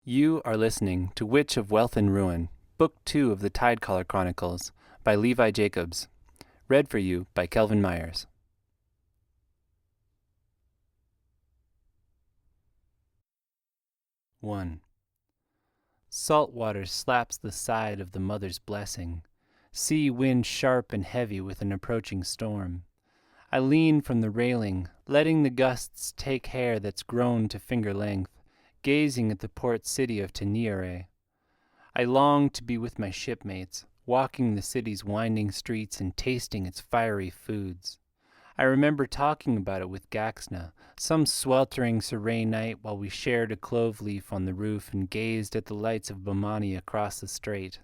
You are listening to Witch of Wealth and Ruin, Book 2 of the Tidecaller Chronicles, by Levi Jacobs. Read for you by Kelvin Myers. 1. Salt water slaps the side of the mother's blessing. Sea wind sharp and heavy with an approaching storm. I lean from the railing, letting the gusts take hair that's grown to finger length, gazing at the port city of Tenerife. I long to be with my shipmates, walking the city's winding streets and tasting its fiery foods. I remember talking about it with Gaxna, some sweltering serene night while we shared a clove leaf on the roof and gazed at the lights of Bomani across the strait.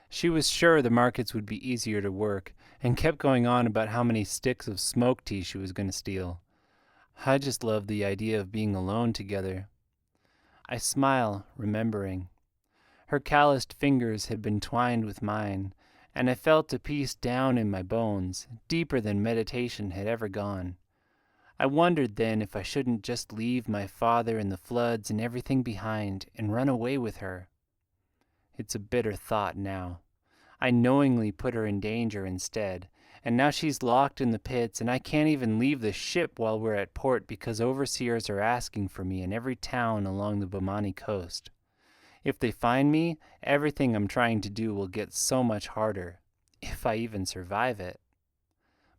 She was sure the markets would be easier to work, and kept going on about how many sticks of smoke tea she was going to steal. I just loved the idea of being alone together. I smile, remembering. Her calloused fingers had been twined with mine, and I felt a peace down in my bones, deeper than meditation had ever gone. I wondered then if I shouldn't just leave my father and the floods and everything behind and run away with her. It's a bitter thought now. I knowingly put her in danger instead, and now she's locked in the pits and I can't even leave the ship while we're at port because overseers are asking for me in every town along the Bomani coast. If they find me, everything I'm trying to do will get so much harder, if I even survive it.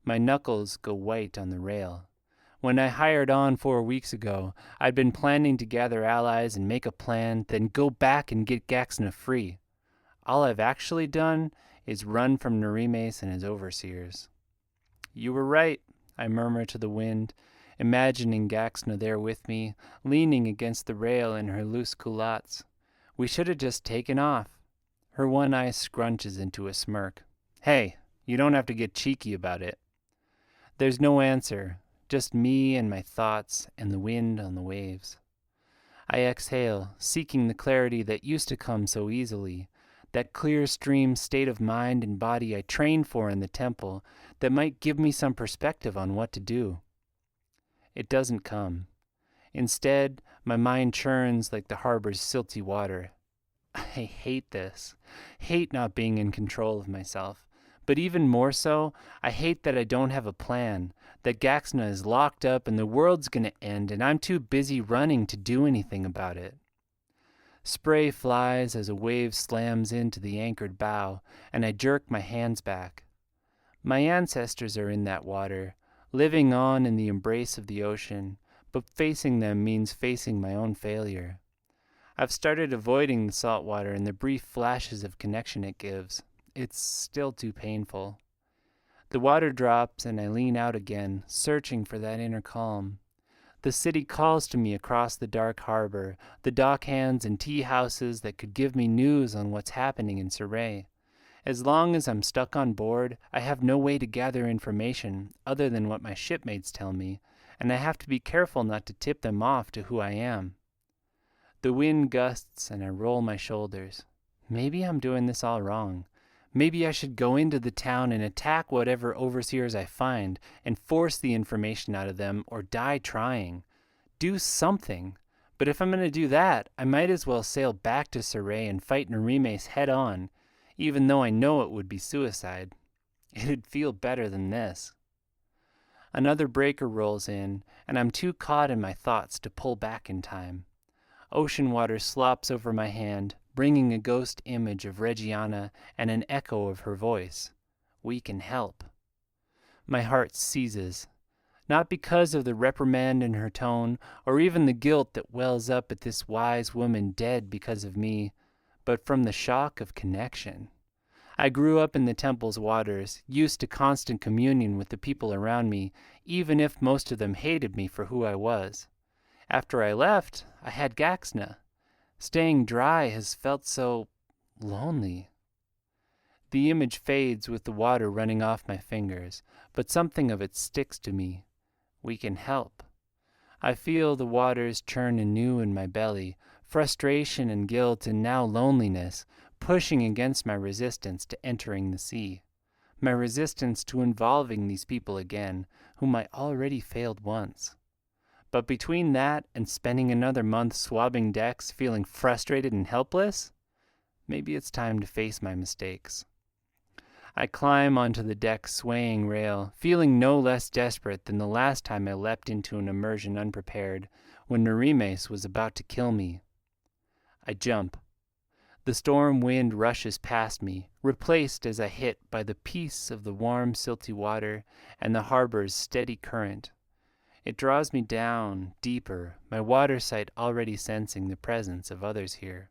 My knuckles go white on the rail. When I hired on 4 weeks ago, I'd been planning to gather allies and make a plan, then go back and get Gaxna free. All I've actually done is run from Nerimes and his overseers. You were right, I murmur to the wind, imagining Gaxna there with me, leaning against the rail in her loose culottes. We should have just taken off. Her one eye scrunches into a smirk. Hey, you don't have to get cheeky about it. There's no answer, just me and my thoughts and the wind on the waves. I exhale, seeking the clarity that used to come so easily, that clear stream state of mind and body I trained for in the temple that might give me some perspective on what to do. It doesn't come. Instead, my mind churns like the harbor's silty water. I hate this. Hate not being in control of myself. But even more so, I hate that I don't have a plan, that Gaxna is locked up and the world's gonna end and I'm too busy running to do anything about it. Spray flies as a wave slams into the anchored bow, and I jerk my hands back. My ancestors are in that water, living on in the embrace of the ocean, but facing them means facing my own failure. I've started avoiding the salt water and the brief flashes of connection it gives. It's still too painful. The water drops and I lean out again, searching for that inner calm. The city calls to me across the dark harbor, the dock hands and tea houses that could give me news on what's happening in Surrey. As long as I'm stuck on board, I have no way to gather information other than what my shipmates tell me, and I have to be careful not to tip them off to who I am. The wind gusts and I roll my shoulders. Maybe I'm doing this all wrong. Maybe I should go into the town and attack whatever overseers I find and force the information out of them or die trying. Do something. But if I'm going to do that, I might as well sail back to Surrey and fight Nerimes head on, even though I know it would be suicide. It'd feel better than this. Another breaker rolls in, and I'm too caught in my thoughts to pull back in time. Ocean water slops over my hand, bringing a ghost image of Reggiana and an echo of her voice. We can help. My heart seizes, not because of the reprimand in her tone, or even the guilt that wells up at this wise woman dead because of me, but from the shock of connection. I grew up in the temple's waters, used to constant communion with the people around me, even if most of them hated me for who I was. After I left, I had Gaxna. Staying dry has felt so lonely. The image fades with the water running off my fingers, but something of it sticks to me. We can help. I feel the waters churn anew in my belly, frustration and guilt and now loneliness, pushing against my resistance to entering the sea. My resistance to involving these people again, whom I already failed once. But between that and spending another month swabbing decks feeling frustrated and helpless, maybe it's time to face my mistakes. I climb onto the deck's swaying rail, feeling no less desperate than the last time I leapt into an immersion unprepared, when Narimes was about to kill me. I jump. The storm wind rushes past me, replaced as I hit by the peace of the warm, silty water and the harbor's steady current. It draws me down, deeper, my water sight already sensing the presence of others here.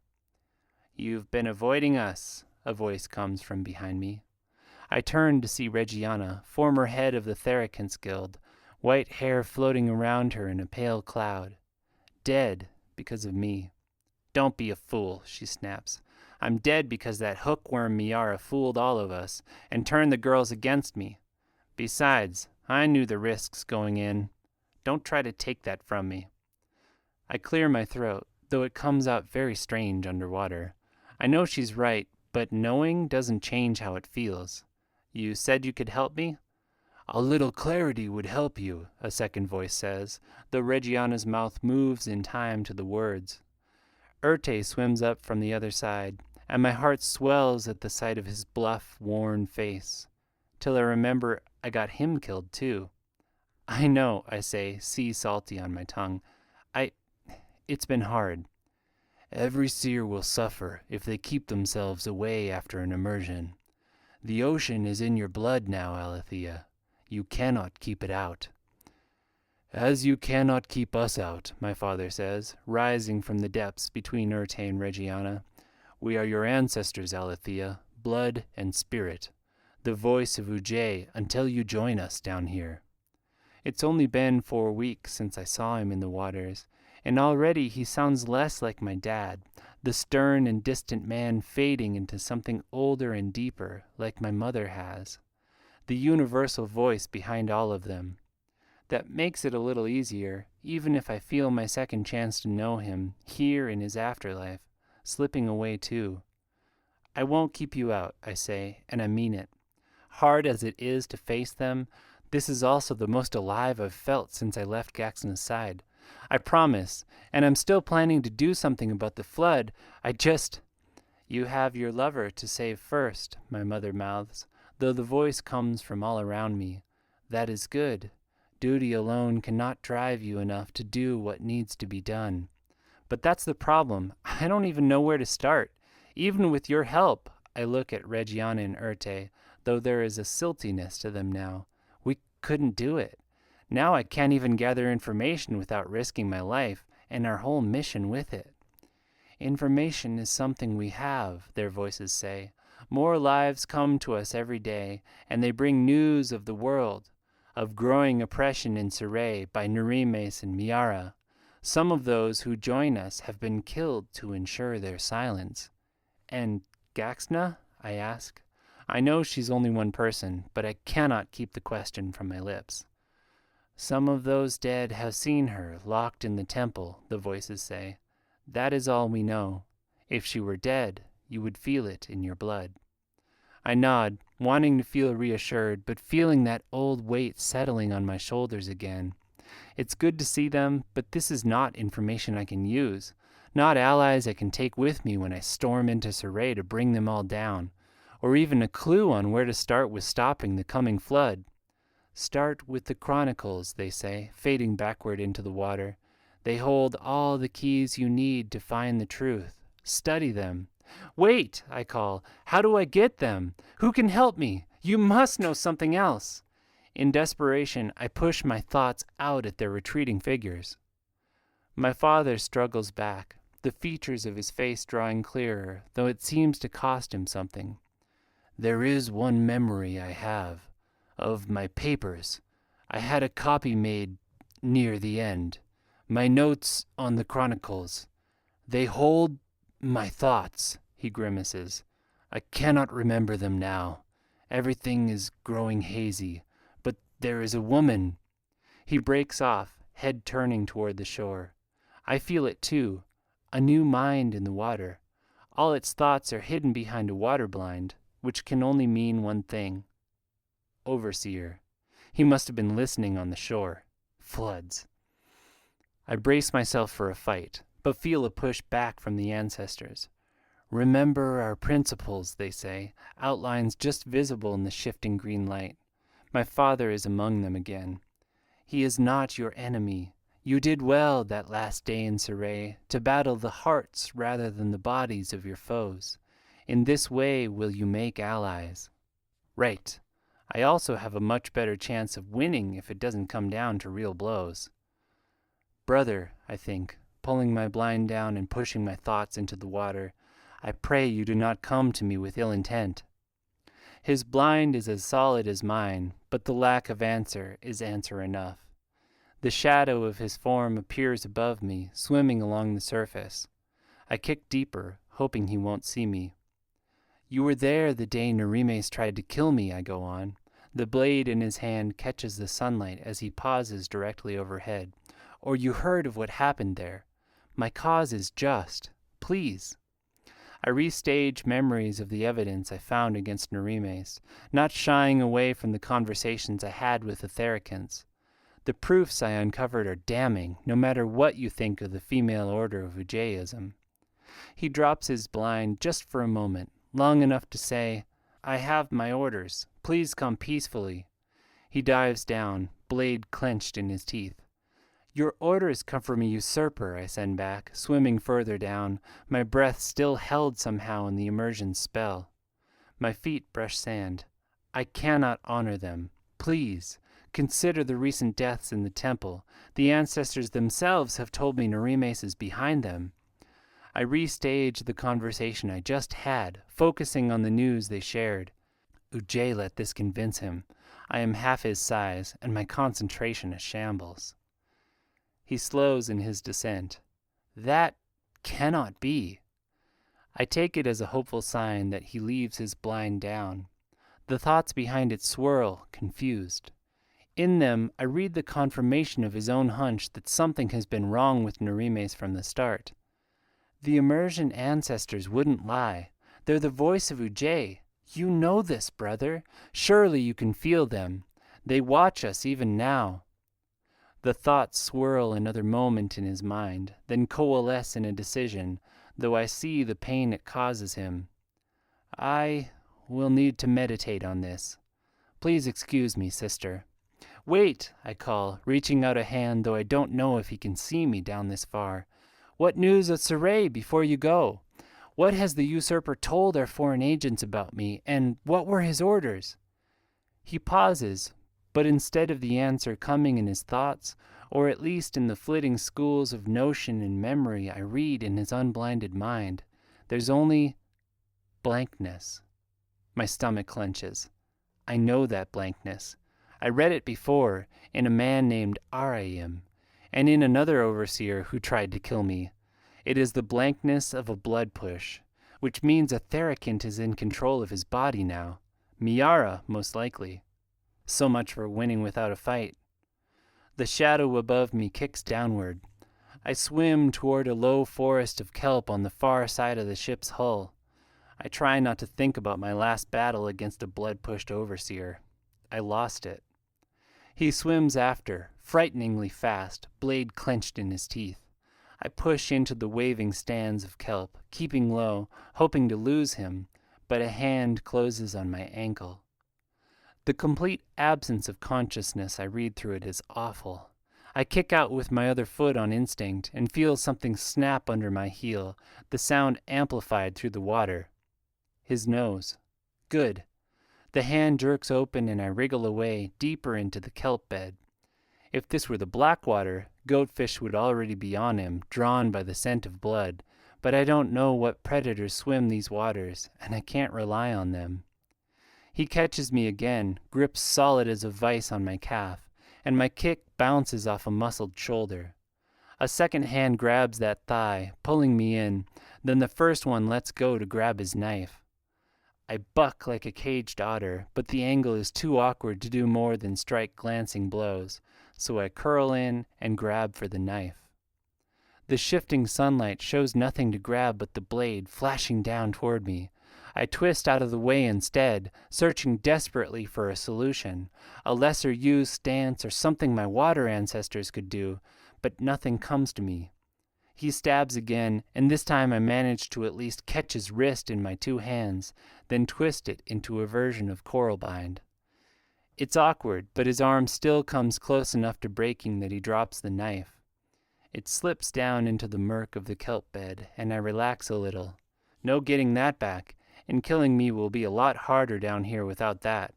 "You've been avoiding us," a voice comes from behind me. I turn to see Reggiana, former head of the Therakins Guild, white hair floating around her in a pale cloud. Dead because of me. "Don't be a fool," she snaps. "I'm dead because that hookworm Miara fooled all of us and turned the girls against me. Besides, I knew the risks going in. Don't try to take that from me." I clear my throat, though it comes out very strange underwater. I know she's right, but knowing doesn't change how it feels. "You said you could help me?" "A little clarity would help you," a second voice says, though Reggiana's mouth moves in time to the words. Urte swims up from the other side, and my heart swells at the sight of his bluff, worn face, till I remember I got him killed too. "I know," I say, sea salty on my tongue. It's been hard." "Every seer will suffer if they keep themselves away after an immersion. The ocean is in your blood now, Alethea. You cannot keep it out." "As you cannot keep us out," my father says, rising from the depths between Urte and Reggiana. "We are your ancestors, Alethea, blood and spirit, the voice of Ujjayi until you join us down here." It's only been 4 weeks since I saw him in the waters, and already he sounds less like my dad, the stern and distant man fading into something older and deeper, like my mother has. The universal voice behind all of them. That makes it a little easier, even if I feel my second chance to know him, here in his afterlife, slipping away too. "I won't keep you out," I say, and I mean it. Hard as it is to face them, this is also the most alive I've felt since I left Gaxna's side. I promise, and I'm still planning to do something about the flood. "You have your lover to save first," my mother mouths, though the voice comes from all around me. "That is good. Duty alone cannot drive you enough to do what needs to be done." But that's the problem. I don't even know where to start. Even with your help, I look at Reggiana and Urte, though there is a siltiness to them now. We couldn't do it. Now I can't even gather information without risking my life, and our whole mission with it. "Information is something we have," their voices say. "More lives come to us every day, and they bring news of the world, of growing oppression in Surrey by Narimes and Miara. Some of those who join us have been killed to ensure their silence." "And Gaxna?" I ask. I know she's only one person, but I cannot keep the question from my lips. "Some of those dead have seen her locked in the temple," the voices say. "That is all we know. If she were dead, you would feel it in your blood." I nod, wanting to feel reassured, but feeling that old weight settling on my shoulders again. It's good to see them, but this is not information I can use, not allies I can take with me when I storm into Surrey to bring them all down, or even a clue on where to start with stopping the coming flood. "Start with the Chronicles," they say, fading backward into the water. "They hold all the keys you need to find the truth. Study them." "Wait," I call. "How do I get them? Who can help me? You must know something else." In desperation, I push my thoughts out at their retreating figures. My father struggles back, the features of his face drawing clearer, though it seems to cost him something. "There is one memory I have. Of my papers. I had a copy made near the end. My notes on the Chronicles. They hold my thoughts," he grimaces. "I cannot remember them now. Everything is growing hazy. But there is a woman." He breaks off, head turning toward the shore. I feel it too. A new mind in the water. All its thoughts are hidden behind a water blind, which can only mean one thing. Overseer. He must have been listening on the shore. Floods. I brace myself for a fight, but feel a push back from the ancestors. Remember our principles, they say, outlines just visible in the shifting green light. My father is among them again. He is not your enemy. You did well that last day in Saray to battle the hearts rather than the bodies of your foes. In this way will you make allies. Right. I also have a much better chance of winning if it doesn't come down to real blows. Brother, I think, pulling my blind down and pushing my thoughts into the water, I pray you do not come to me with ill intent. His blind is as solid as mine, but the lack of answer is answer enough. The shadow of his form appears above me, swimming along the surface. I kick deeper, hoping he won't see me. You were there the day Narimes tried to kill me, I go on. The blade in his hand catches the sunlight as he pauses directly overhead. Or you heard of what happened there. My cause is just. Please. I restage memories of the evidence I found against Narimes, not shying away from the conversations I had with the Thericans. The proofs I uncovered are damning, no matter what you think of the female order of Ujaism. He drops his blind just for a moment, long enough to say, I have my orders. Please come peacefully. He dives down, blade clenched in his teeth. Your orders come from a usurper, I send back, swimming further down, my breath still held somehow in the immersion spell. My feet brush sand. I cannot honor them. Please, consider the recent deaths in the temple. The ancestors themselves have told me Narimes is behind them. I restage the conversation I just had, focusing on the news they shared. Ujay let this convince him. I am half his size, and my concentration a shambles. He slows in his descent. That cannot be. I take it as a hopeful sign that he leaves his blind down. The thoughts behind it swirl, confused. In them, I read the confirmation of his own hunch that something has been wrong with Narimes from the start. The immersion ancestors wouldn't lie. They're the voice of Ujay. You know this, brother. Surely you can feel them. They watch us even now. The thoughts swirl another moment in his mind, then coalesce in a decision, though I see the pain it causes him. I will need to meditate on this. Please excuse me, sister. Wait, I call, reaching out a hand, though I don't know if he can see me down this far. What news of Saray before you go? What has the usurper told our foreign agents about me, and what were his orders? He pauses, but instead of the answer coming in his thoughts, or at least in the flitting schools of notion and memory I read in his unblinded mind, there's only blankness. My stomach clenches. I know that blankness. I read it before in a man named Arayim, and in another overseer who tried to kill me. It is the blankness of a blood push, which means a Thericant is in control of his body now. Miara, most likely. So much for winning without a fight. The shadow above me kicks downward. I swim toward a low forest of kelp on the far side of the ship's hull. I try not to think about my last battle against a blood-pushed overseer. I lost it. He swims after, frighteningly fast, blade clenched in his teeth. I push into the waving stands of kelp, keeping low, hoping to lose him, but a hand closes on my ankle. The complete absence of consciousness I read through it is awful. I kick out with my other foot on instinct and feel something snap under my heel, the sound amplified through the water. His nose. Good. The hand jerks open and I wriggle away, deeper into the kelp bed. If this were the Blackwater, goatfish would already be on him, drawn by the scent of blood, but I don't know what predators swim these waters, and I can't rely on them. He catches me again, grips solid as a vice on my calf, and my kick bounces off a muscled shoulder. A second hand grabs that thigh, pulling me in, then the first one lets go to grab his knife. I buck like a caged otter, but the angle is too awkward to do more than strike glancing blows, so I curl in and grab for the knife. The shifting sunlight shows nothing to grab but the blade flashing down toward me. I twist out of the way instead, searching desperately for a solution, a lesser-used stance or something my water ancestors could do, but nothing comes to me. He stabs again, and this time I manage to at least catch his wrist in my two hands, then twist it into a version of coral bind. It's awkward, but his arm still comes close enough to breaking that he drops the knife. It slips down into the murk of the kelp bed, and I relax a little. No getting that back, and killing me will be a lot harder down here without that.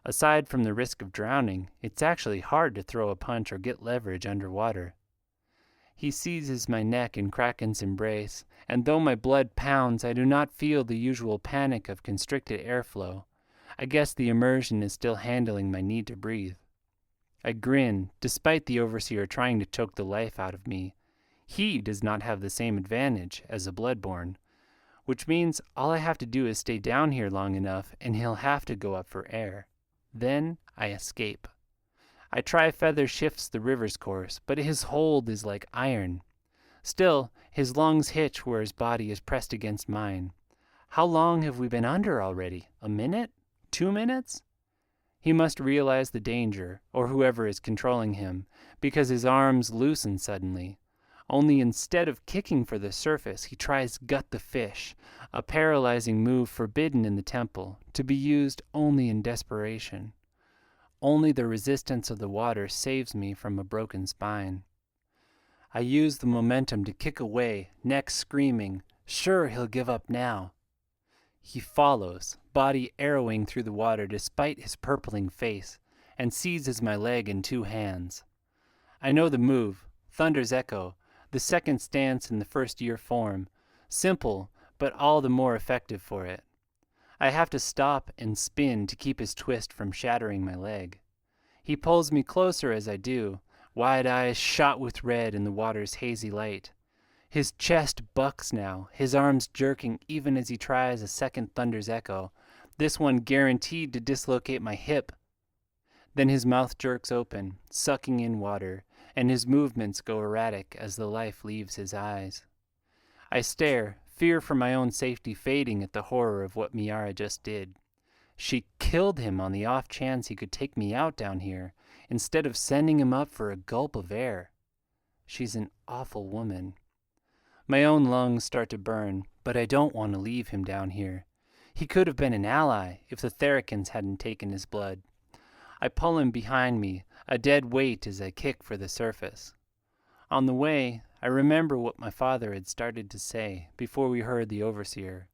Aside from the risk of drowning, it's actually hard to throw a punch or get leverage underwater. He seizes my neck in Kraken's embrace, and though my blood pounds, I do not feel the usual panic of constricted airflow. I guess the immersion is still handling my need to breathe. I grin, despite the overseer trying to choke the life out of me. He does not have the same advantage as a bloodborne, which means all I have to do is stay down here long enough and he'll have to go up for air. Then I escape. I try Feather shifts the river's course, but his hold is like iron. Still, his lungs hitch where his body is pressed against mine. How long have we been under already? A minute? 2 minutes? He must realize the danger, or whoever is controlling him, because his arms loosen suddenly. Only instead of kicking for the surface, he tries gut the fish, a paralyzing move forbidden in the temple, to be used only in desperation. Only the resistance of the water saves me from a broken spine. I use the momentum to kick away, neck screaming, sure he'll give up now. He follows, body arrowing through the water despite his purpling face, and seizes my leg in 2 hands. I know the move, Thunder's Echo, the second stance in the first-year form, simple but all the more effective for it. I have to stop and spin to keep his twist from shattering my leg. He pulls me closer as I do, wide eyes shot with red in the water's hazy light. His chest bucks now, his arms jerking even as he tries a second Thunder's Echo, this one guaranteed to dislocate my hip. Then his mouth jerks open, sucking in water, and his movements go erratic as the life leaves his eyes. I stare, fear for my own safety fading at the horror of what Miara just did. She killed him on the off chance he could take me out down here, instead of sending him up for a gulp of air. She's an awful woman. My own lungs start to burn, but I don't want to leave him down here. He could have been an ally if the Thericans hadn't taken his blood. I pull him behind me, a dead weight as I kick for the surface. On the way, I remember what my father had started to say before we heard the overseer.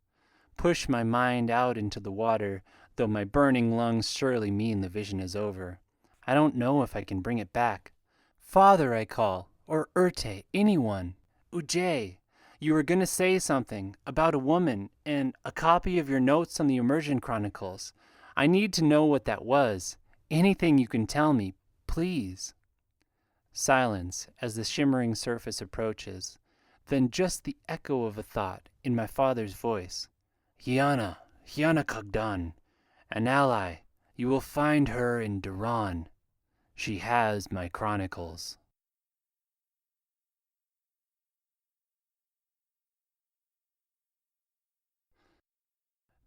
Push my mind out into the water, though my burning lungs surely mean the vision is over. I don't know if I can bring it back. Father, I call, or Urte, anyone. Ujay, you were going to say something about a woman and a copy of your notes on the Immersion Chronicles. I need to know what that was. Anything you can tell me, please. Silence as the shimmering surface approaches, then just the echo of a thought in my father's voice. Hiana Kagdan, an ally. You will find her in Duran. She has my chronicles.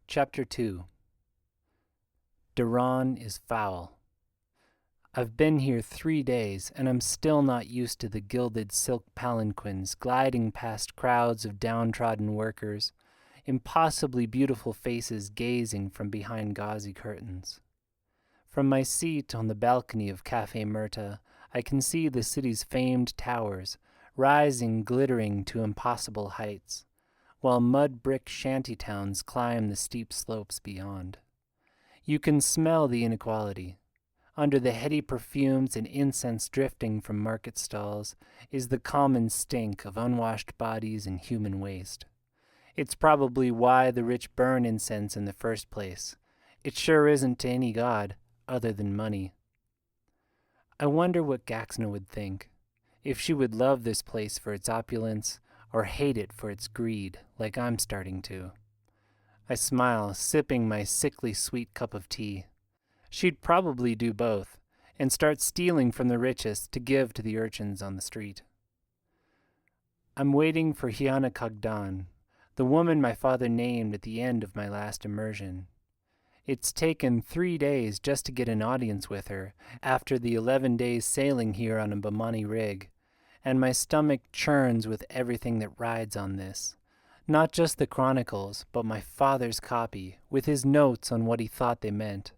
Chapter 2. Duran is foul. I've been here 3 days, and I'm still not used to the gilded silk palanquins gliding past crowds of downtrodden workers, impossibly beautiful faces gazing from behind gauzy curtains. From my seat on the balcony of Café Myrta, I can see the city's famed towers, rising glittering to impossible heights, while mud-brick shantytowns climb the steep slopes beyond. You can smell the inequality. Under the heady perfumes and incense drifting from market stalls is the common stink of unwashed bodies and human waste. It's probably why the rich burn incense in the first place. It sure isn't to any god other than money. I wonder what Gaxna would think, if she would love this place for its opulence or hate it for its greed, like I'm starting to. I smile, sipping my sickly sweet cup of tea. She'd probably do both, and start stealing from the richest to give to the urchins on the street. I'm waiting for Hiana Kagdan, the woman my father named at the end of my last immersion. It's taken 3 days just to get an audience with her, after the 11 days sailing here on a Bamani rig, and my stomach churns with everything that rides on this. Not just the Chronicles, but my father's copy, with his notes on what he thought they meant.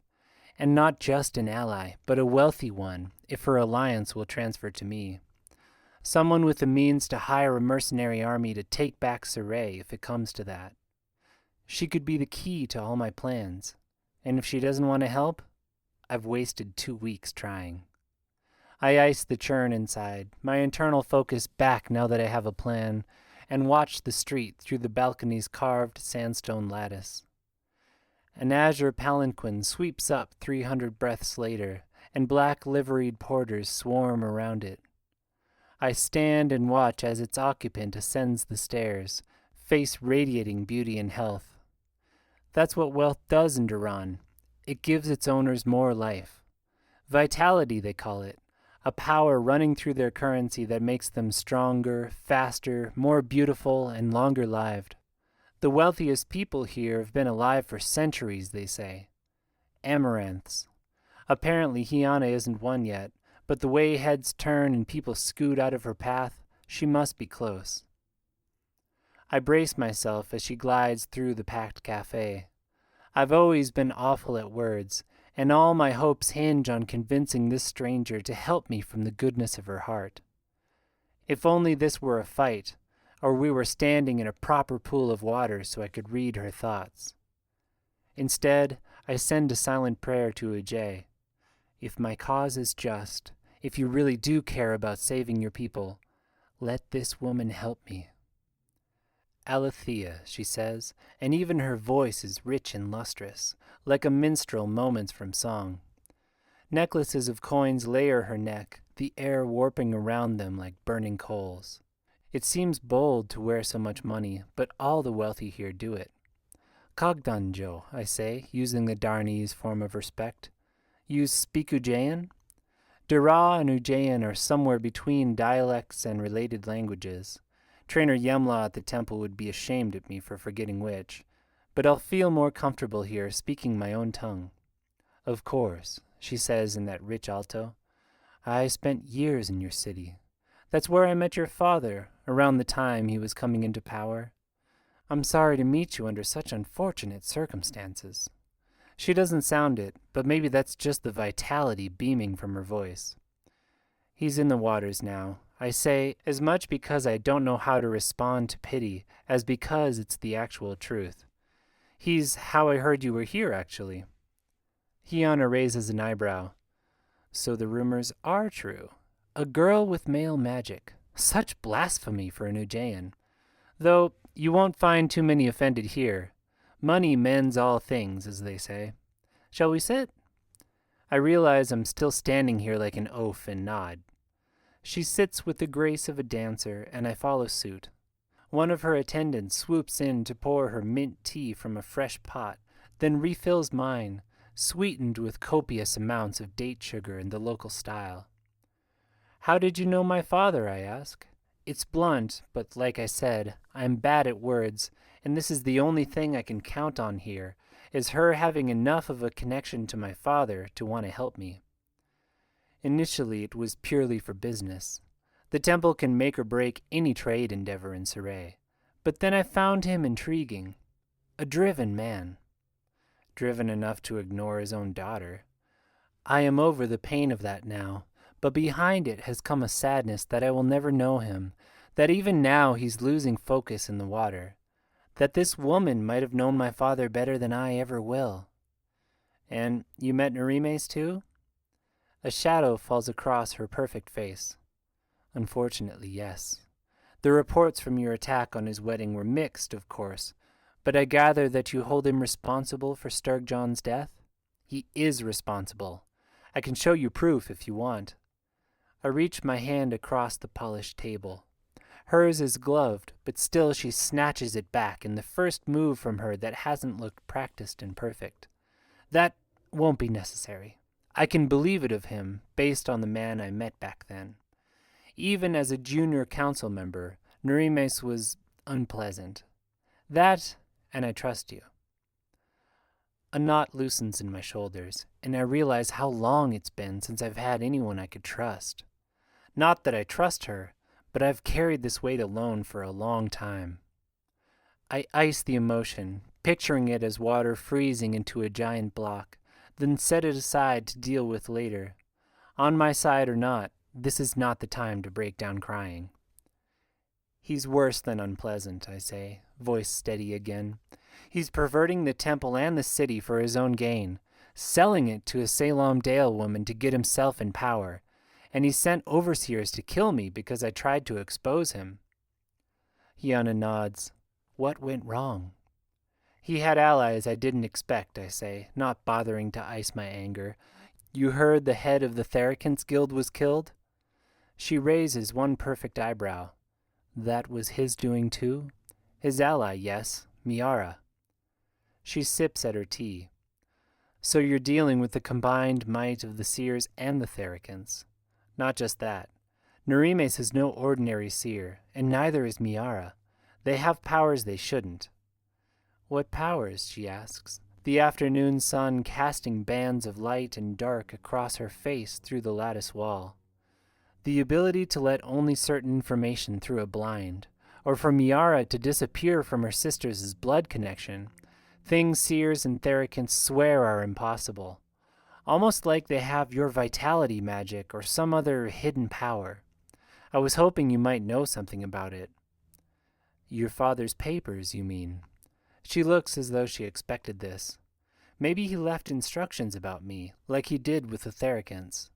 And not just an ally, but a wealthy one, if her alliance will transfer to me. Someone with the means to hire a mercenary army to take back Saray if it comes to that. She could be the key to all my plans. And if she doesn't want to help, I've wasted 2 weeks trying. I ice the churn inside, my internal focus back now that I have a plan, and watch the street through the balcony's carved sandstone lattice. An azure palanquin sweeps up 300 breaths later, and black liveried porters swarm around it. I stand and watch as its occupant ascends the stairs, face radiating beauty and health. That's what wealth does in Duran. It gives its owners more life. Vitality, they call it, a power running through their currency that makes them stronger, faster, more beautiful, and longer-lived. The wealthiest people here have been alive for centuries, they say. Amaranths. Apparently Hiana isn't one yet, but the way heads turn and people scoot out of her path, she must be close. I brace myself as she glides through the packed cafe. I've always been awful at words, and all my hopes hinge on convincing this stranger to help me from the goodness of her heart. If only this were a fight, or we were standing in a proper pool of water so I could read her thoughts. Instead, I send a silent prayer to Ujay. If my cause is just, if you really do care about saving your people, let this woman help me. Alethea, she says, and even her voice is rich and lustrous, like a minstrel moments from song. Necklaces of coins layer her neck, the air warping around them like burning coals. It seems bold to wear so much money, but all the wealthy here do it. Kogdanjo, I say, using the Darnese form of respect. You speak Ujayan? Dara and Ujayan are somewhere between dialects and related languages. Trainer Yemla at the temple would be ashamed at me for forgetting which, but I'll feel more comfortable here speaking my own tongue. Of course, she says in that rich alto. I spent years in your city. That's where I met your father, around the time he was coming into power. I'm sorry to meet you under such unfortunate circumstances. She doesn't sound it, but maybe that's just the vitality beaming from her voice. He's in the waters now, I say, as much because I don't know how to respond to pity as because it's the actual truth. He's how I heard you were here, actually. Hiana raises an eyebrow. So the rumors are true. A girl with male magic. Such blasphemy for an Ujayan. Though you won't find too many offended here. Money mends all things, as they say. Shall we sit? I realize I'm still standing here like an oaf and nod. She sits with the grace of a dancer, and I follow suit. One of her attendants swoops in to pour her mint tea from a fresh pot, then refills mine, sweetened with copious amounts of date sugar in the local style. How did you know my father, I ask. It's blunt, but like I said, I'm bad at words, and this is the only thing I can count on here, is her having enough of a connection to my father to want to help me. Initially, it was purely for business. The temple can make or break any trade endeavor in Saray. But then I found him intriguing. A driven man. Driven enough to ignore his own daughter. I am over the pain of that now, but behind it has come a sadness that I will never know him, that even now he's losing focus in the water, that this woman might have known my father better than I ever will. And you met Narimes too? A shadow falls across her perfect face. Unfortunately, yes. The reports from your attack on his wedding were mixed, of course, but I gather that you hold him responsible for Sturgjon's death? He is responsible. I can show you proof if you want. I reach my hand across the polished table. Hers is gloved, but still she snatches it back in the first move from her that hasn't looked practiced and perfect. That won't be necessary. I can believe it of him, based on the man I met back then. Even as a junior council member, Narimes was unpleasant. That, and I trust you. A knot loosens in my shoulders, and I realize how long it's been since I've had anyone I could trust. Not that I trust her, but I've carried this weight alone for a long time. I ice the emotion, picturing it as water freezing into a giant block, then set it aside to deal with later. On my side or not, this is not the time to break down crying. He's worse than unpleasant, I say, voice steady again. He's perverting the temple and the city for his own gain, selling it to a Salem Dale woman to get himself in power, and he sent overseers to kill me because I tried to expose him. Hiana nods. What went wrong? He had allies I didn't expect, I say, not bothering to ice my anger. You heard the head of the Theracans Guild was killed? She raises one perfect eyebrow. That was his doing too? His ally, yes, Miara. She sips at her tea. So you're dealing with the combined might of the seers and the Theracans. Not just that. Nerimes is no ordinary seer, and neither is Miara. They have powers they shouldn't. What powers, she asks, the afternoon sun casting bands of light and dark across her face through the lattice wall. The ability to let only certain information through a blind, or for Miara to disappear from her sister's blood connection, things seers and Theracans swear are impossible. Almost like they have your vitality magic or some other hidden power. I was hoping you might know something about it. Your father's papers, you mean? She looks as though she expected this. Maybe he left instructions about me, like he did with the Theracans.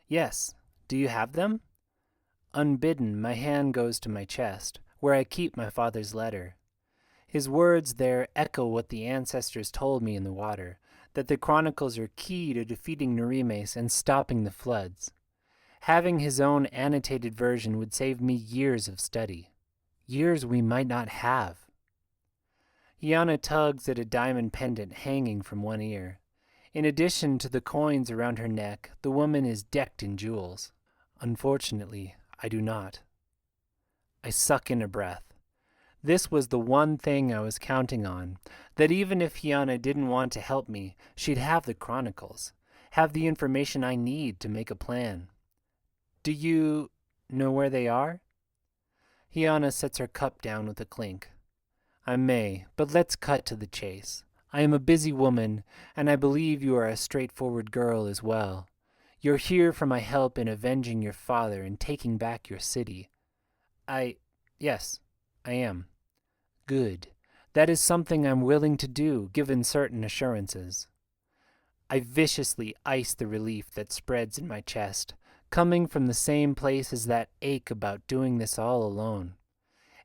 Yes. Do you have them? Unbidden, my hand goes to my chest, where I keep my father's letter. His words there echo what the ancestors told me in the water, that the Chronicles are key to defeating Nerimes and stopping the floods. Having his own annotated version would save me years of study. Years we might not have. Hiana tugs at a diamond pendant hanging from one ear. In addition to the coins around her neck, the woman is decked in jewels. Unfortunately, I do not. I suck in a breath. This was the one thing I was counting on, that even if Hiana didn't want to help me, she'd have the Chronicles, have the information I need to make a plan. Do you know where they are? Hiana sets her cup down with a clink. I may, but let's cut to the chase. I am a busy woman, and I believe you are a straightforward girl as well. You're here for my help in avenging your father and taking back your city. Yes, I am. Good. That is something I'm willing to do, given certain assurances. I viciously ice the relief that spreads in my chest, coming from the same place as that ache about doing this all alone.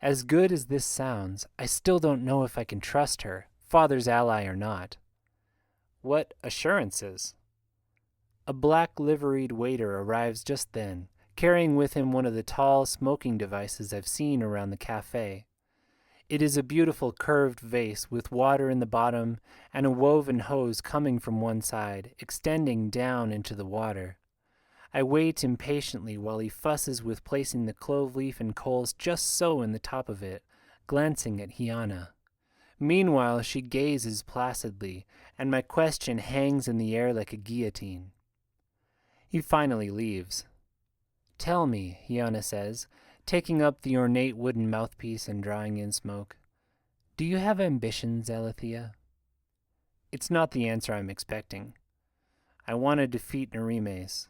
As good as this sounds, I still don't know if I can trust her, father's ally or not. What assurances? A black liveried waiter arrives just then, carrying with him one of the tall smoking devices I've seen around the cafe. It is a beautiful curved vase with water in the bottom and a woven hose coming from one side, extending down into the water. I wait impatiently while he fusses with placing the clove leaf and coals just so in the top of it, glancing at Hiana. Meanwhile, she gazes placidly, and my question hangs in the air like a guillotine. He finally leaves. Tell me, Hiana says, taking up the ornate wooden mouthpiece and drawing in smoke. Do you have ambitions, Alethea? It's not the answer I'm expecting. I want to defeat Nerimes.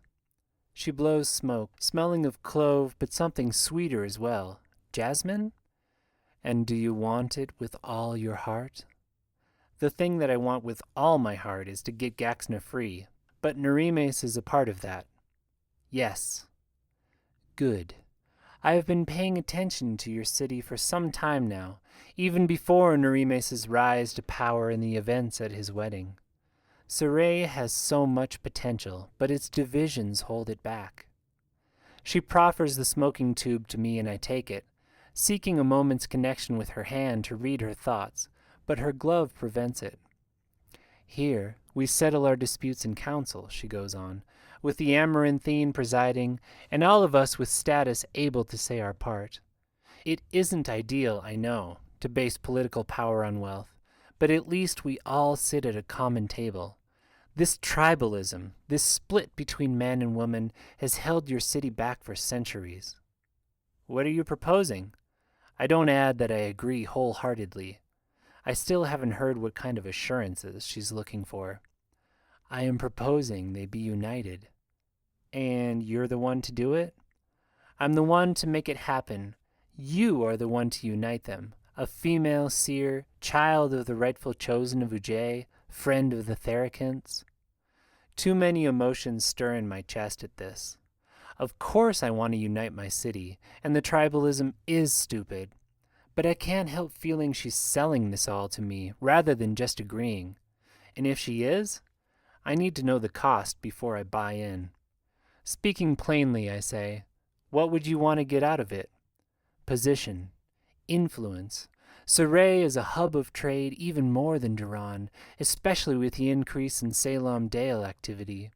She blows smoke, smelling of clove, but something sweeter as well. Jasmine? And do you want it with all your heart? The thing that I want with all my heart is to get Gaxna free, but Nerimes is a part of that. Yes. Good. I have been paying attention to your city for some time now, even before Nerimes' rise to power and the events at his wedding. Saray has so much potential, but its divisions hold it back. She proffers the smoking tube to me and I take it, seeking a moment's connection with her hand to read her thoughts, but her glove prevents it. Here, we settle our disputes in council, she goes on, with the Amaranthine presiding, and all of us with status able to say our part. It isn't ideal, I know, to base political power on wealth, but at least we all sit at a common table. This tribalism, this split between man and woman, has held your city back for centuries. What are you proposing? I don't add that I agree wholeheartedly. I still haven't heard what kind of assurances she's looking for. I am proposing they be united. And you're the one to do it? I'm the one to make it happen. You are the one to unite them. A female seer, child of the rightful chosen of Ujjayi, friend of the Theracants. Too many emotions stir in my chest at this. Of course I want to unite my city, and the tribalism is stupid. But I can't help feeling she's selling this all to me, rather than just agreeing. And if she is, I need to know the cost before I buy in. Speaking plainly, I say, what would you want to get out of it? Position. Influence. Surrey is a hub of trade even more than Duran, especially with the increase in Salem Dale activity.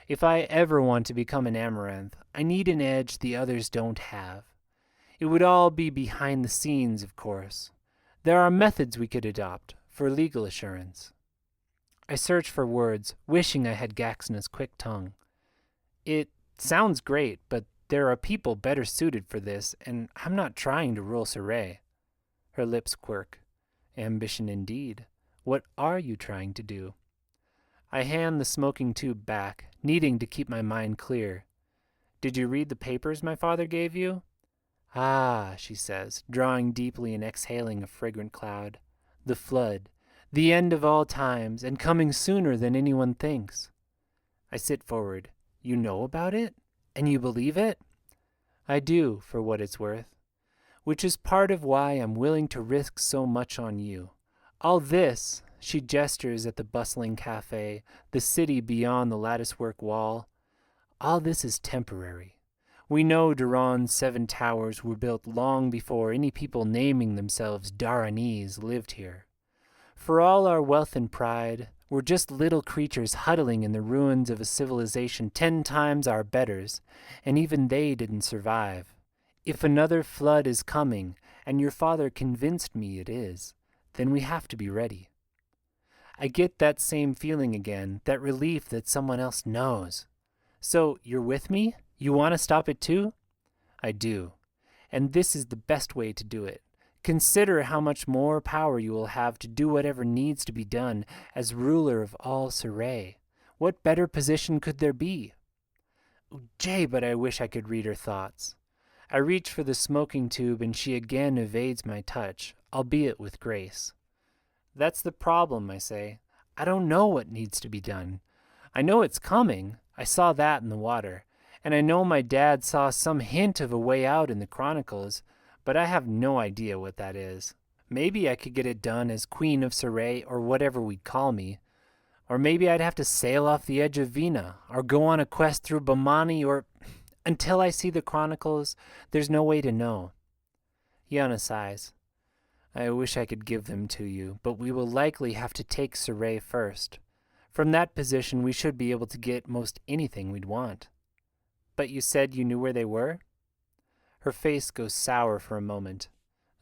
If I ever want to become an Amaranth, I need an edge the others don't have. It would all be behind the scenes, of course. There are methods we could adopt for legal assurance. I search for words, wishing I had Gaxna's quick tongue. It sounds great, but there are people better suited for this, and I'm not trying to rule Surrey. Her lips quirk. Ambition indeed. What are you trying to do? I hand the smoking tube back, needing to keep my mind clear. Did you read the papers my father gave you? Ah, she says, drawing deeply and exhaling a fragrant cloud. The flood, the end of all times, and coming sooner than anyone thinks. I sit forward. You know about it? And you believe it? I do, for what it's worth. Which is part of why I'm willing to risk so much on you. All this, she gestures at the bustling cafe, the city beyond the latticework wall. All this is temporary. We know Duran's 7 towers were built long before any people naming themselves Daranese lived here. For all our wealth and pride, we're just little creatures huddling in the ruins of a civilization 10 times our betters, and even they didn't survive. If another flood is coming, and your father convinced me it is, then we have to be ready. I get that same feeling again, that relief that someone else knows. So, you're with me? You want to stop it too? I do. And this is the best way to do it. Consider how much more power you will have to do whatever needs to be done as ruler of all Surrey. What better position could there be? Jay, but I wish I could read her thoughts. I reach for the smoking tube and she again evades my touch, albeit with grace. That's the problem, I say. I don't know what needs to be done. I know it's coming. I saw that in the water. And I know my dad saw some hint of a way out in the Chronicles, but I have no idea what that is. Maybe I could get it done as Queen of Surrey or whatever we'd call me. Or maybe I'd have to sail off the edge of Vina, or go on a quest through Bomani, or... Until I see the Chronicles, there's no way to know. Yana sighs. I wish I could give them to you, but we will likely have to take Surrey first. From that position, we should be able to get most anything we'd want. But you said you knew where they were? Her face goes sour for a moment.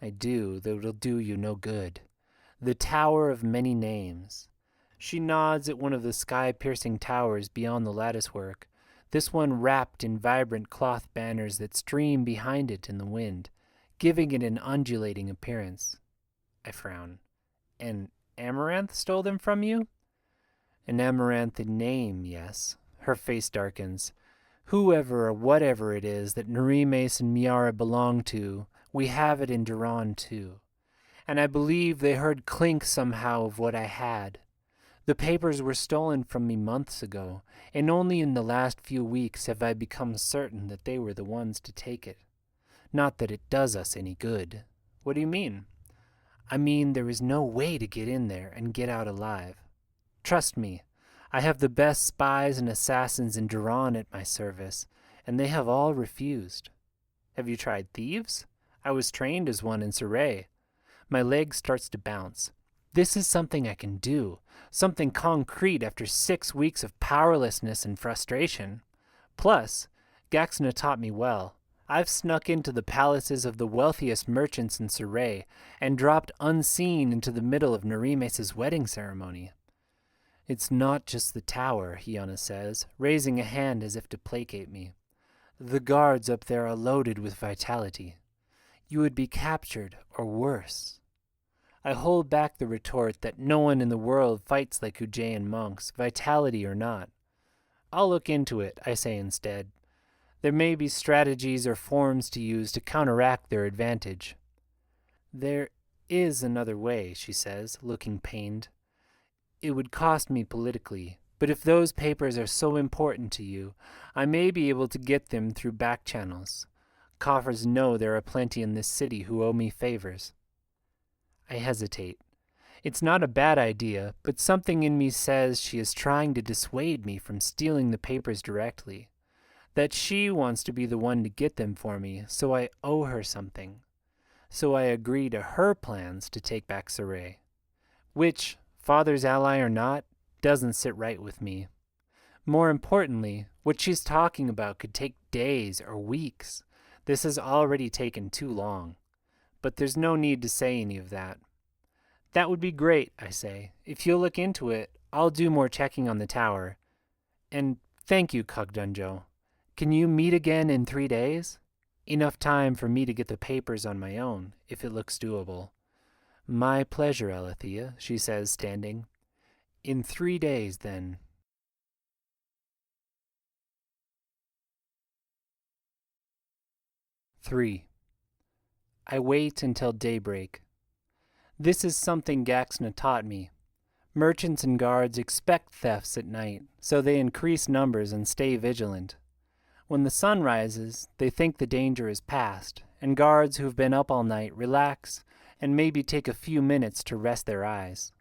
I do, though it'll do you no good. The Tower of Many Names. She nods at one of the sky-piercing towers beyond the latticework, this one wrapped in vibrant cloth banners that stream behind it in the wind, giving it an undulating appearance. I frown. An Amaranth stole them from you? An Amaranth in name, yes. Her face darkens. Whoever or whatever it is that Narimes and Miara belong to, we have it in Duran too. And I believe they heard clink somehow of what I had. The papers were stolen from me months ago, and only in the last few weeks have I become certain that they were the ones to take it. Not that it does us any good. What do you mean? I mean there is no way to get in there and get out alive. Trust me, I have the best spies and assassins in Duran at my service, and they have all refused. Have you tried thieves? I was trained as one in Surrey. My leg starts to bounce. This is something I can do, something concrete after 6 weeks of powerlessness and frustration. Plus, Gaxna taught me well. I've snuck into the palaces of the wealthiest merchants in Surrey and dropped unseen into the middle of Narimes' wedding ceremony. It's not just the tower, Hiana says, raising a hand as if to placate me. The guards up there are loaded with vitality. You would be captured, or worse. I hold back the retort that no one in the world fights like Ujayan monks, vitality or not. I'll look into it, I say instead. There may be strategies or forms to use to counteract their advantage. There is another way, she says, looking pained. It would cost me politically, but if those papers are so important to you, I may be able to get them through back channels. Coffers know there are plenty in this city who owe me favors. I hesitate. It's not a bad idea, but something in me says she is trying to dissuade me from stealing the papers directly. That she wants to be the one to get them for me, so I owe her something. So I agree to her plans to take back Saray. Which, father's ally or not, doesn't sit right with me. More importantly, what she's talking about could take days or weeks. This has already taken too long. But there's no need to say any of that. That would be great, I say. If you'll look into it, I'll do more checking on the tower. And thank you, Kogdunjo. Can you meet again in 3 days? Enough time for me to get the papers on my own, if it looks doable. My pleasure, Alethea, she says, standing. In 3 days, then. 3. I wait until daybreak. This is something Gaxna taught me. Merchants and guards expect thefts at night, so they increase numbers and stay vigilant. When the sun rises, they think the danger is past, and guards who've been up all night relax and maybe take a few minutes to rest their eyes.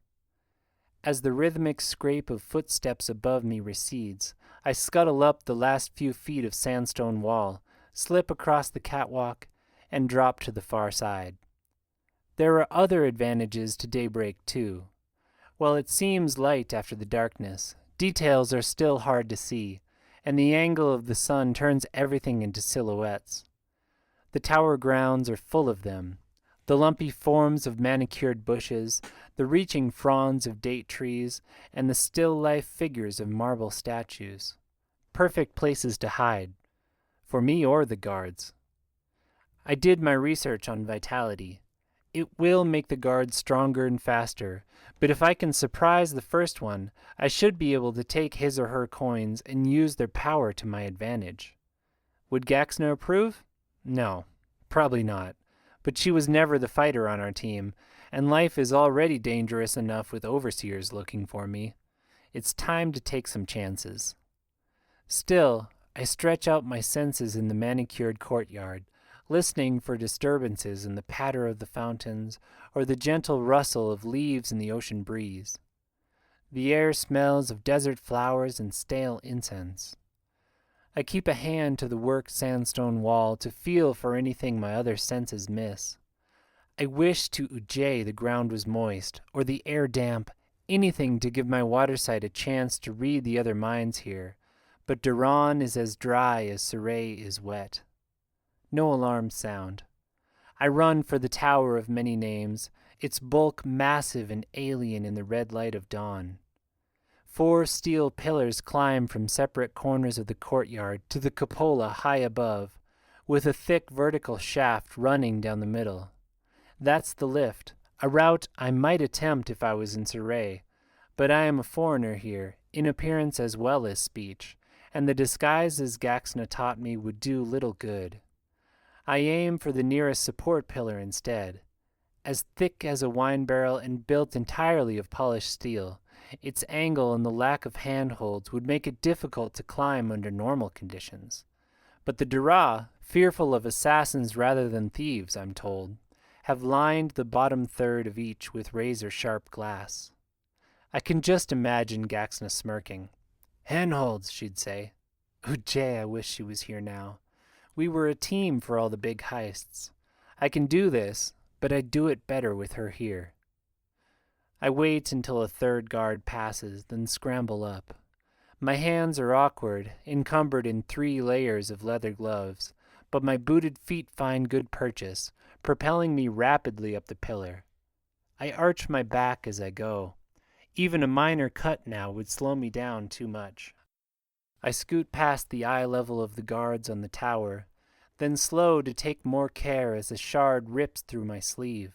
As the rhythmic scrape of footsteps above me recedes, I scuttle up the last few feet of sandstone wall, slip across the catwalk, and drop to the far side. There are other advantages to daybreak, too. While it seems light after the darkness, details are still hard to see, and the angle of the sun turns everything into silhouettes. The tower grounds are full of them. The lumpy forms of manicured bushes, the reaching fronds of date trees, and the still-life figures of marble statues. Perfect places to hide, for me or the guards. I did my research on vitality. It will make the guards stronger and faster, but if I can surprise the first one, I should be able to take his or her coins and use their power to my advantage. Would Gaxna approve? No, probably not. But she was never the fighter on our team, and life is already dangerous enough with overseers looking for me. It's time to take some chances. Still, I stretch out my senses in the manicured courtyard, listening for disturbances in the patter of the fountains or the gentle rustle of leaves in the ocean breeze. The air smells of desert flowers and stale incense. I keep a hand to the worked sandstone wall to feel for anything my other senses miss. I wish to Ujay the ground was moist, or the air damp, anything to give my water sight a chance to read the other minds here, but Duran is as dry as Saray is wet. No alarms sound. I run for the Tower of Many Names, its bulk massive and alien in the red light of dawn. 4 steel pillars climb from separate corners of the courtyard to the cupola high above, with a thick vertical shaft running down the middle. That's the lift, a route I might attempt if I was in Saray, but I am a foreigner here, in appearance as well as speech, and the disguises Gaxna taught me would do little good. I aim for the nearest support pillar instead. As thick as a wine barrel and built entirely of polished steel, its angle and the lack of handholds would make it difficult to climb under normal conditions. But the Dura, fearful of assassins rather than thieves, I'm told, have lined the bottom third of each with razor-sharp glass. I can just imagine Gaxna smirking. Handholds, she'd say. Ujay, I wish she was here now. We were a team for all the big heists. I can do this, but I'd do it better with her here. I wait until a third guard passes, then scramble up. My hands are awkward, encumbered in 3 layers of leather gloves, but my booted feet find good purchase, propelling me rapidly up the pillar. I arch my back as I go. Even a minor cut now would slow me down too much. I scoot past the eye level of the guards on the tower, then slow to take more care as a shard rips through my sleeve.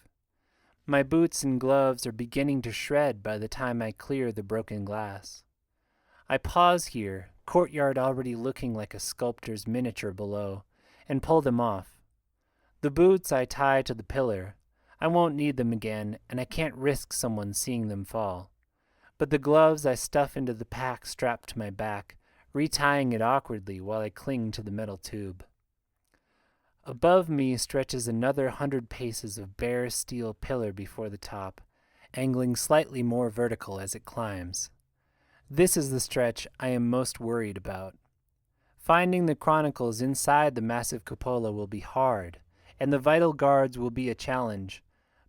My boots and gloves are beginning to shred by the time I clear the broken glass. I pause here, courtyard already looking like a sculptor's miniature below, and pull them off. The boots I tie to the pillar. I won't need them again, and I can't risk someone seeing them fall. But the gloves I stuff into the pack strapped to my back, retying it awkwardly while I cling to the metal tube. Above me stretches another 100 paces of bare steel pillar before the top, angling slightly more vertical as it climbs. This is the stretch I am most worried about. Finding the Chronicles inside the massive cupola will be hard, and the vital guards will be a challenge,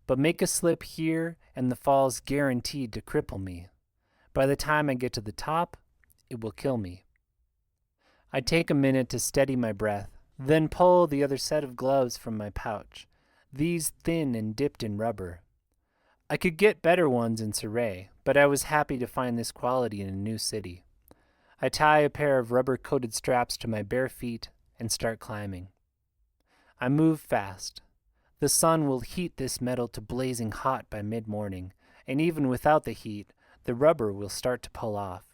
but make a slip here and the fall's guaranteed to cripple me. By the time I get to the top, it will kill me. I take a minute to steady my breath, then pull the other set of gloves from my pouch, these thin and dipped in rubber. I could get better ones in Surrey, but I was happy to find this quality in a new city. I tie a pair of rubber-coated straps to my bare feet and start climbing. I move fast. The sun will heat this metal to blazing hot by mid-morning, and even without the heat, the rubber will start to pull off.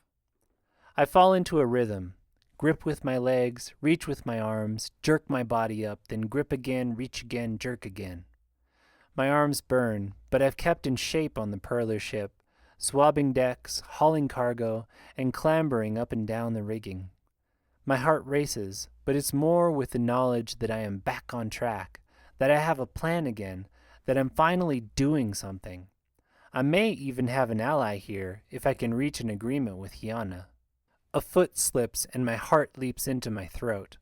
I fall into a rhythm, grip with my legs, reach with my arms, jerk my body up, then grip again, reach again, jerk again. My arms burn, but I've kept in shape on the Perler ship, swabbing decks, hauling cargo, and clambering up and down the rigging. My heart races, but it's more with the knowledge that I am back on track, that I have a plan again, that I'm finally doing something. I may even have an ally here if I can reach an agreement with Hiana. A foot slips and my heart leaps into my throat.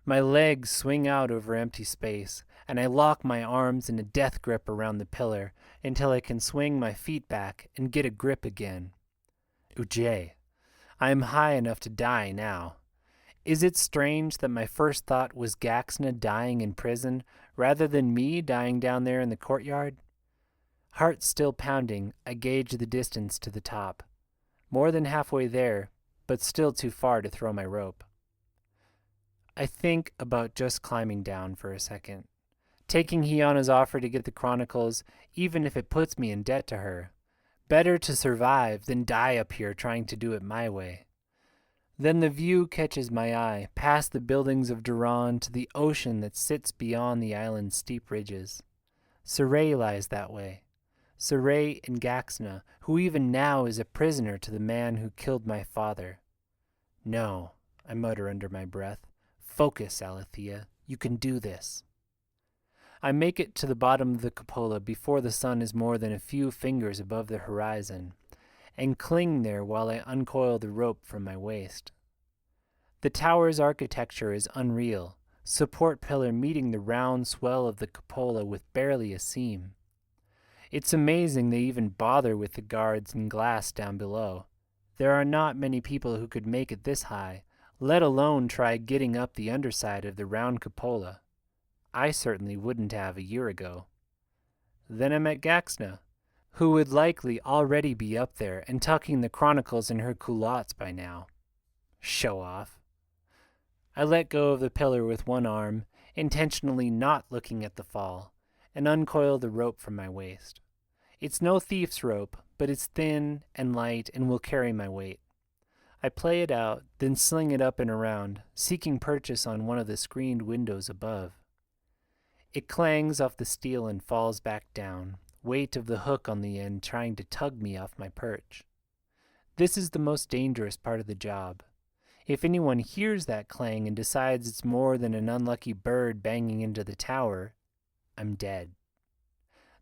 My legs swing out over empty space, and I lock my arms in a death grip around the pillar until I can swing my feet back and get a grip again. Ujay, I am high enough to die now. Is it strange that my first thought was Gaxna dying in prison rather than me dying down there in the courtyard? Heart still pounding, I gauge the distance to the top. More than halfway there, but still too far to throw my rope. I think about just climbing down for a second, taking Hiana's offer to get the Chronicles, even if it puts me in debt to her. Better to survive than die up here trying to do it my way. Then the view catches my eye, past the buildings of Duran to the ocean that sits beyond the island's steep ridges. Surrey lies that way. Surrey and Gaxna, who even now is a prisoner to the man who killed my father. No, I mutter under my breath. Focus, Alethea. You can do this. I make it to the bottom of the cupola before the sun is more than a few fingers above the horizon, and cling there while I uncoil the rope from my waist. The tower's architecture is unreal, support pillar meeting the round swell of the cupola with barely a seam. It's amazing they even bother with the guards and glass down below. There are not many people who could make it this high, let alone try getting up the underside of the round cupola. I certainly wouldn't have a year ago. Then I met Gaxna, who would likely already be up there and tucking the Chronicles in her culottes by now. Show off. I let go of the pillar with one arm, intentionally not looking at the fall, and uncoil the rope from my waist. It's no thief's rope, but it's thin and light and will carry my weight. I play it out, then sling it up and around, seeking purchase on one of the screened windows above. It clangs off the steel and falls back down, weight of the hook on the end trying to tug me off my perch. This is the most dangerous part of the job. If anyone hears that clang and decides it's more than an unlucky bird banging into the tower, I'm dead.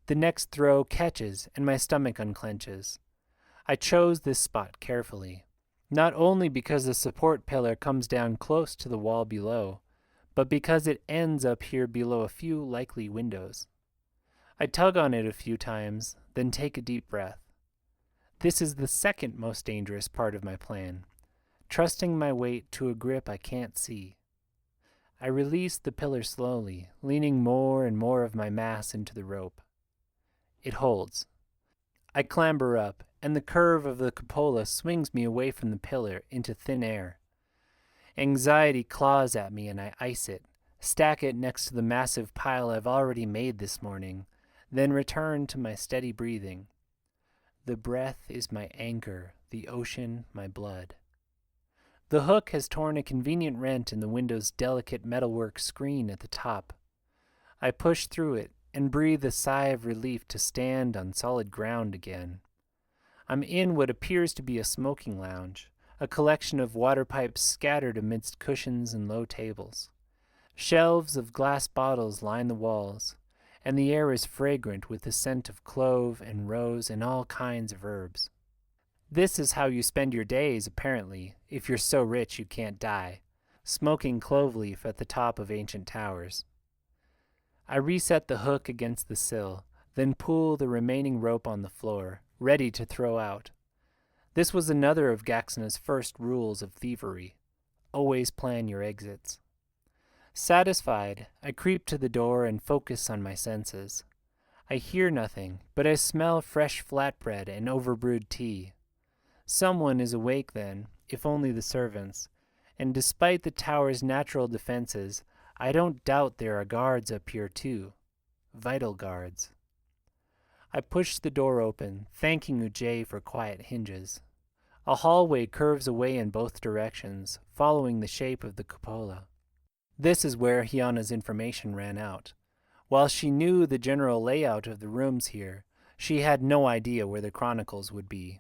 The next throw catches and my stomach unclenches. I chose this spot carefully, not only because the support pillar comes down close to the wall below, but because it ends up here below a few likely windows. I tug on it a few times, then take a deep breath. This is the second most dangerous part of my plan, trusting my weight to a grip I can't see. I release the pillar slowly, leaning more and more of my mass into the rope. It holds. I clamber up, and the curve of the cupola swings me away from the pillar into thin air. Anxiety claws at me and I ice it, stack it next to the massive pile I've already made this morning, then return to my steady breathing. The breath is my anchor, the ocean my blood. The hook has torn a convenient rent in the window's delicate metalwork screen at the top. I push through it and breathe a sigh of relief to stand on solid ground again. I'm in what appears to be a smoking lounge, a collection of water pipes scattered amidst cushions and low tables. Shelves of glass bottles line the walls, and the air is fragrant with the scent of clove and rose and all kinds of herbs. This is how you spend your days, apparently, if you're so rich you can't die, smoking clove leaf at the top of ancient towers. I reset the hook against the sill, then pull the remaining rope on the floor, ready to throw out. This was another of Gaxna's first rules of thievery. Always plan your exits. Satisfied, I creep to the door and focus on my senses. I hear nothing, but I smell fresh flatbread and overbrewed tea. Someone is awake then, if only the servants, and despite the tower's natural defenses, I don't doubt there are guards up here too. Vital guards. I push the door open, thanking Ujay for quiet hinges. A hallway curves away in both directions, following the shape of the cupola. This is where Hyana's information ran out. While she knew the general layout of the rooms here, she had no idea where the Chronicles would be.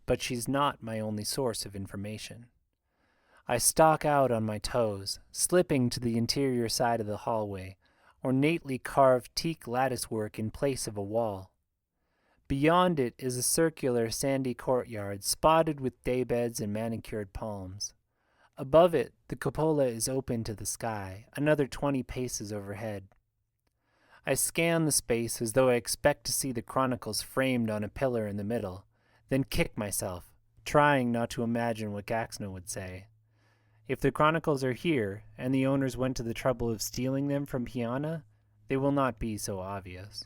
But she's not my only source of information. I stalk out on my toes, slipping to the interior side of the hallway, ornately carved teak latticework in place of a wall. Beyond it is a circular sandy courtyard spotted with daybeds and manicured palms. Above it, the cupola is open to the sky, another 20 paces overhead. I scan the space as though I expect to see the Chronicles framed on a pillar in the middle, then kick myself, trying not to imagine what Gaxna would say. If the Chronicles are here, and the owners went to the trouble of stealing them from Hyana, they will not be so obvious.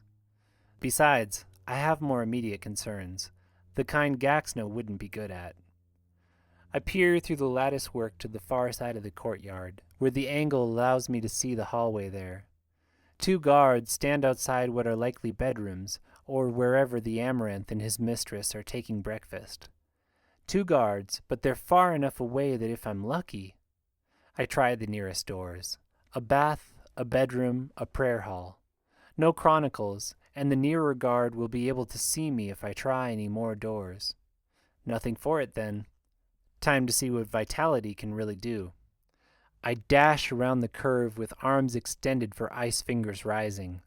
Besides, I have more immediate concerns, the kind Gaxna wouldn't be good at. I peer through the latticework to the far side of the courtyard, where the angle allows me to see the hallway there. 2 guards stand outside what are likely bedrooms, or wherever the Amaranth and his mistress are taking breakfast. 2 guards, but they're far enough away that if I'm lucky... I try the nearest doors. A bath, a bedroom, a prayer hall. No Chronicles, and the nearer guard will be able to see me if I try any more doors. Nothing for it then. Time to see what vitality can really do. I dash around the curve with arms extended for ice fingers rising.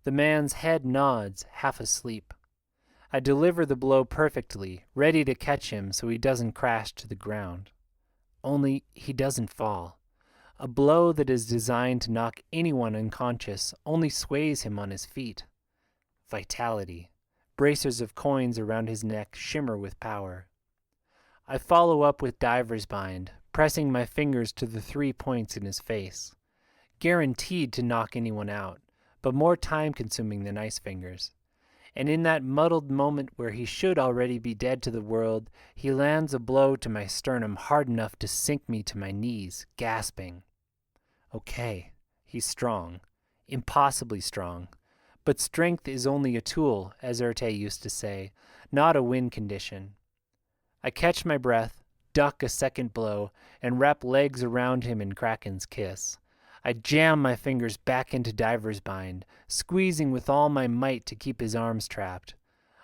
The man's head nods, half asleep. I deliver the blow perfectly, ready to catch him so he doesn't crash to the ground. Only he doesn't fall. A blow that is designed to knock anyone unconscious only sways him on his feet. Vitality. Bracers of coins around his neck shimmer with power. I follow up with diver's bind, pressing my fingers to the 3 points in his face. Guaranteed to knock anyone out, but more time-consuming than ice fingers. And in that muddled moment where he should already be dead to the world, he lands a blow to my sternum hard enough to sink me to my knees, gasping. Okay, he's strong. Impossibly strong. But strength is only a tool, as Erte used to say, not a win condition. I catch my breath, duck a second blow, and wrap legs around him in Kraken's kiss. I jam my fingers back into diver's bind, squeezing with all my might to keep his arms trapped.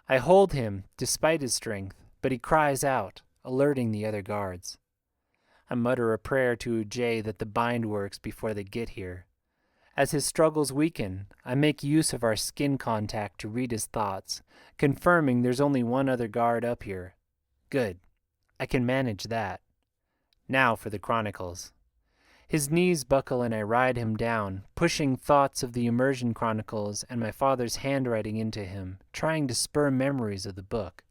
I hold him, despite his strength, but he cries out, alerting the other guards. I mutter a prayer to Ujay that the bind works before they get here. As his struggles weaken, I make use of our skin contact to read his thoughts, confirming there's only one other guard up here. Good. I can manage that. Now for the Chronicles. His knees buckle and I ride him down, pushing thoughts of the Immersion Chronicles and my father's handwriting into him, trying to spur memories of the book.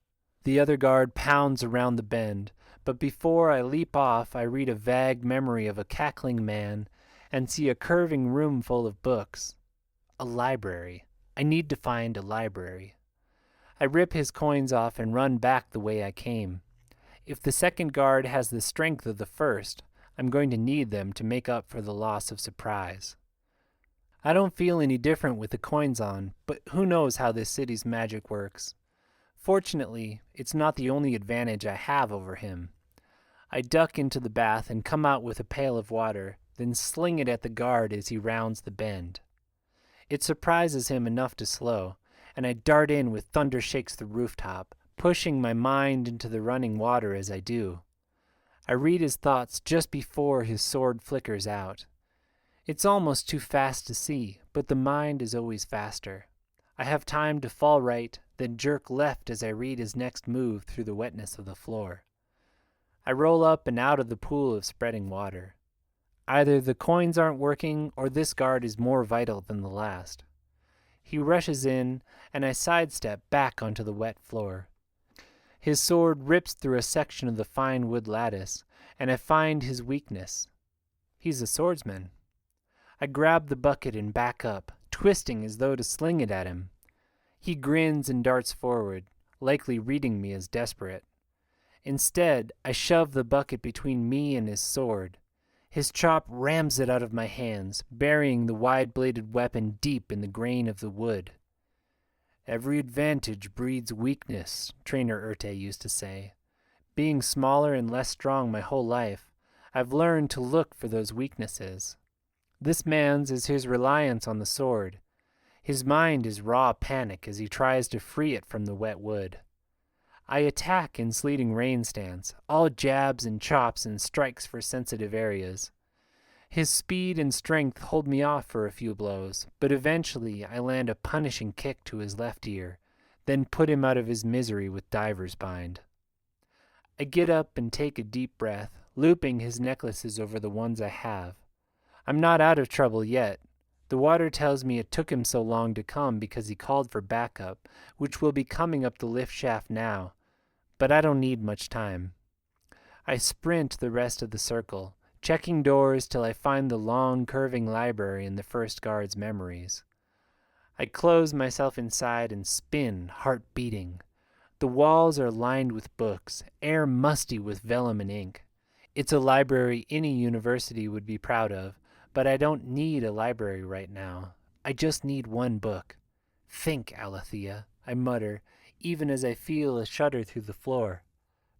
The other guard pounds around the bend, but before I leap off I read a vague memory of a cackling man and see a curving room full of books. A library. I need to find a library. I rip his coins off and run back the way I came. If the second guard has the strength of the first, I'm going to need them to make up for the loss of surprise. I don't feel any different with the coins on, but who knows how this city's magic works. Fortunately, it's not the only advantage I have over him. I duck into the bath and come out with a pail of water, then sling it at the guard as he rounds the bend. It surprises him enough to slow, and I dart in with thunder shakes the rooftop, pushing my mind into the running water as I do. I read his thoughts just before his sword flickers out. It's almost too fast to see, but the mind is always faster. I have time to fall right, then jerk left as I read his next move through the wetness of the floor. I roll up and out of the pool of spreading water. Either the coins aren't working, or this guard is more vital than the last. He rushes in, and I sidestep back onto the wet floor. His sword rips through a section of the fine wood lattice, and I find his weakness. He's a swordsman. I grab the bucket and back up, twisting as though to sling it at him. He grins and darts forward, likely reading me as desperate. Instead, I shove the bucket between me and his sword. His chop rams it out of my hands, burying the wide-bladed weapon deep in the grain of the wood. Every advantage breeds weakness, Trainer Urte used to say. Being smaller and less strong my whole life, I've learned to look for those weaknesses. This man's is his reliance on the sword. His mind is raw panic as he tries to free it from the wet wood. I attack in sleeting rain stance, all jabs and chops and strikes for sensitive areas. His speed and strength hold me off for a few blows, but eventually I land a punishing kick to his left ear, then put him out of his misery with diver's bind. I get up and take a deep breath, looping his necklaces over the ones I have. I'm not out of trouble yet. The water tells me it took him so long to come because he called for backup, which will be coming up the lift shaft now. But I don't need much time. I sprint the rest of the circle, checking doors till I find the long, curving library in the first guard's memories. I close myself inside and spin, heart beating. The walls are lined with books, air musty with vellum and ink. It's a library any university would be proud of, but I don't need a library right now. I just need one book. Think, Alethea, I mutter, even as I feel a shudder through the floor.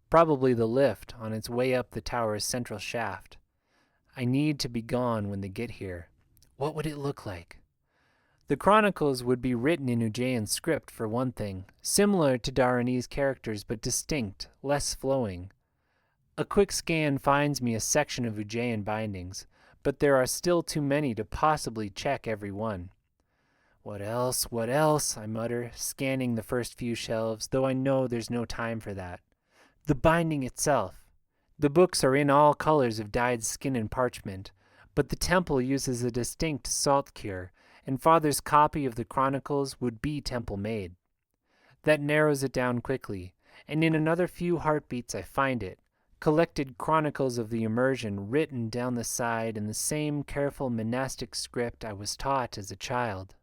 Probably the lift on its way up the tower's central shaft. I need to be gone when they get here. What would it look like? The Chronicles would be written in Ujayan script, for one thing, similar to Darani's characters but distinct, less flowing. A quick scan finds me a section of Ujayan bindings, but there are still too many to possibly check every one. What else, I mutter, scanning the first few shelves, though I know there's no time for that. The binding itself. The books are in all colors of dyed skin and parchment, but the temple uses a distinct salt cure, and Father's copy of the Chronicles would be temple-made. That narrows it down quickly, and in another few heartbeats I find it, collected chronicles of the immersion written down the side in the same careful monastic script I was taught as a child.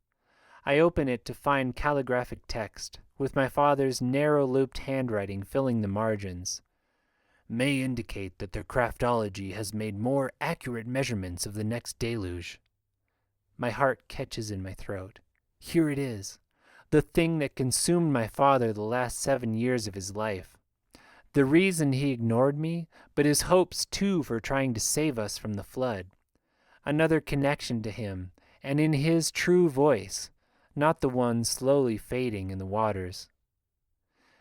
I open it to find calligraphic text, with my father's narrow-looped handwriting filling the margins. May indicate that their craftology has made more accurate measurements of the next deluge. My heart catches in my throat. Here it is, the thing that consumed my father the last 7 years of his life. The reason he ignored me, but his hopes too for trying to save us from the flood. Another connection to him, and in his true voice, not the one slowly fading in the waters.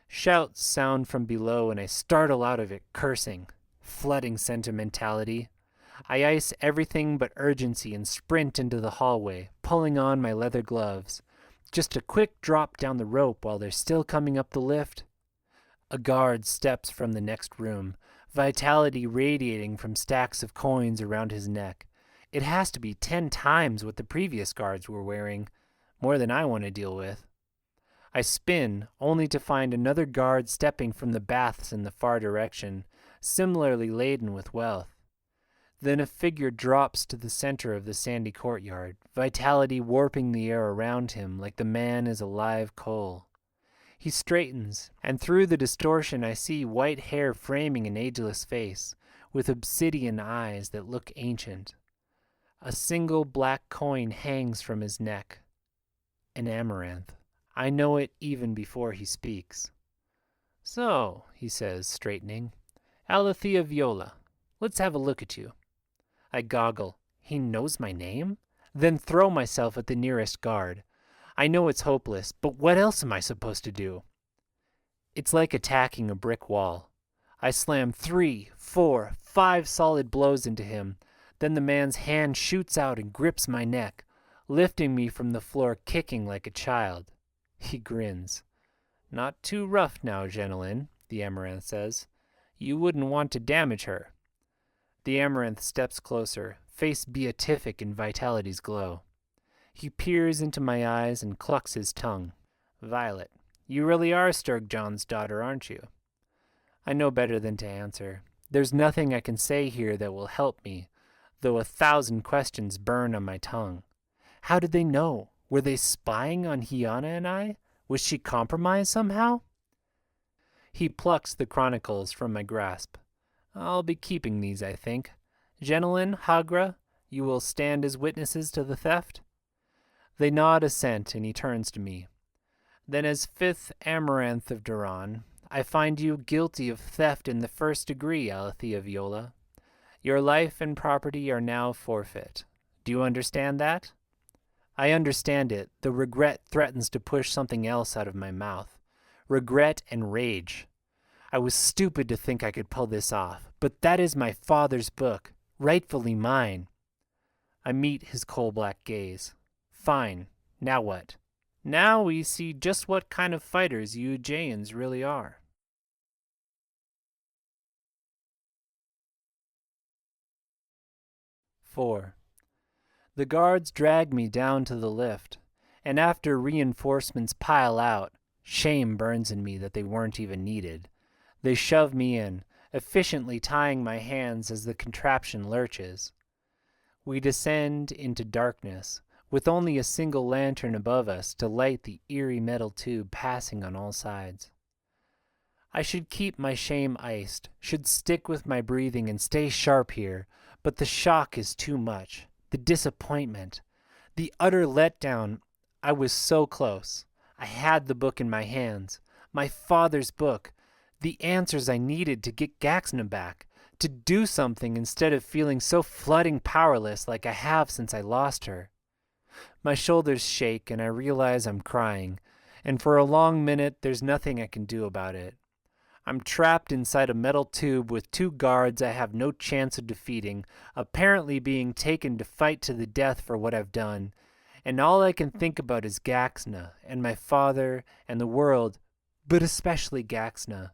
Shouts sound from below, and I startle out of it, cursing. Flooding sentimentality. I ice everything but urgency and sprint into the hallway, pulling on my leather gloves. Just a quick drop down the rope while they're still coming up the lift. A guard steps from the next room, vitality radiating from stacks of coins around his neck. It has to be 10 times what the previous guards were wearing. More than I want to deal with. I spin, only to find another guard stepping from the baths in the far direction, similarly laden with wealth. Then a figure drops to the center of the sandy courtyard, vitality warping the air around him like the man is a live coal. He straightens, and through the distortion I see white hair framing an ageless face, with obsidian eyes that look ancient. A single black coin hangs from his neck. An amaranth. I know it even before he speaks. So, he says, straightening, Alethea Viola, let's have a look at you. I goggle. He knows my name? Then throw myself at the nearest guard. I know it's hopeless, but what else am I supposed to do? It's like attacking a brick wall. I slam 3, 4, 5 solid blows into him. Then the man's hand shoots out and grips my neck, lifting me from the floor, kicking like a child. He grins. Not too rough now, Jenilyn, the Amaranth says. You wouldn't want to damage her. The Amaranth steps closer, face beatific in Vitality's glow. He peers into my eyes and clucks his tongue. Violet, you really are Sturgjohn's daughter, aren't you? I know better than to answer. There's nothing I can say here that will help me, though 1,000 questions burn on my tongue. How did they know? Were they spying on Hiana and I? Was she compromised somehow? He plucks the Chronicles from my grasp. I'll be keeping these, I think. Jenilyn, Hagra, you will stand as witnesses to the theft? They nod assent, and he turns to me. Then as 5th Amaranth of Duran, I find you guilty of theft in the 1st degree, Alethea Viola. Your life and property are now forfeit. Do you understand that? I understand it, though regret threatens to push something else out of my mouth. Regret and rage. I was stupid to think I could pull this off, but that is my father's book, rightfully mine. I meet his coal-black gaze. Fine. Now what? Now we see just what kind of fighters you Jaeans really are. "4. The guards drag me down to the lift, and after reinforcements pile out, shame burns in me that they weren't even needed. They shove me in, efficiently tying my hands as the contraption lurches. We descend into darkness, with only a single lantern above us to light the eerie metal tube passing on all sides. I should keep my shame iced, should stick with my breathing and stay sharp here, but the shock is too much. The disappointment, the utter letdown. I was so close. I had the book in my hands, my father's book, the answers I needed to get Gaxna back, to do something instead of feeling so flooding powerless like I have since I lost her. My shoulders shake and I realize I'm crying, and for a long minute there's nothing I can do about it. I'm trapped inside a metal tube with 2 guards I have no chance of defeating, apparently being taken to fight to the death for what I've done, and all I can think about is Gaxna and my father and the world, but especially Gaxna,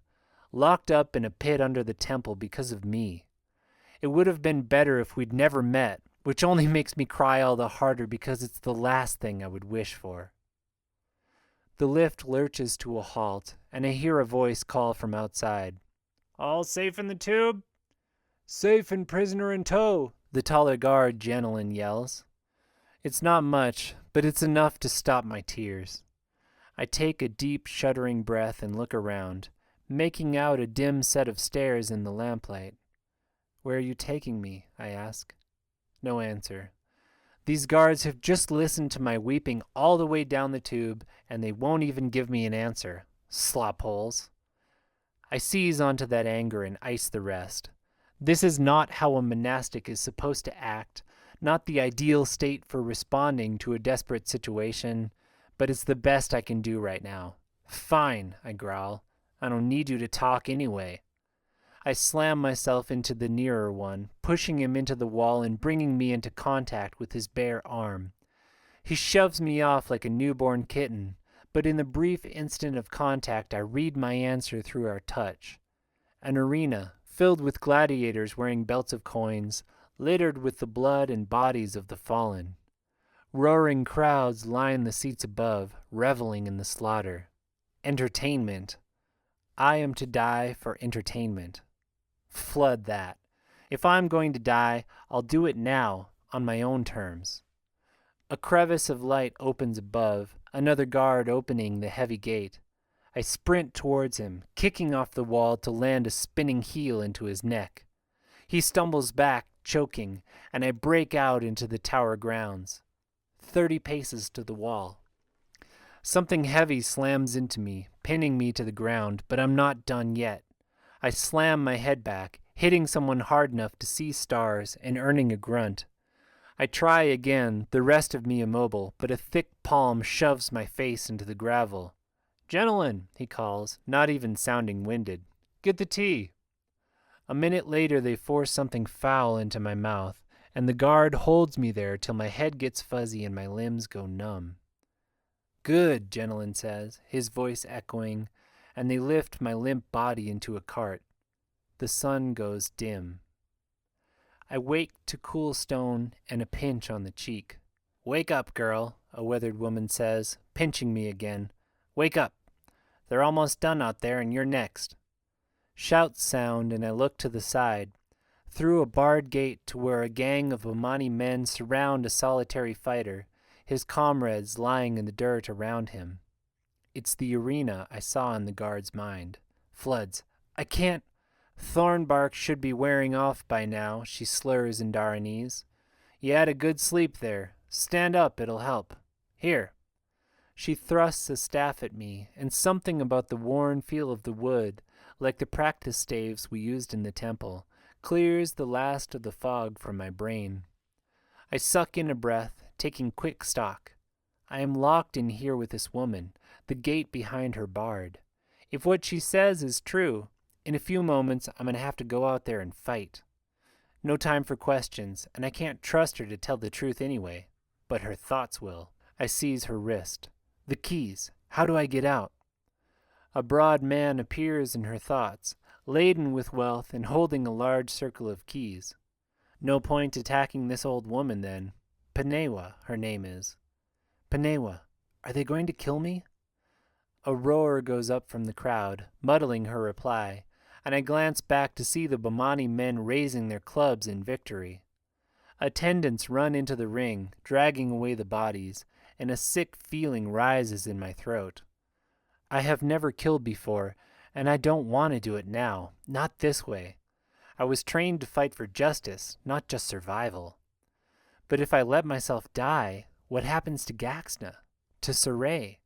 locked up in a pit under the temple because of me. It would have been better if we'd never met, which only makes me cry all the harder because it's the last thing I would wish for. The lift lurches to a halt, and I hear a voice call from outside. All safe in the tube? Safe and prisoner in tow, the taller guard Jenilyn yells. It's not much, but it's enough to stop my tears. I take a deep, shuddering breath and look around, making out a dim set of stairs in the lamplight. Where are you taking me? I ask. No answer. These guards have just listened to my weeping all the way down the tube, and they won't even give me an answer. Slopholes. I seize onto that anger and ice the rest. This is not how a monastic is supposed to act, not the ideal state for responding to a desperate situation, but it's the best I can do right now. Fine, I growl. I don't need you to talk anyway. I slam myself into the nearer one, pushing him into the wall and bringing me into contact with his bare arm. He shoves me off like a newborn kitten, but in the brief instant of contact I read my answer through our touch. An arena, filled with gladiators wearing belts of coins, littered with the blood and bodies of the fallen. Roaring crowds line the seats above, reveling in the slaughter. Entertainment. I am to die for entertainment. Flood that. If I'm going to die, I'll do it now, on my own terms. A crevice of light opens above, another guard opening the heavy gate. I sprint towards him, kicking off the wall to land a spinning heel into his neck. He stumbles back, choking, and I break out into the tower grounds, 30 paces to the wall. Something heavy slams into me, pinning me to the ground, but I'm not done yet. I slam my head back, hitting someone hard enough to see stars and earning a grunt. I try again, the rest of me immobile, but a thick palm shoves my face into the gravel. "Gentlemen," he calls, not even sounding winded. "Get the tea." A minute later they force something foul into my mouth, and the guard holds me there till my head gets fuzzy and my limbs go numb. "Good," Gentleman says, his voice echoing, and they lift my limp body into a cart. The sun goes dim. I wake to cool stone and a pinch on the cheek. "Wake up, girl," a weathered woman says, pinching me again. "Wake up. They're almost done out there and you're next." Shouts sound and I look to the side, through a barred gate to where a gang of Omani men surround a solitary fighter, his comrades lying in the dirt around him. It's the arena I saw in the guard's mind. Floods. "I can't." "Thornbark should be wearing off by now," she slurs in Daranese. "You had a good sleep there. Stand up, it'll help. Here." She thrusts a staff at me, and something about the worn feel of the wood, like the practice staves we used in the temple, clears the last of the fog from my brain. I suck in a breath, taking quick stock. I am locked in here with this woman, the gate behind her barred. If what she says is true, in a few moments I'm going to have to go out there and fight. No time for questions, and I can't trust her to tell the truth anyway. But her thoughts will. I seize her wrist. "The keys. How do I get out?" A broad man appears in her thoughts, laden with wealth and holding a large circle of keys. No point attacking this old woman then. Panewa, her name is. "Panewa, are they going to kill me?" A roar goes up from the crowd, muddling her reply, and I glance back to see the Bomani men raising their clubs in victory. Attendants run into the ring, dragging away the bodies, and a sick feeling rises in my throat. I have never killed before, and I don't want to do it now, not this way. I was trained to fight for justice, not just survival. But if I let myself die, what happens to Gaxna? To Saray?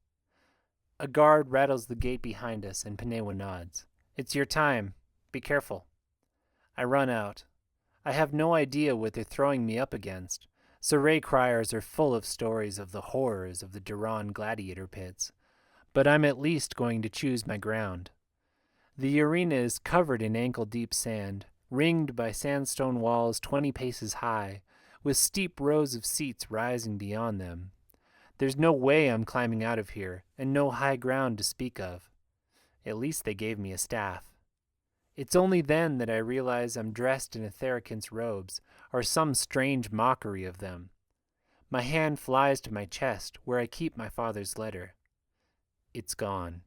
A guard rattles the gate behind us, and Panewa nods. "It's your time. Be careful." I run out. I have no idea what they're throwing me up against. Saray criers are full of stories of the horrors of the Duran gladiator pits. But I'm at least going to choose my ground. The arena is covered in ankle-deep sand, ringed by sandstone walls 20 paces high, with steep rows of seats rising beyond them. There's no way I'm climbing out of here, and no high ground to speak of. At least they gave me a staff. It's only then that I realize I'm dressed in a Therakin's robes, or some strange mockery of them. My hand flies to my chest, where I keep my father's letter. It's gone.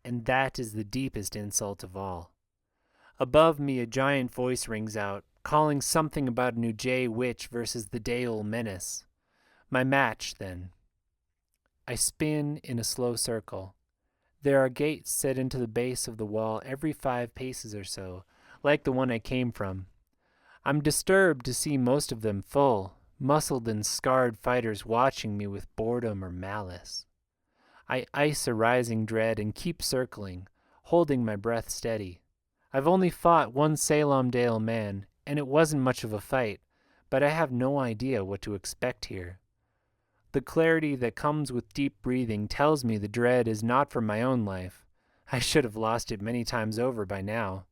And that is the deepest insult of all. Above me a giant voice rings out, calling something about an Ujay witch versus the Daol menace. My match, then. I spin in a slow circle. There are gates set into the base of the wall every 5 paces or so, like the one I came from. I'm disturbed to see most of them full, muscled and scarred fighters watching me with boredom or malice. I ice a rising dread and keep circling, holding my breath steady. I've only fought one Salem Dale man, and it wasn't much of a fight, but I have no idea what to expect here. The clarity that comes with deep breathing tells me the dread is not for my own life. I should have lost it many times over by now,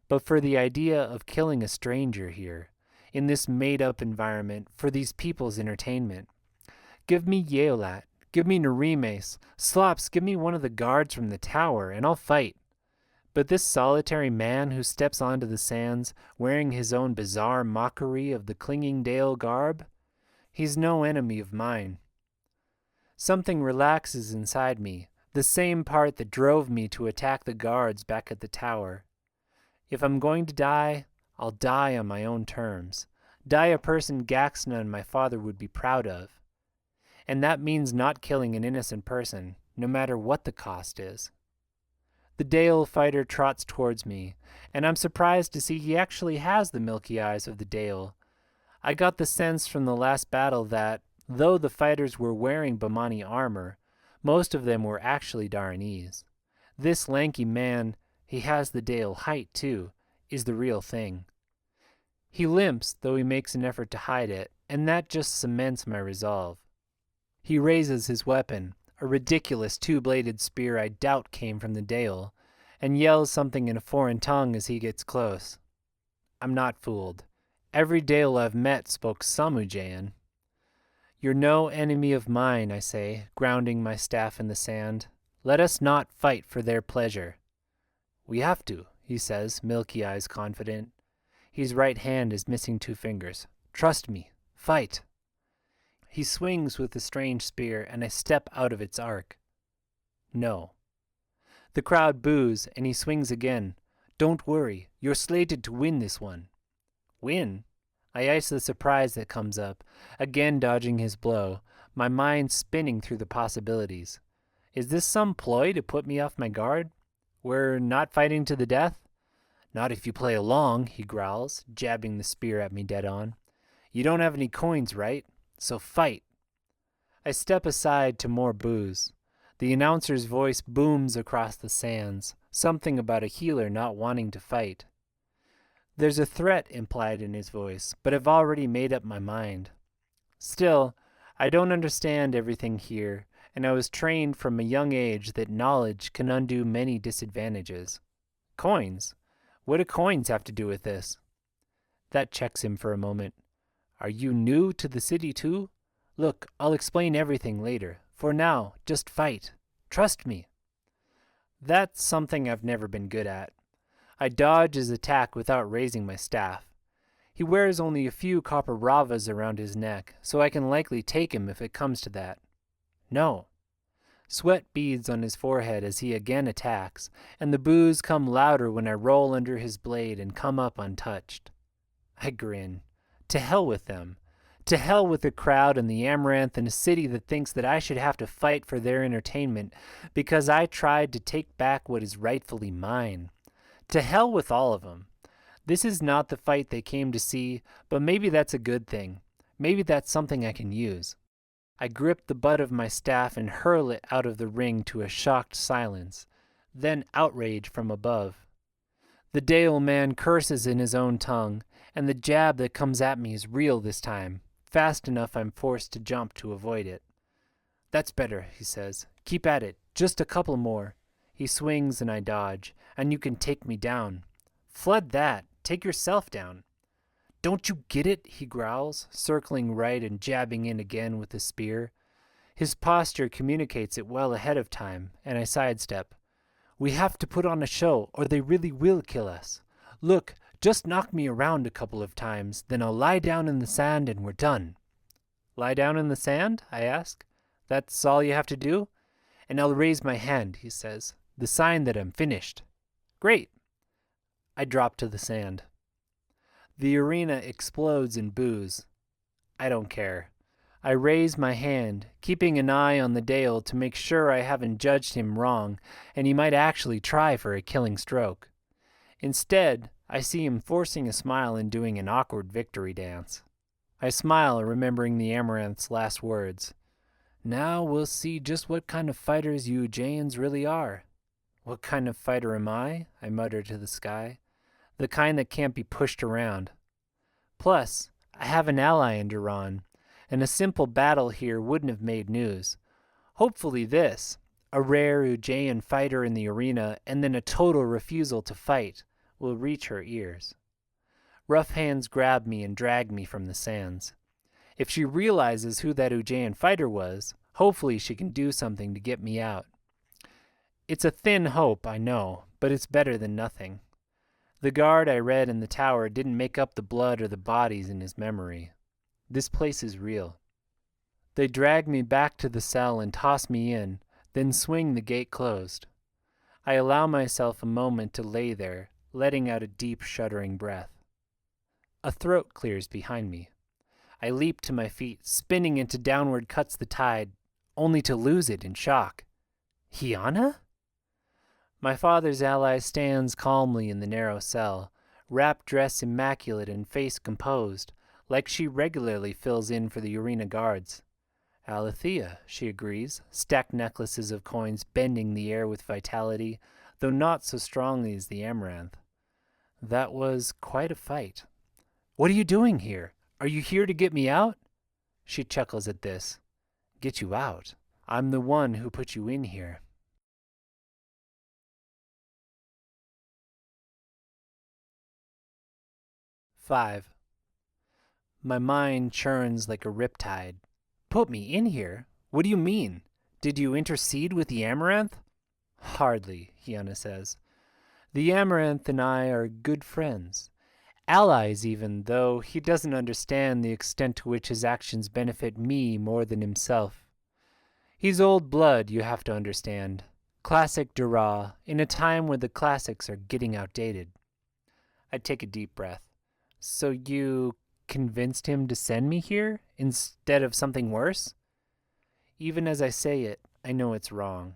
but for the idea of killing a stranger here, in this made-up environment, for these people's entertainment. Give me Yeolat, give me Narimes, Slops, give me one of the guards from the tower, and I'll fight. But this solitary man who steps onto the sands, wearing his own bizarre mockery of the clinging Dale garb, he's no enemy of mine. Something relaxes inside me, the same part that drove me to attack the guards back at the tower. If I'm going to die, I'll die on my own terms. Die a person Gaxna and my father would be proud of. And that means not killing an innocent person, no matter what the cost is. The Dale fighter trots towards me, and I'm surprised to see he actually has the milky eyes of the Dale. I got the sense from the last battle that, though the fighters were wearing Bamani armor, most of them were actually Daranese. This lanky man, he has the Dale height too, is the real thing. He limps, though he makes an effort to hide it, and that just cements my resolve. He raises his weapon, a ridiculous two-bladed spear I doubt came from the Dale, and yells something in a foreign tongue as he gets close. I'm not fooled. Every Dale I've met spoke some Ujayan. You're no enemy of mine, I say, grounding my staff in the sand. Let us not fight for their pleasure. We have to, he says, milky eyes confident. His right hand is missing 2 fingers. Trust me. Fight. He swings with the strange spear, and I step out of its arc. No. The crowd boos, and he swings again. Don't worry, you're slated to win this one. Win? I ice the surprise that comes up, again dodging his blow, my mind spinning through the possibilities. Is this some ploy to put me off my guard? We're not fighting to the death? Not if you play along, he growls, jabbing the spear at me dead on. You don't have any coins, right? So fight. I step aside to more boos. The announcer's voice booms across the sands, something about a healer not wanting to fight. There's a threat implied in his voice, but I've already made up my mind. Still, I don't understand everything here, and I was trained from a young age that knowledge can undo many disadvantages. Coins? What do coins have to do with this? That checks him for a moment. Are you new to the city too? Look, I'll explain everything later. For now, just fight. Trust me. That's something I've never been good at. I dodge his attack without raising my staff. He wears only a few copper ravas around his neck, so I can likely take him if it comes to that. No. Sweat beads on his forehead as he again attacks, and the boos come louder when I roll under his blade and come up untouched. I grin. To hell with them. To hell with the crowd and the amaranth in a city that thinks that I should have to fight for their entertainment because I tried to take back what is rightfully mine. To hell with all of them. This is not the fight they came to see, but maybe that's a good thing. Maybe that's something I can use. I grip the butt of my staff and hurl it out of the ring to a shocked silence, then outrage from above. The Dale man curses in his own tongue, and the jab that comes at me is real this time, fast enough I'm forced to jump to avoid it. That's better, he says. Keep at it. Just a couple more. He swings and I dodge, and you can take me down. Flood that. Take yourself down. Don't you get it? He growls, circling right and jabbing in again with the spear. His posture communicates it well ahead of time, and I sidestep. We have to put on a show, or they really will kill us. Look, just knock me around a couple of times, then I'll lie down in the sand and we're done. Lie down in the sand? I ask. That's all you have to do? And I'll raise my hand, he says, the sign that I'm finished. Great. I drop to the sand. The arena explodes in boos. I don't care. I raise my hand, keeping an eye on the Dale to make sure I haven't judged him wrong, and he might actually try for a killing stroke. Instead, I see him forcing a smile and doing an awkward victory dance. I smile, remembering the Amaranth's last words. Now we'll see just what kind of fighters you Jayans really are. What kind of fighter am I? I mutter to the sky. The kind that can't be pushed around. Plus, I have an ally in Duran, and a simple battle here wouldn't have made news. Hopefully this, a rare Ujayan fighter in the arena and then a total refusal to fight, will reach her ears. Rough hands grab me and drag me from the sands. If she realizes who that Ujayan fighter was, hopefully she can do something to get me out. It's a thin hope, I know, but it's better than nothing. The guard I read in the tower didn't make up the blood or the bodies in his memory. This place is real. They drag me back to the cell and toss me in, then swing the gate closed. I allow myself a moment to lay there, letting out a deep, shuddering breath. A throat clears behind me. I leap to my feet, spinning into downward cuts the tide, only to lose it in shock. Hiana? My father's ally stands calmly in the narrow cell, wrapped dress immaculate and face composed, like she regularly fills in for the arena guards. Alethea, she agrees, stacked necklaces of coins bending the air with vitality, though not so strongly as the amaranth. That was quite a fight. What are you doing here? Are you here to get me out? She chuckles at this. Get you out? I'm the one who put you in here. Five. My mind churns like a riptide. Put me in here? What do you mean? Did you intercede with the amaranth? Hardly, Hyuna says. The amaranth and I are good friends. Allies even, though he doesn't understand the extent to which his actions benefit me more than himself. He's old blood, you have to understand. Classic Dura, in a time where the classics are getting outdated. I take a deep breath. So you convinced him to send me here instead of something worse? Even as I say it, I know it's wrong.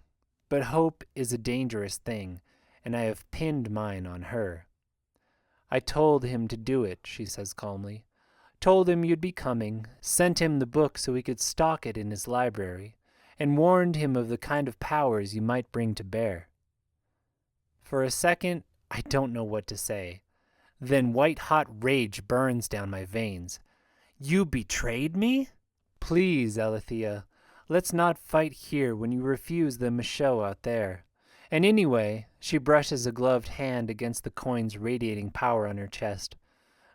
But hope is a dangerous thing, and I have pinned mine on her. I told him to do it, she says calmly. Told him you'd be coming, sent him the book so he could stock it in his library, and warned him of the kind of powers you might bring to bear. For a second, I don't know what to say. Then white-hot rage burns down my veins. You betrayed me? Please, Alethea, let's not fight here when you refuse them a show out there. And anyway, she brushes a gloved hand against the coin's radiating power on her chest.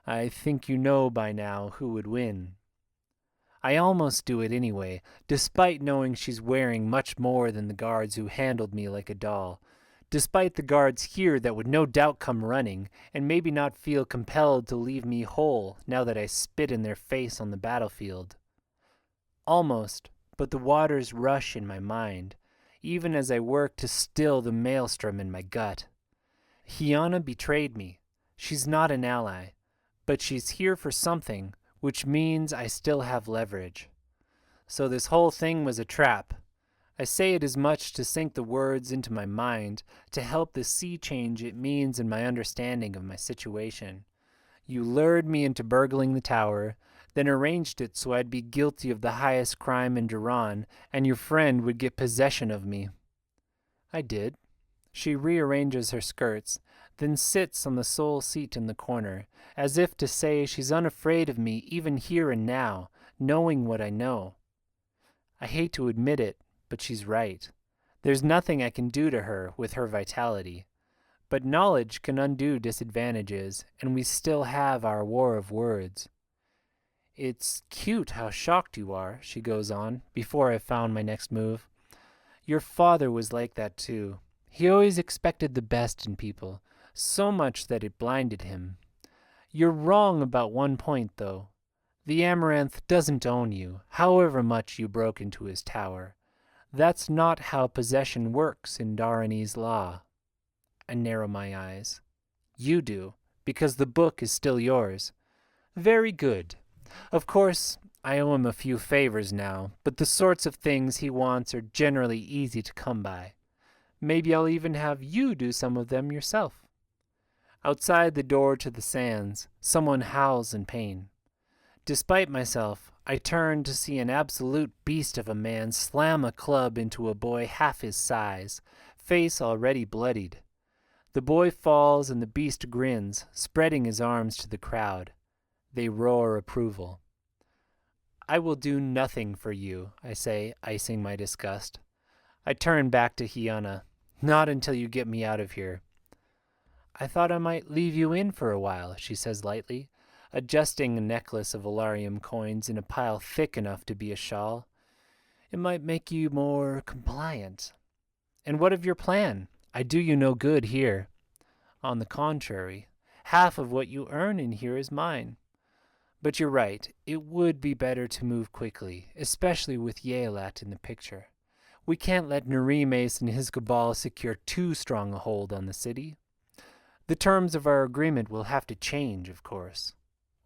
I think you know by now who would win. I almost do it anyway, despite knowing she's wearing much more than the guards who handled me like a doll. Despite the guards here that would no doubt come running, and maybe not feel compelled to leave me whole now that I spit in their face on the battlefield. Almost, but the waters rush in my mind, even as I work to still the maelstrom in my gut. Hyuna betrayed me. She's not an ally, but she's here for something, which means I still have leverage. So this whole thing was a trap. I say it as much to sink the words into my mind, to help the sea change it means in my understanding of my situation. You lured me into burgling the tower, then arranged it so I'd be guilty of the highest crime in Duran, and your friend would get possession of me. I did. She rearranges her skirts, then sits on the sole seat in the corner, as if to say she's unafraid of me even here and now, knowing what I know. I hate to admit it, but she's right. There's nothing I can do to her with her vitality. But knowledge can undo disadvantages, and we still have our war of words. It's cute how shocked you are, she goes on, before I've found my next move. Your father was like that too. He always expected the best in people, so much that it blinded him. You're wrong about one point, though. The Amaranth doesn't own you, however much you broke into his tower. That's not how possession works in Daranese law. I narrow my eyes. You do, because the book is still yours. Very good. Of course, I owe him a few favors now, but the sorts of things he wants are generally easy to come by. Maybe I'll even have you do some of them yourself. Outside the door to the sands, someone howls in pain. Despite myself, I turn to see an absolute beast of a man slam a club into a boy half his size, face already bloodied. The boy falls and the beast grins, spreading his arms to the crowd. They roar approval. I will do nothing for you, I say, icing my disgust. I turn back to Hyuna. Not until you get me out of here. I thought I might leave you in for a while, she says lightly, adjusting a necklace of Alarium coins in a pile thick enough to be a shawl. It might make you more compliant. And what of your plan? I do you no good here. On the contrary, half of what you earn in here is mine. But you're right, it would be better to move quickly, especially with Yealat in the picture. We can't let Nerimes and his cabal secure too strong a hold on the city. The terms of our agreement will have to change, of course.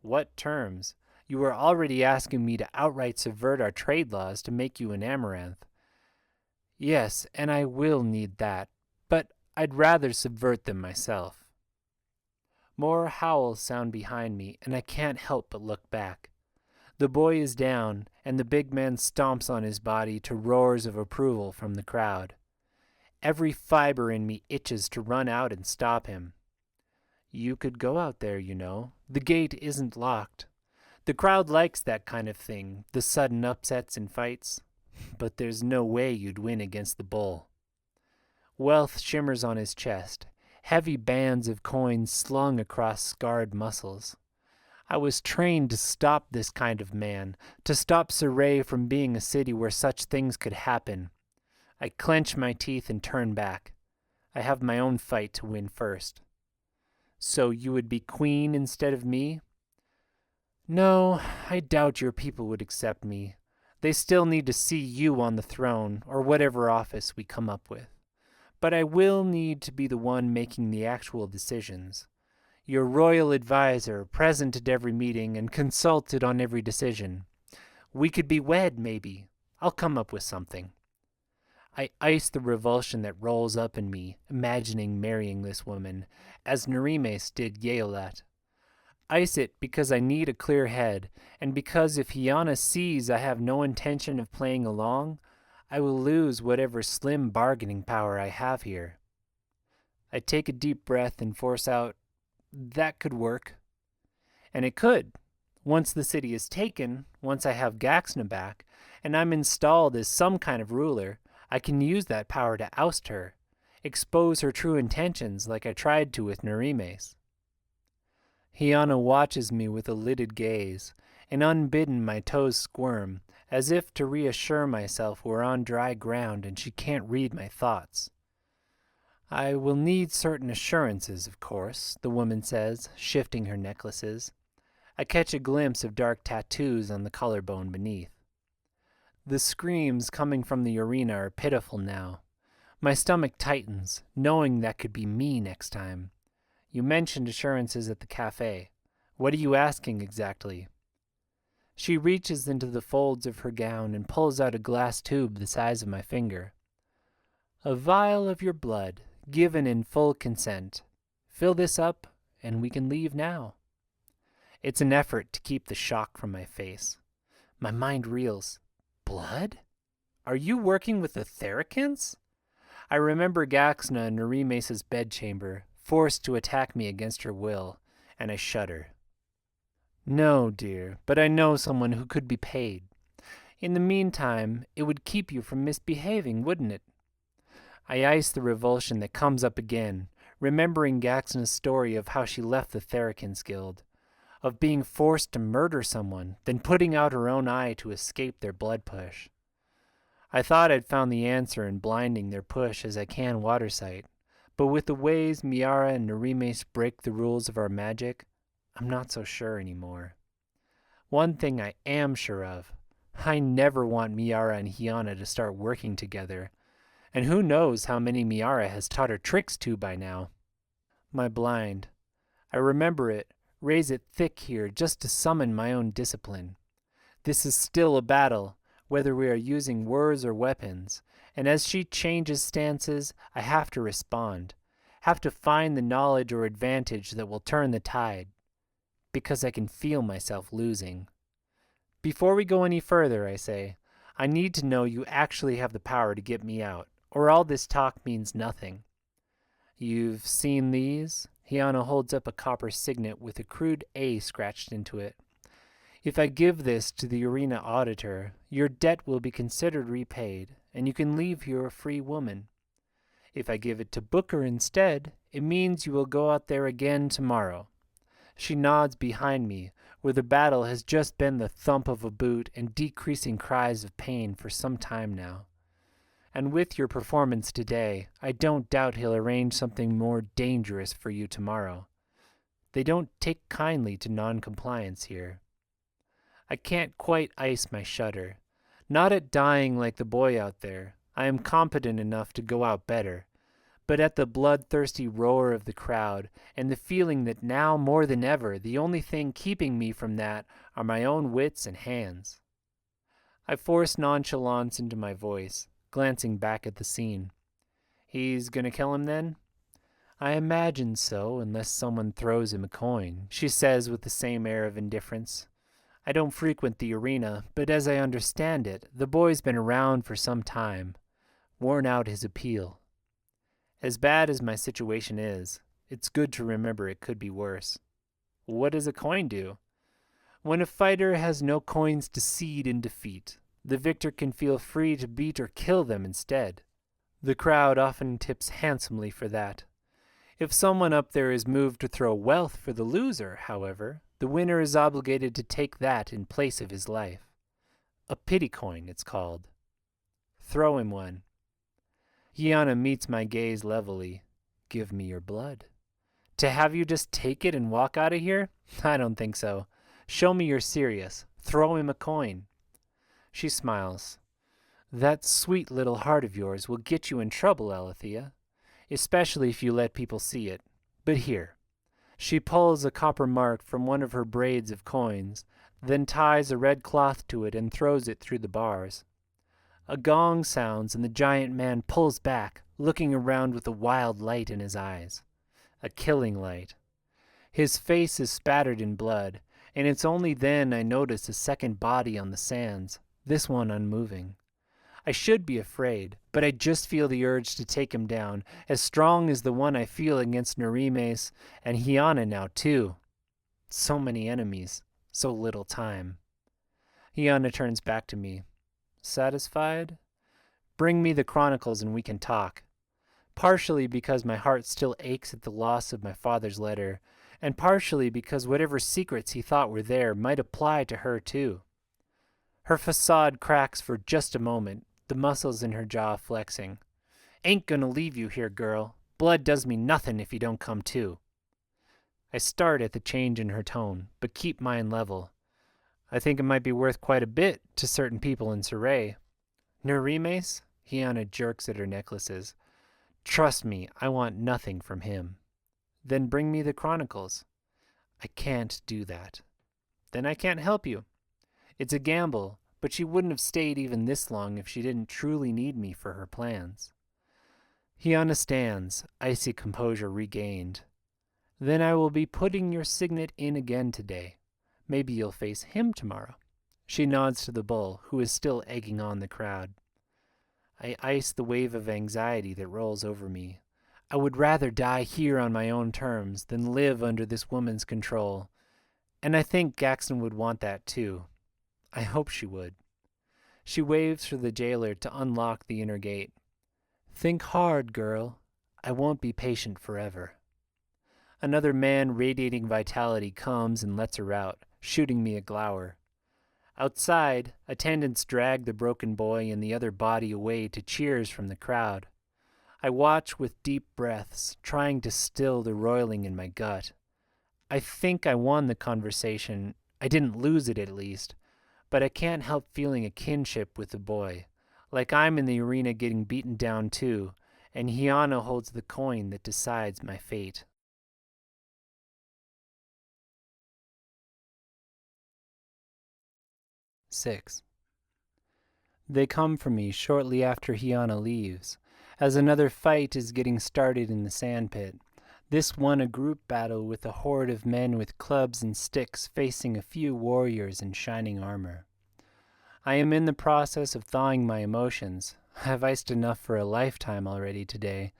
What terms? You are already asking me to outright subvert our trade laws to make you an Amaranth. Yes, and I will need that, but I'd rather subvert them myself. More howls sound behind me, and I can't help but look back. The boy is down, and the big man stomps on his body to roars of approval from the crowd. Every fiber in me itches to run out and stop him. You could go out there, you know. The gate isn't locked. The crowd likes that kind of thing, the sudden upsets and fights. But there's no way you'd win against the bull. Wealth shimmers on his chest, heavy bands of coins slung across scarred muscles. I was trained to stop this kind of man, to stop Surrey from being a city where such things could happen. I clench my teeth and turn back. I have my own fight to win first. So you would be queen instead of me? No, I doubt your people would accept me. They still need to see you on the throne, or whatever office we come up with. But I will need to be the one making the actual decisions. Your royal advisor, present at every meeting and consulted on every decision. We could be wed, maybe. I'll come up with something. I ice the revulsion that rolls up in me, imagining marrying this woman, as Nerimes did Yeolat. Ice it because I need a clear head, and because if Hiana sees I have no intention of playing along, I will lose whatever slim bargaining power I have here. I take a deep breath and force out, that could work. And it could. Once the city is taken, once I have Gaxna back, and I'm installed as some kind of ruler, I can use that power to oust her, expose her true intentions like I tried to with Nerimes. Hiana watches me with a lidded gaze, and unbidden my toes squirm, as if to reassure myself we're on dry ground and she can't read my thoughts. I will need certain assurances, of course, the woman says, shifting her necklaces. I catch a glimpse of dark tattoos on the collarbone beneath. The screams coming from the arena are pitiful now. My stomach tightens, knowing that could be me next time. You mentioned assurances at the cafe. What are you asking exactly? She reaches into the folds of her gown and pulls out a glass tube the size of my finger. A vial of your blood, given in full consent. Fill this up, and we can leave now. It's an effort to keep the shock from my face. My mind reels. Blood? Are you working with the Theracans? I remember Gaxna in Nerimes' bedchamber, forced to attack me against her will, and I shudder. No, dear, but I know someone who could be paid. In the meantime, it would keep you from misbehaving, wouldn't it? I ice the revulsion that comes up again, remembering Gaxna's story of how she left the Theracans Guild, of being forced to murder someone, then putting out her own eye to escape their blood push. I thought I'd found the answer in blinding their push as I can Watersight, but with the ways Miara and Nerimes break the rules of our magic, I'm not so sure anymore. One thing I am sure of, I never want Miara and Hiana to start working together, and who knows how many Miara has taught her tricks to by now. My blind. I remember it, raise it thick here just to summon my own discipline. This is still a battle, whether we are using words or weapons, and as she changes stances, I have to respond, have to find the knowledge or advantage that will turn the tide, because I can feel myself losing. Before we go any further, I say, I need to know you actually have the power to get me out, or all this talk means nothing. You've seen these? Hiana holds up a copper signet with a crude A scratched into it. If I give this to the arena auditor, your debt will be considered repaid, and you can leave here a free woman. If I give it to Booker instead, it means you will go out there again tomorrow. She nods behind me, where the battle has just been the thump of a boot and decreasing cries of pain for some time now. And with your performance today, I don't doubt he'll arrange something more dangerous for you tomorrow. They don't take kindly to non-compliance here. I can't quite ice my shudder. Not at dying like the boy out there. I am competent enough to go out better. But at the bloodthirsty roar of the crowd, and the feeling that now more than ever the only thing keeping me from that are my own wits and hands. I force nonchalance into my voice, glancing back at the scene. He's gonna kill him then? I imagine so, unless someone throws him a coin, she says with the same air of indifference. I don't frequent the arena, but as I understand it, the boy's been around for some time, worn out his appeal. As bad as my situation is, it's good to remember it could be worse. What does a coin do? When a fighter has no coins to cede in defeat, the victor can feel free to beat or kill them instead. The crowd often tips handsomely for that. If someone up there is moved to throw wealth for the loser, however, the winner is obligated to take that in place of his life. A pity coin, it's called. Throw him one. Hiana meets my gaze levelly. Give me your blood. To have you just take it and walk out of here? I don't think so. Show me you're serious. Throw him a coin. She smiles. That sweet little heart of yours will get you in trouble, Alethea, especially if you let people see it. But here. She pulls a copper mark from one of her braids of coins, then ties a red cloth to it and throws it through the bars. A gong sounds and the giant man pulls back, looking around with a wild light in his eyes. A killing light. His face is spattered in blood, and it's only then I notice a second body on the sands, this one unmoving. I should be afraid, but I just feel the urge to take him down, as strong as the one I feel against Nerimes and Hiana now too. So many enemies, so little time. Hiana turns back to me. Satisfied? Bring me the Chronicles and we can talk. Partially because my heart still aches at the loss of my father's letter, and partially because whatever secrets he thought were there might apply to her too. Her facade cracks for just a moment, the muscles in her jaw flexing. Ain't gonna leave you here, girl. Blood does me nothing if you don't come too. I start at the change in her tone, but keep mine level. I think it might be worth quite a bit to certain people in Saray. Nerimes? Hiana jerks at her necklaces. Trust me, I want nothing from him. Then bring me the Chronicles. I can't do that. Then I can't help you. It's a gamble, but she wouldn't have stayed even this long if she didn't truly need me for her plans. Hiana stands, icy composure regained. Then I will be putting your signet in again today. Maybe you'll face him tomorrow. She nods to the bull, who is still egging on the crowd. I ice the wave of anxiety that rolls over me. I would rather die here on my own terms than live under this woman's control. And I think Gaxton would want that too. I hope she would. She waves for the jailer to unlock the inner gate. Think hard, girl. I won't be patient forever. Another man radiating vitality comes and lets her out, shooting me a glower. Outside, attendants drag the broken boy and the other body away to cheers from the crowd. I watch with deep breaths, trying to still the roiling in my gut. I think I won the conversation. I didn't lose it, at least. But I can't help feeling a kinship with the boy, like I'm in the arena getting beaten down too, and Hiana holds the coin that decides my fate. Six. They come for me shortly after Hiana leaves, as another fight is getting started in the sandpit. This one a group battle with a horde of men with clubs and sticks facing a few warriors in shining armor. I am in the process of thawing my emotions. I've iced enough for a lifetime already today,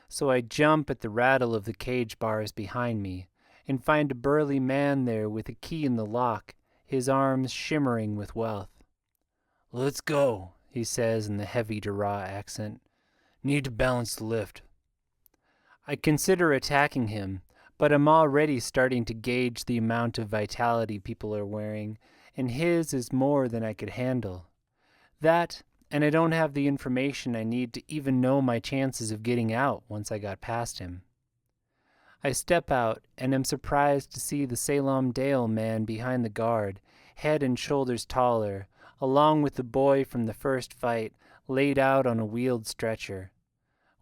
so I jump at the rattle of the cage bars behind me and find a burly man there with a key in the lock, his arms shimmering with wealth. Let's go, he says in the heavy Dara accent. Need to balance the lift. I consider attacking him, but I'm already starting to gauge the amount of vitality people are wearing, and his is more than I could handle. That, and I don't have the information I need to even know my chances of getting out once I got past him. I step out and am surprised to see the Salem Dale man behind the guard, head and shoulders taller, along with the boy from the first fight, laid out on a wheeled stretcher.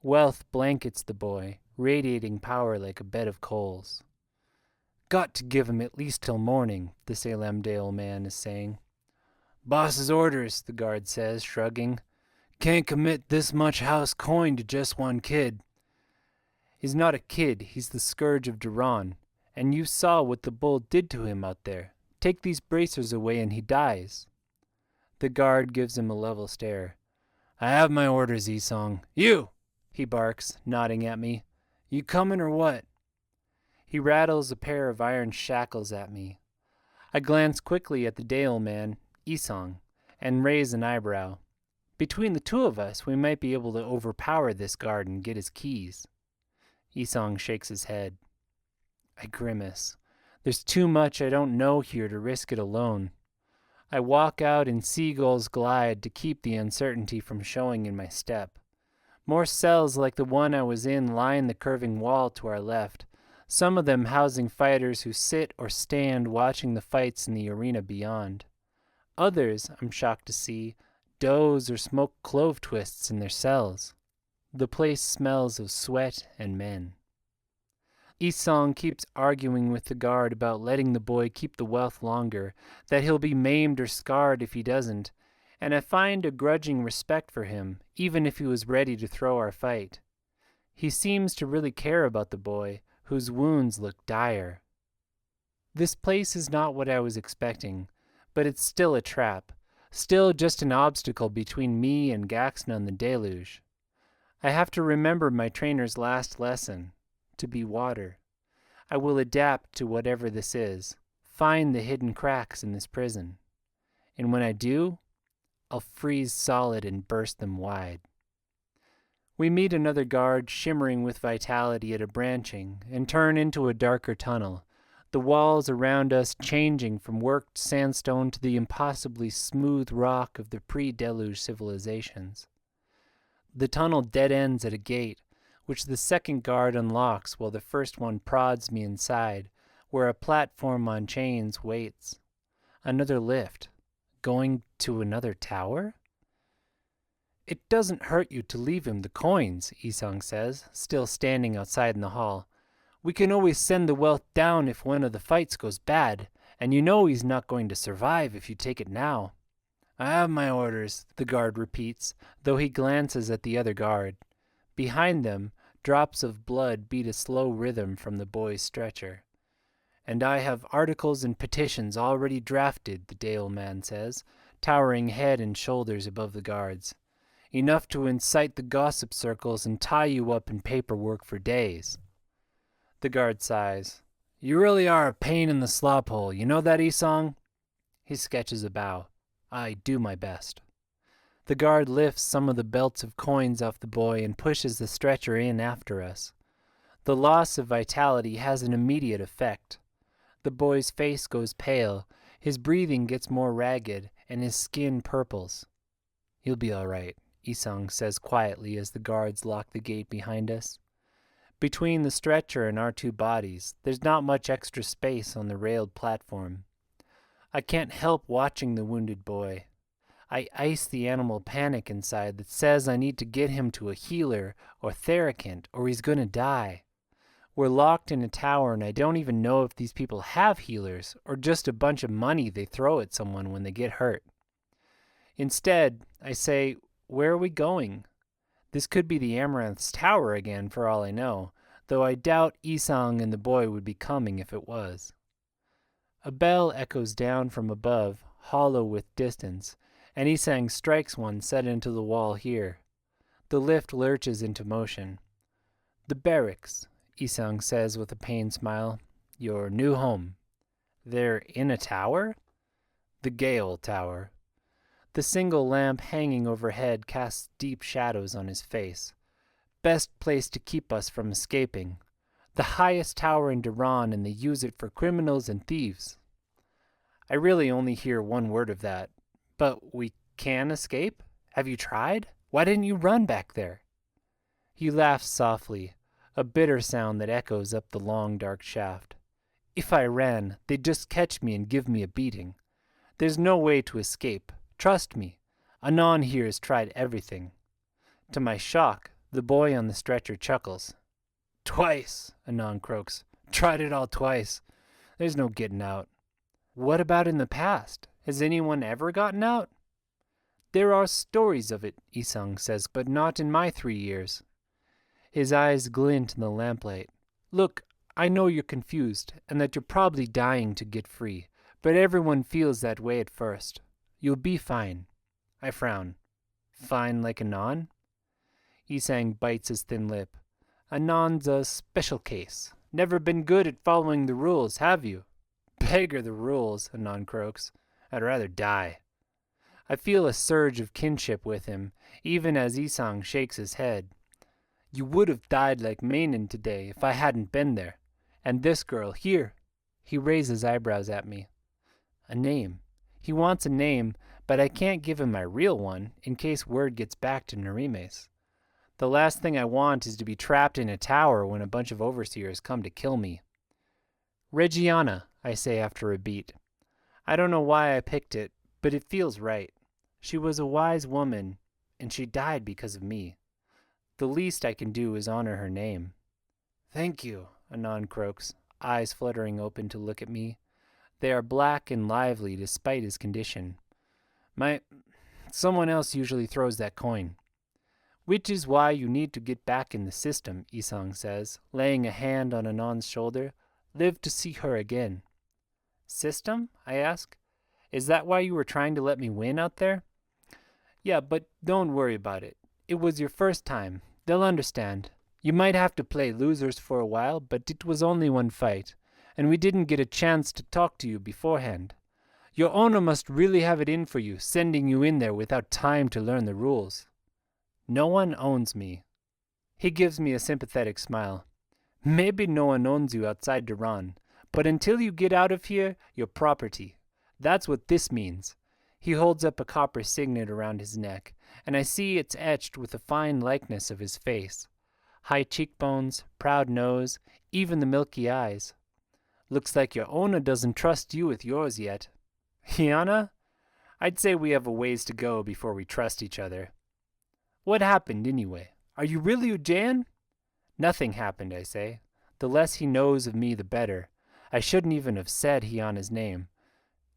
Wealth blankets the boy, radiating power like a bed of coals. Got to give him at least till morning, the Salem Dale man is saying. Boss's orders, the guard says, shrugging. Can't commit this much house coin to just one kid. He's not a kid, he's the scourge of Duran. And you saw what the bull did to him out there. Take these bracers away and he dies. The guard gives him a level stare. I have my orders, Isong. You! He barks, nodding at me. You comin' or what? He rattles a pair of iron shackles at me. I glance quickly at the Dale man, Isong, and raise an eyebrow. Between the two of us, we might be able to overpower this guard and get his keys. Isong shakes his head. I grimace. There's too much I don't know here to risk it alone. I walk out in seagull's glide to keep the uncertainty from showing in my step. More cells like the one I was in line the curving wall to our left, some of them housing fighters who sit or stand watching the fights in the arena beyond. Others, I'm shocked to see, doze or smoke clove twists in their cells. The place smells of sweat and men. Isong keeps arguing with the guard about letting the boy keep the wealth longer, that he'll be maimed or scarred if he doesn't, and I find a grudging respect for him, even if he was ready to throw our fight. He seems to really care about the boy, whose wounds look dire. This place is not what I was expecting, but it's still a trap, still just an obstacle between me and Gaxna and the deluge. I have to remember my trainer's last lesson. To be water. I will adapt to whatever this is, find the hidden cracks in this prison. And when I do, I'll freeze solid and burst them wide. We meet another guard shimmering with vitality at a branching and turn into a darker tunnel, the walls around us changing from worked sandstone to the impossibly smooth rock of the pre-deluge civilizations. The tunnel dead ends at a gate, which the second guard unlocks while the first one prods me inside, where a platform on chains waits. Another lift. Going to another tower? It doesn't hurt you to leave him the coins, Isong says, still standing outside in the hall. We can always send the wealth down if one of the fights goes bad, and you know he's not going to survive if you take it now. I have my orders, the guard repeats, though he glances at the other guard. Behind them, drops of blood beat a slow rhythm from the boy's stretcher. And I have articles and petitions already drafted, the Dale man says, towering head and shoulders above the guards. Enough to incite the gossip circles and tie you up in paperwork for days. The guard sighs. You really are a pain in the slop hole, you know that, Isong? He sketches a bow. I do my best. The guard lifts some of the belts of coins off the boy and pushes the stretcher in after us. The loss of vitality has an immediate effect. The boy's face goes pale, his breathing gets more ragged, and his skin purples. You'll be all right, Isong says quietly as the guards lock the gate behind us. Between the stretcher and our two bodies, there's not much extra space on the railed platform. I can't help watching the wounded boy. I ice the animal panic inside that says I need to get him to a healer or theracant or he's gonna die. We're locked in a tower and I don't even know if these people have healers or just a bunch of money they throw at someone when they get hurt. Instead, I say, where are we going? This could be the Amaranth's tower again for all I know, though I doubt Isong and the boy would be coming if it was. A bell echoes down from above, hollow with distance, and Isang strikes one set into the wall here. The lift lurches into motion. The barracks, Isang says with a pained smile. Your new home. They're in a tower? The Gale Tower. The single lamp hanging overhead casts deep shadows on his face. Best place to keep us from escaping. The highest tower in Duran, and they use it for criminals and thieves. I really only hear one word of that. But we can escape? Have you tried? Why didn't you run back there? He laughs softly, a bitter sound that echoes up the long dark shaft. If I ran, they'd just catch me and give me a beating. There's no way to escape. Trust me. Anon here has tried everything. To my shock, the boy on the stretcher chuckles. Twice, Anon croaks. Tried it all twice. There's no getting out. What about in the past? Has anyone ever gotten out? There are stories of it, Isang says, but not in my 3 years. His eyes glint in the lamplight. Look, I know you're confused, and that you're probably dying to get free, but everyone feels that way at first. You'll be fine. I frown. Fine like Anon? Isang bites his thin lip. Anon's a special case. Never been good at following the rules, have you? Beggar the rules, Anon croaks. I'd rather die. I feel a surge of kinship with him, even as Isang shakes his head. You would have died like Mainan today if I hadn't been there. And this girl, here. He raises eyebrows at me. A name. He wants a name, but I can't give him my real one in case word gets back to Narimes. The last thing I want is to be trapped in a tower when a bunch of overseers come to kill me. Regiana, I say after a beat. I don't know why I picked it, but it feels right. She was a wise woman, and she died because of me. The least I can do is honor her name. Thank you, Anon croaks, eyes fluttering open to look at me. They are black and lively despite his condition. Someone else usually throws that coin. Which is why you need to get back in the system, Isang says, laying a hand on Anon's shoulder. Live to see her again. System? I ask. Is that why you were trying to let me win out there? Yeah, but don't worry about it. It was your first time. They'll understand. You might have to play losers for a while, but it was only one fight, and we didn't get a chance to talk to you beforehand. Your owner must really have it in for you, sending you in there without time to learn the rules. No one owns me. He gives me a sympathetic smile. Maybe no one owns you outside Duran, but until you get out of here, you're property. That's what this means. He holds up a copper signet around his neck, and I see it's etched with a fine likeness of his face. High cheekbones, proud nose, even the milky eyes. Looks like your owner doesn't trust you with yours yet. Hiana? I'd say we have a ways to go before we trust each other. What happened anyway? Are you really Ujayan? Nothing happened, I say. The less he knows of me, the better. I shouldn't even have said Hiana's name.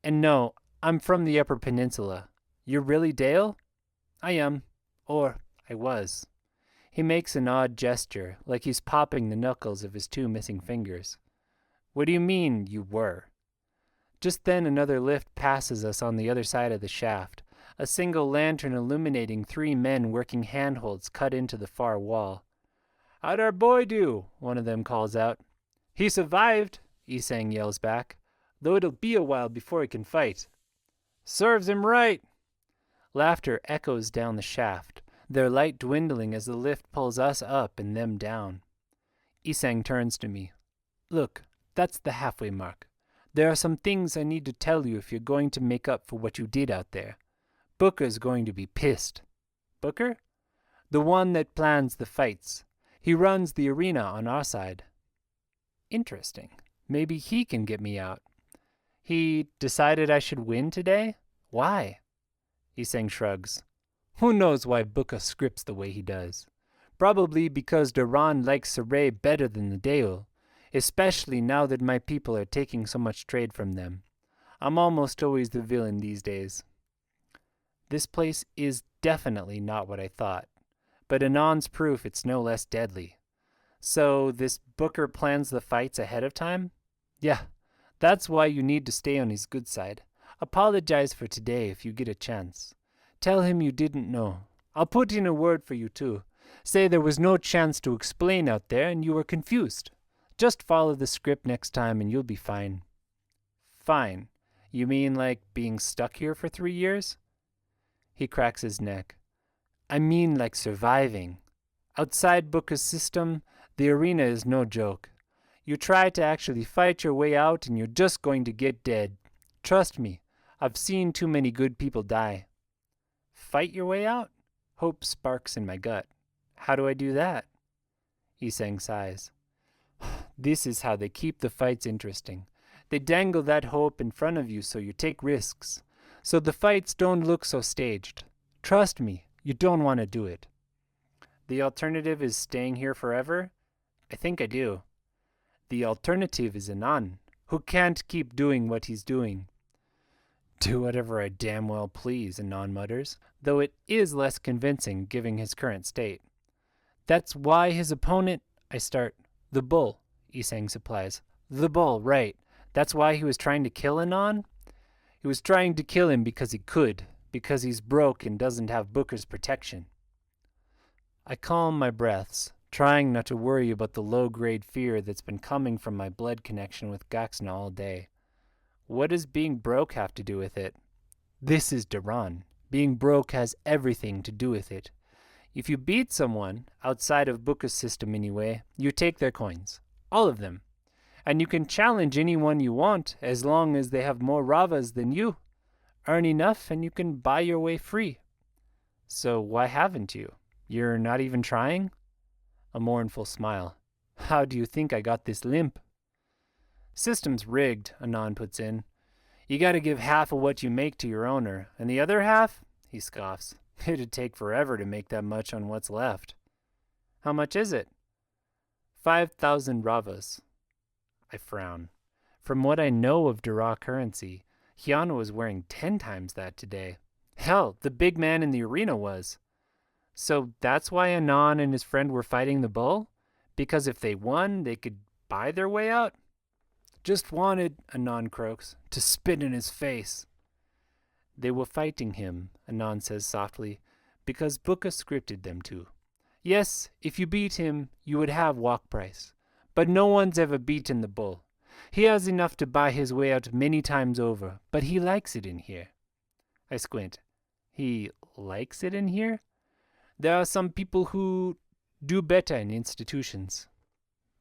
And no, I'm from the Upper Peninsula. You're really Dale? I am. Or, I was. He makes an odd gesture, like he's popping the knuckles of his two missing fingers. What do you mean, you were? Just then another lift passes us on the other side of the shaft, a single lantern illuminating 3 men working handholds cut into the far wall. How'd our boy do? One of them calls out. He survived, Isang yells back, though it'll be a while before he can fight. Serves him right. Laughter echoes down the shaft, their light dwindling as the lift pulls us up and them down. Isang turns to me. Look, that's the halfway mark. There are some things I need to tell you if you're going to make up for what you did out there. Booker's going to be pissed. Booker? The one that plans the fights. He runs the arena on our side. Interesting. Maybe he can get me out. He decided I should win today? Why? Isang shrugs. Who knows why Booker scripts the way he does? Probably because Duran likes Saray better than the Deo, especially now that my people are taking so much trade from them. I'm almost always the villain these days. This place is definitely not what I thought, but Anon's proof it's no less deadly. So this Booker plans the fights ahead of time? Yeah, that's why you need to stay on his good side. Apologize for today if you get a chance. Tell him you didn't know. I'll put in a word for you too. Say there was no chance to explain out there and you were confused. Just follow the script next time and you'll be fine. Fine? You mean like being stuck here for 3 years? He cracks his neck. I mean like surviving. Outside Booker's system, the arena is no joke. You try to actually fight your way out and you're just going to get dead. Trust me, I've seen too many good people die. Fight your way out? Hope sparks in my gut. How do I do that? Isang sighs. This is how they keep the fights interesting. They dangle that hope in front of you so you take risks. So the fights don't look so staged. Trust me, you don't want to do it. The alternative is staying here forever? I think I do. The alternative is Anan, who can't keep doing what he's doing. Do whatever I damn well please, Anan mutters, though it is less convincing given his current state. That's why his opponent, I start. The bull, Isang supplies. The bull, right. That's why he was trying to kill Anon? He was trying to kill him because he could, because he's broke and doesn't have Booker's protection. I calm my breaths, trying not to worry about the low-grade fear that's been coming from my blood connection with Gaxna all day. What does being broke have to do with it? This is Duran. Being broke has everything to do with it. If you beat someone, outside of Booker's system anyway, you take their coins. All of them. And you can challenge anyone you want as long as they have more Ravas than you. Earn enough and you can buy your way free. So why haven't you? You're not even trying? A mournful smile. How do you think I got this limp? System's rigged, Anon puts in. You gotta give half of what you make to your owner, and the other half? He scoffs. It'd take forever to make that much on what's left. How much is it? 5,000 Ravas. I frown. From what I know of Dura currency, Hyana was wearing 10 times that today. Hell, the big man in the arena was. So that's why Anon and his friend were fighting the bull? Because if they won, they could buy their way out? Just wanted, Anon croaks, to spit in his face. They were fighting him, Anon says softly, because Booker scripted them to. Yes, if you beat him, you would have walk price. But no one's ever beaten the bull. He has enough to buy his way out many times over, but he likes it in here. I squint. He likes it in here? There are some people who do better in institutions.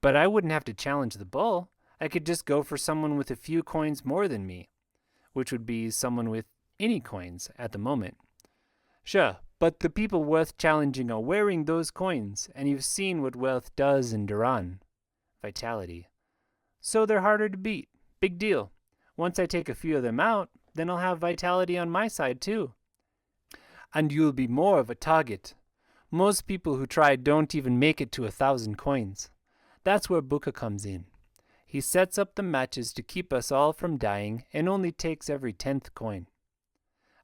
But I wouldn't have to challenge the bull. I could just go for someone with a few coins more than me, which would be someone with any coins at the moment. Sure, but the people worth challenging are wearing those coins, and you've seen what wealth does in Duran. Vitality. So they're harder to beat. Big deal. Once I take a few of them out, then I'll have vitality on my side too. And you'll be more of a target. Most people who try don't even make it to 1,000 coins. That's where Booker comes in. He sets up the matches to keep us all from dying and only takes every 10th coin.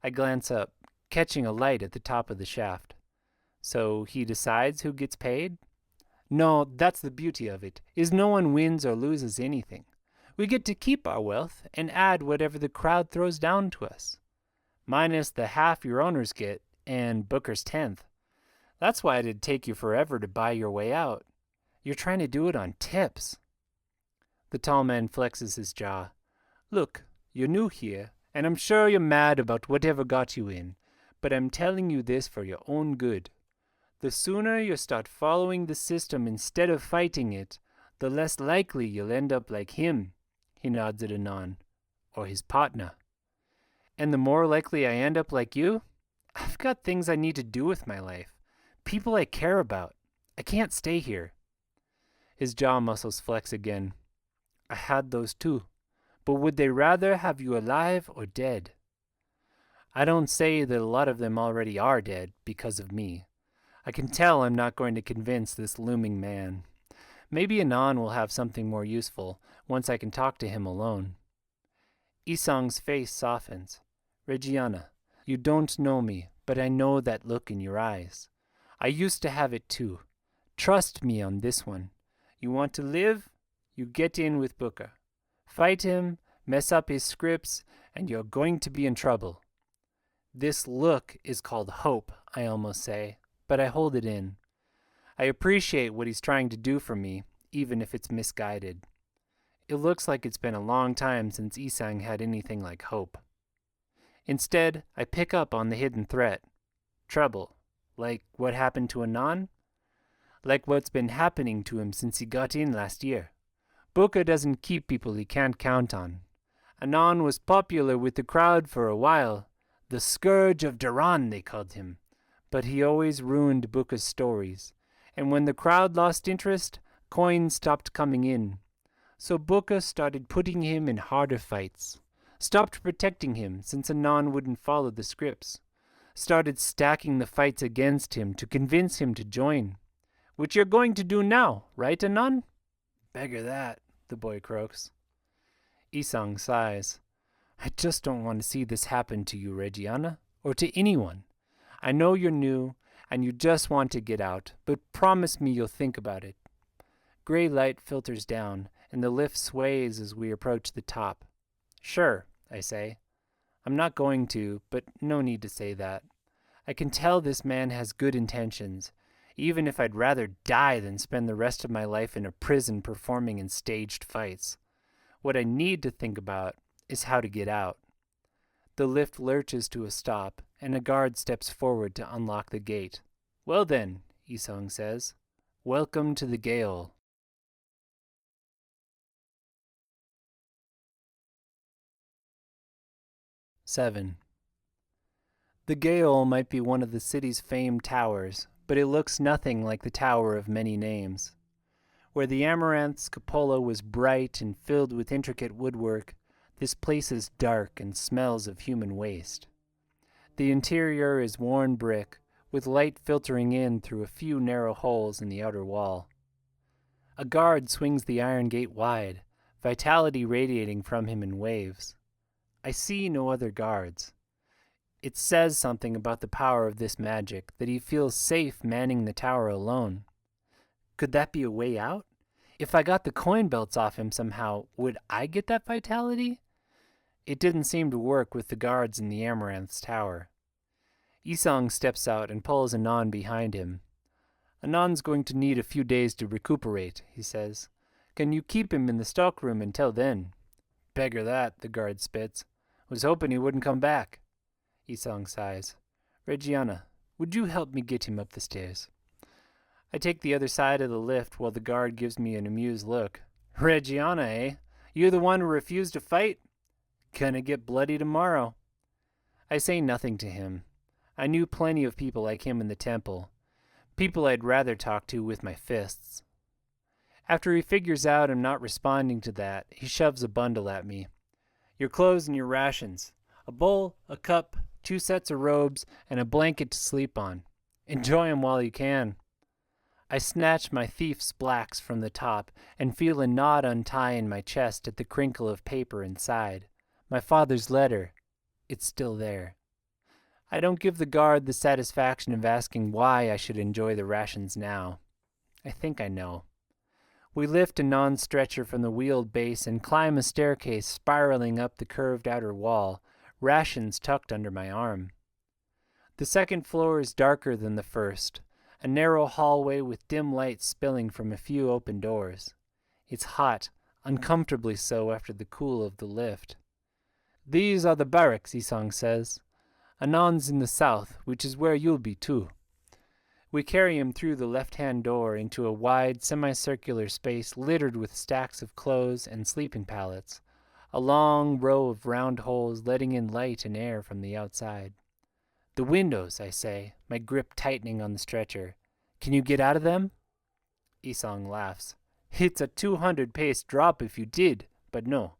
I glance up, catching a light at the top of the shaft. So he decides who gets paid? No, that's the beauty of it, is no one wins or loses anything. We get to keep our wealth and add whatever the crowd throws down to us. Minus the half your owners get and Booker's 10th. That's why it'd take you forever to buy your way out. You're trying to do it on tips. The tall man flexes his jaw. Look, you're new here, and I'm sure you're mad about whatever got you in, but I'm telling you this for your own good. The sooner you start following the system instead of fighting it, the less likely you'll end up like him, he nods at Anon, or his partner. And the more likely I end up like you? I've got things I need to do with my life. People I care about. I can't stay here. His jaw muscles flex again. I had those too. But would they rather have you alive or dead? I don't say that a lot of them already are dead because of me. I can tell I'm not going to convince this looming man. Maybe Anon will have something more useful once I can talk to him alone. Isang's face softens. Reggiana, you don't know me, but I know that look in your eyes. I used to have it too. Trust me on this one. You want to live? You get in with Booker. Fight him, mess up his scripts, and you're going to be in trouble. This look is called hope, I almost say, but I hold it in. I appreciate what he's trying to do for me, even if it's misguided. It looks like it's been a long time since Isang had anything like hope. Instead, I pick up on the hidden threat. Trouble. Like what happened to Anon? Like what's been happening to him since he got in last year. Booker doesn't keep people he can't count on. Anon was popular with the crowd for a while. The Scourge of Duran, they called him. But he always ruined Booker's stories. And when the crowd lost interest, coins stopped coming in. So Booker started putting him in harder fights. Stopped protecting him since Anon wouldn't follow the scripts. Started stacking the fights against him to convince him to join. Which you're going to do now, right, Anon? Beggar that, the boy croaks. Isang sighs. I just don't want to see this happen to you, Reggiana, or to anyone. I know you're new, and you just want to get out, but promise me you'll think about it. Gray light filters down, and the lift sways as we approach the top. Sure, I say. I'm not going to, but no need to say that. I can tell this man has good intentions, even if I'd rather die than spend the rest of my life in a prison performing in staged fights. What I need to think about is how to get out. The lift lurches to a stop, and a guard steps forward to unlock the gate. Well then, Isong says, welcome to the Gale. Seven. The Gale might be one of the city's famed towers, but it looks nothing like the Tower of Many Names. Where the Amaranth's cupola was bright and filled with intricate woodwork, this place is dark and smells of human waste. The interior is worn brick, with light filtering in through a few narrow holes in the outer wall. A guard swings the iron gate wide, vitality radiating from him in waves. I see no other guards. It says something about the power of this magic that he feels safe manning the tower alone. Could that be a way out? If I got the coin belts off him somehow, would I get that vitality? It didn't seem to work with the guards in the Amaranth's tower. Isong steps out and pulls Anon behind him. Anon's going to need a few days to recuperate, he says. Can you keep him in the stockroom until then? Beggar that, the guard spits. Was hoping he wouldn't come back. Isong sighs. Reggiana, would you help me get him up the stairs? I take the other side of the lift while the guard gives me an amused look. Reggiana, eh? You the one who refused to fight? Gonna get bloody tomorrow. I say nothing to him. I knew plenty of people like him in the temple. People I'd rather talk to with my fists. After he figures out I'm not responding to that, he shoves a bundle at me. Your clothes and your rations. A bowl, a cup, 2 sets of robes, and a blanket to sleep on. Enjoy 'em while you can. I snatch my thief's blacks from the top and feel a knot untie in my chest at the crinkle of paper inside. My father's letter. It's still there. I don't give the guard the satisfaction of asking why I should enjoy the rations now. I think I know. We lift a non-stretcher from the wheeled base and climb a staircase spiraling up the curved outer wall, rations tucked under my arm. The second floor is darker than the first, a narrow hallway with dim light spilling from a few open doors. It's hot, uncomfortably so after the cool of the lift. These are the barracks, Isong says. Anon's in the south, which is where you'll be too. We carry him through the left-hand door into a wide, semicircular space littered with stacks of clothes and sleeping pallets, a long row of round holes letting in light and air from the outside. The windows, I say, my grip tightening on the stretcher. Can you get out of them? Isong laughs. It's a 200-pace drop if you did, but no.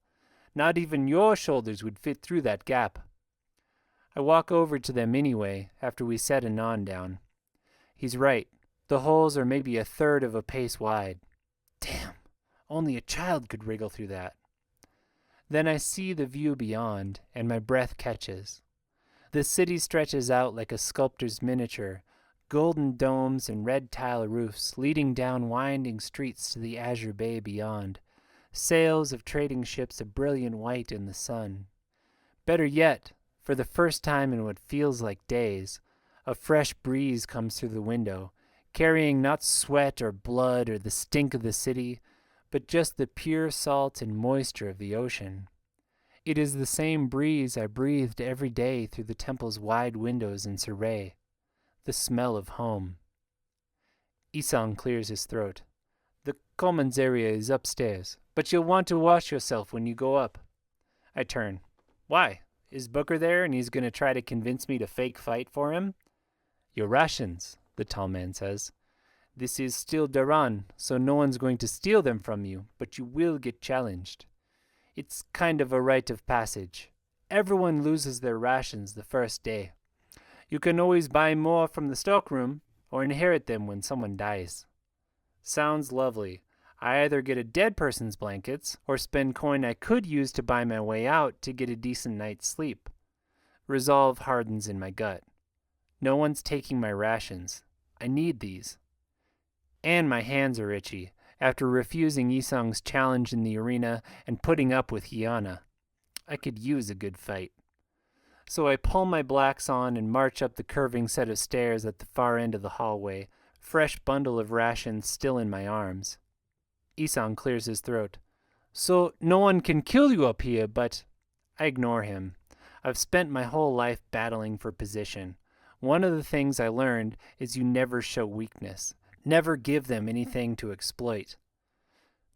Not even your shoulders would fit through that gap. I walk over to them anyway, after we set Anon down. He's right. The holes are maybe 1/3 of a pace wide. Damn, only a child could wriggle through that. Then I see the view beyond, and my breath catches. The city stretches out like a sculptor's miniature, golden domes and red tile roofs leading down winding streets to the azure bay beyond, sails of trading ships a brilliant white in the sun. Better yet, for the first time in what feels like days, a fresh breeze comes through the window, carrying not sweat or blood or the stink of the city, but just the pure salt and moisture of the ocean. It is the same breeze I breathed every day through the temple's wide windows in Surrey, the smell of home. Isong clears his throat. The commons area is upstairs, but you'll want to wash yourself when you go up. I turn. Why? Is Booker there and he's going to try to convince me to fake fight for him? Your rations, the tall man says. This is still Daran, so no one's going to steal them from you, but you will get challenged. It's kind of a rite of passage. Everyone loses their rations the first day. You can always buy more from the stockroom, or inherit them when someone dies. Sounds lovely. I either get a dead person's blankets, or spend coin I could use to buy my way out to get a decent night's sleep. Resolve hardens in my gut. No one's taking my rations. I need these. And my hands are itchy, after refusing Isong's challenge in the arena and putting up with Hyana. I could use a good fight. So I pull my blacks on and march up the curving set of stairs at the far end of the hallway, fresh bundle of rations still in my arms. Isong clears his throat. So no one can kill you up here, but... I ignore him. I've spent my whole life battling for position. One of the things I learned is you never show weakness. Never give them anything to exploit.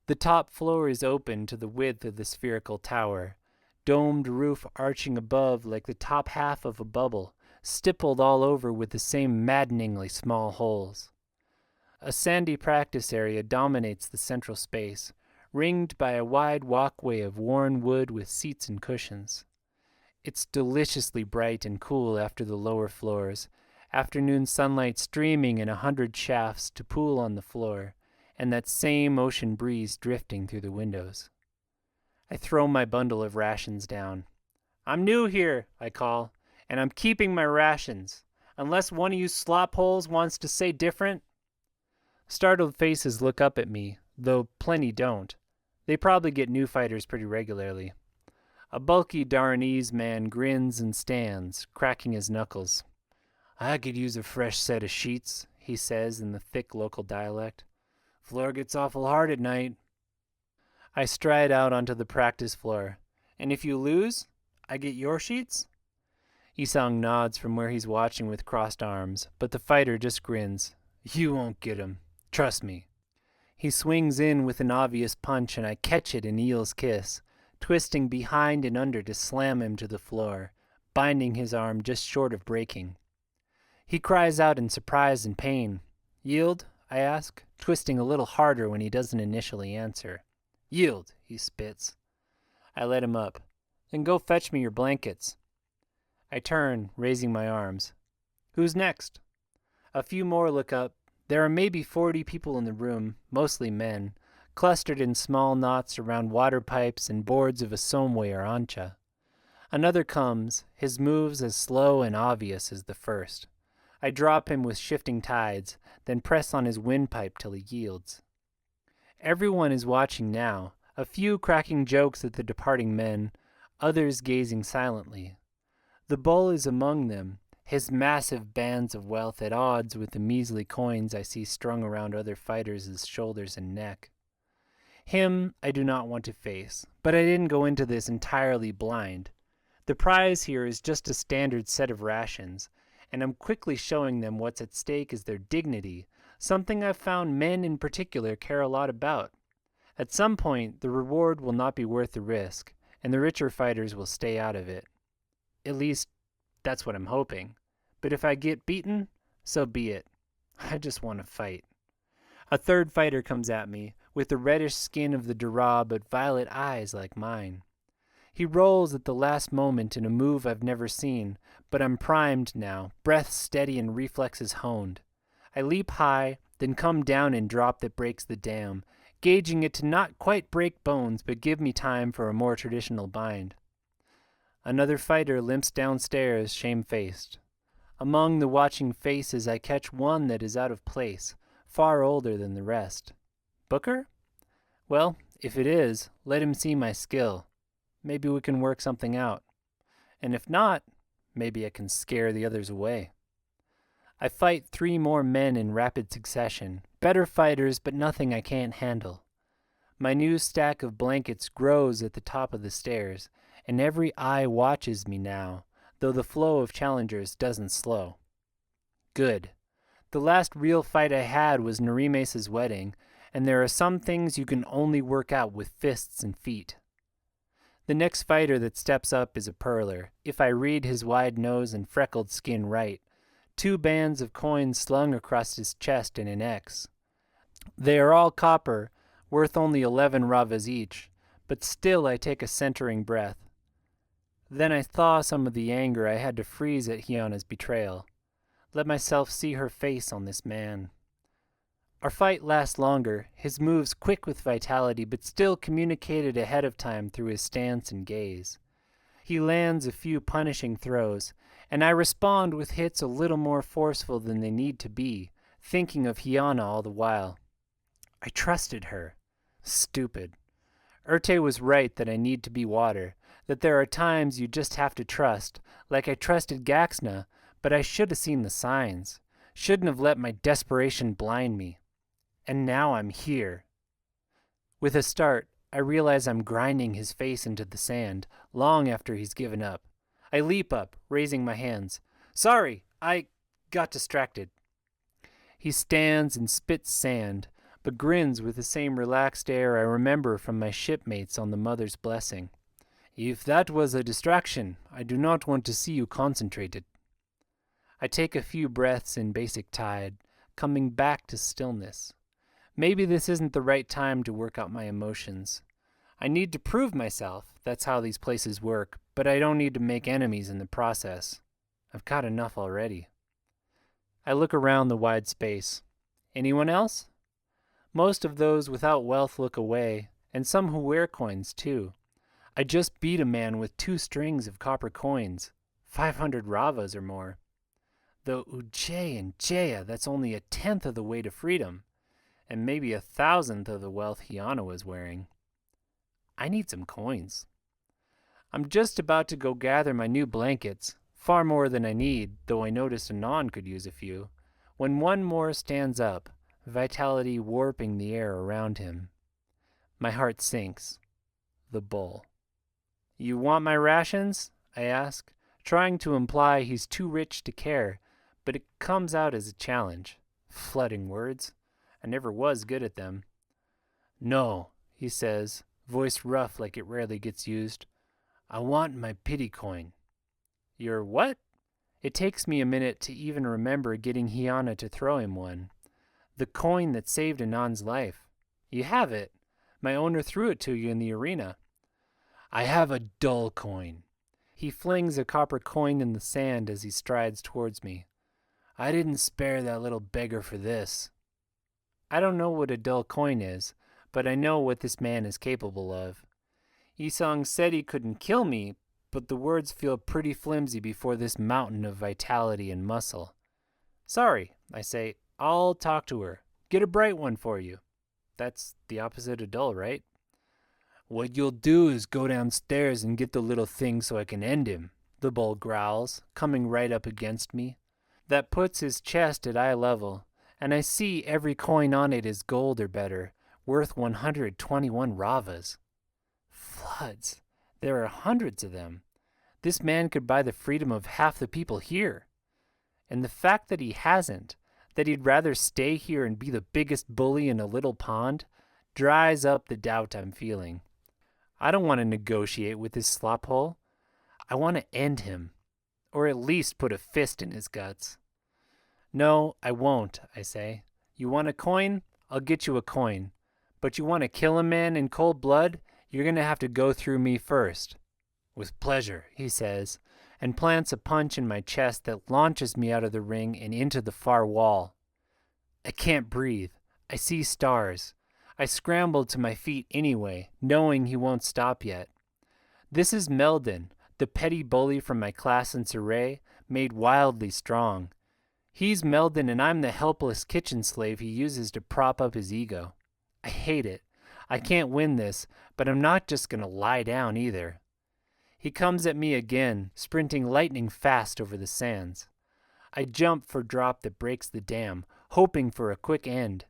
The top floor is open to the width of the spherical tower, domed roof arching above like the top half of a bubble, stippled all over with the same maddeningly small holes. A sandy practice area dominates the central space, ringed by a wide walkway of worn wood with seats and cushions. It's deliciously bright and cool after the lower floors, afternoon sunlight streaming in 100 shafts to pool on the floor, and that same ocean breeze drifting through the windows. I throw my bundle of rations down. I'm new here, I call, and I'm keeping my rations, unless one of you slopholes wants to say different. Startled faces look up at me, though plenty don't. They probably get new fighters pretty regularly. A bulky Darnese man grins and stands, cracking his knuckles. I could use a fresh set of sheets, he says in the thick local dialect. Floor gets awful hard at night. I stride out onto the practice floor. And if you lose, I get your sheets? Isong nods from where he's watching with crossed arms, but the fighter just grins. You won't get him. Trust me. He swings in with an obvious punch and I catch it in eel's kiss, twisting behind and under to slam him to the floor, binding his arm just short of breaking. He cries out in surprise and pain. Yield? I ask, twisting a little harder when he doesn't initially answer. Yield, he spits. I let him up. Then go fetch me your blankets. I turn, raising my arms. Who's next? A few more look up. There are maybe 40 people in the room, mostly men, clustered in small knots around water pipes and boards of a somwe or ancha. Another comes, his moves as slow and obvious as the first. I drop him with shifting tides, then press on his windpipe till he yields. Everyone is watching now, a few cracking jokes at the departing men, others gazing silently. The bull is among them, his massive bands of wealth at odds with the measly coins I see strung around other fighters' shoulders and neck. Him I do not want to face, but I didn't go into this entirely blind. The prize here is just a standard set of rations, and I'm quickly showing them what's at stake is their dignity, something I've found men in particular care a lot about. At some point, the reward will not be worth the risk, and the richer fighters will stay out of it. At least, that's what I'm hoping. But if I get beaten, so be it. I just want to fight. A third fighter comes at me, with the reddish skin of the Dura but violet eyes like mine. He rolls at the last moment in a move I've never seen, but I'm primed now, breath steady and reflexes honed. I leap high, then come down in drop that breaks the dam, gauging it to not quite break bones but give me time for a more traditional bind. Another fighter limps downstairs, shamefaced. Among the watching faces I catch one that is out of place, far older than the rest. Booker? Well, if it is, let him see my skill. Maybe we can work something out. And if not, maybe I can scare the others away. I fight 3 more men in rapid succession, better fighters but nothing I can't handle. My new stack of blankets grows at the top of the stairs, and every eye watches me now, though the flow of challengers doesn't slow. Good. The last real fight I had was Narime's wedding, and there are some things you can only work out with fists and feet. The next fighter that steps up is a pearler, if I read his wide nose and freckled skin right, 2 bands of coins slung across his chest in an X. They are all copper, worth only 11 ravas each, but still I take a centering breath. Then I thaw some of the anger I had to freeze at Hyana's betrayal. Let myself see her face on this man. Our fight lasts longer, his moves quick with vitality, but still communicated ahead of time through his stance and gaze. He lands a few punishing throws, and I respond with hits a little more forceful than they need to be, thinking of Hiana all the while. I trusted her. Stupid. Urte was right that I need to be water, that there are times you just have to trust, like I trusted Gaxna, but I should have seen the signs. Shouldn't have let my desperation blind me. And now I'm here. With a start, I realize I'm grinding his face into the sand, long after he's given up. I leap up, raising my hands. Sorry, I got distracted. He stands and spits sand, but grins with the same relaxed air I remember from my shipmates on the Mother's Blessing. If that was a distraction, I do not want to see you concentrated. I take a few breaths in basic tide, coming back to stillness. Maybe this isn't the right time to work out my emotions. I need to prove myself, that's how these places work, but I don't need to make enemies in the process. I've got enough already. I look around the wide space. Anyone else? Most of those without wealth look away, and some who wear coins too. I just beat a man with 2 strings of copper coins, 500 ravas or more. Though Ujjayi and Jaya, that's only 1/10 of the way to freedom, and maybe 1,000th of the wealth Hiana was wearing. I need some coins. I'm just about to go gather my new blankets, far more than I need, though I notice Anon could use a few, when one more stands up, vitality warping the air around him. My heart sinks. The bull. You want my rations? I ask, trying to imply he's too rich to care, but it comes out as a challenge. Flooding words. I never was good at them. No, he says, voice rough like it rarely gets used. I want my pity coin. Your what? It takes me a minute to even remember getting Hiana to throw him one. The coin that saved Anon's life. You have it. My owner threw it to you in the arena. I have a dull coin. He flings a copper coin in the sand as he strides towards me. I didn't spare that little beggar for this. I don't know what a dull coin is, but I know what this man is capable of. Isong said he couldn't kill me, but the words feel pretty flimsy before this mountain of vitality and muscle. Sorry, I say. I'll talk to her. Get a bright one for you. That's the opposite of dull, right? What you'll do is go downstairs and get the little thing so I can end him, the bull growls, coming right up against me. That puts his chest at eye level, and I see every coin on it is gold or better, worth 121 ravas. Floods. There are hundreds of them. This man could buy the freedom of half the people here. And the fact that he hasn't, that he'd rather stay here and be the biggest bully in a little pond, dries up the doubt I'm feeling. I don't want to negotiate with this slophole. I want to end him, or at least put a fist in his guts. No, I won't, I say. You want a coin? I'll get you a coin. But you want to kill a man in cold blood? You're going to have to go through me first. With pleasure, he says, and plants a punch in my chest that launches me out of the ring and into the far wall. I can't breathe. I see stars. I scramble to my feet anyway, knowing he won't stop yet. This is Meldon, the petty bully from my class in Surrey, made wildly strong. He's Meldon and I'm the helpless kitchen slave he uses to prop up his ego. I hate it. I can't win this, but I'm not just going to lie down either. He comes at me again, sprinting lightning fast over the sands. I jump for drop that breaks the dam, hoping for a quick end.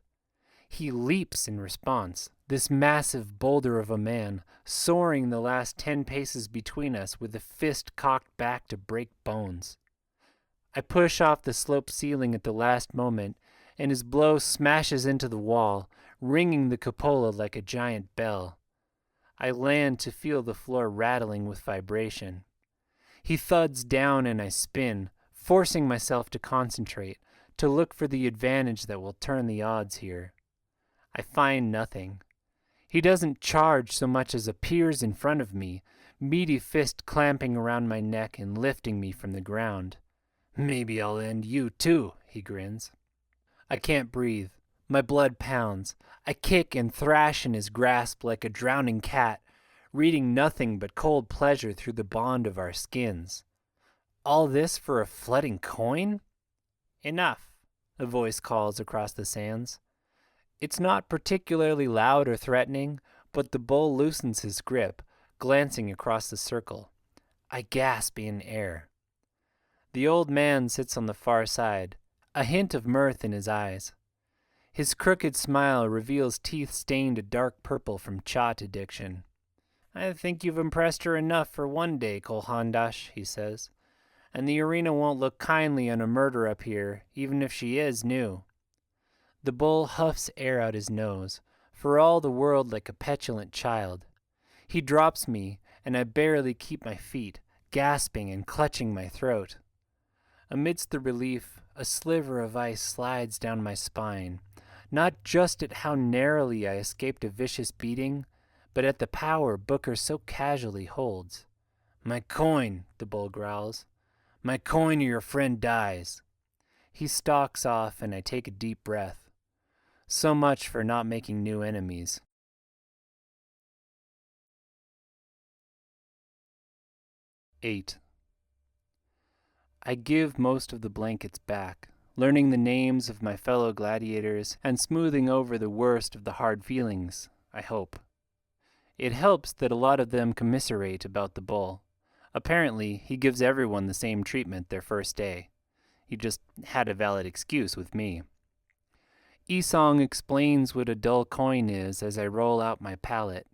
He leaps in response, this massive boulder of a man, soaring the last 10 paces between us with a fist cocked back to break bones. I push off the sloped ceiling at the last moment, and his blow smashes into the wall, ringing the cupola like a giant bell. I land to feel the floor rattling with vibration. He thuds down and I spin, forcing myself to concentrate, to look for the advantage that will turn the odds here. I find nothing. He doesn't charge so much as appears in front of me, meaty fist clamping around my neck and lifting me from the ground. Maybe I'll end you too, he grins. I can't breathe. My blood pounds. I kick and thrash in his grasp like a drowning cat, reading nothing but cold pleasure through the bond of our skins. All this for a flooding coin? Enough, a voice calls across the sands. It's not particularly loud or threatening, but the bull loosens his grip, glancing across the circle. I gasp in air. The old man sits on the far side, a hint of mirth in his eyes. His crooked smile reveals teeth stained a dark purple from chot addiction. I think you've impressed her enough for one day, Kolhandash, he says. And the arena won't look kindly on a murder up here, even if she is new. The bull huffs air out his nose, for all the world like a petulant child. He drops me, and I barely keep my feet, gasping and clutching my throat. Amidst the relief, a sliver of ice slides down my spine, not just at how narrowly I escaped a vicious beating, but at the power Booker so casually holds. My coin, the bull growls. My coin or your friend dies. He stalks off, and I take a deep breath. So much for not making new enemies. 8. I give most of the blankets back, learning the names of my fellow gladiators and smoothing over the worst of the hard feelings, I hope. It helps that a lot of them commiserate about the bull. Apparently, he gives everyone the same treatment their first day. He just had a valid excuse with me. Isong explains what a dull coin is as I roll out my pallet.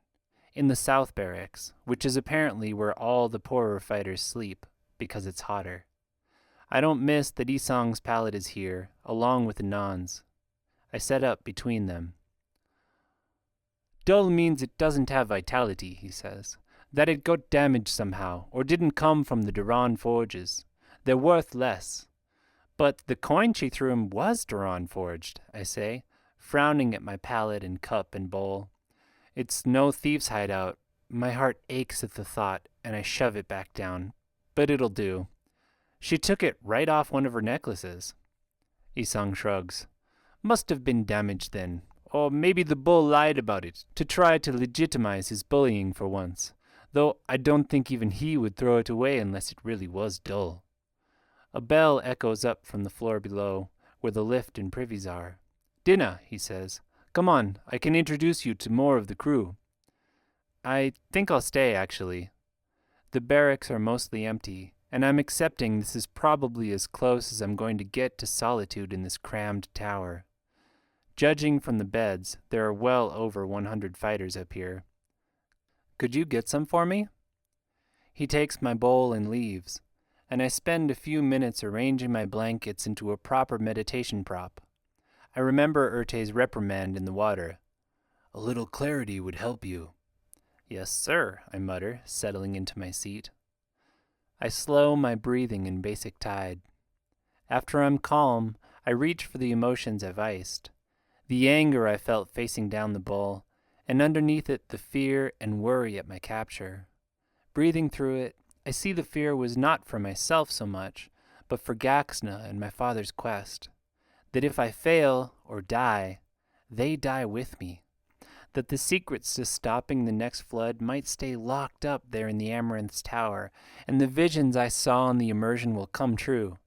In the South Barracks, which is apparently where all the poorer fighters sleep, because it's hotter. I don't miss that Isong's pallet is here, along with Anand's. I set up between them. Dull means it doesn't have vitality, he says. That it got damaged somehow, or didn't come from the Duran forges. They're worth less. But the coin she threw him was Duran forged, I say, frowning at my pallet and cup and bowl. It's no thief's hideout. My heart aches at the thought, and I shove it back down. But it'll do. She took it right off one of her necklaces. Isong shrugs. Must have been damaged then. Or maybe the bull lied about it, to try to legitimize his bullying for once. Though I don't think even he would throw it away unless it really was dull. A bell echoes up from the floor below, where the lift and privies are. Dinner, he says. Come on, I can introduce you to more of the crew. I think I'll stay, actually. The barracks are mostly empty, and I'm accepting this is probably as close as I'm going to get to solitude in this crammed tower. Judging from the beds, there are well over 100 fighters up here. Could you get some for me? He takes my bowl and leaves, and I spend a few minutes arranging my blankets into a proper meditation prop. I remember Urte's reprimand in the water. A little clarity would help you. Yes, sir, I mutter, settling into my seat. I slow my breathing in basic tide. After I'm calm, I reach for the emotions I've iced. The anger I felt facing down the bowl, and underneath it the fear and worry at my capture. Breathing through it, I see the fear was not for myself so much, but for Gaxna and my father's quest. That if I fail or die, they die with me. That the secrets to stopping the next flood might stay locked up there in the Amaranth's tower, and the visions I saw in the immersion will come true.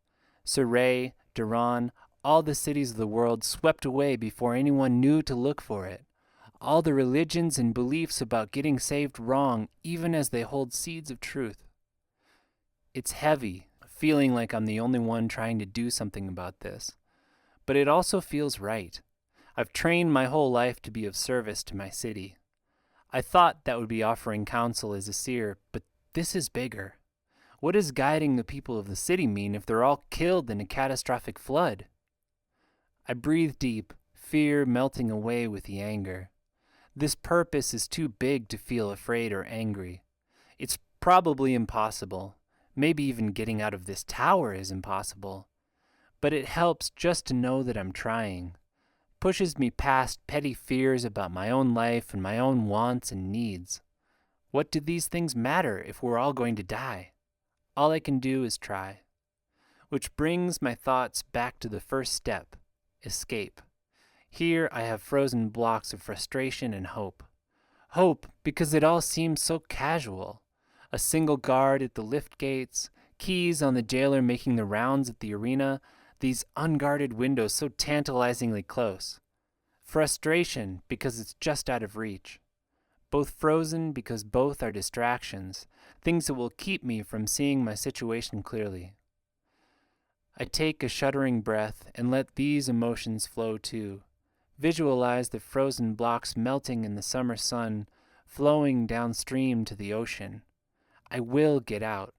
Saray, Duran, all the cities of the world swept away before anyone knew to look for it. All the religions and beliefs about getting saved wrong, even as they hold seeds of truth. It's heavy, feeling like I'm the only one trying to do something about this. But it also feels right. I've trained my whole life to be of service to my city. I thought that would be offering counsel as a seer, but this is bigger. What does guiding the people of the city mean if they're all killed in a catastrophic flood? I breathe deep, fear melting away with the anger. This purpose is too big to feel afraid or angry. It's probably impossible. Maybe even getting out of this tower is impossible. But it helps just to know that I'm trying. Pushes me past petty fears about my own life and my own wants and needs. What do these things matter if we're all going to die? All I can do is try. Which brings my thoughts back to the first step, escape. Here I have frozen blocks of frustration and hope. Hope because it all seems so casual. A single guard at the lift gates, keys on the jailer making the rounds at the arena, these unguarded windows so tantalizingly close. Frustration because it's just out of reach. Both frozen because both are distractions, things that will keep me from seeing my situation clearly. I take a shuddering breath and let these emotions flow too. Visualize the frozen blocks melting in the summer sun, flowing downstream to the ocean. I will get out.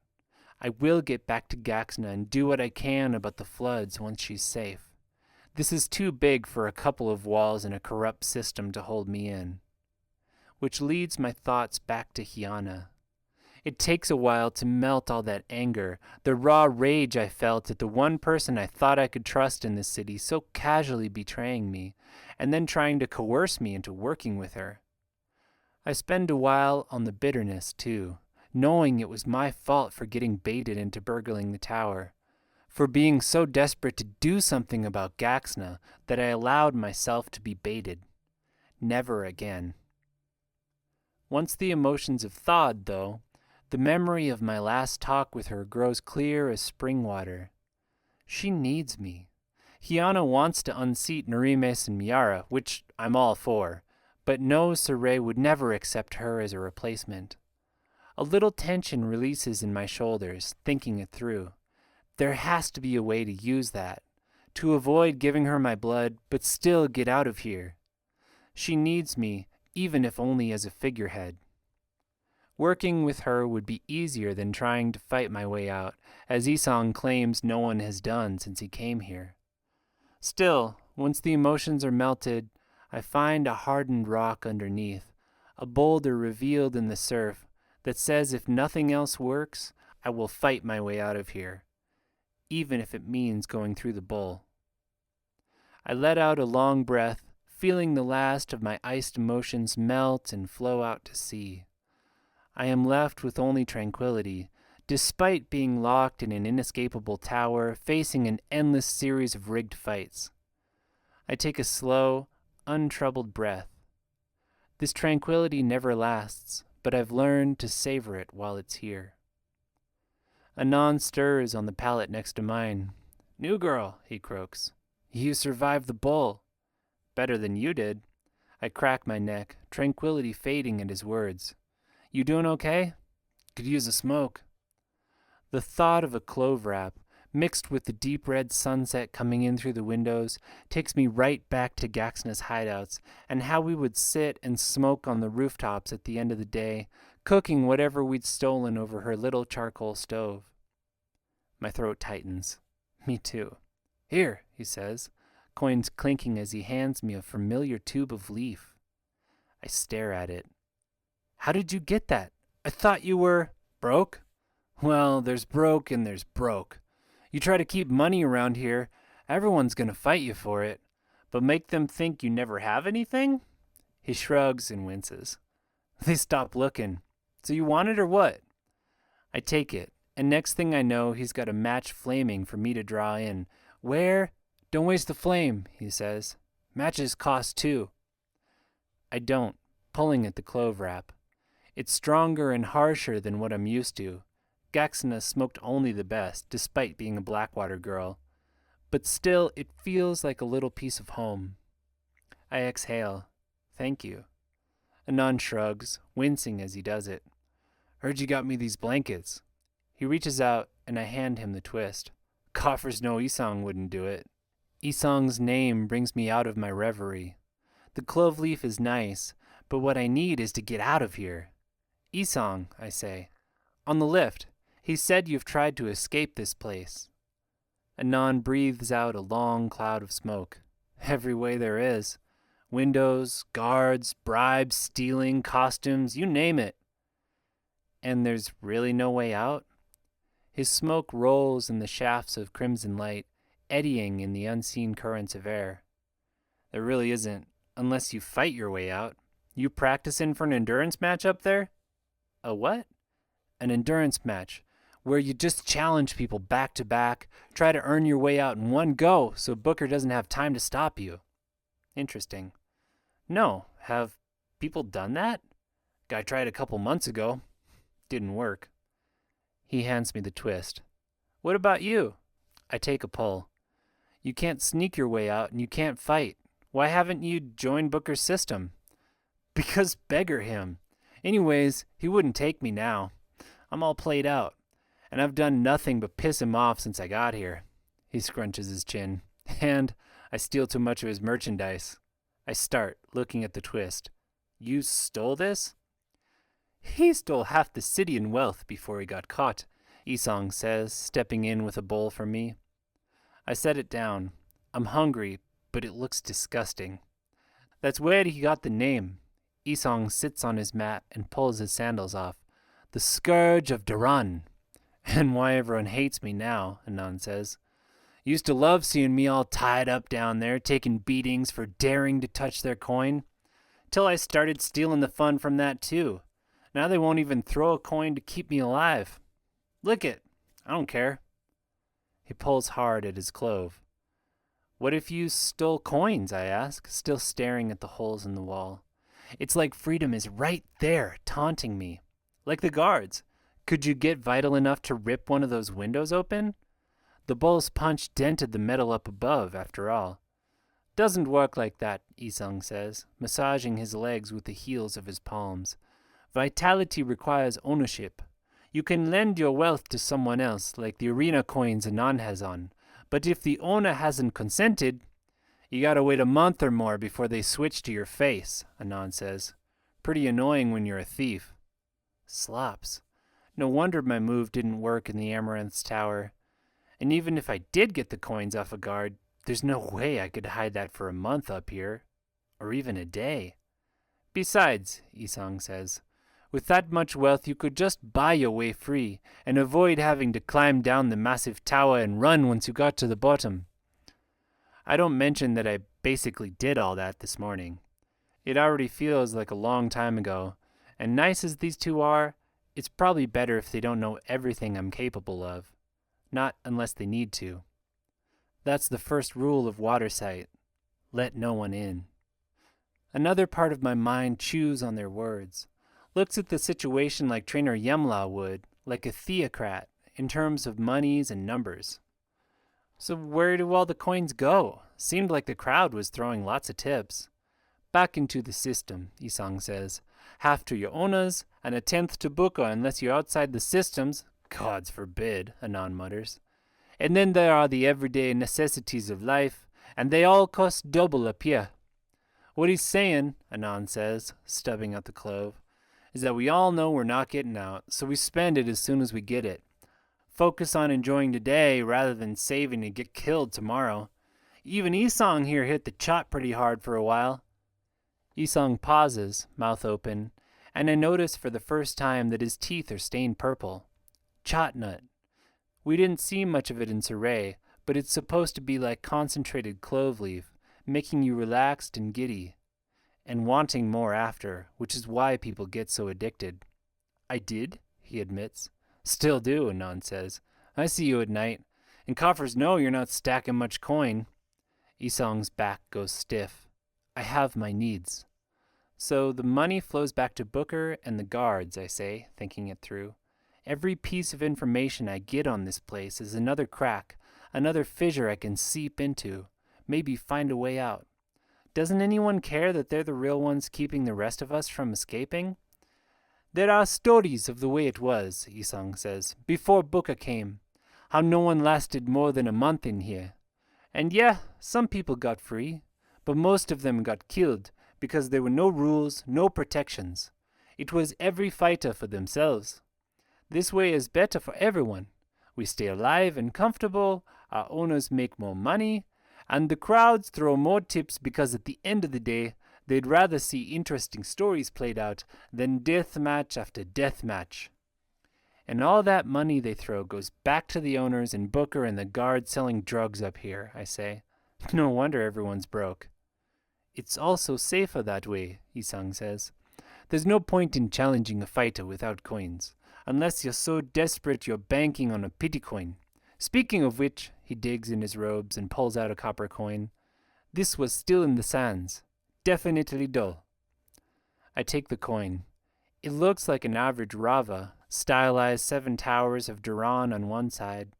I will get back to Gaxna and do what I can about the floods once she's safe. This is too big for a couple of walls and a corrupt system to hold me in. Which leads my thoughts back to Hiana. It takes a while to melt all that anger, the raw rage I felt at the one person I thought I could trust in this city so casually betraying me, and then trying to coerce me into working with her. I spend a while on the bitterness, too, knowing it was my fault for getting baited into burgling the tower, for being so desperate to do something about Gaxna that I allowed myself to be baited. Never again. Once the emotions have thawed, though, the memory of my last talk with her grows clear as spring water. She needs me. Hiana wants to unseat Narimes and Miara, which I'm all for, but knows Saray would never accept her as a replacement. A little tension releases in my shoulders, thinking it through. There has to be a way to use that, to avoid giving her my blood, but still get out of here. She needs me, even if only as a figurehead. Working with her would be easier than trying to fight my way out, as Isong claims no one has done since he came here. Still, once the emotions are melted, I find a hardened rock underneath, a boulder revealed in the surf that says if nothing else works, I will fight my way out of here, even if it means going through the bowl. I let out a long breath, feeling the last of my iced emotions melt and flow out to sea. I am left with only tranquility, despite being locked in an inescapable tower, facing an endless series of rigged fights. I take a slow, untroubled breath. This tranquility never lasts, but I've learned to savor it while it's here. Anon stirs on the pallet next to mine. "New girl," he croaks. "You survived the bull." "Better than you did." I crack my neck, tranquility fading at his words. "You doing okay?" "Could use a smoke." The thought of a clove wrap, mixed with the deep red sunset coming in through the windows, takes me right back to Gaxna's hideouts and how we would sit and smoke on the rooftops at the end of the day, cooking whatever we'd stolen over her little charcoal stove. My throat tightens. Me too. "Here," he says, coins clinking as he hands me a familiar tube of leaf. I stare at it. "How did you get that? I thought you were broke?" "Well, there's broke and there's broke. You try to keep money around here, everyone's gonna fight you for it. But make them think you never have anything?" He shrugs and winces. "They stop looking. So you want it or what?" I take it, and next thing I know, he's got a match flaming for me to draw in. "Where?" "Don't waste the flame," he says. "Matches cost too." I don't, pulling at the clove wrap. It's stronger and harsher than what I'm used to. Gaxna smoked only the best, despite being a Blackwater girl. But still, it feels like a little piece of home. I exhale. "Thank you." Anon shrugs, wincing as he does it. "Heard you got me these blankets." He reaches out, and I hand him the twist. Coffers no Isong wouldn't do it. Isong's name brings me out of my reverie. The clove leaf is nice, but what I need is to get out of here. "Isong," I say. "On the lift. He said you've tried to escape this place." Anon breathes out a long cloud of smoke. "Every way there is. Windows, guards, bribes, stealing, costumes, you name it." "And there's really no way out?" His smoke rolls in the shafts of crimson light, eddying in the unseen currents of air. "There really isn't, unless you fight your way out. You practicing for an endurance match up there?" "A what?" "An endurance match, where you just challenge people back to back, try to earn your way out in one go so Booker doesn't have time to stop you." "Interesting." "No, have people done that?" "Guy tried a couple months ago. Didn't work." He hands me the twist. What about you? I take a pull. You can't sneak your way out and you can't fight. Why haven't you joined Booker's system? Because beggar him. Anyways, he wouldn't take me now. I'm all played out, and I've done nothing but piss him off since I got here. He scrunches his chin. And I steal too much of his merchandise. I start, looking at the twist. You stole this? He stole half the city in wealth before he got caught, Isong says, stepping in with a bowl for me. I set it down. I'm hungry, but it looks disgusting. That's where he got the name. Isong sits on his mat and pulls his sandals off. The Scourge of Duran. And why everyone hates me now, Anon says. Used to love seeing me all tied up down there, taking beatings for daring to touch their coin. Till I started stealing the fun from that too. Now they won't even throw a coin to keep me alive. Lick it. I don't care. He pulls hard at his clove. What if you stole coins, I ask, still staring at the holes in the wall. It's like freedom is right there, taunting me. Like the guards. Could you get vital enough to rip one of those windows open? The bull's punch dented the metal up above, after all. Doesn't work like that, Isong says, massaging his legs with the heels of his palms. Vitality requires ownership. You can lend your wealth to someone else, like the arena coins Anon has on. But if the owner hasn't consented, you gotta wait a month or more before they switch to your face, Anon says. Pretty annoying when you're a thief. Slops. No wonder my move didn't work in the Amaranth's tower. And even if I did get the coins off a guard, there's no way I could hide that for a month up here. Or even a day. Besides, Isong says, with that much wealth you could just buy your way free and avoid having to climb down the massive tower and run once you got to the bottom. I don't mention that I basically did all that this morning. It already feels like a long time ago, and nice as these two are, it's probably better if they don't know everything I'm capable of. Not unless they need to. That's the first rule of Watersight. Let no one in. Another part of my mind chews on their words. Looks at the situation like Trainer Yemla would, like a theocrat, in terms of monies and numbers. So where do all the coins go? Seemed like the crowd was throwing lots of tips. Back into the system, Isong says. Half to your owners, and a tenth to Booker unless you're outside the systems. Gods forbid, Anon mutters. And then there are the everyday necessities of life, and they all cost double up here. What he's saying, Anon says, stubbing out the clove, is that we all know we're not getting out, so we spend it as soon as we get it. Focus on enjoying today rather than saving to get killed tomorrow. Even Isong here hit the chot pretty hard for a while. Isong pauses, mouth open, and I notice for the first time that his teeth are stained purple. Chot nut. We didn't see much of it in Saray, but it's supposed to be like concentrated clove leaf, making you relaxed and giddy, and wanting more after, which is why people get so addicted. I did, he admits. Still do, Anon says. I see you at night, and coffers know you're not stacking much coin. Isong's back goes stiff. I have my needs. So the money flows back to Booker and the guards, I say, thinking it through. Every piece of information I get on this place is another crack, another fissure I can seep into, maybe find a way out. Doesn't anyone care that they're the real ones keeping the rest of us from escaping? There are stories of the way it was, Isong says, before Booker came. How no one lasted more than a month in here. And yeah, some people got free, but most of them got killed because there were no rules, no protections. It was every fighter for themselves. This way is better for everyone. We stay alive and comfortable, our owners make more money, and the crowds throw more tips because at the end of the day, they'd rather see interesting stories played out than death match after death match. And all that money they throw goes back to the owners and Booker and the guards selling drugs up here, I say. No wonder everyone's broke. It's also safer that way, Isong says. There's no point in challenging a fighter without coins, unless you're so desperate you're banking on a pity coin. Speaking of which, he digs in his robes and pulls out a copper coin. This was still in the sands. Definitely dull. I take the coin. It looks like an average rava, stylized 7 towers of Duran on one side,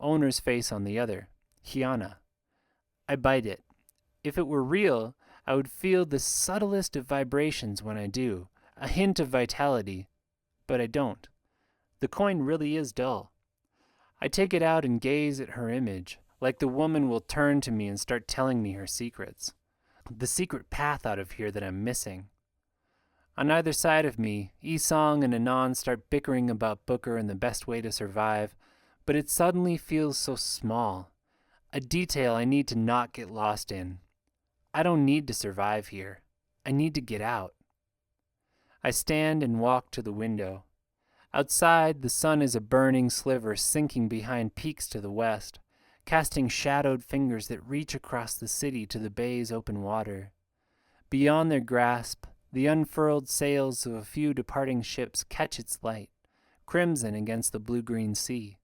owner's face on the other, Hiana. I bite it. If it were real, I would feel the subtlest of vibrations when I do, a hint of vitality, but I don't. The coin really is dull. I take it out and gaze at her image, like the woman will turn to me and start telling me her secrets. The secret path out of here that I'm missing. On either side of me, Isong and Anon start bickering about Booker and the best way to survive, but it suddenly feels so small. A detail I need to not get lost in. I don't need to survive here. I need to get out. I stand and walk to the window. Outside, the sun is a burning sliver sinking behind peaks to the west, casting shadowed fingers that reach across the city to the bay's open water. Beyond their grasp, the unfurled sails of a few departing ships catch its light, crimson against the blue-green sea.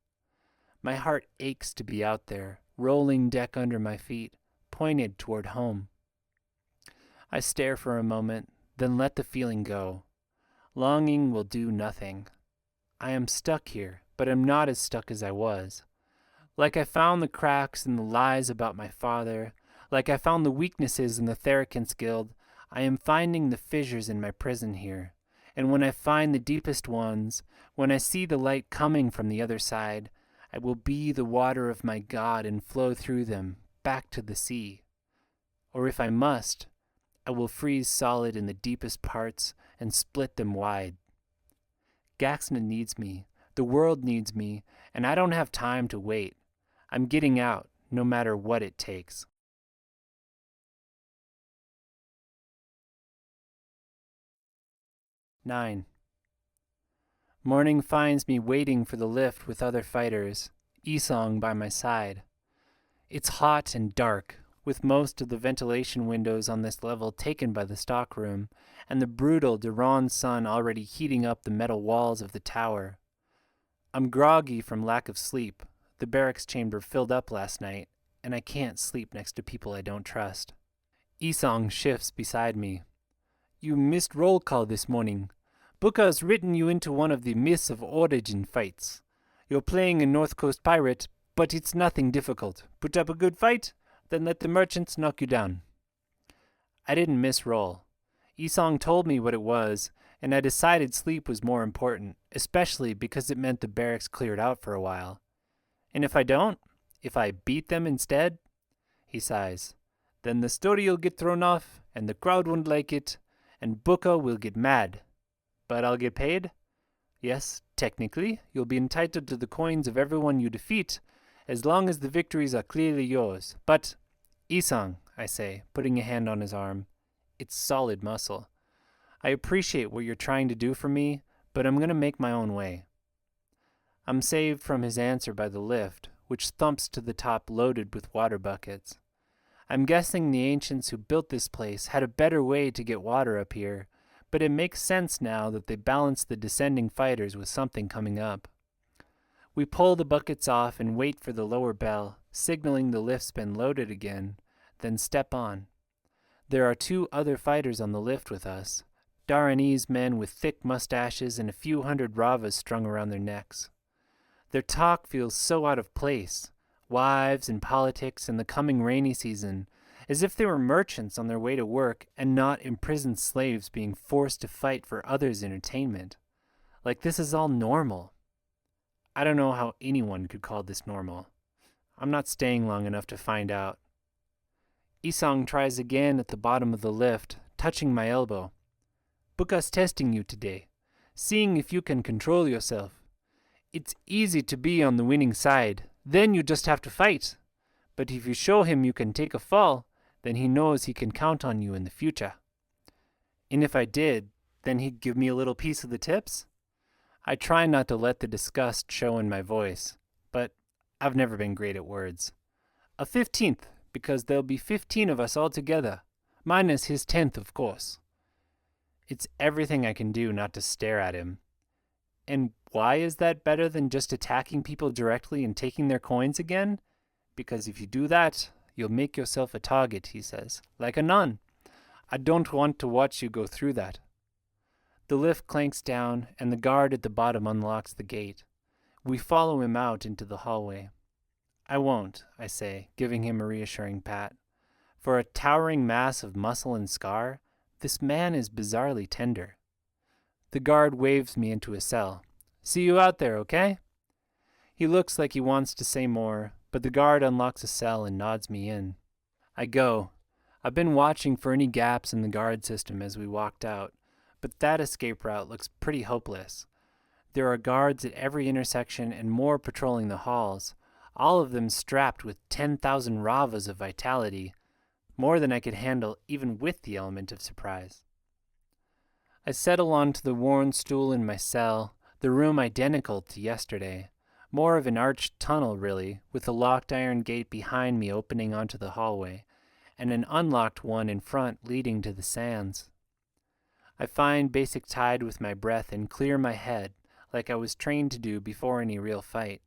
My heart aches to be out there, rolling deck under my feet, pointed toward home. I stare for a moment, then let the feeling go. Longing will do nothing. I am stuck here, but I'm not as stuck as I was. Like I found the cracks in the lies about my father, like I found the weaknesses in the Therakins Guild, I am finding the fissures in my prison here. And when I find the deepest ones, when I see the light coming from the other side, I will be the water of my God and flow through them, back to the sea. Or if I must, I will freeze solid in the deepest parts and split them wide. Gaxna needs me, the world needs me, and I don't have time to wait. I'm getting out, no matter what it takes. Nine. Morning finds me waiting for the lift with other fighters, Isong by my side. It's hot and dark, with most of the ventilation windows on this level taken by the stockroom, and the brutal Duran sun already heating up the metal walls of the tower. I'm groggy from lack of sleep. The barracks chamber filled up last night, and I can't sleep next to people I don't trust. Isong shifts beside me. You missed roll call this morning. Booker's written you into one of the Myths of Origin fights. You're playing a North Coast pirate, but it's nothing difficult. Put up a good fight, then let the merchants knock you down. I didn't miss roll. Isong told me what it was, and I decided sleep was more important, especially because it meant the barracks cleared out for a while. And if I don't, if I beat them instead, he sighs, then the story'll get thrown off, and the crowd won't like it, and Booker will get mad. But I'll get paid? Yes, technically, you'll be entitled to the coins of everyone you defeat, as long as the victories are clearly yours. But, Isong, I say, putting a hand on his arm, it's solid muscle. I appreciate what you're trying to do for me, but I'm going to make my own way. I'm saved from his answer by the lift, which thumps to the top loaded with water buckets. I'm guessing the ancients who built this place had a better way to get water up here, but it makes sense now that they balanced the descending fighters with something coming up. We pull the buckets off and wait for the lower bell, signaling the lift's been loaded again, then step on. There are 2 other fighters on the lift with us, Daranese men with thick mustaches and a few hundred ravas strung around their necks. Their talk feels so out of place, wives and politics and the coming rainy season, as if they were merchants on their way to work and not imprisoned slaves being forced to fight for others' entertainment. Like this is all normal. I don't know how anyone could call this normal. I'm not staying long enough to find out. Isong tries again at the bottom of the lift, touching my elbow. Booker's testing you today, seeing if you can control yourself. It's easy to be on the winning side, then you just have to fight. But if you show him you can take a fall, then he knows he can count on you in the future. And if I did, then he'd give me a little piece of the tips? I try not to let the disgust show in my voice, but I've never been great at words. A 15th, because there'll be 15 of us all together, minus his 10th, of course. It's everything I can do not to stare at him. And why is that better than just attacking people directly and taking their coins again? Because if you do that, you'll make yourself a target, he says, like a nun. I don't want to watch you go through that. The lift clanks down, and the guard at the bottom unlocks the gate. We follow him out into the hallway. I won't, I say, giving him a reassuring pat. For a towering mass of muscle and scar, this man is bizarrely tender. The guard waves me into a cell. See you out there, okay? He looks like he wants to say more, but the guard unlocks a cell and nods me in. I go. I've been watching for any gaps in the guard system as we walked out, but that escape route looks pretty hopeless. There are guards at every intersection and more patrolling the halls, all of them strapped with 10,000 ravas of vitality, more than I could handle even with the element of surprise. I settle onto the worn stool in my cell, the room identical to yesterday, more of an arched tunnel really, with a locked iron gate behind me opening onto the hallway, and an unlocked one in front leading to the sands. I find basic tide with my breath and clear my head, like I was trained to do before any real fight.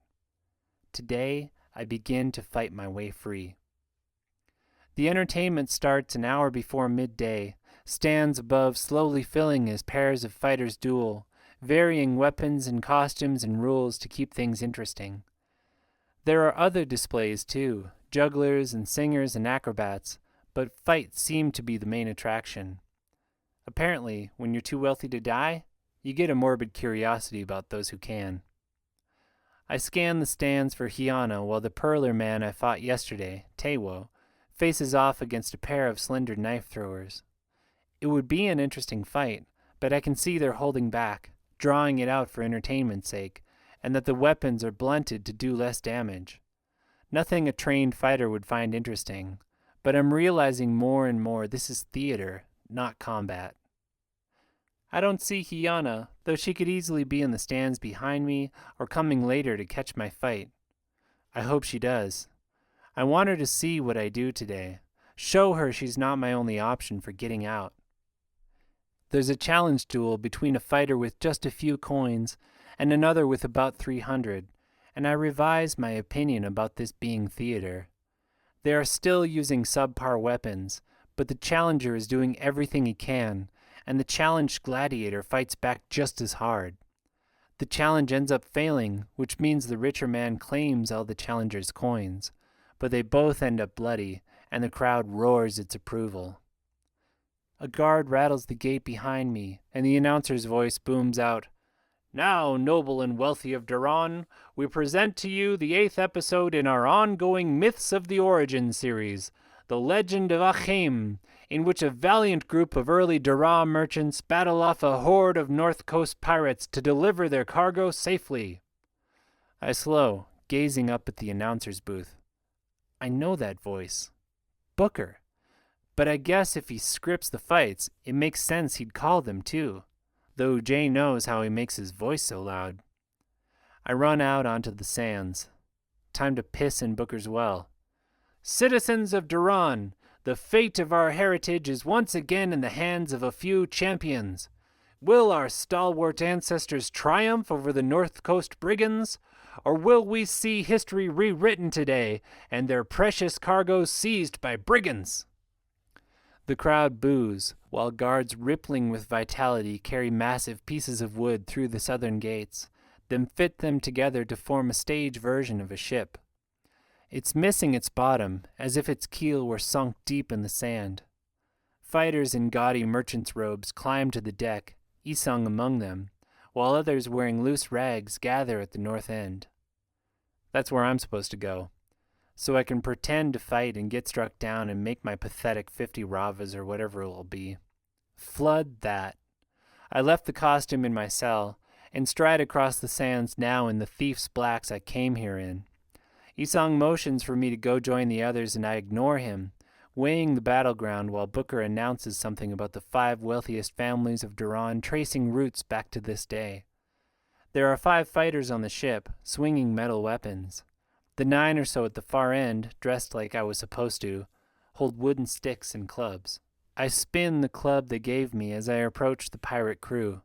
Today, I begin to fight my way free. The entertainment starts an hour before midday, stands above slowly filling as pairs of fighters duel, varying weapons and costumes and rules to keep things interesting. There are other displays too, jugglers and singers and acrobats, but fights seem to be the main attraction. Apparently, when you're too wealthy to die, you get a morbid curiosity about those who can. I scan the stands for Hiana while the Perler man I fought yesterday, Tewo, faces off against a pair of slender knife throwers. It would be an interesting fight, but I can see they're holding back, drawing it out for entertainment's sake, and that the weapons are blunted to do less damage. Nothing a trained fighter would find interesting, but I'm realizing more and more this is theater, not combat. I don't see Hiana, though she could easily be in the stands behind me or coming later to catch my fight. I hope she does. I want her to see what I do today, show her she's not my only option for getting out. There's a challenge duel between a fighter with just a few coins and another with about 300, and I revise my opinion about this being theater. They are still using subpar weapons, but the challenger is doing everything he can, and the challenged gladiator fights back just as hard. The challenge ends up failing, which means the richer man claims all the challenger's coins, but they both end up bloody, and the crowd roars its approval. A guard rattles the gate behind me, and the announcer's voice booms out, "Now, noble and wealthy of Duran, we present to you the 8th episode in our ongoing Myths of the Origin series, The Legend of Achim, in which a valiant group of early Dara merchants battle off a horde of North Coast pirates to deliver their cargo safely." I slow, gazing up at the announcer's booth. I know that voice. Booker. But I guess if he scripts the fights, it makes sense he'd call them too, though Jay knows how he makes his voice so loud. I run out onto the sands. Time to piss in Booker's well. "Citizens of Duran, the fate of our heritage is once again in the hands of a few champions. Will our stalwart ancestors triumph over the North Coast brigands, or will we see history rewritten today and their precious cargoes seized by brigands?" The crowd boos, while guards rippling with vitality carry massive pieces of wood through the southern gates, then fit them together to form a stage version of a ship. It's missing its bottom, as if its keel were sunk deep in the sand. Fighters in gaudy merchants' robes climb to the deck, Isung among them, while others wearing loose rags gather at the north end. That's where I'm supposed to go, so I can pretend to fight and get struck down and make my pathetic 50 ravas or whatever it will be. Flood that. I left the costume in my cell, and stride across the sands now in the thief's blacks I came here in. Isung motions for me to go join the others, and I ignore him, weighing the battleground while Booker announces something about the 5 wealthiest families of Duran tracing roots back to this day. There are 5 fighters on the ship, swinging metal weapons. The 9 or so at the far end, dressed like I was supposed to, hold wooden sticks and clubs. I spin the club they gave me as I approach the pirate crew.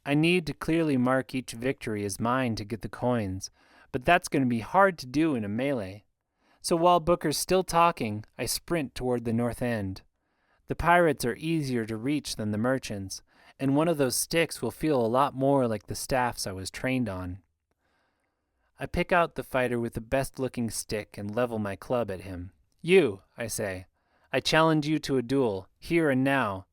I need to clearly mark each victory as mine to get the coins, but that's going to be hard to do in a melee. So while Booker's still talking, I sprint toward the north end. The pirates are easier to reach than the merchants, and one of those sticks will feel a lot more like the staffs I was trained on. I pick out the fighter with the best-looking stick and level my club at him. You, I say. I challenge you to a duel, here and now.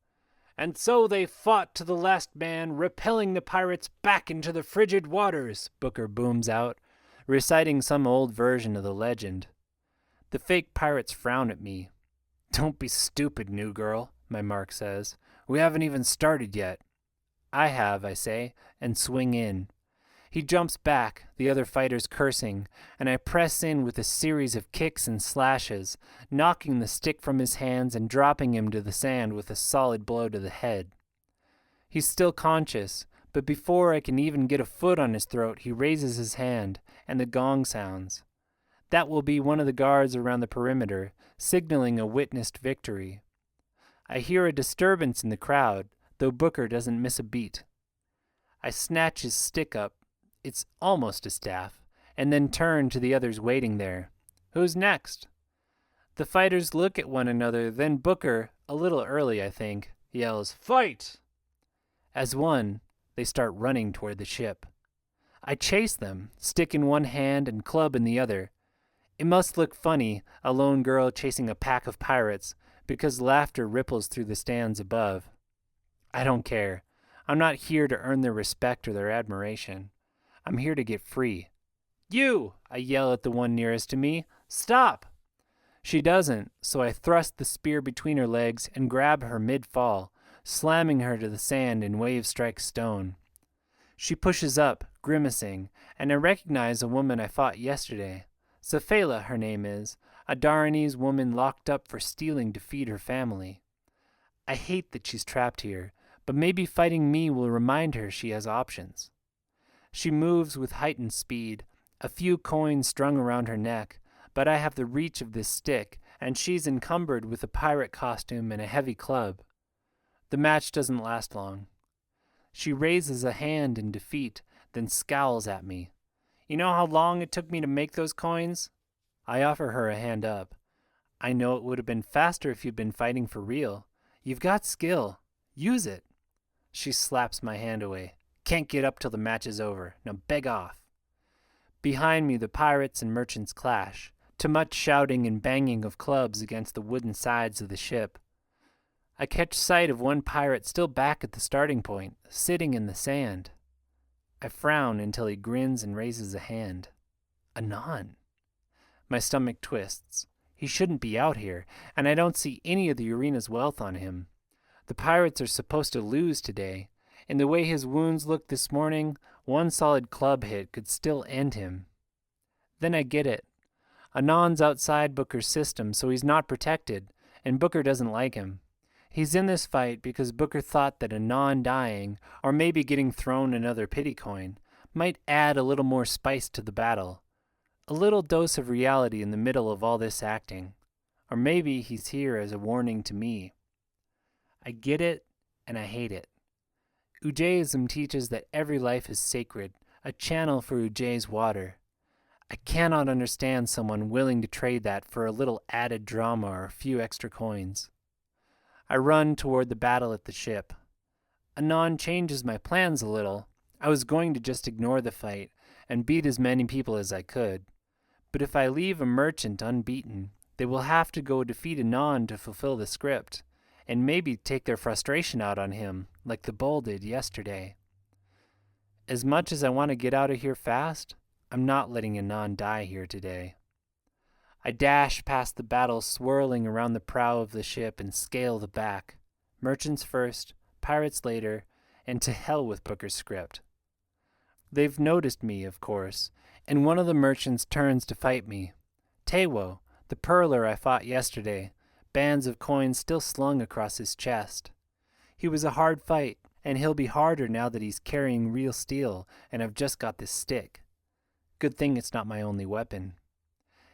And so they fought to the last man, repelling the pirates back into the frigid waters, Booker booms out, reciting some old version of the legend. The fake pirates frown at me. Don't be stupid, new girl, my mark says. We haven't even started yet. I have, I say, and swing in. He jumps back, the other fighters cursing, and I press in with a series of kicks and slashes, knocking the stick from his hands and dropping him to the sand with a solid blow to the head. He's still conscious, but before I can even get a foot on his throat, he raises his hand, and the gong sounds. That will be one of the guards around the perimeter, signaling a witnessed victory. I hear a disturbance in the crowd, though Booker doesn't miss a beat. I snatch his stick up, it's almost a staff, and then turn to the others waiting there. Who's next? The fighters look at one another, then Booker, a little early I think, yells, "Fight!" As one, they start running toward the ship. I chase them, stick in one hand and club in the other. It must look funny, a lone girl chasing a pack of pirates, because laughter ripples through the stands above. I don't care. I'm not here to earn their respect or their admiration. I'm here to get free. You! I yell at the one nearest to me. Stop! She doesn't, so I thrust the spear between her legs and grab her mid-fall, slamming her to the sand in wave strike stone. She pushes up, grimacing, and I recognize a woman I fought yesterday. Safela, her name is, a Daranese woman locked up for stealing to feed her family. I hate that she's trapped here, but maybe fighting me will remind her she has options. She moves with heightened speed, a few coins strung around her neck, but I have the reach of this stick, and she's encumbered with a pirate costume and a heavy club. The match doesn't last long. She raises a hand in defeat, then scowls at me. You know how long it took me to make those coins? I offer her a hand up. I know it would have been faster if you'd been fighting for real. You've got skill. Use it. She slaps my hand away. Can't get up till the match is over. Now beg off. Behind me the pirates and merchants clash, to much shouting and banging of clubs against the wooden sides of the ship. I catch sight of one pirate still back at the starting point, sitting in the sand. I frown until he grins and raises a hand. Anon. My stomach twists. He shouldn't be out here, and I don't see any of the arena's wealth on him. The pirates are supposed to lose today, and the way his wounds looked this morning, one solid club hit could still end him. Then I get it. Anon's outside Booker's system, so he's not protected, and Booker doesn't like him. He's in this fight because Booker thought that Anon dying, or maybe getting thrown another pity coin, might add a little more spice to the battle. A little dose of reality in the middle of all this acting. Or maybe he's here as a warning to me. I get it, and I hate it. Ujaism teaches that every life is sacred, a channel for Ujai's water. I cannot understand someone willing to trade that for a little added drama or a few extra coins. I run toward the battle at the ship. Anon changes my plans a little. I was going to just ignore the fight and beat as many people as I could. But if I leave a merchant unbeaten, they will have to go defeat Anon to fulfill the script, and maybe take their frustration out on him, like the bull did yesterday. As much as I want to get out of here fast, I'm not letting Anon die here today. I dash past the battle swirling around the prow of the ship and scale the back. Merchants first, pirates later, and to hell with Booker's script. They've noticed me, of course, and one of the merchants turns to fight me. Tewo, the pearler I fought yesterday, bands of coins still slung across his chest. He was a hard fight, and he'll be harder now that he's carrying real steel, and I've just got this stick. Good thing it's not my only weapon.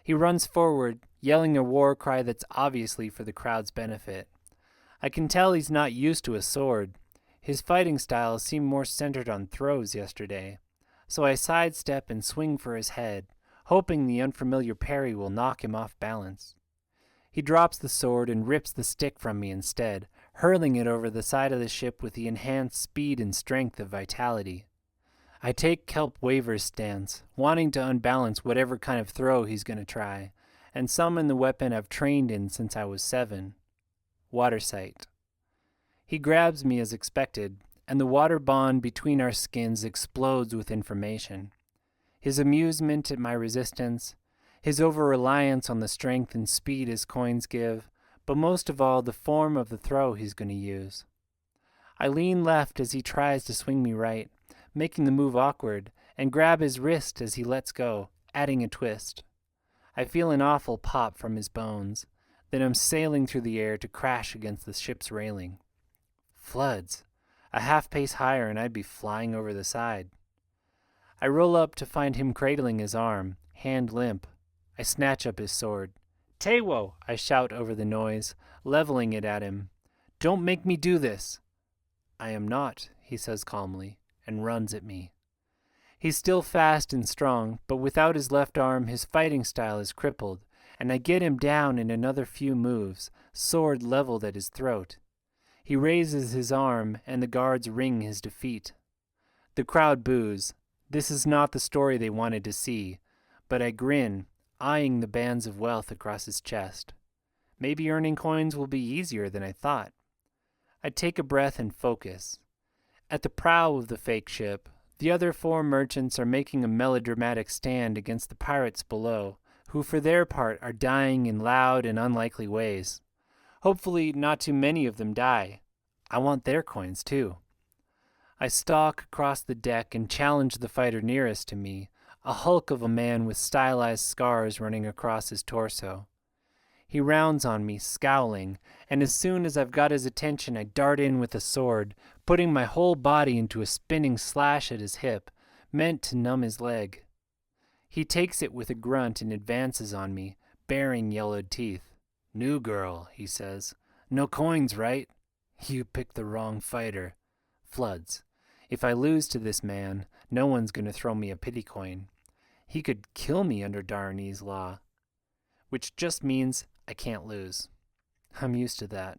He runs forward, yelling a war cry that's obviously for the crowd's benefit. I can tell he's not used to a sword. His fighting style seemed more centered on throws yesterday, so I sidestep and swing for his head, hoping the unfamiliar parry will knock him off balance. He drops the sword and rips the stick from me instead, hurling it over the side of the ship with the enhanced speed and strength of vitality. I take Kelp Waver's stance, wanting to unbalance whatever kind of throw he's going to try, and summon the weapon I've trained in since I was 7. Water sight. He grabs me as expected, and the water bond between our skins explodes with information. His amusement at my resistance, his over-reliance on the strength and speed his coins give, but most of all the form of the throw he's going to use. I lean left as he tries to swing me right, making the move awkward, and grab his wrist as he lets go, adding a twist. I feel an awful pop from his bones, then I'm sailing through the air to crash against the ship's railing. Floods. A half pace higher and I'd be flying over the side. I roll up to find him cradling his arm, hand limp. I snatch up his sword. "Tewo!" I shout over the noise, leveling it at him. "Don't make me do this!" "I am not," he says calmly, and runs at me. He's still fast and strong, but without his left arm his fighting style is crippled, and I get him down in another few moves, sword leveled at his throat. He raises his arm, and the guards ring his defeat. The crowd boos. This is not the story they wanted to see, but I grin, eyeing the bands of wealth across his chest. Maybe earning coins will be easier than I thought. I take a breath and focus. At the prow of the fake ship, the other 4 merchants are making a melodramatic stand against the pirates below, who for their part are dying in loud and unlikely ways. Hopefully not too many of them die. I want their coins too. I stalk across the deck and challenge the fighter nearest to me, a hulk of a man with stylized scars running across his torso. He rounds on me, scowling, and as soon as I've got his attention I dart in with a sword, putting my whole body into a spinning slash at his hip, meant to numb his leg. He takes it with a grunt and advances on me, baring yellowed teeth. "New girl," he says. "No coins, right?" "You picked the wrong fighter." Floods. If I lose to this man, no one's going to throw me a pity coin. He could kill me under Darnese law, which just means I can't lose. I'm used to that.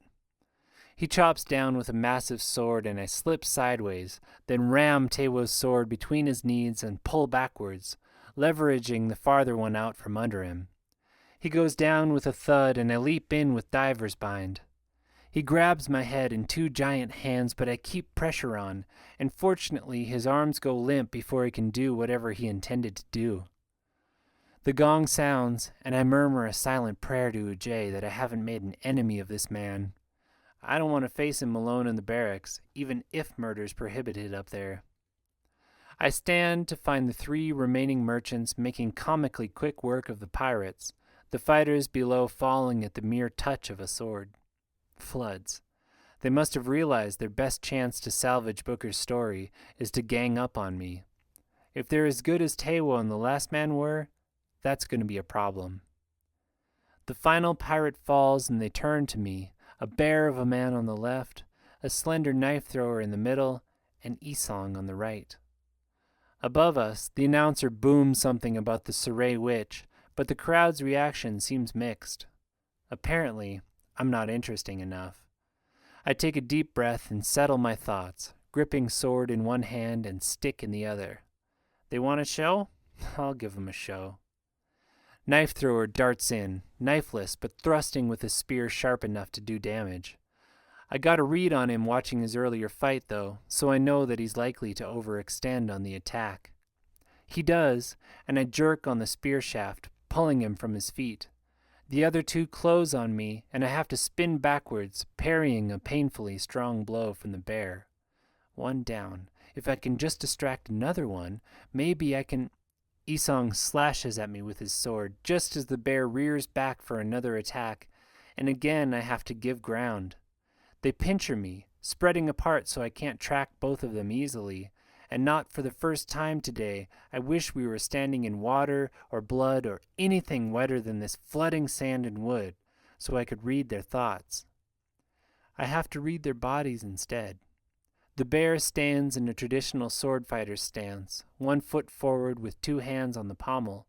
He chops down with a massive sword and I slip sideways, then ram Tewo's sword between his knees and pull backwards, leveraging the farther one out from under him. He goes down with a thud and I leap in with diver's bind. He grabs my head in 2 giant hands, but I keep pressure on, and fortunately his arms go limp before he can do whatever he intended to do. The gong sounds, and I murmur a silent prayer to Ujay that I haven't made an enemy of this man. I don't want to face him alone in the barracks, even if murder's prohibited up there. I stand to find the 3 remaining merchants making comically quick work of the pirates, the fighters below falling at the mere touch of a sword. Floods. They must have realized their best chance to salvage Booker's story is to gang up on me. If they're as good as Tewo and the last man were, that's going to be a problem. The final pirate falls and they turn to me, a bear of a man on the left, a slender knife thrower in the middle, and Isong on the right. Above us, the announcer booms something about the Saray Witch, but the crowd's reaction seems mixed. Apparently, I'm not interesting enough. I take a deep breath and settle my thoughts, gripping sword in one hand and stick in the other. They want a show? I'll give them a show. Knife thrower darts in, knifeless but thrusting with a spear sharp enough to do damage. I got a read on him watching his earlier fight though, so I know that he's likely to overextend on the attack. He does, and I jerk on the spear shaft, pulling him from his feet. The other 2 close on me, and I have to spin backwards, parrying a painfully strong blow from the bear. 1 down. If I can just distract another one, maybe I can... Isong slashes at me with his sword, just as the bear rears back for another attack, and again I have to give ground. They pincher me, spreading apart so I can't track both of them easily, and not for the first time today, I wish we were standing in water or blood or anything wetter than this flooding sand and wood, so I could read their thoughts. I have to read their bodies instead. The bear stands in a traditional sword fighter's stance, 1 foot forward with 2 hands on the pommel,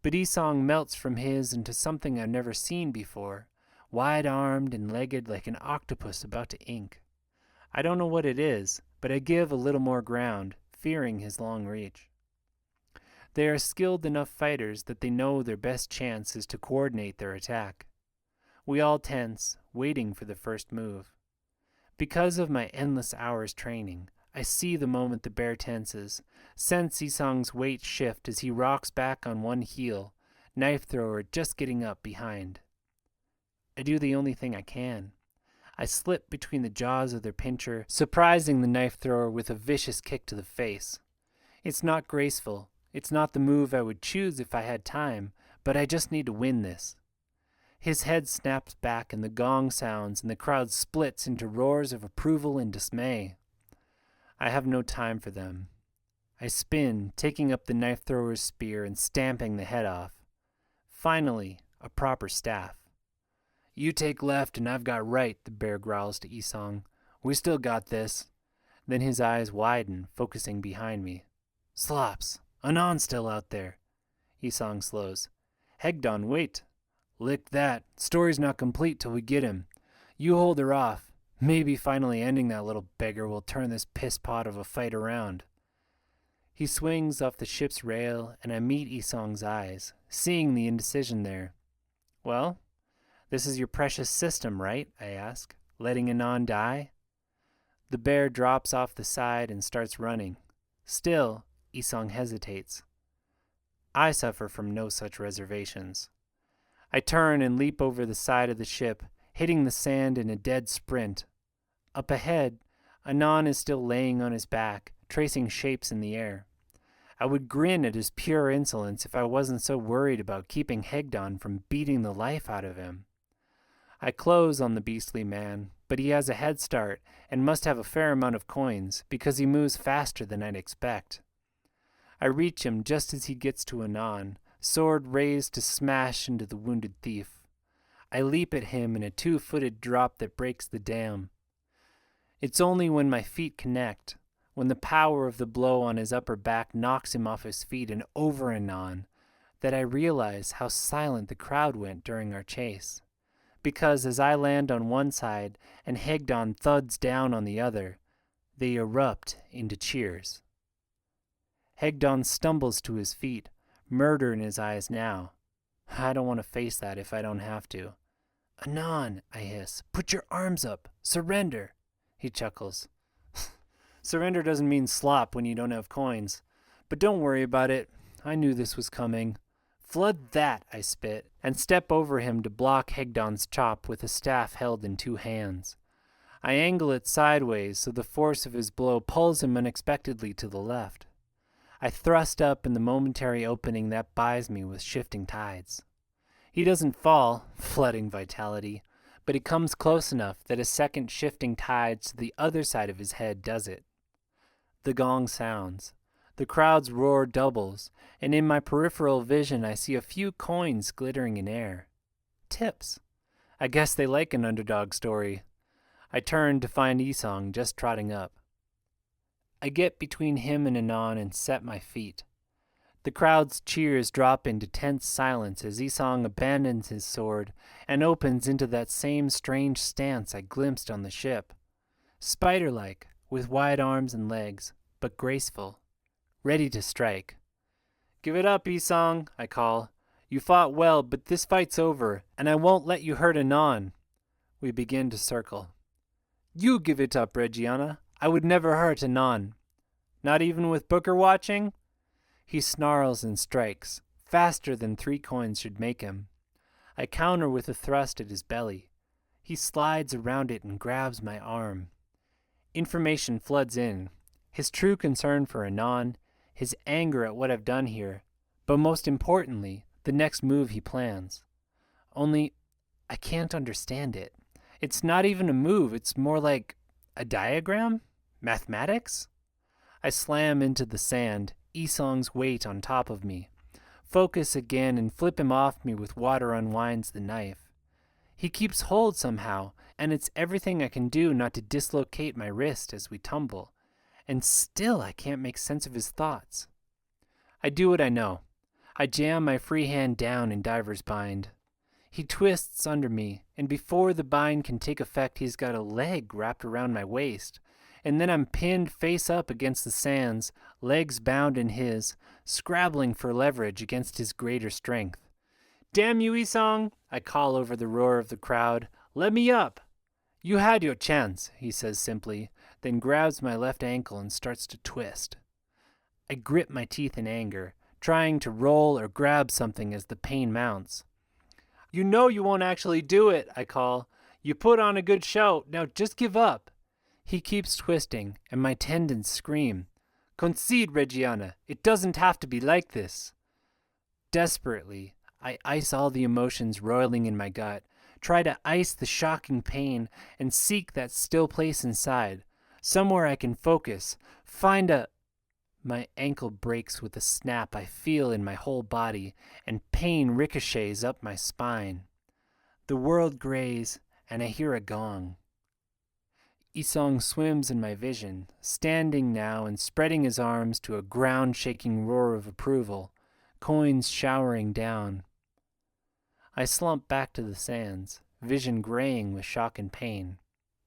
but Isong melts from his into something I've never seen before, wide-armed and legged like an octopus about to ink. I don't know what it is, but I give a little more ground, fearing his long reach. They are skilled enough fighters that they know their best chance is to coordinate their attack. We all tense, waiting for the first move. Because of my endless hours training, I see the moment the bear tenses, sense Isong's weight shift as he rocks back on one heel, knife thrower just getting up behind. I do the only thing I can. I slip between the jaws of their pincher, surprising the knife thrower with a vicious kick to the face. It's not graceful. It's not the move I would choose if I had time, but I just need to win this. His head snaps back and the gong sounds and the crowd splits into roars of approval and dismay. I have no time for them. I spin, taking up the knife thrower's spear and stamping the head off. Finally, a proper staff. "You take left and I've got right," the bear growls to Isong. "We still got this." Then his eyes widen, focusing behind me. "Slops, Anon's still out there." Isong slows. "Hegdon, wait." "Lick that. Story's not complete till we get him. You hold her off. Maybe finally ending that little beggar will turn this piss pot of a fight around." He swings off the ship's rail, and I meet Isong's eyes, seeing the indecision there. "Well, this is your precious system, right?" I ask. "Letting Anon die?" The bear drops off the side and starts running. Still, Isong hesitates. I suffer from no such reservations. I turn and leap over the side of the ship, hitting the sand in a dead sprint. Up ahead, Anon is still laying on his back, tracing shapes in the air. I would grin at his pure insolence if I wasn't so worried about keeping Hegdon from beating the life out of him. I close on the beastly man, but he has a head start and must have a fair amount of coins because he moves faster than I'd expect. I reach him just as he gets to Anon, sword raised to smash into the wounded thief. I leap at him in a 2-footed drop that breaks the dam. It's only when my feet connect, when the power of the blow on his upper back knocks him off his feet and over Anon, that I realize how silent the crowd went during our chase. Because as I land on one side and Hegdon thuds down on the other, they erupt into cheers. Hegdon stumbles to his feet, murder in his eyes now. I don't want to face that if I don't have to. "Anon," I hiss, "put your arms up. Surrender." He chuckles. "Surrender doesn't mean slop when you don't have coins. But don't worry about it. I knew this was coming." "Flood that," I spit, and step over him to block Hegdon's chop with a staff held in 2 hands. I angle it sideways so the force of his blow pulls him unexpectedly to the left. I thrust up in the momentary opening that buys me with shifting tides. He doesn't fall, flooding vitality, but he comes close enough that a second shifting tides to the other side of his head does it. The gong sounds. The crowd's roar doubles, and in my peripheral vision I see a few coins glittering in air. Tips. I guess they like an underdog story. I turn to find Isong just trotting up. I get between him and Anon and set my feet. The crowd's cheers drop into tense silence as Isong abandons his sword and opens into that same strange stance I glimpsed on the ship. Spider-like, with wide arms and legs, but graceful, ready to strike. "Give it up, Isong," I call. "You fought well, but this fight's over, and I won't let you hurt Anon." We begin to circle. "You give it up, Reggiana. I would never hurt Anon." "Not even with Booker watching?" He snarls and strikes, faster than 3 coins should make him. I counter with a thrust at his belly. He slides around it and grabs my arm. Information floods in. His true concern for Anon, his anger at what I've done here, but most importantly, the next move he plans. Only, I can't understand it. It's not even a move, it's more like a diagram? Mathematics? I slam into the sand, Isong's weight on top of me. Focus again and flip him off me with water unwinds the knife. He keeps hold somehow, and it's everything I can do not to dislocate my wrist as we tumble. And still I can't make sense of his thoughts. I do what I know. I jam my free hand down in diver's bind. He twists under me, and before the bind can take effect he's got a leg wrapped around my waist, and then I'm pinned face up against the sands, legs bound in his, scrabbling for leverage against his greater strength. "Damn you, Isong!" I call over the roar of the crowd. "Let me up!" "You had your chance," he says simply, then grabs my left ankle and starts to twist. I grip my teeth in anger, trying to roll or grab something as the pain mounts. "You know you won't actually do it," I call. "You put on a good show. Now just give up." He keeps twisting, and my tendons scream. "Concede, Reggiana. It doesn't have to be like this." Desperately, I ice all the emotions roiling in my gut, try to ice the shocking pain, and seek that still place inside, somewhere I can focus, find a... My ankle breaks with a snap I feel in my whole body, and pain ricochets up my spine. The world grays, and I hear a gong. Isong swims in my vision, standing now and spreading his arms to a ground-shaking roar of approval, coins showering down. I slump back to the sands, vision graying with shock and pain.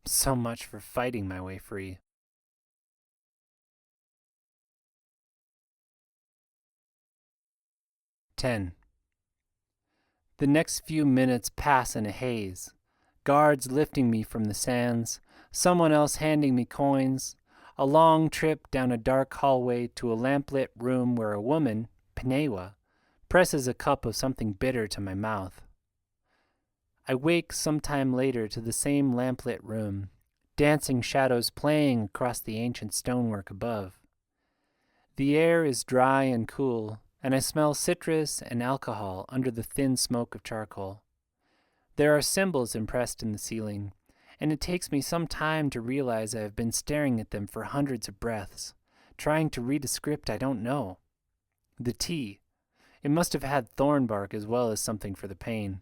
So much for fighting my way free. "10. The next few minutes pass in a haze. Guards lifting me from the sands, someone else handing me coins, a long trip down a dark hallway to a lamplit room where a woman, Pnewa, presses a cup of something bitter to my mouth. I wake some time later to the same lamplit room, dancing shadows playing across the ancient stonework above. The air is dry and cool, and I smell citrus and alcohol under the thin smoke of charcoal. There are symbols impressed in the ceiling, and it takes me some time to realize I have been staring at them for hundreds of breaths, trying to read a script I don't know. The T. It must have had thorn bark as well as something for the pain.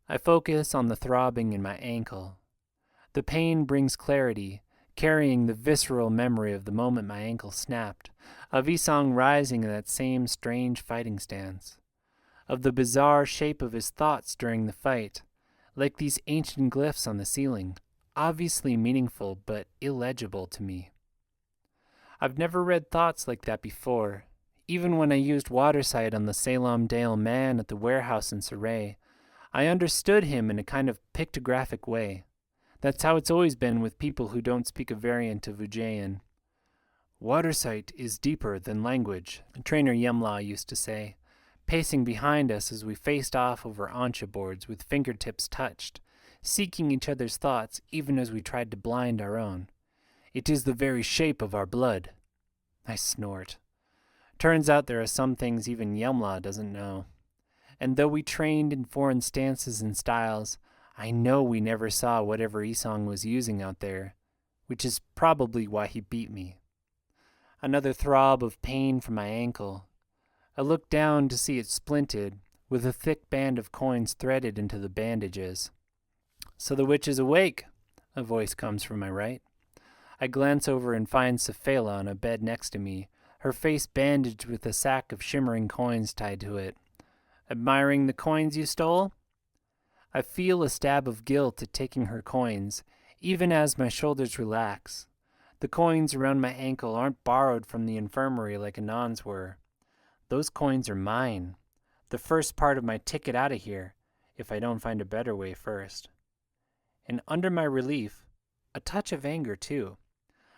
I focus on the throbbing in my ankle. The pain brings clarity, carrying the visceral memory of the moment my ankle snapped, of Isong rising in that same strange fighting stance, of the bizarre shape of his thoughts during the fight, like these ancient glyphs on the ceiling, obviously meaningful but illegible to me. I've never read thoughts like that before, even when I used Watersight on the Salem Dale man at the warehouse in Surrey. I understood him in a kind of pictographic way. That's how it's always been with people who don't speak a variant of Ujjayin. "Watersight is deeper than language," Trainer Yemla used to say, pacing behind us as we faced off over ancha boards with fingertips touched, seeking each other's thoughts even as we tried to blind our own. "It is the very shape of our blood." I snort. Turns out there are some things even Yemla doesn't know. And though we trained in foreign stances and styles, I know we never saw whatever Isong was using out there, which is probably why he beat me. Another throb of pain from my ankle. I look down to see it splinted, with a thick band of coins threaded into the bandages. "So the witch is awake," a voice comes from my right. I glance over and find Safela on a bed next to me, her face bandaged with a sack of shimmering coins tied to it. "Admiring the coins you stole?" I feel a stab of guilt at taking her coins, even as my shoulders relax. The coins around my ankle aren't borrowed from the infirmary like Anon's were. Those coins are mine. The first part of my ticket out of here, if I don't find a better way first. And under my relief, a touch of anger too.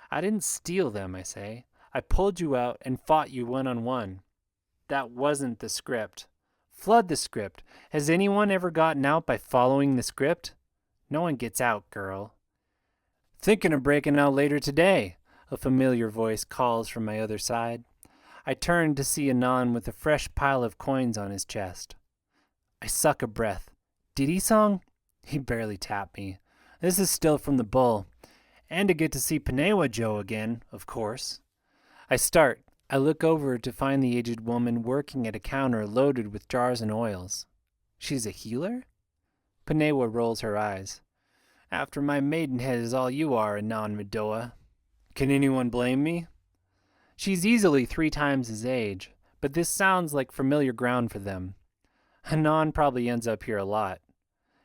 I didn't steal them, I say. I pulled you out and fought you one-on-one. That wasn't the script. Flood the script. Has anyone ever gotten out by following the script? No one gets out, girl. "Thinking of breaking out later today," a familiar voice calls from my other side. I turn to see Anon with a fresh pile of coins on his chest. I suck a breath. "Did Isong?" He barely tapped me. "This is still from the bull. And to get to see Pnewa Joe again, of course." I start. I look over to find the aged woman working at a counter loaded with jars and oils. She's a healer? Pnewa rolls her eyes. "After my maidenhead is all you are, Anon Medoa. Can anyone blame me?" She's easily 3 times his age, but this sounds like familiar ground for them. Anon probably ends up here a lot.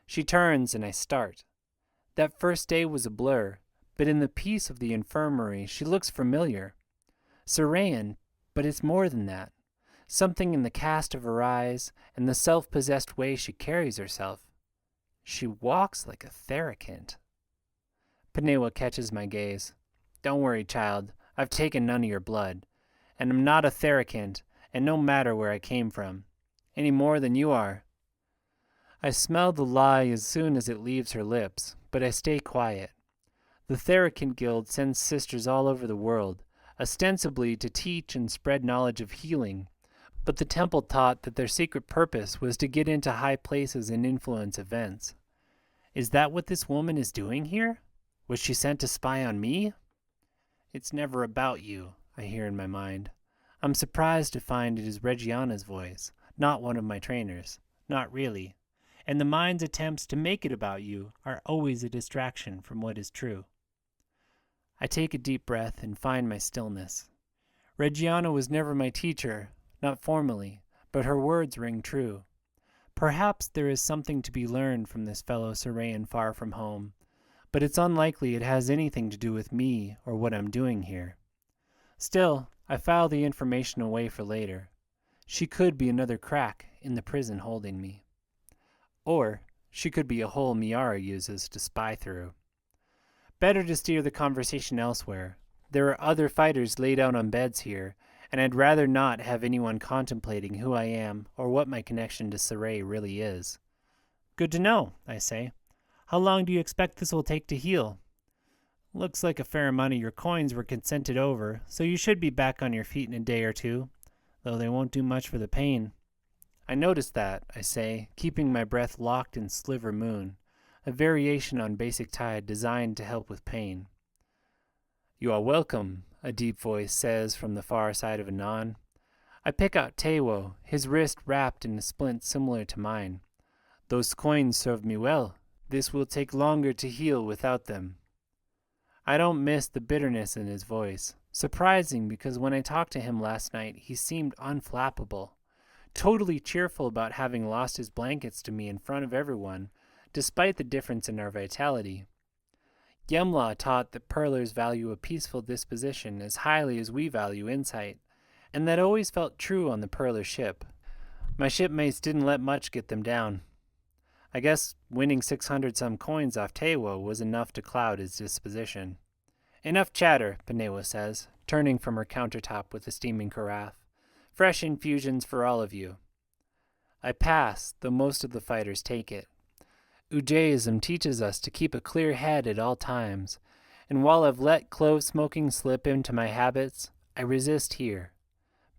She turns and I start. That first day was a blur, but in the peace of the infirmary she looks familiar. Sarayan, but it's more than that. Something in the cast of her eyes and the self-possessed way she carries herself. She walks like a Therakint. Panewa catches my gaze. Don't worry, child. I've taken none of your blood. And I'm not a Therakint, and no matter where I came from. Any more than you are. I smell the lie as soon as it leaves her lips, but I stay quiet. The Therakint Guild sends sisters all over the world, ostensibly to teach and spread knowledge of healing, but the temple taught that their secret purpose was to get into high places and influence events. Is that what this woman is doing here? Was she sent to spy on me? It's never about you, I hear in my mind. I'm surprised to find it is Reggiana's voice, not one of my trainers. Not really. And the mind's attempts to make it about you are always a distraction from what is true. I take a deep breath and find my stillness. Reggiana was never my teacher, not formally, but her words ring true. Perhaps there is something to be learned from this fellow Sarayan far from home, but it's unlikely it has anything to do with me or what I'm doing here. Still, I file the information away for later. She could be another crack in the prison holding me. Or she could be a hole Miara uses to spy through. Better to steer the conversation elsewhere. There are other fighters laid out on beds here, and I'd rather not have anyone contemplating who I am or what my connection to Saray really is. Good to know, I say. How long do you expect this will take to heal? Looks like a fair amount of your coins were consented over, so you should be back on your feet in a day or two, though they won't do much for the pain. I noticed that, I say, keeping my breath locked in Sliver Moon, a variation on Basic Tide designed to help with pain. You are welcome, a deep voice says from the far side of Anon. I pick out Tewo, his wrist wrapped in a splint similar to mine. Those coins served me well. This will take longer to heal without them. I don't miss the bitterness in his voice. Surprising because when I talked to him last night, he seemed unflappable. Totally cheerful about having lost his blankets to me in front of everyone, despite the difference in our vitality. Yemla taught that Pearlers value a peaceful disposition as highly as we value insight, and that always felt true on the Pearler ship. My shipmates didn't let much get them down. I guess winning 600-some coins off Tewo was enough to cloud his disposition. Enough chatter, Panewa says, turning from her countertop with a steaming carafe. Fresh infusions for all of you. I pass, though most of the fighters take it. Ujaism teaches us to keep a clear head at all times, and while I've let clove smoking slip into my habits, I resist here.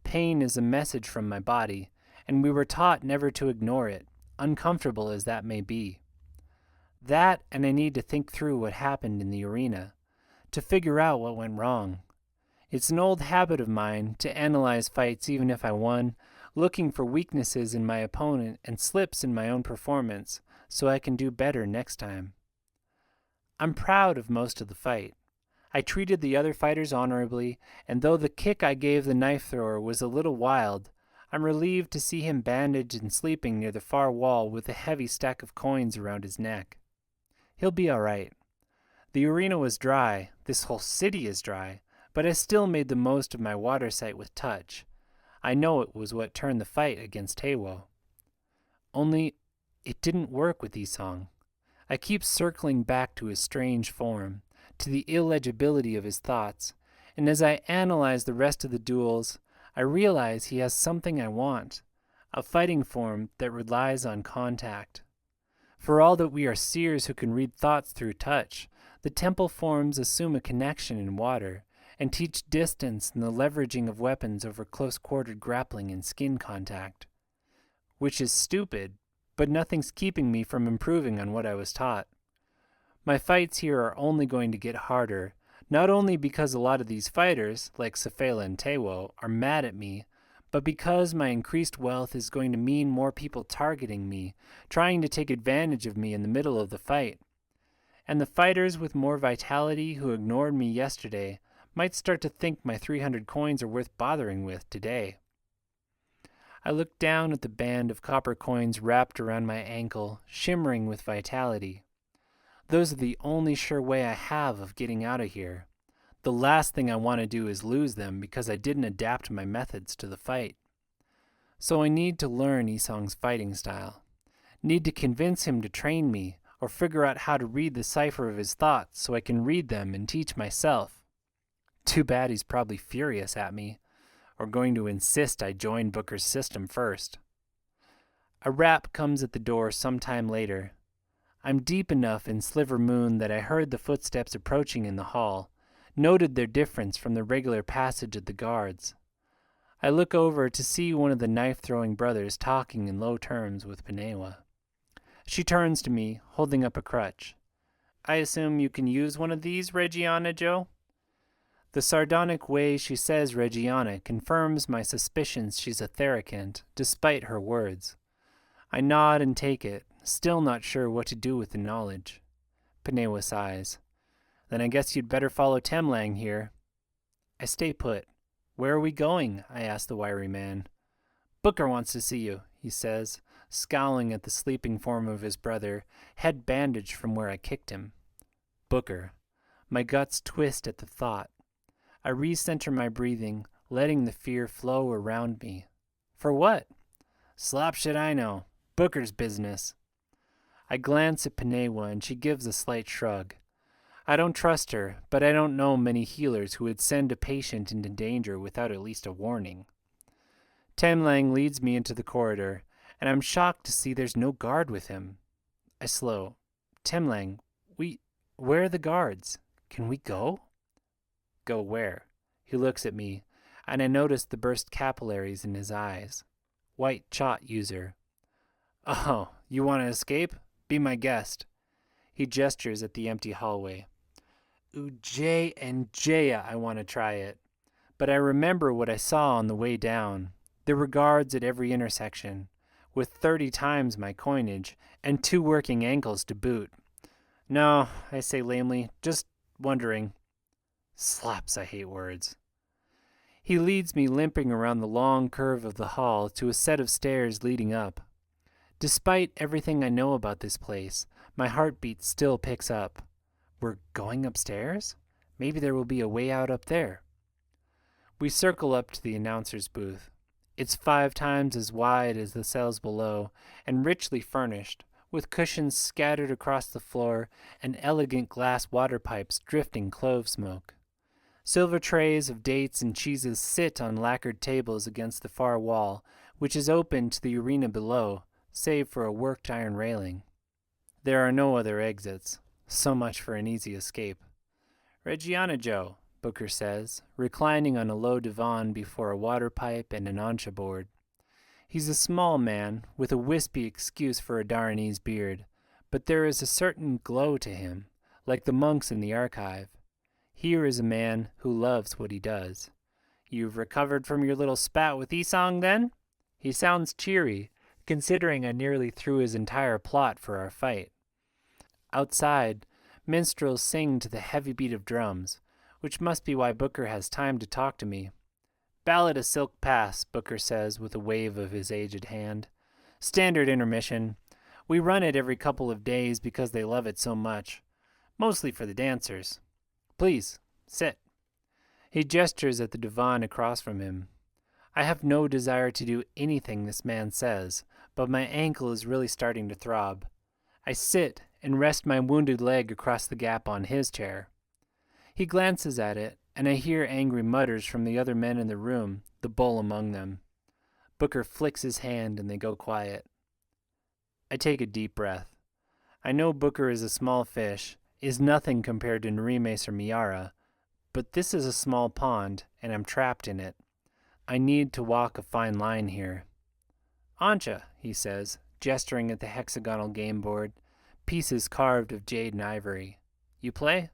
Pain is a message from my body, and we were taught never to ignore it, uncomfortable as that may be. That, and I need to think through what happened in the arena, to figure out what went wrong. It's an old habit of mine to analyze fights even if I won, looking for weaknesses in my opponent and slips in my own performance, so I can do better next time. I'm proud of most of the fight. I treated the other fighters honorably, and though the kick I gave the knife thrower was a little wild, I'm relieved to see him bandaged and sleeping near the far wall with a heavy stack of coins around his neck. He'll be all right. The arena was dry, this whole city is dry, but I still made the most of my water sight with touch. I know it was what turned the fight against Tewo. Only, it didn't work with Isong. I keep circling back to his strange form, to the illegibility of his thoughts, and as I analyze the rest of the duels, I realize he has something I want, a fighting form that relies on contact. For all that we are seers who can read thoughts through touch, the temple forms assume a connection in water, and teach distance and the leveraging of weapons over close-quartered grappling and skin contact. Which is stupid, but nothing's keeping me from improving on what I was taught. My fights here are only going to get harder, not only because a lot of these fighters, like Safela and Tewo, are mad at me, but because my increased wealth is going to mean more people targeting me, trying to take advantage of me in the middle of the fight. And the fighters with more vitality who ignored me yesterday might start to think my 300 coins are worth bothering with today. I look down at the band of copper coins wrapped around my ankle, shimmering with vitality. Those are the only sure way I have of getting out of here. The last thing I want to do is lose them because I didn't adapt my methods to the fight. So I need to learn Isong's fighting style. Need to convince him to train me or figure out how to read the cipher of his thoughts so I can read them and teach myself. Too bad he's probably furious at me, or going to insist I join Booker's system first. A rap comes at the door sometime later. I'm deep enough in Sliver Moon that I heard the footsteps approaching in the hall, noted their difference from the regular passage of the guards. I look over to see one of the knife-throwing brothers talking in low terms with Panewa. She turns to me, holding up a crutch. I assume you can use one of these, Reggiana Joe? The sardonic way she says Reggiana confirms my suspicions she's a Theracant, despite her words. I nod and take it, still not sure what to do with the knowledge. Panewa sighs. Then I guess you'd better follow Temlang here. I stay put. Where are we going? I ask the wiry man. Booker wants to see you, he says, scowling at the sleeping form of his brother, head bandaged from where I kicked him. Booker. My guts twist at the thought. I recenter my breathing, letting the fear flow around me. For what? Slop should I know. Booker's business. I glance at Panewa and she gives a slight shrug. I don't trust her, but I don't know many healers who would send a patient into danger without at least a warning. Temlang leads me into the corridor, and I'm shocked to see there's no guard with him. I slow. Temlang, where are the guards? Can we go? Go where? He looks at me, and I notice the burst capillaries in his eyes. White Chot user. Oh, you want to escape? Be my guest. He gestures at the empty hallway. Ujay and Jaya, I want to try it. But I remember what I saw on the way down. There were guards at every intersection, with 30 times my coinage, and 2 working ankles to boot. No, I say lamely, just wondering. Slaps, I hate words. He leads me limping around the long curve of the hall to a set of stairs leading up. Despite everything I know about this place, my heartbeat still picks up. We're going upstairs? Maybe there will be a way out up there. We circle up to the announcer's booth. It's 5 times as wide as the cells below, and richly furnished, with cushions scattered across the floor and elegant glass water pipes drifting clove smoke. Silver trays of dates and cheeses sit on lacquered tables against the far wall, which is open to the arena below, save for a worked iron railing. There are no other exits. So much for an easy escape. Reggiana Joe, Booker says, reclining on a low divan before a water pipe and an ancha board. He's a small man, with a wispy excuse for a Daranese beard, but there is a certain glow to him, like the monks in the archive. Here is a man who loves what he does. You've recovered from your little spat with Isong, then? He sounds cheery, considering I nearly threw his entire plot for our fight. Outside, minstrels sing to the heavy beat of drums, which must be why Booker has time to talk to me. Ballad of Silk Pass, Booker says with a wave of his aged hand. Standard intermission. We run it every couple of days because they love it so much. Mostly for the dancers. Please, sit. He gestures at the divan across from him. I have no desire to do anything this man says, but my ankle is really starting to throb. I sit and rest my wounded leg across the gap on his chair. He glances at it, and I hear angry mutters from the other men in the room, the bull among them. Booker flicks his hand and they go quiet. I take a deep breath. I know Booker is a small fish, is nothing compared to Narimes or Miara, but this is a small pond, and I'm trapped in it. I need to walk a fine line here. Ancha, he says, gesturing at the hexagonal game board, pieces carved of jade and ivory. You play?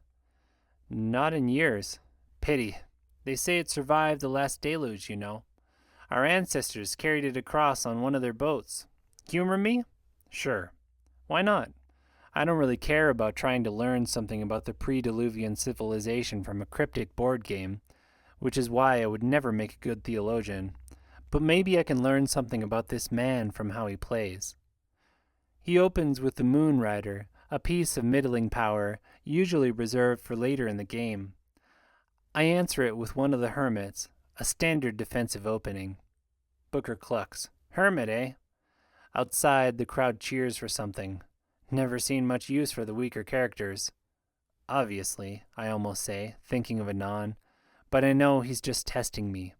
Not in years. Pity. They say it survived the last deluge, you know. Our ancestors carried it across on one of their boats. Humor me? Sure. Why not? I don't really care about trying to learn something about the pre-Diluvian civilization from a cryptic board game, which is why I would never make a good theologian. But maybe I can learn something about this man from how he plays. He opens with the Moon Rider, a piece of middling power, usually reserved for later in the game. I answer it with one of the hermits, a standard defensive opening. Booker clucks. Hermit, eh? Outside, the crowd cheers for something. Never seen much use for the weaker characters. Obviously, I almost say, thinking of Anon, but I know he's just testing me.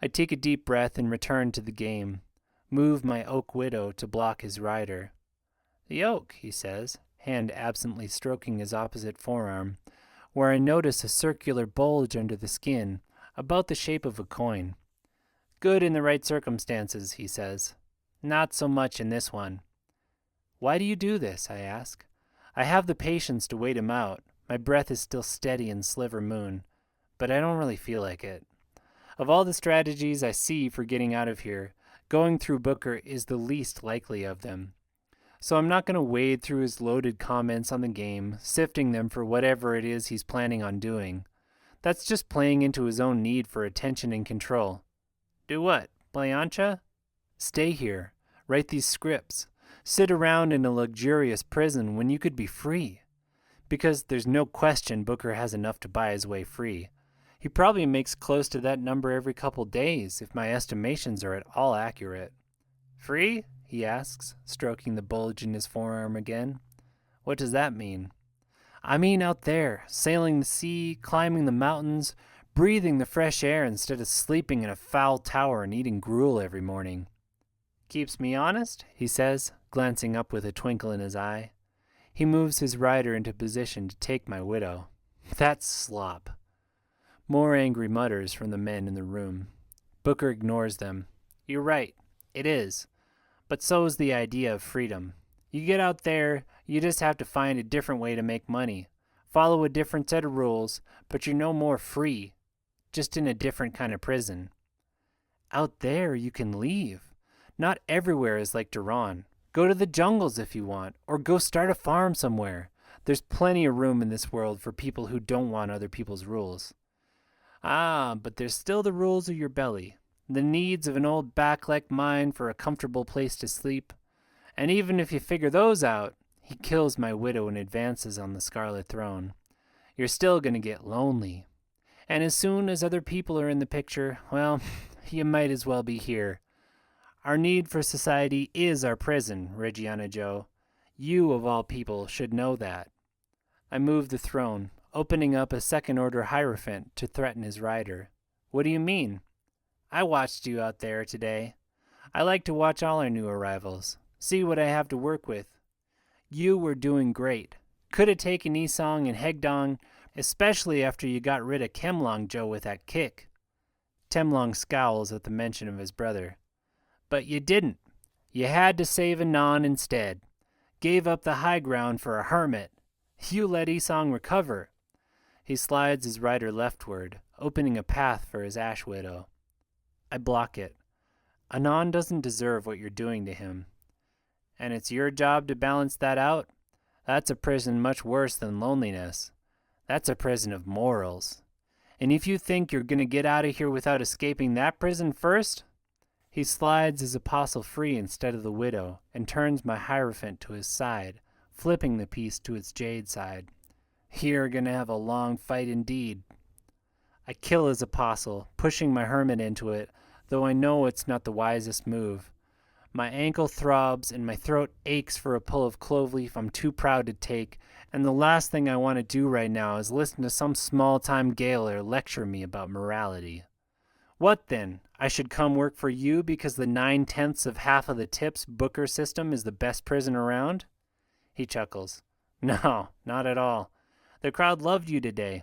I take a deep breath and return to the game. Move my oak widow to block his rider. The oak, he says, hand absently stroking his opposite forearm, where I notice a circular bulge under the skin, about the shape of a coin. Good in the right circumstances, he says. Not so much in this one. Why do you do this? I ask. I have the patience to wait him out. My breath is still steady in Sliver Moon, but I don't really feel like it. Of all the strategies I see for getting out of here, going through Booker is the least likely of them. So I'm not going to wade through his loaded comments on the game, sifting them for whatever it is he's planning on doing. That's just playing into his own need for attention and control. Do what? Play Ancha? Stay here. Write these scripts. Sit around in a luxurious prison when you could be free. Because there's no question Booker has enough to buy his way free. He probably makes close to that number every couple days, if my estimations are at all accurate. Free? He asks, stroking the bulge in his forearm again. What does that mean? I mean out there, sailing the sea, climbing the mountains, breathing the fresh air instead of sleeping in a foul tower and eating gruel every morning. Keeps me honest, he says, glancing up with a twinkle in his eye. He moves his rider into position to take my widow. That's slop. More angry mutters from the men in the room. Booker ignores them. You're right, it is. But so is the idea of freedom. You get out there, you just have to find a different way to make money. Follow a different set of rules, but you're no more free. Just in a different kind of prison. Out there, you can leave. Not everywhere is like Duran. Go to the jungles if you want, or go start a farm somewhere. There's plenty of room in this world for people who don't want other people's rules. Ah, but there's still the rules of your belly, the needs of an old back like mine for a comfortable place to sleep. And even if you figure those out, he kills my widow and advances on the Scarlet Throne. You're still going to get lonely. And as soon as other people are in the picture, well, you might as well be here. Our need for society is our prison, Reggiana Joe. You, of all people, should know that. I move the throne, opening up a second-order Hierophant to threaten his rider. What do you mean? I watched you out there today. I like to watch all our new arrivals. See what I have to work with. You were doing great. Could have taken Isong and Hegdong, especially after you got rid of Kemlong Joe with that kick. Temlong scowls at the mention of his brother. But you didn't. You had to save Anon instead. Gave up the high ground for a hermit. You let Isong recover. He slides his rider leftward, opening a path for his ash widow. I block it. Anon doesn't deserve what you're doing to him. And it's your job to balance that out? That's a prison much worse than loneliness. That's a prison of morals. And if you think you're going to get out of here without escaping that prison first... He slides his apostle free instead of the widow and turns my Hierophant to his side, flipping the piece to its jade side. You're going to have a long fight indeed. I kill his apostle, pushing my hermit into it, though I know it's not the wisest move. My ankle throbs and my throat aches for a pull of cloveleaf I'm too proud to take, and the last thing I want to do right now is listen to some small-time gaoler lecture me about morality. What then? I should come work for you because the 9/10 of half of the tips Booker system is the best prison around? He chuckles. No, not at all. The crowd loved you today.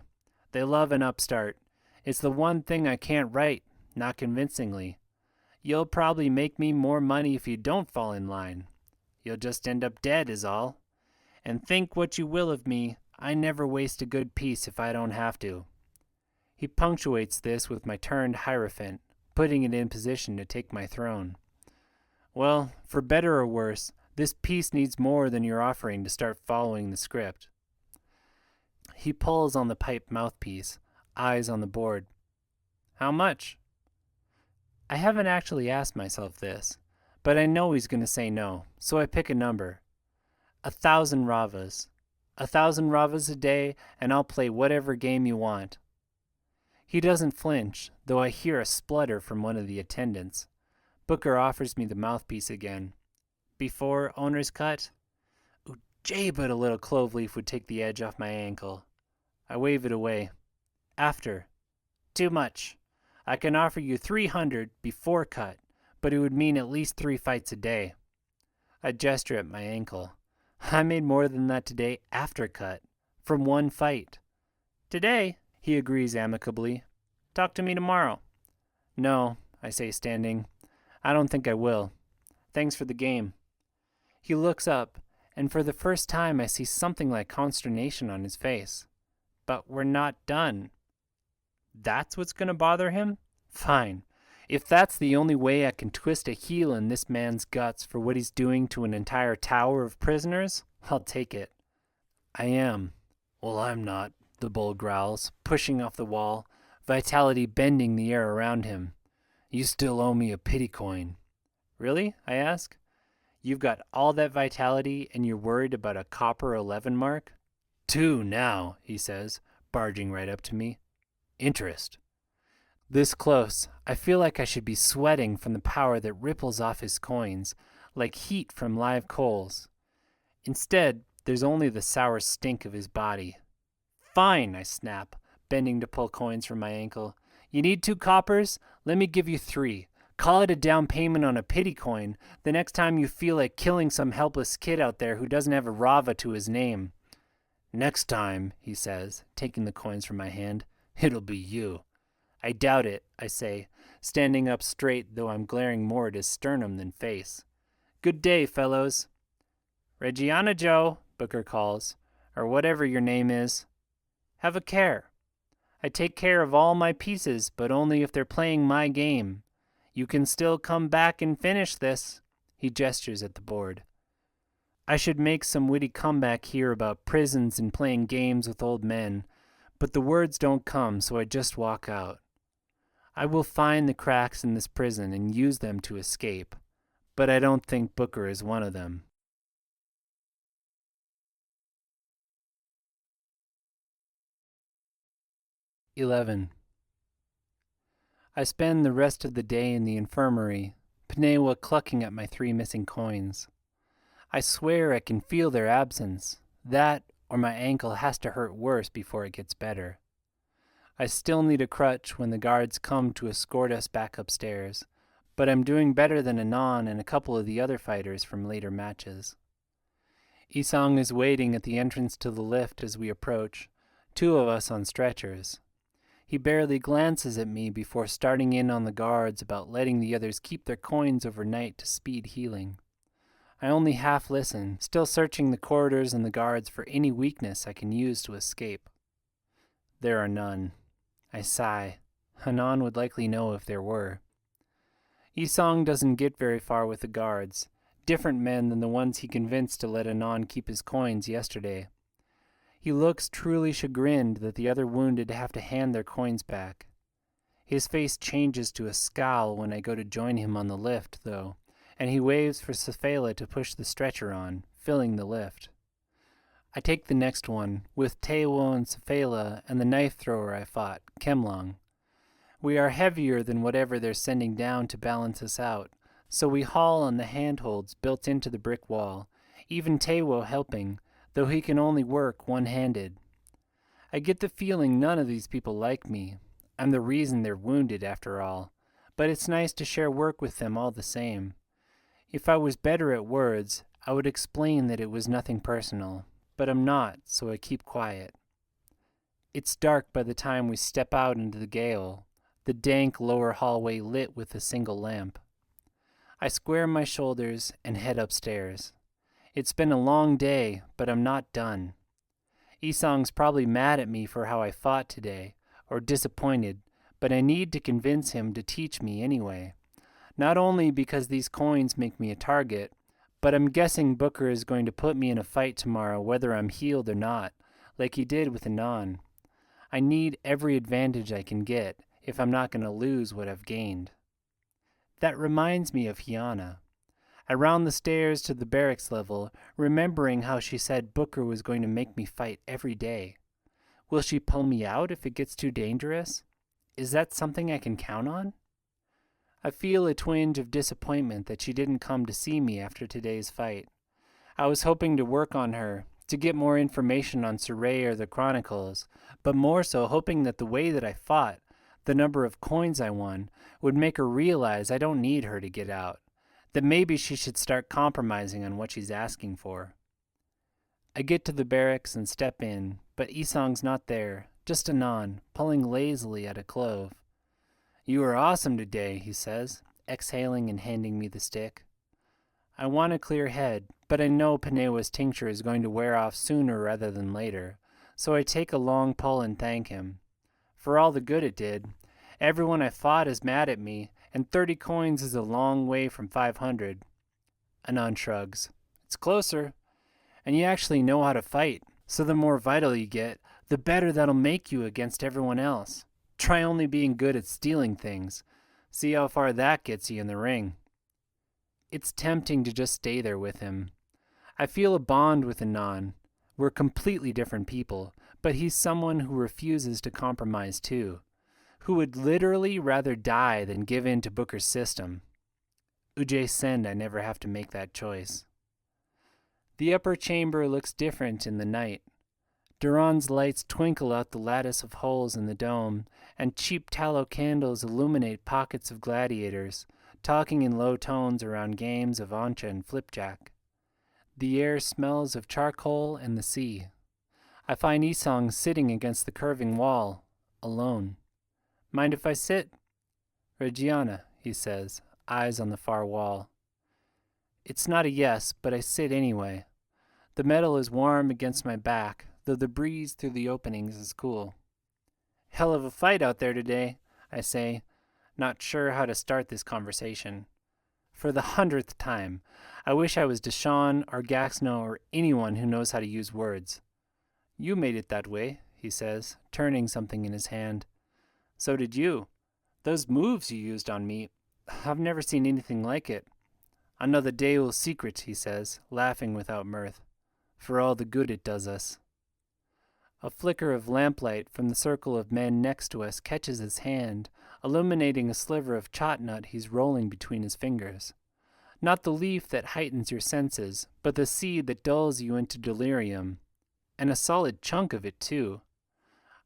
They love an upstart. It's the one thing I can't write, not convincingly. You'll probably make me more money if you don't fall in line. You'll just end up dead is all. And think what you will of me, I never waste a good piece if I don't have to. He punctuates this with my turned Hierophant, putting it in position to take my throne. Well, for better or worse, this piece needs more than you're offering to start following the script. He pulls on the pipe mouthpiece, eyes on the board. How much? I haven't actually asked myself this, but I know he's going to say no, so I pick a number. 1,000 ravas. 1,000 ravas a day, and I'll play whatever game you want. He doesn't flinch, though I hear a splutter from one of the attendants. Booker offers me the mouthpiece again. Before owner's cut? Ooh, gee, but a little clove leaf would take the edge off my ankle. I wave it away. After. Too much. I can offer you 300 before cut, but it would mean at least 3 fights a day. I gesture at my ankle. I made more than that today after cut, from 1 fight. Today, he agrees amicably. Talk to me tomorrow. No, I say, standing. I don't think I will. Thanks for the game. He looks up, and for the first time I see something like consternation on his face. But we're not done. That's what's going to bother him? Fine. If that's the only way I can twist a heel in this man's guts for what he's doing to an entire tower of prisoners, I'll take it. I am. Well, I'm not, the bull growls, pushing off the wall, vitality bending the air around him. You still owe me a pity coin. Really? I ask. You've got all that vitality and you're worried about a copper 11 mark? 2 now, he says, barging right up to me. Interest. This close, I feel like I should be sweating from the power that ripples off his coins, like heat from live coals. Instead, there's only the sour stink of his body. Fine, I snap, bending to pull coins from my ankle. You need 2 coppers? Let me give you 3. Call it a down payment on a pity coin the next time you feel like killing some helpless kid out there who doesn't have a rava to his name. Next time, he says, taking the coins from my hand, it'll be you. I doubt it, I say, standing up straight, though I'm glaring more at his sternum than face. Good day, fellows. Reggiana Joe, Booker calls, or whatever your name is. Have a care. I take care of all my pieces, but only if they're playing my game. You can still come back and finish this. He gestures at the board. I should make some witty comeback here about prisons and playing games with old men, but the words don't come, so I just walk out. I will find the cracks in this prison and use them to escape, but I don't think Booker is one of them. (11) I spend the rest of the day in the infirmary, Pnewa clucking at my 3 missing coins. I swear I can feel their absence. That, or my ankle has to hurt worse before it gets better. I still need a crutch when the guards come to escort us back upstairs, but I'm doing better than Anon and a couple of the other fighters from later matches. Isong is waiting at the entrance to the lift as we approach, 2 of us on stretchers. He barely glances at me before starting in on the guards about letting the others keep their coins overnight to speed healing. I only half listen, still searching the corridors and the guards for any weakness I can use to escape. There are none. I sigh. Hanan would likely know if there were. Isong doesn't get very far with the guards, different men than the ones he convinced to let Anon keep his coins yesterday. He looks truly chagrined that the other wounded have to hand their coins back. His face changes to a scowl when I go to join him on the lift, though, and he waves for Safela to push the stretcher on, filling the lift. I take the next one, with Tewo and Safela and the knife thrower I fought, Kemlong. We are heavier than whatever they're sending down to balance us out, so we haul on the handholds built into the brick wall, even Tewo helping, though he can only work one-handed. I get the feeling none of these people like me. I'm the reason they're wounded, after all, but it's nice to share work with them all the same. If I was better at words, I would explain that it was nothing personal, but I'm not, so I keep quiet. It's dark by the time we step out into the gale, the dank lower hallway lit with a single lamp. I square my shoulders and head upstairs. It's been a long day, but I'm not done. Isong's probably mad at me for how I fought today, or disappointed, but I need to convince him to teach me anyway. Not only because these coins make me a target, but I'm guessing Booker is going to put me in a fight tomorrow whether I'm healed or not, like he did with Anon. I need every advantage I can get if I'm not going to lose what I've gained. That reminds me of Hiana. I round the stairs to the barracks level, remembering how she said Booker was going to make me fight every day. Will she pull me out if it gets too dangerous? Is that something I can count on? I feel a twinge of disappointment that she didn't come to see me after today's fight. I was hoping to work on her, to get more information on Surrey or the Chronicles, but more so hoping that the way that I fought, the number of coins I won, would make her realize I don't need her to get out, that maybe she should start compromising on what she's asking for. I get to the barracks and step in, but Isong's not there, just Anon, pulling lazily at a clove. "You are awesome today," he says, exhaling and handing me the stick. I want a clear head, but I know Panewa's tincture is going to wear off sooner rather than later, so I take a long pull and thank him. For all the good it did. Everyone I fought is mad at me, and 30 coins is a long way from 500. Anon shrugs. It's closer. And you actually know how to fight, so the more vital you get, the better that'll make you against everyone else. Try only being good at stealing things. See how far that gets you in the ring. It's tempting to just stay there with him. I feel a bond with Anon. We're completely different people, but he's someone who refuses to compromise too, who would literally rather die than give in to Booker's system. Ujay send I never have to make that choice. The upper chamber looks different in the night. Duran's lights twinkle out the lattice of holes in the dome, and cheap tallow candles illuminate pockets of gladiators, talking in low tones around games of ancha and flipjack. The air smells of charcoal and the sea. I find Isong sitting against the curving wall, alone. "Mind if I sit?" "Reggiana," he says, eyes on the far wall. It's not a yes, but I sit anyway. The metal is warm against my back, though the breeze through the openings is cool. "Hell of a fight out there today," I say, not sure how to start this conversation. For the 100th time, I wish I was Deshawn or Gaxno or anyone who knows how to use words. "You made it that way," he says, turning something in his hand. "So did you. Those moves you used on me, I've never seen anything like it. Another Deul's secret," he says, laughing without mirth, "for all the good it does us." A flicker of lamplight from the circle of men next to us catches his hand, illuminating a sliver of chotnut he's rolling between his fingers. Not the leaf that heightens your senses, but the seed that dulls you into delirium. And a solid chunk of it, too.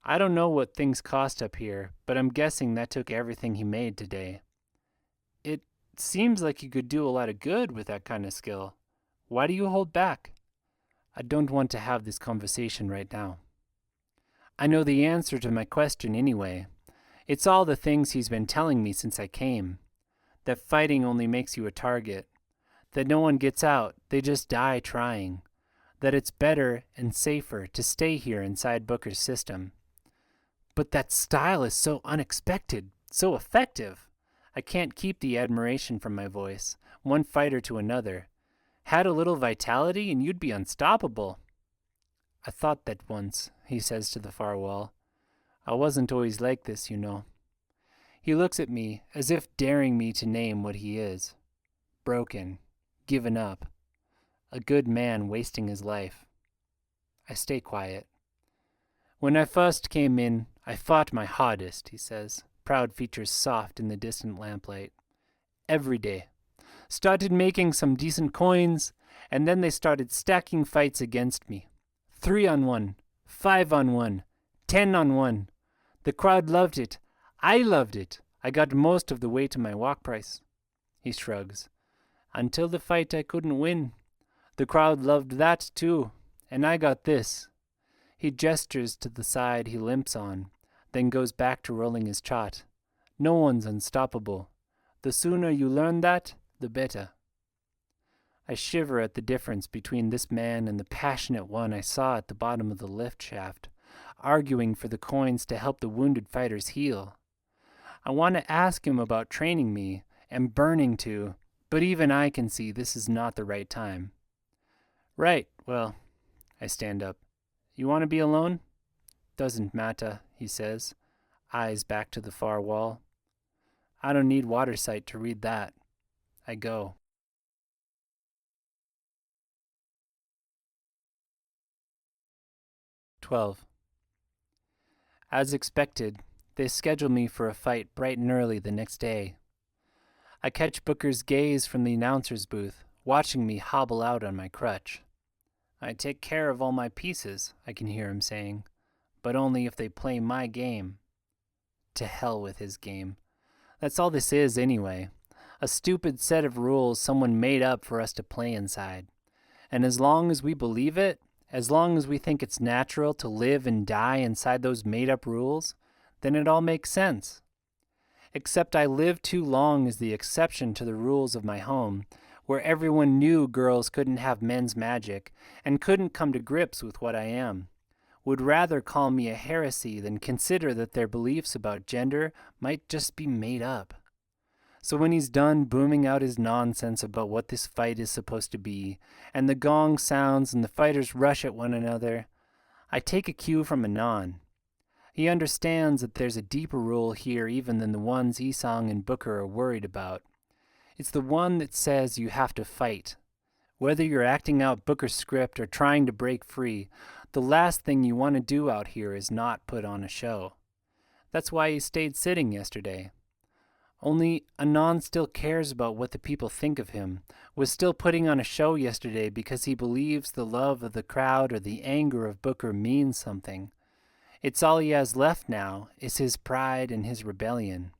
I don't know what things cost up here, but I'm guessing that took everything he made today. It seems like you could do a lot of good with that kind of skill. Why do you hold back? I don't want to have this conversation right now. I know the answer to my question anyway. It's all the things he's been telling me since I came. That fighting only makes you a target. That no one gets out, they just die trying. That it's better and safer to stay here inside Booker's system. But that style is so unexpected, so effective. I can't keep the admiration from my voice, one fighter to another. Had a little vitality and you'd be unstoppable. I thought that once, he says to the far wall. I wasn't always like this, you know. He looks at me as if daring me to name what he is. Broken, given up. A good man wasting his life. I stay quiet. When I first came in, I fought my hardest, he says, proud features soft in the distant lamplight. Every day. Started making some decent coins, and then they started stacking fights against me. 3-on-1, 5-on-1, 10-on-1. The crowd loved it. I loved it. I got most of the way to my walk price. He shrugs. Until the fight I couldn't win. The crowd loved that too, and I got this. He gestures to the side he limps on, then goes back to rolling his chot. No one's unstoppable. The sooner you learn that, the better. I shiver at the difference between this man and the passionate one I saw at the bottom of the lift shaft, arguing for the coins to help the wounded fighters heal. I want to ask him about training me, and burning to, but even I can see this is not the right time. Right, well, I stand up. You want to be alone? Doesn't matter, he says, eyes back to the far wall. I don't need water sight to read that. I go. 12. As expected, they schedule me for a fight bright and early the next day. I catch Booker's gaze from the announcer's booth, watching me hobble out on my crutch. I take care of all my pieces, I can hear him saying, but only if they play my game. To hell with his game. That's all this is anyway. A stupid set of rules someone made up for us to play inside. And as long as we believe it, as long as we think it's natural to live and die inside those made-up rules, then it all makes sense. Except I lived too long as the exception to the rules of my home, where everyone knew girls couldn't have men's magic and couldn't come to grips with what I am, would rather call me a heresy than consider that their beliefs about gender might just be made up. So when he's done booming out his nonsense about what this fight is supposed to be, and the gong sounds and the fighters rush at one another, I take a cue from Anon. He understands that there's a deeper rule here even than the ones Isong and Booker are worried about. It's the one that says you have to fight. Whether you're acting out Booker's script or trying to break free, the last thing you want to do out here is not put on a show. That's why he stayed sitting yesterday. Only Anon still cares about what the people think of him, was still putting on a show yesterday because he believes the love of the crowd or the anger of Booker means something. It's all he has left now, is his pride and his rebellion.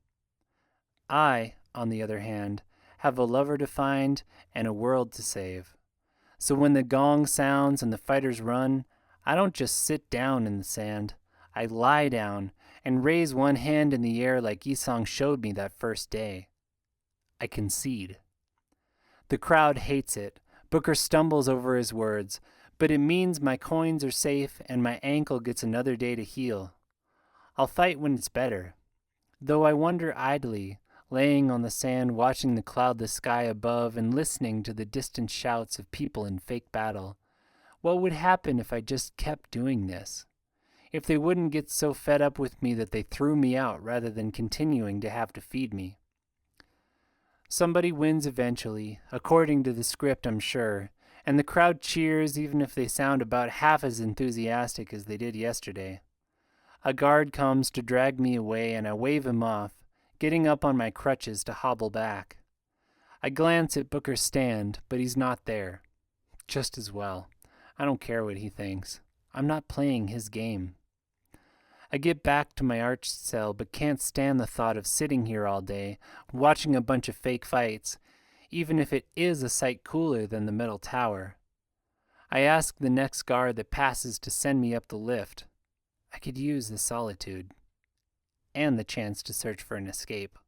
I, on the other hand, have a lover to find and a world to save. So when the gong sounds and the fighters run, I don't just sit down in the sand. I lie down and raise one hand in the air like Isong showed me that first day. I concede. The crowd hates it. Booker stumbles over his words, but it means my coins are safe and my ankle gets another day to heal. I'll fight when it's better. Though I wonder idly, laying on the sand watching the cloudless sky above and listening to the distant shouts of people in fake battle, what would happen if I just kept doing this? If they wouldn't get so fed up with me that they threw me out rather than continuing to have to feed me. Somebody wins eventually, according to the script I'm sure, and the crowd cheers even if they sound about half as enthusiastic as they did yesterday. A guard comes to drag me away and I wave him off, getting up on my crutches to hobble back. I glance at Booker's stand, but he's not there. Just as well. I don't care what he thinks. I'm not playing his game. I get back to my arched cell, but can't stand the thought of sitting here all day, watching a bunch of fake fights, even if it is a sight cooler than the metal tower. I ask the next guard that passes to send me up the lift. I could use the solitude. And the chance to search for an escape.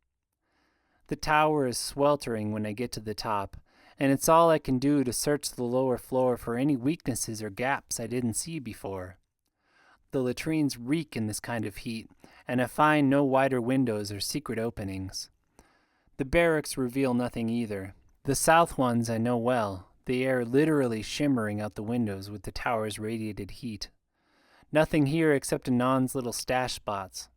The tower is sweltering when I get to the top, and it's all I can do to search the lower floor for any weaknesses or gaps I didn't see before. The latrines reek in this kind of heat, and I find no wider windows or secret openings. The barracks reveal nothing either. The south ones I know well, the air literally shimmering out the windows with the tower's radiated heat. Nothing here except Anon's little stash spots.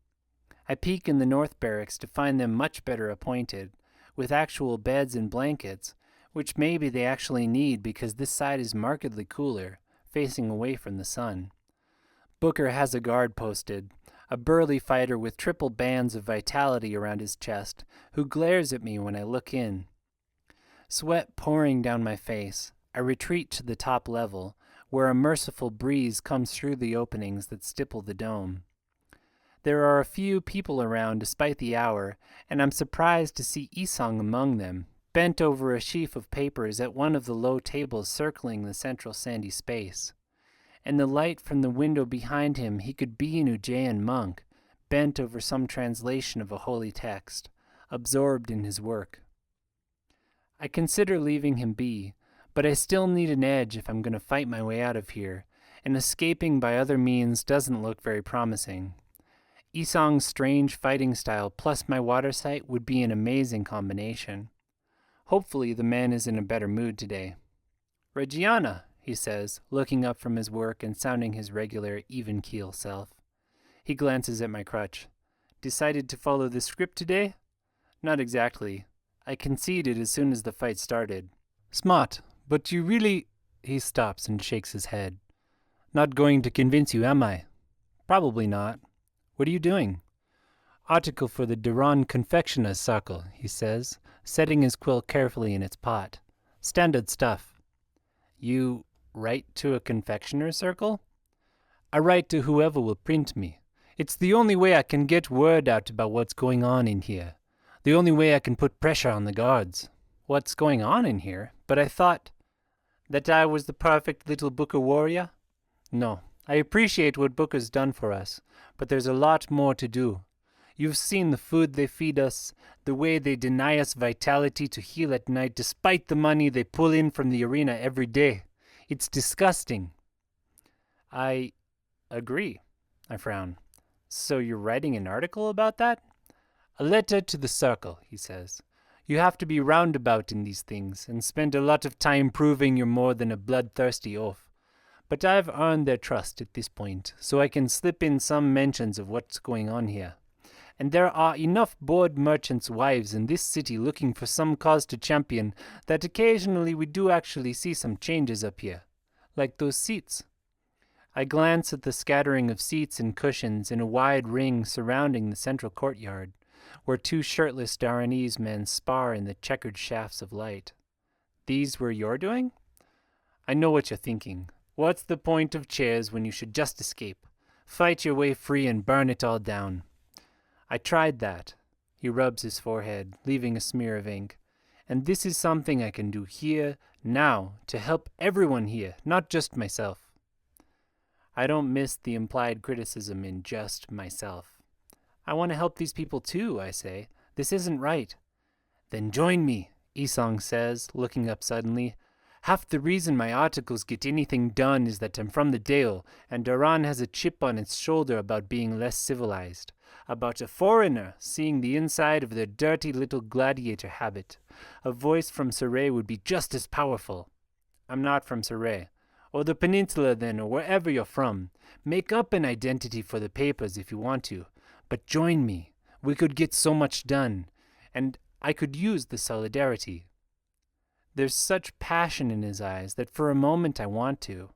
I peek in the north barracks to find them much better appointed, with actual beds and blankets, which maybe they actually need because this side is markedly cooler, facing away from the sun. Booker has a guard posted, a burly fighter with triple bands of vitality around his chest, who glares at me when I look in. Sweat pouring down my face, I retreat to the top level, where a merciful breeze comes through the openings that stipple the dome. There are a few people around despite the hour, and I'm surprised to see Isong among them, bent over a sheaf of papers at one of the low tables circling the central sandy space. In the light from the window behind him he could be an Ujjayan monk, bent over some translation of a holy text, absorbed in his work. I consider leaving him be, but I still need an edge if I'm going to fight my way out of here, and escaping by other means doesn't look very promising. Isong's strange fighting style plus my water sight would be an amazing combination. Hopefully the man is in a better mood today. "Reggiana," he says, looking up from his work and sounding his regular, even-keel self. He glances at my crutch. "Decided to follow the script today?" "Not exactly. I conceded as soon as the fight started." "Smart, but you really—" He stops and shakes his head. Not going to convince you, am I? Probably not. What are you doing? Article for the Duran Confectioner's Circle, he says, setting his quill carefully in its pot. Standard stuff. You write to a confectioner's circle? I write to whoever will print me. It's the only way I can get word out about what's going on in here. The only way I can put pressure on the guards. What's going on in here? But I thought that I was the perfect little Booker warrior? No, I appreciate what Booker's done for us, but there's a lot more to do. You've seen the food they feed us, the way they deny us vitality to heal at night despite the money they pull in from the arena every day. It's disgusting. I agree, I frown. So you're writing an article about that? A letter to the circle, he says. You have to be roundabout in these things and spend a lot of time proving you're more than a bloodthirsty oaf. But I've earned their trust at this point, so I can slip in some mentions of what's going on here. And there are enough bored merchants' wives in this city looking for some cause to champion that occasionally we do actually see some changes up here, like those seats. I glance at the scattering of seats and cushions in a wide ring surrounding the central courtyard, where two shirtless Daranese men spar in the checkered shafts of light. These were your doing? I know what you're thinking. What's the point of chairs when you should just escape? Fight your way free and burn it all down. I tried that. He rubs his forehead, leaving a smear of ink. And this is something I can do here, now, to help everyone here, not just myself. I don't miss the implied criticism in just myself. I want to help these people too, I say. This isn't right. Then join me, Isong says, looking up suddenly. Half the reason my articles get anything done is that I'm from the Dale, and Duran has a chip on its shoulder about being less civilized. About a foreigner seeing the inside of their dirty little gladiator habit. A voice from Surrey would be just as powerful. I'm not from Surrey. Or the peninsula then, or wherever you're from. Make up an identity for the papers if you want to. But join me. We could get so much done. And I could use the solidarity. There's such passion in his eyes that for a moment I want to.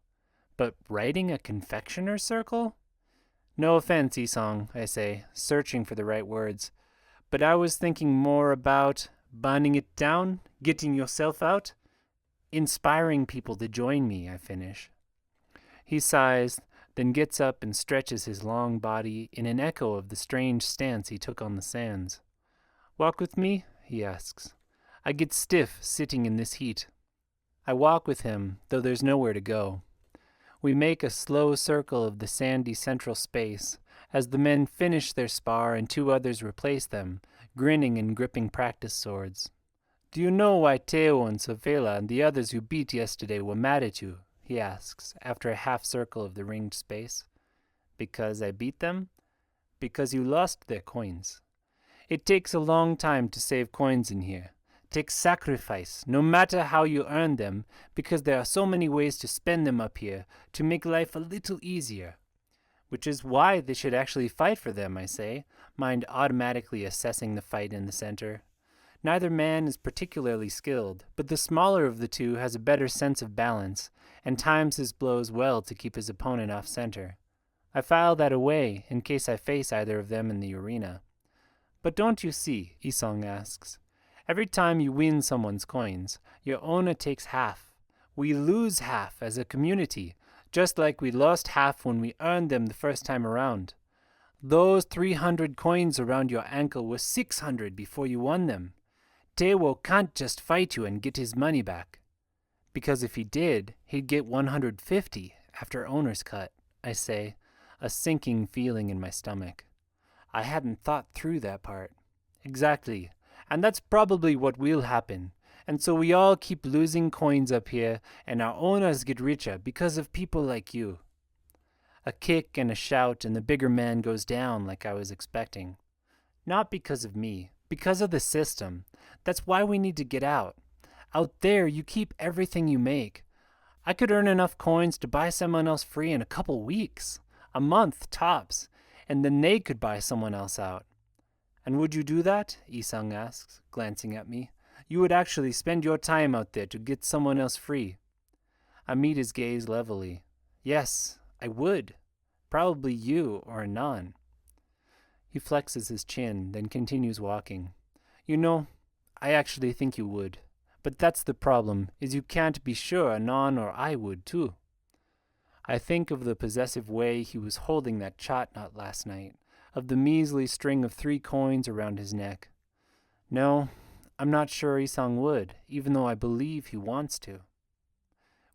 But writing a confectioner's circle? No offense, Isong, I say, searching for the right words. But I was thinking more about burning it down, getting yourself out. Inspiring people to join me, I finish. He sighs, then gets up and stretches his long body in an echo of the strange stance he took on the sands. Walk with me? He asks. I get stiff sitting in this heat. I walk with him, though there's nowhere to go. We make a slow circle of the sandy central space, as the men finish their spar and two others replace them, grinning and gripping practice swords. Do you know why Teo and Savela and the others who beat yesterday were mad at you? He asks, after a half circle of the ringed space. Because I beat them? Because you lost their coins. It takes a long time to save coins in here. Takes sacrifice, no matter how you earn them, because there are so many ways to spend them up here, to make life a little easier. Which is why they should actually fight for them, I say, mind automatically assessing the fight in the center. Neither man is particularly skilled, but the smaller of the two has a better sense of balance, and times his blows well to keep his opponent off center. I file that away, in case I face either of them in the arena. But don't you see, Isong asks, every time you win someone's coins, your owner takes half. We lose half as a community, just like we lost half when we earned them the first time around. Those 300 coins around your ankle were 600 before you won them. Tewo can't just fight you and get his money back. Because if he did, he'd get 150 after owner's cut, I say, a sinking feeling in my stomach. I hadn't thought through that part. Exactly. And that's probably what will happen. And so we all keep losing coins up here, and our owners get richer because of people like you. A kick and a shout, and the bigger man goes down like I was expecting. Not because of me, because of the system. That's why we need to get out. Out there, you keep everything you make. I could earn enough coins to buy someone else free in a couple weeks, a month tops, and then they could buy someone else out. And would you do that? Isang asks, glancing at me. You would actually spend your time out there to get someone else free. I meet his gaze levelly. Yes, I would. Probably you or a non. He flexes his chin, then continues walking. You know, I actually think you would. But that's the problem, is you can't be sure Anon or I would, too. I think of the possessive way he was holding that chotnut last night, of the measly string of 3 coins around his neck. No, I'm not sure Isang would, even though I believe he wants to.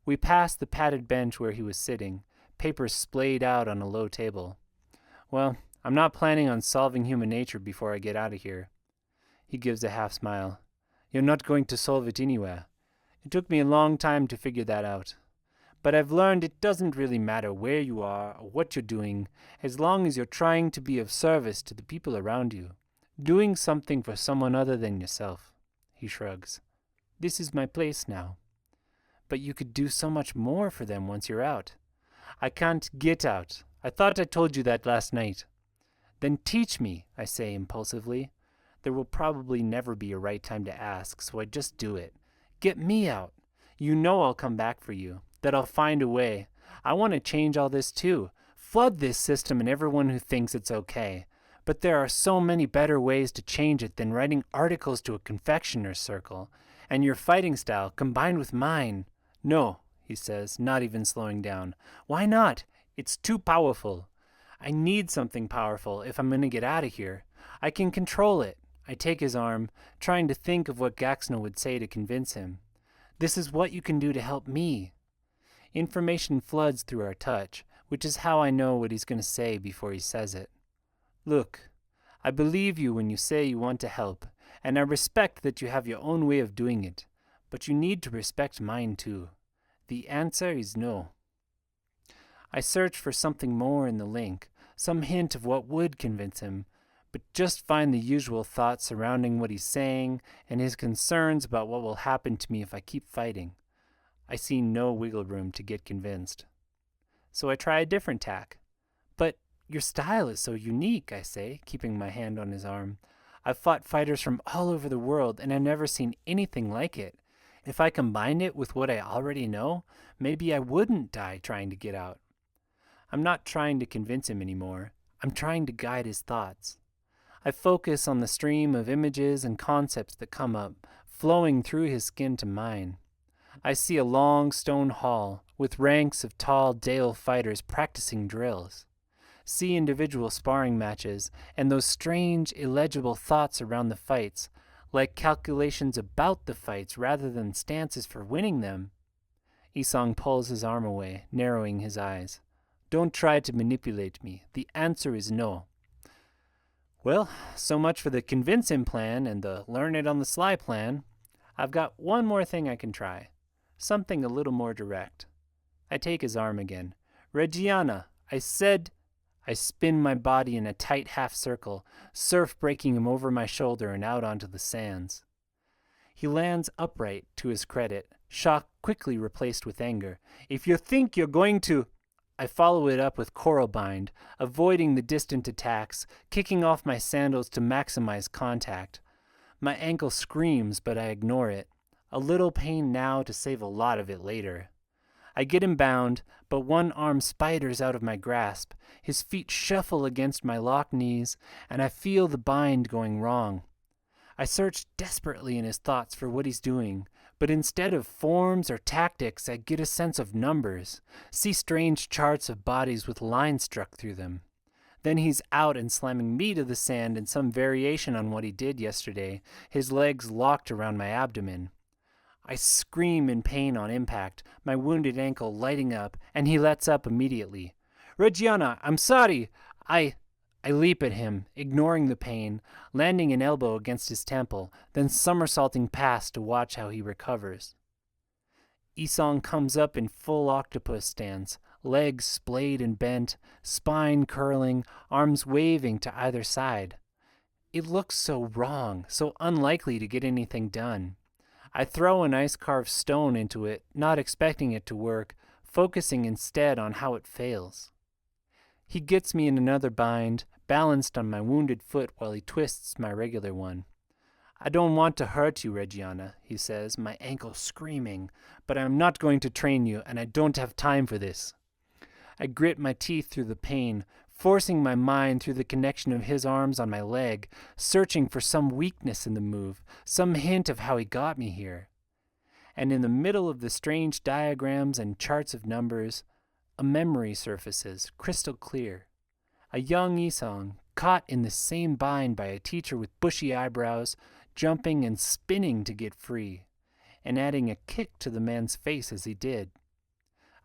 We pass the padded bench where he was sitting, papers splayed out on a low table. Well, I'm not planning on solving human nature before I get out of here. He gives a half smile. You're not going to solve it anywhere. It took me a long time to figure that out. But I've learned it doesn't really matter where you are or what you're doing, as long as you're trying to be of service to the people around you, doing something for someone other than yourself. He shrugs. This is my place now. But you could do so much more for them once you're out. I can't get out. I thought I told you that last night. Then teach me, I say impulsively. There will probably never be a right time to ask, so I just do it. Get me out. You know I'll come back for you, that I'll find a way. I want to change all this too. Flood this system and everyone who thinks it's okay. But there are so many better ways to change it than writing articles to a confectioner's circle. And your fighting style, combined with mine. No, he says, not even slowing down. Why not? It's too powerful. I need something powerful if I'm going to get out of here. I can control it. I take his arm, trying to think of what Gaxna would say to convince him. This is what you can do to help me. Information floods through our touch, which is how I know what he's going to say before he says it. Look, I believe you when you say you want to help, and I respect that you have your own way of doing it, but you need to respect mine too. The answer is no. I search for something more in the link, some hint of what would convince him, but just find the usual thoughts surrounding what he's saying and his concerns about what will happen to me if I keep fighting. I see no wiggle room to get convinced. So I try a different tack. But your style is so unique, I say, keeping my hand on his arm. I've fought fighters from all over the world, and I've never seen anything like it. If I combined it with what I already know, maybe I wouldn't die trying to get out. I'm not trying to convince him anymore. I'm trying to guide his thoughts. I focus on the stream of images and concepts that come up, flowing through his skin to mine. I see a long stone hall with ranks of tall Dale fighters practicing drills. See individual sparring matches and those strange, illegible thoughts around the fights, like calculations about the fights rather than stances for winning them. Isang pulls his arm away, narrowing his eyes. Don't try to manipulate me. The answer is no. Well, so much for the convince him plan and the learn it on the sly plan. I've got one more thing I can try. Something a little more direct. I take his arm again. Reggiana, I said. I spin my body in a tight half circle, surf breaking him over my shoulder and out onto the sands. He lands upright, to his credit, shock quickly replaced with anger. If you think you're going to... I follow it up with coral bind, avoiding the distant attacks, kicking off my sandals to maximize contact. My ankle screams, but I ignore it. A little pain now to save a lot of it later. I get him bound, but one arm spiders out of my grasp. His feet shuffle against my locked knees, and I feel the bind going wrong. I search desperately in his thoughts for what he's doing, but instead of forms or tactics, I get a sense of numbers, see strange charts of bodies with lines struck through them. Then he's out and slamming me to the sand in some variation on what he did yesterday, his legs locked around my abdomen. I scream in pain on impact, my wounded ankle lighting up, and he lets up immediately. Reggiana, I'm sorry! I leap at him, ignoring the pain, landing an elbow against his temple, then somersaulting past to watch how he recovers. Isang comes up in full octopus stance, legs splayed and bent, spine curling, arms waving to either side. It looks so wrong, so unlikely to get anything done. I throw an ice-carved stone into it, not expecting it to work, focusing instead on how it fails. He gets me in another bind, balanced on my wounded foot while he twists my regular one. I don't want to hurt you, Reggiana, he says, my ankle screaming, but I'm not going to train you, and I don't have time for this. I grit my teeth through the pain, forcing my mind through the connection of his arms on my leg, searching for some weakness in the move, some hint of how he got me here. And in the middle of the strange diagrams and charts of numbers, a memory surfaces, crystal clear. A young Isong, caught in the same bind by a teacher with bushy eyebrows, jumping and spinning to get free, and adding a kick to the man's face as he did.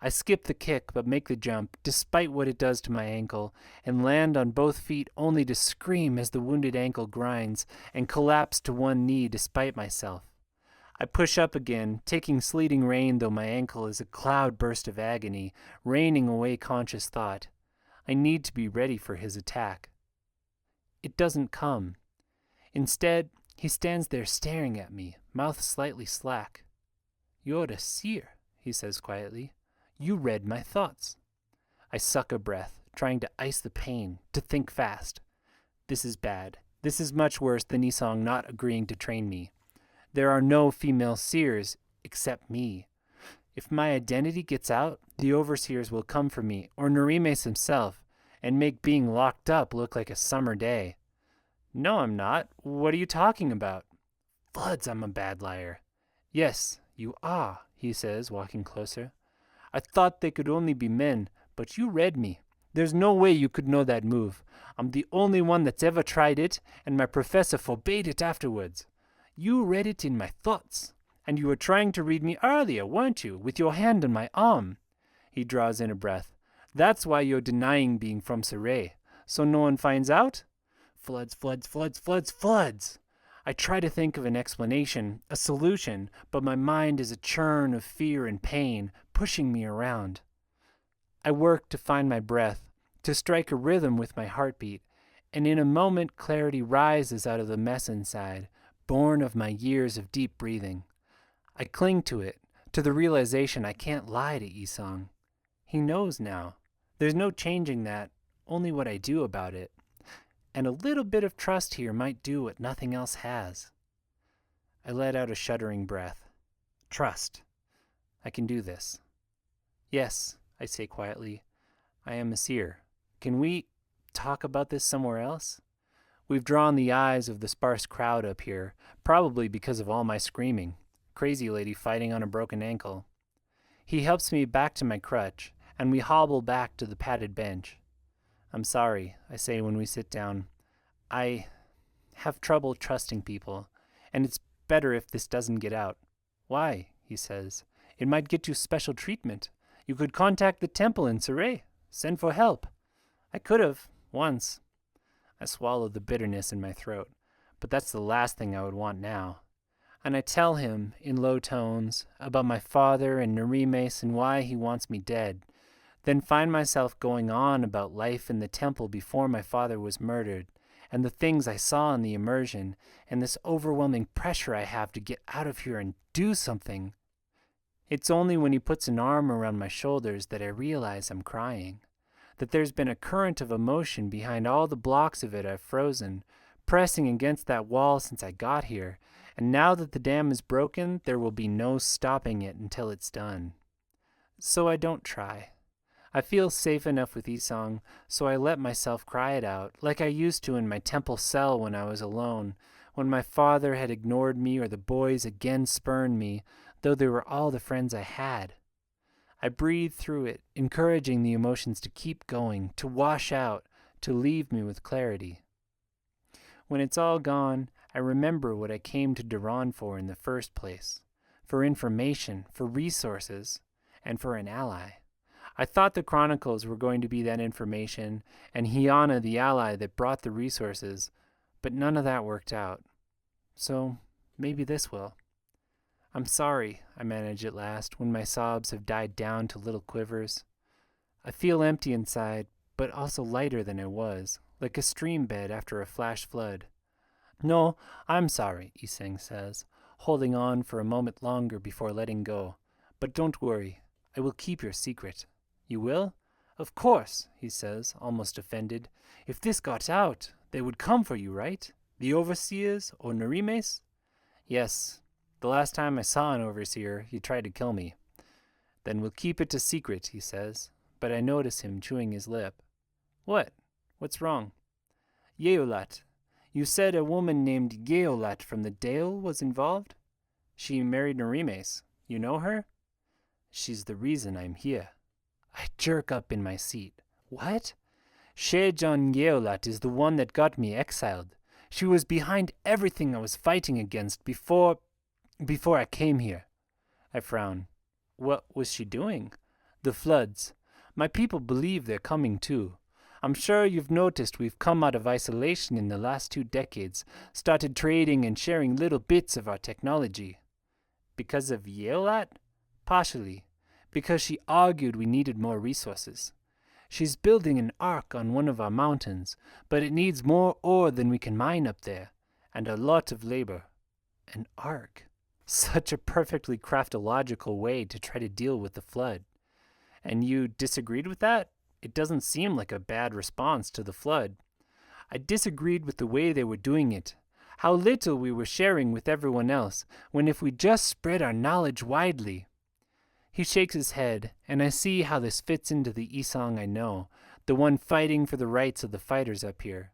I skip the kick but make the jump, despite what it does to my ankle, and land on both feet only to scream as the wounded ankle grinds and collapse to one knee despite myself. I push up again, taking sleeting rain though my ankle is a cloud burst of agony, raining away conscious thought. I need to be ready for his attack. It doesn't come. Instead, he stands there staring at me, mouth slightly slack. "You're a seer," he says quietly. "You read my thoughts." I suck a breath, trying to ice the pain, to think fast. This is bad. This is much worse than Isong not agreeing to train me. There are no female seers except me. If my identity gets out, the overseers will come for me, or Norimes himself, and make being locked up look like a summer day. "No, I'm not. What are you talking about?" "Floods, I'm a bad liar." "Yes, you are," he says, walking closer. "I thought they could only be men, but you read me. There's no way you could know that move. I'm the only one that's ever tried it, and my professor forbade it afterwards. You read it in my thoughts, and you were trying to read me earlier, weren't you, with your hand on my arm?" He draws in a breath. "That's why you're denying being from Saray, so no one finds out?" Floods, floods, floods, floods, floods. I try to think of an explanation, a solution, but my mind is a churn of fear and pain, pushing me around. I work to find my breath, to strike a rhythm with my heartbeat, and in a moment clarity rises out of the mess inside, born of my years of deep breathing. I cling to it, to the realization I can't lie to Isong. He knows now. There's no changing that, only what I do about it. And a little bit of trust here might do what nothing else has. I let out a shuddering breath. Trust. I can do this. "Yes," I say quietly. "I am a seer. Can we talk about this somewhere else?" We've drawn the eyes of the sparse crowd up here, probably because of all my screaming. Crazy lady fighting on a broken ankle. He helps me back to my crutch, and we hobble back to the padded bench. "I'm sorry," I say when we sit down. "I have trouble trusting people, and it's better if this doesn't get out." "Why?" he says. "It might get you special treatment. You could contact the temple in Saray, send for help." "I could have, once." I swallow the bitterness in my throat, but that's the last thing I would want now. And I tell him, in low tones, about my father and Norimes and why he wants me dead, then find myself going on about life in the temple before my father was murdered, and the things I saw in the immersion, and this overwhelming pressure I have to get out of here and do something. It's only when he puts an arm around my shoulders that I realize I'm crying, that there's been a current of emotion behind all the blocks of it I've frozen, pressing against that wall since I got here, and now that the dam is broken, there will be no stopping it until it's done. So I don't try. I feel safe enough with Isong, so I let myself cry it out, like I used to in my temple cell when I was alone, when my father had ignored me or the boys again spurned me, though they were all the friends I had. I breathe through it, encouraging the emotions to keep going, to wash out, to leave me with clarity. When it's all gone, I remember what I came to Duran for in the first place, for information, for resources, and for an ally. I thought the Chronicles were going to be that information, and Hiana the ally that brought the resources, but none of that worked out. So maybe this will. "I'm sorry," I manage at last, when my sobs have died down to little quivers. I feel empty inside, but also lighter than I was, like a stream bed after a flash flood. "No, I'm sorry," Iseng says, holding on for a moment longer before letting go. "But don't worry, I will keep your secret." "You will?" "Of course," he says, almost offended. "If this got out, they would come for you, right? The overseers or Norimes?" "Yes. The last time I saw an overseer, he tried to kill me." "Then we'll keep it a secret," he says. but I notice him chewing his lip. What? What's wrong? Yeolat. You said a woman named Yeolat from the Dale was involved? She married Narimes. You know her? She's the reason I'm here. I jerk up in my seat. What? Shejon Yeolat is the one that got me exiled. She was behind everything I was fighting against before I came here. I frown. What was she doing? The floods. My people believe they're coming too. I'm sure you've noticed we've come out of isolation in the last 2 decades, started trading and sharing little bits of our technology. Because of Yeolat? Partially. Because she argued we needed more resources. She's building an ark on one of our mountains, but it needs more ore than we can mine up there, and a lot of labor. An ark. Such a perfectly craftological way to try to deal with the flood. And you disagreed with that? It doesn't seem like a bad response to the flood. I disagreed with the way they were doing it. How little we were sharing with everyone else, when if we just spread our knowledge widely. He shakes his head, and I see how this fits into the Isong I know, the one fighting for the rights of the fighters up here.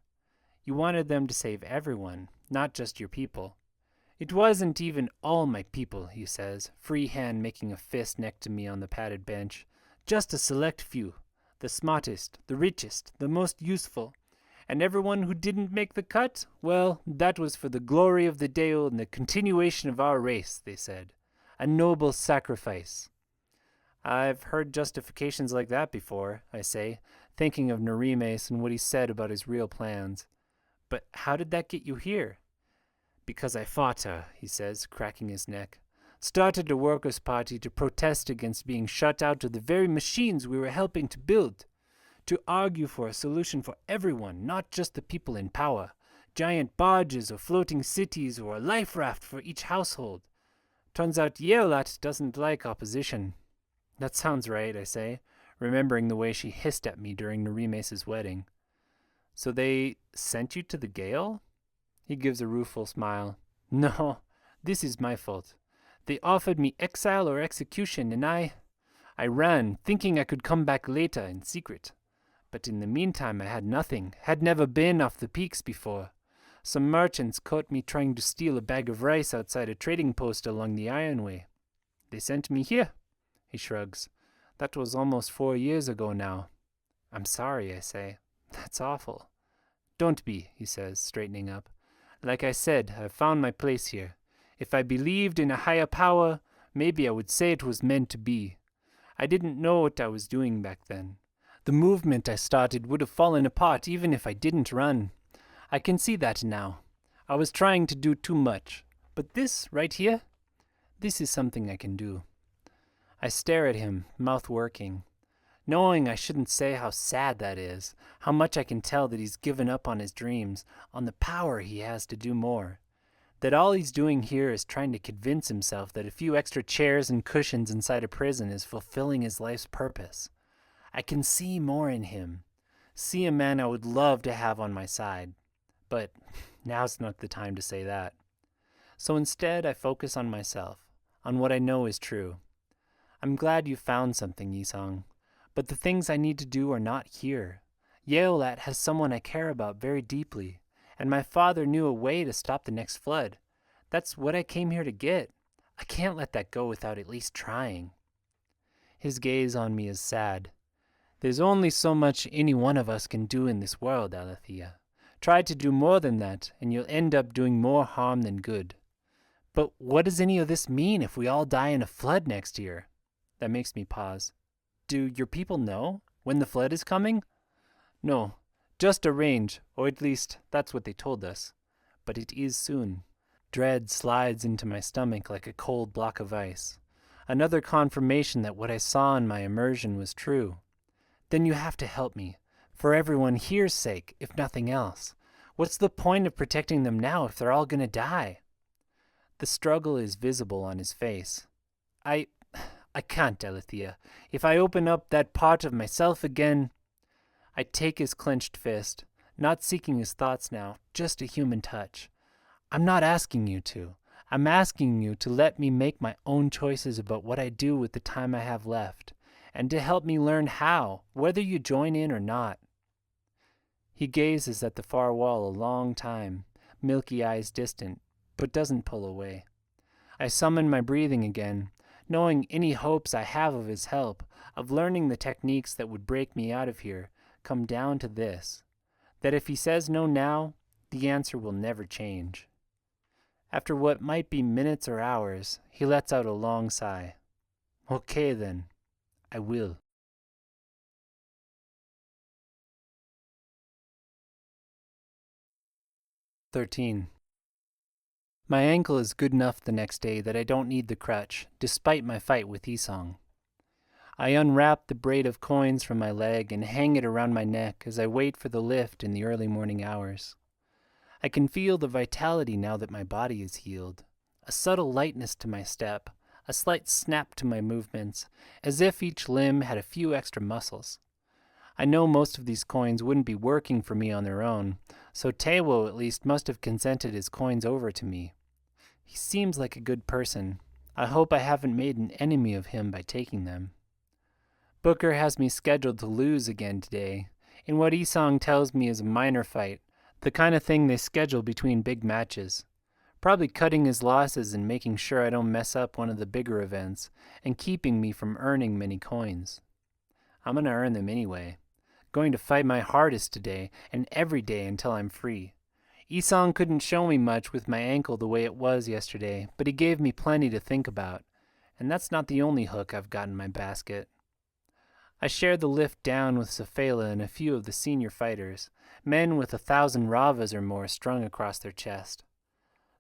You wanted them to save everyone, not just your people. It wasn't even all my people, he says, free hand making a fist next to me on the padded bench. Just a select few. The smartest, the richest, the most useful. And everyone who didn't make the cut, well, that was for the glory of the Dale and the continuation of our race, they said. A noble sacrifice. I've heard justifications like that before, I say, thinking of Narimes and what he said about his real plans. But how did that get you here? Because I fought her, he says, cracking his neck. Started a workers' party to protest against being shut out of the very machines we were helping to build. To argue for a solution for everyone, not just the people in power. Giant barges or floating cities or a life raft for each household. Turns out Yeolat doesn't like opposition. That sounds right, I say, remembering the way she hissed at me during Narimes' wedding. So they sent you to the Gale? He gives a rueful smile. No, this is my fault. They offered me exile or execution, and I ran, thinking I could come back later in secret. But in the meantime I had nothing, had never been off the peaks before. Some merchants caught me trying to steal a bag of rice outside a trading post along the Ironway. They sent me here. He shrugs. That was almost 4 years ago now. I'm sorry, I say. That's awful. Don't be, he says, straightening up. Like I said, I've found my place here. If I believed in a higher power, maybe I would say it was meant to be. I didn't know what I was doing back then. The movement I started would have fallen apart even if I didn't run. I can see that now. I was trying to do too much. But this, right here, this is something I can do. I stare at him, mouth working, knowing I shouldn't say how sad that is, how much I can tell that he's given up on his dreams, on the power he has to do more. That all he's doing here is trying to convince himself that a few extra chairs and cushions inside a prison is fulfilling his life's purpose. I can see more in him, see a man I would love to have on my side. But now's not the time to say that. So instead I focus on myself, on what I know is true. I'm glad you found something, Yisong, but the things I need to do are not here. Yeolat has someone I care about very deeply, and my father knew a way to stop the next flood. That's what I came here to get. I can't let that go without at least trying. His gaze on me is sad. There's only so much any one of us can do in this world, Alethea. Try to do more than that, and you'll end up doing more harm than good. But what does any of this mean if we all die in a flood next year? That makes me pause. Do your people know when the flood is coming? No, just a range, or at least that's what they told us. But it is soon. Dread slides into my stomach like a cold block of ice. Another confirmation that what I saw in my immersion was true. Then you have to help me, for everyone here's sake, if nothing else. What's the point of protecting them now if they're all gonna die? The struggle is visible on his face. I can't, Alethea. If I open up that part of myself again... I take his clenched fist, not seeking his thoughts now, just a human touch. I'm not asking you to. I'm asking you to let me make my own choices about what I do with the time I have left. and to help me learn how, whether you join in or not." He gazes at the far wall a long time, milky eyes distant, but doesn't pull away. I summon my breathing again, knowing any hopes I have of his help, of learning the techniques that would break me out of here, come down to this, that if he says no now, the answer will never change. After what might be minutes or hours, he lets out a long sigh. "Okay then, I will." "13. My ankle is good enough the next day that I don't need the crutch, despite my fight with Isong. I unwrap the braid of coins from my leg and hang it around my neck as I wait for the lift in the early morning hours. I can feel the vitality now that my body is healed, a subtle lightness to my step, a slight snap to my movements, as if each limb had a few extra muscles. I know most of these coins wouldn't be working for me on their own, so Tewo at least must have consented his coins over to me. He seems like a good person. I hope I haven't made an enemy of him by taking them. Booker has me scheduled to lose again today, in what Isong tells me is a minor fight, the kind of thing they schedule between big matches. Probably cutting his losses and making sure I don't mess up one of the bigger events, and keeping me from earning many coins. I'm going to earn them anyway. Going to fight my hardest today, and every day until I'm free. Isong couldn't show me much with my ankle the way it was yesterday, but he gave me plenty to think about, and that's not the only hook I've got in my basket. I share the lift down with Safela and a few of the senior fighters, men with 1,000 ravas or more strung across their chest.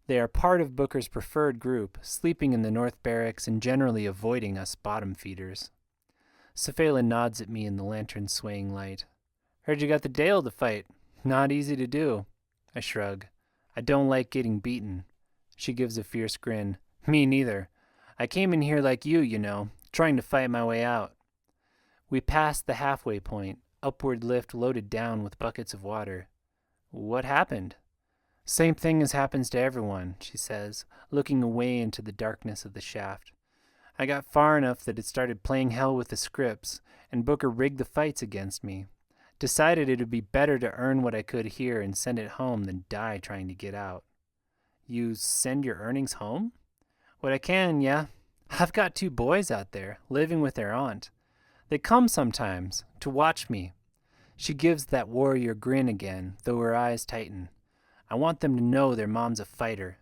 They are part of Booker's preferred group, sleeping in the North Barracks and generally avoiding us bottom feeders. Safela nods at me in the lantern's swaying light. "Heard you got the Dale to fight. Not easy to do." I shrug. "I don't like getting beaten." She gives a fierce grin. "Me neither. I came in here like you know, trying to fight my way out." We pass the halfway point, upward lift loaded down with buckets of water. "What happened?" "Same thing as happens to everyone," she says, looking away into the darkness of the shaft. "I got far enough that it started playing hell with the scripts, and Booker rigged the fights against me. Decided it would be better to earn what I could here and send it home than die trying to get out." "You send your earnings home?" "What I can, yeah. I've got 2 boys out there, living with their aunt. They come sometimes, to watch me." She gives that warrior grin again, though her eyes tighten. "I want them to know their mom's a fighter."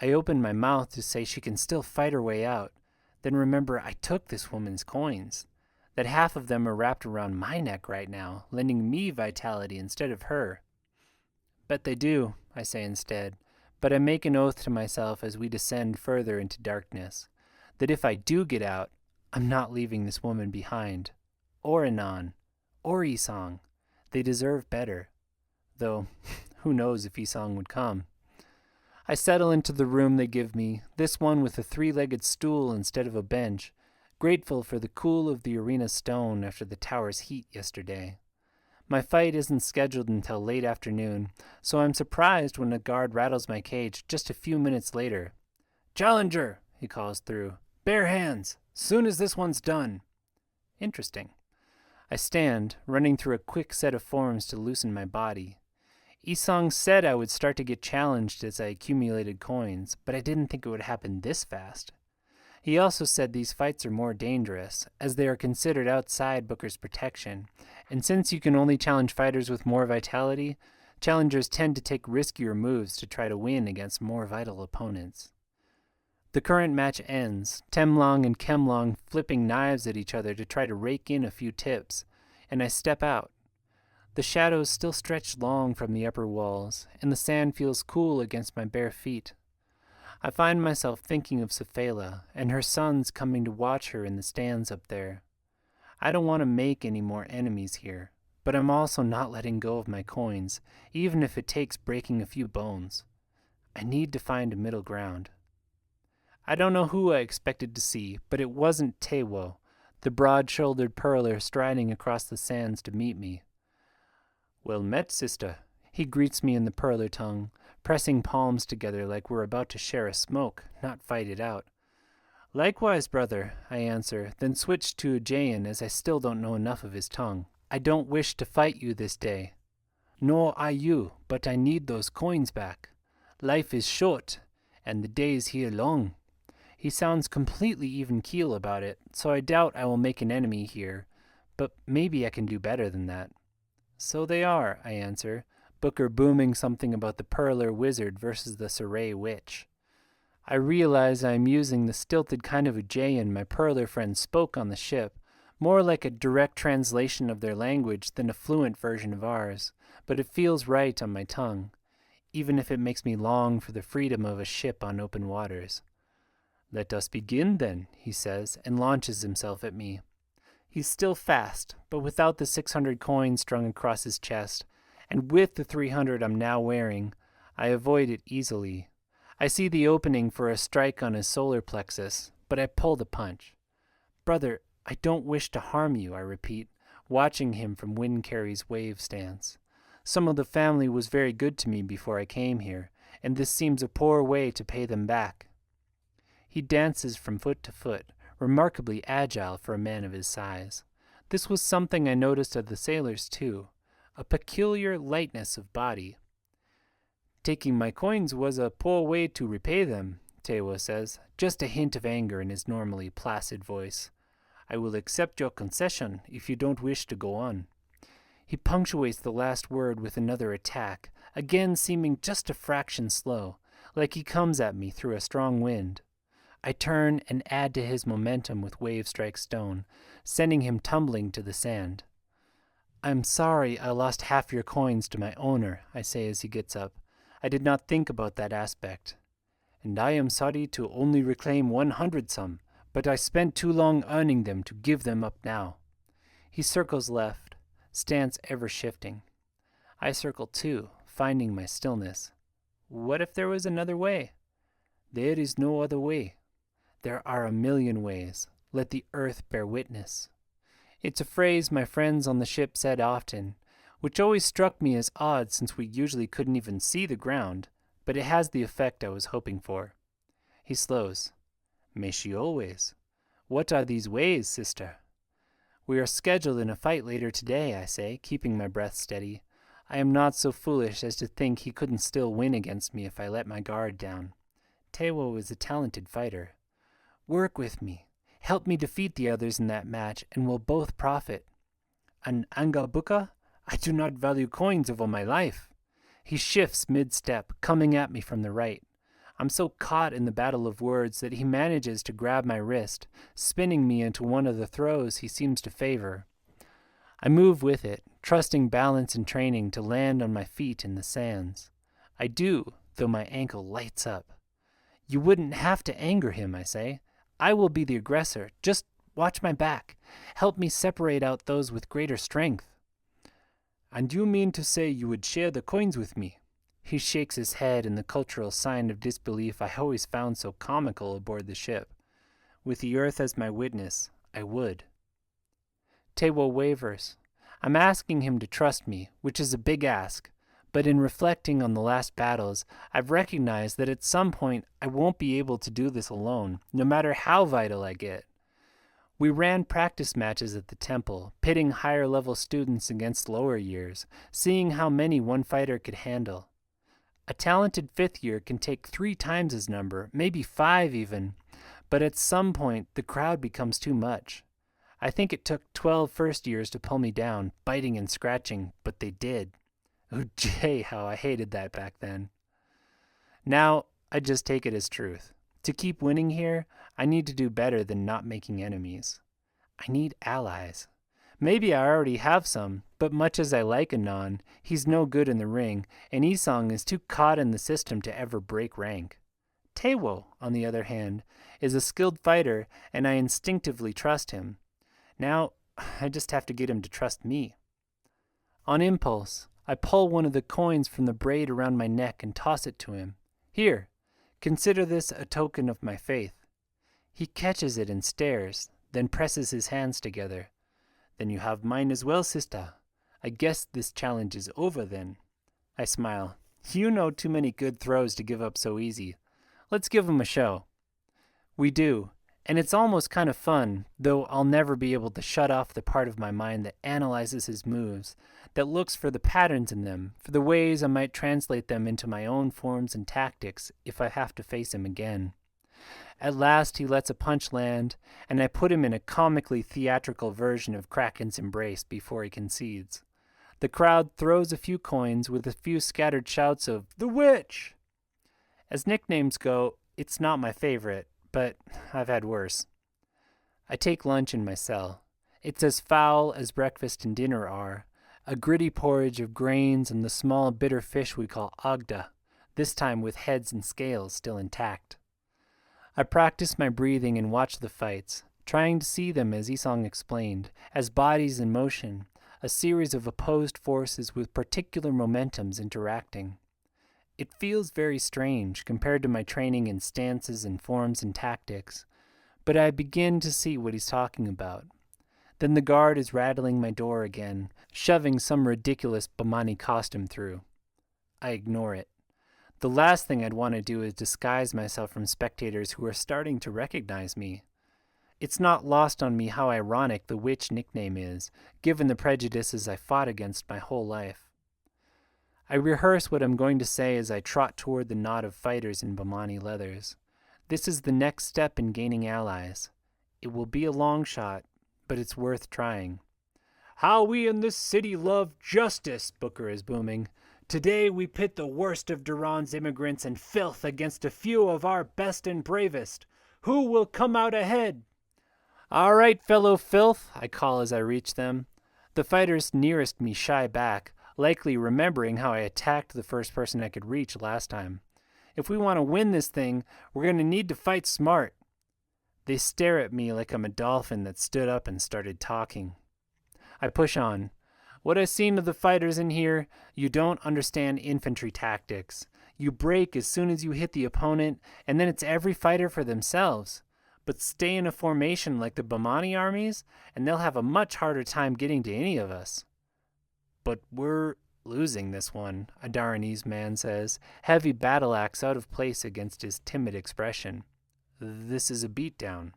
I open my mouth to say she can still fight her way out, then remember I took this woman's coins, that half of them are wrapped around my neck right now, lending me vitality instead of her. "Bet they do," I say instead, but I make an oath to myself as we descend further into darkness, that if I do get out, I'm not leaving this woman behind, or Anon, or Isong. They deserve better. Though, who knows if Isong would come. I settle into the room they give me, this one with a 3-legged stool instead of a bench, grateful for the cool of the arena stone after the tower's heat yesterday. My fight isn't scheduled until late afternoon, so I'm surprised when a guard rattles my cage just a few minutes later. "Challenger," he calls through. "Bare hands, soon as this one's done." Interesting. I stand, running through a quick set of forms to loosen my body. Isong said I would start to get challenged as I accumulated coins, but I didn't think it would happen this fast. He also said these fights are more dangerous, as they are considered outside Booker's protection, and since you can only challenge fighters with more vitality, challengers tend to take riskier moves to try to win against more vital opponents. The current match ends, Temlong and Kemlong flipping knives at each other to try to rake in a few tips, and I step out. The shadows still stretch long from the upper walls, and the sand feels cool against my bare feet. I find myself thinking of Safela and her sons coming to watch her in the stands up there. I don't want to make any more enemies here, but I'm also not letting go of my coins, even if it takes breaking a few bones. I need to find a middle ground. I don't know who I expected to see, but it wasn't Tewo, the broad-shouldered pearler striding across the sands to meet me. "Well met, sister," he greets me in the pearler tongue, pressing palms together like we're about to share a smoke, not fight it out. Likewise, brother, I answer, then switch to Aegean as I still don't know enough of his tongue. I don't wish to fight you this day. Nor I you, but I need those coins back. Life is short, and the days here long. He sounds completely even keel about it, so I doubt I will make an enemy here, but maybe I can do better than that. So they are, I answer, Booker booming something about the Perler wizard versus the Saray witch. I realize I am using the stilted kind of Aegean my Perler friends spoke on the ship, more like a direct translation of their language than a fluent version of ours, but it feels right on my tongue, even if it makes me long for the freedom of a ship on open waters. Let us begin, then, he says, and launches himself at me. He's still fast, but without the 600 coins strung across his chest, and with the 300 I'm now wearing, I avoid it easily. I see the opening for a strike on his solar plexus, but I pull the punch. Brother, I don't wish to harm you, I repeat, watching him from Windcarry's wave stance. Some of the family was very good to me before I came here, and this seems a poor way to pay them back. He dances from foot to foot, remarkably agile for a man of his size. This was something I noticed of the sailors, too, a peculiar lightness of body. Taking my coins was a poor way to repay them, Tewa says, just a hint of anger in his normally placid voice. I will accept your concession if you don't wish to go on. He punctuates the last word with another attack, again seeming just a fraction slow, like he comes at me through a strong wind. I turn and add to his momentum with wave strike stone, sending him tumbling to the sand. I'm sorry I lost half your coins to my owner, I say as he gets up. I did not think about that aspect. And I am sorry to only reclaim 100 some, but I spent too long earning them to give them up now. He circles left, stance ever shifting. I circle too, finding my stillness. What if there was another way? There is no other way. There are a million ways. Let the earth bear witness. It's a phrase my friends on the ship said often, which always struck me as odd since we usually couldn't even see the ground, but it has the effect I was hoping for. He slows. May she always. What are these ways, sister? We are scheduled in a fight later today, I say, keeping my breath steady. I am not so foolish as to think he couldn't still win against me if I let my guard down. Tewo is a talented fighter. Work with me. Help me defeat the others in that match, and we'll both profit. An Angabuka? I do not value coins over my life. He shifts mid-step, coming at me from the right. I'm so caught in the battle of words that he manages to grab my wrist, spinning me into one of the throws he seems to favor. I move with it, trusting balance and training to land on my feet in the sands. I do, though my ankle lights up. You wouldn't have to anger him, I say. I will be the aggressor. Just watch my back. Help me separate out those with greater strength. And you mean to say you would share the coins with me? He shakes his head in the cultural sign of disbelief I always found so comical aboard the ship. With the earth as my witness, I would. Tewo wavers. I'm asking him to trust me, which is a big ask, but in reflecting on the last battles, I've recognized that at some point I won't be able to do this alone, no matter how vital I get. We ran practice matches at the temple, pitting higher-level students against lower years, seeing how many one fighter could handle. A talented fifth year can take 3 times his number, maybe 5 even, but at some point the crowd becomes too much. I think it took 12 first years to pull me down, biting and scratching, but they did. Oh, Jay, how I hated that back then. Now, I just take it as truth. To keep winning here, I need to do better than not making enemies. I need allies. Maybe I already have some, but much as I like Anon, he's no good in the ring, and Isong is too caught in the system to ever break rank. Tewo, on the other hand, is a skilled fighter, and I instinctively trust him. Now, I just have to get him to trust me. On impulse, I pull one of the coins from the braid around my neck and toss it to him. Here, consider this a token of my faith. He catches it and stares, then presses his hands together. Then you have mine as well, sister. I guess this challenge is over then. I smile. You know too many good throws to give up so easy. Let's give him a show. We do, And it's almost kind of fun, though I'll never be able to shut off the part of my mind that analyzes his moves, that looks for the patterns in them, for the ways I might translate them into my own forms and tactics if I have to face him again. At last he lets a punch land, and I put him in a comically theatrical version of Kraken's embrace before he concedes. The crowd throws a few coins with a few scattered shouts of, "The Witch!" As nicknames go, it's not my favorite, but I've had worse. I take lunch in my cell. It's as foul as breakfast and dinner are, a gritty porridge of grains and the small bitter fish we call agda, this time with heads and scales still intact. I practice my breathing and watch the fights, trying to see them as Isong explained, as bodies in motion, a series of opposed forces with particular momentums interacting. It feels very strange compared to my training in stances and forms and tactics, but I begin to see what he's talking about. Then the guard is rattling my door again, shoving some ridiculous Bamani costume through. I ignore it. The last thing I'd want to do is disguise myself from spectators who are starting to recognize me. It's not lost on me how ironic the Witch nickname is, given the prejudices I fought against my whole life. I rehearse what I'm going to say as I trot toward the knot of fighters in Bamani leathers. This is the next step in gaining allies. It will be a long shot, but it's worth trying. "How we in this city love justice," Booker is booming. "Today we pit the worst of Duran's immigrants and filth against a few of our best and bravest. Who will come out ahead?" "All right, fellow filth," I call as I reach them. The fighters nearest me shy back, likely remembering how I attacked the first person I could reach last time. If we want to win this thing, we're going to need to fight smart. They stare at me like I'm a dolphin that stood up and started talking. I push on. "What I've seen of the fighters in here, you don't understand infantry tactics. You break as soon as you hit the opponent, and then it's every fighter for themselves. But stay in a formation like the Bamani armies, and they'll have a much harder time getting to any of us." "But we're losing this one," a Daranese man says, heavy battle axe out of place against his timid expression. "This is a beatdown."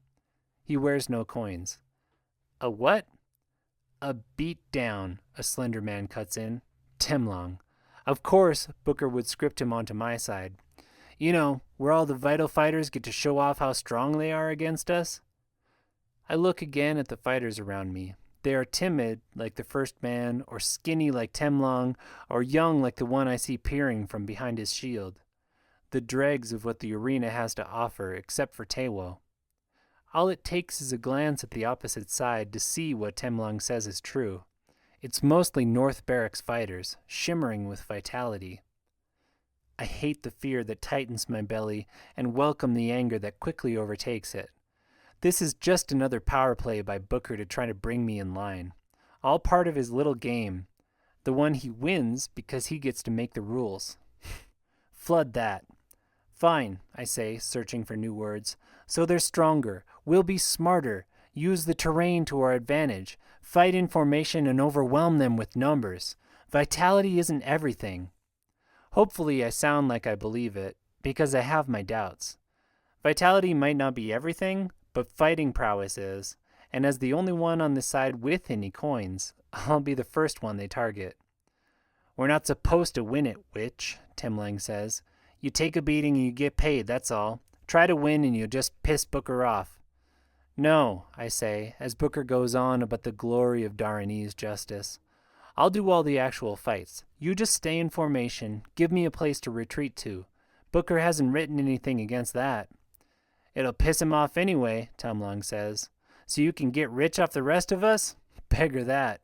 He wears no coins. "A what?" "A beatdown," a slender man cuts in. "Temlong. Of course," Booker would script him onto my side. "You know, where all the vital fighters get to show off how strong they are against us." I look again at the fighters around me. They are timid, like the first man, or skinny like Temlong, or young like the one I see peering from behind his shield. The dregs of what the arena has to offer, except for Tewo. All it takes is a glance at the opposite side to see what Temlong says is true. It's mostly North Barracks fighters, shimmering with vitality. I hate the fear that tightens my belly and welcome the anger that quickly overtakes it. This is just another power play by Booker to try to bring me in line. All part of his little game. The one he wins because he gets to make the rules. Flood that. "Fine," I say, searching for new words. "So they're stronger. We'll be smarter. Use the terrain to our advantage. Fight in formation and overwhelm them with numbers. Vitality isn't everything." Hopefully I sound like I believe it, because I have my doubts. Vitality might not be everything, but fighting prowess is, and as the only one on the side with any coins, I'll be the first one they target. "We're not supposed to win it, Witch," Temlang says. "You take a beating and you get paid, that's all. Try to win and you'll just piss Booker off." "No," I say, as Booker goes on about the glory of Daranese justice. "I'll do all the actual fights. You just stay in formation, give me a place to retreat to. Booker hasn't written anything against that." "It'll piss him off anyway," Temlong says. "So you can get rich off the rest of us? Beggar that."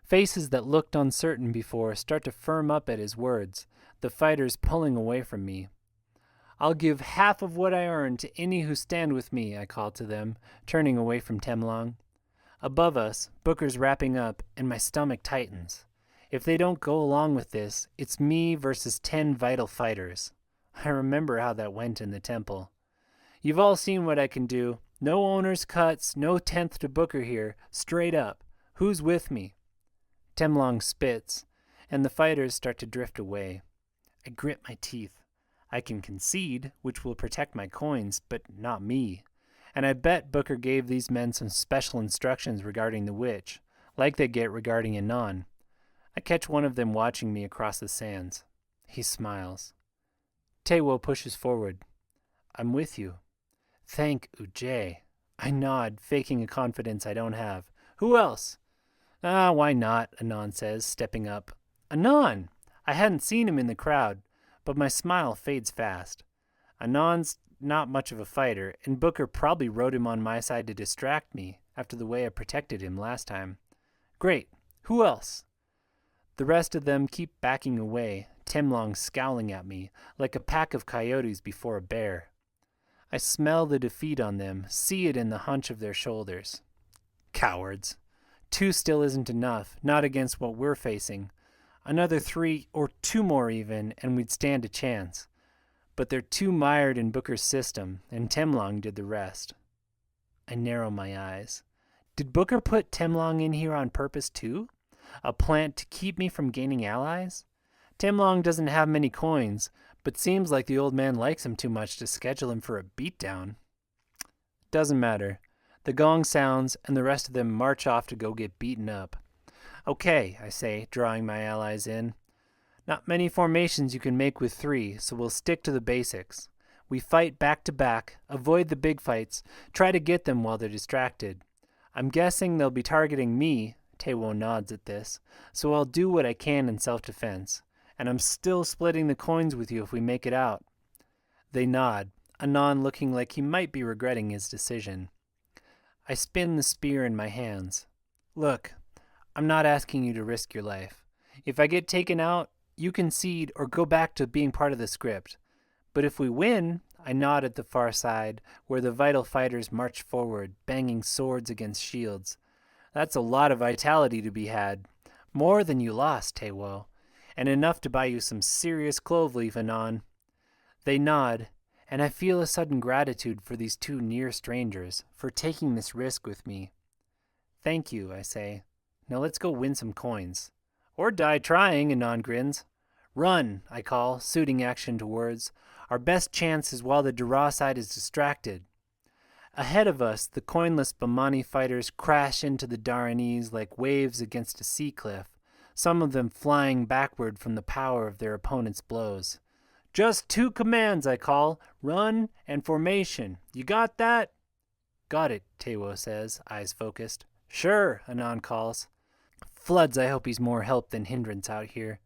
Faces that looked uncertain before start to firm up at his words, the fighters pulling away from me. "I'll give half of what I earn to any who stand with me," I call to them, turning away from Temlong. Above us, Booker's wrapping up, and my stomach tightens. If they don't go along with this, it's me versus 10 vital fighters. I remember how that went in the temple. You've all seen what I can do. No owner's cuts, no 10th to Booker here, straight up. Who's with me? Temlong spits, and the fighters start to drift away. I grit my teeth. I can concede, which will protect my coins, but not me. And I bet Booker gave these men some special instructions regarding the witch, like they get regarding Anon. I catch one of them watching me across the sands. He smiles. Tewo pushes forward. I'm with you. Thank Ujay. I nod, faking a confidence I don't have. Who else? Why not, Anon says, stepping up. Anon! I hadn't seen him in the crowd, but my smile fades fast. Anon's not much of a fighter, and Booker probably wrote him on my side to distract me after the way I protected him last time. Great. Who else? The rest of them keep backing away, Temlong scowling at me like a pack of coyotes before a bear. I smell the defeat on them, see it in the hunch of their shoulders. Cowards. 2 still isn't enough, not against what we're facing. Another 3, or 2 more even, and we'd stand a chance. But they're too mired in Booker's system, and Temlong did the rest. I narrow my eyes. Did Booker put Temlong in here on purpose too? A plant to keep me from gaining allies? Temlong doesn't have many coins, but seems like the old man likes him too much to schedule him for a beatdown. Doesn't matter. The gong sounds, and the rest of them march off to go get beaten up. Okay, I say, drawing my allies in. Not many formations you can make with 3, so we'll stick to the basics. We fight back to back, avoid the big fights, try to get them while they're distracted. I'm guessing they'll be targeting me, Tewo nods at this, so I'll do what I can in self-defense. And I'm still splitting the coins with you if we make it out. They nod, Anon looking like he might be regretting his decision. I spin the spear in my hands. Look, I'm not asking you to risk your life. If I get taken out, you concede or go back to being part of the script. But if we win, I nod at the far side, where the vital fighters march forward, banging swords against shields. That's a lot of vitality to be had. More than you lost, Tewo. And enough to buy you some serious clove leaf, Anon. They nod, and I feel a sudden gratitude for these 2 near strangers, for taking this risk with me. Thank you, I say. Now let's go win some coins. Or die trying, Anon grins. Run, I call, suiting action to words. Our best chance is while the Dara side is distracted. Ahead of us, the coinless Bamani fighters crash into the Daranese like waves against a sea cliff, some of them flying backward from the power of their opponent's blows. Just 2 commands, I call. Run and formation. You got that? Got it, Tewo says, eyes focused. Sure, Anon calls. Floods, I hope he's more help than hindrance out here.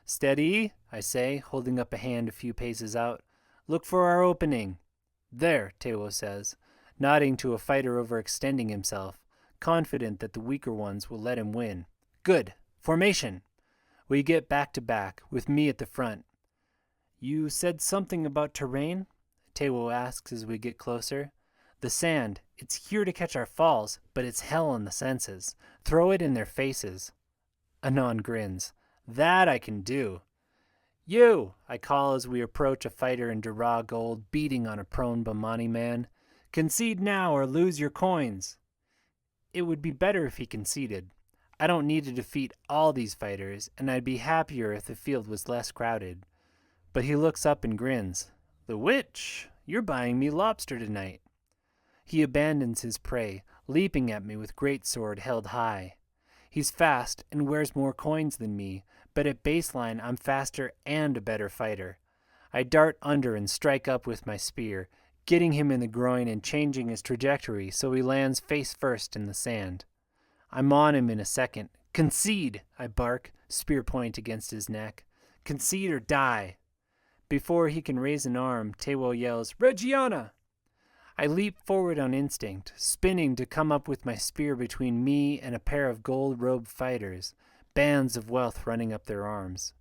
Steady, I say, holding up a hand a few paces out. Look for our opening. There, Tewo says, nodding to a fighter overextending himself, confident that the weaker ones will let him win. Good. Formation. We get back to back, with me at the front. You said something about terrain? Tewo asks as we get closer. The sand. It's here to catch our falls, but it's hell on the senses. Throw it in their faces. Anon grins. That I can do. You, I call as we approach a fighter in Dara gold beating on a prone Bamani man. Concede now or lose your coins. It would be better if he conceded. I don't need to defeat all these fighters, and I'd be happier if the field was less crowded. But he looks up and grins. The witch, you're buying me lobster tonight. He abandons his prey, leaping at me with great sword held high. He's fast and wears more coins than me, but at baseline I'm faster and a better fighter. I dart under and strike up with my spear, getting him in the groin and changing his trajectory so he lands face first in the sand. I'm on him in a second. Concede, I bark, spear point against his neck. Concede or die. Before he can raise an arm, Tewo yells, Reggiana! I leap forward on instinct, spinning to come up with my spear between me and a pair of gold-robed fighters, bands of wealth running up their arms.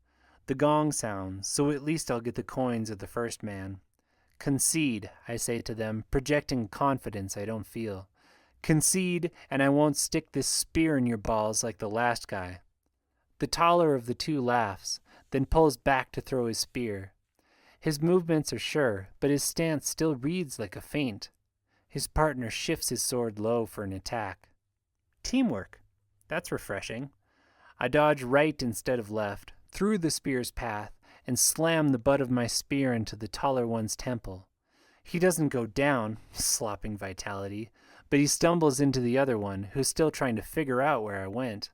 The gong sounds, so at least I'll get the coins of the first man. Concede, I say to them, projecting confidence I don't feel. Concede, and I won't stick this spear in your balls like the last guy. The taller of the two laughs, then pulls back to throw his spear. His movements are sure, but his stance still reads like a feint. His partner shifts his sword low for an attack. Teamwork. That's refreshing. I dodge right instead of left, through the spear's path, and slam the butt of my spear into the taller one's temple. He doesn't go down, slopping vitality, but he stumbles into the other one, who's still trying to figure out where I went.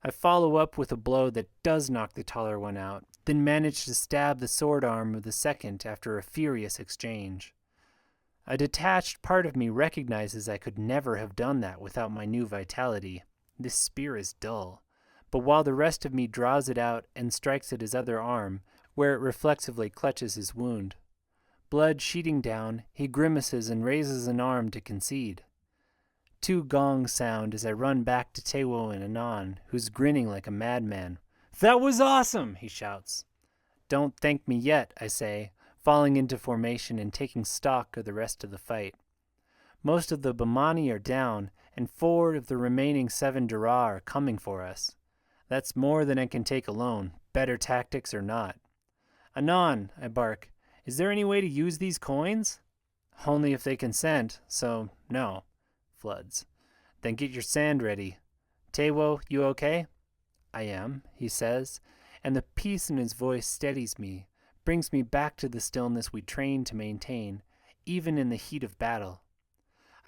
I follow up with a blow that does knock the taller one out, then manage to stab the sword arm of the second after a furious exchange. A detached part of me recognizes I could never have done that without my new vitality. This spear is dull. But while the rest of me draws it out and strikes at his other arm, where it reflexively clutches his wound. Blood sheeting down, he grimaces and raises an arm to concede. 2 gongs sound as I run back to Tewo and Anon, who's grinning like a madman. "That was awesome!" he shouts. "Don't thank me yet," I say, falling into formation and taking stock of the rest of the fight. Most of the Bamani are down, and 4 of the remaining 7 Dara are coming for us. That's more than I can take alone, better tactics or not. "Anon," I bark, "is there any way to use these coins?" "Only if they consent, so no." Floods. "Then get your sand ready. Tewo, you okay?" "I am," he says, and the peace in his voice steadies me, brings me back to the stillness we trained to maintain, even in the heat of battle.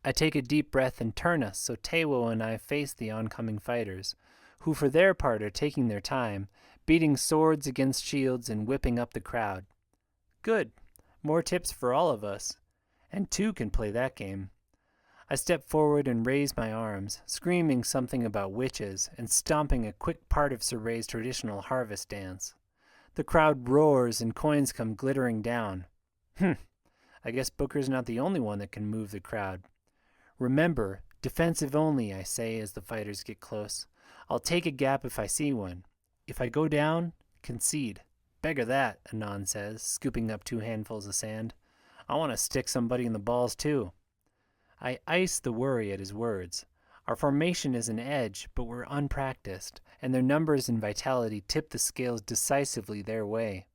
I take a deep breath and turn us so Tewo and I face the oncoming fighters, who for their part are taking their time, beating swords against shields and whipping up the crowd. Good. More tips for all of us. And 2 can play that game. I step forward and raise my arms, screaming something about witches and stomping a quick part of Surrey's traditional harvest dance. The crowd roars and coins come glittering down. I guess Booker's not the only one that can move the crowd. "Remember, defensive only," I say as the fighters get close. "I'll take a gap if I see one. If I go down, concede." "Beggar that," Anon says, scooping up 2 handfuls of sand. "I want to stick somebody in the balls too." I ice the worry at his words. Our formation is an edge, but we're unpracticed, and their numbers and vitality tip the scales decisively their way.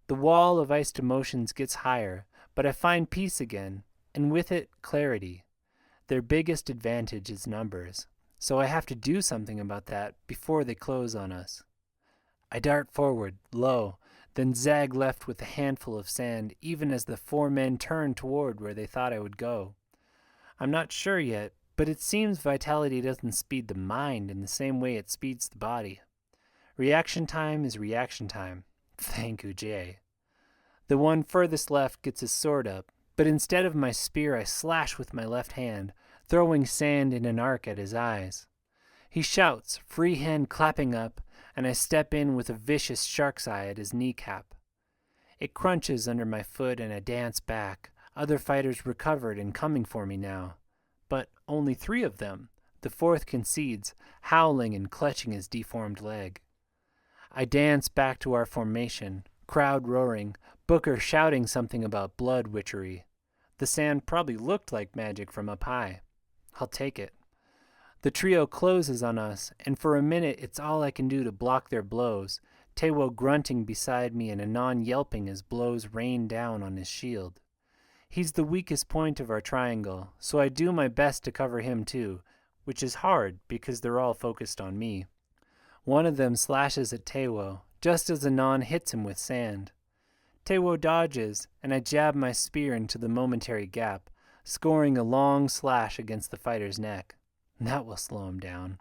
The wall of iced emotions gets higher, but I find peace again, and with it, clarity. Their biggest advantage is numbers, so I have to do something about that before they close on us. I dart forward, low, then zag left with a handful of sand, even as the 4 men turn toward where they thought I would go. I'm not sure yet, but it seems vitality doesn't speed the mind in the same way it speeds the body. Reaction time is reaction time. Thank you, Jay. The one furthest left gets his sword up, but instead of my spear I slash with my left hand, throwing sand in an arc at his eyes. He shouts, free hand clapping up, and I step in with a vicious shark's eye at his kneecap. It crunches under my foot and I dance back, other fighters recovered and coming for me now. But only 3 of them. The 4th concedes, howling and clutching his deformed leg. I dance back to our formation, crowd roaring, Booker shouting something about blood witchery. The sand probably looked like magic from up high. I'll take it. The trio closes on us, and for a minute it's all I can do to block their blows, Tewo grunting beside me and Anon yelping as blows rain down on his shield. He's the weakest point of our triangle, so I do my best to cover him too, which is hard because they're all focused on me. One of them slashes at Tewo, just as Anon hits him with sand. Tewo dodges, and I jab my spear into the momentary gap, scoring a long slash against the fighter's neck. That will slow him down.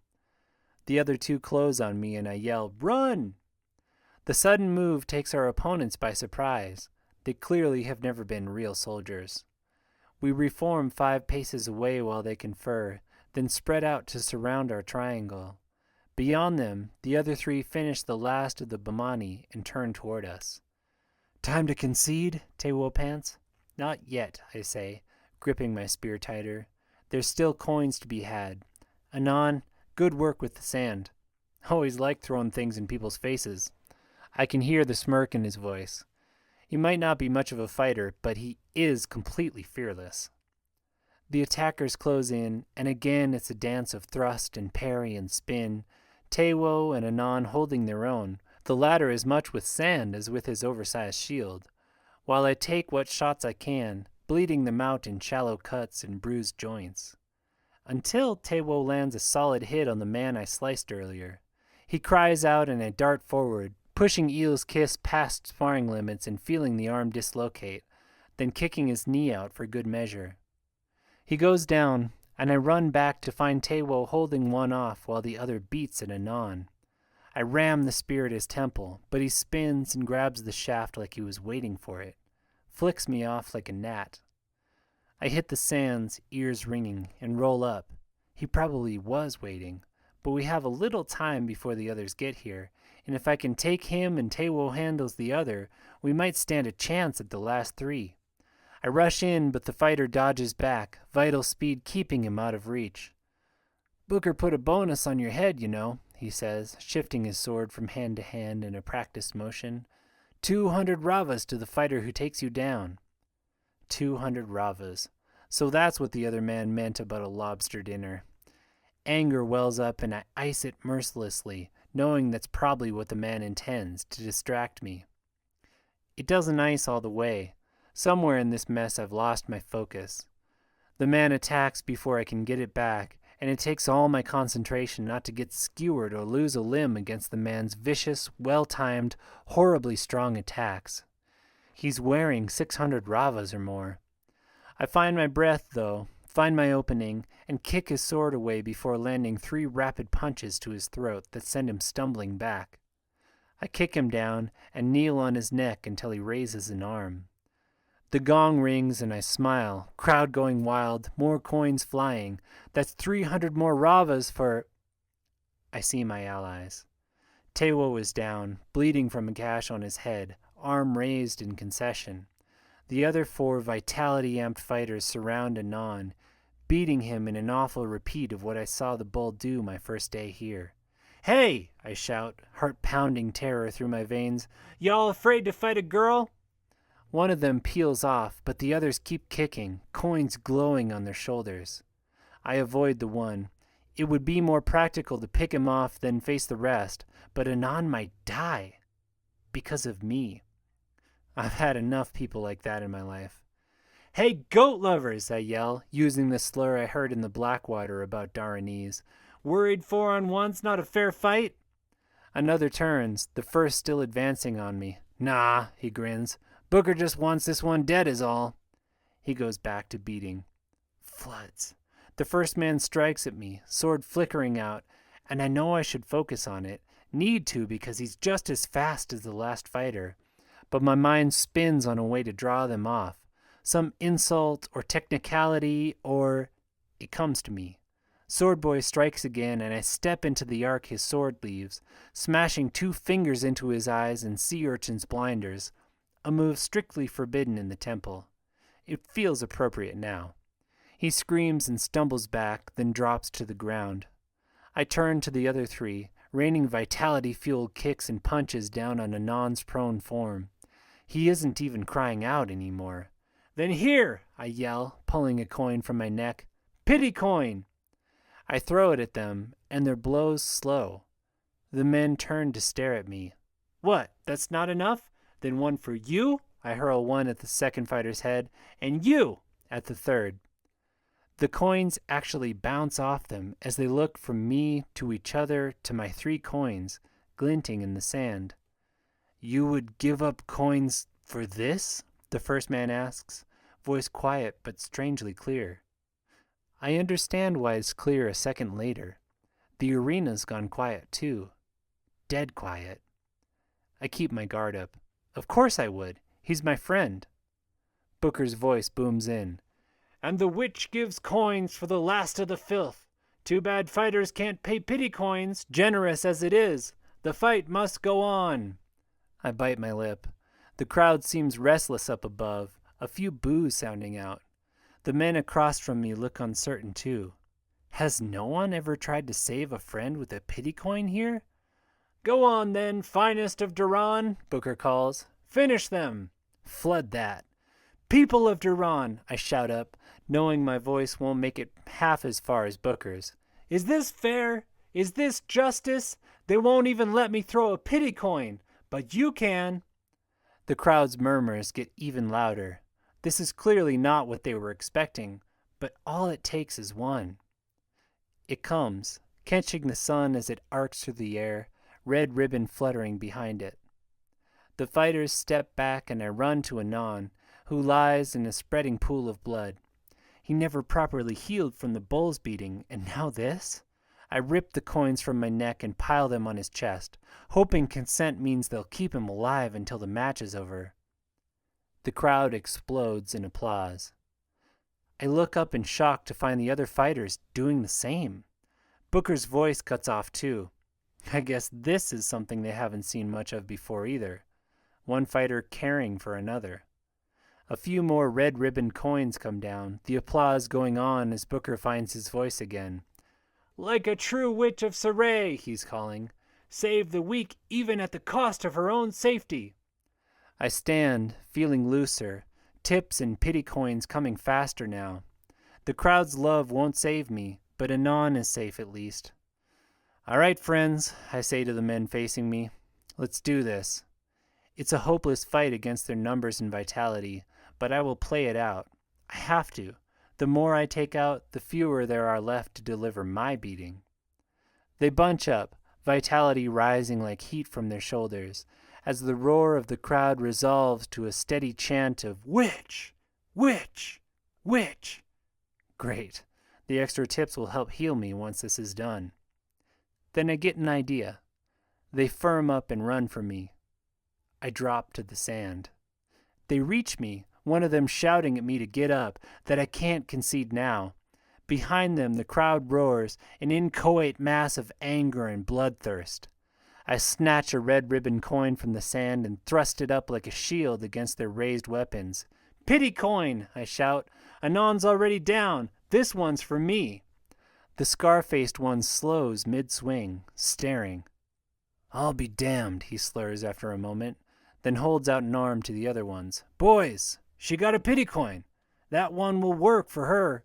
The other 2 close on me and I yell, "Run!" The sudden move takes our opponents by surprise. They clearly have never been real soldiers. We reform 5 paces away while they confer, then spread out to surround our triangle. Beyond them, the other 3 finish the last of the Bamani and turn toward us. "Time to concede?" Tewo pants. "Not yet," I say, gripping my spear tighter. "There's still coins to be had. Anon, good work with the sand. Always like throwing things in people's faces." I can hear the smirk in his voice. He might not be much of a fighter, but he is completely fearless. The attackers close in, and again it's a dance of thrust and parry and spin, Tewo and Anon holding their own, the latter as much with sand as with his oversized shield, while I take what shots I can, bleeding them out in shallow cuts and bruised joints. Until Tewo lands a solid hit on the man I sliced earlier. He cries out and I dart forward, pushing Eel's kiss past sparring limits and feeling the arm dislocate. then kicking his knee out for good measure. He goes down, and I run back to find Tewo holding one off while the other beats it anon. I ram the spear at his temple, but he spins and grabs the shaft like he was waiting for it, flicks me off like a gnat. I hit the sands, ears ringing, and roll up. He probably was waiting, but we have a little time before the others get here, and if I can take him and Tewo handles the other, we might stand a chance at the last three. I rush in, but the fighter dodges back, vital speed keeping him out of reach. "Booker put a bonus on your head, you know," he says, shifting his sword from hand to hand in a practiced motion. 200 ravas to the fighter who takes you down. 200 ravas. So that's what the other man meant about a lobster dinner. Anger wells up and I ice it mercilessly, knowing that's probably what the man intends, to distract me. It doesn't ice all the way. Somewhere in this mess I've lost my focus. The man attacks before I can get it back, and it takes all my concentration not to get skewered or lose a limb against the man's vicious, well-timed, horribly strong attacks. He's wearing 600 ravas or more. I find my breath, though, find my opening, and kick his sword away before landing 3 rapid punches to his throat that send him stumbling back. I kick him down and kneel on his neck until he raises an arm. The gong rings and I smile, crowd going wild, more coins flying. That's 300 more ravas for... I see my allies. Tewo is down, bleeding from a gash on his head, arm raised in concession. The other 4 vitality-amped fighters surround Anon, beating him in an awful repeat of what I saw the bull do my first day here. "Hey!" I shout, heart-pounding terror through my veins. "Y'all afraid to fight a girl?" One of them peels off, but the others keep kicking, coins glowing on their shoulders. I avoid the one. It would be more practical to pick him off than face the rest, but Anon might die. Because of me. I've had enough people like that in my life. "Hey, goat lovers!" I yell, using the slur I heard in the Blackwater about Daranese. "Worried 4-on-1's not a fair fight?" Another turns, the first still advancing on me. "Nah," he grins. "Booker just wants this one dead is all." He goes back to beating. Floods. The first man strikes at me, sword flickering out, and I know I should focus on it. Need to because he's just as fast as the last fighter. But my mind spins on a way to draw them off. Some insult or technicality or... It comes to me. Swordboy strikes again and I step into the arc his sword leaves, smashing 2 fingers into his eyes and sea urchin's blinders. A move strictly forbidden in the temple. It feels appropriate now. He screams and stumbles back, then drops to the ground. I turn to the other 3, raining vitality-fueled kicks and punches down on Anon's prone form. He isn't even crying out anymore. "Then here!" I yell, pulling a coin from my neck. "Pity coin!" I throw it at them, and their blows slow. The men turn to stare at me. "What, that's not enough? Then one for you?" I hurl one at the second fighter's head, "and you!" at the third. The coins actually bounce off them as they look from me to each other to my 3 coins, glinting in the sand. "You would give up coins for this?" the first man asks, voice quiet but strangely clear. I understand why it's clear a second later. The arena's gone quiet too. Dead quiet. I keep my guard up. Of course I would. He's my friend. Booker's voice booms in. "And the witch gives coins for the last of the filth. Too bad fighters can't pay pity coins, generous as it is. The fight must go on." I bite my lip. The crowd seems restless up above, a few boos sounding out. The men across from me look uncertain too. Has no one ever tried to save a friend with a pity coin here? "Go on then, finest of Duran," Booker calls. "Finish them." Flood that. "People of Duran," I shout up, knowing my voice won't make it half as far as Booker's. "Is this fair? Is this justice? They won't even let me throw a pity coin, but you can." The crowd's murmurs get even louder. This is clearly not what they were expecting, but all it takes is one. It comes, catching the sun as it arcs through the air, red ribbon fluttering behind it. The fighters step back and I run to Anon, who lies in a spreading pool of blood. He never properly healed from the bull's beating, and now this? I rip the coins from my neck and pile them on his chest, hoping consent means they'll keep him alive until the match is over. The crowd explodes in applause. I look up in shock to find the other fighters doing the same. Booker's voice cuts off too. I guess this is something they haven't seen much of before either. One fighter caring for another. A few more red ribbon coins come down, the applause going on as Booker finds his voice again. "Like a true witch of Saray," he's calling. "Save the weak even at the cost of her own safety." I stand, feeling looser, tips and pity coins coming faster now. The crowd's love won't save me, but Anon is safe at least. "All right, friends," I say to the men facing me. "Let's do this." It's a hopeless fight against their numbers and vitality, but I will play it out. I have to. The more I take out, the fewer there are left to deliver my beating. They bunch up, vitality rising like heat from their shoulders, as the roar of the crowd resolves to a steady chant of "Witch! Witch! Witch!" Great. The extra tips will help heal me once this is done. Then I get an idea. They firm up and run for me. I drop to the sand. They reach me, one of them shouting at me to get up, that I can't concede now. Behind them the crowd roars, an inchoate mass of anger and bloodthirst. I snatch a red ribbon coin from the sand and thrust it up like a shield against their raised weapons. "Pity coin!" I shout. "Anon's already down. This one's for me." The scar-faced one slows mid-swing, staring. "I'll be damned," he slurs after a moment, then holds out an arm to the other ones. "Boys, she got a pity coin. That one will work for her."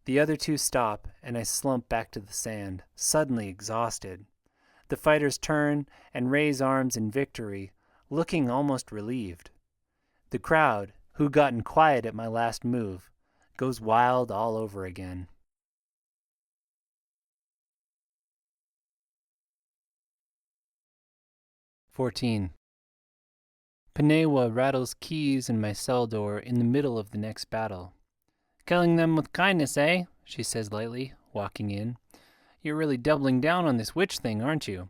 The other two stop, and I slump back to the sand, suddenly exhausted. The fighters turn and raise arms in victory, looking almost relieved. The crowd, who gotten quiet at my last move, goes wild all over again. 14. Panewa rattles keys in my cell door in the middle of the next battle. "Killing them with kindness, eh?" she says lightly, walking in. "You're really doubling down on this witch thing, aren't you?"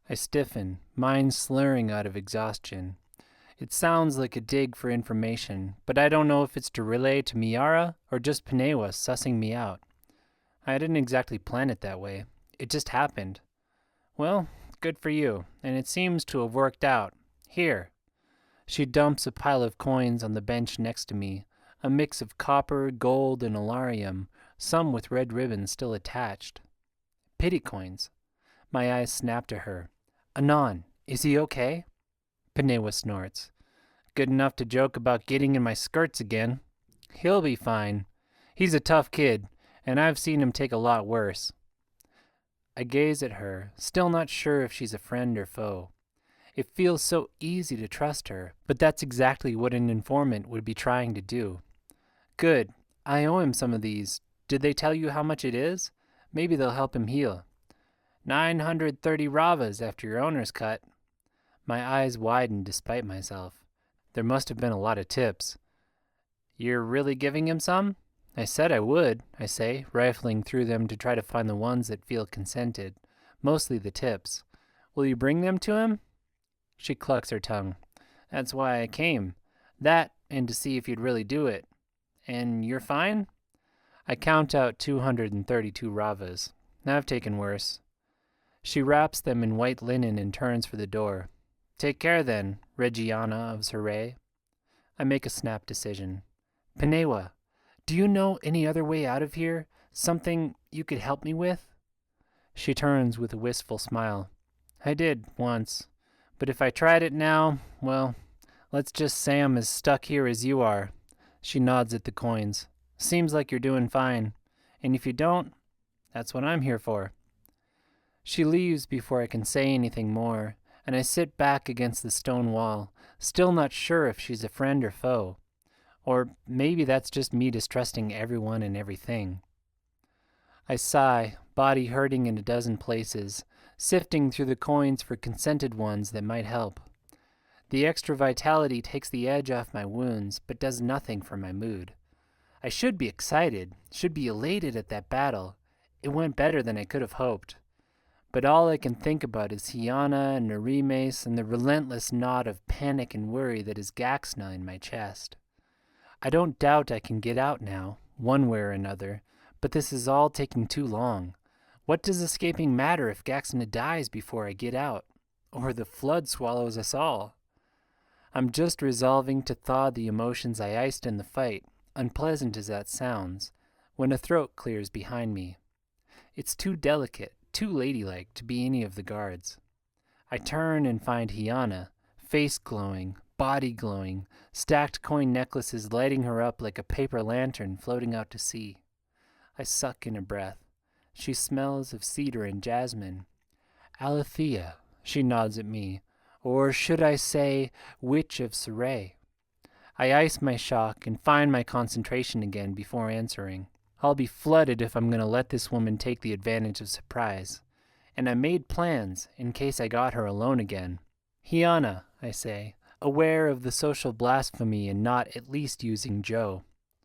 I stiffen, mind slurring out of exhaustion. It sounds like a dig for information, but I don't know if it's to relay to Miara or just Panewa sussing me out. I didn't exactly plan it that way. It just happened. Well, good for you, and it seems to have worked out. Here. She dumps a pile of coins on the bench next to me, a mix of copper, gold, and alarium, some with red ribbons still attached. Pity coins. My eyes snap to her. "Anon, is he okay?" Panewa snorts. "Good enough to joke about getting in my skirts again. He'll be fine. He's a tough kid, and I've seen him take a lot worse." I gaze at her, still not sure if she's a friend or foe. It feels so easy to trust her, but that's exactly what an informant would be trying to do. "Good. I owe him some of these. Did they tell you how much it is? Maybe they'll help him heal." 930 ravas after your owner's cut." My eyes widen despite myself. There must have been a lot of tips. "You're really giving him some?" "I said I would," I say, rifling through them to try to find the ones that feel consented, mostly the tips. "Will you bring them to him?" She clucks her tongue. "That's why I came. That, and to see if you'd really do it. And you're fine?" I count out 232 ravas. I've taken worse. She wraps them in white linen and turns for the door. "Take care then, Regiana of Saray." I make a snap decision. "Panewa, do you know any other way out of here? Something you could help me with?" She turns with a wistful smile. "I did, once. But if I tried it now, well, let's just say I'm as stuck here as you are." She nods at the coins. "Seems like you're doing fine. And if you don't, that's what I'm here for." She leaves before I can say anything more, and I sit back against the stone wall, still not sure if she's a friend or foe. Or maybe that's just me distrusting everyone and everything. I sigh, body hurting in a dozen places, sifting through the coins for consented ones that might help. The extra vitality takes the edge off my wounds, but does nothing for my mood. I should be excited, should be elated at that battle. It went better than I could have hoped. But all I can think about is Hiana and Narimes and the relentless knot of panic and worry that is Gaxna in my chest. I don't doubt I can get out now, one way or another, but this is all taking too long. What does escaping matter if Gaxna dies before I get out? Or the flood swallows us all? I'm just resolving to thaw the emotions I iced in the fight, unpleasant as that sounds, when a throat clears behind me. It's too delicate, too ladylike to be any of the guards. I turn and find Hiana, face glowing, body glowing, stacked coin necklaces lighting her up like a paper lantern floating out to sea. I suck in a breath. She smells of cedar and jasmine. Alethea, she nods at me, or should I say, Witch of Saray. I ice my shock and find my concentration again before answering. I'll be flooded if I'm going to let this woman take the advantage of surprise. And I made plans in case I got her alone again. Hiana, I say, aware of the social blasphemy in not at least using Joe.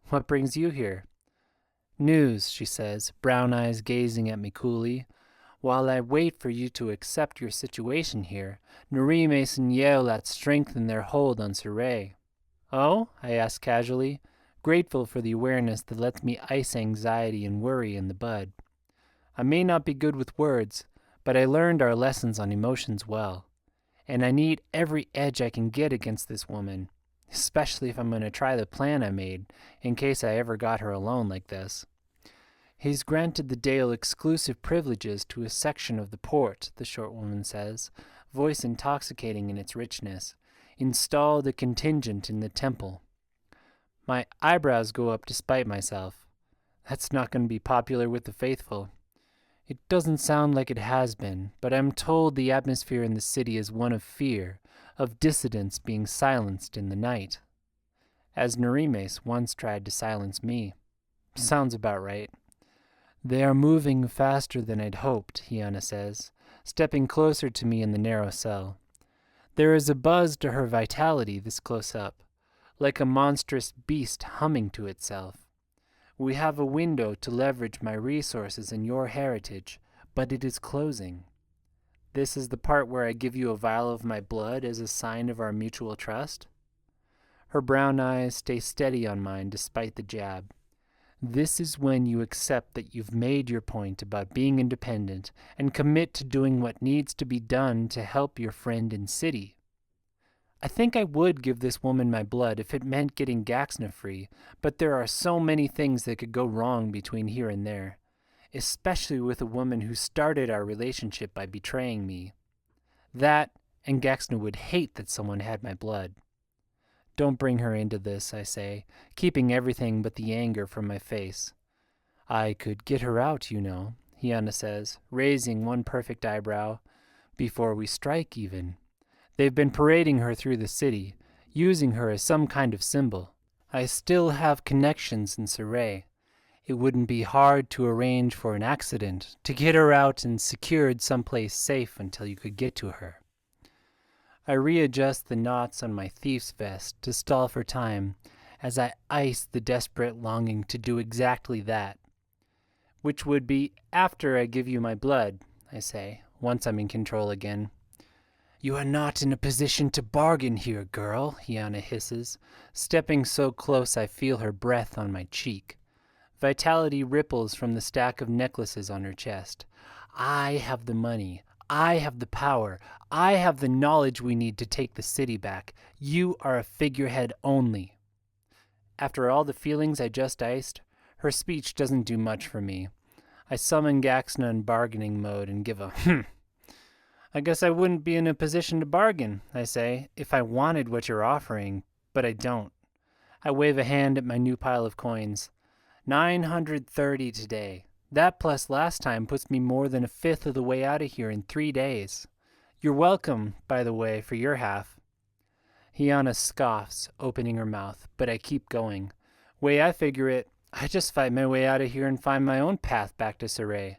What brings you here? News, she says, brown eyes gazing at me coolly. While I wait for you to accept your situation here, Narimes and Yeolat strengthen their hold on Saray. Oh? I ask casually, grateful for the awareness that lets me ice anxiety and worry in the bud. I may not be good with words, but I learned our lessons on emotions well, and I need every edge I can get against this woman, especially if I'm going to try the plan I made, in case I ever got her alone like this. He's granted the Dale exclusive privileges to a section of the port, the short woman says, voice intoxicating in its richness. Installed a contingent in the temple. My eyebrows go up despite myself. That's not going to be popular with the faithful. It doesn't sound like it has been, but I'm told the atmosphere in the city is one of fear, of dissidents being silenced in the night. As Narimes once tried to silence me. Sounds about right. They are moving faster than I'd hoped, Hiana says, stepping closer to me in the narrow cell. There is a buzz to her vitality this close up, like a monstrous beast humming to itself. We have a window to leverage my resources and your heritage, but it is closing. This is the part where I give you a vial of my blood as a sign of our mutual trust? Her brown eyes stay steady on mine despite the jab. This is when you accept that you've made your point about being independent and commit to doing what needs to be done to help your friend in city. I think I would give this woman my blood if it meant getting Gaxna free, but there are so many things that could go wrong between here and there, especially with a woman who started our relationship by betraying me. That, and Gaxna would hate that someone had my blood. Don't bring her into this, I say, keeping everything but the anger from my face. I could get her out, you know, Hiana says, raising one perfect eyebrow. Before we strike, even. They've been parading her through the city, using her as some kind of symbol. I still have connections in Saray. It wouldn't be hard to arrange for an accident, to get her out and secured someplace safe until you could get to her. I readjust the knots on my thief's vest to stall for time as I ice the desperate longing to do exactly that. Which would be after I give you my blood, I say, once I'm in control again. You are not in a position to bargain here, girl, Hiana hisses, stepping so close I feel her breath on my cheek. Vitality ripples from the stack of necklaces on her chest. I have the money. I have the power. I have the knowledge we need to take the city back. You are a figurehead only. After all the feelings I just iced, her speech doesn't do much for me. I summon Gaxna in bargaining mode and give a I guess I wouldn't be in a position to bargain, I say, if I wanted what you're offering, but I don't. I wave a hand at my new pile of coins. 930 today. That plus last time puts me more than a fifth of the way out of here in 3 days. You're welcome, by the way, for your half. Hiana scoffs, opening her mouth, but I keep going. Way I figure it, I just fight my way out of here and find my own path back to Saray.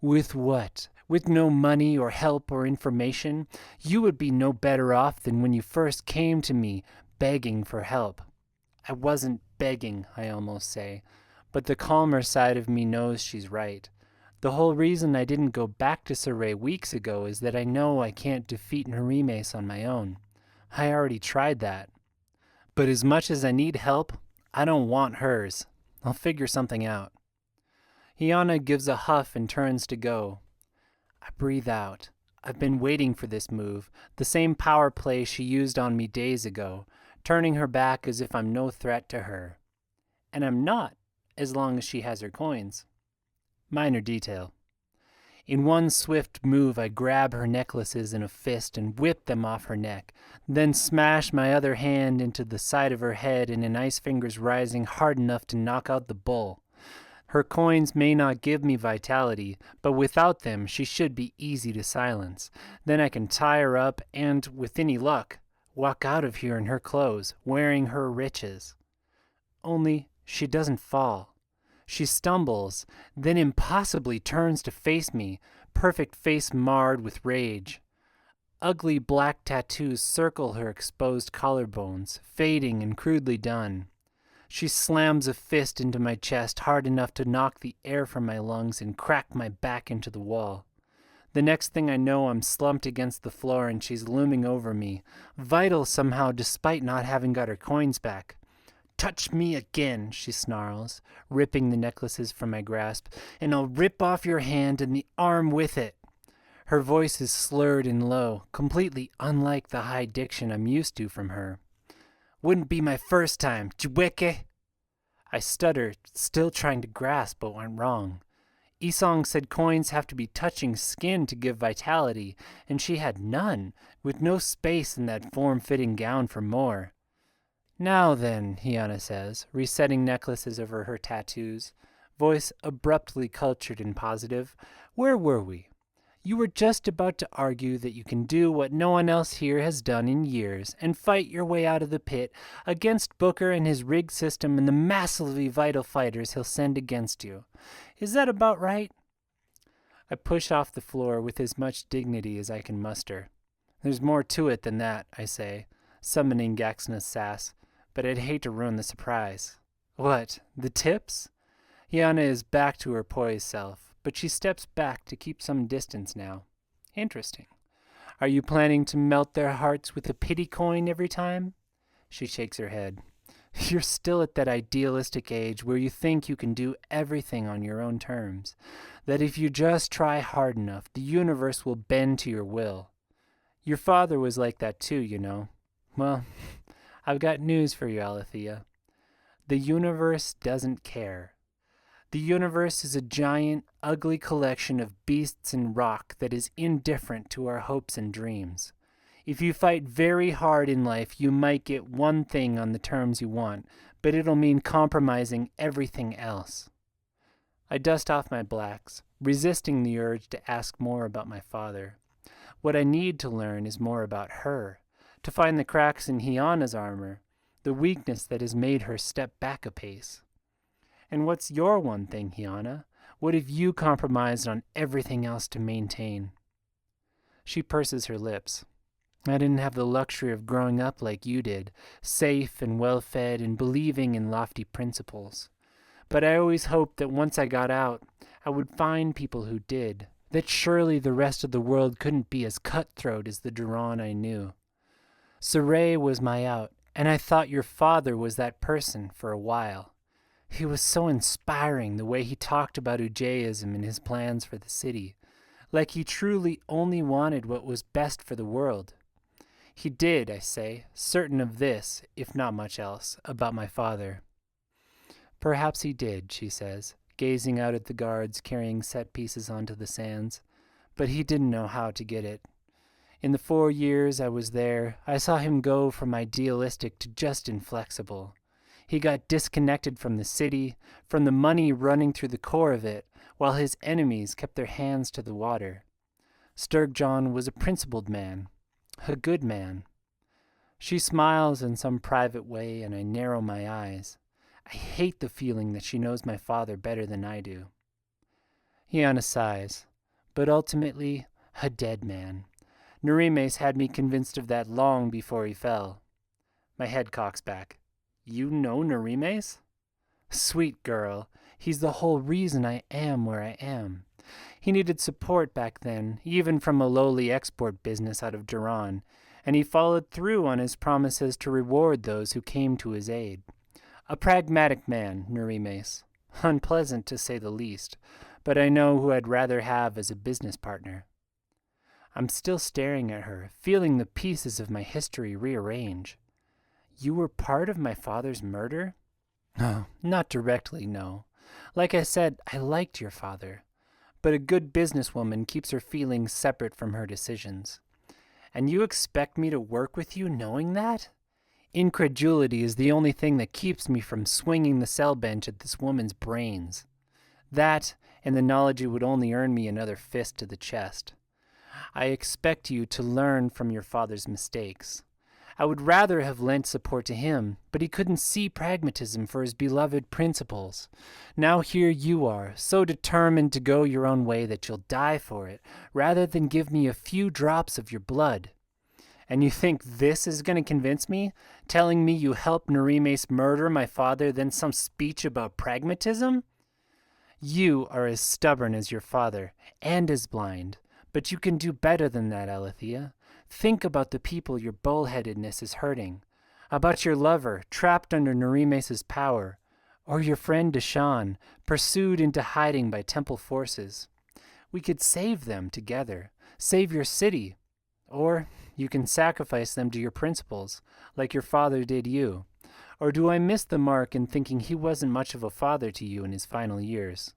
With what? With no money or help or information, you would be no better off than when you first came to me begging for help. I wasn't begging, I almost say, but the calmer side of me knows she's right. The whole reason I didn't go back to Saray weeks ago is that I know I can't defeat Narimes on my own. I already tried that. But as much as I need help, I don't want hers. I'll figure something out. Hiana gives a huff and turns to go. I breathe out. I've been waiting for this move, the same power play she used on me days ago, turning her back as if I'm no threat to her. And I'm not, as long as she has her coins. Minor detail. In one swift move, I grab her necklaces in a fist and whip them off her neck, then smash my other hand into the side of her head and an ice fingers rising hard enough to knock out the bull. Her coins may not give me vitality, but without them she should be easy to silence. Then I can tie her up and, with any luck, walk out of here in her clothes, wearing her riches. Only she doesn't fall. She stumbles, then impossibly turns to face me, perfect face marred with rage. Ugly black tattoos circle her exposed collarbones, fading and crudely done. She slams a fist into my chest hard enough to knock the air from my lungs and crack my back into the wall. The next thing I know, I'm slumped against the floor and she's looming over me, vital somehow despite not having got her coins back. "Touch me again," she snarls, ripping the necklaces from my grasp, "and I'll rip off your hand and the arm with it." Her voice is slurred and low, completely unlike the high diction I'm used to from her. "Wouldn't be my first time, Chweke." I stutter, still trying to grasp what went wrong. Isong said coins have to be touching skin to give vitality, and she had none, with no space in that form-fitting gown for more. "Now then," Hiana says, resetting necklaces over her tattoos, voice abruptly cultured and positive, "where were we? You were just about to argue that you can do what no one else here has done in years and fight your way out of the pit against Booker and his rigged system and the massively vital fighters he'll send against you. Is that about right?" I push off the floor with as much dignity as I can muster. "There's more to it than that," I say, summoning Gaxna's sass, but I'd hate to ruin the surprise. "What, the tips?" Hiana is back to her poised self, but she steps back to keep some distance now. "Interesting. Are you planning to melt their hearts with a pity coin every time?" She shakes her head. "You're still at that idealistic age where you think you can do everything on your own terms, that if you just try hard enough, the universe will bend to your will. Your father was like that too, you know. Well, I've got news for you, Alethea. The universe doesn't care. The universe is a giant, ugly collection of beasts and rock that is indifferent to our hopes and dreams. If you fight very hard in life, you might get one thing on the terms you want, but it'll mean compromising everything else." I dust off my blacks, resisting the urge to ask more about my father. What I need to learn is more about her, to find the cracks in Hiana's armor, the weakness that has made her step back a pace. "And what's your one thing, Hiana? What have you compromised on everything else to maintain?" She purses her lips. "I didn't have the luxury of growing up like you did, safe and well-fed and believing in lofty principles. But I always hoped that once I got out, I would find people who did, that surely the rest of the world couldn't be as cutthroat as the Duran I knew. Saray was my out, and I thought your father was that person for a while. He was so inspiring, the way he talked about Ujaism and his plans for the city, like he truly only wanted what was best for the world. He did, I say, certain of this, if not much else, about my father." "Perhaps he did," she says, gazing out at the guards carrying set pieces onto the sands, "but he didn't know how to get it. In the 4 years I was there, I saw him go from idealistic to just inflexible. He got disconnected from the city, from the money running through the core of it, while his enemies kept their hands to the water. Sturgeon was a principled man, a good man." She smiles in some private way, and I narrow my eyes. I hate the feeling that she knows my father better than I do. Hiana sighs. but ultimately a dead man. Narimes had me convinced of that long before he fell. My head cocks back. You know Narimes? Sweet girl, he's the whole reason I am where I am. He needed support back then, even from a lowly export business out of Duran, and he followed through on his promises to reward those who came to his aid. A pragmatic man, Narimes. Unpleasant to say the least, but I know who I'd rather have as a business partner. I'm still staring at her, feeling the pieces of my history rearrange. You were part of my father's murder? No, not directly, no. Like I said, I liked your father. But a good businesswoman keeps her feelings separate from her decisions. And you expect me to work with you knowing that? Incredulity is the only thing that keeps me from swinging the cell bench at this woman's brains. That, and the knowledge it would only earn me another fist to the chest. I expect you to learn from your father's mistakes. I would rather have lent support to him, but he couldn't see pragmatism for his beloved principles. Now here you are, so determined to go your own way that you'll die for it, rather than give me a few drops of your blood. And you think this is going to convince me? Telling me you helped Narimes murder my father, then some speech about pragmatism? You are as stubborn as your father, and as blind. But you can do better than that, Alethea. Think about the people your bullheadedness is hurting. About your lover, trapped under Narimes' power. Or your friend Deshawn, pursued into hiding by temple forces. We could save them together. Save your city. Or you can sacrifice them to your principles, like your father did you. Or do I miss the mark in thinking he wasn't much of a father to you in his final years?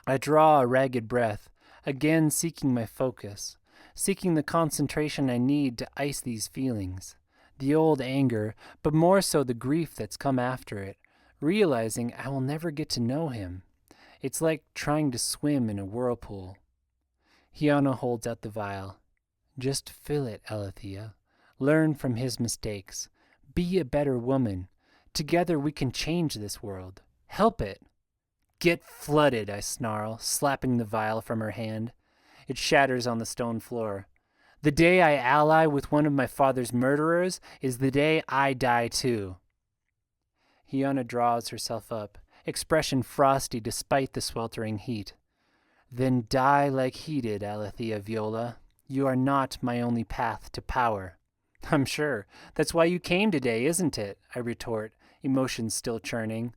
I draw a ragged breath, again seeking my focus, seeking the concentration I need to ice these feelings, the old anger, but more so the grief that's come after it, realizing I will never get to know him. It's like trying to swim in a whirlpool. Hiana holds out the vial. Just fill it, Alethea. Learn from his mistakes. Be a better woman. Together we can change this world. Help it. Get flooded, I snarl, slapping the vial from her hand. It shatters on the stone floor. The day I ally with one of my father's murderers is the day I die too. Hiana draws herself up, expression frosty despite the sweltering heat. Then die like he did, Alethea Viola. You are not my only path to power. I'm sure. That's why you came today, isn't it? I retort, emotions still churning.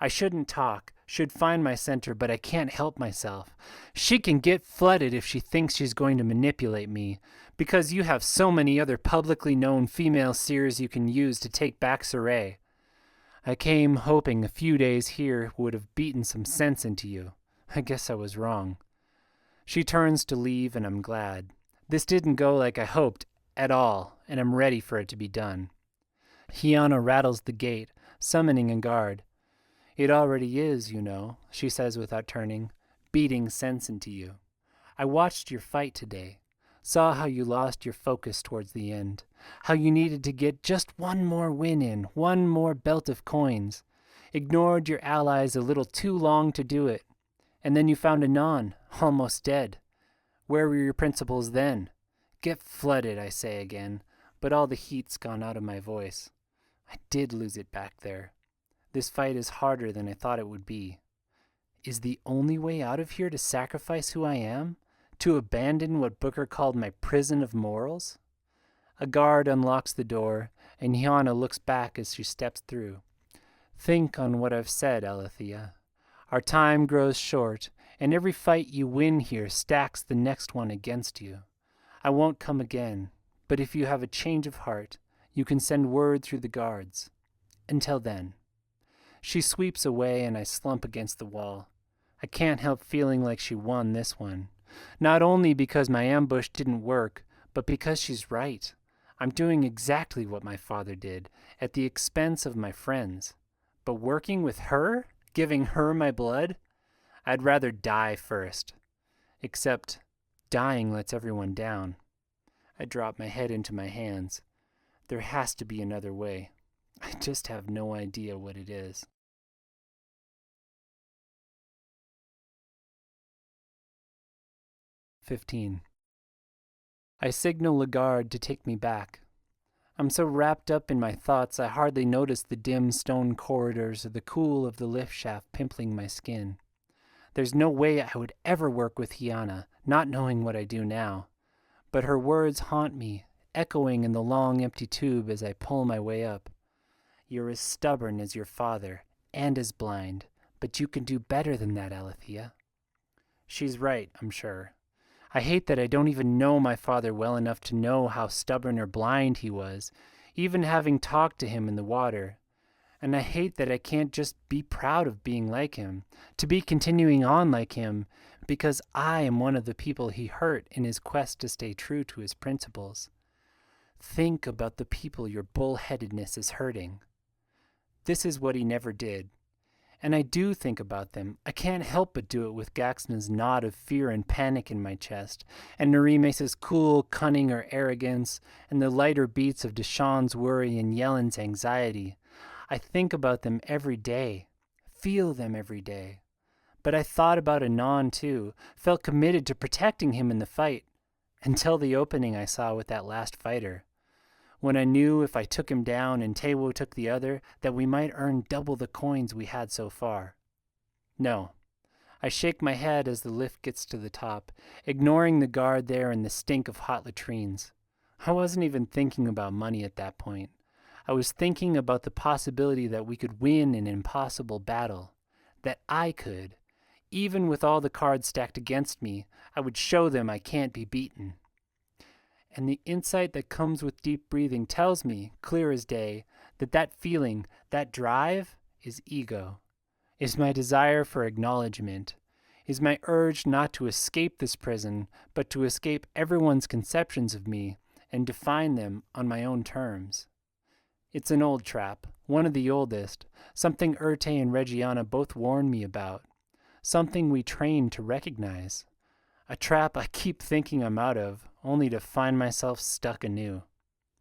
I shouldn't talk, should find my center, but I can't help myself. She can get flooded if she thinks she's going to manipulate me, because you have so many other publicly known female seers you can use to take back Saray. I came hoping a few days here would have beaten some sense into you. I guess I was wrong. She turns to leave, and I'm glad. This didn't go like I hoped at all, and I'm ready for it to be done. Hiana rattles the gate, summoning a guard. It already is, you know, she says without turning, beating sense into you. I watched your fight today, saw how you lost your focus towards the end, how you needed to get just one more win in, one more belt of coins, ignored your allies a little too long to do it, and then you found Anon, almost dead. Where were your principles then? Get flooded, I say again, but all the heat's gone out of my voice. I did lose it back there. This fight is harder than I thought it would be. Is the only way out of here to sacrifice who I am? To abandon what Booker called my prison of morals? A guard unlocks the door, and Hiana looks back as she steps through. Think on what I've said, Alethea. Our time grows short, and every fight you win here stacks the next one against you. I won't come again, but if you have a change of heart, you can send word through the guards. Until then. She sweeps away, and I slump against the wall. I can't help feeling like she won this one. Not only because my ambush didn't work, but because she's right. I'm doing exactly what my father did, at the expense of my friends. But working with her? Giving her my blood? I'd rather die first. Except, dying lets everyone down. I drop my head into my hands. There has to be another way. I just have no idea what it is. 15. I signal Lagarde to take me back. I'm so wrapped up in my thoughts I hardly notice the dim stone corridors or the cool of the lift shaft pimpling my skin. There's no way I would ever work with Hiana, not knowing what I do now. But her words haunt me, echoing in the long empty tube as I pull my way up. You're as stubborn as your father, and as blind, but you can do better than that, Alethea. She's right, I'm sure. I hate that I don't even know my father well enough to know how stubborn or blind he was, even having talked to him in the water. And I hate that I can't just be proud of being like him, to be continuing on like him, because I am one of the people he hurt in his quest to stay true to his principles. Think about the people your bullheadedness is hurting. This is what he never did. And I do think about them. I can't help but do it with Gaxna's nod of fear and panic in my chest, and Narime's cool cunning or arrogance, and the lighter beats of Deshawn's worry and Yellen's anxiety. I think about them every day, feel them every day. But I thought about Anon too, felt committed to protecting him in the fight, until the opening I saw with that last fighter. When I knew if I took him down and Tewo took the other, that we might earn double the coins we had so far. No. I shake my head as the lift gets to the top, ignoring the guard there and the stink of hot latrines. I wasn't even thinking about money at that point. I was thinking about the possibility that we could win an impossible battle. That I could. Even with all the cards stacked against me, I would show them I can't be beaten. And the insight that comes with deep breathing tells me, clear as day, that that feeling, that drive, is ego, is my desire for acknowledgement, is my urge not to escape this prison, but to escape everyone's conceptions of me and define them on my own terms. It's an old trap, one of the oldest, something Urte and Regiana both warned me about, something we trained to recognize. A trap I keep thinking I'm out of, only to find myself stuck anew.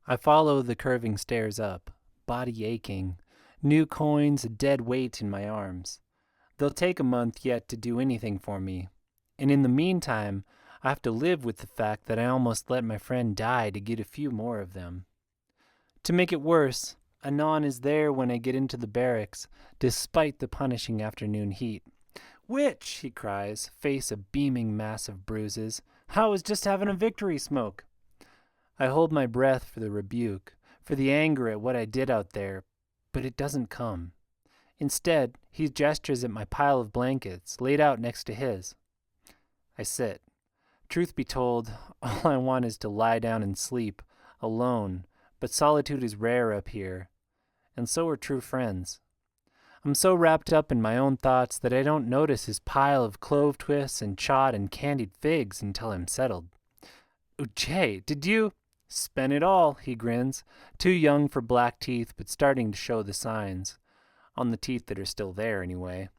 I follow the curving stairs up, body aching, new coins a dead weight in my arms. They'll take a month yet to do anything for me, and in the meantime, I have to live with the fact that I almost let my friend die to get a few more of them. To make it worse, Anon is there when I get into the barracks, despite the punishing afternoon heat. "Witch!" he cries, face a beaming mass of bruises. "I was just having a victory smoke." I hold my breath for the rebuke, for the anger at what I did out there, but it doesn't come. Instead, he gestures at my pile of blankets, laid out next to his. I sit. Truth be told, all I want is to lie down and sleep, alone, but solitude is rare up here, and so are true friends. I'm so wrapped up in my own thoughts that I don't notice his pile of clove twists and chot and candied figs until I'm settled. "Uche, did you—" "Spent it all," he grins, too young for black teeth but starting to show the signs. On the teeth that are still there, anyway.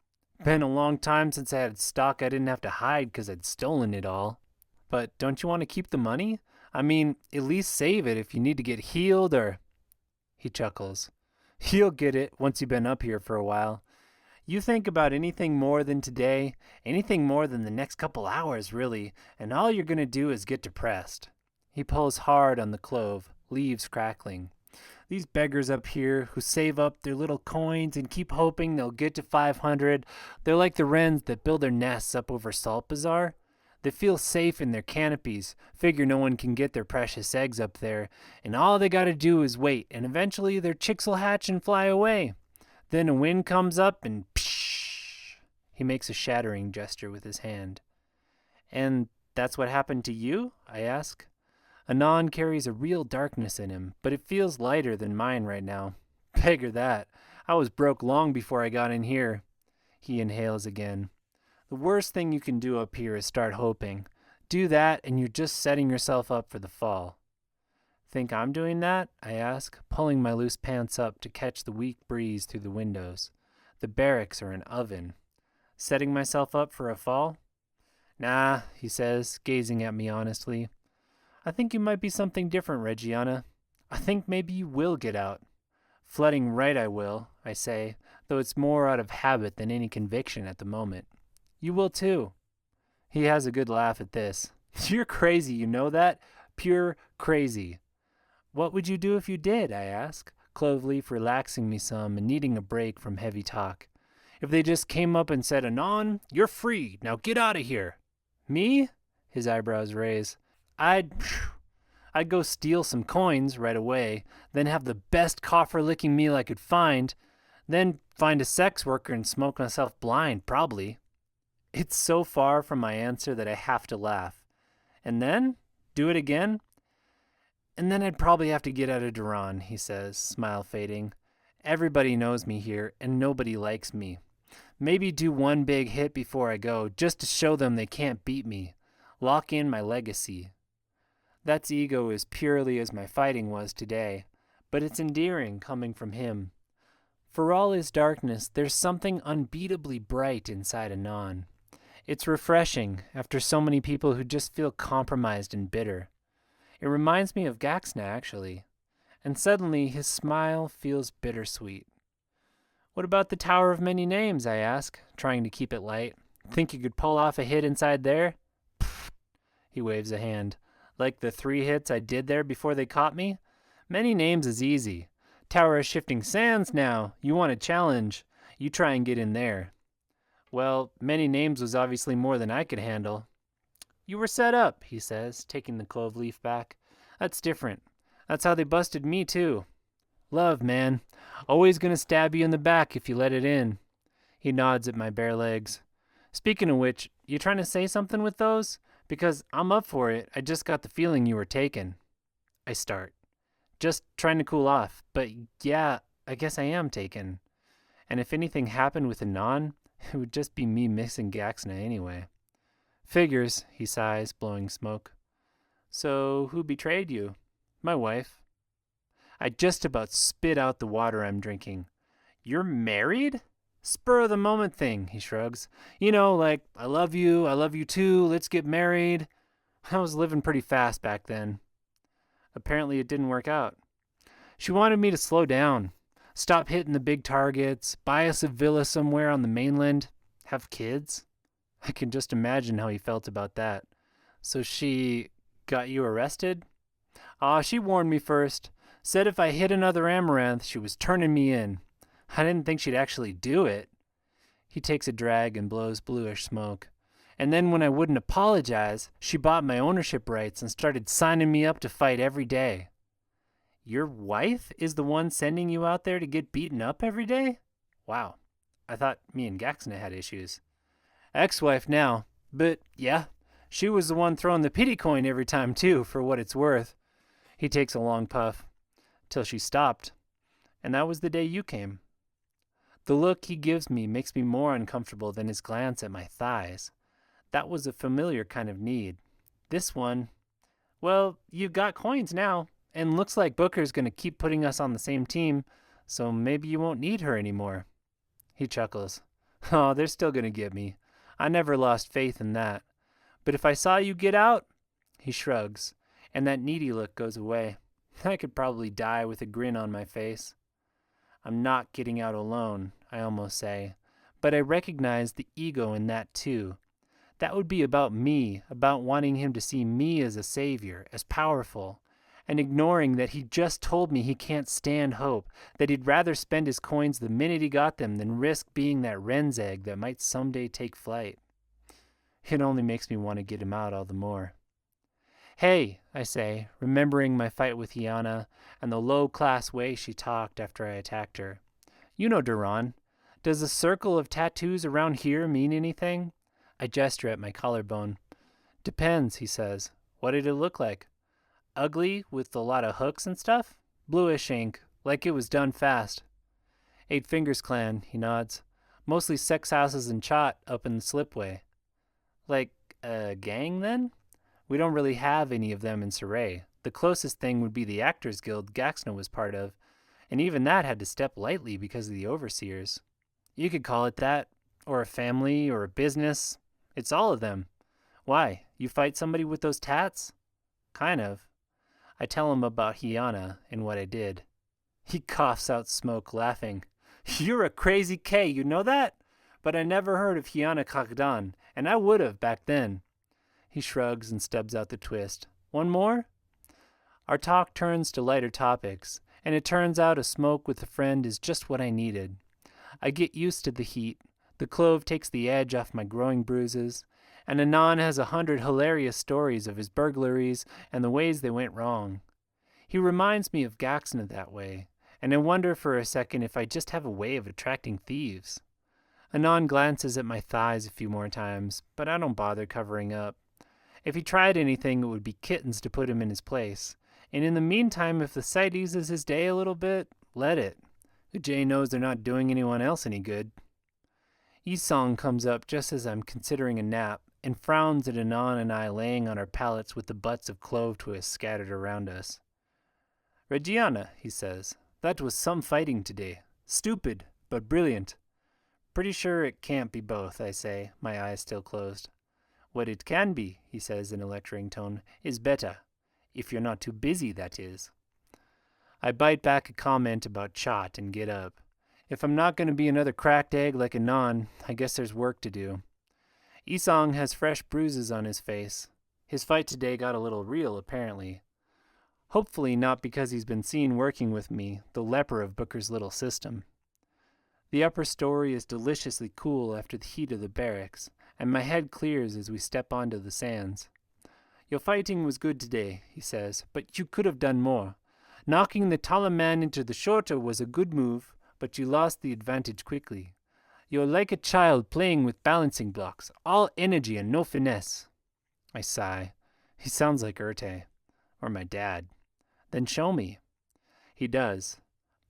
"Been a long time since I had stock I didn't have to hide 'cause I'd stolen it all. But don't you want to keep the money? I mean, at least save it if you need to get healed or—" He chuckles. "You'll get it once you've been up here for a while. You think about anything more than today, anything more than the next couple hours, really, and all you're going to do is get depressed." He pulls hard on the clove, leaves crackling. "These beggars up here who save up their little coins and keep hoping they'll get to 500, they're like the wrens that build their nests up over Salt Bazaar. They feel safe in their canopies, figure no one can get their precious eggs up there, and all they gotta do is wait, and eventually their chicks will hatch and fly away. Then a wind comes up and pshh." He makes a shattering gesture with his hand. "And that's what happened to you?" I ask. Anon carries a real darkness in him, but it feels lighter than mine right now. "Beggar that. I was broke long before I got in here." He inhales again. "The worst thing you can do up here is start hoping. Do that and you're just setting yourself up for the fall." "Think I'm doing that?" I ask, pulling my loose pants up to catch the weak breeze through the windows. The barracks are an oven. "Setting myself up for a fall?" "Nah," he says, gazing at me honestly. "I think you might be something different, Regiana. I think maybe you will get out." "Flooding right I will," I say, though it's more out of habit than any conviction at the moment. "You will too." He has a good laugh at this. You're crazy, you know that? Pure crazy. What would you do if you did, I ask, Cloveleaf relaxing me some and needing a break from heavy talk. If they just came up and said, Anon, you're free, now get out of here. Me? His eyebrows raise. I'd go steal some coins right away, then have the best coffer-licking meal I could find, then find a sex worker and smoke myself blind, probably. It's so far from my answer that I have to laugh. And then? Do it again? And then I'd probably have to get out of Duran, he says, smile fading. Everybody knows me here, and nobody likes me. Maybe do one big hit before I go, just to show them they can't beat me. Lock in my legacy. That's ego as purely as my fighting was today, but it's endearing coming from him. For all his darkness, there's something unbeatably bright inside Anon. It's refreshing after so many people who just feel compromised and bitter. It reminds me of Gaxna, actually, and suddenly his smile feels bittersweet. What about the Tower of Many Names, I ask, trying to keep it light. Think you could pull off a hit inside there? Pfft, he waves a hand. Like the 3 hits I did there before they caught me? Many Names is easy. Tower of Shifting Sands now. You want a challenge. You try and get in there. Well, Many Names was obviously more than I could handle. You were set up, he says, taking the clove leaf back. That's different. That's how they busted me, too. Love, man. Always gonna stab you in the back if you let it in. He nods at my bare legs. Speaking of which, you trying to say something with those? Because I'm up for it. I just got the feeling you were taken. I start. Just trying to cool off. But yeah, I guess I am taken. And if anything happened with Anon, it would just be me missing Gaxna anyway. Figures, he sighs, blowing smoke. So, who betrayed you? My wife. I just about spit out the water I'm drinking. You're married? Spur of the moment thing, he shrugs. You know, like, I love you too, let's get married. I was living pretty fast back then. Apparently it didn't work out. She wanted me to slow down, stop hitting the big targets, buy us a villa somewhere on the mainland, have kids. I can just imagine how he felt about that. So she got you arrested? She warned me first. Said if I hit another amaranth, she was turning me in. I didn't think she'd actually do it. He takes a drag and blows bluish smoke. And then when I wouldn't apologize, she bought my ownership rights and started signing me up to fight every day. Your wife is the one sending you out there to get beaten up every day? Wow. I thought me and Gaxna had issues. Ex-wife now. But, yeah, she was the one throwing the pity coin every time, too, for what it's worth. He takes a long puff. Till she stopped. And that was the day you came. The look he gives me makes me more uncomfortable than his glance at my thighs. That was a familiar kind of need. This one, well, you've got coins now, and looks like Booker's going to keep putting us on the same team, so maybe you won't need her anymore. He chuckles. Oh, they're still going to get me. I never lost faith in that. But if I saw you get out, he shrugs, and that needy look goes away. I could probably die with a grin on my face. I'm not getting out alone, I almost say, but I recognize the ego in that too. That would be about me, about wanting him to see me as a savior, as powerful, and ignoring that he just told me he can't stand hope, that he'd rather spend his coins the minute he got them than risk being that wren's egg that might someday take flight. It only makes me want to get him out all the more. Hey, I say, remembering my fight with Hiana and the low-class way she talked after I attacked her. You know Duran. Does a circle of tattoos around here mean anything? I gesture at my collarbone. Depends, he says. What did it look like? Ugly, with a lot of hooks and stuff? Bluish ink, like it was done fast. 8 Fingers Clan, he nods. Mostly sex houses and chot up in the slipway. Like a gang, then? We don't really have any of them in Saray. The closest thing would be the Actors Guild Gaxna was part of, and even that had to step lightly because of the overseers. You could call it that, or a family, or a business. It's all of them. Why, you fight somebody with those tats? Kind of. I tell him about Hiana and what I did. He coughs out smoke, laughing. You're a crazy K, you know that? But I never heard of Hiana Kakdan, and I would have back then. He shrugs and stubs out the twist. One more? Our talk turns to lighter topics, and it turns out a smoke with a friend is just what I needed. I get used to the heat. The clove takes the edge off my growing bruises, and Anon has 100 hilarious stories of his burglaries and the ways they went wrong. He reminds me of Gaxna that way, and I wonder for a second if I just have a way of attracting thieves. Anon glances at my thighs a few more times, but I don't bother covering up. If he tried anything, it would be kittens to put him in his place. And in the meantime, if the sight eases his day a little bit, let it. Ujay knows they're not doing anyone else any good. Isong comes up just as I'm considering a nap, and frowns at Anon and I laying on our pallets with the butts of clove twists scattered around us. Reggiana, he says, that was some fighting today. Stupid, but brilliant. Pretty sure it can't be both, I say, my eyes still closed. What it can be, he says in a lecturing tone, is better. If you're not too busy, that is. I bite back a comment about Chot and get up. If I'm not going to be another cracked egg like Anon, I guess there's work to do. Isong has fresh bruises on his face. His fight today got a little real, apparently. Hopefully not because he's been seen working with me, the leper of Booker's little system. The upper story is deliciously cool after the heat of the barracks, and my head clears as we step onto the sands. Your fighting was good today, he says, but you could have done more. Knocking the taller man into the shorter was a good move, but you lost the advantage quickly. You're like a child playing with balancing blocks, all energy and no finesse. I sigh. He sounds like Urte, or my dad. Then show me. He does.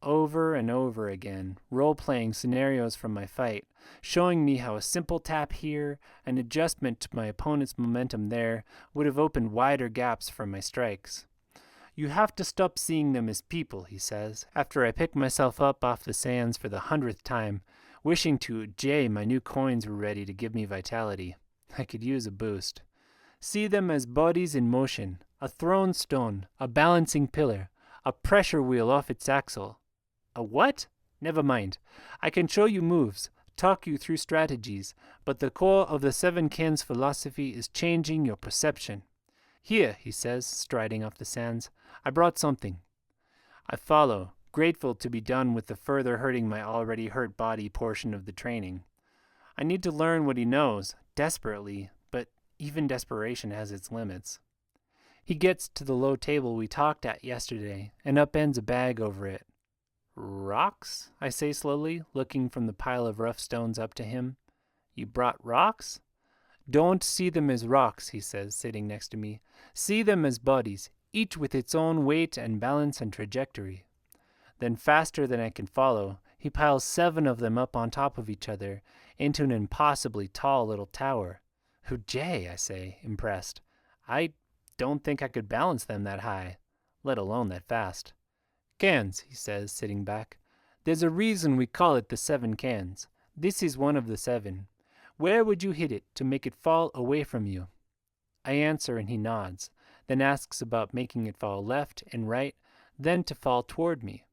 Over and over again, role-playing scenarios from my fight, showing me how a simple tap here, an adjustment to my opponent's momentum there, would have opened wider gaps for my strikes. You have to stop seeing them as people, he says, after I pick myself up off the sands for the 100th time, wishing to Jay my new coins were ready to give me vitality. I could use a boost. See them as bodies in motion, a thrown stone, a balancing pillar, a pressure wheel off its axle. A what? Never mind. I can show you moves, talk you through strategies, but the core of the Seven Kins philosophy is changing your perception. Here, he says, striding off the sands, I brought something. I follow, grateful to be done with the further hurting my already hurt body portion of the training. I need to learn what he knows, desperately, but even desperation has its limits. He gets to the low table we talked at yesterday and upends a bag over it. Rocks? I say slowly, looking from the pile of rough stones up to him. You brought rocks? Don't see them as rocks, he says, sitting next to me. See them as bodies, each with its own weight and balance and trajectory. Then, faster than I can follow, he piles 7 of them up on top of each other into an impossibly tall little tower. Hooray, I say, impressed. I don't think I could balance them that high, let alone that fast. Cans, he says, sitting back. There's a reason we call it the 7 cans. This is one of the 7. Where would you hit it to make it fall away from you? I answer and he nods, then asks about making it fall left and right, then to fall toward me.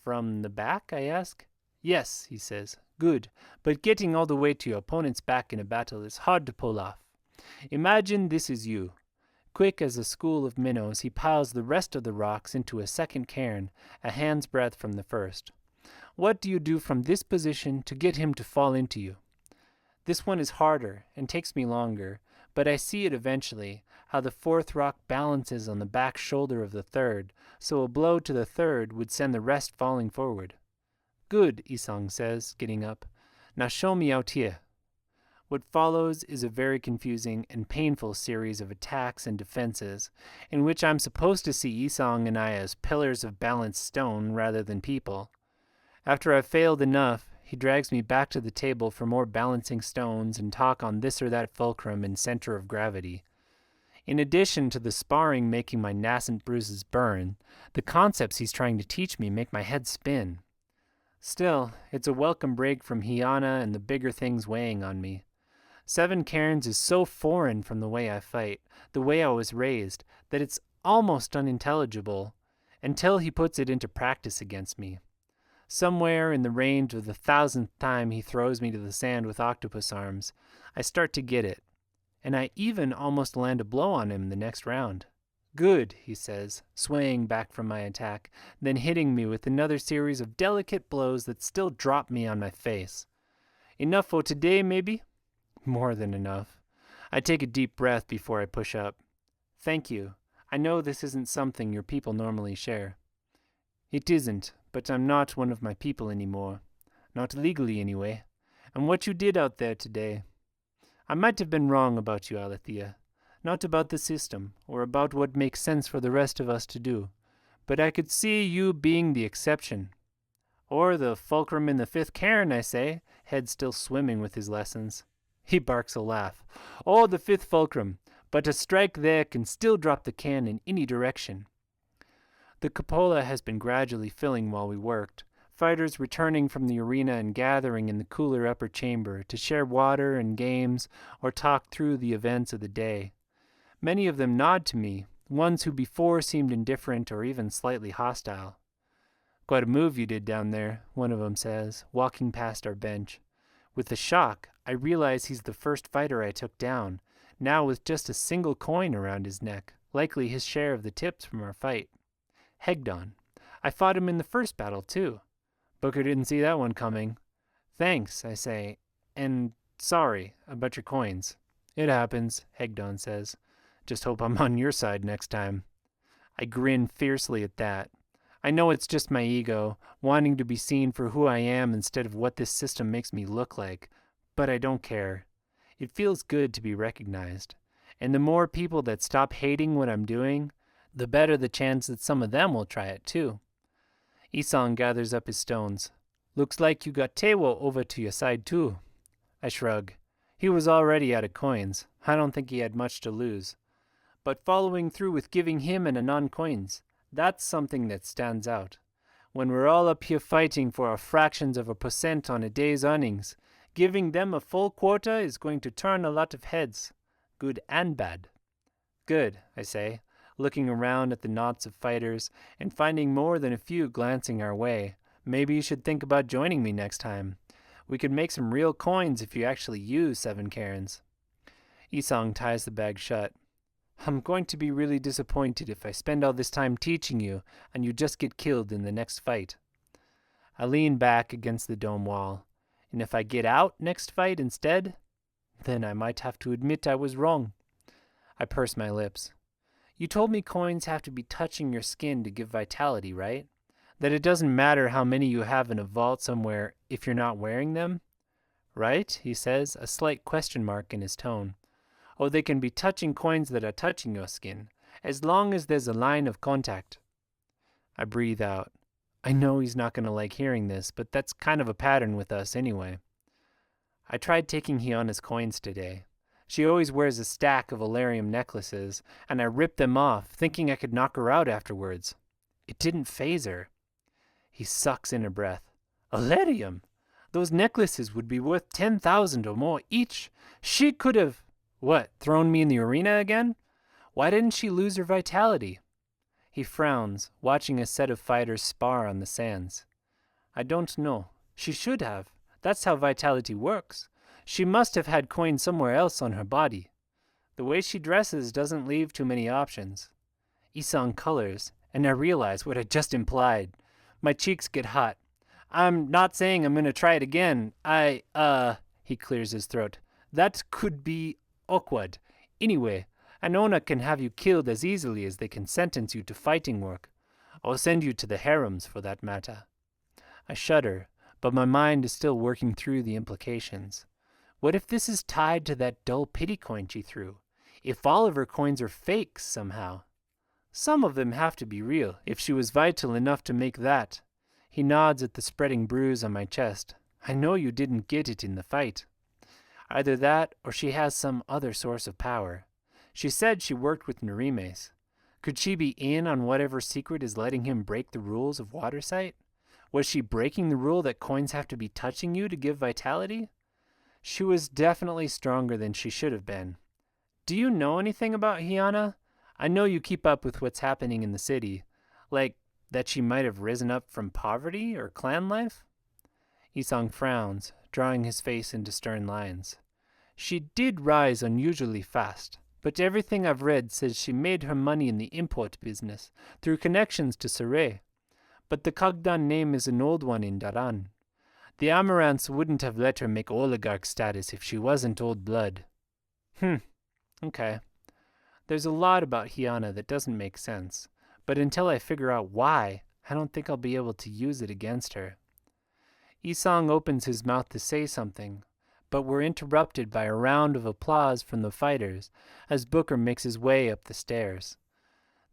From the back, I ask. Yes, he says. Good, but getting all the way to your opponent's back in a battle is hard to pull off. Imagine this is you. Quick as a school of minnows, he piles the rest of the rocks into a second cairn, a hand's breadth from the first. What do you do from this position to get him to fall into you? This one is harder and takes me longer, but I see it eventually, how the 4th rock balances on the back shoulder of the 3rd, so a blow to the 3rd would send the rest falling forward. Good, Isong says, getting up. Now show me out here. What follows is a very confusing and painful series of attacks and defenses, in which I'm supposed to see Isong and I as pillars of balanced stone rather than people. After I've failed enough, he drags me back to the table for more balancing stones and talk on this or that fulcrum and center of gravity. In addition to the sparring making my nascent bruises burn, the concepts he's trying to teach me make my head spin. Still, it's a welcome break from Hyana and the bigger things weighing on me. 7 cairns is so foreign from the way I fight, the way I was raised, that it's almost unintelligible, until he puts it into practice against me. Somewhere in the range of the 1000th time he throws me to the sand with octopus arms, I start to get it. and I even almost land a blow on him the next round. Good, he says, swaying back from my attack, then hitting me with another series of delicate blows that still drop me on my face. Enough for today, maybe? More than enough. I take a deep breath before I push up. Thank you. I know this isn't something your people normally share. It isn't, but I'm not one of my people anymore. Not legally, anyway. And what you did out there today... I might have been wrong about you, Alethea. Not about the system, or about what makes sense for the rest of us to do. But I could see you being the exception. Or the fulcrum in the fifth cairn, I say, head still swimming with his lessons. He barks a laugh. Oh, the fifth fulcrum. But a strike there can still drop the cairn in any direction. The cupola has been gradually filling while we worked, fighters returning from the arena and gathering in the cooler upper chamber to share water and games or talk through the events of the day. Many of them nod to me, ones who before seemed indifferent or even slightly hostile. Quite a move you did down there, one of them says, walking past our bench. With a shock, I realize he's the first fighter I took down, now with just a single coin around his neck, likely his share of the tips from our fight. Hegdon. I fought him in the first battle, too. Booker didn't see that one coming. Thanks, I say, and sorry about your coins. It happens, Hegdon says. Just hope I'm on your side next time. I grin fiercely at that. I know it's just my ego, wanting to be seen for who I am instead of what this system makes me look like, but I don't care. It feels good to be recognized, and the more people that stop hating what I'm doing, the better the chance that some of them will try it too. Isong gathers up his stones. Looks like you got Tewo over to your side too. I shrug. He was already out of coins. I don't think he had much to lose. But following through with giving him and Anon coins, that's something that stands out. When we're all up here fighting for our fractions of a % on a day's earnings, giving them a full quota is going to turn a lot of heads, good and bad. Good, I say, looking around at the knots of fighters and finding more than a few glancing our way. Maybe you should think about joining me next time. We could make some real coins if you actually use 7 cairns. Isong ties the bag shut. I'm going to be really disappointed if I spend all this time teaching you and you just get killed in the next fight. I lean back against the dome wall. And if I get out next fight instead, then I might have to admit I was wrong. I purse my lips. You told me coins have to be touching your skin to give vitality, right? That it doesn't matter how many you have in a vault somewhere if you're not wearing them? Right, he says, a slight question mark in his tone. Oh, they can be touching coins that are touching your skin, as long as there's a line of contact. I breathe out. I know he's not going to like hearing this, but that's kind of a pattern with us anyway. I tried taking Hiona's coins today. She always wears a stack of Alarium necklaces, and I ripped them off, thinking I could knock her out afterwards. It didn't faze her. He sucks in a breath. Alarium? Those necklaces would be worth 10,000 or more each. She could have... What, thrown me in the arena again? Why didn't she lose her vitality? He frowns, watching a set of fighters spar on the sands. I don't know. She should have. That's how vitality works. She must have had coins somewhere else on her body. The way she dresses doesn't leave too many options. Isong colors, and I realize what I just implied. My cheeks get hot. I'm not saying I'm going to try it again. He clears his throat. That could be awkward. Anyway, Anona can have you killed as easily as they can sentence you to fighting work, or send you to the harems for that matter. I shudder, but my mind is still working through the implications. What if this is tied to that dull pity coin she threw? If all of her coins are fakes somehow? Some of them have to be real, if she was vital enough to make that. He nods at the spreading bruise on my chest. I know you didn't get it in the fight. Either that, or she has some other source of power. She said she worked with Narimes. Could she be in on whatever secret is letting him break the rules of Watersight? Was she breaking the rule that coins have to be touching you to give vitality? She was definitely stronger than she should have been. Do you know anything about Hiana? I know you keep up with what's happening in the city. Like, that she might have risen up from poverty or clan life? Isong frowns, drawing his face into stern lines. She did rise unusually fast, but everything I've read says she made her money in the import business through connections to Saray. But the Kagdan name is an old one in Daran. The Amaranths wouldn't have let her make oligarch status if she wasn't old blood. Okay. There's a lot about Hyana that doesn't make sense, but until I figure out why, I don't think I'll be able to use it against her. Isong opens his mouth to say something, but we're interrupted by a round of applause from the fighters as Booker makes his way up the stairs.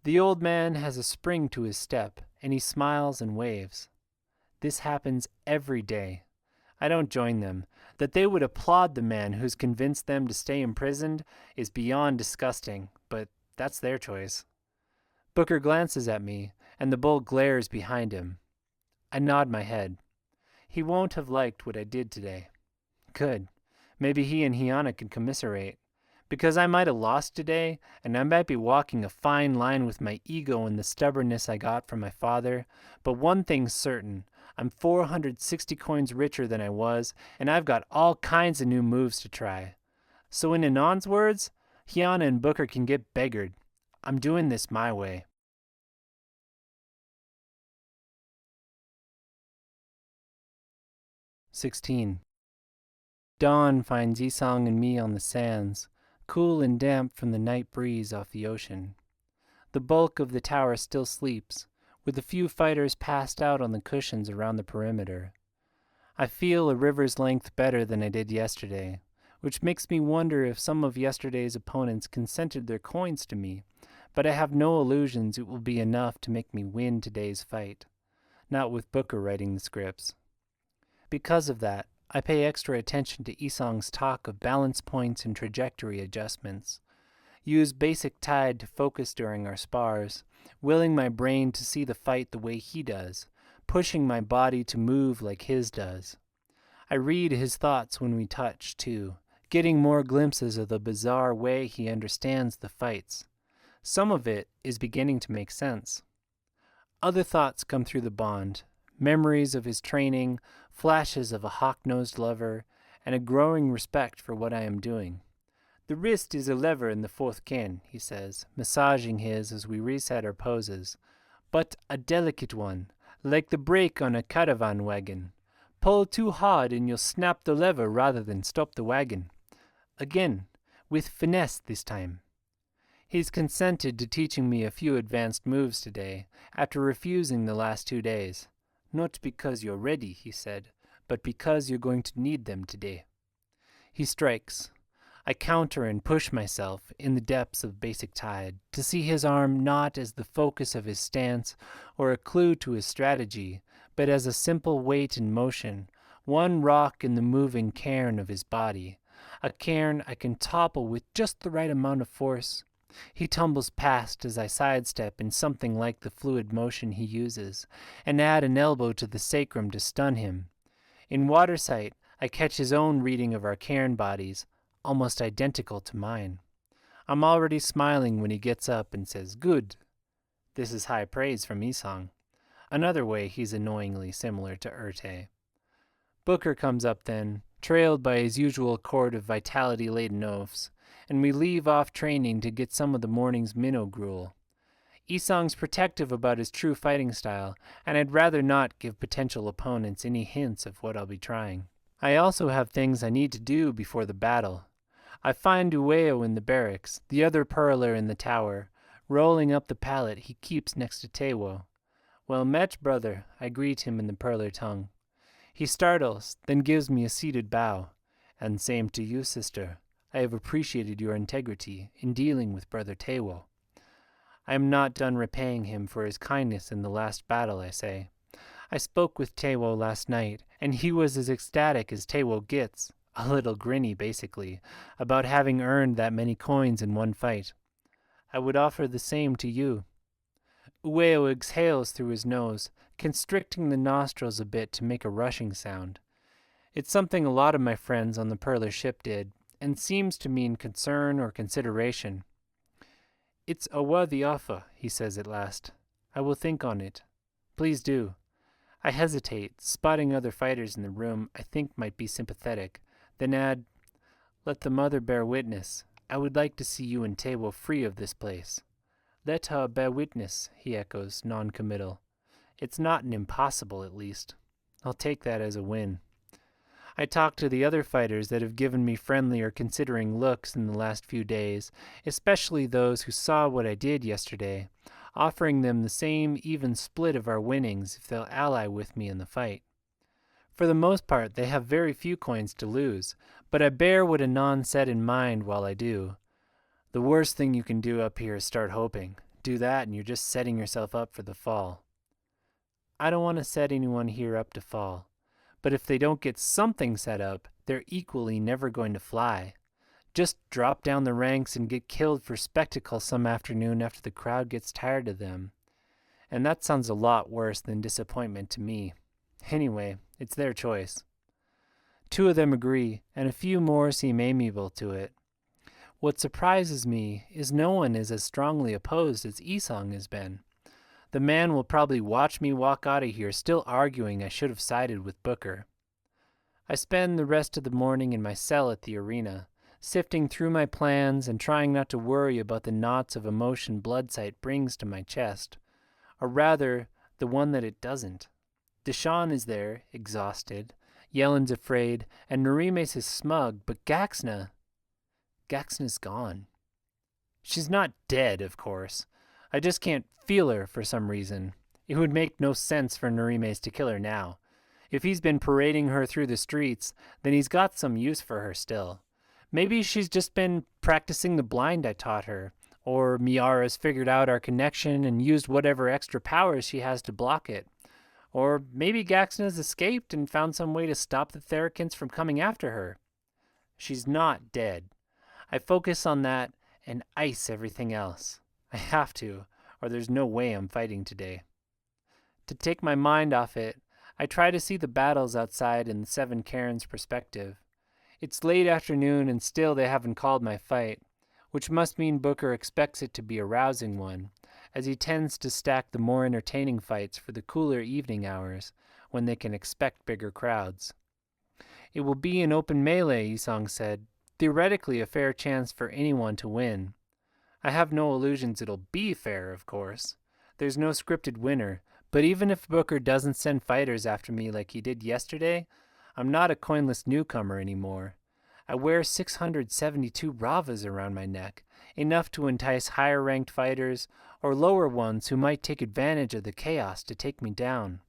The old man has a spring to his step, and he smiles and waves. This happens every day. I don't join them. That they would applaud the man who's convinced them to stay imprisoned is beyond disgusting, but that's their choice. Booker glances at me, and the bull glares behind him. I nod my head. He won't have liked what I did today. Good. Maybe he and Hyana can commiserate. Because I might have lost today, and I might be walking a fine line with my ego and the stubbornness I got from my father, but one thing's certain. I'm 460 coins richer than I was, and I've got all kinds of new moves to try. So in Anon's words, Hyana and Booker can get beggared. I'm doing this my way. "16. Dawn finds Isong and me on the sands, cool and damp from the night breeze off the ocean. The bulk of the tower still sleeps, with a few fighters passed out on the cushions around the perimeter. I feel a river's length better than I did yesterday, which makes me wonder if some of yesterday's opponents consented their coins to me, but I have no illusions it will be enough to make me win today's fight, not with Booker writing the scripts. Because of that, I pay extra attention to Isong's talk of balance points and trajectory adjustments. Use basic tide to focus during our spars, willing my brain to see the fight the way he does, pushing my body to move like his does. I read his thoughts when we touch, too, getting more glimpses of the bizarre way he understands the fights. Some of it is beginning to make sense. Other thoughts come through the bond, memories of his training, flashes of a hawk-nosed lover, and a growing respect for what I am doing. The wrist is a lever in the fourth ken, he says, massaging his as we reset our poses, but a delicate one, like the brake on a caravan wagon. Pull too hard and you'll snap the lever rather than stop the wagon. Again, with finesse this time. He's consented to teaching me a few advanced moves today, after refusing the last 2 days. Not because you're ready, he said, but because you're going to need them today. He strikes. I counter and push myself, in the depths of basic tide, to see his arm not as the focus of his stance or a clue to his strategy, but as a simple weight in motion, one rock in the moving cairn of his body, a cairn I can topple with just the right amount of force. He tumbles past as I sidestep in something like the fluid motion he uses, and add an elbow to the sacrum to stun him. In water sight, I catch his own reading of our cairn bodies, almost identical to mine. I'm already smiling when he gets up and says, "Good." This is high praise from Isong. Another way he's annoyingly similar to Urte. Booker comes up then, trailed by his usual chord of vitality-laden oafs, and we leave off training to get some of the morning's minnow gruel. Isong's protective about his true fighting style, and I'd rather not give potential opponents any hints of what I'll be trying. I also have things I need to do before the battle. I find Ueo in the barracks, the other purler in the tower, rolling up the pallet he keeps next to Tewo. "Well met, brother," I greet him in the purler tongue. He startles, then gives me a seated bow. "And same to you, sister. I have appreciated your integrity in dealing with brother Tewo." I am not done repaying him for his kindness in the last battle, I say. I spoke with Tewo last night, and he was as ecstatic as Tewo gets, a little grinny basically, about having earned that many coins in one fight. I would offer the same to you. Ueo exhales through his nose, constricting the nostrils a bit to make a rushing sound. It's something a lot of my friends on the Perler ship did, and seems to mean concern or consideration. "It's a worthy offer," he says at last. "I will think on it." "Please do." I hesitate, spotting other fighters in the room I think might be sympathetic, then add, Let the mother bear witness. I would like to see you and Table free of this place. Let her bear witness, he echoes, non-committal. It's not an impossible, at least. I'll take that as a win. I talk to the other fighters that have given me friendly or considering looks in the last few days, especially those who saw what I did yesterday, offering them the same even split of our winnings if they'll ally with me in the fight. For the most part, they have very few coins to lose, but I bear what Anon said in mind while I do. The worst thing you can do up here is start hoping. Do that and you're just setting yourself up for the fall. I don't want to set anyone here up to fall, but if they don't get something set up, they're equally never going to fly. Just drop down the ranks and get killed for spectacle some afternoon after the crowd gets tired of them. And that sounds a lot worse than disappointment to me. Anyway, it's their choice. 2 of them agree, and a few more seem amiable to it. What surprises me is no one is as strongly opposed as Isong has been. The man will probably watch me walk out of here still arguing I should have sided with Booker. I spend the rest of the morning in my cell at the arena, sifting through my plans and trying not to worry about the knots of emotion Bloodsight brings to my chest, or rather, the one that it doesn't. Deshawn is there, exhausted. Yellen's afraid, and Norimes is smug, but Gaxna's gone. She's not dead, of course. I just can't feel her for some reason. It would make no sense for Norimes to kill her now. If he's been parading her through the streets, then he's got some use for her still. Maybe she's just been practicing the blind I taught her, or Miara's figured out our connection and used whatever extra powers she has to block it. Or maybe Gaxna's escaped and found some way to stop the Therakins from coming after her. She's not dead. I focus on that and ice everything else. I have to, or there's no way I'm fighting today. To take my mind off it, I try to see the battles outside in the 7 Karens' perspective. It's late afternoon and still they haven't called my fight, which must mean Booker expects it to be a rousing one, as he tends to stack the more entertaining fights for the cooler evening hours, when they can expect bigger crowds. It will be an open melee, Isong said, theoretically a fair chance for anyone to win. I have no illusions it'll be fair, of course. There's no scripted winner, but even if Booker doesn't send fighters after me like he did yesterday, I'm not a coinless newcomer anymore. I wear 672 ravas around my neck, enough to entice higher-ranked fighters or lower ones who might take advantage of the chaos to take me down.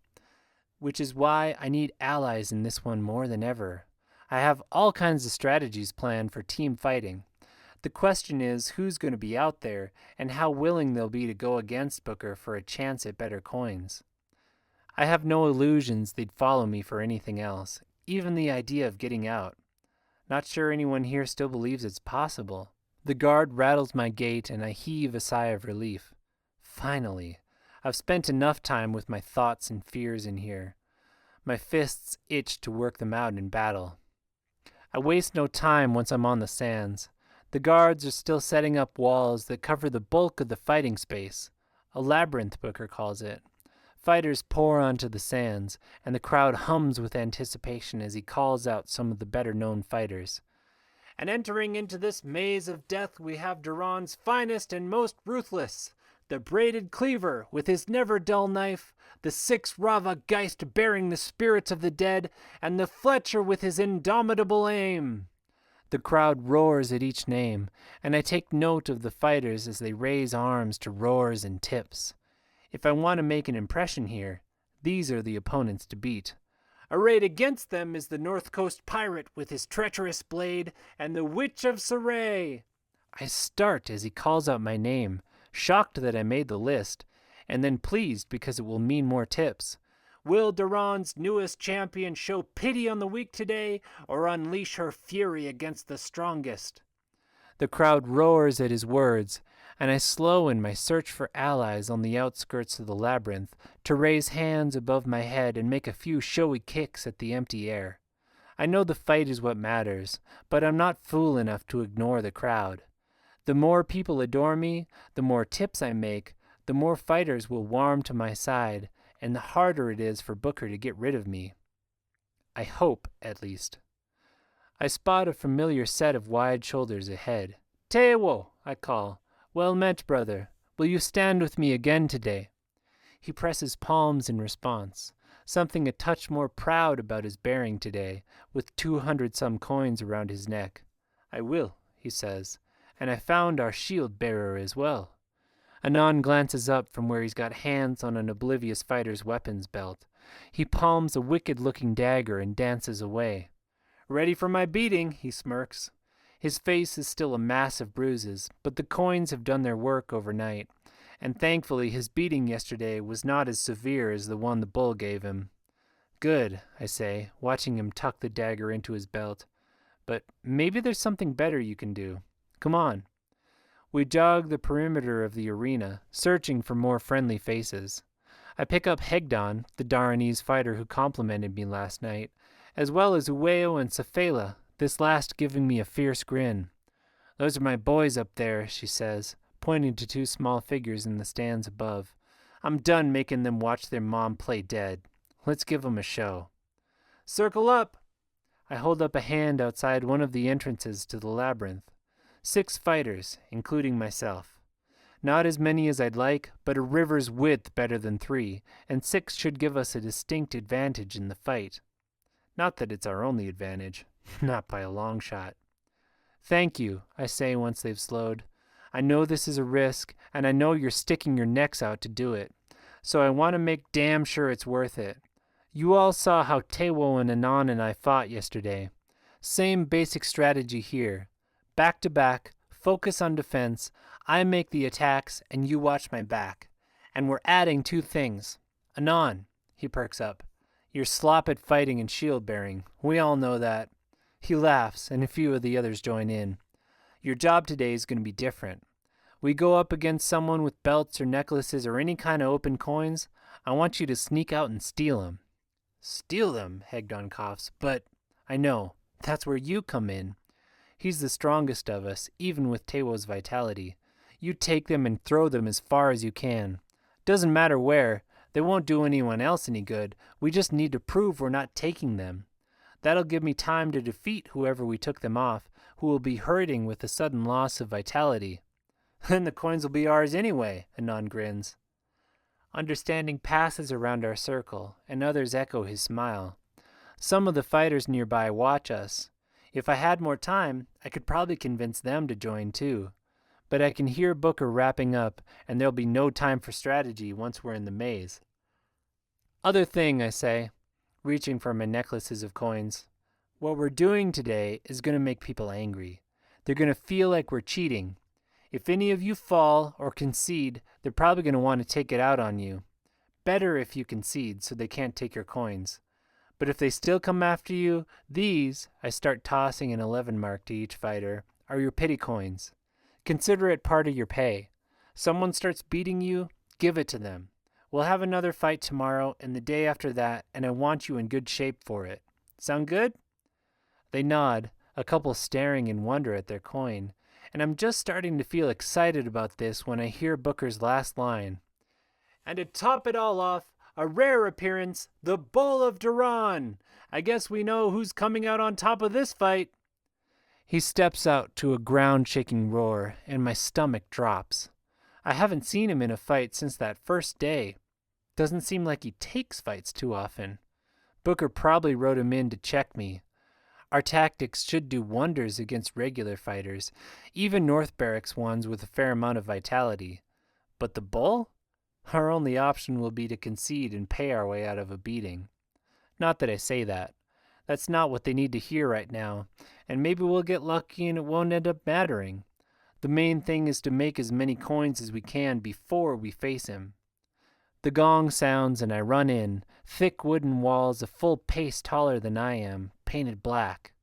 Which is why I need allies in this one more than ever. I have all kinds of strategies planned for team fighting. The question is who's going to be out there and how willing they'll be to go against Booker for a chance at better coins. I have no illusions they'd follow me for anything else, even the idea of getting out. Not sure anyone here still believes it's possible. The guard rattles my gate and I heave a sigh of relief. Finally, I've spent enough time with my thoughts and fears in here. My fists itch to work them out in battle. I waste no time once I'm on the sands. The guards are still setting up walls that cover the bulk of the fighting space. A labyrinth, Booker calls it. Fighters pour onto the sands, and the crowd hums with anticipation as he calls out some of the better-known fighters. And entering into this maze of death we have Duran's finest and most ruthless, the braided cleaver with his never-dull knife, the 6 Rava Geist bearing the spirits of the dead, and the Fletcher with his indomitable aim. The crowd roars at each name, and I take note of the fighters as they raise arms to roars and tips. If I want to make an impression here, these are the opponents to beat. Arrayed against them is the North Coast pirate with his treacherous blade and the Witch of Saray. I start as he calls out my name, shocked that I made the list, and then pleased because it will mean more tips. Will Duran's newest champion show pity on the weak today, or unleash her fury against the strongest? The crowd roars at his words, and I slow in my search for allies on the outskirts of the labyrinth to raise hands above my head and make a few showy kicks at the empty air. I know the fight is what matters, but I'm not fool enough to ignore the crowd. The more people adore me, the more tips I make, the more fighters will warm to my side, and the harder it is for Booker to get rid of me. I hope, at least. I spot a familiar set of wide shoulders ahead. Tewo, I call. Well met, brother. Will you stand with me again today? He presses palms in response, something a touch more proud about his bearing today, with 200-some coins around his neck. I will, he says, and I found our shield-bearer as well. Anon glances up from where he's got hands on an oblivious fighter's weapons belt. He palms a wicked-looking dagger and dances away. Ready for my beating, he smirks. His face is still a mass of bruises, but the coins have done their work overnight, and thankfully his beating yesterday was not as severe as the one the bull gave him. Good, I say, watching him tuck the dagger into his belt. But maybe there's something better you can do. Come on. We jog the perimeter of the arena, searching for more friendly faces. I pick up Hegdon, the Daranese fighter who complimented me last night, as well as Uweo and Safela, this last giving me a fierce grin. Those are my boys up there, she says, pointing to 2 small figures in the stands above. I'm done making them watch their mom play dead. Let's give them a show. Circle up! I hold up a hand outside one of the entrances to the labyrinth. 6 fighters, including myself. Not as many as I'd like, but a river's width better than 3, and 6 should give us a distinct advantage in the fight. Not that it's our only advantage, not by a long shot. Thank you, I say once they've slowed. I know this is a risk, and I know you're sticking your necks out to do it, so I want to make damn sure it's worth it. You all saw how Tewo and Anon and I fought yesterday. Same basic strategy here. Back to back, focus on defense, I make the attacks, and you watch my back. And we're adding 2 things. Anon, he perks up. Your slop at fighting and shield bearing. We all know that. He laughs, and a few of the others join in. Your job today is going to be different. We go up against someone with belts or necklaces or any kind of open coins. I want you to sneak out and steal them. Steal them, Hegdon coughs, but I know. That's where you come in. He's the strongest of us, even with Tewo's vitality. You take them and throw them as far as you can. Doesn't matter where. They won't do anyone else any good. We just need to prove we're not taking them. That'll give me time to defeat whoever we took them off, who will be hurting with the sudden loss of vitality. Then the coins will be ours anyway, Anon grins. Understanding passes around our circle, and others echo his smile. Some of the fighters nearby watch us. If I had more time, I could probably convince them to join too. But I can hear Booker wrapping up, and there'll be no time for strategy once we're in the maze. Other thing, I say, reaching for my necklaces of coins. What we're doing today is going to make people angry. They're going to feel like we're cheating. If any of you fall or concede, they're probably going to want to take it out on you. Better if you concede so they can't take your coins. But if they still come after you, these, I start tossing an 11 mark to each fighter, are your pity coins. Consider it part of your pay. Someone starts beating you, give it to them. We'll have another fight tomorrow and the day after that, and I want you in good shape for it. Sound good? They nod, a couple staring in wonder at their coin, and I'm just starting to feel excited about this when I hear Booker's last line. And to top it all off, a rare appearance, the Bull of Duran. I guess we know who's coming out on top of this fight. He steps out to a ground-shaking roar, and my stomach drops. I haven't seen him in a fight since that first day. Doesn't seem like he takes fights too often. Booker probably wrote him in to check me. Our tactics should do wonders against regular fighters, even North Barracks ones with a fair amount of vitality. But the bull? Our only option will be to concede and pay our way out of a beating. Not that I say that. That's not what they need to hear right now, and maybe we'll get lucky and it won't end up mattering. The main thing is to make as many coins as we can before we face him. The gong sounds and I run in, thick wooden walls a full pace taller than I am, painted black.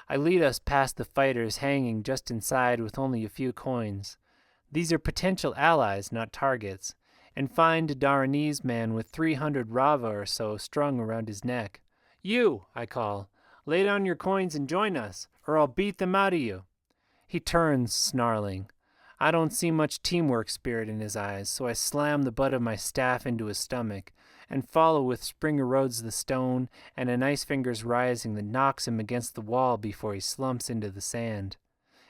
I lead us past the fighters hanging just inside with only a few coins. These are potential allies, not targets, and find a Daranese man with 300 rava or so strung around his neck. You, I call, lay down your coins and join us, or I'll beat them out of you. He turns, snarling. I don't see much teamwork spirit in his eyes, so I slam the butt of my staff into his stomach, and follow with spring erodes the stone and an ice finger's rising that knocks him against the wall before he slumps into the sand.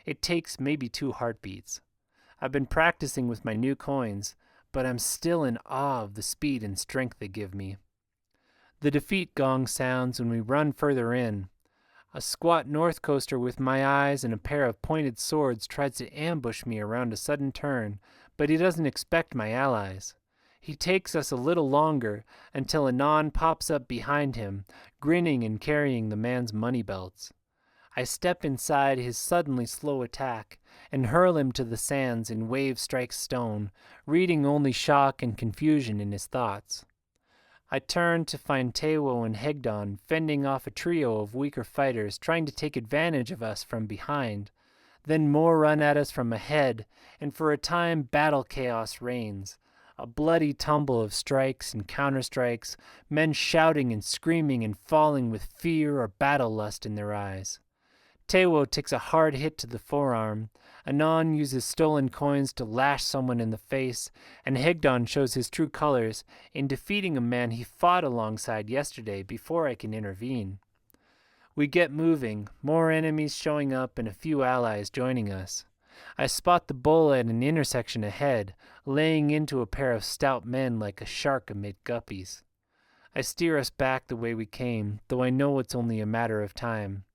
It takes maybe 2 heartbeats. I've been practicing with my new coins, but I'm still in awe of the speed and strength they give me. The defeat gong sounds when we run further in. A squat north coaster with my eyes and a pair of pointed swords tries to ambush me around a sudden turn, but he doesn't expect my allies. He takes us a little longer until Anon pops up behind him, grinning and carrying the man's money belts. I step inside his suddenly slow attack and hurl him to the sands in wave strikes stone, reading only shock and confusion in his thoughts. I turn to find Tewo and Hegdon fending off a trio of weaker fighters trying to take advantage of us from behind. Then more run at us from ahead, and for a time battle chaos reigns. A bloody tumble of strikes and counterstrikes, men shouting and screaming and falling with fear or battle lust in their eyes. Tewo takes a hard hit to the forearm, Anon uses stolen coins to lash someone in the face, and Hegdon shows his true colors in defeating a man he fought alongside yesterday before I can intervene. We get moving, more enemies showing up and a few allies joining us. I spot the bull at an intersection ahead, laying into a pair of stout men like a shark amid guppies. I steer us back the way we came, though I know it's only a matter of time.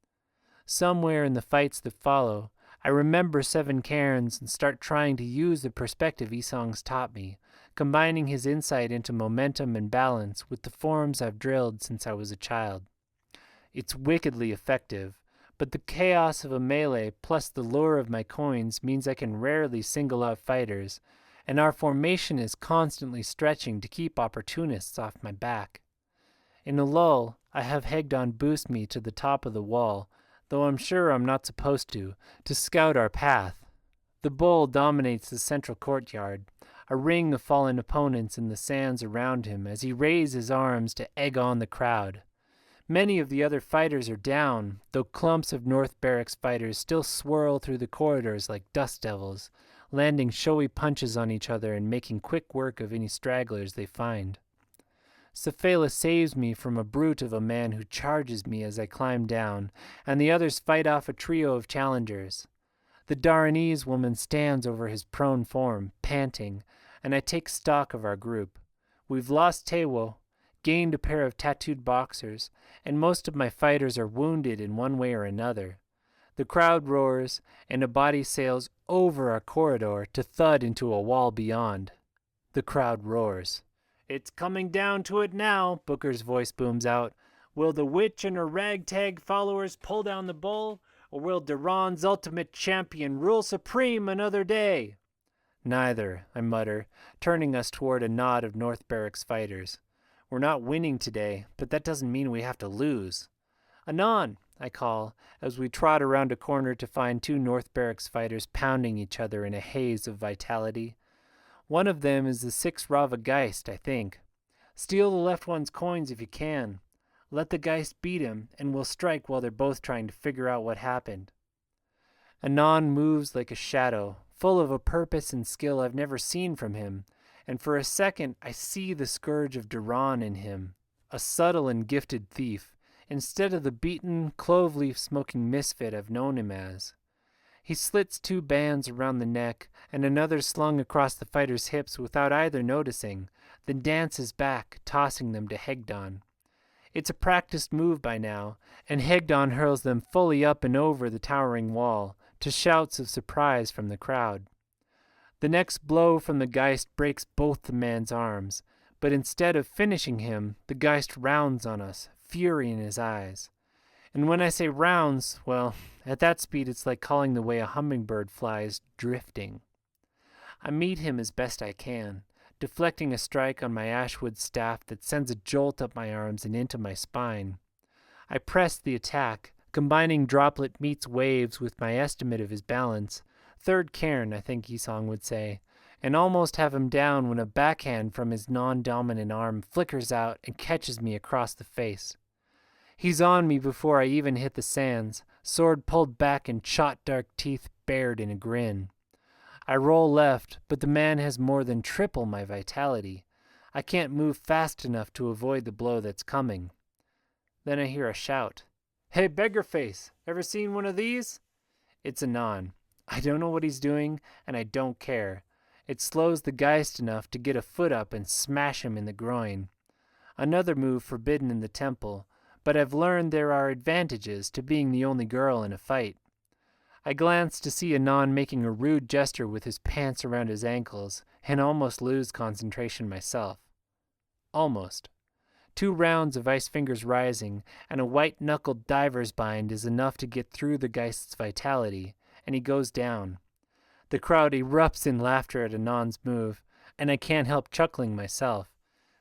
Somewhere in the fights that follow, I remember 7 cairns and start trying to use the perspective Isong's taught me, combining his insight into momentum and balance with the forms I've drilled since I was a child. It's wickedly effective, but the chaos of a melee plus the lure of my coins means I can rarely single out fighters, and our formation is constantly stretching to keep opportunists off my back. In a lull, I have Hegdon boost me to the top of the wall, though I'm sure I'm not supposed to scout our path. The bull dominates the central courtyard, a ring of fallen opponents in the sands around him as he raises his arms to egg on the crowd. Many of the other fighters are down, though clumps of North Barracks fighters still swirl through the corridors like dust devils, landing showy punches on each other and making quick work of any stragglers they find. Cephala saves me from a brute of a man who charges me as I climb down, and the others fight off a trio of challengers. The Daranese woman stands over his prone form, panting, and I take stock of our group. We've lost Tewo, gained a pair of tattooed boxers, and most of my fighters are wounded in one way or another. The crowd roars, and a body sails over our corridor to thud into a wall beyond. The crowd roars. "It's coming down to it now," Booker's voice booms out. "Will the witch and her ragtag followers pull down the bull, or will Duran's ultimate champion rule supreme another day?" "Neither," I mutter, turning us toward a knot of North Barracks fighters. "We're not winning today, but that doesn't mean we have to lose." "Anon," I call, as we trot around a corner to find 2 North Barracks fighters pounding each other in a haze of vitality. One of them is the 6 Rava Geist, I think. Steal the left one's coins if you can. Let the Geist beat him, and we'll strike while they're both trying to figure out what happened. Anon moves like a shadow, full of a purpose and skill I've never seen from him, and for a second I see the scourge of Duran in him, a subtle and gifted thief, instead of the beaten, clove-leaf smoking misfit I've known him as. He slits 2 bands around the neck and another slung across the fighter's hips without either noticing, then dances back, tossing them to Hegdon. It's a practiced move by now, and Hegdon hurls them fully up and over the towering wall, to shouts of surprise from the crowd. The next blow from the Geist breaks both the man's arms, but instead of finishing him, the Geist rounds on us, fury in his eyes. And when I say rounds, well, at that speed it's like calling the way a hummingbird flies drifting. I meet him as best I can, deflecting a strike on my ashwood staff that sends a jolt up my arms and into my spine. I press the attack, combining droplet meets waves with my estimate of his balance, 3rd cairn I think Isong would say, and almost have him down when a backhand from his non-dominant arm flickers out and catches me across the face. He's on me before I even hit the sands, sword pulled back and shot-dark teeth bared in a grin. I roll left, but the man has more than triple my vitality. I can't move fast enough to avoid the blow that's coming. Then I hear a shout. "Hey, Beggarface, ever seen one of these?" It's Anon. I don't know what he's doing, and I don't care. It slows the Geist enough to get a foot up and smash him in the groin. Another move forbidden in the temple, but I've learned there are advantages to being the only girl in a fight. I glance to see Anon making a rude gesture with his pants around his ankles, and almost lose concentration myself. Almost. 2 rounds of Ice Fingers Rising and a white-knuckled diver's bind is enough to get through the Geist's vitality, and he goes down. The crowd erupts in laughter at Anon's move, and I can't help chuckling myself.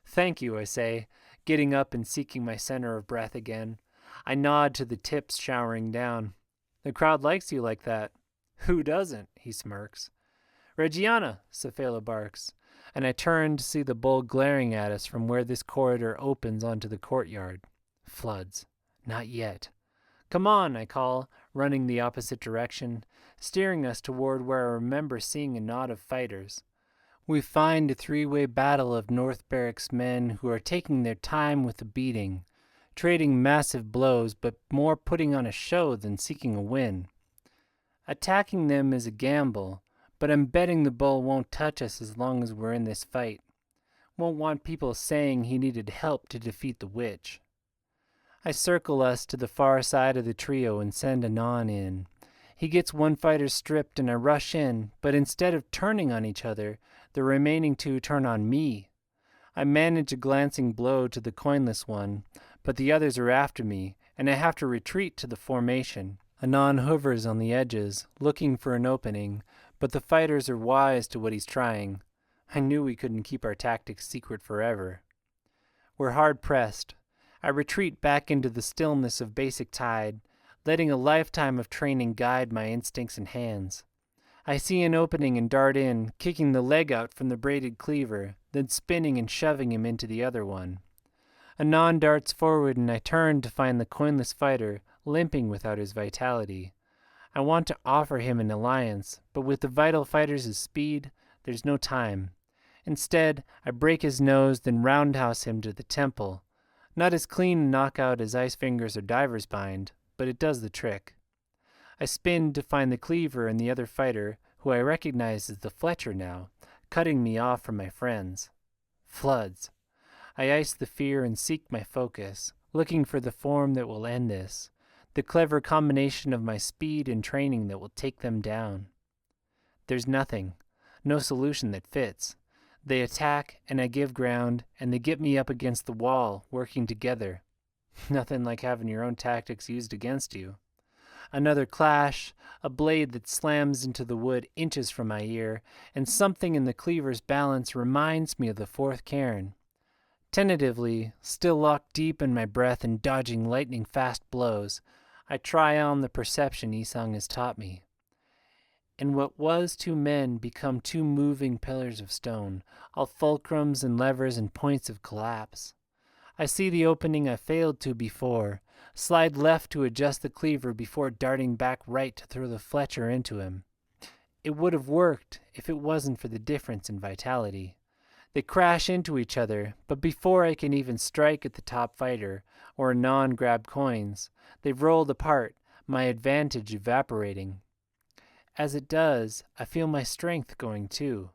"Thank you," I say, getting up and seeking my center of breath again. I nod to the tips showering down. "The crowd likes you like that." "Who doesn't?" he smirks. "Reggiana," Cephala barks, and I turn to see the bull glaring at us from where this corridor opens onto the courtyard. Floods. Not yet. "Come on," I call, running the opposite direction, steering us toward where I remember seeing a knot of fighters. We find a 3-way battle of North Barracks men who are taking their time with the beating, trading massive blows but more putting on a show than seeking a win. Attacking them is a gamble, but I'm betting the bull won't touch us as long as we're in this fight. Won't want people saying he needed help to defeat the witch. I circle us to the far side of the trio and send Anon in. He gets one fighter stripped and I rush in, but instead of turning on each other, the remaining 2 turn on me. I manage a glancing blow to the coinless one, but the others are after me, and I have to retreat to the formation. Anon hovers on the edges, looking for an opening, but the fighters are wise to what he's trying. I knew we couldn't keep our tactics secret forever. We're hard pressed. I retreat back into the stillness of basic Tide, letting a lifetime of training guide my instincts and hands. I see an opening and dart in, kicking the leg out from the braided cleaver, then spinning and shoving him into the other one. Anon darts forward and I turn to find the coinless fighter, limping without his vitality. I want to offer him an alliance, but with the vital fighter's speed, there's no time. Instead, I break his nose, then roundhouse him to the temple. Not as clean a knockout as Ice Fingers or Diver's Bind, but it does the trick. I spin to find the cleaver and the other fighter, who I recognize as the Fletcher now, cutting me off from my friends. Floods. I ice the fear and seek my focus, looking for the form that will end this, the clever combination of my speed and training that will take them down. There's nothing, no solution that fits. They attack, and I give ground, and they get me up against the wall, working together. Nothing like having your own tactics used against you. Another clash, a blade that slams into the wood inches from my ear, and something in the cleaver's balance reminds me of the 4th cairn. Tentatively, still locked deep in my breath and dodging lightning-fast blows, I try on the perception Isang has taught me. And what was 2 men become 2 moving pillars of stone, all fulcrums and levers and points of collapse. I see the opening I failed to before, slide left to adjust the cleaver before darting back right to throw the Fletcher into him. It would have worked if it wasn't for the difference in vitality. They crash into each other, but before I can even strike at the top fighter, or Anon grab coins, they've rolled apart, my advantage evaporating. As it does, I feel my strength going too.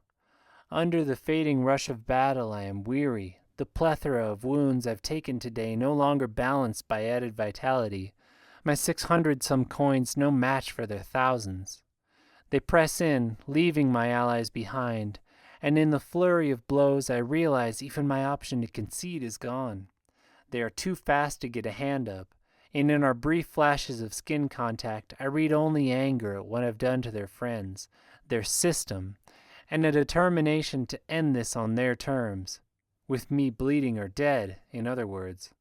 Under the fading rush of battle I am weary, the plethora of wounds I've taken today no longer balanced by added vitality, my 600-some coins no match for their thousands. They press in, leaving my allies behind, and in the flurry of blows I realize even my option to concede is gone. They are too fast to get a hand up, and in our brief flashes of skin contact I read only anger at what I've done to their friends, their system, and a determination to end this on their terms, with me bleeding or dead, in other words.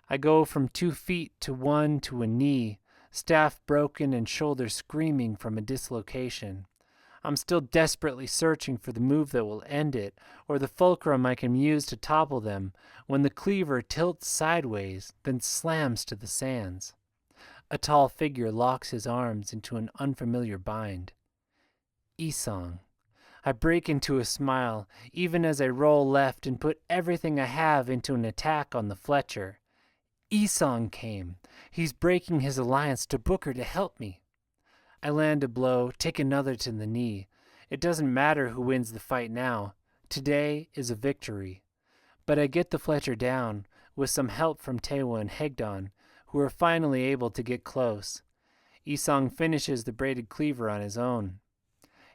I go from 2 feet to 1 to a knee, staff broken and shoulder screaming from a dislocation. I'm still desperately searching for the move that will end it, or the fulcrum I can use to topple them, when the cleaver tilts sideways, then slams to the sands. A tall figure locks his arms into an unfamiliar bind. Isang. I break into a smile, even as I roll left and put everything I have into an attack on the Fletcher. Esong came. He's breaking his alliance to Booker to help me. I land a blow, take another to the knee. It doesn't matter who wins the fight now. Today is a victory. But I get the Fletcher down, with some help from Tewa and Hegdon, who are finally able to get close. Esong finishes the braided cleaver on his own.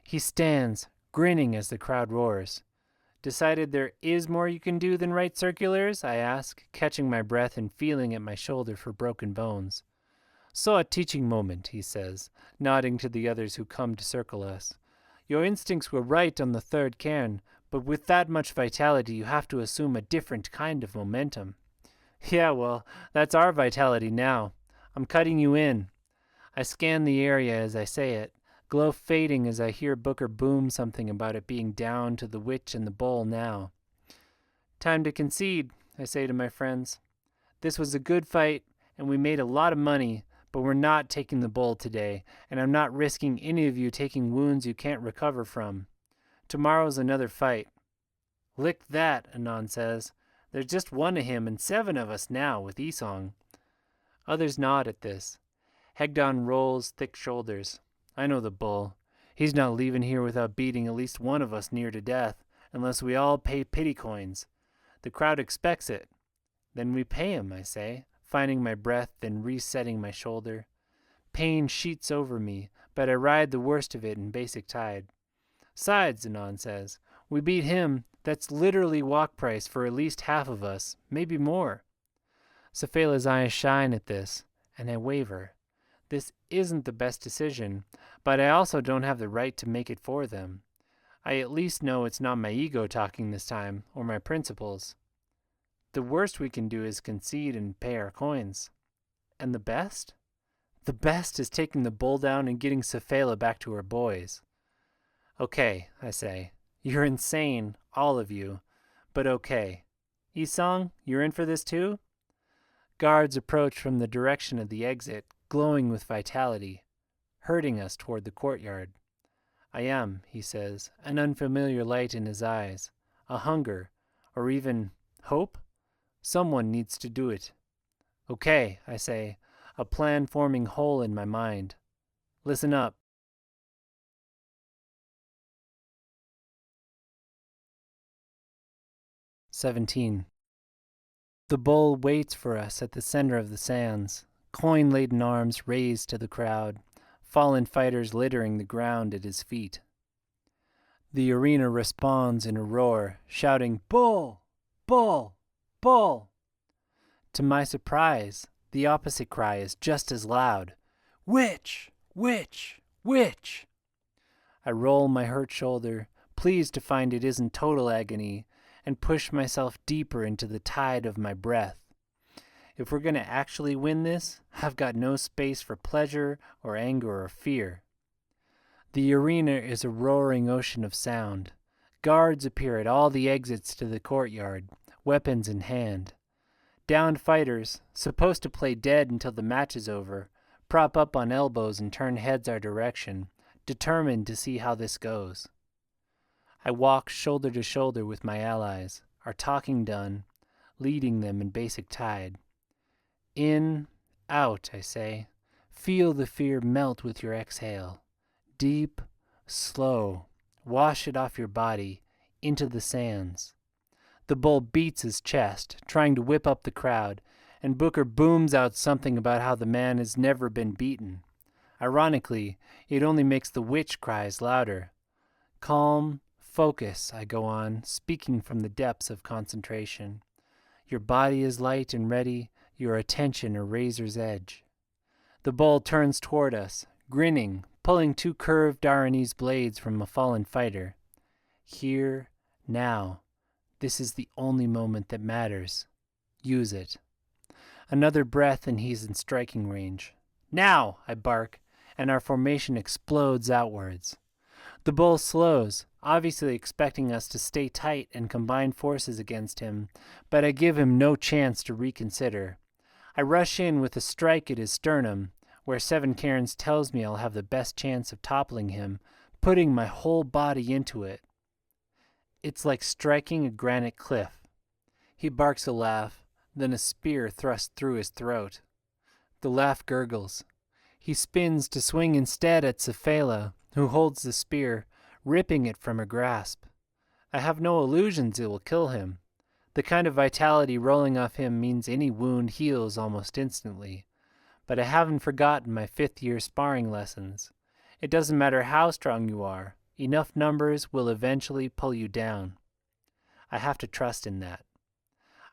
He stands, grinning as the crowd roars. Decided there is more you can do than write circulars? I ask, catching my breath and feeling at my shoulder for broken bones. Saw a teaching moment, he says, nodding to the others who come to circle us. Your instincts were right on the third cairn, but with that much vitality you have to assume a different kind of momentum. Yeah, well, that's our vitality now. I'm cutting you in. I scan the area as I say it, glow fading as I hear Booker boom something about it being down to the witch and the bull now. Time to concede, I say to my friends. This was a good fight, and we made a lot of money, but we're not taking the bull today, and I'm not risking any of you taking wounds you can't recover from. Tomorrow's another fight. Lick that, Anon says. There's just one of him and 7 of us now with Esong. Others nod at this. Hegdon rolls thick shoulders. I know the bull. He's not leaving here without beating at least one of us near to death, unless we all pay pity coins. The crowd expects it. Then we pay him, I say, finding my breath, then resetting my shoulder. Pain sheets over me, but I ride the worst of it in basic tide. Sides, Anon says. We beat him. That's literally walk price for at least half of us, maybe more. Safela's eyes shine at this, and I waver. This isn't the best decision, but I also don't have the right to make it for them. I at least know it's not my ego talking this time, or my principles. The worst we can do is concede and pay our coins. And the best? The best is taking the bull down and getting Safela back to her boys. Okay, I say. You're insane, all of you. But okay. Esong, you're in for this too? Guards approach from the direction of the exit, glowing with vitality, herding us toward the courtyard. I am, he says, an unfamiliar light in his eyes, a hunger, or even hope? Someone needs to do it. Okay, I say, a plan forming whole in my mind. Listen up. "17. The bull waits for us at the center of the sands, coin-laden arms raised to the crowd, fallen fighters littering the ground at his feet. The arena responds in a roar, shouting, Bull! Bull! Bull! To my surprise, the opposite cry is just as loud. Witch! Witch! Witch! I roll my hurt shoulder, pleased to find it isn't total agony, and push myself deeper into the tide of my breath. If we're going to actually win this, I've got no space for pleasure or anger or fear. The arena is a roaring ocean of sound. Guards appear at all the exits to the courtyard, weapons in hand. Downed fighters, supposed to play dead until the match is over, prop up on elbows and turn heads our direction, determined to see how this goes. I walk shoulder to shoulder with my allies, our talking done, leading them in basic tide. In, out, I say. Feel the fear melt with your exhale. Deep, slow. Wash it off your body, into the sands. The bull beats his chest, trying to whip up the crowd, and Booker booms out something about how the man has never been beaten. Ironically, it only makes the witch cries louder. Calm, focus, I go on, speaking from the depths of concentration. Your body is light and ready, your attention a razor's edge. The bull turns toward us, grinning, pulling 2 curved Aranese blades from a fallen fighter. Here, now. This is the only moment that matters. Use it. Another breath and he's in striking range. Now, I bark, and our formation explodes outwards. The bull slows, obviously expecting us to stay tight and combine forces against him, but I give him no chance to reconsider. I rush in with a strike at his sternum, where 7 Cairns tells me I'll have the best chance of toppling him, putting my whole body into it. It's like striking a granite cliff. He barks a laugh, then a spear thrusts through his throat. The laugh gurgles. He spins to swing instead at Cephala, who holds the spear, ripping it from her grasp. I have no illusions it will kill him. The kind of vitality rolling off him means any wound heals almost instantly. But I haven't forgotten my 5th-year sparring lessons. It doesn't matter how strong you are, enough numbers will eventually pull you down. I have to trust in that.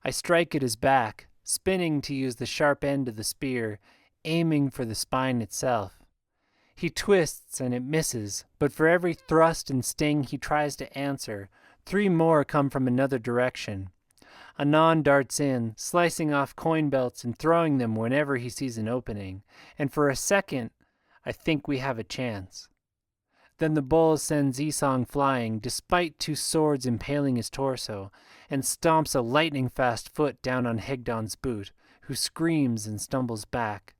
I strike at his back, spinning to use the sharp end of the spear, aiming for the spine itself. He twists and it misses, but for every thrust and sting he tries to answer, 3 more come from another direction. Anon darts in, slicing off coin belts and throwing them whenever he sees an opening, and for a second, I think we have a chance. Then the bull sends Esong flying, despite 2 swords impaling his torso, and stomps a lightning-fast foot down on Hegdon's boot, who screams and stumbles back.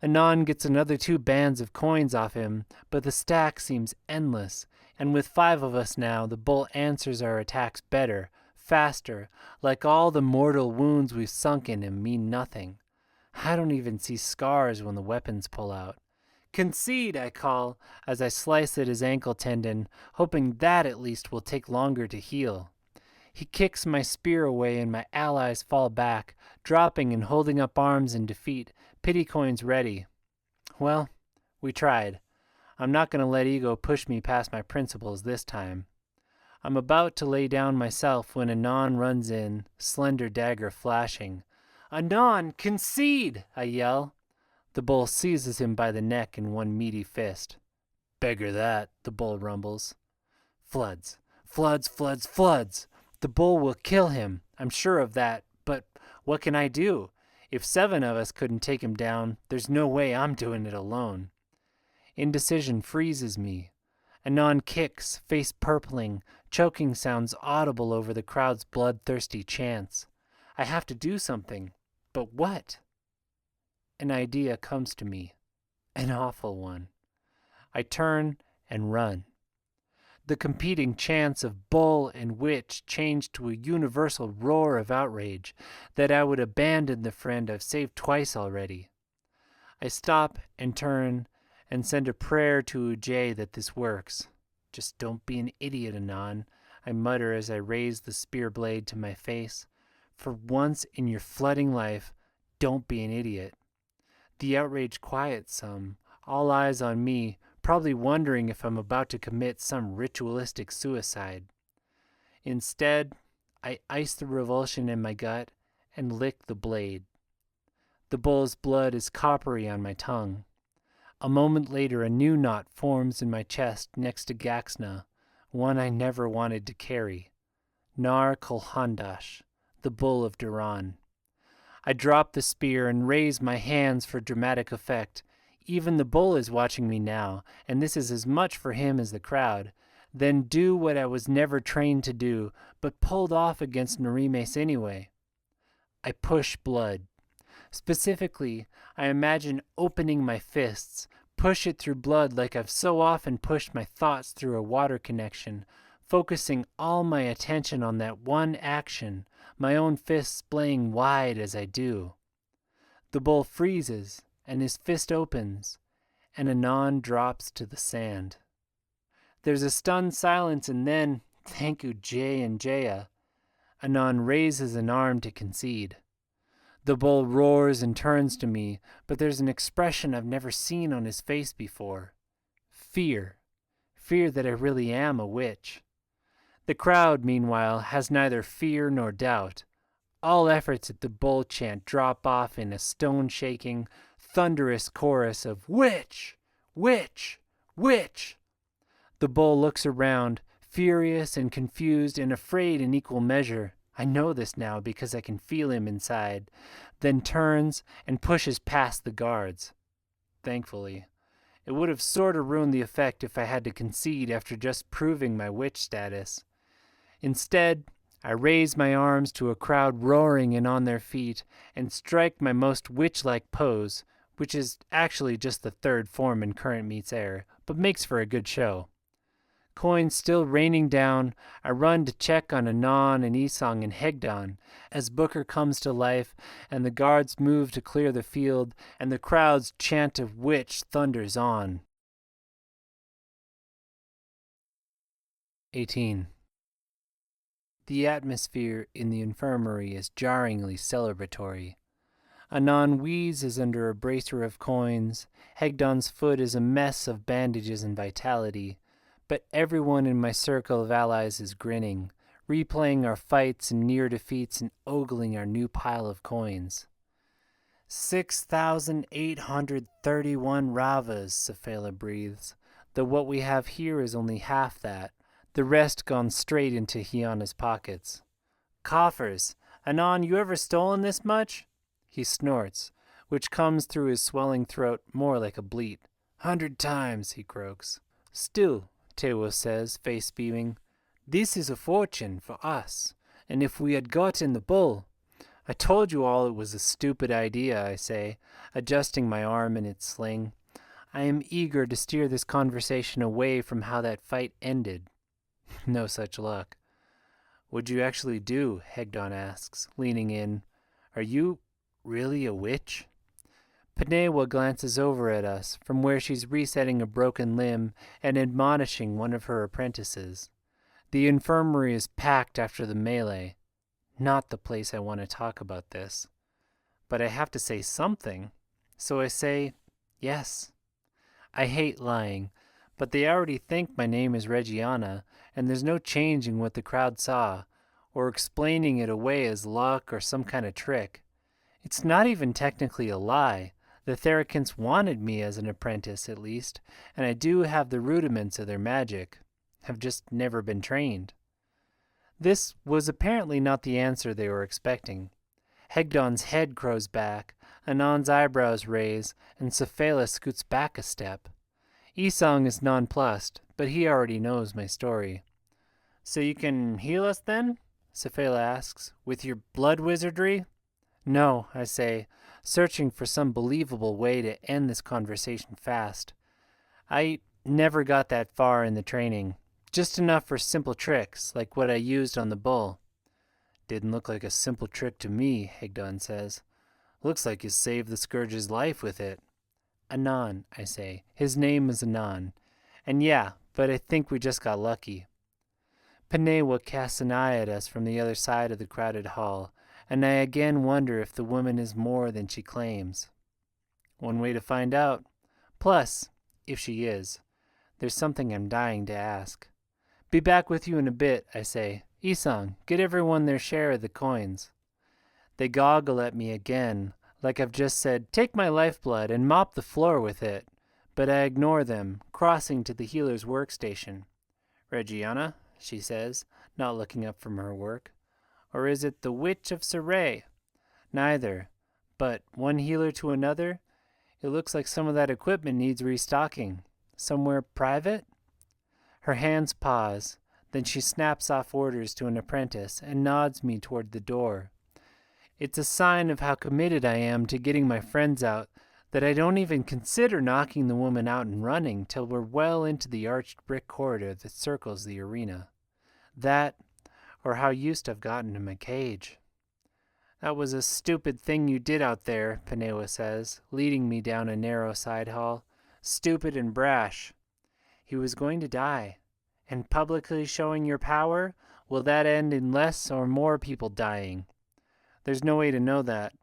Anon gets another 2 bands of coins off him, but the stack seems endless, and with 5 of us now, the bull answers our attacks better, faster, like all the mortal wounds we've sunk in him mean nothing. I don't even see scars when the weapons pull out. "Concede," I call, as I slice at his ankle tendon, hoping that at least will take longer to heal. He kicks my spear away and my allies fall back, dropping and holding up arms in defeat, pity coins ready. Well, we tried. I'm not going to let ego push me past my principles this time. I'm about to lay down myself when Anon runs in, slender dagger flashing. "Anon, concede!" I yell. The bull seizes him by the neck in one meaty fist. "Beggar that," the bull rumbles. Floods, floods, floods, floods. The bull will kill him, I'm sure of that, but what can I do? If 7 of us couldn't take him down, there's no way I'm doing it alone. Indecision freezes me. Anon kicks, face purpling, choking sounds audible over the crowd's bloodthirsty chants. I have to do something, but what? An idea comes to me, an awful one. I turn and run. The competing chants of bull and witch change to a universal roar of outrage that I would abandon the friend I've saved twice already. I stop and turn and send a prayer to Ujay that this works. "Just don't be an idiot, Anon," I mutter as I raise the spear blade to my face. "For once in your flooding life, don't be an idiot." The outrage quiets some, all eyes on me, probably wondering if I'm about to commit some ritualistic suicide. Instead, I ice the revulsion in my gut and lick the blade. The bull's blood is coppery on my tongue. A moment later, a new knot forms in my chest next to Gaxna, one I never wanted to carry. Nar Kolhandash, the bull of Duran. I drop the spear and raise my hands for dramatic effect. Even the bull is watching me now, and this is as much for him as the crowd. Then do what I was never trained to do, but pulled off against Narimes anyway. I push blood. Specifically, I imagine opening my fists, push it through blood like I've so often pushed my thoughts through a water connection, focusing all my attention on that one action, my own fists splaying wide as I do. The bull freezes, and his fist opens, and Anon drops to the sand. There's a stunned silence, and then, thank you, Jay and Jaya, Anon raises an arm to concede. The bull roars and turns to me, but there's an expression I've never seen on his face before. Fear. Fear that I really am a witch. The crowd, meanwhile, has neither fear nor doubt. All efforts at the bull chant drop off in a stone-shaking, thunderous chorus of "Witch! Witch! Witch!" The bull looks around, furious and confused and afraid in equal measure. I know this now because I can feel him inside, then turns and pushes past the guards. Thankfully. It would have sort of ruined the effect if I had to concede after just proving my witch status. Instead, I raise my arms to a crowd roaring and on their feet and strike my most witch-like pose, which is actually just the 3rd form in Current Meets Air, but makes for a good show. Coins still raining down, I run to check on Anon and Esong and Hegdon as Booker comes to life and the guards move to clear the field and the crowd's chant of witch thunders on. 18. The atmosphere in the infirmary is jarringly celebratory. Anon wheezes under a bracer of coins. Hegdon's foot is a mess of bandages and vitality. But everyone in my circle of allies is grinning, replaying our fights and near defeats and ogling our new pile of coins. 6,831 ravas, Safela breathes, though what we have here is only half that, the rest gone straight into Hiana's pockets. Coffers! Anon, you ever stolen this much? He snorts, which comes through his swelling throat more like a bleat. 100 times, he croaks. Still, Tewo says, face beaming, this is a fortune for us, and if we had gotten the bull... I told you all it was a stupid idea, I say, adjusting my arm in its sling. I am eager to steer this conversation away from how that fight ended. No such luck. What'd you actually do? Hegdon asks, leaning in. Are you really a witch? Panewa glances over at us from where she's resetting a broken limb and admonishing one of her apprentices. The infirmary is packed after the melee. Not the place I want to talk about this. But I have to say something, so I say, yes. I hate lying, but they already think my name is Reggiana, and there's no changing what the crowd saw, or explaining it away as luck or some kind of trick. It's not even technically a lie. The Theracants wanted me as an apprentice, at least, and I do have the rudiments of their magic. I've just never been trained. This was apparently not the answer they were expecting. Hegdon's head crows back, Anon's eyebrows raise, and Safela scoots back a step. Esong is nonplussed, but he already knows my story. So you can heal us then? Safela asks, with your blood wizardry? No, I say, searching for some believable way to end this conversation fast. I never got that far in the training. Just enough for simple tricks, like what I used on the bull. Didn't look like a simple trick to me, Hegdon says. Looks like you saved the Scourge's life with it. Anon, I say. His name is Anon. And yeah, but I think we just got lucky. Panewa casts an eye at us from the other side of the crowded hall, and I again wonder if the woman is more than she claims. One way to find out. Plus, if she is, there's something I'm dying to ask. Be back with you in a bit, I say. Esong, get everyone their share of the coins. They goggle at me again, like I've just said, take my lifeblood and mop the floor with it. But I ignore them, crossing to the healer's workstation. Reggiana, she says, not looking up from her work. Or is it the Witch of Saray? Neither. But one healer to another? It looks like some of that equipment needs restocking. Somewhere private? Her hands pause. Then she snaps off orders to an apprentice and nods me toward the door. It's a sign of how committed I am to getting my friends out that I don't even consider knocking the woman out and running till we're well into the arched brick corridor that circles the arena. That, or how used I've gotten to my cage. That was a stupid thing you did out there, Panewa says, leading me down a narrow side hall. Stupid and brash. He was going to die. And publicly showing your power, will that end in less or more people dying? There's no way to know that.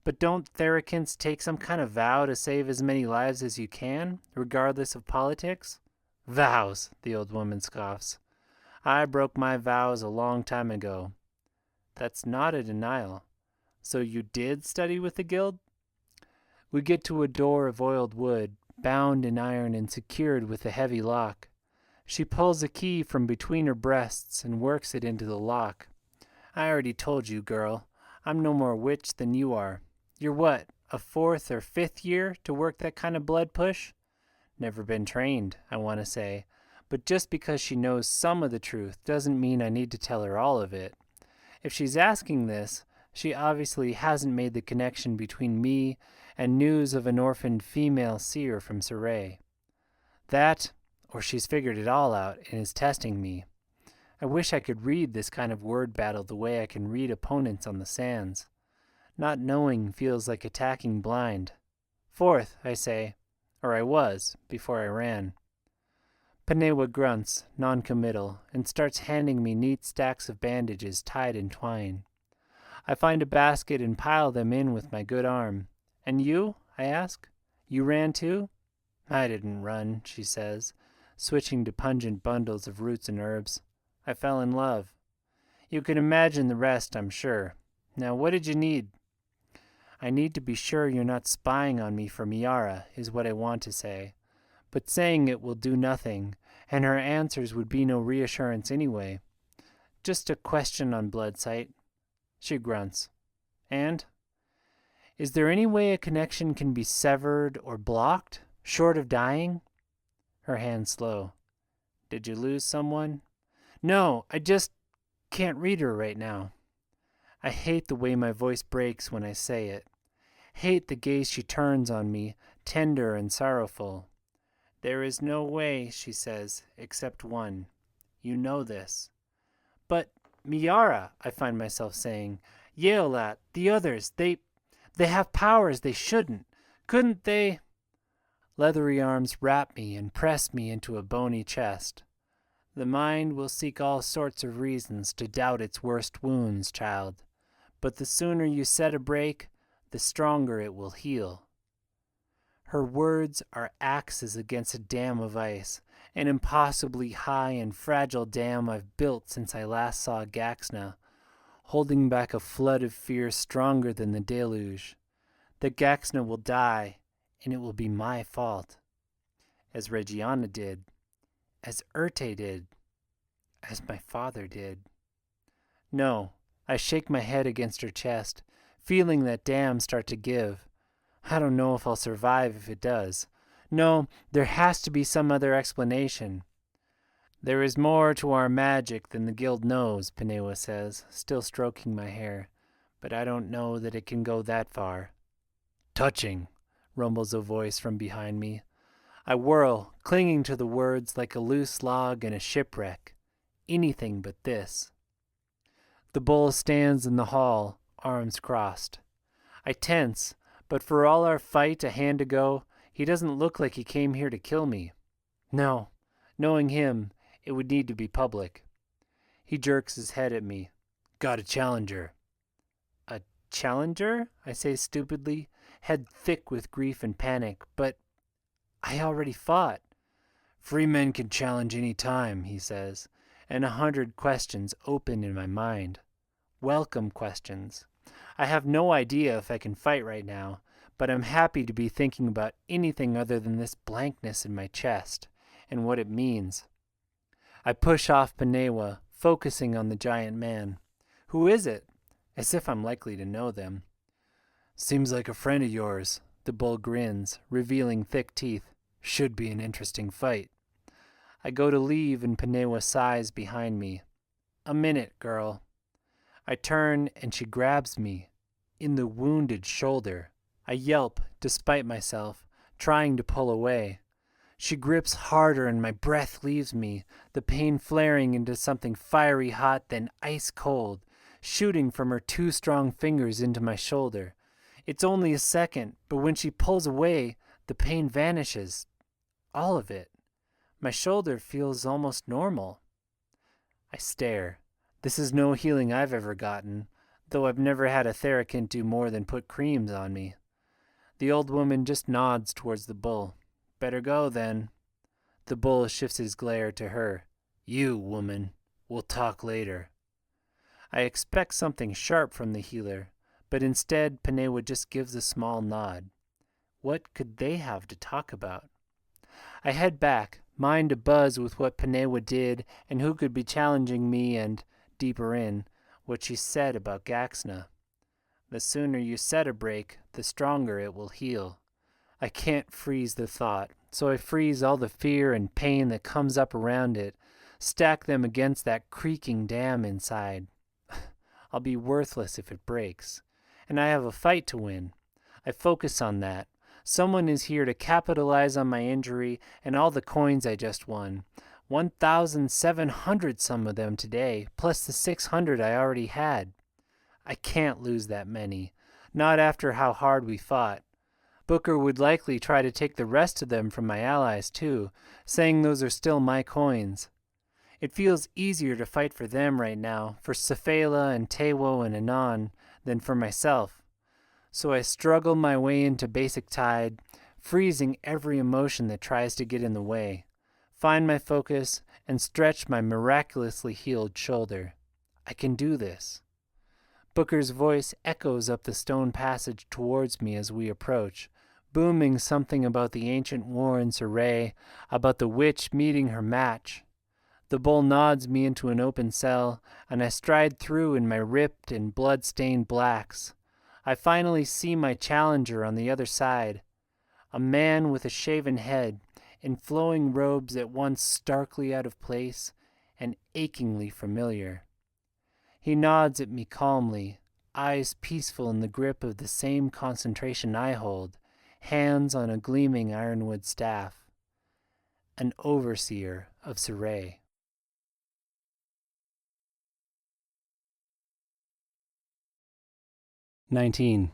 But don't Theracants take some kind of vow to save as many lives as you can, regardless of politics? Vows, the old woman scoffs. I broke my vows a long time ago. That's not a denial. So you did study with the guild? We get to a door of oiled wood, bound in iron and secured with a heavy lock. She pulls a key from between her breasts and works it into the lock. I already told you, girl, I'm no more witch than you are. You're what, a 4th or 5th year to work that kind of blood push? Never been trained, I want to say, but just because she knows some of the truth doesn't mean I need to tell her all of it. If she's asking this, she obviously hasn't made the connection between me and news of an orphaned female seer from Saray. That, or she's figured it all out and is testing me. I wish I could read this kind of word battle the way I can read opponents on the sands. Not knowing feels like attacking blind. Fourth, I say, or I was, before I ran. Panewa grunts, non-committal, and starts handing me neat stacks of bandages tied in twine. I find a basket and pile them in with my good arm. And you? I ask. You ran too? I didn't run, she says, switching to pungent bundles of roots and herbs. I fell in love. You can imagine the rest, I'm sure. Now, what did you need? I need to be sure you're not spying on me for Miara, is what I want to say. But saying it will do nothing, and her answers would be no reassurance anyway. Just a question on blood sight. She grunts. And? Is there any way a connection can be severed or blocked, short of dying? Her hands slow. Did you lose someone? No, I just can't read her right now. I hate the way my voice breaks when I say it. Hate the gaze she turns on me, tender and sorrowful. There is no way, she says, except one. You know this. But Miara, I find myself saying, Yeolat, the others, they have powers they shouldn't. Couldn't they? Leathery arms wrap me and press me into a bony chest. The mind will seek all sorts of reasons to doubt its worst wounds, child. But the sooner you set a break, the stronger it will heal. Her words are axes against a dam of ice, an impossibly high and fragile dam I've built since I last saw Gaxna, holding back a flood of fear stronger than the deluge. That Gaxna will die, and it will be my fault. As Regiana did, as Urte did, as my father did. No, I shake my head against her chest, feeling that dam start to give. I don't know if I'll survive if it does. No, there has to be some other explanation. There is more to our magic than the guild knows, Panewa says, still stroking my hair, but I don't know that it can go that far. Touching, rumbles a voice from behind me. I whirl, clinging to the words like a loose log in a shipwreck. Anything but this. The bull stands in the hall, arms crossed. I tense, but for all our fight a hand ago, he doesn't look like he came here to kill me. No, knowing him, it would need to be public. He jerks his head at me. Got a challenger. A challenger? I say stupidly, head thick with grief and panic, but I already fought. Free men can challenge any time, he says, and 100 questions open in my mind. Welcome questions. I have no idea if I can fight right now, but I'm happy to be thinking about anything other than this blankness in my chest and what it means. I push off Panewa, focusing on the giant man. Who is it? As if I'm likely to know them. Seems like a friend of yours. The bull grins, revealing thick teeth. Should be an interesting fight. I go to leave and Panewa sighs behind me. A minute, girl. I turn and she grabs me in the wounded shoulder. I yelp, despite myself, trying to pull away. She grips harder and my breath leaves me, the pain flaring into something fiery hot then ice cold, shooting from her 2 strong fingers into my shoulder. It's only a second, but when she pulls away, the pain vanishes. All of it. My shoulder feels almost normal. I stare. This is no healing I've ever gotten, though I've never had a Therakint do more than put creams on me. The old woman just nods towards the bull. Better go, then. The bull shifts his glare to her. You, woman. We'll talk later. I expect something sharp from the healer, but instead Panewa just gives a small nod. What could they have to talk about? I head back, mind abuzz with what Panewa did and who could be challenging me and, deeper in, what she said about Gaxna. The sooner you set a break, the stronger it will heal. I can't freeze the thought, so I freeze all the fear and pain that comes up around it, stack them against that creaking dam inside. I'll be worthless if it breaks, and I have a fight to win. I focus on that, Someone is here to capitalize on my injury and all the coins I just won. 1,700 some of them today, plus the 600 I already had. I can't lose that many, not after how hard we fought. Booker would likely try to take the rest of them from my allies too, saying those are still my coins. It feels easier to fight for them right now, for Sefela and Tewo and Anon, than for myself. So I struggle my way into basic tide, freezing every emotion that tries to get in the way, find my focus, and stretch my miraculously healed shoulder. I can do this. Booker's voice echoes up the stone passage towards me as we approach, booming something about the ancient war in Saray, about the witch meeting her match. The bull nods me into an open cell, and I stride through in my ripped and blood-stained blacks. I finally see my challenger on the other side, a man with a shaven head, in flowing robes at once starkly out of place and achingly familiar. He nods at me calmly, eyes peaceful in the grip of the same concentration I hold, hands on a gleaming ironwood staff. An overseer of Saray. "19.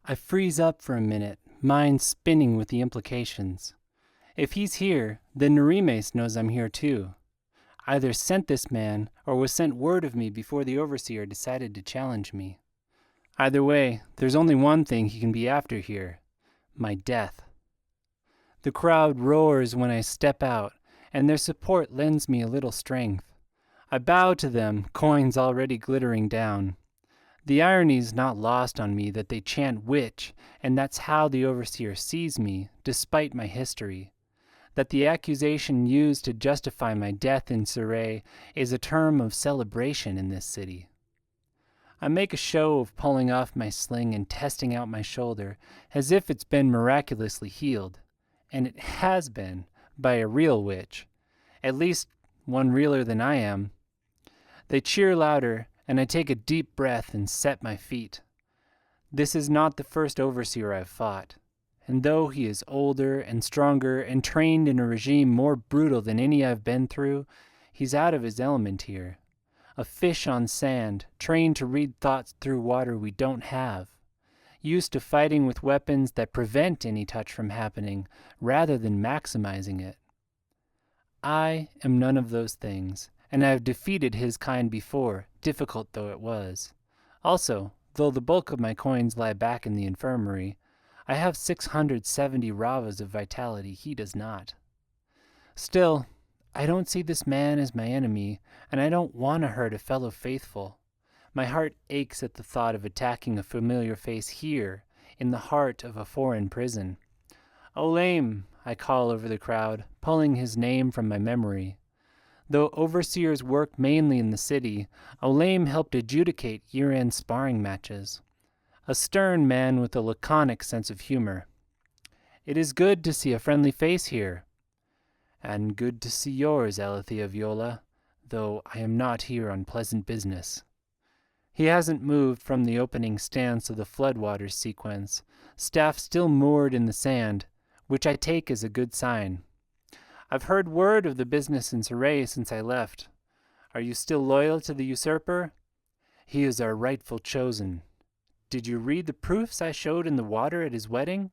I freeze up for a minute, mind spinning with the implications. If he's here, then Narimes knows I'm here too. Either sent this man, or was sent word of me before the overseer decided to challenge me. Either way, there's only one thing he can be after here: my death. The crowd roars when I step out, and their support lends me a little strength. I bow to them, coins already glittering down. The irony's not lost on me that they chant witch, and that's how the overseer sees me, despite my history. That the accusation used to justify my death in Saray is a term of celebration in this city. I make a show of pulling off my sling and testing out my shoulder, as if it's been miraculously healed. And it has been, by a real witch. At least one realer than I am. They cheer louder, and I take a deep breath and set my feet. This is not the first overseer I've fought. And though he is older and stronger and trained in a regime more brutal than any I've been through, he's out of his element here. A fish on sand, trained to read thoughts through water we don't have. Used to fighting with weapons that prevent any touch from happening, rather than maximizing it. I am none of those things, and I have defeated his kind before, difficult though it was. Also, though the bulk of my coins lie back in the infirmary, I have 670 ravas of vitality he does not. Still, I don't see this man as my enemy, and I don't want to hurt a fellow faithful. My heart aches at the thought of attacking a familiar face here, in the heart of a foreign prison. Olame, I call over the crowd, pulling his name from my memory. Though overseers work mainly in the city, Olame helped adjudicate year-end sparring matches. A stern man with a laconic sense of humor. It is good to see a friendly face here. And good to see yours, Alethea Viola, though I am not here on pleasant business. He hasn't moved from the opening stance of the floodwaters sequence, staff still moored in the sand, which I take as a good sign. I've heard word of the business in Saray since I left. Are you still loyal to the usurper? He is our rightful chosen. Did you read the proofs I showed in the water at his wedding?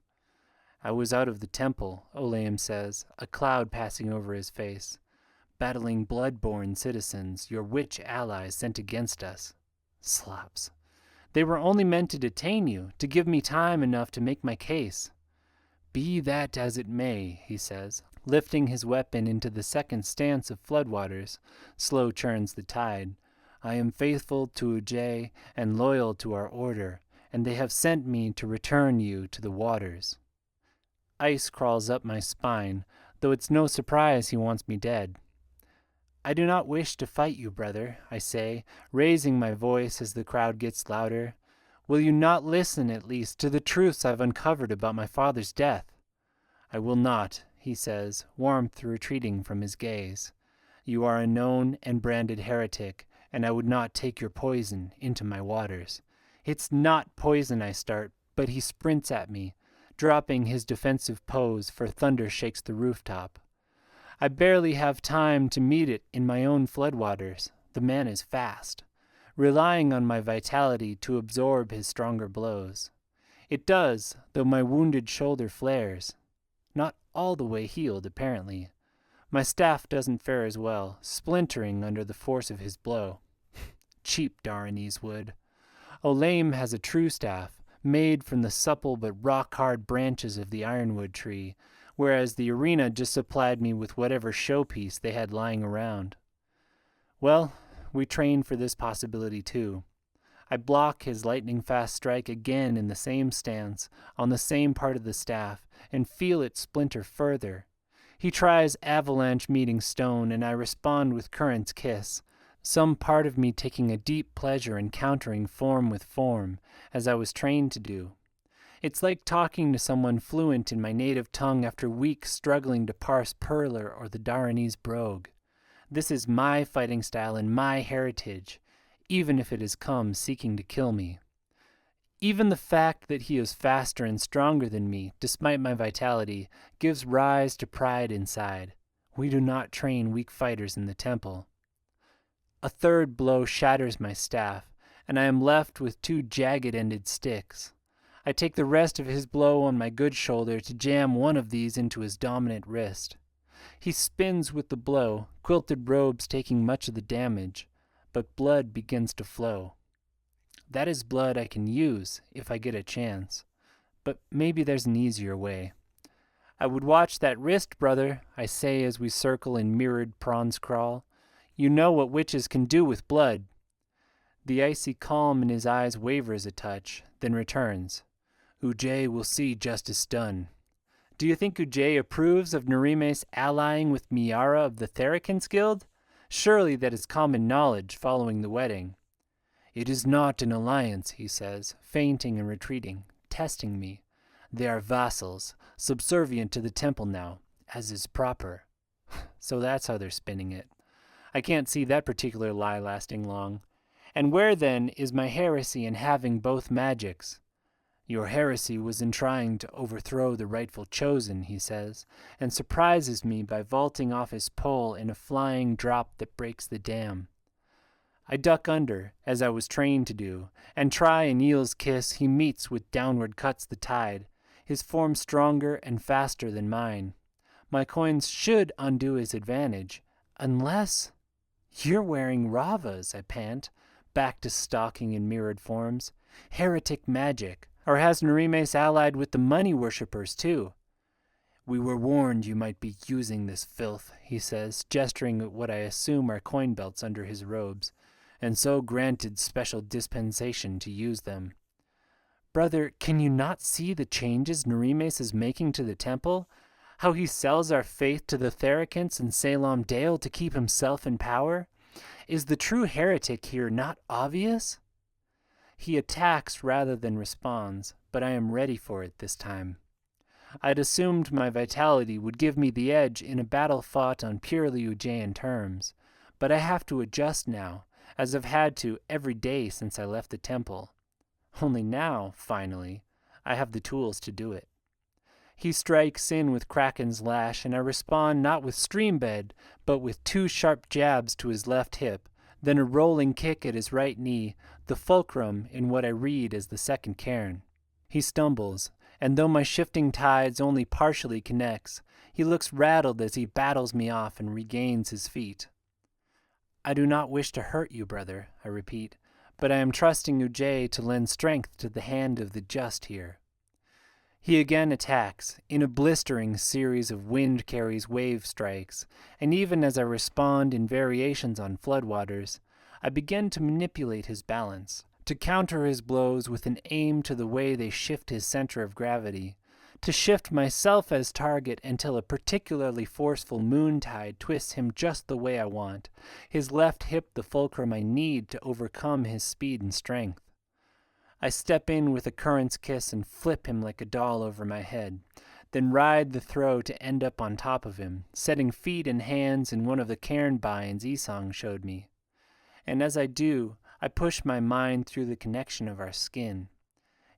I was out of the temple, Olame says, a cloud passing over his face, battling blood-born citizens, your witch allies sent against us. Slops. They were only meant to detain you, to give me time enough to make my case. Be that as it may, he says, lifting his weapon into the second stance of floodwaters, slow churns the tide. I am faithful to Ujay and loyal to our order, and they have sent me to return you to the waters. Ice crawls up my spine, though it's no surprise he wants me dead. I do not wish to fight you, brother, I say, raising my voice as the crowd gets louder. Will you not listen, at least, to the truths I've uncovered about my father's death? I will not, he says, warmth retreating from his gaze. You are a known and branded heretic, and I would not take your poison into my waters. It's not poison, I start, but he sprints at me, dropping his defensive pose, for thunder shakes the rooftop. I barely have time to meet it in my own floodwaters. The man is fast, relying on my vitality to absorb his stronger blows. It does, though my wounded shoulder flares. Not all the way healed, apparently. My staff doesn't fare as well, splintering under the force of his blow. Cheap Daranese wood. Olayme has a true staff, made from the supple but rock-hard branches of the ironwood tree, whereas the arena just supplied me with whatever showpiece they had lying around. Well, we trained for this possibility too. I block his lightning-fast strike again in the same stance, on the same part of the staff, and feel it splinter further. He tries avalanche meeting stone, and I respond with Current's kiss, some part of me taking a deep pleasure in countering form with form, as I was trained to do. It's like talking to someone fluent in my native tongue after weeks struggling to parse Perler or the Daranese brogue. This is my fighting style and my heritage, even if it has come seeking to kill me. Even the fact that he is faster and stronger than me, despite my vitality, gives rise to pride inside. We do not train weak fighters in the temple. A third blow shatters my staff, and I am left with 2 jagged-ended sticks. I take the rest of his blow on my good shoulder to jam one of these into his dominant wrist. He spins with the blow, quilted robes taking much of the damage, but blood begins to flow. That is blood I can use if I get a chance, but maybe there's an easier way. I would watch that wrist, brother, I say as we circle in mirrored prawns crawl. You know what witches can do with blood. The icy calm in his eyes wavers a touch, then returns. Ujay will see justice done. Do you think Ujay approves of Narime's allying with Miara of the Therakins Guild? Surely that is common knowledge following the wedding. It is not an alliance, he says, feinting and retreating, testing me. They are vassals, subservient to the temple now, as is proper. So that's how they're spinning it. I can't see that particular lie lasting long. And where, then, is my heresy in having both magics? Your heresy was in trying to overthrow the rightful chosen, he says, and surprises me by vaulting off his pole in a flying drop that breaks the dam. I duck under, as I was trained to do, and try Anil's kiss he meets with downward cuts the tide, his form stronger and faster than mine. My coins should undo his advantage, unless... You're wearing Ravas, I pant, back to stalking in mirrored forms. Heretic magic. Or has Narime's allied with the money worshippers, too? We were warned you might be using this filth, he says, gesturing at what I assume are coin belts under his robes, and so granted special dispensation to use them. Brother, can you not see the changes Narimes is making to the temple? How he sells our faith to the Therakins and Salem Dale to keep himself in power? Is the true heretic here not obvious? He attacks rather than responds, but I am ready for it this time. I'd assumed my vitality would give me the edge in a battle fought on purely Ujayan terms, but I have to adjust now, as I've had to every day since I left the temple. Only now, finally, I have the tools to do it. He strikes in with Kraken's lash, and I respond not with streambed, but with 2 sharp jabs to his left hip, then a rolling kick at his right knee, the fulcrum in what I read as the second cairn. He stumbles, and though my shifting tides only partially connects, he looks rattled as he battles me off and regains his feet. I do not wish to hurt you, brother, I repeat, but I am trusting Ujay to lend strength to the hand of the just here. He again attacks, in a blistering series of wind carries wave strikes, and even as I respond in variations on floodwaters, I begin to manipulate his balance, to counter his blows with an aim to the way they shift his center of gravity, to shift myself as target until a particularly forceful moontide twists him just the way I want, his left hip the fulcrum I need to overcome his speed and strength. I step in with a current's kiss and flip him like a doll over my head, then ride the throw to end up on top of him, setting feet and hands in one of the cairn binds Esong showed me. And as I do, I push my mind through the connection of our skin.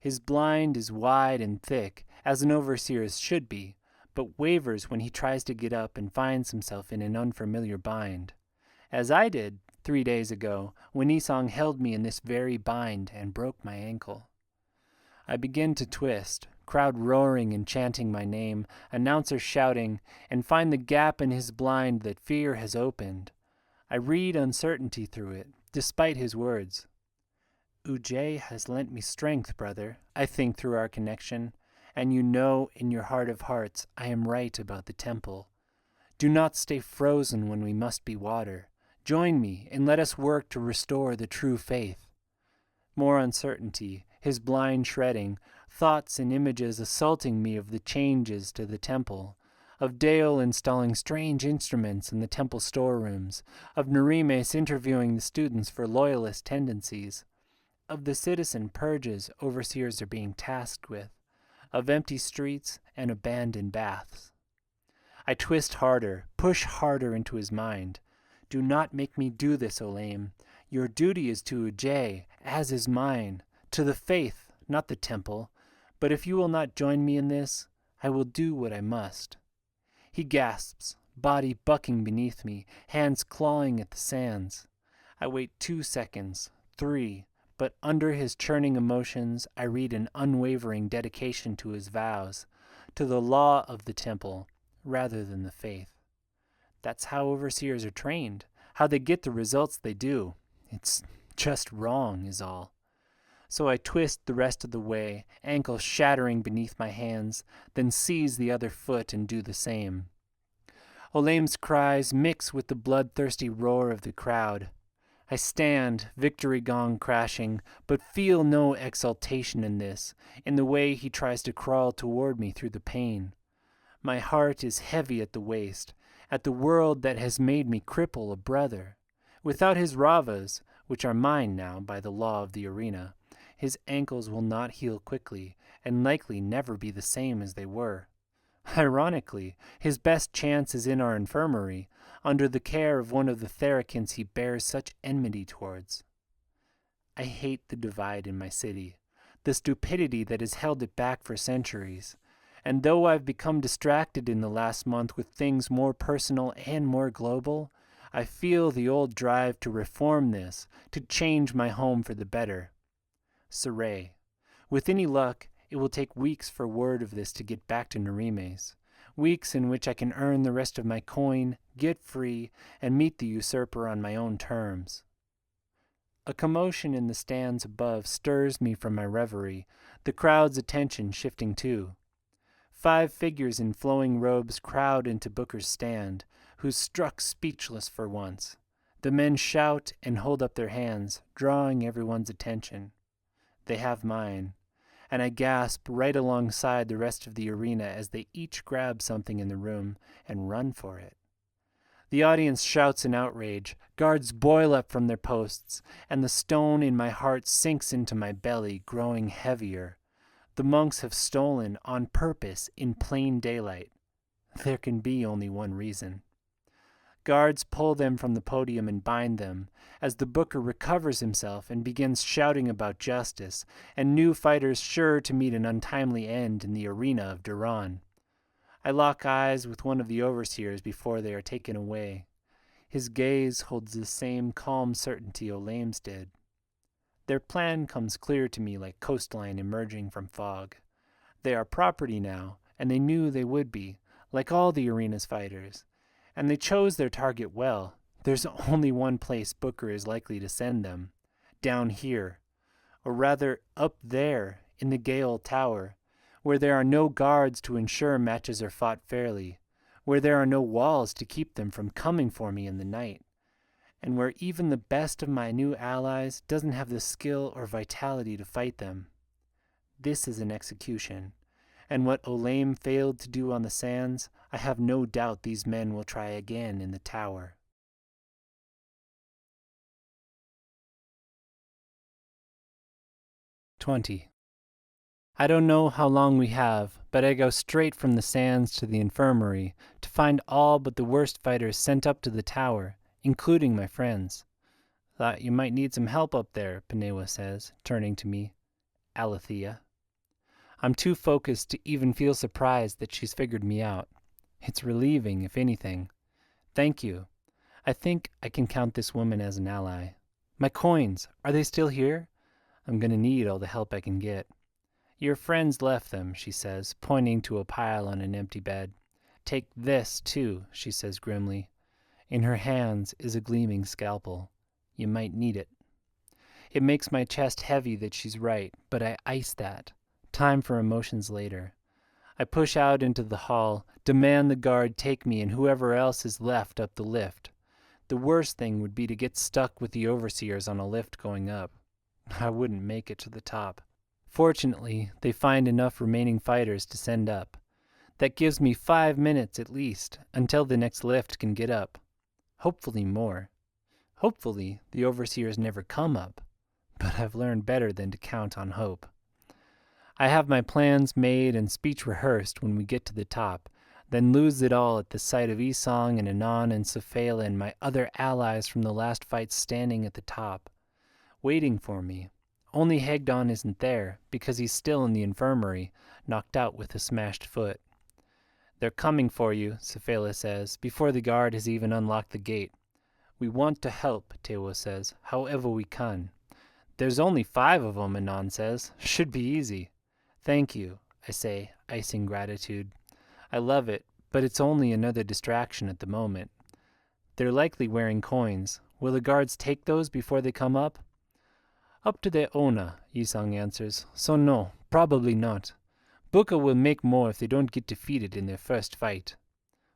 His blind is wide and thick, as an overseer's should be, but wavers when he tries to get up and finds himself in an unfamiliar bind. As I did 3 days ago, when Isong held me in this very bind and broke my ankle. I begin to twist, crowd roaring and chanting my name, announcer shouting, and find the gap in his blind that fear has opened. I read uncertainty through it, despite his words. Ujay has lent me strength, brother, I think through our connection, and you know in your heart of hearts I am right about the temple. Do not stay frozen when we must be water. Join me, and let us work to restore the true faith. More uncertainty, his blind shredding, thoughts and images assaulting me of the changes to the temple, of Dale installing strange instruments in the temple storerooms, of Narimes interviewing the students for loyalist tendencies, of the citizen purges overseers are being tasked with, of empty streets and abandoned baths. I twist harder, push harder into his mind. Do not make me do this, Olayim. Your duty is to Ujay, as is mine, to the faith, not the temple. But if you will not join me in this, I will do what I must. He gasps, body bucking beneath me, hands clawing at the sands. I wait 2 seconds, 3, but under his churning emotions I read an unwavering dedication to his vows, to the law of the temple, rather than the faith. That's how overseers are trained, how they get the results they do. It's just wrong, is all. So I twist the rest of the way, ankle shattering beneath my hands, then seize the other foot and do the same. Olayim's cries mix with the bloodthirsty roar of the crowd. I stand, victory gong crashing, but feel no exultation in this, in the way he tries to crawl toward me through the pain. My heart is heavy at the waist, at the world that has made me cripple a brother. Without his ravas, which are mine now by the law of the arena, his ankles will not heal quickly, and likely never be the same as they were. Ironically, his best chance is in our infirmary, under the care of one of the Therakins he bears such enmity towards. I hate the divide in my city, the stupidity that has held it back for centuries. And though I've become distracted in the last month with things more personal and more global, I feel the old drive to reform this, to change my home for the better. Saray. With any luck, it will take weeks for word of this to get back to Narimes. Weeks in which I can earn the rest of my coin, get free, and meet the usurper on my own terms. A commotion in the stands above stirs me from my reverie, the crowd's attention shifting too. 5 figures in flowing robes crowd into Booker's stand, who's struck speechless for once. The men shout and hold up their hands, drawing everyone's attention. They have mine, and I gasp right alongside the rest of the arena as they each grab something in the room and run for it. The audience shouts in outrage, guards boil up from their posts, and the stone in my heart sinks into my belly, growing heavier. The monks have stolen on purpose in plain daylight. There can be only one reason. Guards pull them from the podium and bind them, as the booker recovers himself and begins shouting about justice, and new fighters sure to meet an untimely end in the arena of Duran. I lock eyes with one of the overseers before they are taken away. His gaze holds the same calm certainty Olayim's did. Their plan comes clear to me like coastline emerging from fog. They are property now, and they knew they would be, like all the arena's fighters. And they chose their target well. There's only one place Booker is likely to send them. Down here. Or rather, up there, in the Gale Tower, where there are no guards to ensure matches are fought fairly, where there are no walls to keep them from coming for me in the night, and where even the best of my new allies doesn't have the skill or vitality to fight them. This is an execution, and what Olayim failed to do on the sands, I have no doubt these men will try again in the tower. "20. I don't know how long we have, but I go straight from the sands to the infirmary to find all but the worst fighters sent up to the tower, including my friends. Thought you might need some help up there, Panewa says, turning to me. Alethea. I'm too focused to even feel surprised that she's figured me out. It's relieving, if anything. Thank you. I think I can count this woman as an ally. My coins, are they still here? I'm going to need all the help I can get. Your friends left them, she says, pointing to a pile on an empty bed. Take this, too, she says grimly. In her hands is a gleaming scalpel. You might need it. It makes my chest heavy that she's right, but I ice that. Time for emotions later. I push out into the hall, demand the guard take me and whoever else is left up the lift. The worst thing would be to get stuck with the overseers on a lift going up. I wouldn't make it to the top. Fortunately, they find enough remaining fighters to send up. That gives me 5 minutes at least, until the next lift can get up. Hopefully more. Hopefully, the overseers never come up. But I've learned better than to count on hope. I have my plans made and speech rehearsed when we get to the top, then lose it all at the sight of Esong and Anon and Sophala and my other allies from the last fight standing at the top, waiting for me. Only Hegdon isn't there, because he's still in the infirmary, knocked out with a smashed foot. They're coming for you, Sophala says, before the guard has even unlocked the gate. We want to help, Tewo says, however we can. There's only 5 of them, Anon says. Should be easy. Thank you, I say, icing gratitude. I love it, but it's only another distraction at the moment. They're likely wearing coins. Will the guards take those before they come up? Up to their owner, Yisong answers. So no, probably not. Buka will make more if they don't get defeated in their first fight.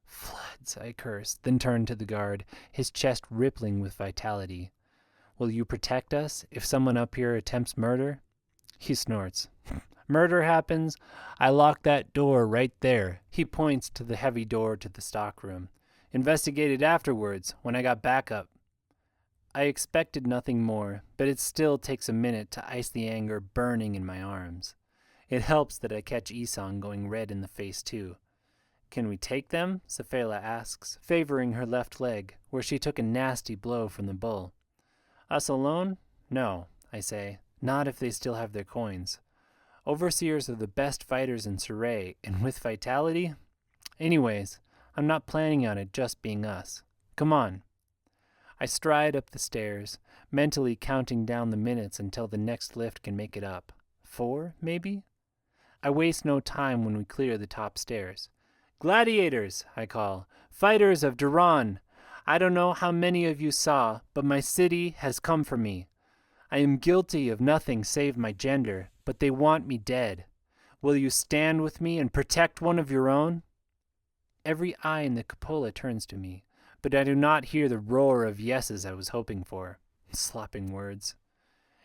Floods, I curse, then turn to the guard, his chest rippling with vitality. Will you protect us if someone up here attempts murder? He snorts. Murder happens, I lock that door right there. He points to the heavy door to the stockroom. Investigated afterwards, when I got backup. I expected nothing more, but it still takes a minute to ice the anger burning in my arms. It helps that I catch Esong going red in the face too. Can we take them? Sophala asks, favoring her left leg, where she took a nasty blow from the bull. Us alone? No, I say. Not if they still have their coins. Overseers are the best fighters in Surrey, and with vitality? Anyways, I'm not planning on it just being us. Come on. I stride up the stairs, mentally counting down the minutes until the next lift can make it up. 4, maybe? I waste no time when we clear the top stairs. Gladiators, I call. Fighters of Duran. I don't know how many of you saw, but my city has come for me. I am guilty of nothing save my gender, but they want me dead. Will you stand with me and protect one of your own? Every eye in the cupola turns to me, but I do not hear the roar of yeses I was hoping for. Slopping words.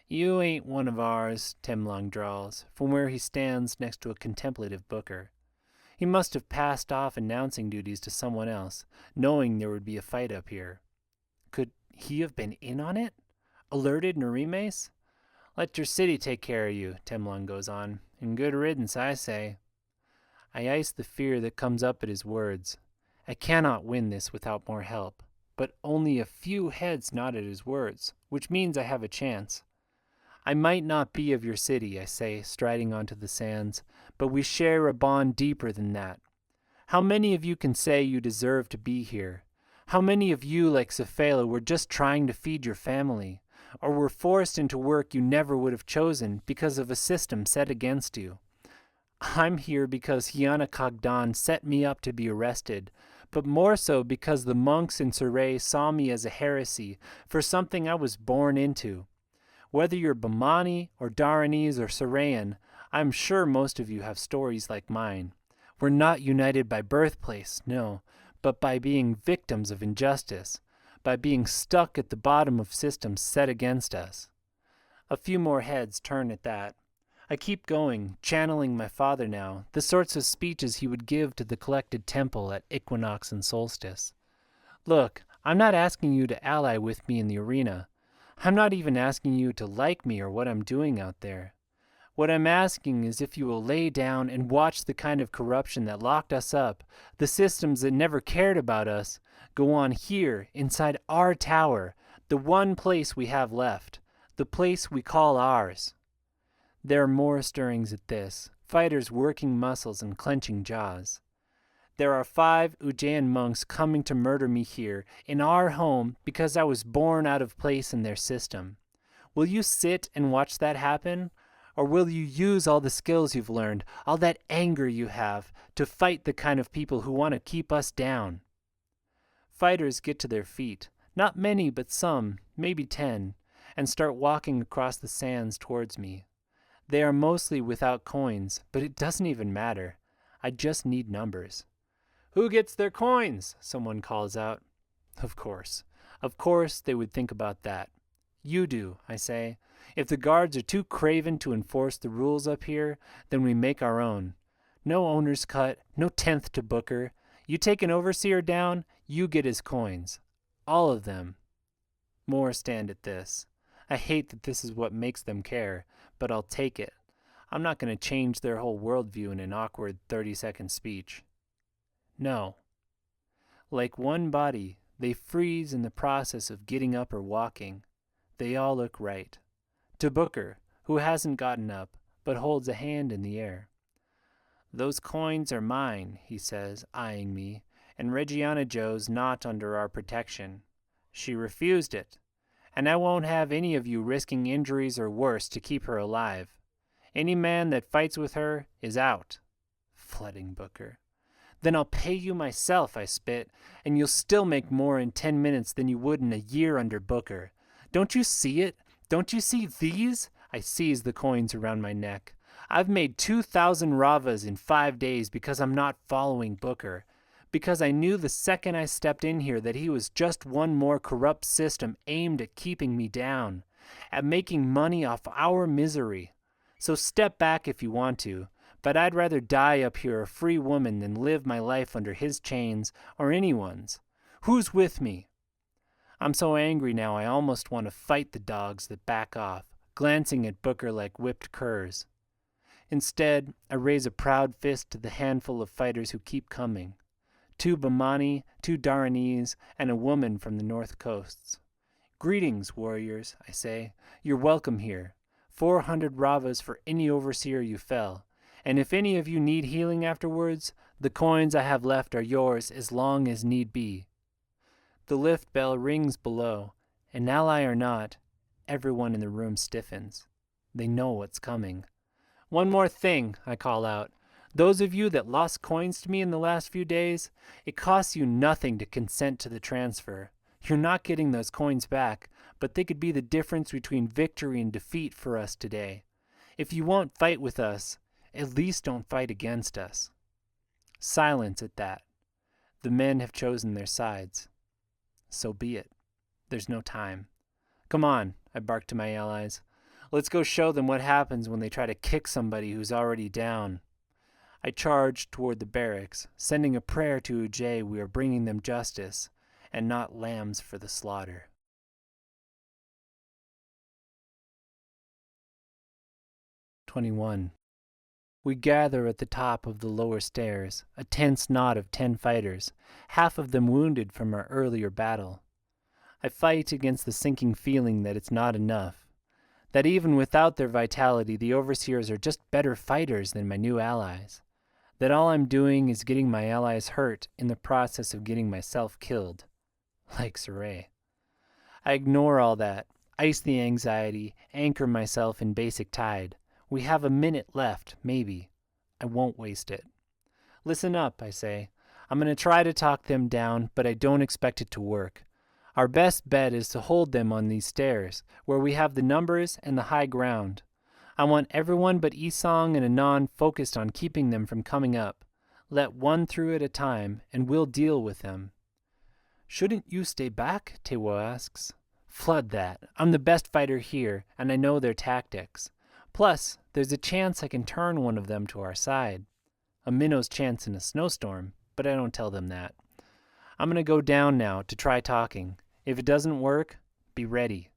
You ain't one of ours, Temlong drawls, from where he stands next to a contemplative booker. He must have passed off announcing duties to someone else, knowing there would be a fight up here. Could he have been in on it? Alerted Narimes? Let your city take care of you, Temlong goes on. And good riddance, I say. I ice the fear that comes up at his words. I cannot win this without more help, but only a few heads nod at his words, which means I have a chance. I might not be of your city, I say, striding onto the sands, but we share a bond deeper than that. How many of you can say you deserve to be here? How many of you, like Sophala, were just trying to feed your family, or were forced into work you never would have chosen because of a system set against you? I'm here because Hiana Kagdan set me up to be arrested, but more so because the monks in Surrey saw me as a heresy for something I was born into. Whether you're Bamani or Dharanese or Surreyan, I'm sure most of you have stories like mine. We're not united by birthplace, no, but by being victims of injustice, by being stuck at the bottom of systems set against us. A few more heads turn at that. I keep going, channeling my father now, the sorts of speeches he would give to the collected temple at equinox and solstice. Look, I'm not asking you to ally with me in the arena. I'm not even asking you to like me or what I'm doing out there. What I'm asking is if you will lay down and watch the kind of corruption that locked us up, the systems that never cared about us, go on here, inside our tower, the one place we have left, the place we call ours. There are more stirrings at this, fighters working muscles and clenching jaws. There are 5 Ujjain monks coming to murder me here, in our home, because I was born out of place in their system. Will you sit and watch that happen? Or will you use all the skills you've learned, all that anger you have, to fight the kind of people who want to keep us down? Fighters get to their feet, not many but some, maybe 10, and start walking across the sands towards me. They are mostly without coins, but it doesn't even matter. I just need numbers. "Who gets their coins?" someone calls out. Of course they would think about that. "You do," I say. "If the guards are too craven to enforce the rules up here, then we make our own. No owner's cut, no 10th to Booker. You take an overseer down, you get his coins. All of them." More stand at this. I hate that this is what makes them care, but I'll take it. I'm not going to change their whole worldview in an awkward 30-second speech. No. Like one body, they freeze in the process of getting up or walking. They all look right. To Booker, who hasn't gotten up, but holds a hand in the air. "Those coins are mine," he says, eyeing me, "and Reggiana Joe's not under our protection. She refused it, and I won't have any of you risking injuries or worse to keep her alive. Any man that fights with her is out." Flooding Booker. "Then I'll pay you myself," I spit, "and you'll still make more in 10 minutes than you would in a year under Booker. Don't you see it? Don't you see these?" I seize the coins around my neck. "I've made 2,000 ravas in 5 days because I'm not following Booker. Because I knew the second I stepped in here that he was just one more corrupt system aimed at keeping me down, at making money off our misery. So step back if you want to, but I'd rather die up here a free woman than live my life under his chains or anyone's. Who's with me?" I'm so angry now I almost want to fight the dogs that back off, glancing at Booker like whipped curs. Instead, I raise a proud fist to the handful of fighters who keep coming. 2 Bamani, 2 Dharanese, and a woman from the north coasts. "Greetings, warriors," I say. "You're welcome here. 400 ravas for any overseer you fell. And if any of you need healing afterwards, the coins I have left are yours as long as need be." The lift bell rings below, and ally or not, everyone in the room stiffens. They know what's coming. "One more thing," I call out. "Those of you that lost coins to me in the last few days, it costs you nothing to consent to the transfer. You're not getting those coins back, but they could be the difference between victory and defeat for us today. If you won't fight with us, at least don't fight against us." Silence at that. The men have chosen their sides. So be it. There's no time. "Come on," I bark to my allies. "Let's go show them what happens when they try to kick somebody who's already down." I charge toward the barracks, sending a prayer to Ujjain we are bringing them justice, and not lambs for the slaughter. 21. We gather at the top of the lower stairs, a tense knot of 10 fighters, half of them wounded from our earlier battle. I fight against the sinking feeling that it's not enough, that even without their vitality the overseers are just better fighters than my new allies, that all I'm doing is getting my allies hurt in the process of getting myself killed, like Saray. I ignore all that, ice the anxiety, anchor myself in basic tide. We have a minute left, maybe. I won't waste it. "Listen up," I say. "I'm going to try to talk them down, but I don't expect it to work. Our best bet is to hold them on these stairs, where we have the numbers and the high ground. I want everyone but Isong and Anon focused on keeping them from coming up. Let one through at a time, and we'll deal with them." "Shouldn't you stay back?" Tewo asks. "Flood that. I'm the best fighter here, and I know their tactics. Plus, there's a chance I can turn one of them to our side. A minnow's chance in a snowstorm, but I don't tell them that. I'm going to go down now to try talking. If it doesn't work, be ready."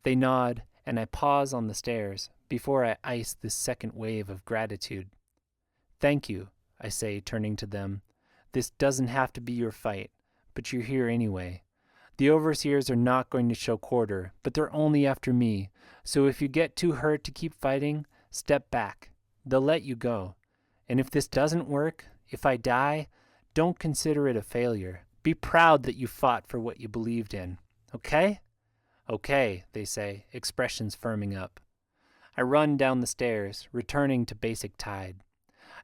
They nod, and I pause on the stairs before I ice this second wave of gratitude. "Thank you," I say, turning to them. "This doesn't have to be your fight, but you're here anyway. The overseers are not going to show quarter, but they're only after me, so if you get too hurt to keep fighting, step back. they'll let you go. And if this doesn't work, if I die, don't consider it a failure. Be proud that you fought for what you believed in. Okay? Okay, they say, expressions firming up. I run down the stairs, returning to basic tide.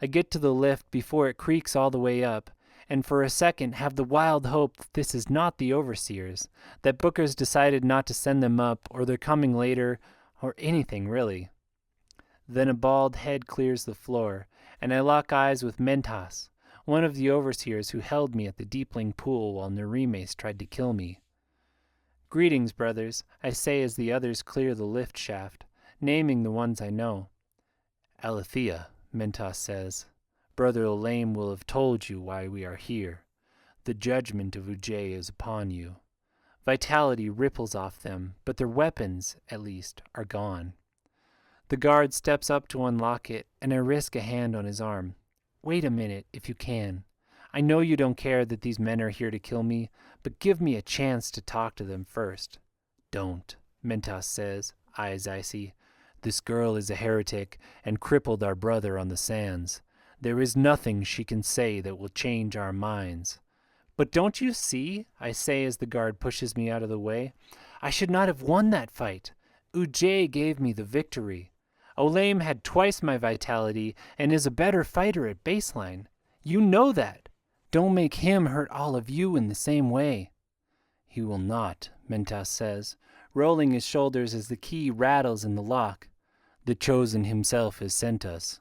I get to the lift before it creaks all the way up, and for a second have the wild hope that this is not the overseers, that Booker's decided not to send them up, or they're coming later, or anything really. Then a bald head clears the floor, and I lock eyes with Mentas, one of the overseers who held me at the Deepling pool while Nerimes tried to kill me. Greetings, brothers, I say as the others clear the lift shaft, naming the ones I know. Alethea, Mentas says, Brother Olame will have told you why we are here. The judgment of Ujay is upon you. Vitality ripples off them, but their weapons, at least, are gone. The guard steps up to unlock it, and I risk a hand on his arm. Wait a minute, if you can. I know you don't care that these men are here to kill me, but give me a chance to talk to them first. Don't, Mentas says, eyes icy. This girl is a heretic and crippled our brother on the sands. There is nothing she can say that will change our minds. But don't you see, I say as the guard pushes me out of the way, I should not have won that fight. Ujay gave me the victory. Olame had twice my vitality and is a better fighter at baseline. You know that. Don't make him hurt all of you in the same way. He will not, Mentas says, rolling his shoulders as the key rattles in the lock. The Chosen himself has sent us.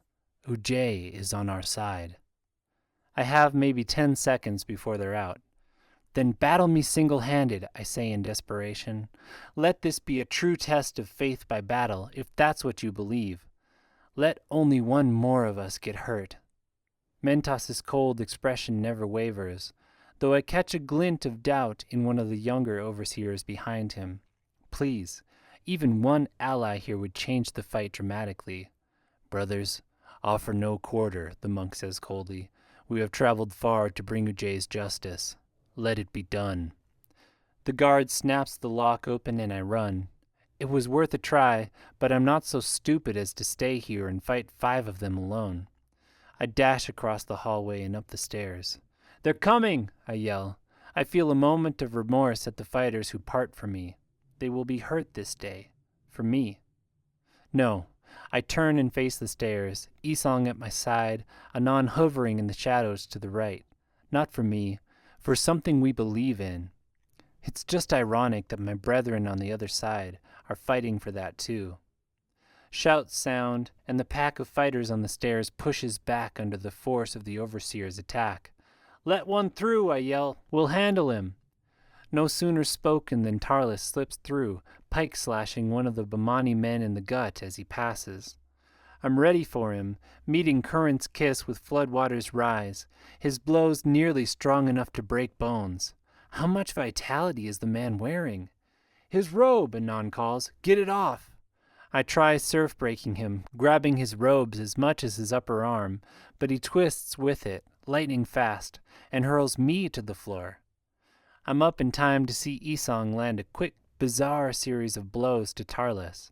Ujay is on our side. I have maybe 10 seconds before they're out. Then battle me single-handed, I say in desperation. Let this be a true test of faith by battle, if that's what you believe. Let only one more of us get hurt. Mentas's cold expression never wavers, though I catch a glint of doubt in one of the younger overseers behind him. Please, even one ally here would change the fight dramatically. Brothers, offer no quarter, the monk says coldly. We have traveled far to bring Ujay's justice. Let it be done. The guard snaps the lock open and I run. It was worth a try, but I'm not so stupid as to stay here and fight 5 of them alone. I dash across the hallway and up the stairs. They're coming, I yell. I feel a moment of remorse at the fighters who part from me. They will be hurt this day. For me. No. I turn and face the stairs, Isong at my side, anon hovering in the shadows to the right. Not for me, for something we believe in. It's just ironic that my brethren on the other side are fighting for that too. Shouts sound, and the pack of fighters on the stairs pushes back under the force of the overseer's attack. Let one through, I yell. We'll handle him. No sooner spoken than Tarlis slips through, pike slashing one of the Bamani men in the gut as he passes. I'm ready for him, meeting current's kiss with floodwaters rise, his blows nearly strong enough to break bones. How much vitality is the man wearing? His robe, Anon calls. Get it off. I try surf-breaking him, grabbing his robes as much as his upper arm, but he twists with it, lightning fast, and hurls me to the floor. I'm up in time to see Isong land a quick, bizarre series of blows to Tarlis,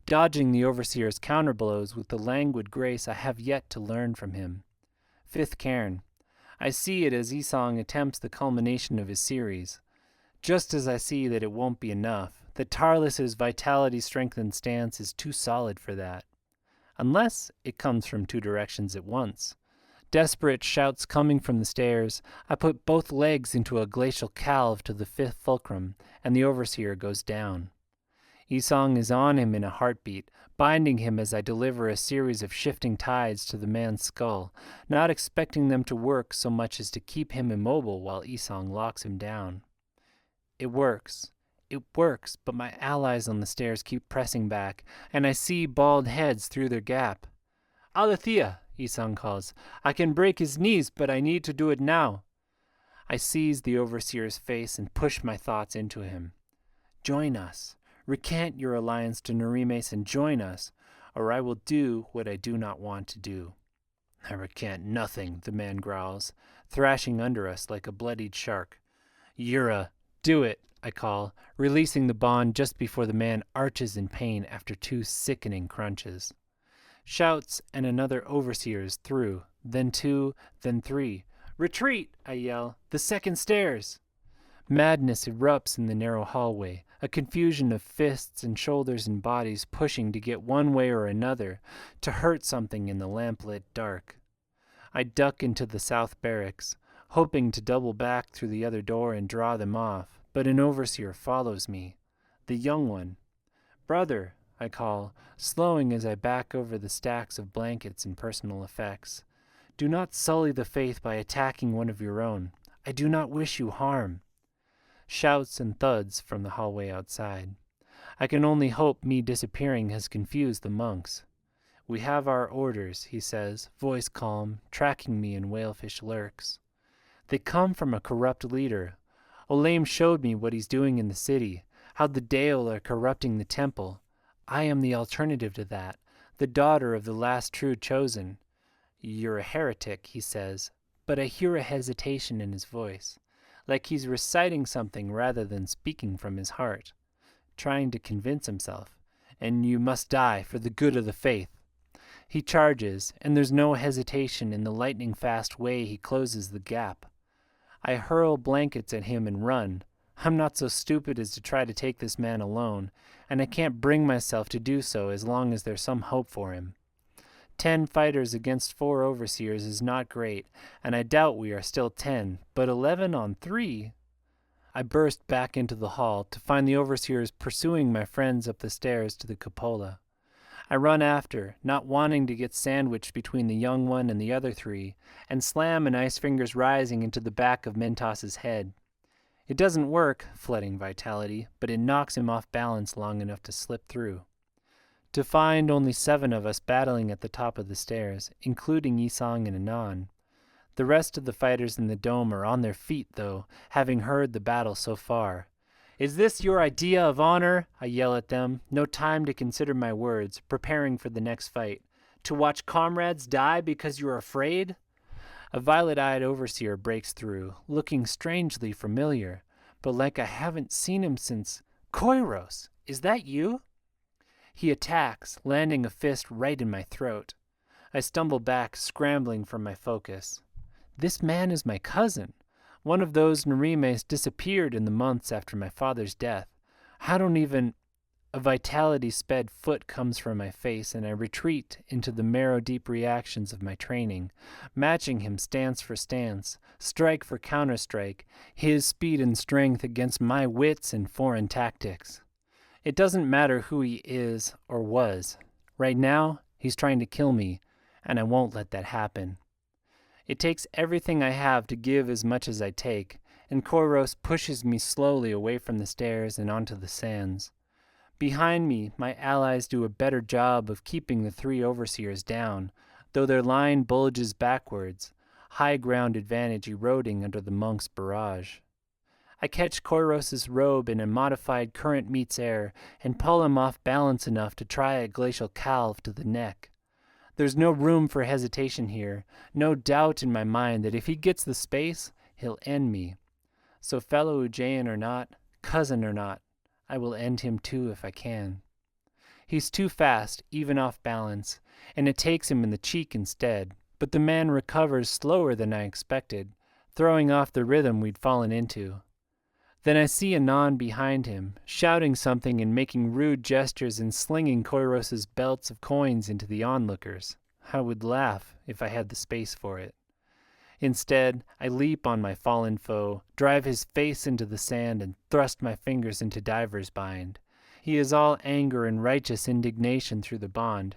dodging the overseer's counterblows with the languid grace I have yet to learn from him. 5th cairn. I see it as Isong attempts the culmination of his series. Just as I see that it won't be enough, that Tarlis's vitality-strengthened stance is too solid for that. Unless it comes from 2 directions at once. Desperate shouts coming from the stairs, I put both legs into a glacial calve to the 5th fulcrum, and the overseer goes down. Isong is on him in a heartbeat, binding him as I deliver a series of shifting tides to the man's skull, not expecting them to work so much as to keep him immobile while Isong locks him down. It works, but my allies on the stairs keep pressing back, and I see bald heads through their gap. Alethea, Isong calls. I can break his knees, but I need to do it now. I seize the overseer's face and push my thoughts into him. Join us. Recant your alliance to Nerimes and join us, or I will do what I do not want to do. I recant nothing, the man growls, thrashing under us like a bloodied shark. Yura, do it, I call, releasing the bond just before the man arches in pain after 2 sickening crunches. Shouts, and another overseer is through, then two, then three. "Retreat!" I yell. "The second stairs!" Madness erupts in the narrow hallway, a confusion of fists and shoulders and bodies pushing to get one way or another, to hurt something in the lamplit dark. I duck into the south barracks, hoping to double back through the other door and draw them off, but an overseer follows me. The young one. "Brother," I call, slowing as I back over the stacks of blankets and personal effects. "Do not sully the faith by attacking one of your own. I do not wish you harm." Shouts and thuds from the hallway outside. I can only hope me disappearing has confused the monks. "We have our orders," he says, voice calm, tracking me in whalefish lurks. "They come from a corrupt leader. Olayim showed me what he's doing in the city, how the Dale are corrupting the temple. I am the alternative to that, the daughter of the last true chosen." "You're a heretic," he says, but I hear a hesitation in his voice, like he's reciting something rather than speaking from his heart, trying to convince himself. "And you must die for the good of the faith." He charges, and there's no hesitation in the lightning-fast way he closes the gap. I hurl blankets at him and run. I'm not so stupid as to try to take this man alone, and I can't bring myself to do so as long as there's some hope for him. 10 fighters against 4 overseers is not great, and I doubt we are still 10, but 11 on 3? I burst back into the hall to find the overseers pursuing my friends up the stairs to the cupola. I run after, not wanting to get sandwiched between the young one and the other 3, and slam an Ice Fingers Rising into the back of Mentos's head. It doesn't work, flooding vitality, but it knocks him off balance long enough to slip through. To find only 7 of us battling at the top of the stairs, including Yisong and Anon. The rest of the fighters in the dome are on their feet, though, having heard the battle so far. "Is this your idea of honor?" I yell at them, no time to consider my words, preparing for the next fight. "To watch comrades die because you're afraid?" A violet-eyed overseer breaks through, looking strangely familiar, but like I haven't seen him since... "Koiros, is that you?" He attacks, landing a fist right in my throat. I stumble back, scrambling from my focus. This man is my cousin. One of those Narimes disappeared in the months after my father's death. I don't even... A vitality-sped foot comes from my face, and I retreat into the marrow-deep reactions of my training, matching him stance for stance, strike for counter-strike, his speed and strength against my wits and foreign tactics. It doesn't matter who he is or was. Right now, he's trying to kill me, and I won't let that happen. It takes everything I have to give as much as I take, and Koiros pushes me slowly away from the stairs and onto the sands. Behind me, my allies do a better job of keeping the 3 overseers down, though their line bulges backwards, high ground advantage eroding under the monk's barrage. I catch Koiros's robe in a modified current meets air and pull him off balance enough to try a glacial calve to the neck. There's no room for hesitation here, no doubt in my mind that if he gets the space, he'll end me. So fellow Ujayan or not, cousin or not, I will end him too if I can. He's too fast, even off balance, and it takes him in the cheek instead, but the man recovers slower than I expected, throwing off the rhythm we'd fallen into. Then I see Anon behind him, shouting something and making rude gestures and slinging Koiros's belts of coins into the onlookers. I would laugh if I had the space for it. Instead, I leap on my fallen foe, drive his face into the sand, and thrust my fingers into Diver's bind. He is all anger and righteous indignation through the bond.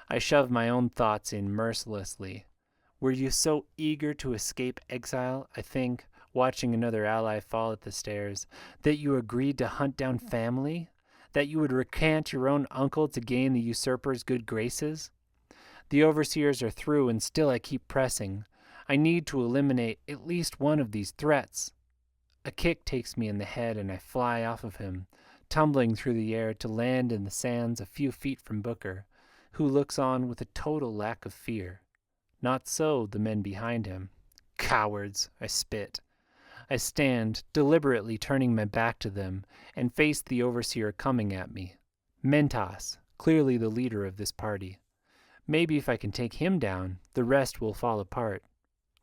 I shove my own thoughts in mercilessly. Were you so eager to escape exile, I think, watching another ally fall at the stairs, that you agreed to hunt down family? That you would recant your own uncle to gain the usurper's good graces? The overseers are through, and still I keep pressing. I need to eliminate at least one of these threats. A kick takes me in the head, and I fly off of him, tumbling through the air to land in the sands a few feet from Booker, who looks on with a total lack of fear. Not so the men behind him. Cowards, I spit. I stand, deliberately turning my back to them, and face the overseer coming at me. Mentos, clearly the leader of this party. Maybe if I can take him down, the rest will fall apart,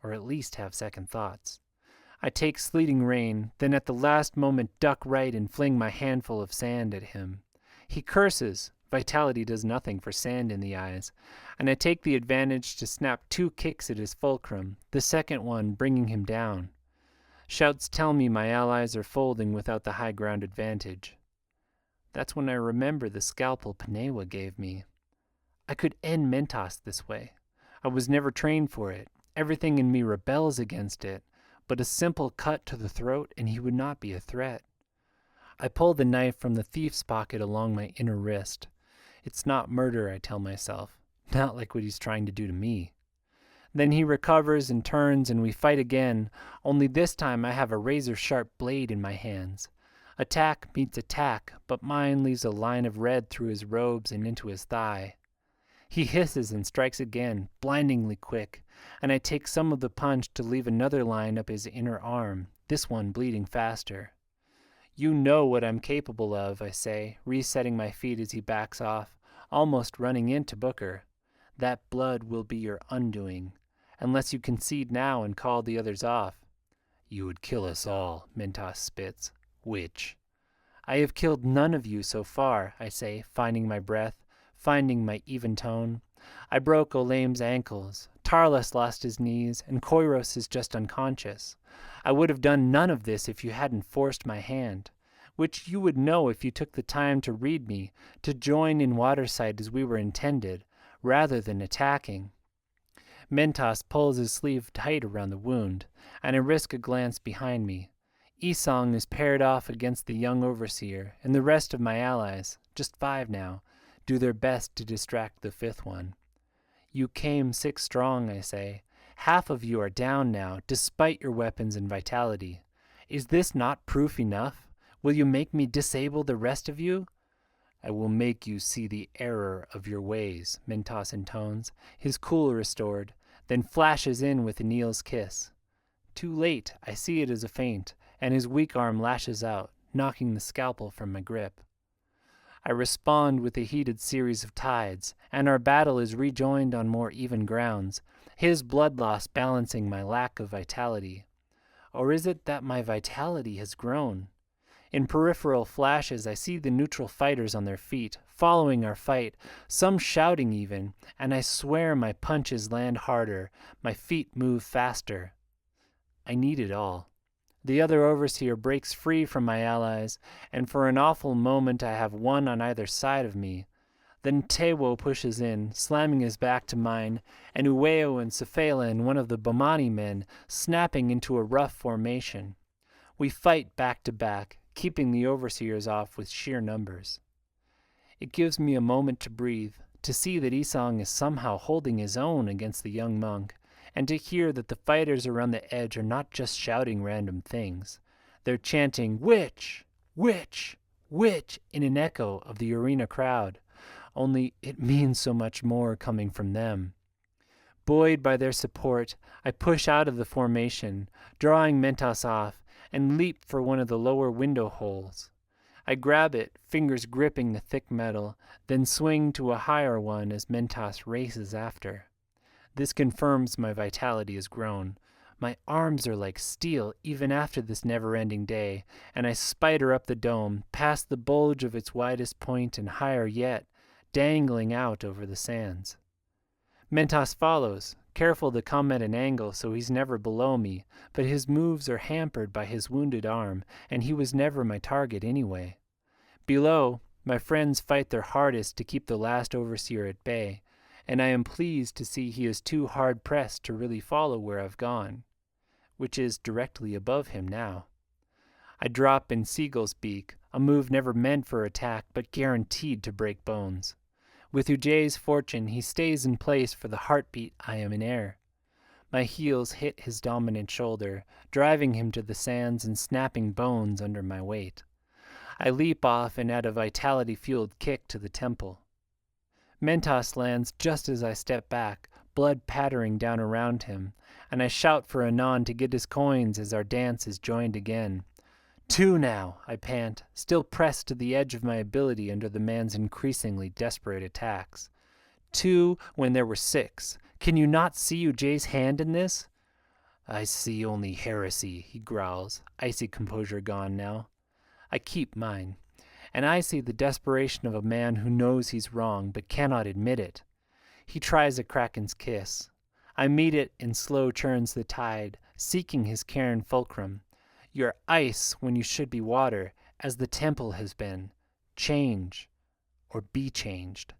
or at least have second thoughts. I take sleeting rain, then at the last moment duck right and fling my handful of sand at him. He curses. Vitality does nothing for sand in the eyes, and I take the advantage to snap 2 kicks at his fulcrum, the second one bringing him down. Shouts tell me my allies are folding without the high ground advantage. That's when I remember the scalpel Panewa gave me. I could end Mentos this way. I was never trained for it. Everything in me rebels against it, but a simple cut to the throat and he would not be a threat. I pull the knife from the thief's pocket along my inner wrist. It's not murder, I tell myself. Not like what he's trying to do to me. Then he recovers and turns and we fight again, only this time I have a razor-sharp blade in my hands. Attack meets attack, but mine leaves a line of red through his robes and into his thigh. He hisses and strikes again, blindingly quick, and I take some of the punch to leave another line up his inner arm, this one bleeding faster. You know what I'm capable of, I say, resetting my feet as he backs off, almost running into Booker. That blood will be your undoing, unless you concede now and call the others off. You would kill us all, Mentos spits. Which? I have killed none of you so far, I say, finding my breath, finding my even tone. I broke Olam's ankles, Tarlas lost his knees, and Koiros is just unconscious. I would have done none of this if you hadn't forced my hand, which you would know if you took the time to read me, to join in Waterside as we were intended, rather than attacking. Mentos pulls his sleeve tight around the wound, and I risk a glance behind me. Isong is paired off against the young overseer, and the rest of my allies, just 5 now, do their best to distract the 5th one. You came 6 strong, I say. Half of you are down now, despite your weapons and vitality. Is this not proof enough? Will you make me disable the rest of you? I will make you see the error of your ways, Mentos intones, his cool restored, then flashes in with Anil's kiss. Too late, I see it as a feint, and his weak arm lashes out, knocking the scalpel from my grip. I respond with a heated series of tides, and our battle is rejoined on more even grounds, his blood loss balancing my lack of vitality. Or is it that my vitality has grown? In peripheral flashes, I see the neutral fighters on their feet, following our fight, some shouting even, and I swear my punches land harder, my feet move faster. I need it all. The other overseer breaks free from my allies, and for an awful moment I have one on either side of me. Then Tewo pushes in, slamming his back to mine, and Uweo and Sefela and one of the Bomani men snapping into a rough formation. We fight back to back, keeping the overseers off with sheer numbers. It gives me a moment to breathe, to see that Isong is somehow holding his own against the young monk, and to hear that the fighters around the edge are not just shouting random things. They're chanting, "Witch! Witch! Witch!" in an echo of the arena crowd, only it means so much more coming from them. Buoyed by their support, I push out of the formation, drawing Mentos off, and leap for one of the lower window holes. I grab it, fingers gripping the thick metal, then swing to a higher one as Mentos races after. This confirms my vitality has grown. My arms are like steel even after this never-ending day, and I spider up the dome, past the bulge of its widest point and higher yet, dangling out over the sands. Mentos follows, careful to come at an angle so he's never below me, but his moves are hampered by his wounded arm, and he was never my target anyway. Below, my friends fight their hardest to keep the last overseer at bay, and I am pleased to see he is too hard-pressed to really follow where I've gone, which is directly above him now. I drop in Seagull's beak, a move never meant for attack but guaranteed to break bones. With Ujay's fortune, he stays in place for the heartbeat I am in air. My heels hit his dominant shoulder, driving him to the sands and snapping bones under my weight. I leap off and add a vitality-fueled kick to the temple. Mentos lands just as I step back, blood pattering down around him, and I shout for Anon to get his coins as our dance is joined again. 2 now, I pant, still pressed to the edge of my ability under the man's increasingly desperate attacks. 2 when there were 6. Can you not see Ujay's hand in this? I see only heresy, he growls, icy composure gone now. I keep mine, and I see the desperation of a man who knows he's wrong but cannot admit it. He tries a kraken's kiss. I meet it and slow churns the tide, seeking his cairn fulcrum. You're ice when you should be water, as the temple has been. Change, or be changed.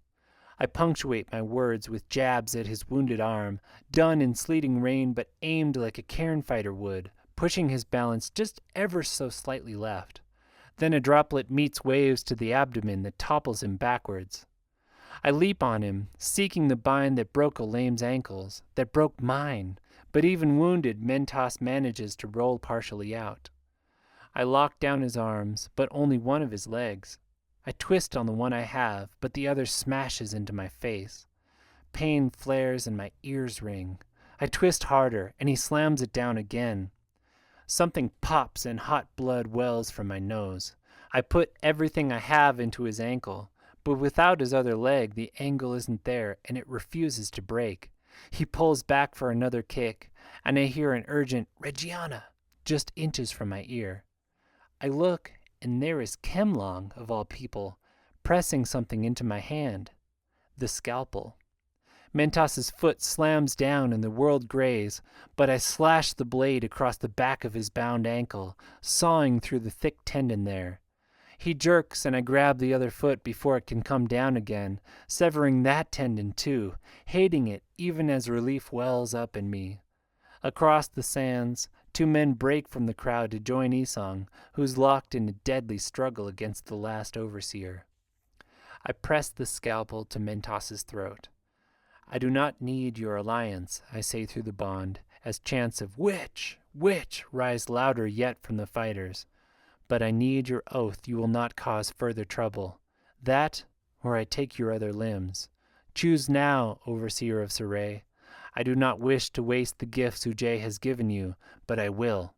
I punctuate my words with jabs at his wounded arm, done in sleeting rain but aimed like a cairn fighter would, pushing his balance just ever so slightly left. Then a droplet meets waves to the abdomen that topples him backwards. I leap on him, seeking the bind that broke a lame's ankles, that broke mine, but even wounded, Mentos manages to roll partially out. I lock down his arms, but only one of his legs. I twist on the one I have, but the other smashes into my face. Pain flares and my ears ring. I twist harder, and he slams it down again. Something pops and hot blood wells from my nose. I put everything I have into his ankle, but without his other leg, the angle isn't there, and it refuses to break. He pulls back for another kick, and I hear an urgent, "Reggiana," just inches from my ear. I look, and there is Kemlong, of all people, pressing something into my hand. The scalpel. Mentos's foot slams down and the world grays, but I slash the blade across the back of his bound ankle, sawing through the thick tendon there. He jerks and I grab the other foot before it can come down again, severing that tendon too, hating it even as relief wells up in me. Across the sands, 2 men break from the crowd to join Isong, who's locked in a deadly struggle against the last overseer. I press the scalpel to Mentos's throat. I do not need your alliance, I say through the bond, as chants of "Witch! Witch!" rise louder yet from the fighters. But I need your oath you will not cause further trouble. That, or I take your other limbs. Choose now, Overseer of Saray. I do not wish to waste the gifts Ujay has given you, but I will.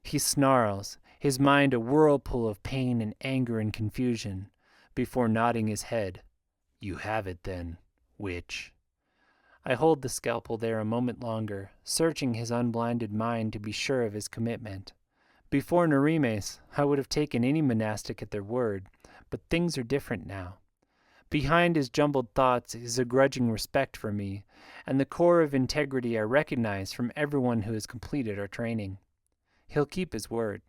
He snarls, his mind a whirlpool of pain and anger and confusion, before nodding his head. You have it then, witch. I hold the scalpel there a moment longer, searching his unblinded mind to be sure of his commitment. Before Narimes, I would have taken any monastic at their word, but things are different now. Behind his jumbled thoughts is a grudging respect for me, and the core of integrity I recognize from everyone who has completed our training. He'll keep his word.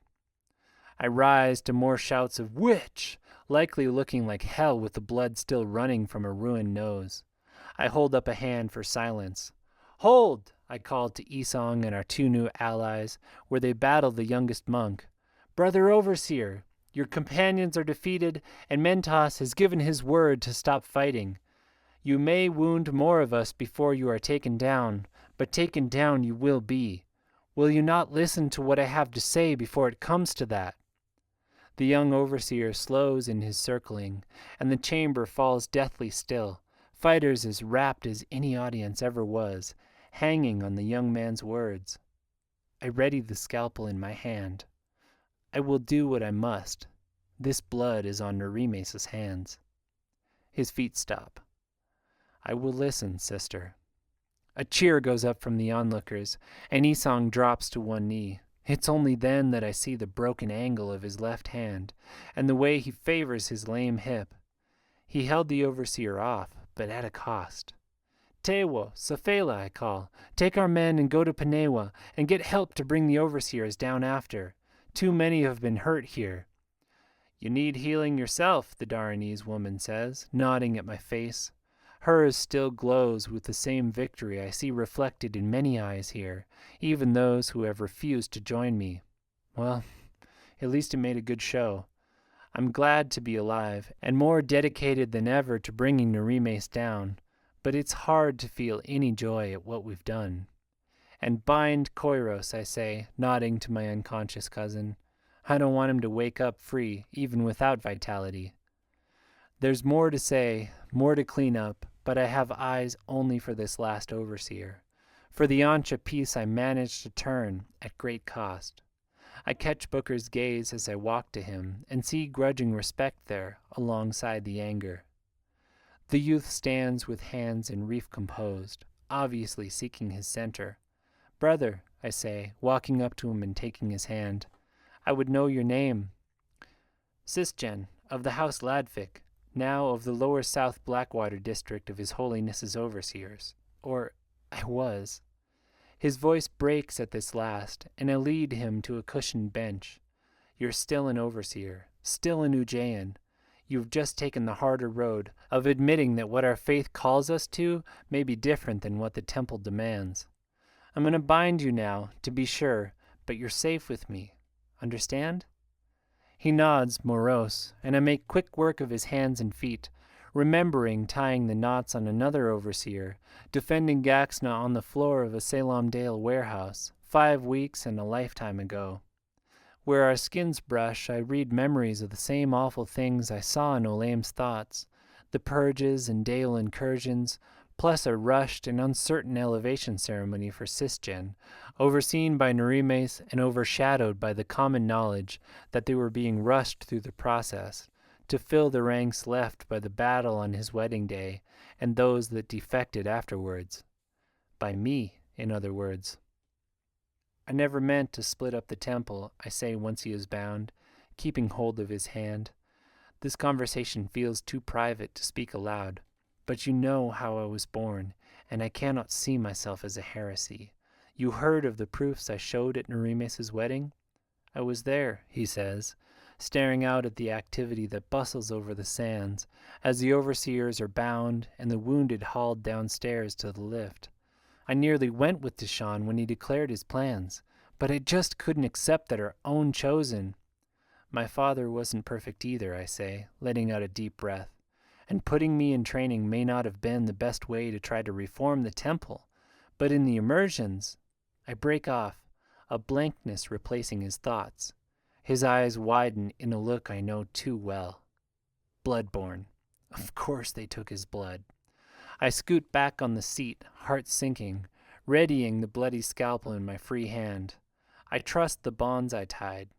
I rise to more shouts of "Witch!" likely looking like hell with the blood still running from a ruined nose. I hold up a hand for silence. "Hold!" I called to Isong and our 2 new allies, where they battle the youngest monk. "Brother Overseer, your companions are defeated, and Mentos has given his word to stop fighting. You may wound more of us before you are taken down, but taken down you will be. Will you not listen to what I have to say before it comes to that?" The young overseer slows in his circling, and the chamber falls deathly still, fighters as rapt as any audience ever was, hanging on the young man's words. I ready the scalpel in my hand. I will do what I must. This blood is on Narimes' hands. His feet stop. I will listen, sister. A cheer goes up from the onlookers, and Isong drops to one knee. It's only then that I see the broken angle of his left hand, and the way he favors his lame hip. He held the overseer off, but at a cost. "Tewo, Safela," I call. "Take our men and go to Panewa, and get help to bring the overseers down after. Too many have been hurt here." "You need healing yourself," the Daranese woman says, nodding at my face. Hers still glows with the same victory I see reflected in many eyes here, even those who have refused to join me. Well, at least it made a good show. I'm glad to be alive, and more dedicated than ever to bringing Narimes down, but it's hard to feel any joy at what we've done. "And bind Koiros," I say, nodding to my unconscious cousin. I don't want him to wake up free, even without vitality. There's more to say, more to clean up, but I have eyes only for this last overseer. For the Ancha piece I managed to turn, at great cost. I catch Booker's gaze as I walk to him, and see grudging respect there, alongside the anger. The youth stands with hands in reef composed, obviously seeking his center. "Brother," I say, walking up to him and taking his hand, "I would know your name." "Sisgen, of the House Ladvik, now of the lower South Blackwater district of His Holiness's overseers. Or, I was." His voice breaks at this last, and I lead him to a cushioned bench. "You're still an overseer, still a Nujayan. You've just taken the harder road of admitting that what our faith calls us to may be different than what the temple demands. I'm going to bind you now, to be sure, but you're safe with me. Understand?" He nods, morose, and I make quick work of his hands and feet, remembering tying the knots on another overseer, defending Gaxna on the floor of a Salemdale warehouse, 5 weeks and a lifetime ago. Where our skins brush, I read memories of the same awful things I saw in Olam's thoughts, the purges and Dale incursions, plus a rushed and uncertain elevation ceremony for Sisgen, overseen by Nerimes and overshadowed by the common knowledge that they were being rushed through the process, to fill the ranks left by the battle on his wedding day and those that defected afterwards. By me, in other words. "I never meant to split up the temple," I say once he is bound, keeping hold of his hand. "This conversation feels too private to speak aloud. But you know how I was born, and I cannot see myself as a heresy. You heard of the proofs I showed at Nerimes' wedding?" "I was there," he says, staring out at the activity that bustles over the sands, as the overseers are bound and the wounded hauled downstairs to the lift. "I nearly went with Deshaun when he declared his plans, but I just couldn't accept that our own chosen—" "My father wasn't perfect either," I say, letting out a deep breath. "And putting me in training may not have been the best way to try to reform the temple, but in the immersions—" I break off, a blankness replacing his thoughts. His eyes widen in a look I know too well. Bloodborne. Of course they took his blood. I scoot back on the seat, heart sinking, readying the bloody scalpel in my free hand. I trust the bonds I tied,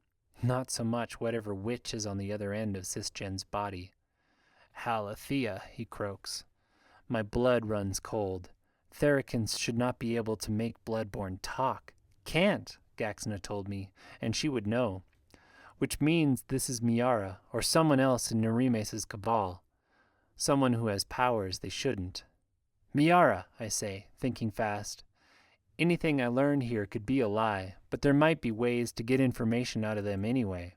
not so much whatever witch is on the other end of Sisgen's body. "Halathea," he croaks. My blood runs cold. Thericans should not be able to make Bloodborne talk. Can't, Gaxna told me, and she would know. Which means this is Miara, or someone else in Nerimes' cabal. Someone who has powers they shouldn't. "Miara," I say, thinking fast. Anything I learn here could be a lie, but there might be ways to get information out of them anyway.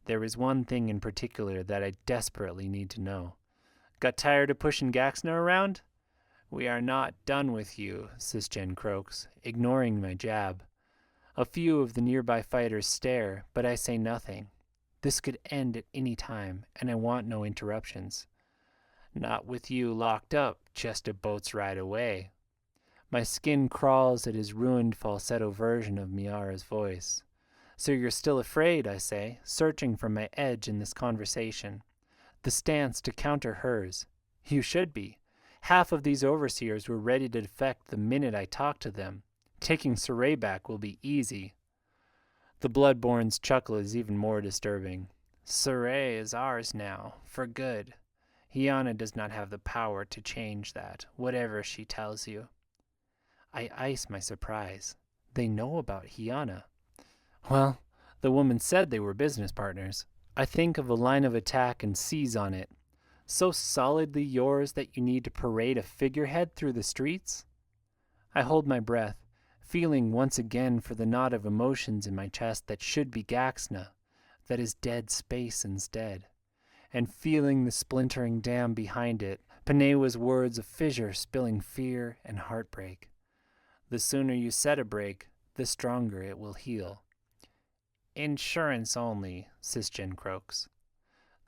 There is one thing in particular that I desperately need to know. "Got tired of pushing Gaxna around?" "We are not done with you," Sisgen croaks, ignoring my jab. A few of the nearby fighters stare, but I say nothing. This could end at any time, and I want no interruptions. "Not with you locked up, just a boat's ride away." My skin crawls at his ruined falsetto version of Miara's voice. "So you're still afraid," I say, searching for my edge in this conversation. The stance to counter hers. "You should be. Half of these overseers were ready to defect the minute I talked to them. Taking Saray back will be easy." The Bloodborne's chuckle is even more disturbing. "Saray is ours now, for good. Hiana does not have the power to change that, whatever she tells you." I ice my surprise. They know about Hiana. Well, the woman said they were business partners. I think of a line of attack and seize on it. "So solidly yours that you need to parade a figurehead through the streets?" I hold my breath, feeling once again for the knot of emotions in my chest that should be Gaxna, that is dead space instead, and feeling the splintering dam behind it, Panewa's words of fissure spilling fear and heartbreak. The sooner you set a break, the stronger it will heal. "Insurance only," Sisgen croaks.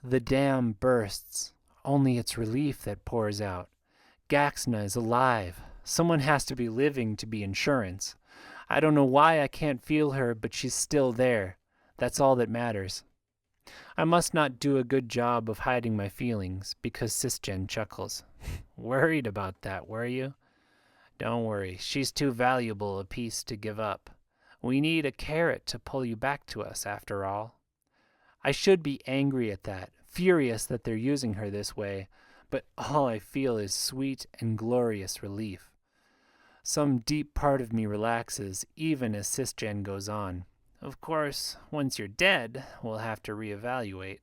The dam bursts, only it's relief that pours out. Gaxna is alive. Someone has to be living to be insurance. I don't know why I can't feel her, but she's still there. That's all that matters. I must not do a good job of hiding my feelings, because Sisgen chuckles. "Worried about that, were you? Don't worry, she's too valuable a piece to give up. We need a carrot to pull you back to us, after all." I should be angry at that, furious that they're using her this way, but all I feel is sweet and glorious relief. Some deep part of me relaxes even as Sisgen goes on. Of course, once you're dead, we'll have to reevaluate.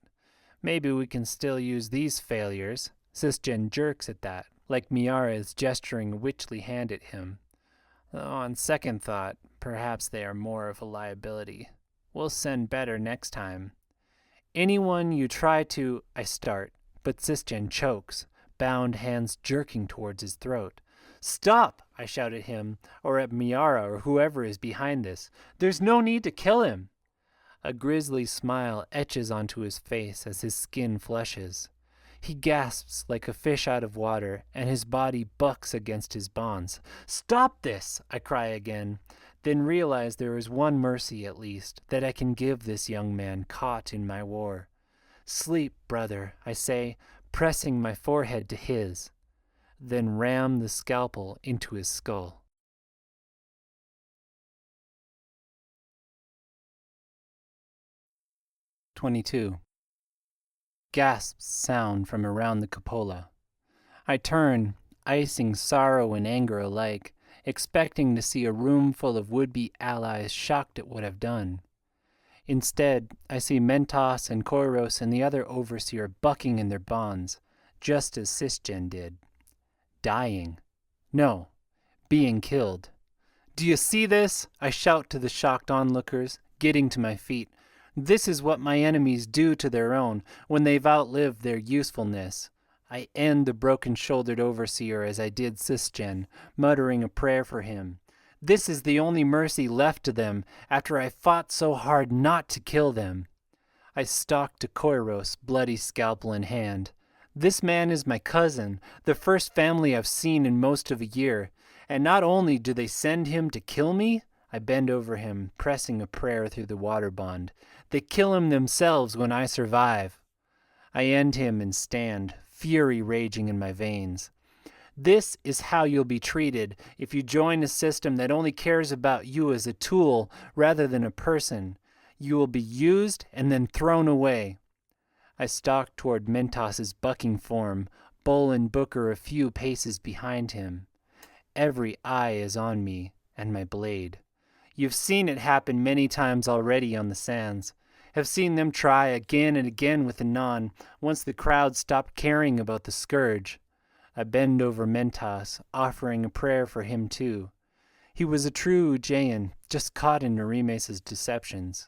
Maybe we can still use these failures. Sisgen jerks at that, like Miara is gesturing a witchly hand at him. Though on second thought, perhaps they are more of a liability. We'll send better next time. Anyone you try to, I start, but Sisgen chokes, bound hands jerking towards his throat. Stop, I shout at him, or at Miara or whoever is behind this. There's no need to kill him. A grisly smile etches onto his face as his skin flushes. He gasps like a fish out of water, and his body bucks against his bonds. Stop this, I cry again, then realize there is one mercy at least that I can give this young man caught in my war. Sleep, brother, I say, pressing my forehead to his, then ram the scalpel into his skull. "22. Gasps sound from around the cupola. I turn, icing sorrow and anger alike, expecting to see a room full of would-be allies shocked at what I've done. Instead, I see Mentos and Koiros and the other overseer bucking in their bonds, just as Sisgen did. Dying. No, being killed. Do you see this? I shout to the shocked onlookers, getting to my feet. This is what my enemies do to their own when they've outlived their usefulness. I end the broken-shouldered overseer as I did Sisgen, muttering a prayer for him. This is the only mercy left to them after I fought so hard not to kill them. I stalk to Koiros, bloody scalpel in hand. This man is my cousin, the first family I've seen in most of a year, and not only do they send him to kill me, I bend over him, pressing a prayer through the water bond. They kill him themselves when I survive. I end him and stand, fury raging in my veins. This is how you'll be treated if you join a system that only cares about you as a tool rather than a person. You will be used and then thrown away. I stalk toward Mentos's bucking form, Bull and Booker a few paces behind him. Every eye is on me and my blade. You've seen it happen many times already on the sands. Have seen them try again and again with Anon once the crowd stopped caring about the scourge. I bend over Mentos, offering a prayer for him too. He was a true Ujayan, just caught in Narimesa's deceptions.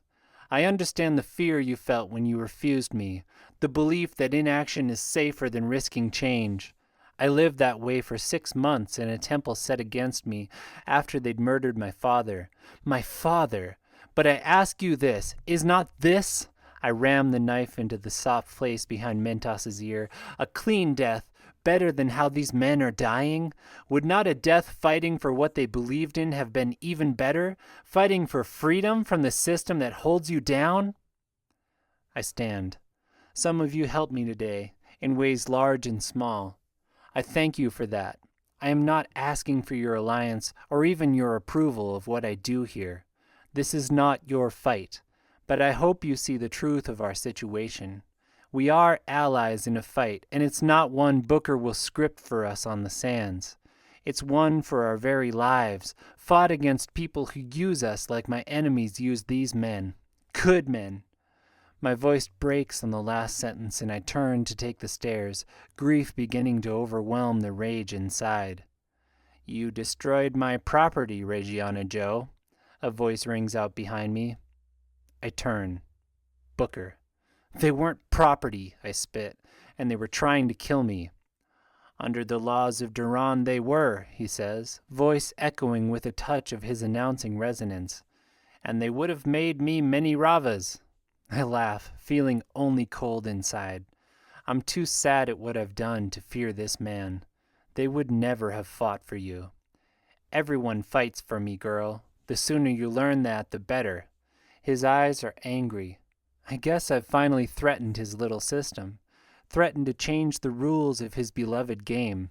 I understand the fear you felt when you refused me, the belief that inaction is safer than risking change. I lived that way for 6 months in a temple set against me after they'd murdered my father. My father! But I ask you this, is not this? I ram the knife into the soft place behind Mentos's ear. A clean death, better than how these men are dying? Would not a death fighting for what they believed in have been even better? Fighting for freedom from the system that holds you down? I stand. Some of you helped me today, in ways large and small. I thank you for that. I am not asking for your alliance or even your approval of what I do here. This is not your fight, but I hope you see the truth of our situation. We are allies in a fight, and it's not one Booker will script for us on the sands. It's one for our very lives, fought against people who use us like my enemies use these men. Good men. My voice breaks on the last sentence, and I turn to take the stairs, grief beginning to overwhelm the rage inside. You destroyed my property, Reggiana Joe. A voice rings out behind me. I turn. Booker. They weren't property, I spit, and they were trying to kill me. Under the laws of Duran they were, he says, voice echoing with a touch of his announcing resonance. And they would have made me many ravas. I laugh, feeling only cold inside. I'm too sad at what I've done to fear this man. They would never have fought for you. Everyone fights for me, girl. The sooner you learn that, the better. His eyes are angry. I guess I've finally threatened his little system. Threatened to change the rules of his beloved game.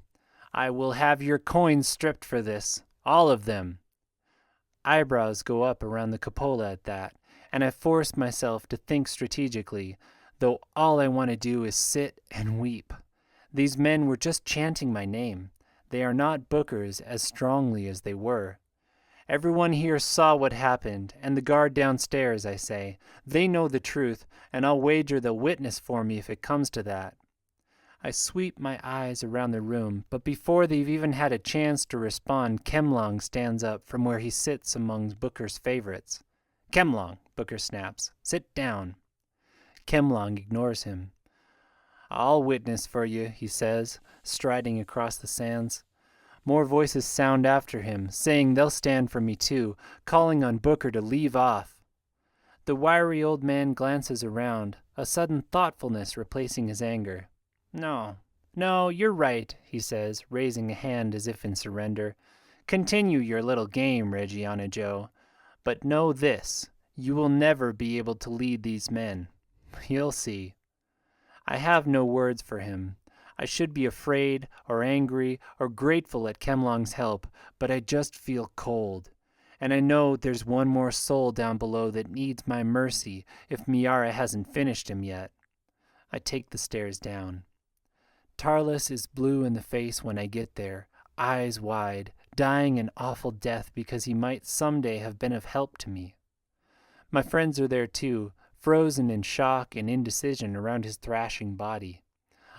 I will have your coins stripped for this. All of them. Eyebrows go up around the cupola at that, and I force myself to think strategically, though all I want to do is sit and weep. These men were just chanting my name. They are not Bookers as strongly as they were. Everyone here saw what happened, and the guard downstairs, I say. They know the truth, and I'll wager they'll witness for me if it comes to that. I sweep my eyes around the room, but before they've even had a chance to respond, Kemlong stands up from where he sits among Booker's favorites. Kemlong, Booker snaps. Sit down. Kemlong ignores him. I'll witness for you, he says, striding across the sands. More voices sound after him, saying they'll stand for me too, calling on Booker to leave off. The wiry old man glances around, a sudden thoughtfulness replacing his anger. No, you're right, he says, raising a hand as if in surrender. Continue your little game, Reggiana Joe. But know this, you will never be able to lead these men. You'll see. I have no words for him. I should be afraid, or angry, or grateful at Kemlong's help, but I just feel cold. And I know there's one more soul down below that needs my mercy if Miara hasn't finished him yet. I take the stairs down. Tarlis is blue in the face when I get there, eyes wide, dying an awful death because he might someday have been of help to me. My friends are there too, frozen in shock and indecision around his thrashing body.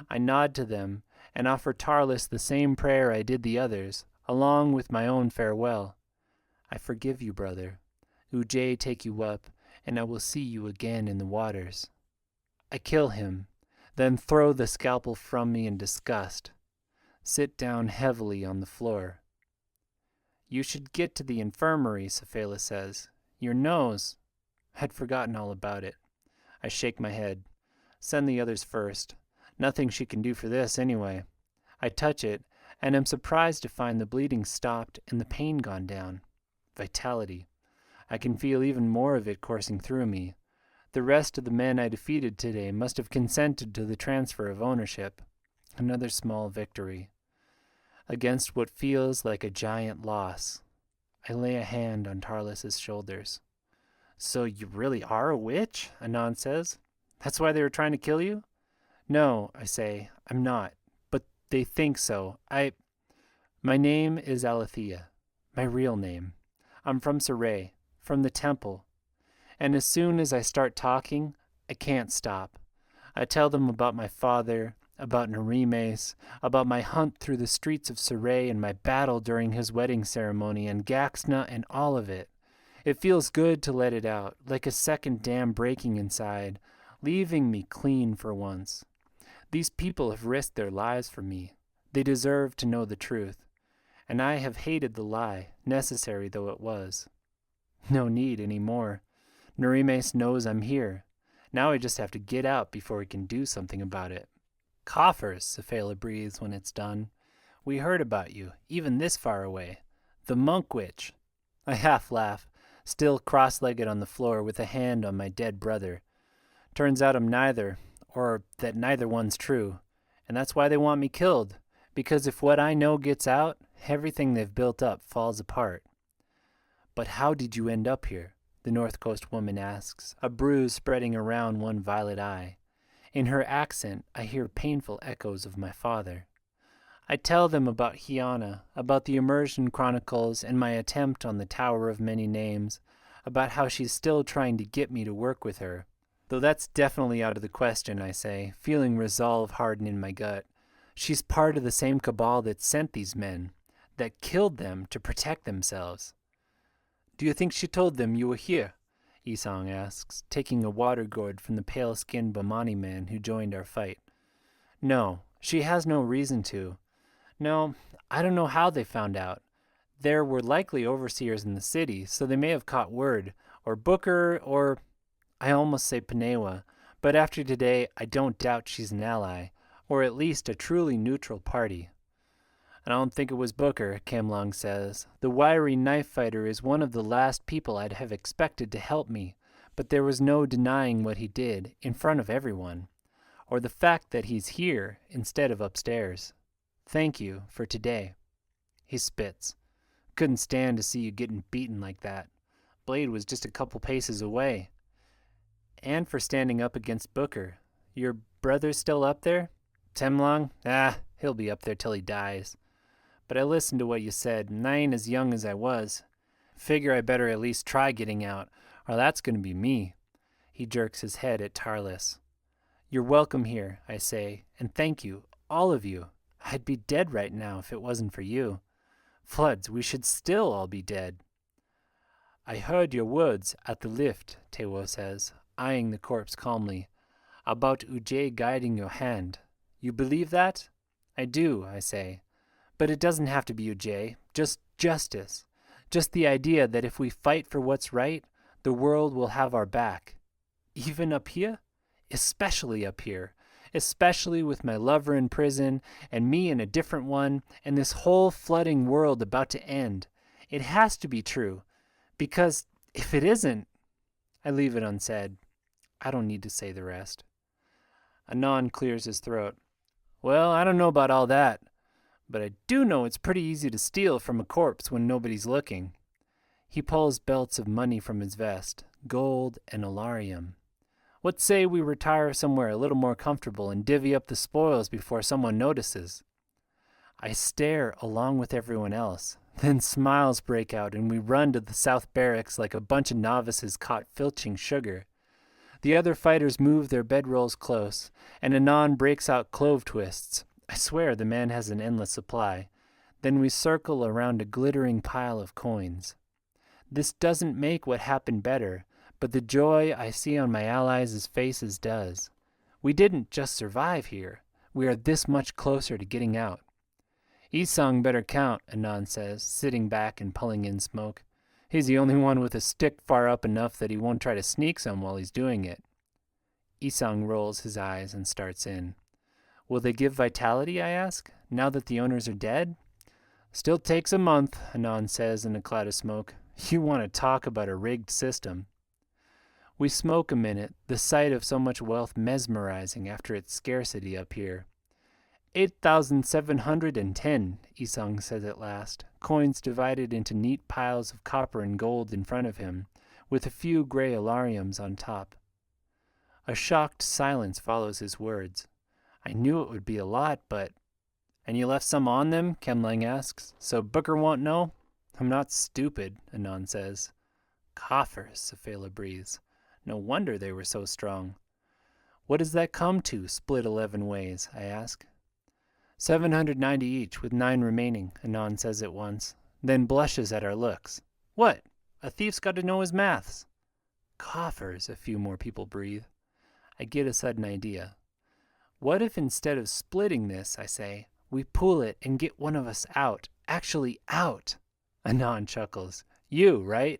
I nod to them and offer Tarlis the same prayer I did the others, along with my own farewell. I forgive you, brother. Ujay take you up, and I will see you again in the waters. I kill him, then throw the scalpel from me in disgust. Sit down heavily on the floor. You should get to the infirmary, Cephala says. Your nose. I'd forgotten all about it. I shake my head. Send the others first. Nothing she can do for this, anyway. I touch it, and am surprised to find the bleeding stopped and the pain gone down. Vitality. I can feel even more of it coursing through me. The rest of the men I defeated today must have consented to the transfer of ownership. Another small victory. Against what feels like a giant loss. I lay a hand on Tarlis's shoulders. So you really are a witch? Anon says. That's why they were trying to kill you? No, I say, I'm not. But they think so. My name is Alethea. My real name. I'm from Saray, from the temple. And as soon as I start talking, I can't stop. I tell them about my father, about Narimes, about my hunt through the streets of Saray and my battle during his wedding ceremony and Gaxna and all of it. It feels good to let it out, like a second dam breaking inside, leaving me clean for once. These people have risked their lives for me. They deserve to know the truth. And I have hated the lie, necessary though it was. No need any more. Narimes knows I'm here. Now I just have to get out before he can do something about it. Coffers, Cephala breathes when it's done. We heard about you, even this far away. The monk witch. I half laugh, still cross-legged on the floor with a hand on my dead brother. Turns out I'm neither, or that neither one's true. And that's why they want me killed, because if what I know gets out, everything they've built up falls apart. But how did you end up here? The North Coast woman asks, a bruise spreading around one violet eye. In her accent, I hear painful echoes of my father. I tell them about Hiana, about the Immersion Chronicles and my attempt on the Tower of Many Names, about how she's still trying to get me to work with her. Though that's definitely out of the question, I say, feeling resolve harden in my gut. She's part of the same cabal that sent these men, that killed them to protect themselves. Do you think she told them you were here? Isong asks, taking a water gourd from the pale-skinned Bamani man who joined our fight. No, she has no reason to. No, I don't know how they found out. There were likely overseers in the city, so they may have caught word, or Booker, or... I almost say Panewa, but after today I don't doubt she's an ally, or at least a truly neutral party. I don't think it was Booker, Kemlong says. The wiry knife fighter is one of the last people I'd have expected to help me, but there was no denying what he did, in front of everyone, or the fact that he's here instead of upstairs. Thank you for today. He spits. Couldn't stand to see you getting beaten like that. Blade was just a couple paces away. And for standing up against Booker. Your brother's still up there? Temlong? He'll be up there till he dies. But I listened to what you said, and I ain't as young as I was. Figure I better at least try getting out, or that's going to be me. He jerks his head at Tarlis. You're welcome here, I say, and thank you, all of you. I'd be dead right now if it wasn't for you. Floods, we should still all be dead. I heard your words at the lift, Tewo says, eyeing the corpse calmly, about Ujay guiding your hand. You believe that? I do, I say. But it doesn't have to be Ujay, just justice. Just the idea that if we fight for what's right, the world will have our back. Even up here? Especially up here. Especially with my lover in prison, and me in a different one, and this whole flooding world about to end. It has to be true. Because if it isn't, I leave it unsaid. I don't need to say the rest. Anon clears his throat. Well, I don't know about all that, but I do know it's pretty easy to steal from a corpse when nobody's looking. He pulls belts of money from his vest, gold and alarium. What say we retire somewhere a little more comfortable and divvy up the spoils before someone notices? I stare along with everyone else. Then smiles break out and we run to the South Barracks like a bunch of novices caught filching sugar. The other fighters move their bedrolls close, and Anon breaks out clove twists. I swear the man has an endless supply. Then we circle around a glittering pile of coins. This doesn't make what happened better, but the joy I see on my allies' faces does. We didn't just survive here. We are this much closer to getting out. Isang better count, Anon says, sitting back and pulling in smoke. He's the only one with a stick far up enough that he won't try to sneak some while he's doing it. Isang rolls his eyes and starts in. Will they give vitality, I ask, now that the owners are dead? Still takes a month, Anon says in a cloud of smoke. You want to talk about a rigged system. We smoke a minute, the sight of so much wealth mesmerizing after its scarcity up here. 8,710, Isang says at last, coins divided into neat piles of copper and gold in front of him, with a few gray alariums on top. A shocked silence follows his words. I knew it would be a lot, but... And you left some on them? Kemlang asks. So Booker won't know? I'm not stupid, Anon says. Coffers, Safela breathes. No wonder they were so strong. What does that come to, split 11 ways, I ask. 790 each, with 9 remaining, Anon says at once, then blushes at our looks. What? A thief's got to know his maths. Coffers, a few more people breathe. I get a sudden idea. What if instead of splitting this, I say, we pool it and get one of us out, actually out? Anon chuckles. You, right?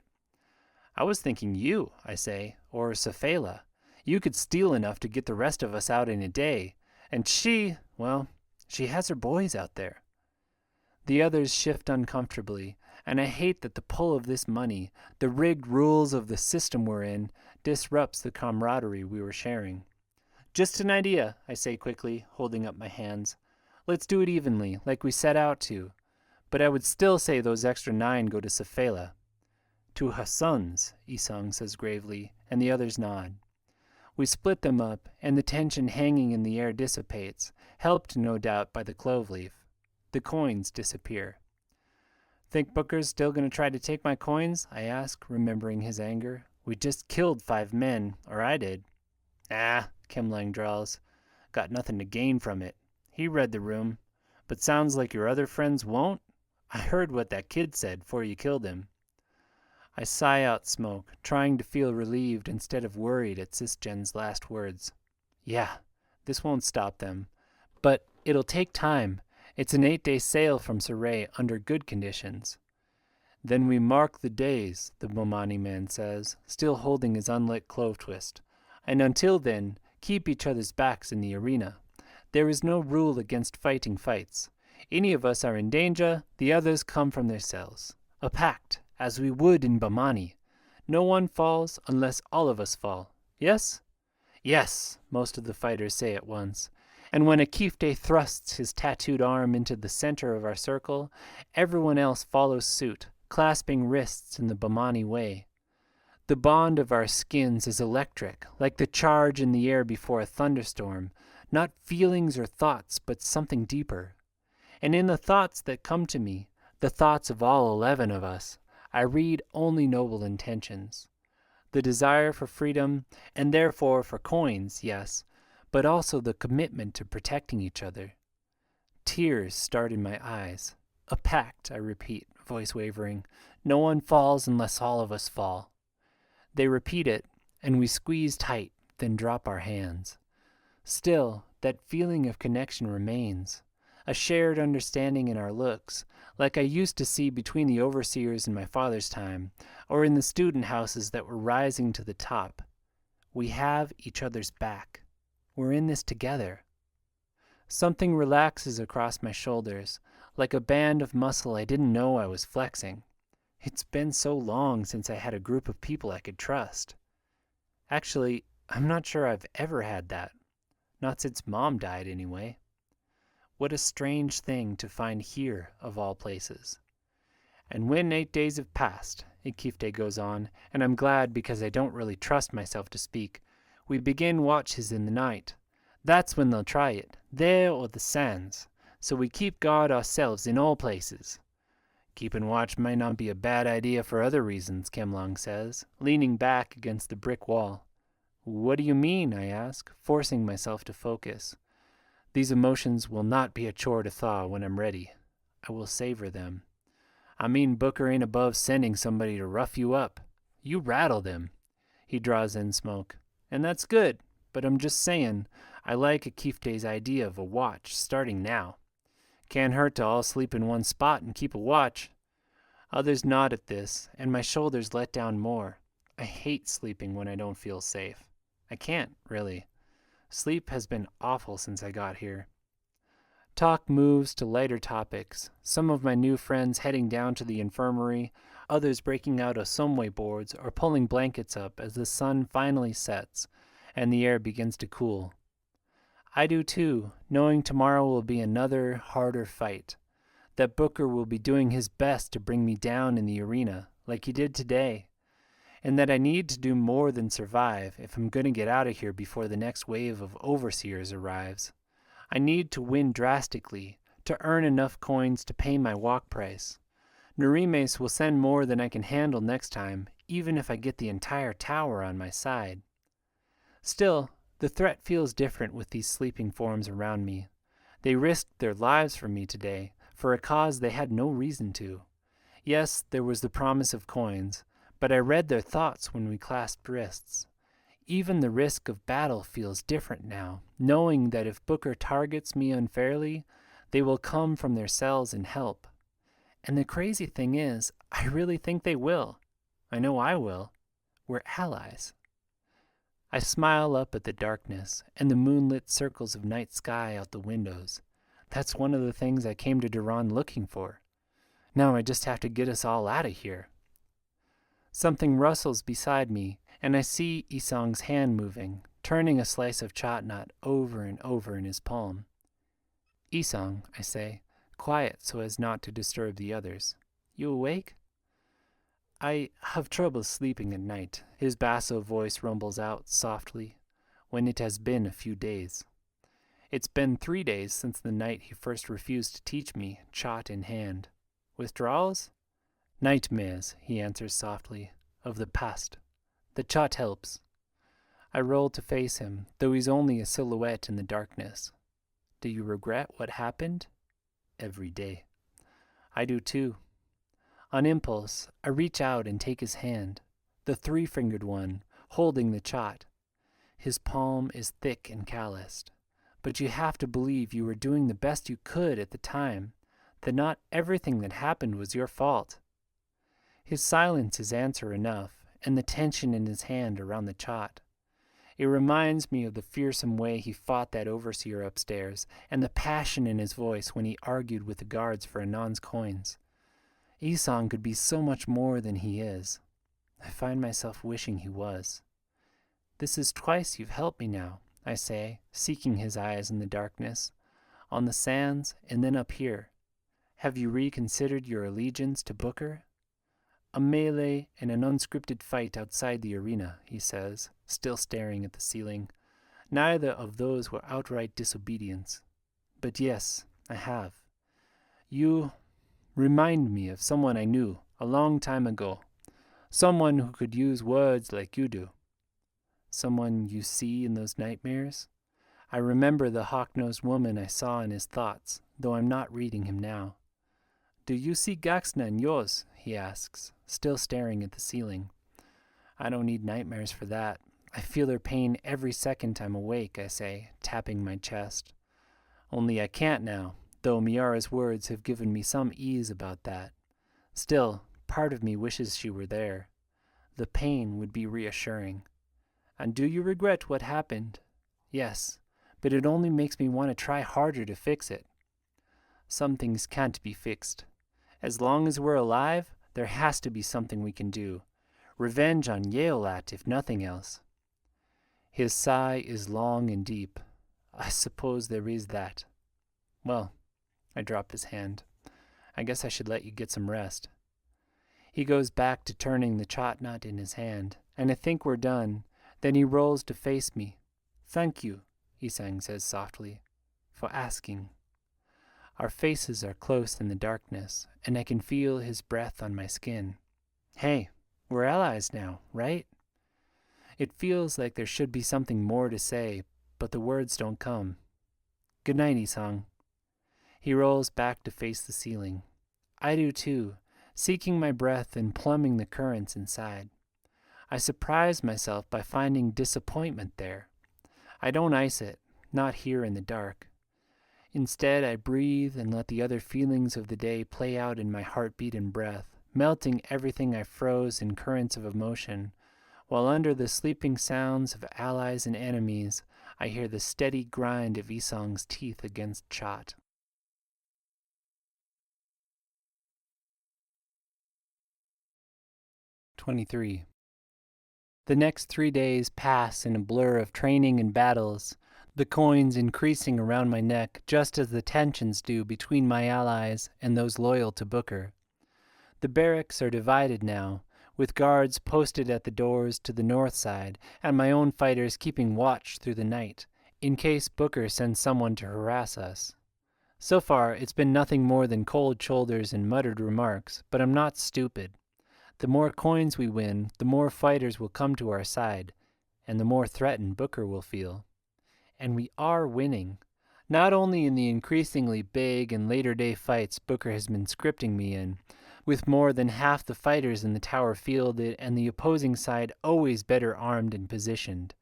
I was thinking you, I say, or Safela. You could steal enough to get the rest of us out in a day, and she, well... She has her boys out there. The others shift uncomfortably, and I hate that the pull of this money, the rigged rules of the system we're in, disrupts the camaraderie we were sharing. Just an idea, I say quickly, holding up my hands. Let's do it evenly, like we set out to. But I would still say those extra 9 go to Safela. To her sons, Isang says gravely, and the others nod. We split them up, and the tension hanging in the air dissipates, helped no doubt by the clove leaf. The coins disappear. Think Booker's still going to try to take my coins? I ask, remembering his anger. We just killed 5 men, or I did. Kemlang drawls. Got nothing to gain from it. He read the room. But sounds like your other friends won't? I heard what that kid said before you killed him. I sigh out smoke, trying to feel relieved instead of worried at Sisgen's last words. Yeah, this won't stop them. But it'll take time. It's an 8-day sail from Saray under good conditions. Then we mark the days, the Bomani man says, still holding his unlit clove twist. And until then, keep each other's backs in the arena. There is no rule against fighting fights. Any of us are in danger, the others come from their cells. A pact, as we would in Bomani. No one falls unless all of us fall. Yes? Yes, most of the fighters say at once. And when Akifte thrusts his tattooed arm into the center of our circle, everyone else follows suit, clasping wrists in the Bomani way. The bond of our skins is electric, like the charge in the air before a thunderstorm. Not feelings or thoughts, but something deeper. And in the thoughts that come to me, the thoughts of all 11 of us, I read only noble intentions. The desire for freedom, and therefore for coins, yes, but also the commitment to protecting each other. Tears start in my eyes. A pact, I repeat, voice wavering. No one falls unless all of us fall. They repeat it, and we squeeze tight, then drop our hands. Still, that feeling of connection remains, a shared understanding in our looks, like I used to see between the overseers in my father's time, or in the student houses that were rising to the top. We have each other's back. We're in this together. Something relaxes across my shoulders, like a band of muscle I didn't know I was flexing. It's been so long since I had a group of people I could trust. Actually, I'm not sure I've ever had that. Not since Mom died, anyway. What a strange thing to find here, of all places. And when 8 days have passed, Ikifte goes on, and I'm glad because I don't really trust myself to speak, we begin watches in the night. That's when they'll try it, there or the sands. So we keep guard ourselves in all places. Keeping watch might not be a bad idea for other reasons, Kemlong says, leaning back against the brick wall. What do you mean, I ask, forcing myself to focus. These emotions will not be a chore to thaw when I'm ready. I will savor them. I mean, Booker ain't above sending somebody to rough you up. You rattle them. He draws in smoke. And that's good, but I'm just saying, I like Akifte's idea of a watch starting now. Can't hurt to all sleep in one spot and keep a watch. Others nod at this, and my shoulders let down more. I hate sleeping when I don't feel safe. I can't, really. Sleep has been awful since I got here. Talk moves to lighter topics, some of my new friends heading down to the infirmary, others breaking out asomwe boards or pulling blankets up as the sun finally sets and the air begins to cool. I do too, knowing tomorrow will be another, harder fight, that Booker will be doing his best to bring me down in the arena, like he did today, and that I need to do more than survive if I'm going to get out of here before the next wave of overseers arrives. I need to win drastically, to earn enough coins to pay my walk price. Nurimes will send more than I can handle next time, even if I get the entire tower on my side. Still, the threat feels different with these sleeping forms around me. They risked their lives for me today, for a cause they had no reason to. Yes, there was the promise of coins, but I read their thoughts when we clasped wrists. Even the risk of battle feels different now, knowing that if Booker targets me unfairly, they will come from their cells and help. And the crazy thing is, I really think they will. I know I will. We're allies. I smile up at the darkness and the moonlit circles of night sky out the windows. That's one of the things I came to Duran looking for. Now I just have to get us all out of here. Something rustles beside me, and I see Isong's hand moving, turning a slice of chotnut over and over in his palm. Isong, I say, quiet so as not to disturb the others. You awake? I have trouble sleeping at night, his basso voice rumbles out softly, when it has been a few days. It's been 3 days since the night he first refused to teach me, chot in hand. Withdrawals? Nightmares, he answers softly, of the past. The chot helps. I roll to face him, though he's only a silhouette in the darkness. Do you regret what happened? Every day. I do too. On impulse, I reach out and take his hand, the 3-fingered one, holding the chot. His palm is thick and calloused, but you have to believe you were doing the best you could at the time, that not everything that happened was your fault. His silence is answer enough, and the tension in his hand around the chot. It reminds me of the fearsome way he fought that overseer upstairs, and the passion in his voice when he argued with the guards for Anon's coins. Isong could be so much more than he is. I find myself wishing he was. This is twice you've helped me now, I say, seeking his eyes in the darkness, on the sands and then up here. Have you reconsidered your allegiance to Booker? A melee and an unscripted fight outside the arena, he says, still staring at the ceiling. Neither of those were outright disobedience. But yes, I have. You remind me of someone I knew a long time ago. Someone who could use words like you do. Someone you see in those nightmares? I remember the hawk-nosed woman I saw in his thoughts, though I'm not reading him now. Do you see Gaxna in yours? He asks, still staring at the ceiling. I don't need nightmares for that. I feel her pain every second I'm awake, I say, tapping my chest. Only I can't now, though Miara's words have given me some ease about that. Still, part of me wishes she were there. The pain would be reassuring. And do you regret what happened? Yes, but it only makes me want to try harder to fix it. Some things can't be fixed. As long as we're alive, there has to be something we can do. Revenge on Yeolat, if nothing else. His sigh is long and deep. I suppose there is that. Well, I drop his hand. I guess I should let you get some rest. He goes back to turning the chot nut in his hand, and I think we're done. Then he rolls to face me. Thank you, Isang says softly, for asking. Our faces are close in the darkness, and I can feel his breath on my skin. Hey, we're allies now, right? It feels like there should be something more to say, but the words don't come. Good night, Isang. He rolls back to face the ceiling. I do too, seeking my breath and plumbing the currents inside. I surprise myself by finding disappointment there. I don't ice it, not here in the dark. Instead, I breathe and let the other feelings of the day play out in my heartbeat and breath, melting everything I froze in currents of emotion, while under the sleeping sounds of allies and enemies, I hear the steady grind of Isang's teeth against chot. "23. The next 3 days pass in a blur of training and battles, the coins increasing around my neck just as the tensions do between my allies and those loyal to Booker. The barracks are divided now, with guards posted at the doors to the north side and my own fighters keeping watch through the night, in case Booker sends someone to harass us. So far, it's been nothing more than cold shoulders and muttered remarks, but I'm not stupid. The more coins we win, the more fighters will come to our side, and the more threatened Booker will feel. And we are winning, not only in the increasingly big and later-day fights Booker has been scripting me in, with more than half the fighters in the tower fielded and the opposing side always better armed and positioned.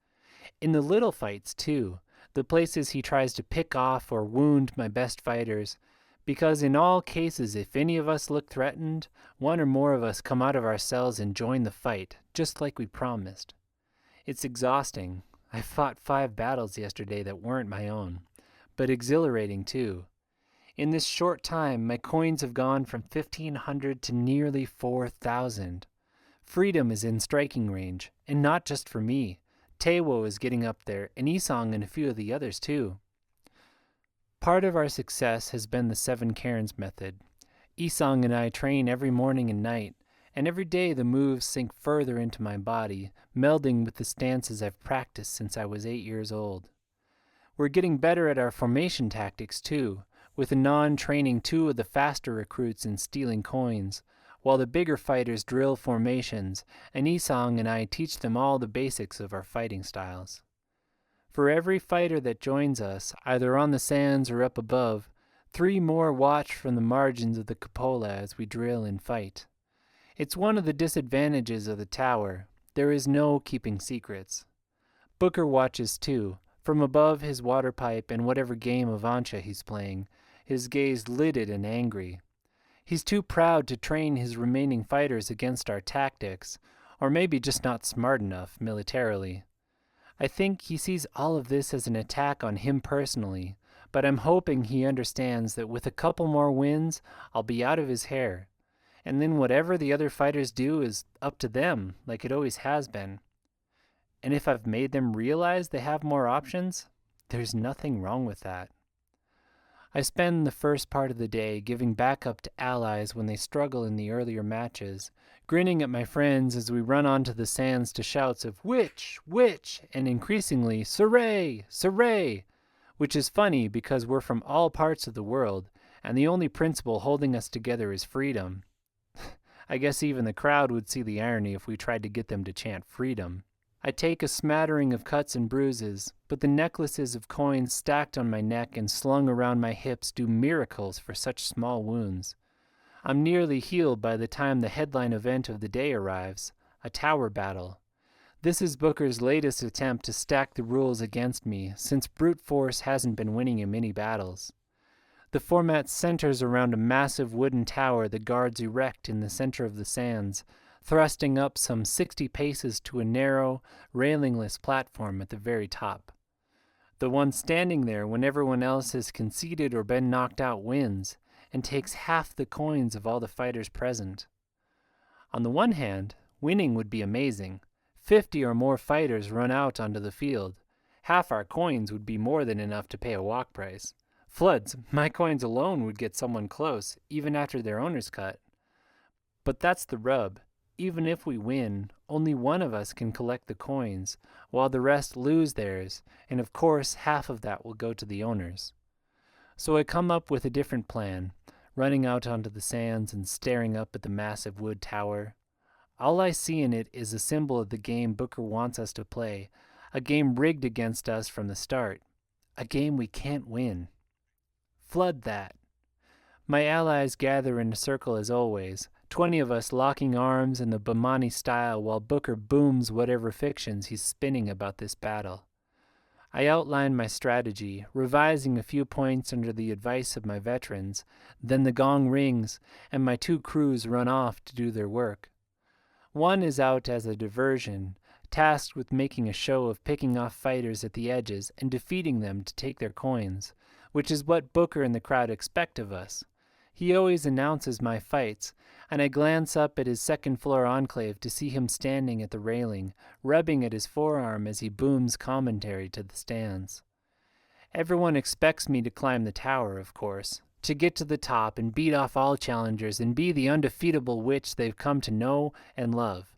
In the little fights, too, the places he tries to pick off or wound my best fighters, because in all cases if any of us look threatened, one or more of us come out of our cells and join the fight, just like we promised. It's exhausting. I fought 5 battles yesterday that weren't my own, but exhilarating too. In this short time, my coins have gone from 1,500 to nearly 4,000. Freedom is in striking range, and not just for me. Taewo is getting up there, and Isang and a few of the others too. Part of our success has been the 7 cairns method. Isang and I train every morning and night, and every day the moves sink further into my body, melding with the stances I've practiced since I was 8 years old. We're getting better at our formation tactics too, with Anon training 2 of the faster recruits in stealing coins, while the bigger fighters drill formations, and Isang and I teach them all the basics of our fighting styles. For every fighter that joins us, either on the sands or up above, 3 more watch from the margins of the cupola as we drill and fight. It's one of the disadvantages of the tower. There is no keeping secrets. Booker watches too, from above his water pipe and whatever game of Ancha he's playing, his gaze lidded and angry. He's too proud to train his remaining fighters against our tactics, or maybe just not smart enough militarily. I think he sees all of this as an attack on him personally, but I'm hoping he understands that with a couple more wins, I'll be out of his hair. And then whatever the other fighters do is up to them, like it always has been. And if I've made them realize they have more options, there's nothing wrong with that. I spend the first part of the day giving backup to allies when they struggle in the earlier matches, grinning at my friends as we run onto the sands to shouts of "Witch!" and increasingly "Surrey! Surrey!" which is funny because we're from all parts of the world, and the only principle holding us together is freedom. I guess even the crowd would see the irony if we tried to get them to chant freedom. I take a smattering of cuts and bruises, but the necklaces of coins stacked on my neck and slung around my hips do miracles for such small wounds. I'm nearly healed by the time the headline event of the day arrives, a tower battle. This is Booker's latest attempt to stack the rules against me, since brute force hasn't been winning him any battles. The format centers around a massive wooden tower the guards erect in the center of the sands, thrusting up some 60 paces to a narrow, railingless platform at the very top. The one standing there when everyone else has conceded or been knocked out wins, and takes half the coins of all the fighters present. On the one hand, winning would be amazing. 50 or more fighters run out onto the field. Half our coins would be more than enough to pay a walk price. Floods, my coins alone would get someone close, even after their owner's cut. But that's the rub. Even if we win, only one of us can collect the coins, while the rest lose theirs, and of course half of that will go to the owners. So I come up with a different plan, running out onto the sands and staring up at the massive wood tower. All I see in it is a symbol of the game Booker wants us to play, a game rigged against us from the start, a game we can't win. Flood that. My allies gather in a circle as always, 20 of us locking arms in the Bamani style while Booker booms whatever fictions he's spinning about this battle. I outline my strategy, revising a few points under the advice of my veterans, then the gong rings, and my 2 crews run off to do their work. One is out as a diversion, tasked with making a show of picking off fighters at the edges and defeating them to take their coins, which is what Booker and the crowd expect of us. He always announces my fights, and I glance up at his second-floor enclave to see him standing at the railing, rubbing at his forearm as he booms commentary to the stands. Everyone expects me to climb the tower, of course, to get to the top and beat off all challengers and be the undefeatable witch they've come to know and love.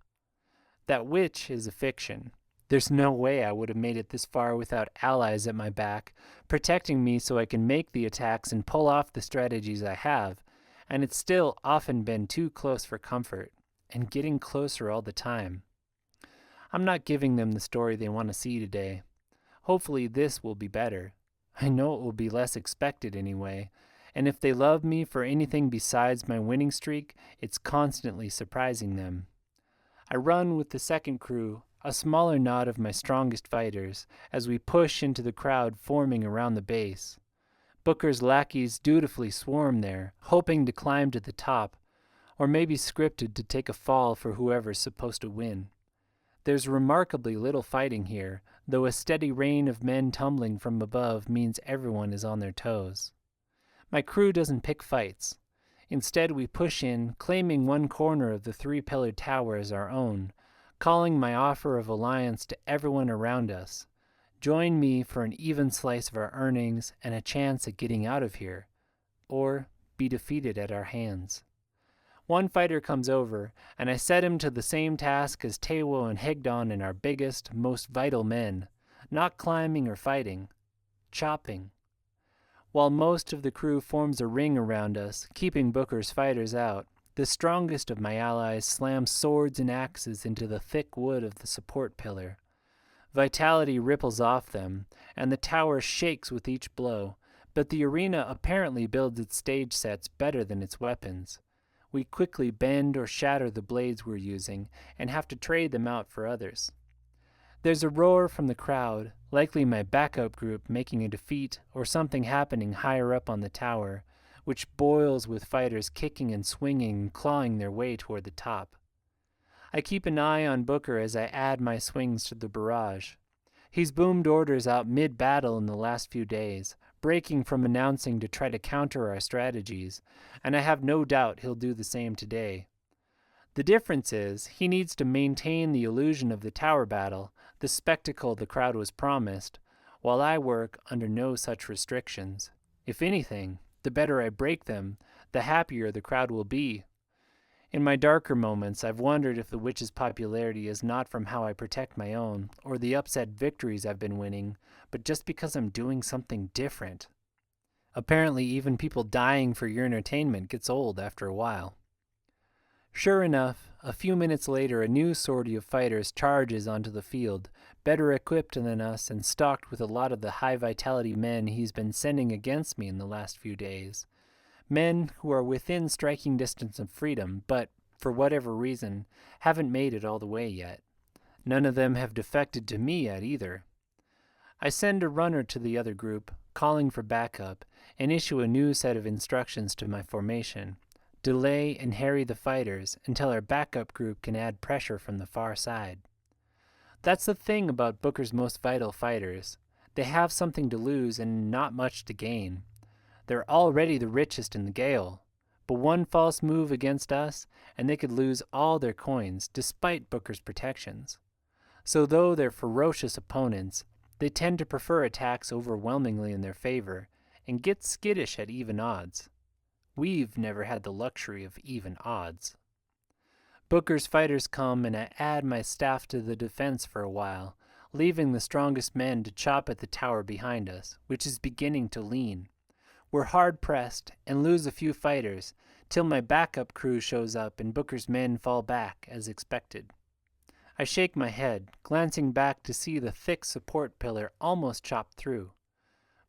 That witch is a fiction. There's no way I would have made it this far without allies at my back, protecting me so I can make the attacks and pull off the strategies I have, and it's still often been too close for comfort, and getting closer all the time. I'm not giving them the story they want to see today. Hopefully this will be better. I know it will be less expected anyway, and if they love me for anything besides my winning streak, it's constantly surprising them. I run with the second crew, a smaller knot of my strongest fighters, as we push into the crowd forming around the base. Booker's lackeys dutifully swarm there, hoping to climb to the top, or maybe scripted to take a fall for whoever's supposed to win. There's remarkably little fighting here, though a steady rain of men tumbling from above means everyone is on their toes. My crew doesn't pick fights. Instead, we push in, claiming one corner of the 3-pillared tower as our own, calling my offer of alliance to everyone around us. Join me for an even slice of our earnings and a chance at getting out of here, or be defeated at our hands. One fighter comes over, and I set him to the same task as Tewo and Hegdon and our biggest, most vital men, not climbing or fighting, chopping. While most of the crew forms a ring around us, keeping Booker's fighters out, the strongest of my allies slam swords and axes into the thick wood of the support pillar. Vitality ripples off them, and the tower shakes with each blow, but the arena apparently builds its stage sets better than its weapons. We quickly bend or shatter the blades we're using, and have to trade them out for others. There's a roar from the crowd, likely my backup group making a defeat or something happening higher up on the tower, which boils with fighters kicking and swinging and clawing their way toward the top. I keep an eye on Booker as I add my swings to the barrage. He's boomed orders out mid-battle in the last few days, breaking from announcing to try to counter our strategies, and I have no doubt he'll do the same today. The difference is, he needs to maintain the illusion of the tower battle, the spectacle the crowd was promised, while I work under no such restrictions. If anything, the better I break them, the happier the crowd will be. In my darker moments, I've wondered if the witch's popularity is not from how I protect my own, or the upset victories I've been winning, but just because I'm doing something different. Apparently, even people dying for your entertainment gets old after a while. Sure enough, a few minutes later, a new sortie of fighters charges onto the field, better equipped than us and stocked with a lot of the high-vitality men he's been sending against me in the last few days. Men who are within striking distance of freedom, but, for whatever reason, haven't made it all the way yet. None of them have defected to me yet either. I send a runner to the other group, calling for backup, and issue a new set of instructions to my formation. Delay and harry the fighters until our backup group can add pressure from the far side. That's the thing about Booker's most vital fighters. They have something to lose and not much to gain. They're already the richest in the Gale, but one false move against us, and they could lose all their coins, despite Booker's protections. So though they're ferocious opponents, they tend to prefer attacks overwhelmingly in their favor, and get skittish at even odds. We've never had the luxury of even odds. Booker's fighters come, and I add my staff to the defense for a while, leaving the strongest men to chop at the tower behind us, which is beginning to lean. We're hard-pressed and lose a few fighters, till my backup crew shows up and Booker's men fall back, as expected. I shake my head, glancing back to see the thick support pillar almost chopped through.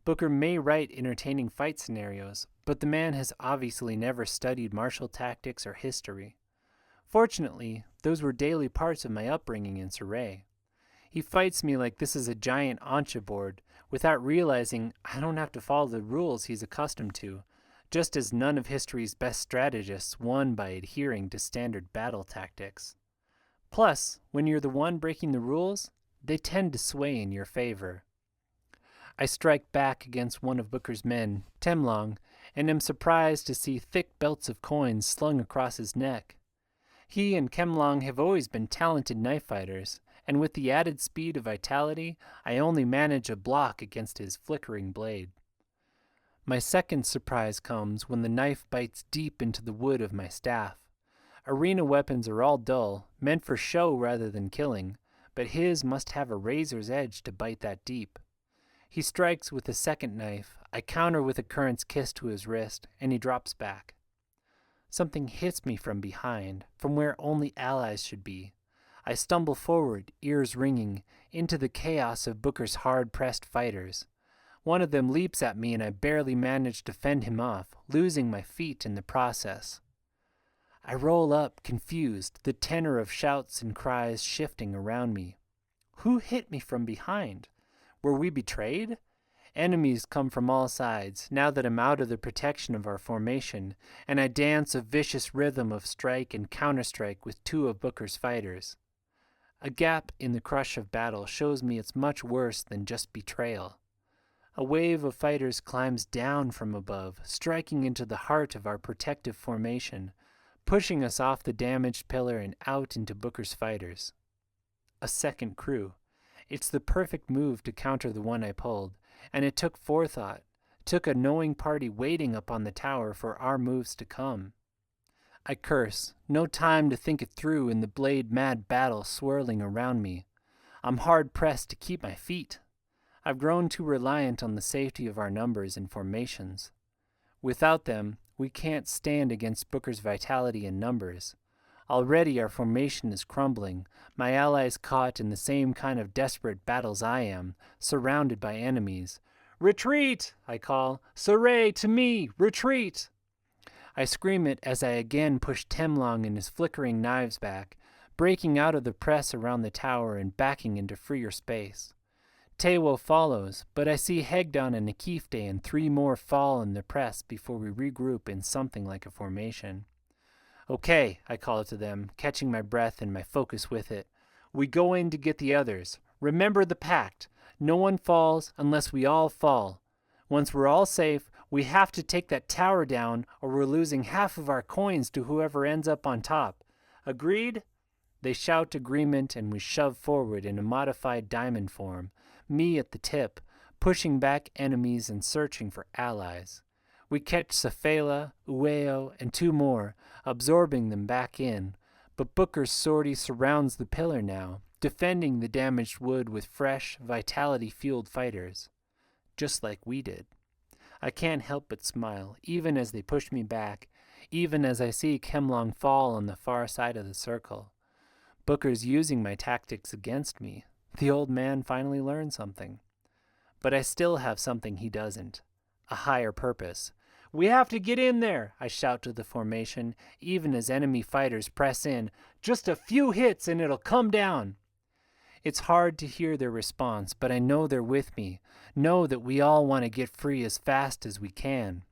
Booker may write entertaining fight scenarios, but the man has obviously never studied martial tactics or history. Fortunately, those were daily parts of my upbringing in Surrey. He fights me like this is a giant ancha board, without realizing I don't have to follow the rules he's accustomed to, just as none of history's best strategists won by adhering to standard battle tactics. Plus, when you're the one breaking the rules, they tend to sway in your favor. I strike back against one of Booker's men, Temlong, and am surprised to see thick belts of coins slung across his neck. He and Kemlong have always been talented knife fighters, and with the added speed of vitality, I only manage a block against his flickering blade. My second surprise comes when the knife bites deep into the wood of my staff. Arena weapons are all dull, meant for show rather than killing, but his must have a razor's edge to bite that deep. He strikes with a second knife, I counter with a current's kiss to his wrist, and he drops back. Something hits me from behind, from where only allies should be. I stumble forward, ears ringing, into the chaos of Booker's hard-pressed fighters. One of them leaps at me and I barely manage to fend him off, losing my feet in the process. I roll up, confused, the tenor of shouts and cries shifting around me. Who hit me from behind? Were we betrayed? Enemies come from all sides, now that I'm out of the protection of our formation, and I dance a vicious rhythm of strike and counterstrike with two of Booker's fighters. A gap in the crush of battle shows me it's much worse than just betrayal. A wave of fighters climbs down from above, striking into the heart of our protective formation, pushing us off the damaged pillar and out into Booker's fighters. A second crew. It's the perfect move to counter the one I pulled, and it took forethought, took a knowing party waiting up on the tower for our moves to come. I curse, no time to think it through in the blade-mad battle swirling around me. I'm hard-pressed to keep my feet. I've grown too reliant on the safety of our numbers and formations. Without them, we can't stand against Booker's vitality and numbers. Already our formation is crumbling, my allies caught in the same kind of desperate battles I am, surrounded by enemies. "Retreat!" I call. "Surrey, to me! Retreat!" I scream it as I again push Temlong and his flickering knives back, breaking out of the press around the tower and backing into freer space. Tewo follows, but I see Hegdon and Akifte and 3 more fall in the press before we regroup in something like a formation. "Okay," I call to them, catching my breath and my focus with it. "We go in to get the others. Remember the pact. No one falls unless we all fall. Once we're all safe, we have to take that tower down or we're losing half of our coins to whoever ends up on top. Agreed?" They shout agreement and we shove forward in a modified diamond form, me at the tip, pushing back enemies and searching for allies. We catch Safela, Ueo, and 2 more, absorbing them back in, but Booker's sortie surrounds the pillar now, defending the damaged wood with fresh, vitality-fueled fighters, just like we did. I can't help but smile, even as they push me back, even as I see Kemlong fall on the far side of the circle. Booker's using my tactics against me. The old man finally learned something. But I still have something he doesn't. A higher purpose. "We have to get in there," I shout to the formation, even as enemy fighters press in. "Just a few hits and it'll come down." It's hard to hear their response, but I know they're with me, know that we all want to get free as fast as we can,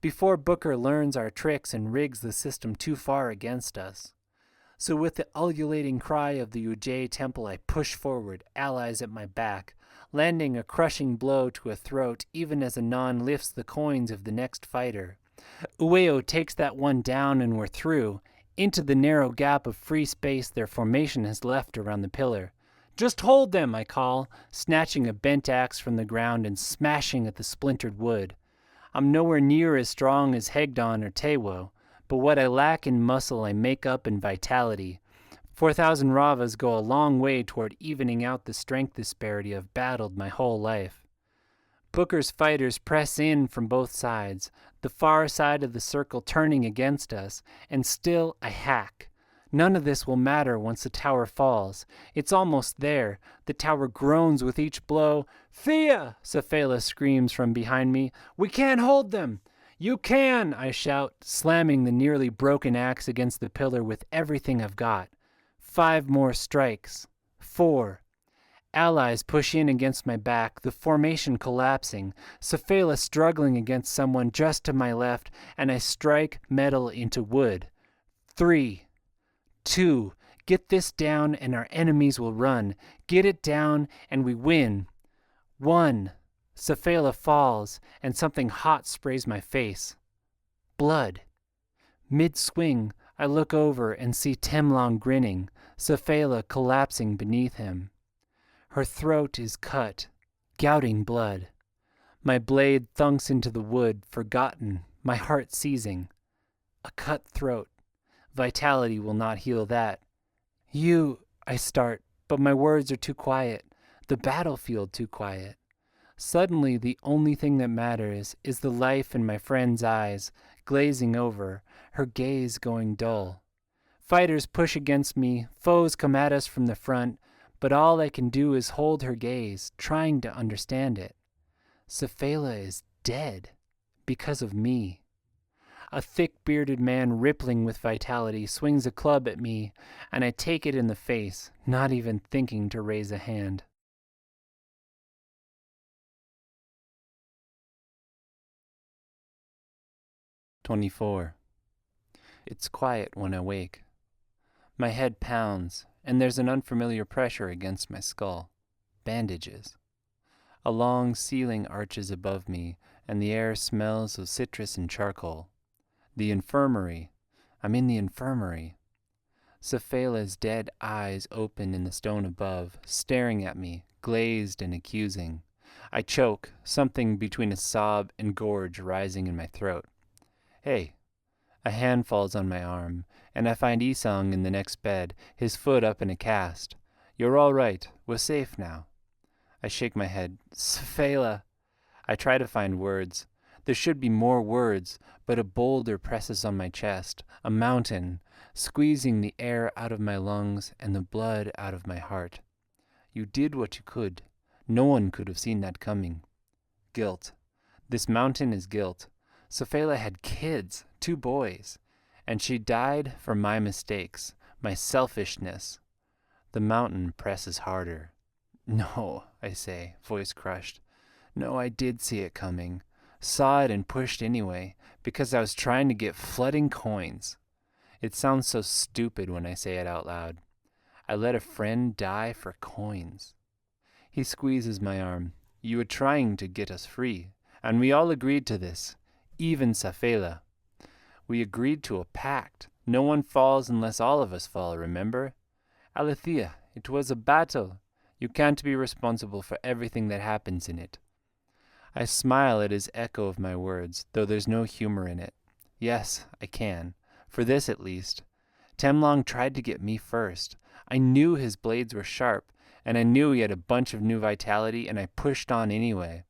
before Booker learns our tricks and rigs the system too far against us. So with the ululating cry of the Ujjayi temple, I push forward, allies at my back, landing a crushing blow to a throat even as Anon lifts the coins of the next fighter. Ueo takes that one down and we're through, into the narrow gap of free space their formation has left around the pillar. "Just hold them," I call, snatching a bent axe from the ground and smashing at the splintered wood. I'm nowhere near as strong as Hegdon or Tewo, but what I lack in muscle I make up in vitality. 4,000 ravas go a long way toward evening out the strength disparity I've battled my whole life. Booker's fighters press in from both sides, the far side of the circle turning against us, and still I hack. None of this will matter once the tower falls. It's almost there. The tower groans with each blow. "Thea!" Safela screams from behind me. "We can't hold them!" "You can!" I shout, slamming the nearly broken axe against the pillar with everything I've got. 5 more strikes. 4. Allies push in against my back, the formation collapsing, Safela struggling against someone just to my left, and I strike metal into wood. 3. 2. Get this down and our enemies will run. Get it down and we win. 1. Safela falls and something hot sprays my face. Blood. Mid-swing, I look over and see Temlong grinning, Safela collapsing beneath him. Her throat is cut, gouting blood. My blade thunks into the wood, forgotten, my heart seizing. A cut throat. Vitality will not heal that. I start, but my words are too quiet, the battlefield too quiet. Suddenly the only thing that matters is the life in my friend's eyes, glazing over, her gaze going dull. Fighters push against me, foes come at us from the front, but all I can do is hold her gaze, trying to understand it. Safela is dead, because of me. A thick-bearded man rippling with vitality swings a club at me, and I take it in the face, not even thinking to raise a hand. 24. It's quiet when I wake. My head pounds, and there's an unfamiliar pressure against my skull. Bandages. A long ceiling arches above me, and the air smells of citrus and charcoal. The infirmary. I'm in the infirmary. Safela's dead eyes open in the stone above, staring at me, glazed and accusing. I choke, something between a sob and gorge rising in my throat. "Hey." A hand falls on my arm, and I find Isang in the next bed, his foot up in a cast. "You're all right. We're safe now." I shake my head. "Safela." I try to find words. There should be more words, but a boulder presses on my chest, a mountain, squeezing the air out of my lungs and the blood out of my heart. You did what you could. No one could have seen that coming. Guilt. This mountain is guilt. Safela had kids, 2 boys, and she died for my mistakes, my selfishness. The mountain presses harder. "No," I say, voice crushed. "No, I did see it coming. Saw it and pushed anyway, because I was trying to get flooding coins." It sounds so stupid when I say it out loud. I let a friend die for coins. He squeezes my arm. "You were trying to get us free, and we all agreed to this, even Safela. We agreed to a pact. No one falls unless all of us fall, remember? Alethea, it was a battle. You can't be responsible for everything that happens in it. I smile at his echo of my words, though there's no humor in it. Yes, I can. For this at least. Temlong tried to get me first. I knew his blades were sharp, and I knew he had a bunch of new vitality, and I pushed on anyway.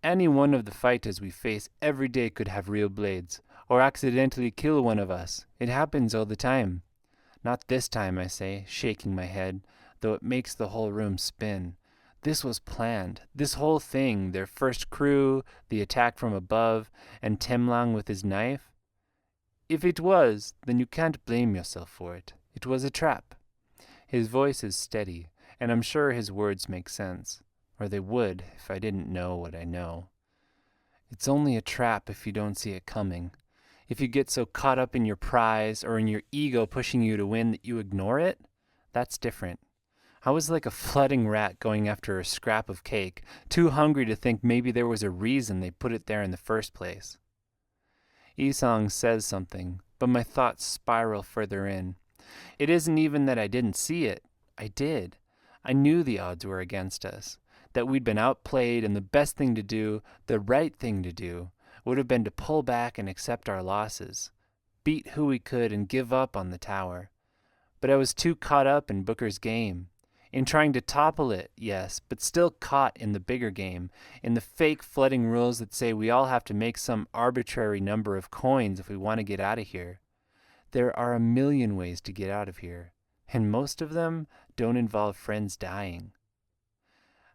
Any one of the fighters we face every day could have real blades, or accidentally kill one of us. It happens all the time. Not this time, I say, shaking my head, though it makes the whole room spin. This was planned. This whole thing, their first crew, the attack from above, and Temlang with his knife. If it was, then you can't blame yourself for it. It was a trap. His voice is steady, and I'm sure his words make sense. Or they would, if I didn't know what I know. It's only a trap if you don't see it coming. If you get so caught up in your prize or in your ego pushing you to win that you ignore it, that's different. I was like a flooding rat going after a scrap of cake, too hungry to think maybe there was a reason they put it there in the first place. Isong says something, but my thoughts spiral further in. It isn't even that I didn't see it. I did. I knew the odds were against us, that we'd been outplayed, and the best thing to do, the right thing to do, would have been to pull back and accept our losses, beat who we could and give up on the tower. But I was too caught up in Booker's game, in trying to topple it, yes, but still caught in the bigger game, in the fake flooding rules that say we all have to make some arbitrary number of coins if we want to get out of here. There are a million ways to get out of here, and most of them don't involve friends dying.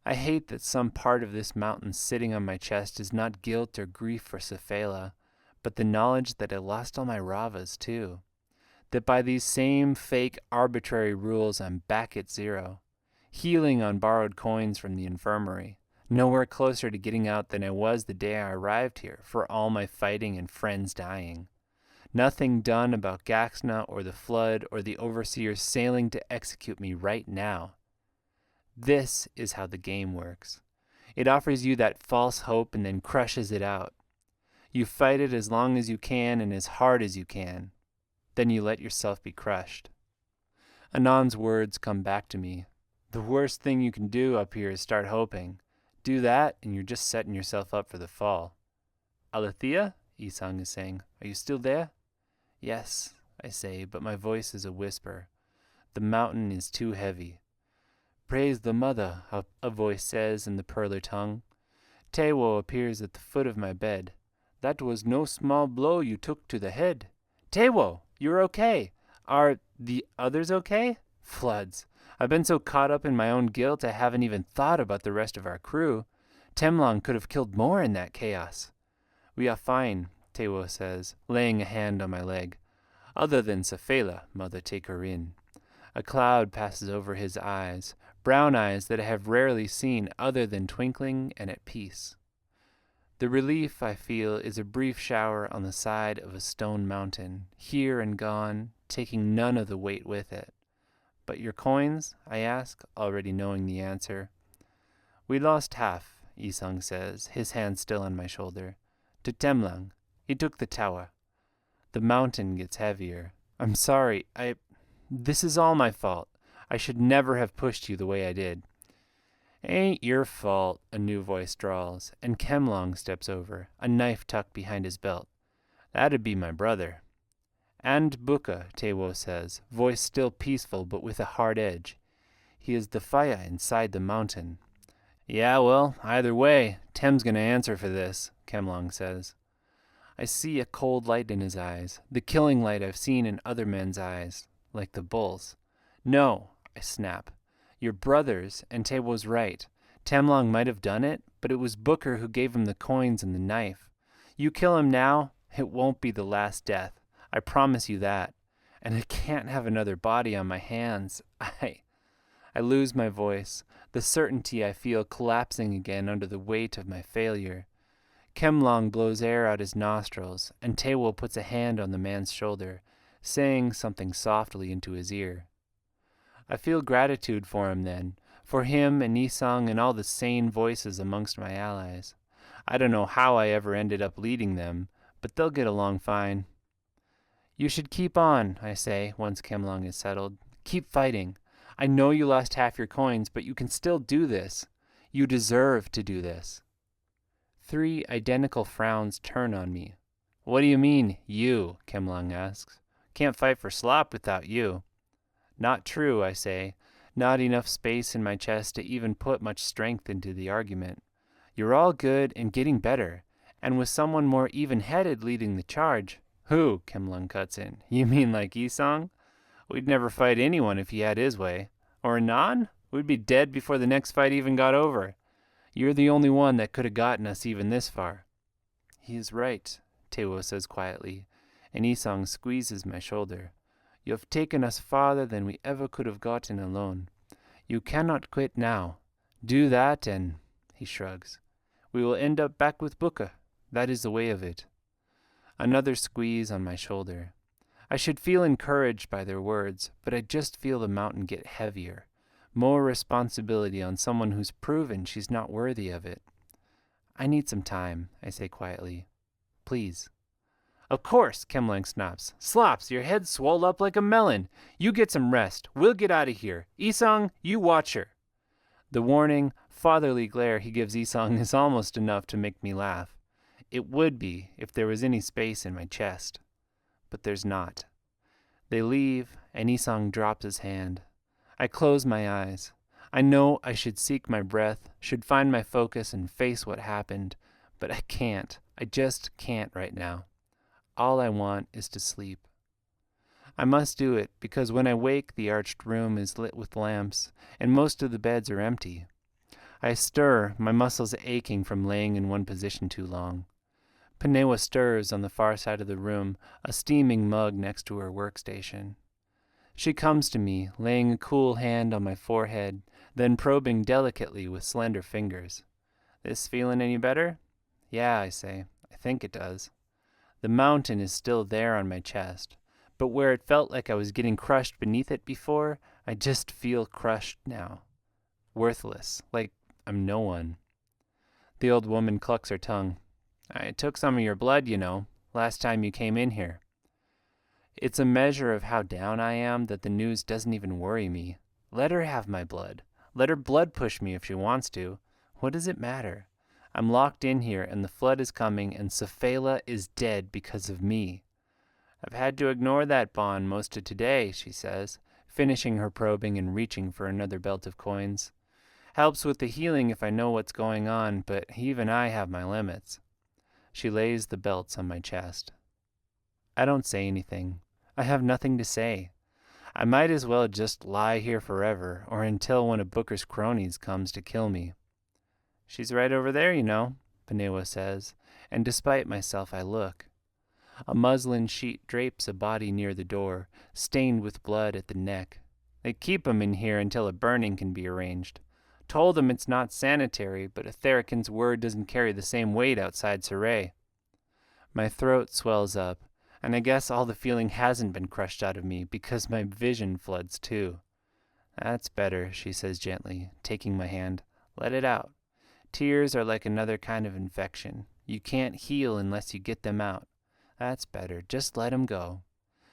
I hate that some part of this mountain sitting on my chest is not guilt or grief for Safela, but the knowledge that I lost all my Ravas too. That by these same fake arbitrary rules I'm back at zero, healing on borrowed coins from the infirmary, nowhere closer to getting out than I was the day I arrived here for all my fighting and friends dying. Nothing done about Gaxna or the flood or the overseers sailing to execute me right now. This is how the game works. It offers you that false hope and then crushes it out. You fight it as long as you can and as hard as you can. Then you let yourself be crushed. Anon's words come back to me. The worst thing you can do up here is start hoping. Do that and you're just setting yourself up for the fall. Alethea? Isong is saying. Are you still there? Yes, I say, but my voice is a whisper. The mountain is too heavy. Praise the mother, a voice says in the Perler tongue. Tewo appears at the foot of my bed. That was no small blow you took to the head. Tewo, you're okay. Are the others okay? Floods. I've been so caught up in my own guilt I haven't even thought about the rest of our crew. Temlong could have killed more in that chaos. We are fine, Tewo says, laying a hand on my leg. Other than Safela, mother, take her in. A cloud passes over his eyes, brown eyes that I have rarely seen other than twinkling and at peace. The relief I feel is a brief shower on the side of a stone mountain, here and gone, taking none of the weight with it. But your coins? I ask, already knowing the answer. We lost half, Isong says, his hand still on my shoulder. To Temlang. He took the tower. The mountain gets heavier. I'm sorry, This is all my fault. I should never have pushed you the way I did. Ain't your fault, a new voice drawls, and Kemlong steps over, a knife tucked behind his belt. That'd be my brother. And Buka, Tewo says, voice still peaceful but with a hard edge. He is the fire inside the mountain. Yeah, well, either way, Tem's gonna answer for this, Kemlong says. I see a cold light in his eyes, the killing light I've seen in other men's eyes, like the bull's. No, I snap. Your brothers, and Tewo's right. Temlong might have done it, but it was Booker who gave him the coins and the knife. You kill him now, it won't be the last death. I promise you that. And I can't have another body on my hands. I lose my voice, the certainty I feel collapsing again under the weight of my failure. Kemlong blows air out his nostrils, and Tewo puts a hand on the man's shoulder, saying something softly into his ear. I feel gratitude for him then, for him and Nisang and all the sane voices amongst my allies. I don't know how I ever ended up leading them, but they'll get along fine. You should keep on, I say, once Kemlong is settled. Keep fighting. I know you lost half your coins, but you can still do this. You deserve to do this. 3 identical frowns turn on me. What do you mean, you? Kimlung asks. Can't fight for slop without you. Not true, I say. Not enough space in my chest to even put much strength into the argument. You're all good and getting better, and with someone more even-headed leading the charge. Who? Kimlung cuts in. You mean like Isong? We'd never fight anyone if he had his way. Or Anan? We'd be dead before the next fight even got over. You're the only one that could have gotten us even this far. He is right, Tewo says quietly, and Isong squeezes my shoulder. You have taken us farther than we ever could have gotten alone. You cannot quit now. Do that and, he shrugs, we will end up back with Booker. That is the way of it. Another squeeze on my shoulder. I should feel encouraged by their words, but I just feel the mountain get heavier. More responsibility on someone who's proven she's not worthy of it. I need some time, I say quietly. Please. Of course, Kimlung snaps. Slops, your head's swelled up like a melon. You get some rest. We'll get out of here. Isong, you watch her. The warning, fatherly glare he gives Isong is almost enough to make me laugh. It would be if there was any space in my chest. But there's not. They leave, and Isong drops his hand. I close my eyes. I know I should seek my breath, should find my focus and face what happened, but I can't. I just can't right now. All I want is to sleep. I must do it because when I wake the arched room is lit with lamps, and most of the beds are empty. I stir, my muscles aching from laying in one position too long. Panewa stirs on the far side of the room, a steaming mug next to her workstation. She comes to me, laying a cool hand on my forehead, then probing delicately with slender fingers. This feeling any better? Yeah, I say. I think it does. The mountain is still there on my chest, but where it felt like I was getting crushed beneath it before, I just feel crushed now. Worthless, like I'm no one. The old woman clucks her tongue. I took some of your blood, you know, last time you came in here. It's a measure of how down I am that the news doesn't even worry me. Let her have my blood. Let her blood push me if she wants to. What does it matter? I'm locked in here and the flood is coming and Safela is dead because of me. I've had to ignore that bond most of today, she says, finishing her probing and reaching for another belt of coins. Helps with the healing if I know what's going on, but even I have my limits. She lays the belts on my chest. I don't say anything. I have nothing to say. I might as well just lie here forever, or until one of Booker's cronies comes to kill me. She's right over there, you know, Panewa says, and despite myself I look. A muslin sheet drapes a body near the door, stained with blood at the neck. They keep 'em in here until a burning can be arranged. Told 'em it's not sanitary, but a Therikin's word doesn't carry the same weight outside Saray. My throat swells up, and I guess all the feeling hasn't been crushed out of me because my vision floods too. That's better, she says gently, taking my hand. Let it out. Tears are like another kind of infection. You can't heal unless you get them out. That's better. Just let 'em go.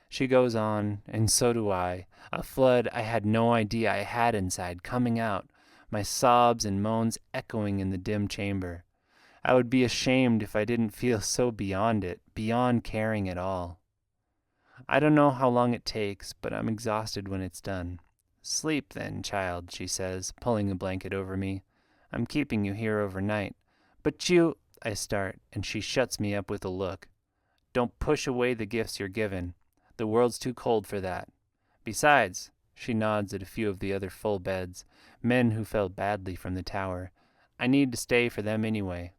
She goes on, and so do I. A flood I had no idea I had inside coming out, my sobs and moans echoing in the dim chamber. I would be ashamed if I didn't feel so beyond it, beyond caring at all. I don't know how long it takes, but I'm exhausted when it's done. Sleep then, child, she says, pulling a blanket over me. I'm keeping you here overnight. But you, I start, and she shuts me up with a look. Don't push away the gifts you're given. The world's too cold for that. Besides, she nods at a few of the other full beds, men who fell badly from the tower. I need to stay for them anyway.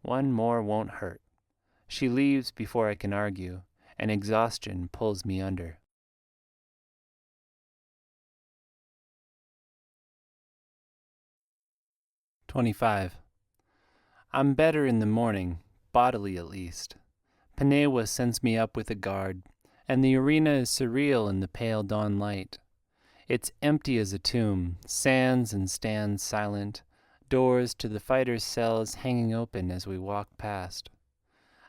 One more won't hurt. She leaves before I can argue, and exhaustion pulls me under. 25. I'm better in the morning, bodily at least. Panewa sends me up with a guard, and the arena is surreal in the pale dawn light. It's empty as a tomb, sands and stands silent, doors to the fighters' cells hanging open as we walk past.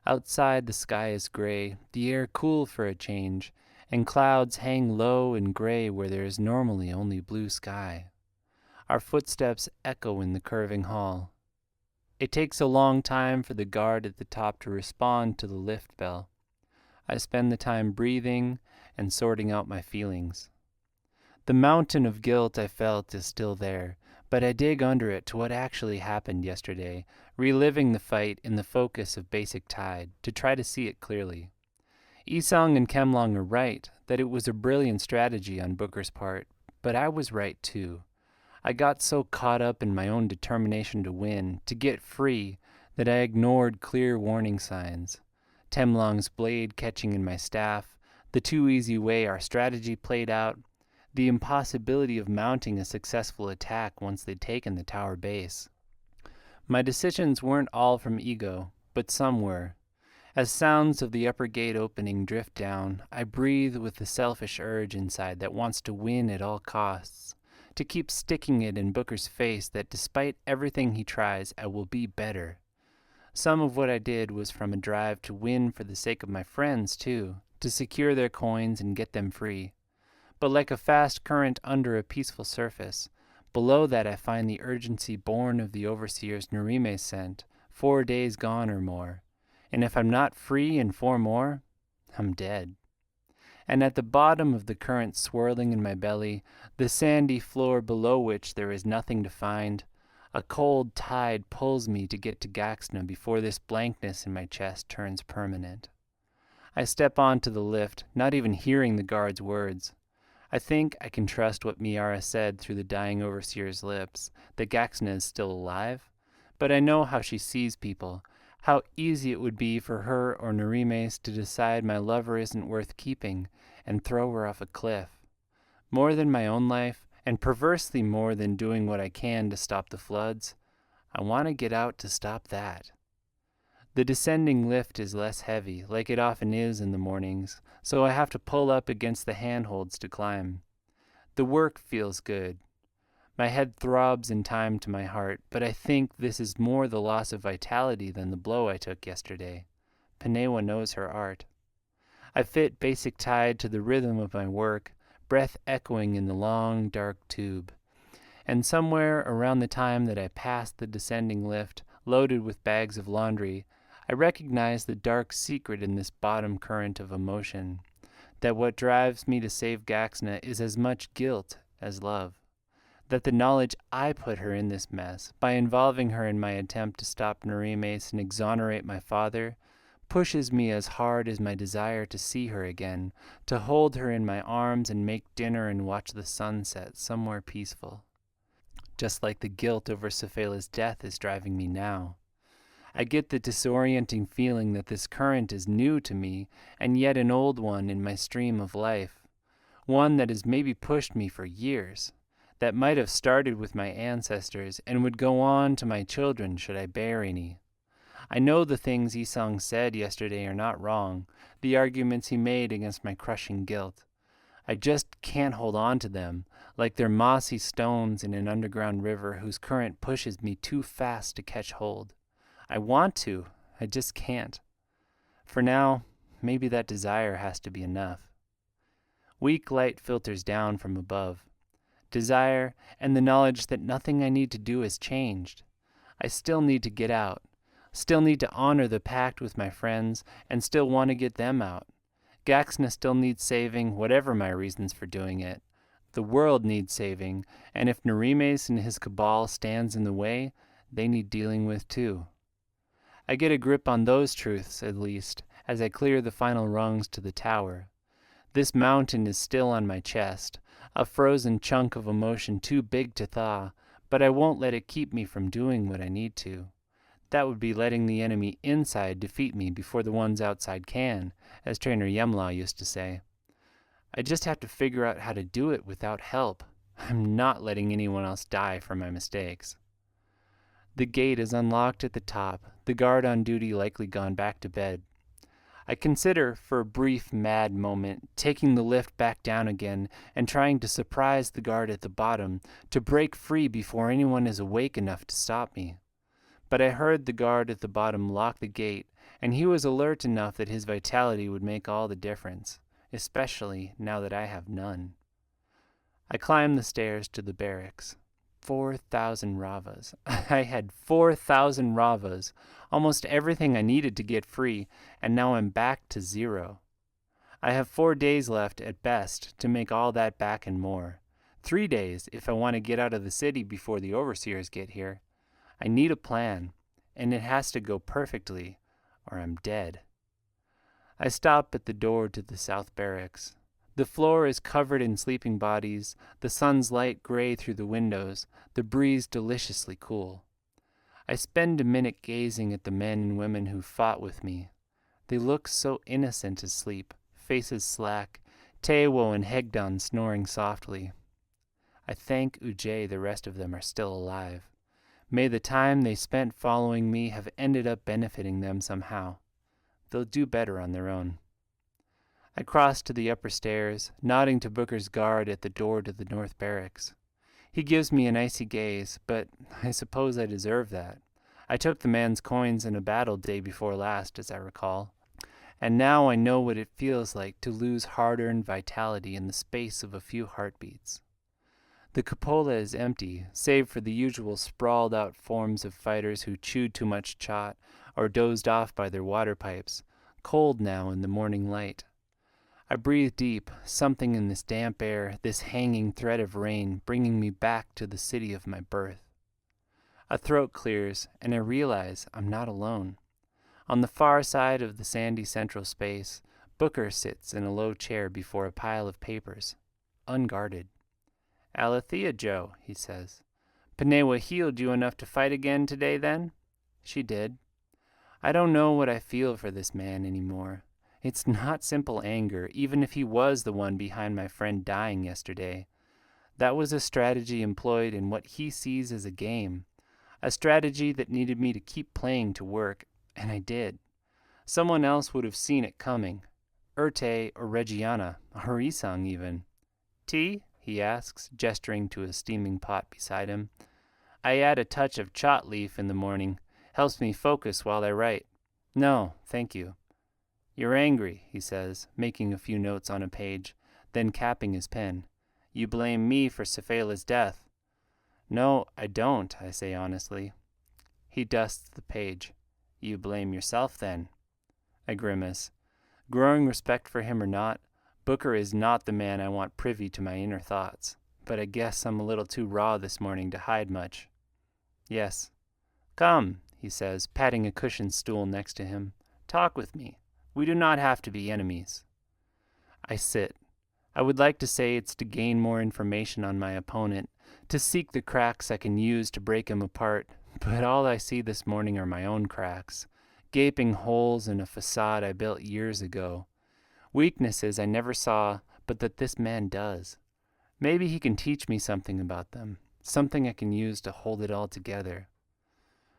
Outside the sky is gray, the air cool for a change, and clouds hang low and gray where there is normally only blue sky. Our footsteps echo in the curving hall. It takes a long time for the guard at the top to respond to the lift bell. I spend the time breathing and sorting out my feelings. The mountain of guilt I felt is still there, but I dig under it to what actually happened yesterday, reliving the fight in the focus of basic Tide to try to see it clearly. Isang and Kemlong are right that it was a brilliant strategy on Booker's part, but I was right too. I got so caught up in my own determination to win, to get free, that I ignored clear warning signs. Temlong's blade catching in my staff, the too easy way our strategy played out, the impossibility of mounting a successful attack once they'd taken the tower base. My decisions weren't all from ego, but some were. As sounds of the upper gate opening drift down, I breathe with the selfish urge inside that wants to win at all costs, to keep sticking it in Booker's face that despite everything he tries, I will be better. Some of what I did was from a drive to win for the sake of my friends, too, to secure their coins and get them free. But like a fast current under a peaceful surface, below that I find the urgency born of the overseers Narime sent, 4 days gone or more. And if I'm not free in 4 more, I'm dead. And at the bottom of the current swirling in my belly, the sandy floor below which there is nothing to find, a cold tide pulls me to get to Gaxna before this blankness in my chest turns permanent. I step onto the lift, not even hearing the guard's words. I think I can trust what Miara said through the dying overseer's lips, that Gaxna is still alive, but I know how she sees people, how easy it would be for her or Narimes to decide my lover isn't worth keeping and throw her off a cliff. More than my own life, and perversely more than doing what I can to stop the floods, I want to get out to stop that. The descending lift is less heavy, like it often is in the mornings, so I have to pull up against the handholds to climb. The work feels good. My head throbs in time to my heart, but I think this is more the loss of vitality than the blow I took yesterday. Panewa knows her art. I fit basic Tide to the rhythm of my work, breath echoing in the long, dark tube. And somewhere around the time that I passed the descending lift, loaded with bags of laundry, I recognize the dark secret in this bottom current of emotion, that what drives me to save Gaxna is as much guilt as love, that the knowledge I put her in this mess, by involving her in my attempt to stop Narimes and exonerate my father, pushes me as hard as my desire to see her again, to hold her in my arms and make dinner and watch the sunset somewhere peaceful. Just like the guilt over Safela's death is driving me now. I get the disorienting feeling that this current is new to me, and yet an old one in my stream of life, one that has maybe pushed me for years, that might have started with my ancestors and would go on to my children should I bear any. I know the things Isang said yesterday are not wrong, the arguments he made against my crushing guilt. I just can't hold on to them, like they're mossy stones in an underground river whose current pushes me too fast to catch hold. I want to, I just can't. For now, maybe that desire has to be enough. Weak light filters down from above. Desire and the knowledge that nothing I need to do has changed. I still need to get out, still need to honor the pact with my friends, and still want to get them out. Gaxna still needs saving, whatever my reasons for doing it. The world needs saving, and if Narimes and his cabal stands in the way, they need dealing with too. I get a grip on those truths, at least, as I clear the final rungs to the tower. This mountain is still on my chest, a frozen chunk of emotion too big to thaw, but I won't let it keep me from doing what I need to. That would be letting the enemy inside defeat me before the ones outside can, as Trainer Yemla used to say. I just have to figure out how to do it without help. I'm not letting anyone else die for my mistakes. The gate is unlocked at the top, the guard on duty likely gone back to bed. I consider, for a brief, mad moment, taking the lift back down again and trying to surprise the guard at the bottom, to break free before anyone is awake enough to stop me. But I heard the guard at the bottom lock the gate, and he was alert enough that his vitality would make all the difference, especially now that I have none. I climb the stairs to the barracks. 4,000 ravas. I had 4,000 ravas, almost everything I needed to get free, and now I'm back to 0. I have 4 days left at best to make all that back and more. 3 days if I want to get out of the city before the overseers get here. I need a plan, and it has to go perfectly, or I'm dead. I stop at the door to the South Barracks. The floor is covered in sleeping bodies, the sun's light gray through the windows, the breeze deliciously cool. I spend a minute gazing at the men and women who fought with me. They look so innocent asleep, faces slack, Tewo and Hegdon snoring softly. I thank Ujay the rest of them are still alive. May the time they spent following me have ended up benefiting them somehow. They'll do better on their own. I cross to the upper stairs, nodding to Booker's guard at the door to the North Barracks. He gives me an icy gaze, but I suppose I deserve that. I took the man's coins in a battle day before last, as I recall, and now I know what it feels like to lose hard-earned vitality in the space of a few heartbeats. The cupola is empty, save for the usual sprawled-out forms of fighters who chewed too much chot or dozed off by their water pipes, cold now in the morning light. I breathe deep, something in this damp air, this hanging thread of rain, bringing me back to the city of my birth. A throat clears, and I realize I'm not alone. On the far side of the sandy central space, Booker sits in a low chair before a pile of papers, unguarded. "Alethea, Joe," he says. "Panewa healed you enough to fight again today, then?" She did. I don't know what I feel for this man anymore. It's not simple anger, even if he was the one behind my friend dying yesterday. That was a strategy employed in what he sees as a game, a strategy that needed me to keep playing to work, and I did. Someone else would have seen it coming. Urte or Regiana, or Isang even. "Tea?" he asks, gesturing to a steaming pot beside him. "I add a touch of chot leaf in the morning. Helps me focus while I write." "No, thank you." "You're angry," he says, making a few notes on a page, then capping his pen. "You blame me for Cephala's death." "No, I don't," I say honestly. He dusts the page. "You blame yourself, then." I grimace. Growing respect for him or not, Booker is not the man I want privy to my inner thoughts, but I guess I'm a little too raw this morning to hide much. "Yes." "Come," he says, patting a cushioned stool next to him. "Talk with me. We do not have to be enemies." I sit. I would like to say it's to gain more information on my opponent, to seek the cracks I can use to break him apart, but all I see this morning are my own cracks, gaping holes in a facade I built years ago. Weaknesses I never saw, but that this man does. Maybe he can teach me something about them, something I can use to hold it all together.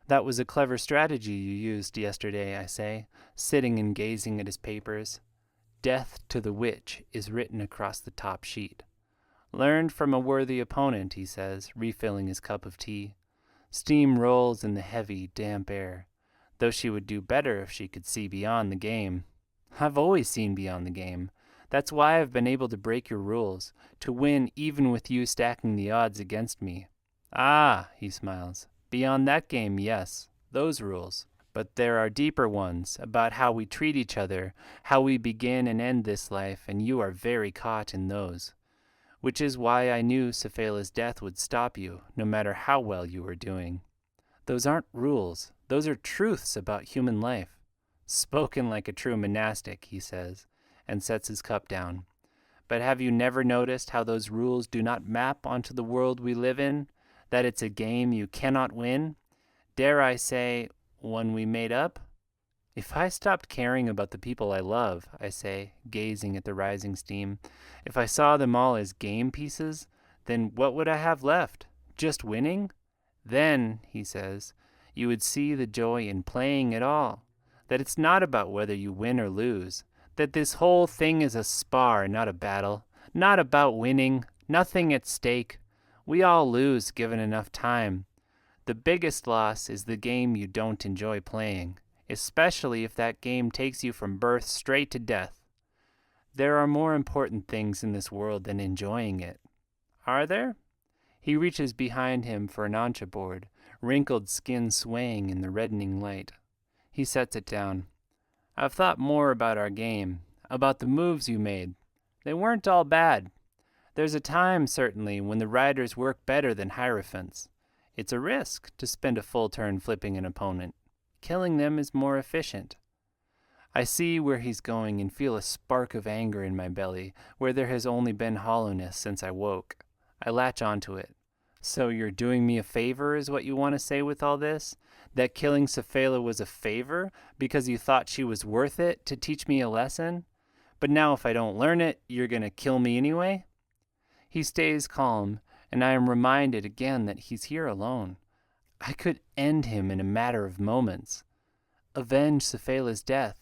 "That was a clever strategy you used yesterday," I say, sitting and gazing at his papers. "Death to the witch" is written across the top sheet. "Learned from a worthy opponent," he says, refilling his cup of tea. Steam rolls in the heavy, damp air, though she would do better if she could see beyond the game. I've always seen beyond the game. That's why I've been able to break your rules, to win even with you stacking the odds against me. "Ah," he smiles. "Beyond that game, yes, those rules. But there are deeper ones, about how we treat each other, how we begin and end this life, and you are very caught in those. Which is why I knew Cephala's death would stop you, no matter how well you were doing. Those aren't rules, those are truths about human life." "Spoken like a true monastic," he says, and sets his cup down. "But have you never noticed how those rules do not map onto the world we live in? That it's a game you cannot win? Dare I say, one we made up?" "If I stopped caring about the people I love," I say, gazing at the rising steam, "if I saw them all as game pieces, then what would I have left? Just winning? Then," he says, "you would see the joy in playing at all. That it's not about whether you win or lose. That this whole thing is a spar, not a battle. Not about winning. Nothing at stake. We all lose given enough time. The biggest loss is the game you don't enjoy playing, especially if that game takes you from birth straight to death. There are more important things in this world than enjoying it." "Are there?" He reaches behind him for an ancha board, wrinkled skin swaying in the reddening light. He sets it down. I've thought more about our game, about the moves you made. They weren't all bad. There's a time, certainly, when the riders work better than hierophants. It's a risk to spend a full turn flipping an opponent. Killing them is more efficient. I see where he's going and feel a spark of anger in my belly, where there has only been hollowness since I woke. I latch onto it. So you're doing me a favor is what you want to say with all this? That killing Cephala was a favor because you thought she was worth it to teach me a lesson? But now if I don't learn it, you're going to kill me anyway? He stays calm, and I am reminded again that he's here alone. I could end him in a matter of moments. Avenge Cephala's death.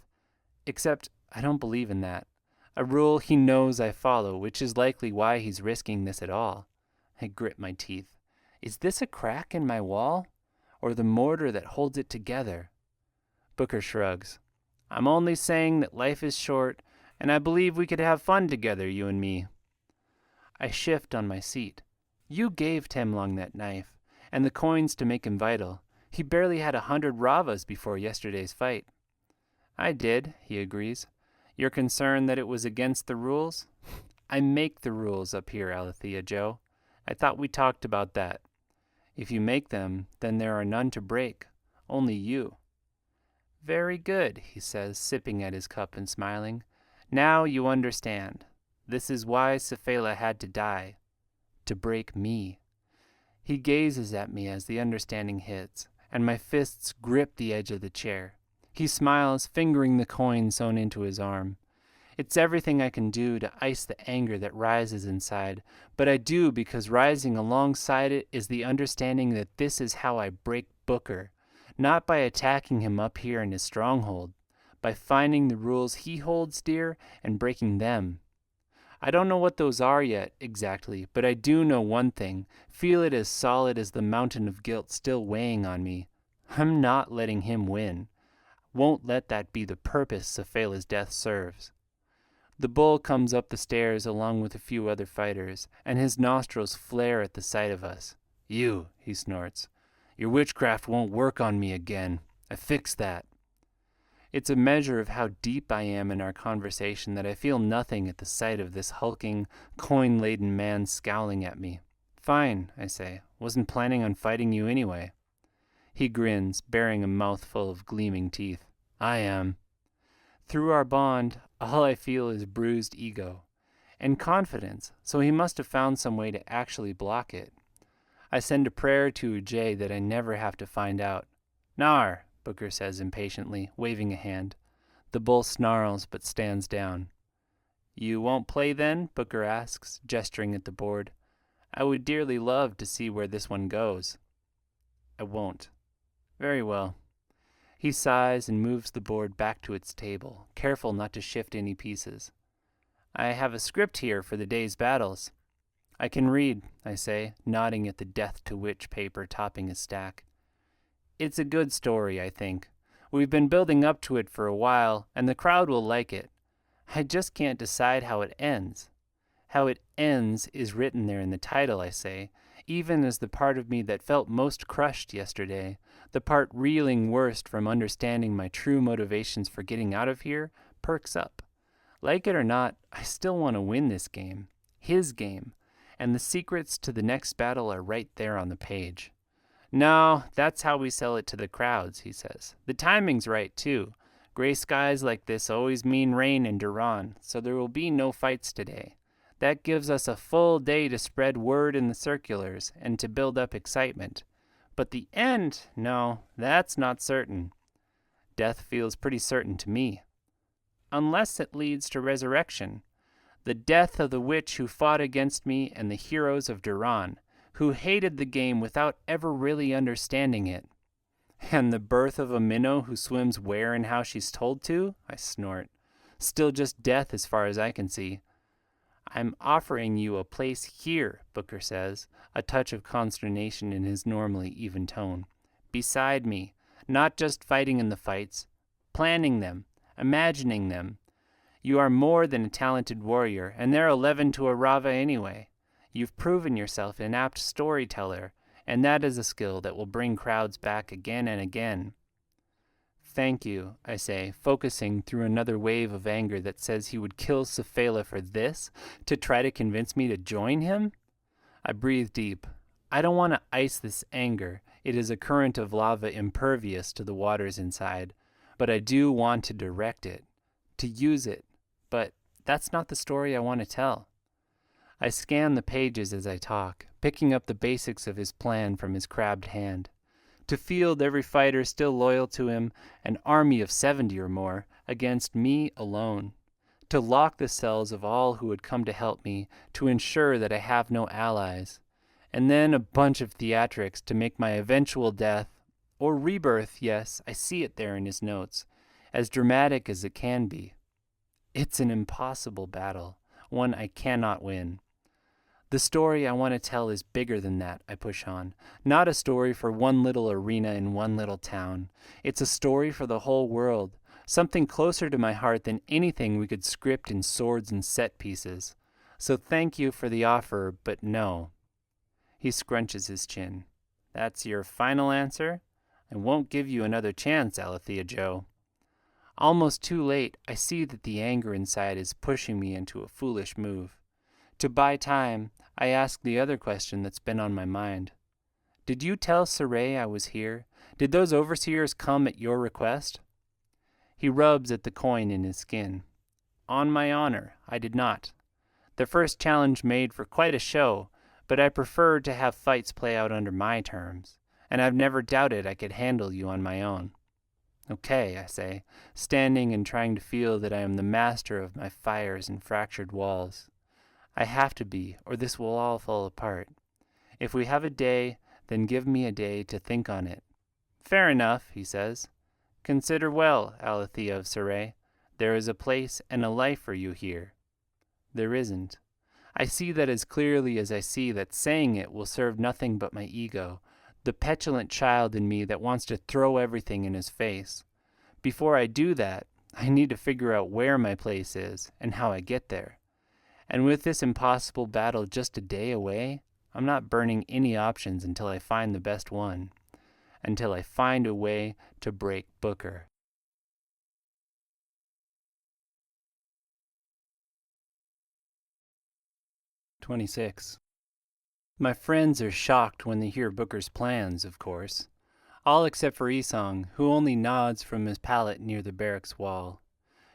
Except I don't believe in that. A rule he knows I follow, which is likely why he's risking this at all. I grit my teeth. Is this a crack in my wall? Or the mortar that holds it together? Booker shrugs. I'm only saying that life is short, and I believe we could have fun together, you and me. I shift on my seat. You gave Temlong that knife, and the coins to make him vital. He barely had 100 ravas before yesterday's fight. I did, he agrees. You're concerned that it was against the rules? I make the rules up here, Alethea Joe. I thought we talked about that. If you make them, then there are none to break. Only you. Very good, he says, sipping at his cup and smiling. Now you understand. This is why Cephala had to die. To break me. He gazes at me as the understanding hits, and my fists grip the edge of the chair. He smiles, fingering the coin sewn into his arm. It's everything I can do to ice the anger that rises inside, but I do because rising alongside it is the understanding that this is how I break Booker, not by attacking him up here in his stronghold, by finding the rules he holds dear and breaking them. I don't know what those are yet, exactly, but I do know one thing, feel it as solid as the mountain of guilt still weighing on me. I'm not letting him win. Won't let that be the purpose Cephala's death serves. The bull comes up the stairs along with a few other fighters, and his nostrils flare at the sight of us. You, he snorts. Your witchcraft won't work on me again. I fixed that. It's a measure of how deep I am in our conversation that I feel nothing at the sight of this hulking, coin-laden man scowling at me. Fine, I say. Wasn't planning on fighting you anyway. He grins, bearing a mouthful of gleaming teeth. I am. Through our bond, all I feel is bruised ego. And confidence, so he must have found some way to actually block it. I send a prayer to Ujay that I never have to find out. Nar, Booker says impatiently, waving a hand. The bull snarls but stands down. You won't play then? Booker asks, gesturing at the board. I would dearly love to see where this one goes. I won't. Very well. He sighs and moves the board back to its table, careful not to shift any pieces. I have a script here for the day's battles. I can read, I say, nodding at the death-to-witch paper topping his stack. It's a good story, I think. We've been building up to it for a while, and the crowd will like it. I just can't decide how it ends. How it ends is written there in the title, I say, even as the part of me that felt most crushed yesterday, the part reeling worst from understanding my true motivations for getting out of here, perks up. Like it or not, I still want to win this game. His game. And the secrets to the next battle are right there on the page. No, that's how we sell it to the crowds, he says. The timing's right, too. Gray skies like this always mean rain in Duran, so there will be no fights today. That gives us a full day to spread word in the circulars and to build up excitement. But the end, no, that's not certain. Death feels pretty certain to me. Unless it leads to resurrection. The death of the witch who fought against me and the heroes of Duran, who hated the game without ever really understanding it. And the birth of a minnow who swims where and how she's told to? I snort. Still just death as far as I can see. I'm offering you a place here, Booker says, a touch of consternation in his normally even tone. Beside me, not just fighting in the fights, planning them, imagining them. You are more than a talented warrior, and they're 11 to a Rava anyway. You've proven yourself an apt storyteller, and that is a skill that will bring crowds back again and again. Thank you, I say, focusing through another wave of anger that says he would kill Cephala for this, to try to convince me to join him? I breathe deep. I don't want to ice this anger. It is a current of lava impervious to the waters inside. But I do want to direct it, to use it. But that's not the story I want to tell. I scan the pages as I talk, picking up the basics of his plan from his crabbed hand. To field every fighter still loyal to him, an army of 70 or more, against me alone. To lock the cells of all who would come to help me, to ensure that I have no allies. And then a bunch of theatrics to make my eventual death, or rebirth, yes, I see it there in his notes, as dramatic as it can be. It's an impossible battle, one I cannot win. The story I want to tell is bigger than that, I push on. Not a story for one little arena in one little town. It's a story for the whole world, something closer to my heart than anything we could script in swords and set pieces. So thank you for the offer, but no. He scrunches his chin. That's your final answer? I won't give you another chance, Alethea Joe. Almost too late, I see that the anger inside is pushing me into a foolish move. To buy time, I ask the other question that's been on my mind. Did you tell Saray I was here? Did those overseers come at your request? He rubs at the coin in his skin. On my honor, I did not. The first challenge made for quite a show, but I prefer to have fights play out under my terms, and I've never doubted I could handle you on my own. Okay, I say, standing and trying to feel that I am the master of my fires and fractured walls. I have to be, or this will all fall apart. If we have a day, then give me a day to think on it. Fair enough, he says. Consider well, Alethea of Saray. There is a place and a life for you here. There isn't. I see that as clearly as I see that saying it will serve nothing but my ego, the petulant child in me that wants to throw everything in his face. Before I do that, I need to figure out where my place is and how I get there. And with this impossible battle just a day away, I'm not burning any options until I find the best one. Until I find a way to break Booker. "26. My friends are shocked when they hear Booker's plans, of course. All except for Isong, who only nods from his pallet near the barracks wall.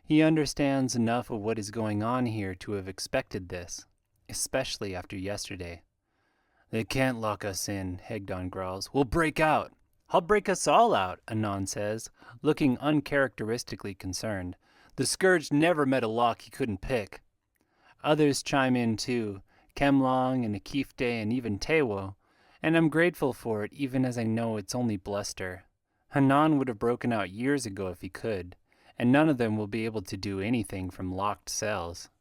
He understands enough of what is going on here to have expected this, especially after yesterday. They can't lock us in, Hegdon growls. We'll break out. I'll break us all out, Anon says, looking uncharacteristically concerned. The Scourge never met a lock he couldn't pick. Others chime in too, Kemlong and Akifte and even Tewo, and I'm grateful for it even as I know it's only bluster. Hanan would have broken out years ago if he could, and none of them will be able to do anything from locked cells.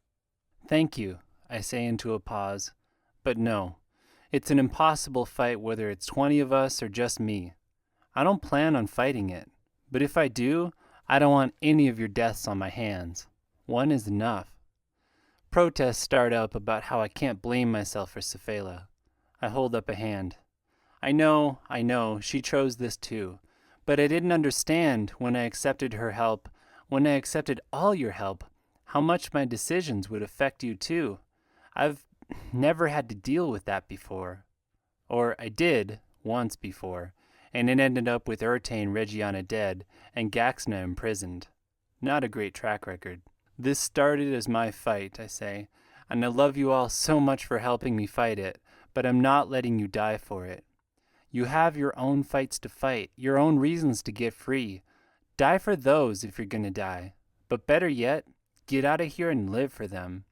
Thank you, I say into a pause, but no. It's an impossible fight whether it's 20 of us or just me. I don't plan on fighting it, but if I do, I don't want any of your deaths on my hands. One is enough. Protests start up about how I can't blame myself for Cephala. I hold up a hand. I know, she chose this too, but I didn't understand when I accepted her help, when I accepted all your help, how much my decisions would affect you too. I've never had to deal with that before. Or I did, once before, and it ended up with Urtain Regiana dead and Gaxna imprisoned. Not a great track record. This started as my fight, I say, and I love you all so much for helping me fight it, but I'm not letting you die for it. You have your own fights to fight, your own reasons to get free. Die for those if you're gonna die. But better yet, get out of here and live for them.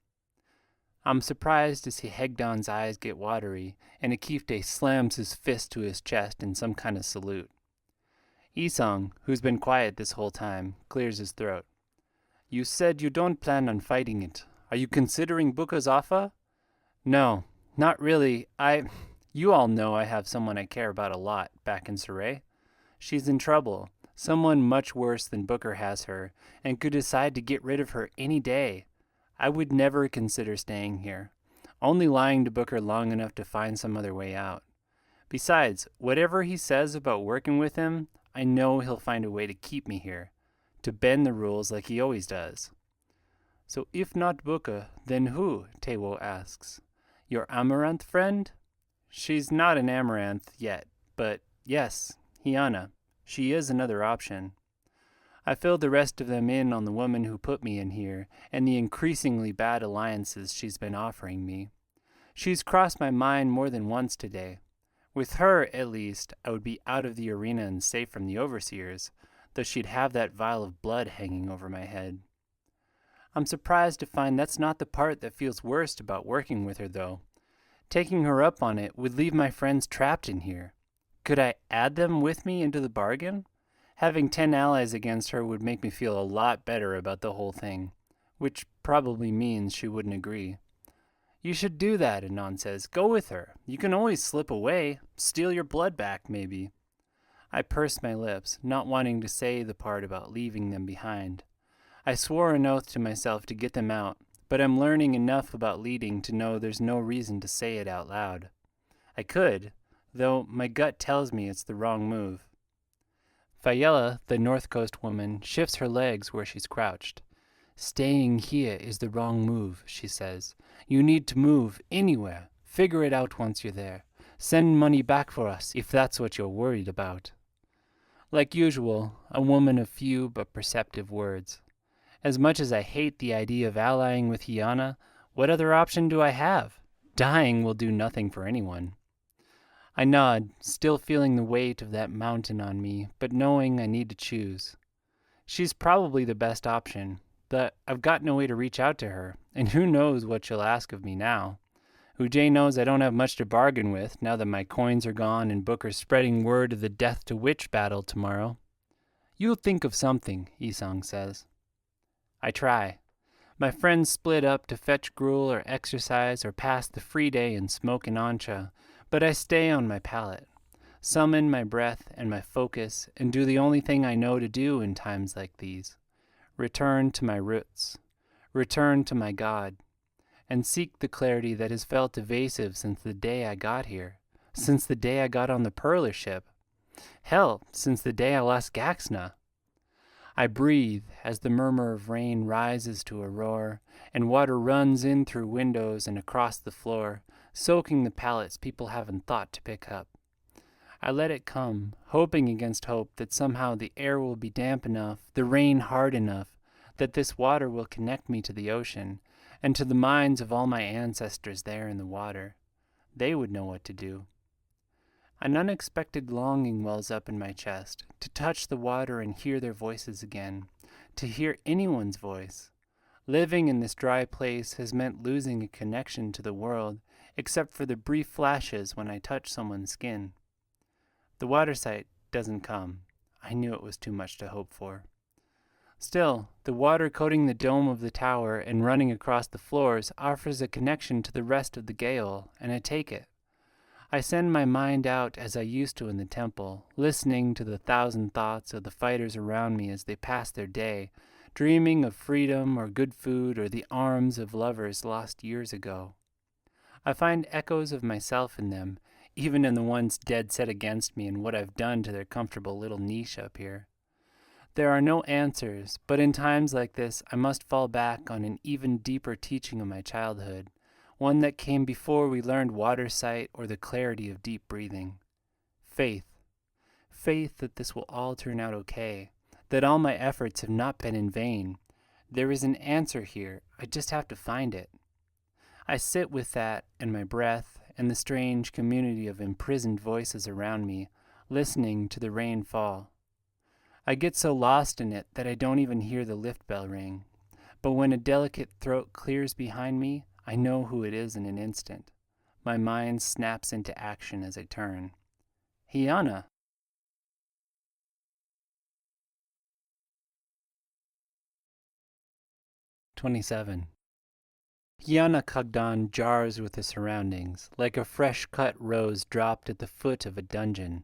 I'm surprised to see Hegdon's eyes get watery, and Akifte slams his fist to his chest in some kind of salute. Isong, who's been quiet this whole time, clears his throat. You said you don't plan on fighting it. Are you considering Bukka's offer? No, not really. You all know I have someone I care about a lot back in Saray. She's in trouble. Someone much worse than Booker has her, and could decide to get rid of her any day. I would never consider staying here. only lying to Booker long enough to find some other way out. Besides, whatever he says about working with him, I know he'll find a way to keep me here, to bend the rules like he always does. So if not Booker, then who? Tewo asks. Your Amaranth friend? She's not an Amaranth yet, but yes, Hiana. She is another option. I filled the rest of them in on the woman who put me in here and the increasingly bad alliances she's been offering me. She's crossed my mind more than once today. With her, at least, I would be out of the arena and safe from the overseers, though she'd have that vial of blood hanging over my head. I'm surprised to find that's not the part that feels worst about working with her, though. Taking her up on it would leave my friends trapped in here. Could I add them with me into the bargain? Having 10 allies against her would make me feel a lot better about the whole thing, which probably means she wouldn't agree. You should do that, Anon says. Go with her. You can always slip away, steal your blood back, maybe. I pursed my lips, not wanting to say the part about leaving them behind. I swore an oath to myself to get them out, but I'm learning enough about leading to know there's no reason to say it out loud. I could, though my gut tells me it's the wrong move. Fayella, the North Coast woman, shifts her legs where she's crouched. Staying here is the wrong move, she says. You need to move anywhere. Figure it out once you're there. Send money back for us if that's what you're worried about. Like usual, a woman of few but perceptive words. As much as I hate the idea of allying with Hiana, what other option do I have? Dying will do nothing for anyone. I nod, still feeling the weight of that mountain on me, but knowing I need to choose. She's probably the best option, but I've got no way to reach out to her, and who knows what she'll ask of me now. Ujay knows I don't have much to bargain with now that my coins are gone and Booker's spreading word of the Death to Witch battle tomorrow. You'll think of something, Isong says. I try. My friends split up to fetch gruel or exercise or pass the free day in smoke and ancha, but I stay on my pallet, summon my breath and my focus, and do the only thing I know to do in times like these. Return to my roots. Return to my God. And seek the clarity that has felt evasive since the day I got here, since the day I got on the Perler ship. Hell, since the day I lost Gaxna. I breathe as the murmur of rain rises to a roar, and water runs in through windows and across the floor, soaking the pallets people haven't thought to pick up. I let it come, hoping against hope that somehow the air will be damp enough, the rain hard enough, that this water will connect me to the ocean, and to the minds of all my ancestors there in the water. They would know what to do. An unexpected longing wells up in my chest, to touch the water and hear their voices again, to hear anyone's voice. Living in this dry place has meant losing a connection to the world, except for the brief flashes when I touch someone's skin. The water sight doesn't come. I knew it was too much to hope for. Still, the water coating the dome of the tower and running across the floors offers a connection to the rest of the gale, and I take it. I send my mind out as I used to in the temple, listening to the 1,000 thoughts of the fighters around me as they pass their day, dreaming of freedom or good food or the arms of lovers lost years ago. I find echoes of myself in them, even in the ones dead set against me and what I've done to their comfortable little niche up here. There are no answers, but in times like this I must fall back on an even deeper teaching of my childhood, one that came before we learned water sight or the clarity of deep breathing. Faith. Faith that this will all turn out okay, that all my efforts have not been in vain. There is an answer here, I just have to find it. I sit with that and my breath and the strange community of imprisoned voices around me, listening to the rain fall. I get so lost in it that I don't even hear the lift bell ring, but when a delicate throat clears behind me, I know who it is in an instant. My mind snaps into action as I turn. Hiana. "27. Hiana Kagdan jars with the surroundings, like a fresh-cut rose dropped at the foot of a dungeon.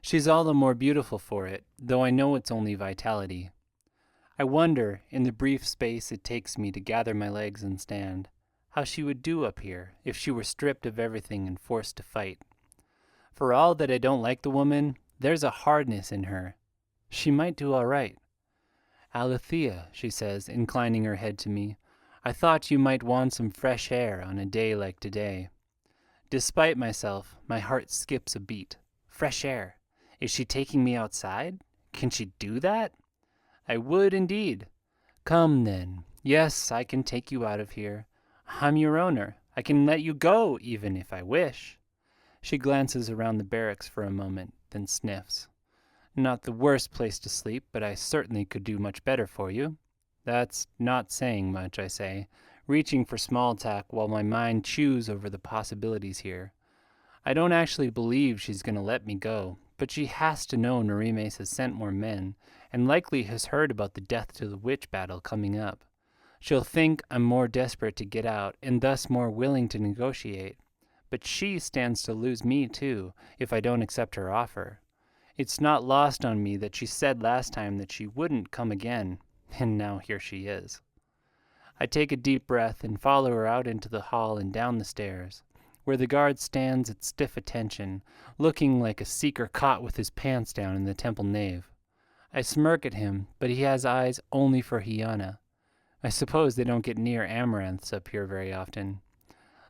She's all the more beautiful for it, though I know it's only vitality. I wonder, in the brief space it takes me to gather my legs and stand, how she would do up here if she were stripped of everything and forced to fight. For all that I don't like the woman, there's a hardness in her. She might do all right. Alethea, she says, inclining her head to me, I thought you might want some fresh air on a day like today. Despite myself, my heart skips a beat. Fresh air. Is she taking me outside? Can she do that? I would indeed. Come then. Yes, I can take you out of here. I'm your owner. I can let you go, even if I wish. She glances around the barracks for a moment, then sniffs. Not the worst place to sleep, but I certainly could do much better for you. That's not saying much, I say, reaching for small talk while my mind chews over the possibilities here. I don't actually believe she's going to let me go, but she has to know Norimes has sent more men, and likely has heard about the death to the witch battle coming up. She'll think I'm more desperate to get out, and thus more willing to negotiate. But she stands to lose me too, if I don't accept her offer. It's not lost on me that she said last time that she wouldn't come again, and now here she is. I take a deep breath and follow her out into the hall and down the stairs, where the guard stands at stiff attention, looking like a seeker caught with his pants down in the temple nave. I smirk at him, but he has eyes only for Hiana. I suppose they don't get near amaranths up here very often.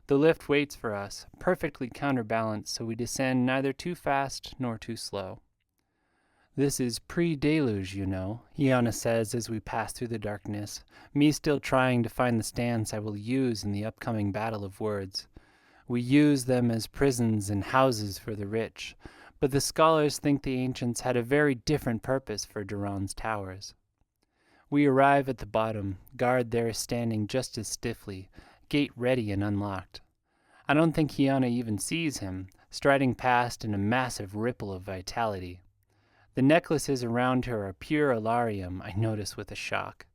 The lift waits for us, perfectly counterbalanced, so we descend neither too fast nor too slow. This is pre-deluge, you know, Hiana says as we pass through the darkness, me still trying to find the stance I will use in the upcoming battle of words. We use them as prisons and houses for the rich, but the scholars think the ancients had a very different purpose for Duran's towers. We arrive at the bottom, guard there standing just as stiffly, gate ready and unlocked. I don't think Hiana even sees him, striding past in a massive ripple of vitality. The necklaces around her are pure alarium, I notice with a shock.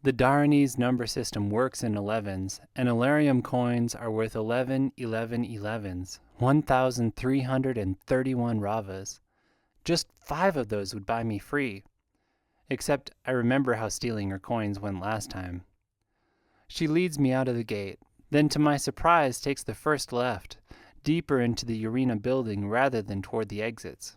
The Dharanese number system works in 11s, and alarium coins are worth 11, 11, 11s, 1,331 ravas. Just 5 of those would buy me free. Except I remember how stealing her coins went last time. She leads me out of the gate, then to my surprise takes the first left, deeper into the arena building rather than toward the exits.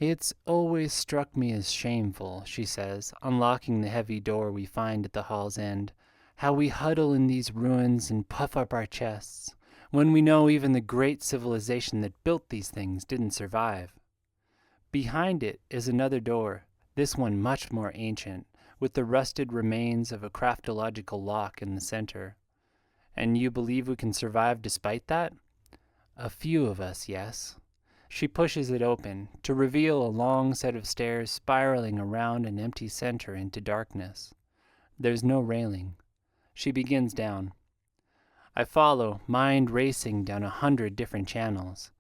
It's always struck me as shameful, she says, unlocking the heavy door we find at the hall's end, how we huddle in these ruins and puff up our chests, when we know even the great civilization that built these things didn't survive. Behind it is another door, this one much more ancient, with the rusted remains of a craftological lock in the center. And you believe we can survive despite that? A few of us, yes. She pushes it open, to reveal a long set of stairs spiraling around an empty center into darkness. There's no railing. She begins down. I follow, mind racing down 100 different channels.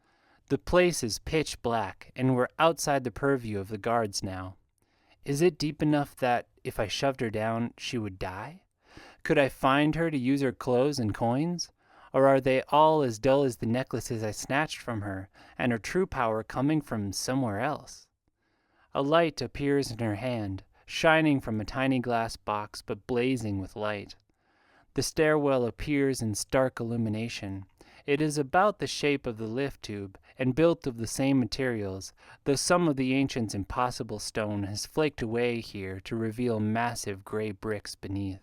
The place is pitch black, and we're outside the purview of the guards now. Is it deep enough that, if I shoved her down, she would die? Could I find her to use her clothes and coins? Or are they all as dull as the necklaces I snatched from her, and her true power coming from somewhere else? A light appears in her hand, shining from a tiny glass box but blazing with light. The stairwell appears in stark illumination. It is about the shape of the lift tube, and built of the same materials, though some of the ancients' impossible stone has flaked away here to reveal massive gray bricks beneath.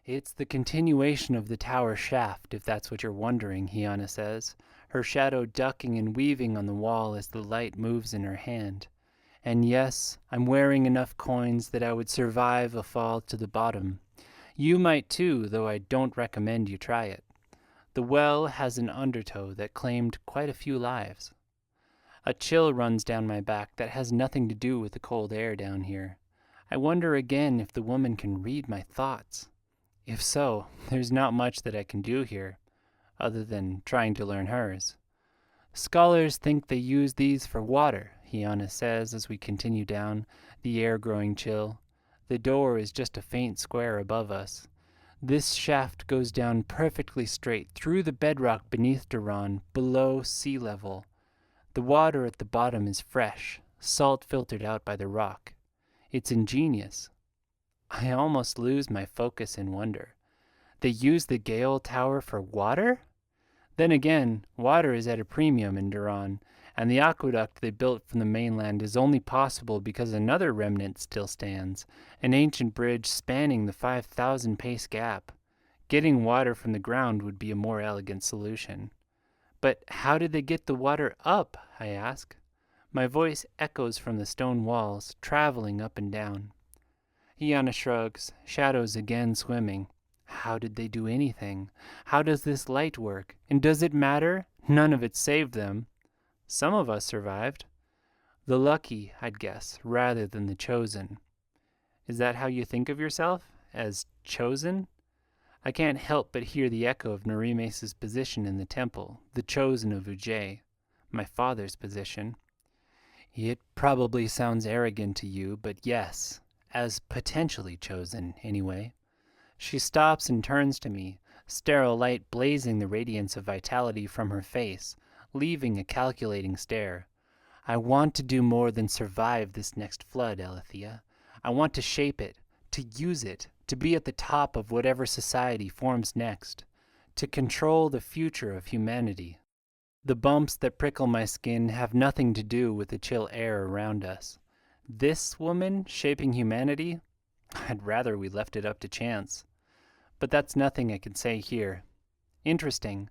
It's the continuation of the tower shaft, if that's what you're wondering, Hiana says, her shadow ducking and weaving on the wall as the light moves in her hand. And yes, I'm wearing enough coins that I would survive a fall to the bottom. You might too, though I don't recommend you try it. The well has an undertow that claimed quite a few lives. A chill runs down my back that has nothing to do with the cold air down here. I wonder again if the woman can read my thoughts. If so, there's not much that I can do here, other than trying to learn hers. Scholars think they use these for water, Hiana says as we continue down, the air growing chill. The door is just a faint square above us. This shaft goes down perfectly straight through the bedrock beneath Duran, below sea level. The water at the bottom is fresh, salt filtered out by the rock. It's ingenious. I almost lose my focus in wonder. They use the Gale Tower for water? Then again, water is at a premium in Duran, and the aqueduct they built from the mainland is only possible because another remnant still stands, an ancient bridge spanning the 5,000-pace gap. Getting water from the ground would be a more elegant solution. But how did they get the water up? I ask. My voice echoes from the stone walls, traveling up and down. Hiana shrugs, shadows again swimming. How did they do anything? How does this light work? And does it matter? None of it saved them. Some of us survived. The lucky, I'd guess, rather than the chosen. Is that how you think of yourself? As chosen? I can't help but hear the echo of Norimesa's position in the temple, the chosen of Ujjayi, my father's position. It probably sounds arrogant to you, but yes, as potentially chosen, anyway. She stops and turns to me, sterile light blazing the radiance of vitality from her face, leaving a calculating stare. I want to do more than survive this next flood, Alethea. I want to shape it, to use it, to be at the top of whatever society forms next, to control the future of humanity. The bumps that prickle my skin have nothing to do with the chill air around us. This woman shaping humanity? I'd rather we left it up to chance. But that's nothing I can say here. Interesting.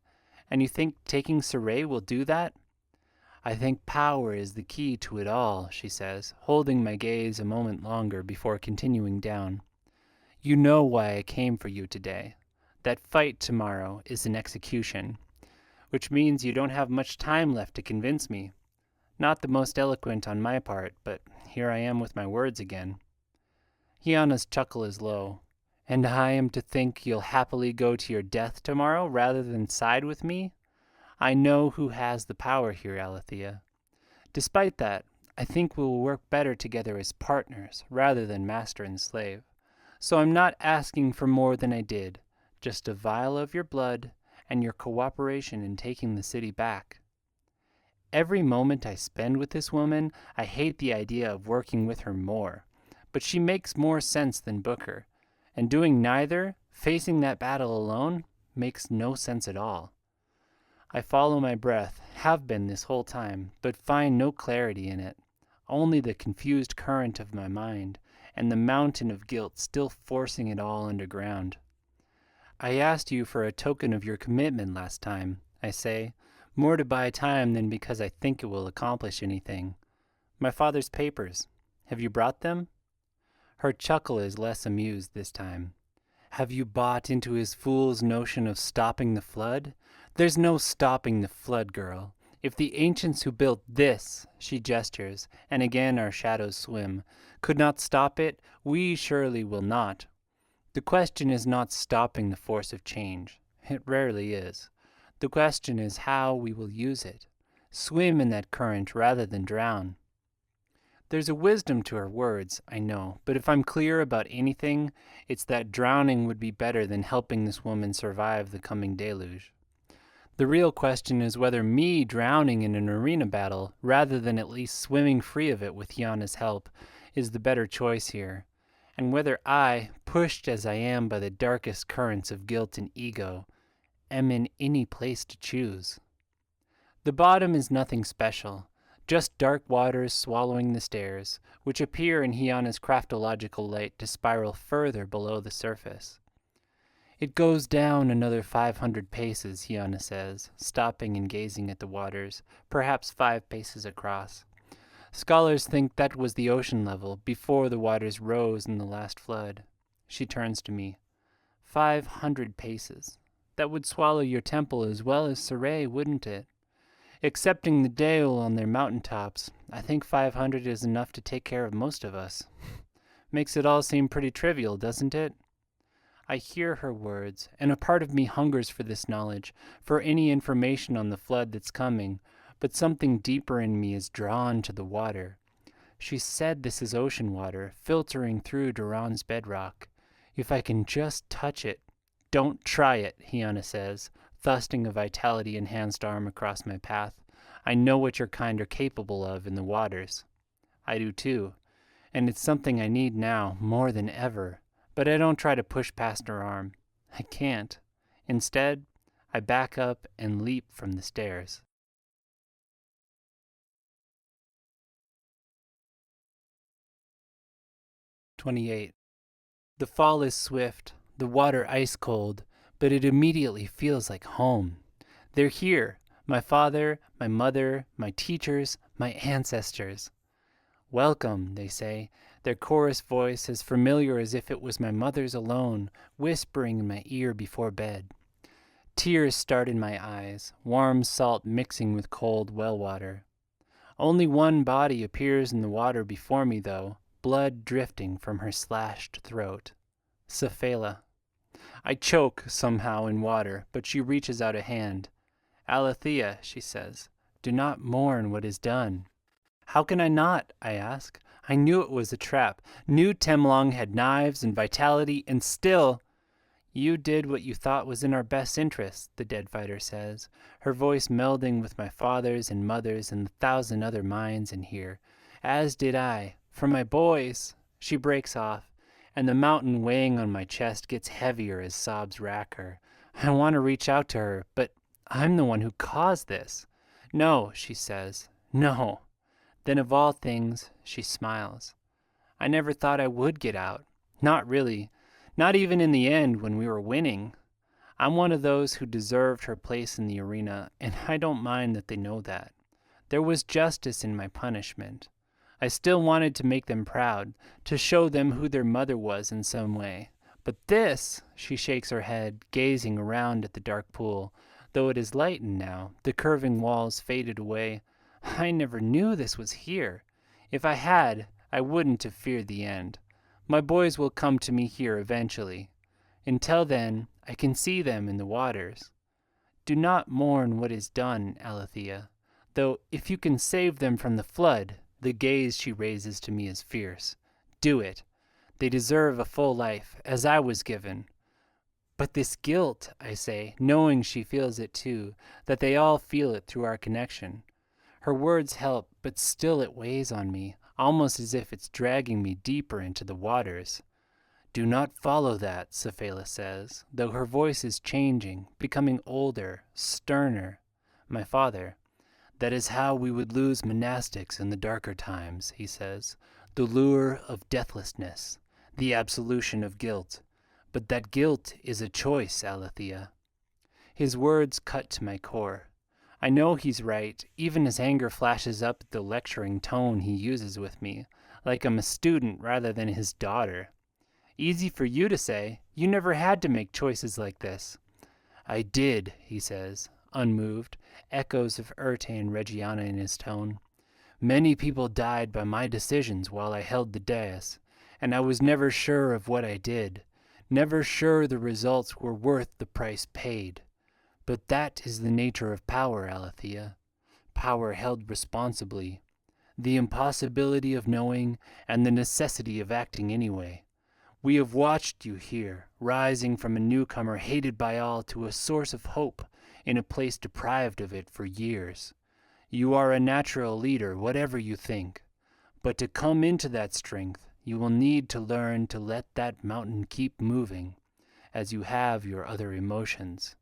And you think taking Saray will do that? I think power is the key to it all, she says, holding my gaze a moment longer before continuing down. You know why I came for you today. That fight tomorrow is an execution, which means you don't have much time left to convince me. Not the most eloquent on my part, but here I am with my words again. Hiana's chuckle is low. And I am to think you'll happily go to your death tomorrow rather than side with me? I know who has the power here, Alethea. Despite that, I think we will work better together as partners rather than master and slave. So I'm not asking for more than I did, just a vial of your blood and your cooperation in taking the city back. Every moment I spend with this woman, I hate the idea of working with her more. But she makes more sense than Booker. And doing neither, facing that battle alone, makes no sense at all. I follow my breath, have been this whole time, but find no clarity in it, only the confused current of my mind, and the mountain of guilt still forcing it all underground. I asked you for a token of your commitment last time, I say, more to buy time than because I think it will accomplish anything. My father's papers. Have you brought them? Her chuckle is less amused this time. Have you bought into his fool's notion of stopping the flood? There's no stopping the flood, girl. If the ancients who built this, she gestures, and again our shadows swim, could not stop it, we surely will not. The question is not stopping the force of change. It rarely is. The question is how we will use it. Swim in that current rather than drown. There's a wisdom to her words, I know, but if I'm clear about anything, it's that drowning would be better than helping this woman survive the coming deluge. The real question is whether me drowning in an arena battle, rather than at least swimming free of it with Hiana's help, is the better choice here, and whether I, pushed as I am by the darkest currents of guilt and ego, am in any place to choose. The bottom is nothing special. Just dark waters swallowing the stairs, which appear in Hiana's craftological light to spiral further below the surface. It goes down another 500 paces, Hiana says, stopping and gazing at the waters, perhaps 5 paces across. Scholars think that was the ocean level before the waters rose in the last flood. She turns to me. 500 paces. That would swallow your temple as well as Saray, wouldn't it? Excepting the Dale on their mountaintops, I think 500 is enough to take care of most of us. Makes it all seem pretty trivial, doesn't it? I hear her words, and a part of me hungers for this knowledge, for any information on the flood that's coming, but something deeper in me is drawn to the water. She said this is ocean water, filtering through Duran's bedrock. If I can just touch it. Don't try it, Hiana says, thrusting a vitality-enhanced arm across my path. I know what your kind are capable of in the waters. I do too, and it's something I need now more than ever, but I don't try to push past her arm. I can't. Instead, I back up and leap from the stairs. "28. The fall is swift, the water ice cold, but it immediately feels like home. They're here, my father, my mother, my teachers, my ancestors. Welcome, they say, their chorus voice as familiar as if it was my mother's alone, whispering in my ear before bed. Tears start in my eyes, warm salt mixing with cold well water. Only one body appears in the water before me, though, blood drifting from her slashed throat. Cephala. I choke somehow in water, but she reaches out a hand. Alethea, she says, do not mourn what is done. How can I not? I ask. I knew it was a trap. Knew Temlong had knives and vitality, and still... You did what you thought was in our best interest, the dead fighter says, her voice melding with my father's and mother's and the 1,000 other minds in here. As did I. For my boys. She breaks off, and the mountain weighing on my chest gets heavier as sobs rack her. I want to reach out to her, but I'm the one who caused this. No, she says. No. Then of all things, she smiles. I never thought I would get out. Not really. Not even in the end when we were winning. I'm one of those who deserved her place in the arena, and I don't mind that they know that. There was justice in my punishment. I still wanted to make them proud, to show them who their mother was in some way. But this, she shakes her head, gazing around at the dark pool. Though it is lightened now, the curving walls faded away. I never knew this was here. If I had, I wouldn't have feared the end. My boys will come to me here eventually. Until then, I can see them in the waters. Do not mourn what is done, Alethea, though if you can save them from the flood, the gaze she raises to me is fierce. Do it. They deserve a full life, as I was given. But this guilt, I say, knowing she feels it too, that they all feel it through our connection. Her words help, but still it weighs on me, almost as if it's dragging me deeper into the waters. Do not follow that, Cephala says, though her voice is changing, becoming older, sterner. My father. That is how we would lose monastics in the darker times, he says. The lure of deathlessness, the absolution of guilt. But that guilt is a choice, Alethea. His words cut to my core. I know he's right, even as anger flashes up at the lecturing tone he uses with me, like I'm a student rather than his daughter. Easy for you to say. You never had to make choices like this. I did, he says, unmoved, echoes of Urte and Reggiana in his tone. Many people died by my decisions while I held the dais, and I was never sure of what I did, never sure the results were worth the price paid. But that is the nature of power, Alethea. Power held responsibly. The impossibility of knowing and the necessity of acting anyway. We have watched you here, rising from a newcomer hated by all to a source of hope in a place deprived of it for years. You are a natural leader, whatever you think. But to come into that strength, you will need to learn to let that mountain keep moving, as you have your other emotions.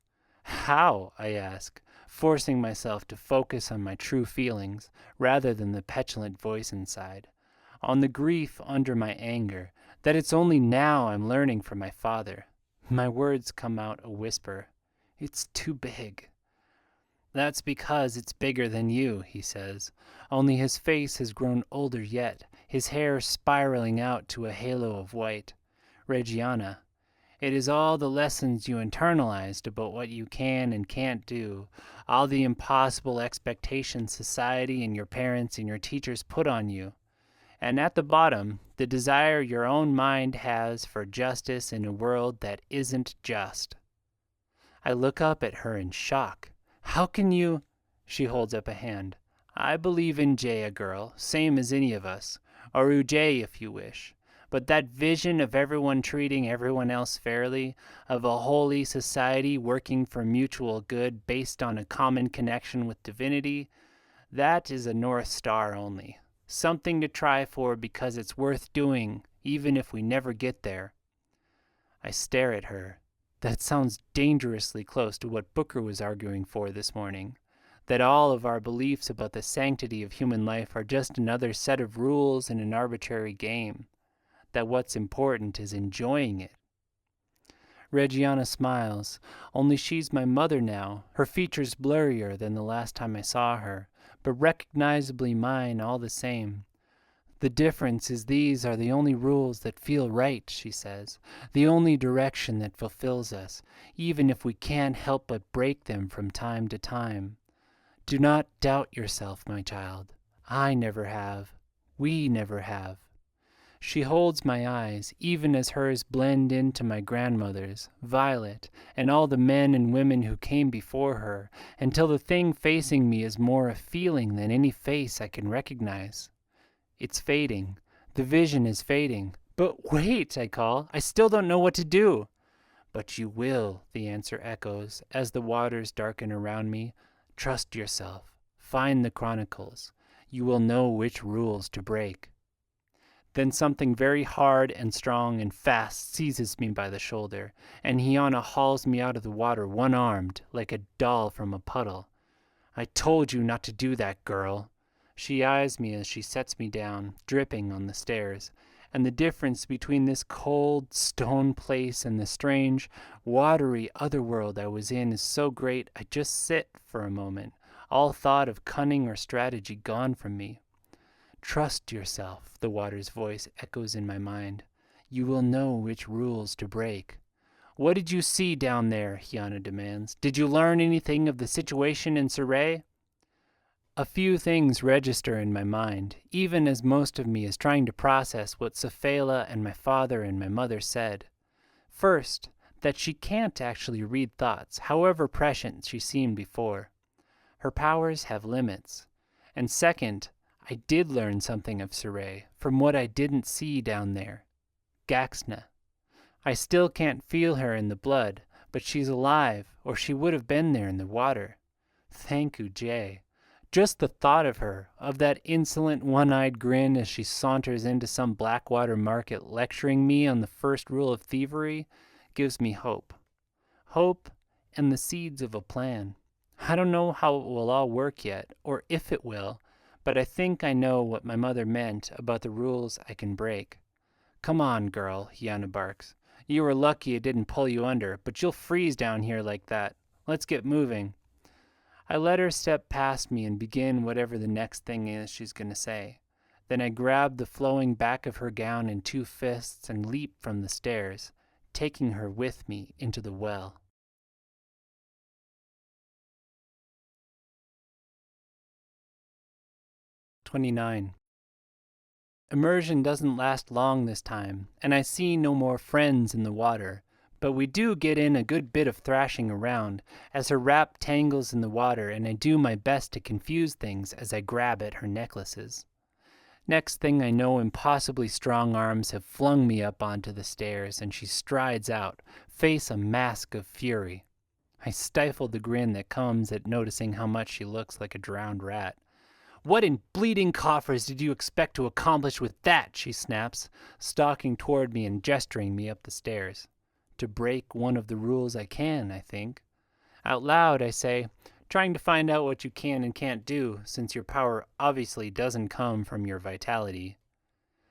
How, I ask, forcing myself to focus on my true feelings rather than the petulant voice inside, on the grief under my anger, that it's only now I'm learning from my father. My words come out a whisper. It's too big. That's because it's bigger than you, he says, only his face has grown older yet, his hair spiraling out to a halo of white. Reggiana. It is all the lessons you internalized about what you can and can't do, all the impossible expectations society and your parents and your teachers put on you. And at the bottom, the desire your own mind has for justice in a world that isn't just. I look up at her in shock. How can you? She holds up a hand. I believe in Jaya, girl, same as any of us, or Ujay if you wish. But that vision of everyone treating everyone else fairly, of a holy society working for mutual good based on a common connection with divinity, that is a North Star only. Something to try for because it's worth doing, even if we never get there. I stare at her. That sounds dangerously close to what Booker was arguing for this morning. That all of our beliefs about the sanctity of human life are just another set of rules in an arbitrary game. That what's important is enjoying it. Reggiana smiles, only she's my mother now, her features blurrier than the last time I saw her, but recognizably mine all the same. The difference is these are the only rules that feel right, she says, the only direction that fulfills us, even if we can't help but break them from time to time. Do not doubt yourself, my child. I never have. We never have. She holds my eyes, even as hers blend into my grandmother's, Violet, and all the men and women who came before her, until the thing facing me is more a feeling than any face I can recognize. It's fading. The vision is fading. But wait, I call. I still don't know what to do. But you will, the answer echoes, as the waters darken around me. Trust yourself. Find the Chronicles. You will know which rules to break. Then something very hard and strong and fast seizes me by the shoulder, and Hiana hauls me out of the water one-armed, like a doll from a puddle. I told you not to do that, girl. She eyes me as she sets me down, dripping on the stairs, and the difference between this cold, stone place and the strange, watery otherworld I was in is so great I just sit for a moment, all thought of cunning or strategy gone from me. Trust yourself, the water's voice echoes in my mind. You will know which rules to break. What did you see down there? Hiana demands. Did you learn anything of the situation in Surrey? A few things register in my mind, even as most of me is trying to process what Safela and my father and my mother said. First, that she can't actually read thoughts, however prescient she seemed before. Her powers have limits. And second, I did learn something of Surrey from what I didn't see down there. Gaxna. I still can't feel her in the blood, but she's alive, or she would have been there in the water. Thank you, Jay. Just the thought of her, of that insolent one-eyed grin as she saunters into some Blackwater market lecturing me on the first rule of thievery, gives me hope. Hope and the seeds of a plan. I don't know how it will all work yet, or if it will, but I think I know what my mother meant about the rules I can break. Come on, girl, Hiana barks. You were lucky it didn't pull you under, but you'll freeze down here like that. Let's get moving. I let her step past me and begin whatever the next thing is she's going to say. Then I grab the flowing back of her gown in 2 fists and leap from the stairs, taking her with me into the well. 29. Immersion doesn't last long this time, and I see no more friends in the water, but we do get in a good bit of thrashing around as her wrap tangles in the water, and I do my best to confuse things as I grab at her necklaces. Next thing I know, impossibly strong arms have flung me up onto the stairs, and she strides out, face a mask of fury. I stifle the grin that comes at noticing how much she looks like a drowned rat. What in bleeding coffers did you expect to accomplish with that? She snaps, stalking toward me and gesturing me up the stairs. To break one of the rules I can, I think. Out loud, I say, trying to find out what you can and can't do, since your power obviously doesn't come from your vitality.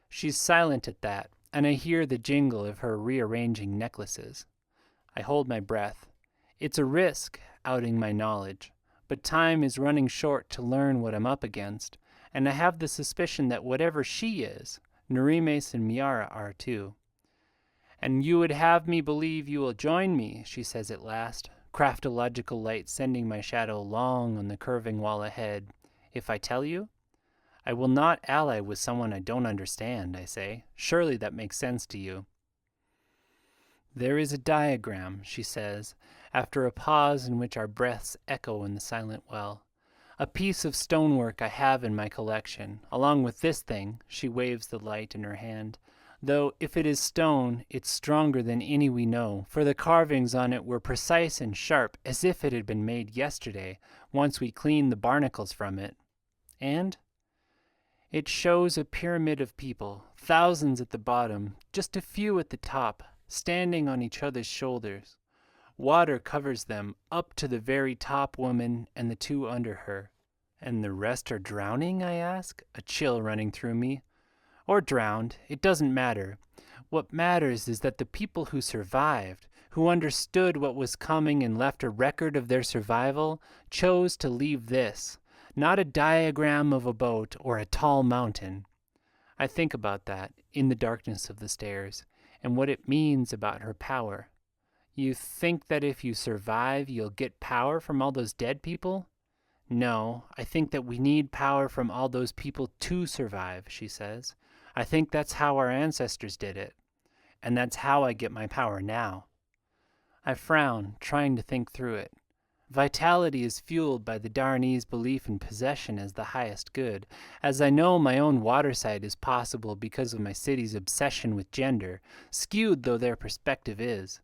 She's silent at that, and I hear the jingle of her rearranging necklaces. I hold my breath. It's a risk, outing my knowledge. But time is running short to learn what I'm up against, and I have the suspicion that whatever she is, Nurimes and Miara are too. And you would have me believe you will join me, she says at last, craftological light sending my shadow long on the curving wall ahead. If I tell you? I will not ally with someone I don't understand, I say. Surely that makes sense to you. There is a diagram, she says, after a pause in which our breaths echo in the silent well. A piece of stonework I have in my collection, along with this thing, she waves the light in her hand. Though if it is stone, it's stronger than any we know, for the carvings on it were precise and sharp, as if it had been made yesterday, once we cleaned the barnacles from it. And it shows a pyramid of people, thousands at the bottom, just a few at the top, standing on each other's shoulders. Water covers them up to the very top woman and the two under her. And the rest are drowning, I ask, a chill running through me. Or drowned, it doesn't matter. What matters is that the people who survived, who understood what was coming and left a record of their survival, chose to leave this, not a diagram of a boat or a tall mountain. I think about that in the darkness of the stairs, and what it means about her power. You think that if you survive, you'll get power from all those dead people? No, I think that we need power from all those people to survive, she says. I think that's how our ancestors did it. And that's how I get my power now. I frown, trying to think through it. Vitality is fueled by the Darnese belief in possession as the highest good, as I know my own water side is possible because of my city's obsession with gender, skewed though their perspective is.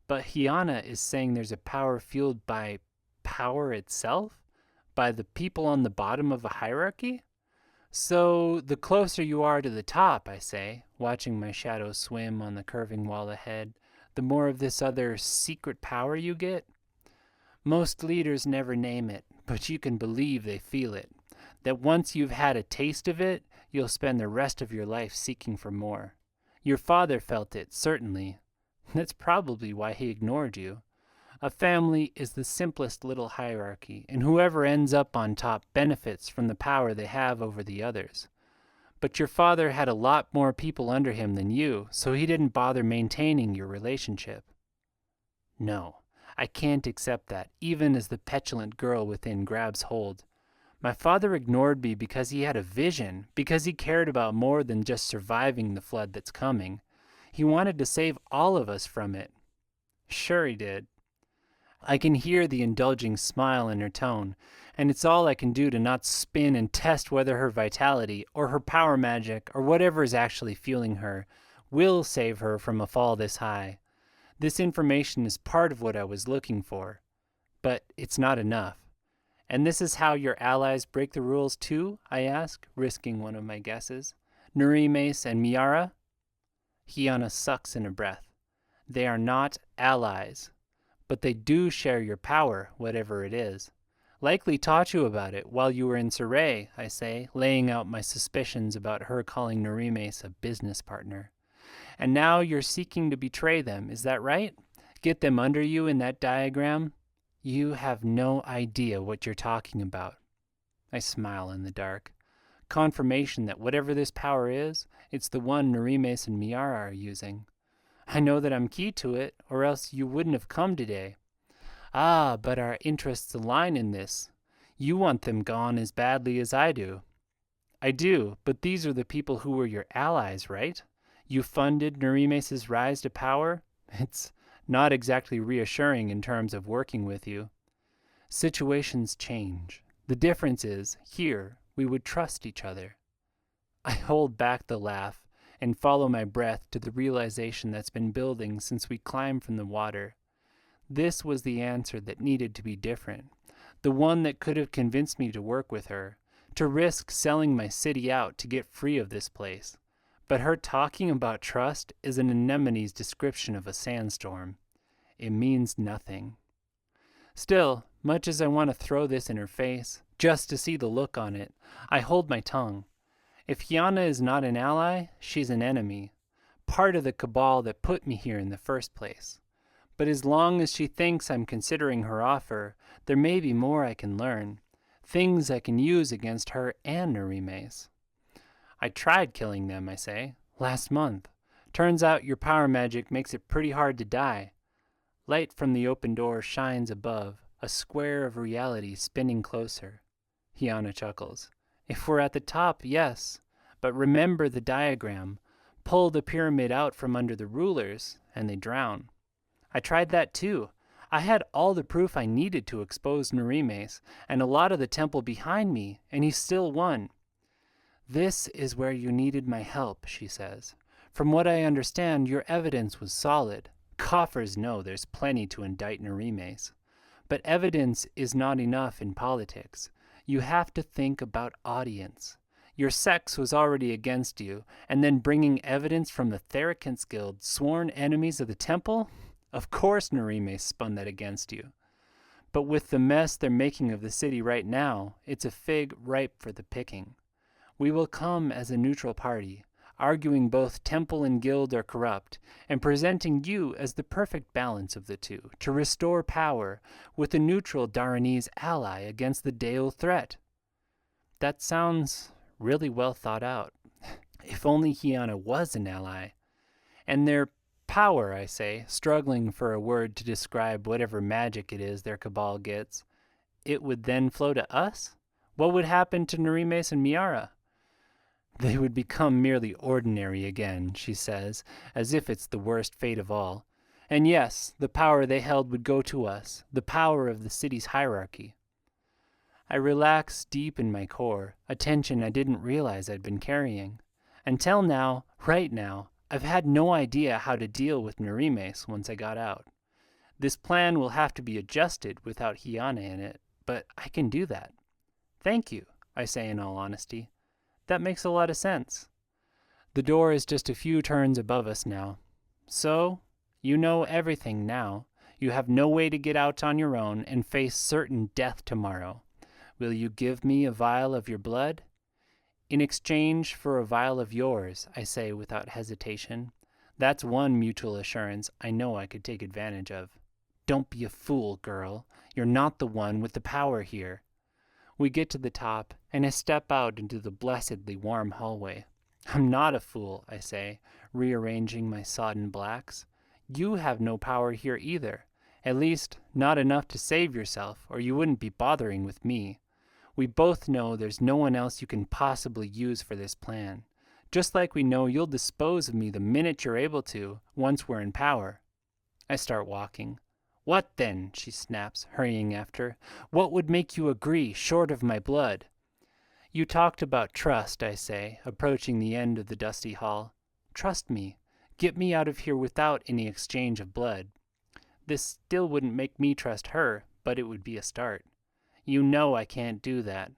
But Hiana is saying there's a power fueled by power itself? By the people on the bottom of a hierarchy? So, the closer you are to the top, I say, watching my shadow swim on the curving wall ahead, the more of this other secret power you get? Most leaders never name it, but you can believe they feel it. That once you've had a taste of it, you'll spend the rest of your life seeking for more. Your father felt it, certainly. That's probably why he ignored you. A family is the simplest little hierarchy, and whoever ends up on top benefits from the power they have over the others. But your father had a lot more people under him than you, so he didn't bother maintaining your relationship. No, I can't accept that, even as the petulant girl within grabs hold. My father ignored me because he had a vision, because he cared about more than just surviving the flood that's coming. He wanted to save all of us from it. Sure he did. I can hear the indulging smile in her tone, and it's all I can do to not spin and test whether her vitality, or her power magic, or whatever is actually fueling her, will save her from a fall this high. This information is part of what I was looking for, but it's not enough. And this is how your allies break the rules too? I ask, risking one of my guesses. Nurimes and Miara? Hiana sucks in a breath. They are not allies. But they do share your power, whatever it is. Likely taught you about it while you were in Surrey, I say, laying out my suspicions about her calling Nurimes a business partner. And now you're seeking to betray them, is that right? Get them under you in that diagram? You have no idea what you're talking about. I smile in the dark. Confirmation that whatever this power is, it's the one Nurimes and Miara are using. I know that I'm key to it, or else you wouldn't have come today. Ah, but our interests align in this. You want them gone as badly as I do. I do, but these are the people who were your allies, right? You funded Nurimes' rise to power? It's not exactly reassuring in terms of working with you. Situations change. The difference is, here, we would trust each other. I hold back the laugh and follow my breath to the realization that's been building since we climbed from the water. This was the answer that needed to be different, the one that could have convinced me to work with her, to risk selling my city out to get free of this place. But her talking about trust is an anemone's description of a sandstorm. It means nothing. Still, much as I want to throw this in her face, just to see the look on it, I hold my tongue. If Hiana is not an ally, she's an enemy, part of the cabal that put me here in the first place. But as long as she thinks I'm considering her offer, there may be more I can learn, things I can use against her and Nurimes. I tried killing them, I say, last month. Turns out your power magic makes it pretty hard to die. Light from the open door shines above, a square of reality spinning closer. Hiana chuckles. If we're at the top, yes, but remember the diagram. Pull the pyramid out from under the rulers, and they drown. I tried that too. I had all the proof I needed to expose Nurimes, and a lot of the temple behind me, and he still won. This is where you needed my help, she says. From what I understand, your evidence was solid. Coffers know there's plenty to indict Nurimes. But evidence is not enough in politics. You have to think about audience. Your sex was already against you, and then bringing evidence from the Therakins Guild, sworn enemies of the temple? Of course Narime spun that against you. But with the mess they're making of the city right now, it's a fig ripe for the picking. We will come as a neutral party, arguing both temple and guild are corrupt, and presenting you as the perfect balance of the two, to restore power with a neutral Daranese ally against the Deo threat. That sounds really well thought out. If only Hyana was an ally. And their power, I say, struggling for a word to describe whatever magic it is their cabal gets, it would then flow to us? What would happen to Narimes and Miara? They would become merely ordinary again, she says, as if it's the worst fate of all. And yes, the power they held would go to us, the power of the city's hierarchy. I relax deep in my core, a tension I didn't realize I'd been carrying. Until now, right now, I've had no idea how to deal with Narimes once I got out. This plan will have to be adjusted without Hyana in it, but I can do that. Thank you, I say in all honesty. That makes a lot of sense. The door is just a few turns above us now. So, you know everything now. You have no way to get out on your own and face certain death tomorrow. Will you give me a vial of your blood? In exchange for a vial of yours, I say without hesitation. That's one mutual assurance I know I could take advantage of. Don't be a fool, girl. You're not the one with the power here. We get to the top, and I step out into the blessedly warm hallway. I'm not a fool, I say, rearranging my sodden blacks. You have no power here either. At least, not enough to save yourself, or you wouldn't be bothering with me. We both know there's no one else you can possibly use for this plan. Just like we know you'll dispose of me the minute you're able to, once we're in power. I start walking. What then? She snaps, hurrying after. What would make you agree, short of my blood? You talked about trust, I say, approaching the end of the dusty hall. Trust me. Get me out of here without any exchange of blood. This still wouldn't make me trust her, but it would be a start. You know I can't do that.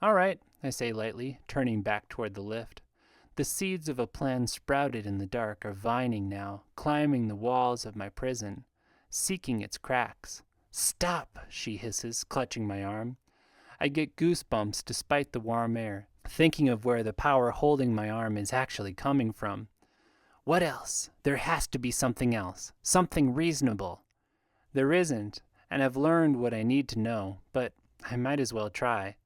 All right, I say lightly, turning back toward the lift. The seeds of a plan sprouted in the dark are vining now, climbing the walls of my prison, seeking its cracks. Stop, she hisses, clutching my arm. I get goosebumps despite the warm air, thinking of where the power holding my arm is actually coming from. What else? There has to be something else, something reasonable. There isn't, and I've learned what I need to know, but I might as well try.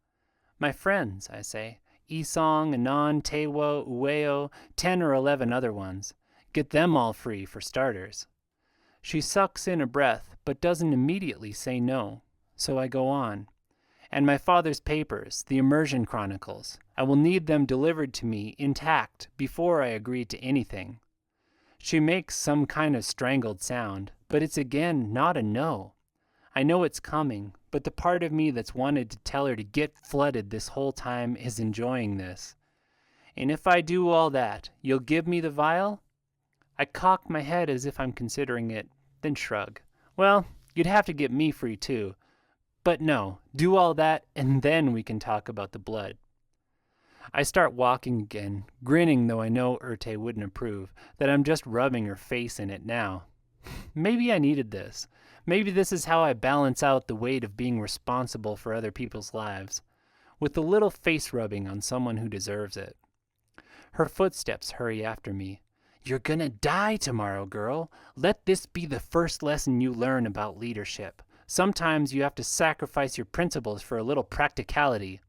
My friends, I say, Isong, Anon, Tewo, Ueo, 10 or 11 other ones. Get them all free, for starters. She sucks in a breath, but doesn't immediately say no, so I go on. And my father's papers, the Immersion Chronicles. I will need them delivered to me intact before I agree to anything. She makes some kind of strangled sound, but it's again not a no. I know it's coming, but the part of me that's wanted to tell her to get flooded this whole time is enjoying this. And if I do all that, you'll give me the vial? I cock my head as if I'm considering it, then shrug. Well, you'd have to get me free too. But no, do all that and then we can talk about the blood. I start walking again, grinning though I know Urte wouldn't approve, that I'm just rubbing her face in it now. Maybe I needed this. Maybe this is how I balance out the weight of being responsible for other people's lives, with a little face rubbing on someone who deserves it. Her footsteps hurry after me. You're gonna die tomorrow, girl. Let this be the first lesson you learn about leadership. Sometimes you have to sacrifice your principles for a little practicality.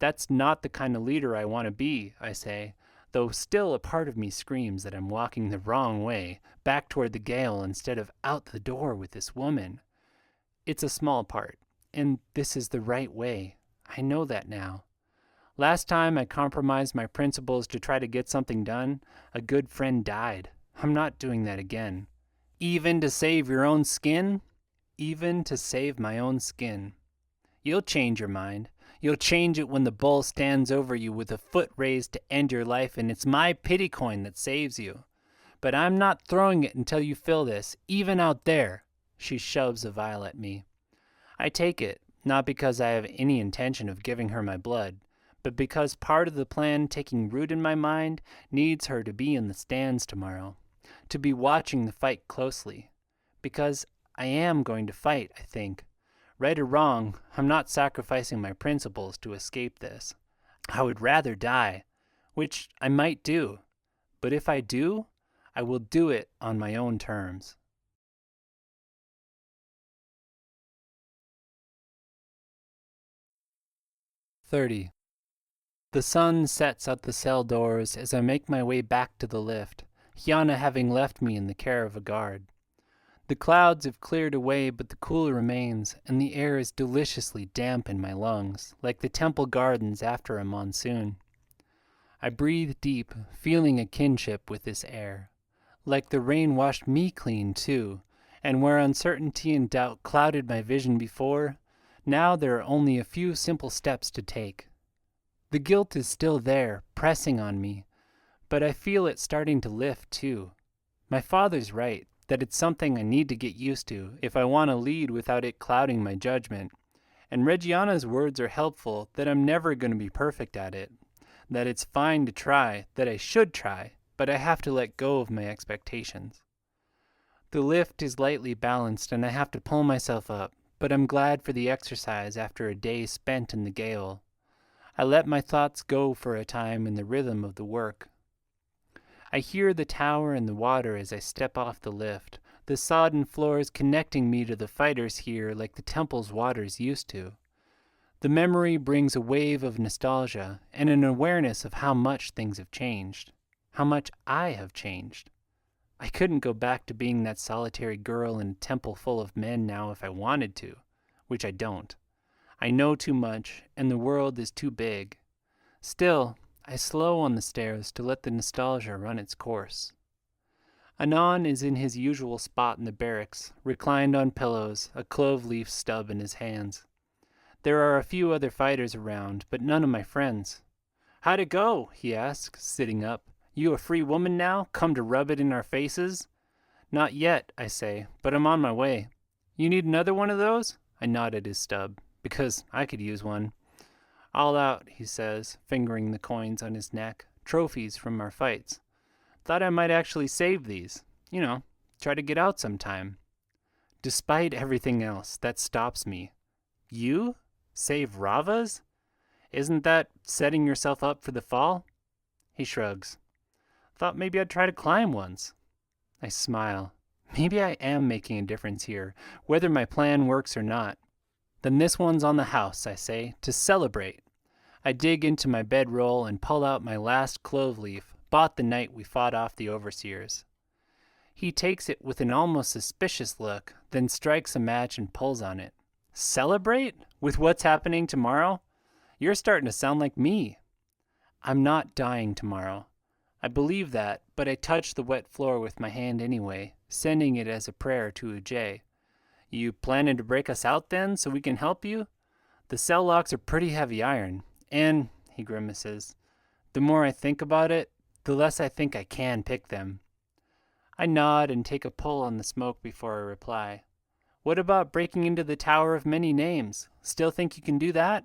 That's not the kind of leader I want to be, I say, though still a part of me screams that I'm walking the wrong way, back toward the gale instead of out the door with this woman. It's a small part, and this is the right way. I know that now. Last time I compromised my principles to try to get something done, a good friend died. I'm not doing that again. Even to save your own skin? Even to save my own skin. You'll change your mind. You'll change it when the bull stands over you with a foot raised to end your life, and it's my pity coin that saves you. But I'm not throwing it until you feel this, even out there. She shoves a vial at me. I take it, not because I have any intention of giving her my blood, but because part of the plan taking root in my mind needs her to be in the stands tomorrow, to be watching the fight closely. Because I am going to fight, I think. Right or wrong, I'm not sacrificing my principles to escape this. I would rather die, which I might do. But if I do, I will do it on my own terms. "30. The sun sets at the cell doors as I make my way back to the lift, Hyana having left me in the care of a guard. The clouds have cleared away, but the cool remains, and the air is deliciously damp in my lungs, like the temple gardens after a monsoon. I breathe deep, feeling a kinship with this air. Like the rain washed me clean, too, and where uncertainty and doubt clouded my vision before, now there are only a few simple steps to take. The guilt is still there, pressing on me, but I feel it starting to lift, too. My father's right, that it's something I need to get used to if I want to lead without it clouding my judgment. And Reggiana's words are helpful that I'm never going to be perfect at it, that it's fine to try, that I should try, but I have to let go of my expectations. The lift is lightly balanced and I have to pull myself up, but I'm glad for the exercise after a day spent in the gale. I let my thoughts go for a time in the rhythm of the work. I hear the tower and the water as I step off the lift, the sodden floors connecting me to the fighters here like the temple's waters used to. The memory brings a wave of nostalgia and an awareness of how much things have changed, how much I have changed. I couldn't go back to being that solitary girl in a temple full of men now if I wanted to, which I don't. I know too much, and the world is too big. Still, I slow on the stairs to let the nostalgia run its course. Anon is in his usual spot in the barracks, reclined on pillows, a clove-leaf stub in his hands. There are a few other fighters around, but none of my friends. "How'd it go?" he asks, sitting up. "You a free woman now, come to rub it in our faces?" "Not yet," I say, "but I'm on my way." "You need another one of those?" I nod at his stub, because I could use one. "All out," he says, fingering the coins on his neck, trophies from our fights. "Thought I might actually save these. Try to get out sometime." Despite everything else, that stops me. You? Save Rava's? Isn't that setting yourself up for the fall? He shrugs. "Thought maybe I'd try to climb once." I smile. Maybe I am making a difference here, whether my plan works or not. "Then this one's on the house," I say, "to celebrate." I dig into my bedroll and pull out my last clove leaf, bought the night we fought off the overseers. He takes it with an almost suspicious look, then strikes a match and pulls on it. "Celebrate? With what's happening tomorrow? You're starting to sound like me." I'm not dying tomorrow. I believe that, but I touch the wet floor with my hand anyway, sending it as a prayer to Ujay. "You planning to break us out then, so we can help you? The cell locks are pretty heavy iron, and," he grimaces, "the more I think about it, the less I think I can pick them." I nod and take a pull on the smoke before I reply. "What about breaking into the Tower of Many Names? Still think you can do that?"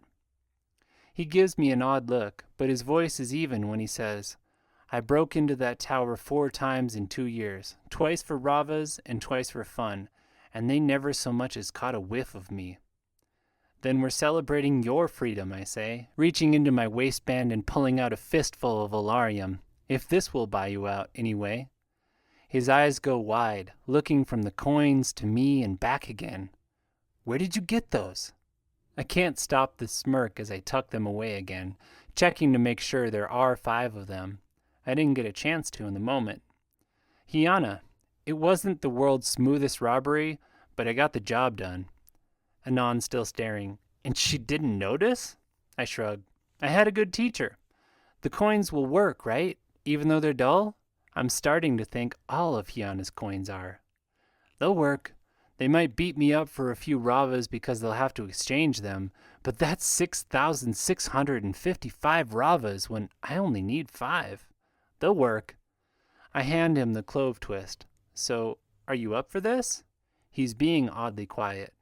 He gives me an odd look, but his voice is even when he says, "I broke into that tower 4 times in 2 years, twice for Ravas and twice for fun, and they never so much as caught a whiff of me." "Then we're celebrating your freedom," I say, reaching into my waistband and pulling out a fistful of Alarium, "if this will buy you out, anyway." His eyes go wide, looking from the coins to me and back again. "Where did you get those?" I can't stop the smirk as I tuck them away again, checking to make sure there are 5 of them. I didn't get a chance to in the moment. "Hyana, it wasn't the world's smoothest robbery, but I got the job done." Anon still staring. "And she didn't notice?" I shrug. "I had a good teacher. The coins will work, right? Even though they're dull?" I'm starting to think all of Hyana's coins are. "They'll work. They might beat me up for a few Ravas because they'll have to exchange them, but that's 6,655 Ravas when I only need 5. They'll work." I hand him the clove twist. "So, are you up for this?" He's being oddly quiet.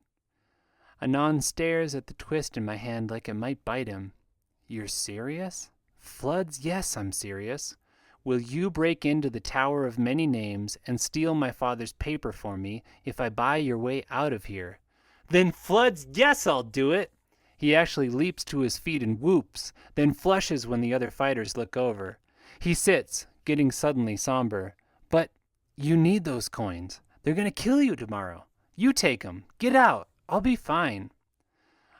Anon stares at the twist in my hand like it might bite him. "You're serious?" "Floods, yes, I'm serious. Will you break into the Tower of Many Names and steal my father's paper for me if I buy your way out of here?" "Then floods, yes, I'll do it!" He actually leaps to his feet and whoops, then flushes when the other fighters look over. He sits, getting suddenly somber. "But you need those coins. They're going to kill you tomorrow. You take 'em. Get out. I'll be fine."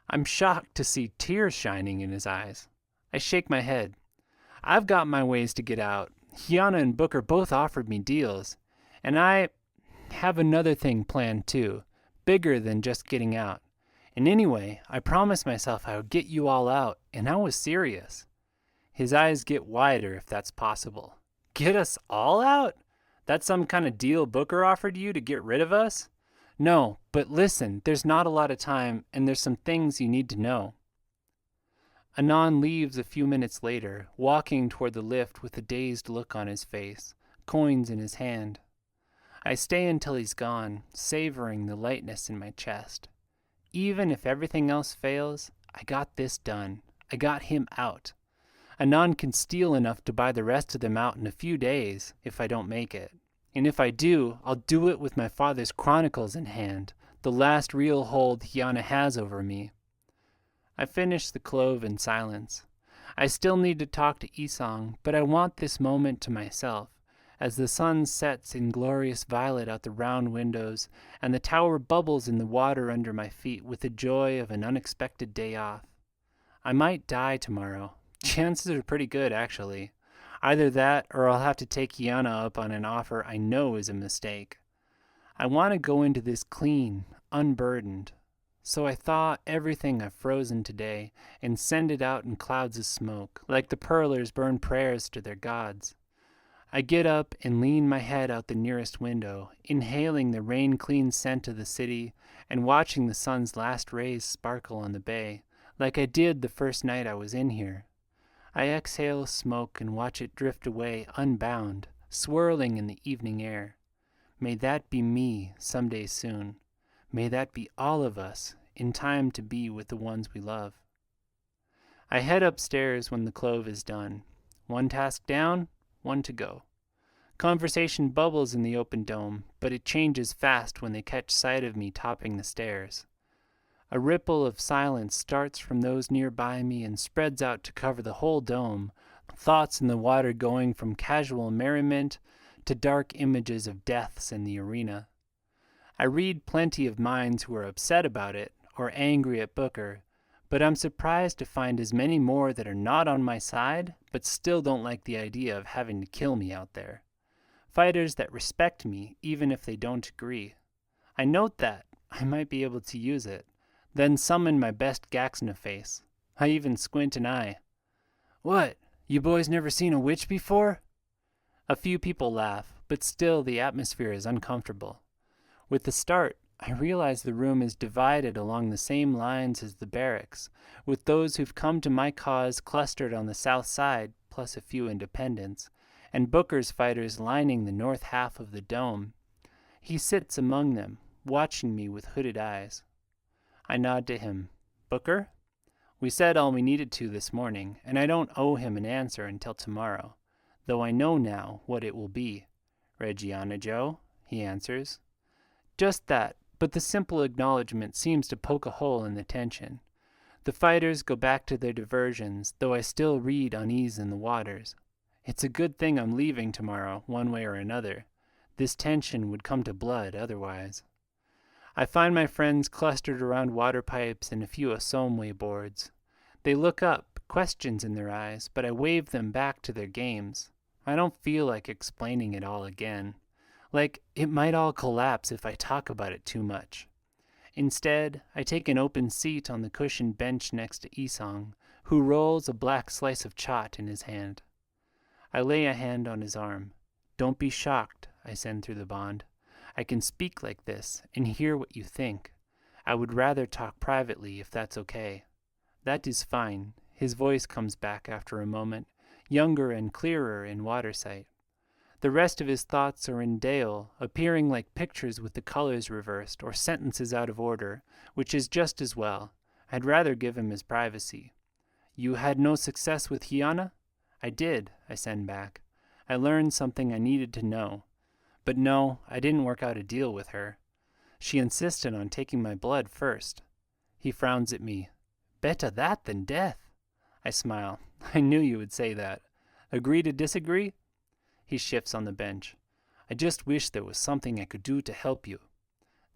I'm shocked to see tears shining in his eyes. I shake my head. "I've got my ways to get out. Hyana and Booker both offered me deals. And I have another thing planned too, bigger than just getting out. And anyway, I promised myself I would get you all out, and I was serious." His eyes get wider, if that's possible. "Get us all out? That's some kind of deal Booker offered you to get rid of us?" "No, but listen, there's not a lot of time, and there's some things you need to know." Anon leaves a few minutes later, walking toward the lift with a dazed look on his face, coins in his hand. I stay until he's gone, savoring the lightness in my chest. Even if everything else fails, I got this done. I got him out. Anon can steal enough to buy the rest of them out in a few days, if I don't make it. And if I do, I'll do it with my father's Chronicles in hand, the last real hold Hyana has over me. I finish the clove in silence. I still need to talk to Isong, but I want this moment to myself, as the sun sets in glorious violet out the round windows, and the tower bubbles in the water under my feet with the joy of an unexpected day off. I might die tomorrow. Chances are pretty good, actually. Either that, or I'll have to take Hyana up on an offer I know is a mistake. I want to go into this clean, unburdened. So I thaw everything I've frozen today and send it out in clouds of smoke, like the pearlers burn prayers to their gods. I get up and lean my head out the nearest window, inhaling the rain-clean scent of the city and watching the sun's last rays sparkle on the bay, like I did the first night I was in here. I exhale smoke and watch it drift away unbound, swirling in the evening air. May that be me someday soon. May that be all of us in time to be with the ones we love. I head upstairs when the clove is done. One task down, one to go. Conversation bubbles in the open dome, but it changes fast when they catch sight of me topping the stairs. A ripple of silence starts from those nearby me and spreads out to cover the whole dome, thoughts in the water going from casual merriment to dark images of deaths in the arena. I read plenty of minds who are upset about it or angry at Booker, but I'm surprised to find as many more that are not on my side but still don't like the idea of having to kill me out there. Fighters that respect me even if they don't agree. I note that. I might be able to use it. Then summon my best Gaxna face. I even squint an eye. "What? You boys never seen a witch before?" A few people laugh, but still the atmosphere is uncomfortable. With the start, I realize the room is divided along the same lines as the barracks, with those who've come to my cause clustered on the south side, plus a few independents, and Booker's fighters lining the north half of the dome. He sits among them, watching me with hooded eyes. I nod to him. "Booker? We said all we needed to this morning, and I don't owe him an answer until tomorrow, though I know now what it will be." "Reggiana Joe?" he answers. Just that, but the simple acknowledgement seems to poke a hole in the tension. The fighters go back to their diversions, though I still read unease in the waters. It's a good thing I'm leaving tomorrow, one way or another. This tension would come to blood otherwise. I find my friends clustered around water pipes and a few Asomwe boards. They look up, questions in their eyes, but I wave them back to their games. I don't feel like explaining it all again. Like, it might all collapse if I talk about it too much. Instead, I take an open seat on the cushioned bench next to Isong, who rolls a black slice of chot in his hand. I lay a hand on his arm. "Don't be shocked," I send through the bond. "I can speak like this and hear what you think. I would rather talk privately if that's okay." "That is fine." His voice comes back after a moment, younger and clearer in water sight. The rest of his thoughts are in Dale, appearing like pictures with the colors reversed or sentences out of order, which is just as well. I'd rather give him his privacy. "You had no success with Hyana?" "I did," I send back. I learned something I needed to know. But no, I didn't work out a deal with her. She insisted on taking my blood first. He frowns at me. Better that than death. I smile. I knew you would say that. Agree to disagree? He shifts on the bench. I just wish there was something I could do to help you.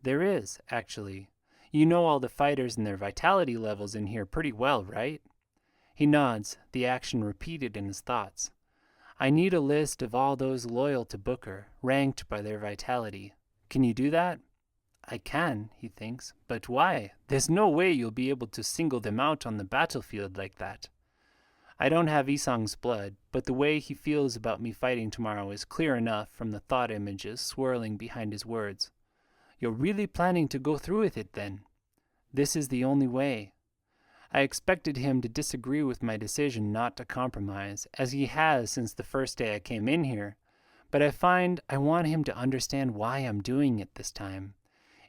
There is, actually. You know all the fighters and their vitality levels in here pretty well, right? He nods, the action repeated in his thoughts. I need a list of all those loyal to Booker, ranked by their vitality. Can you do that? I can, he thinks, but why? There's no way you'll be able to single them out on the battlefield like that. I don't have Isong's blood, but the way he feels about me fighting tomorrow is clear enough from the thought images swirling behind his words. You're really planning to go through with it, then? This is the only way. I expected him to disagree with my decision not to compromise, as he has since the first day I came in here, but I find I want him to understand why I'm doing it this time,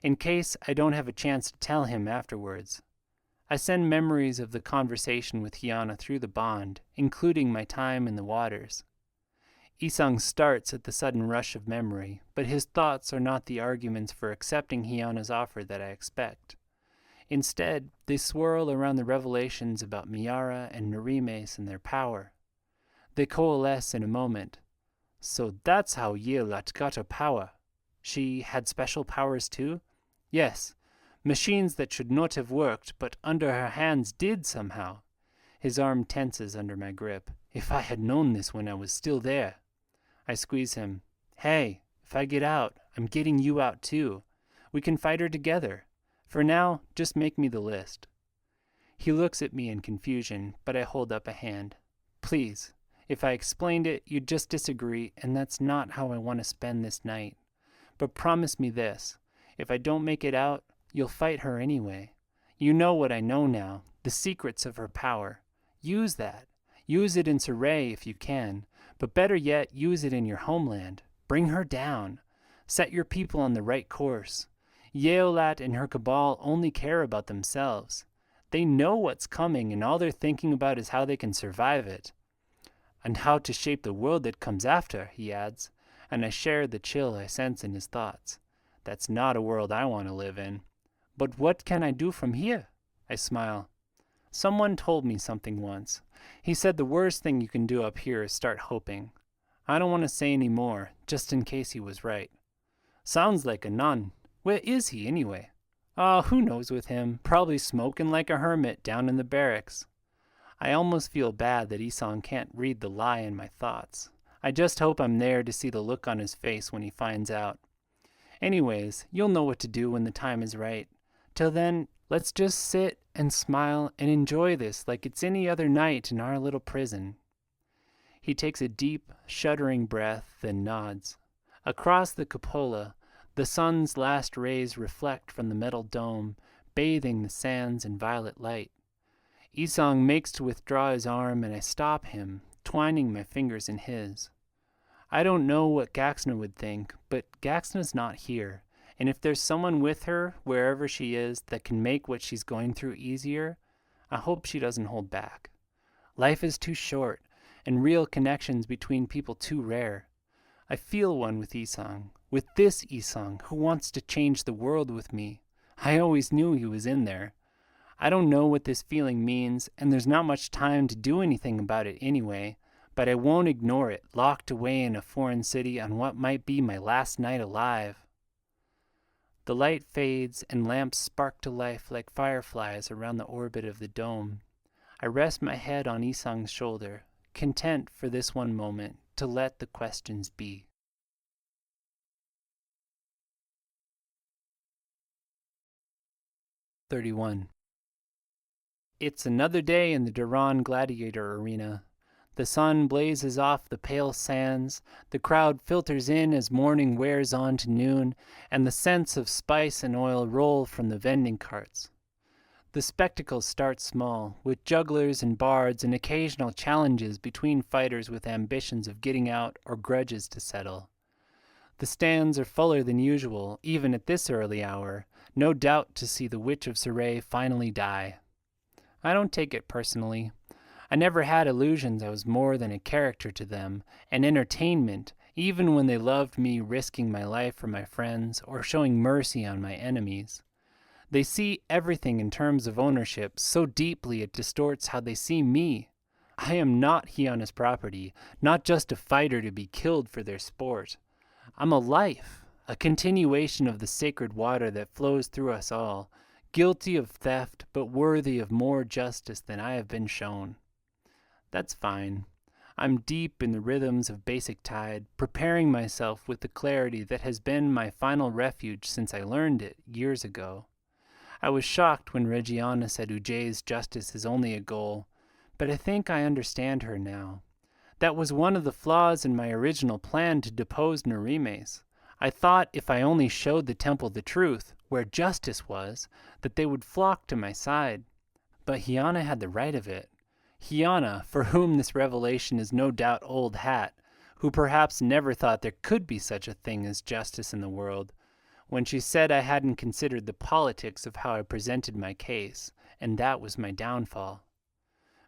in case I don't have a chance to tell him afterwards. I send memories of the conversation with Hyana through the bond, including my time in the waters. Isong starts at the sudden rush of memory, but his thoughts are not the arguments for accepting Hyana's offer that I expect. Instead, they swirl around the revelations about Miara and Norimes and their power. They coalesce in a moment. So that's how Yeolat got her power. She had special powers too? Yes, machines that should not have worked, but under her hands did somehow. His arm tenses under my grip. If I had known this when I was still there. I squeeze him. Hey, if I get out, I'm getting you out too. We can fight her together. For now, just make me the list. He looks at me in confusion, but I hold up a hand. Please, if I explained it, you'd just disagree, and that's not how I want to spend this night. But promise me this. If I don't make it out, you'll fight her anyway. You know what I know now, the secrets of her power. Use that. Use it in Saray if you can, but better yet, use it in your homeland. Bring her down. Set your people on the right course. Yeolat and her cabal only care about themselves. They know what's coming, and all they're thinking about is how they can survive it. And how to shape the world that comes after, he adds, and I share the chill I sense in his thoughts. That's not a world I want to live in. But what can I do from here? I smile. Someone told me something once. He said the worst thing you can do up here is start hoping. I don't want to say any more, just in case he was right. Sounds like a nun. Where is he, anyway? Oh, who knows with him? Probably smoking like a hermit down in the barracks. I almost feel bad that Isong can't read the lie in my thoughts. I just hope I'm there to see the look on his face when he finds out. Anyways, you'll know what to do when the time is right. Till then, let's just sit and smile and enjoy this like it's any other night in our little prison. He takes a deep, shuddering breath, then nods. Across the cupola, the sun's last rays reflect from the metal dome, bathing the sands in violet light. Isong makes to withdraw his arm, and I stop him, twining my fingers in his. I don't know what Gaxna would think, but Gaxna's not here, and if there's someone with her, wherever she is, that can make what she's going through easier, I hope she doesn't hold back. Life is too short, and real connections between people too rare. I feel one with Isong, with this Isong, who wants to change the world with me. I always knew he was in there. I don't know what this feeling means, and there's not much time to do anything about it anyway, but I won't ignore it, locked away in a foreign city on what might be my last night alive. The light fades, and lamps spark to life like fireflies around the orbit of the dome. I rest my head on Isong's shoulder, content for this one moment to let the questions be. 31. It's another day in the Duran Gladiator Arena. The sun blazes off the pale sands, the crowd filters in as morning wears on to noon, and the scents of spice and oil roll from the vending carts. The spectacle starts small, with jugglers and bards and occasional challenges between fighters with ambitions of getting out or grudges to settle. The stands are fuller than usual, even at this early hour, no doubt to see the Witch of Saray finally die. I don't take it personally. I never had illusions I was more than a character to them, an entertainment, even when they loved me risking my life for my friends or showing mercy on my enemies. They see everything in terms of ownership so deeply it distorts how they see me. I am not Hyana's property, not just a fighter to be killed for their sport. I'm a life, a continuation of the sacred water that flows through us all, guilty of theft but worthy of more justice than I have been shown. That's fine. I'm deep in the rhythms of basic tide, preparing myself with the clarity that has been my final refuge since I learned it years ago. I was shocked when Reggiana said Ujay's justice is only a goal, but I think I understand her now. That was one of the flaws in my original plan to depose Narimes. I thought if I only showed the temple the truth, where justice was, that they would flock to my side. But Hyana had the right of it. Hyana, for whom this revelation is no doubt old hat, who perhaps never thought there could be such a thing as justice in the world, when she said I hadn't considered the politics of how I presented my case, and that was my downfall.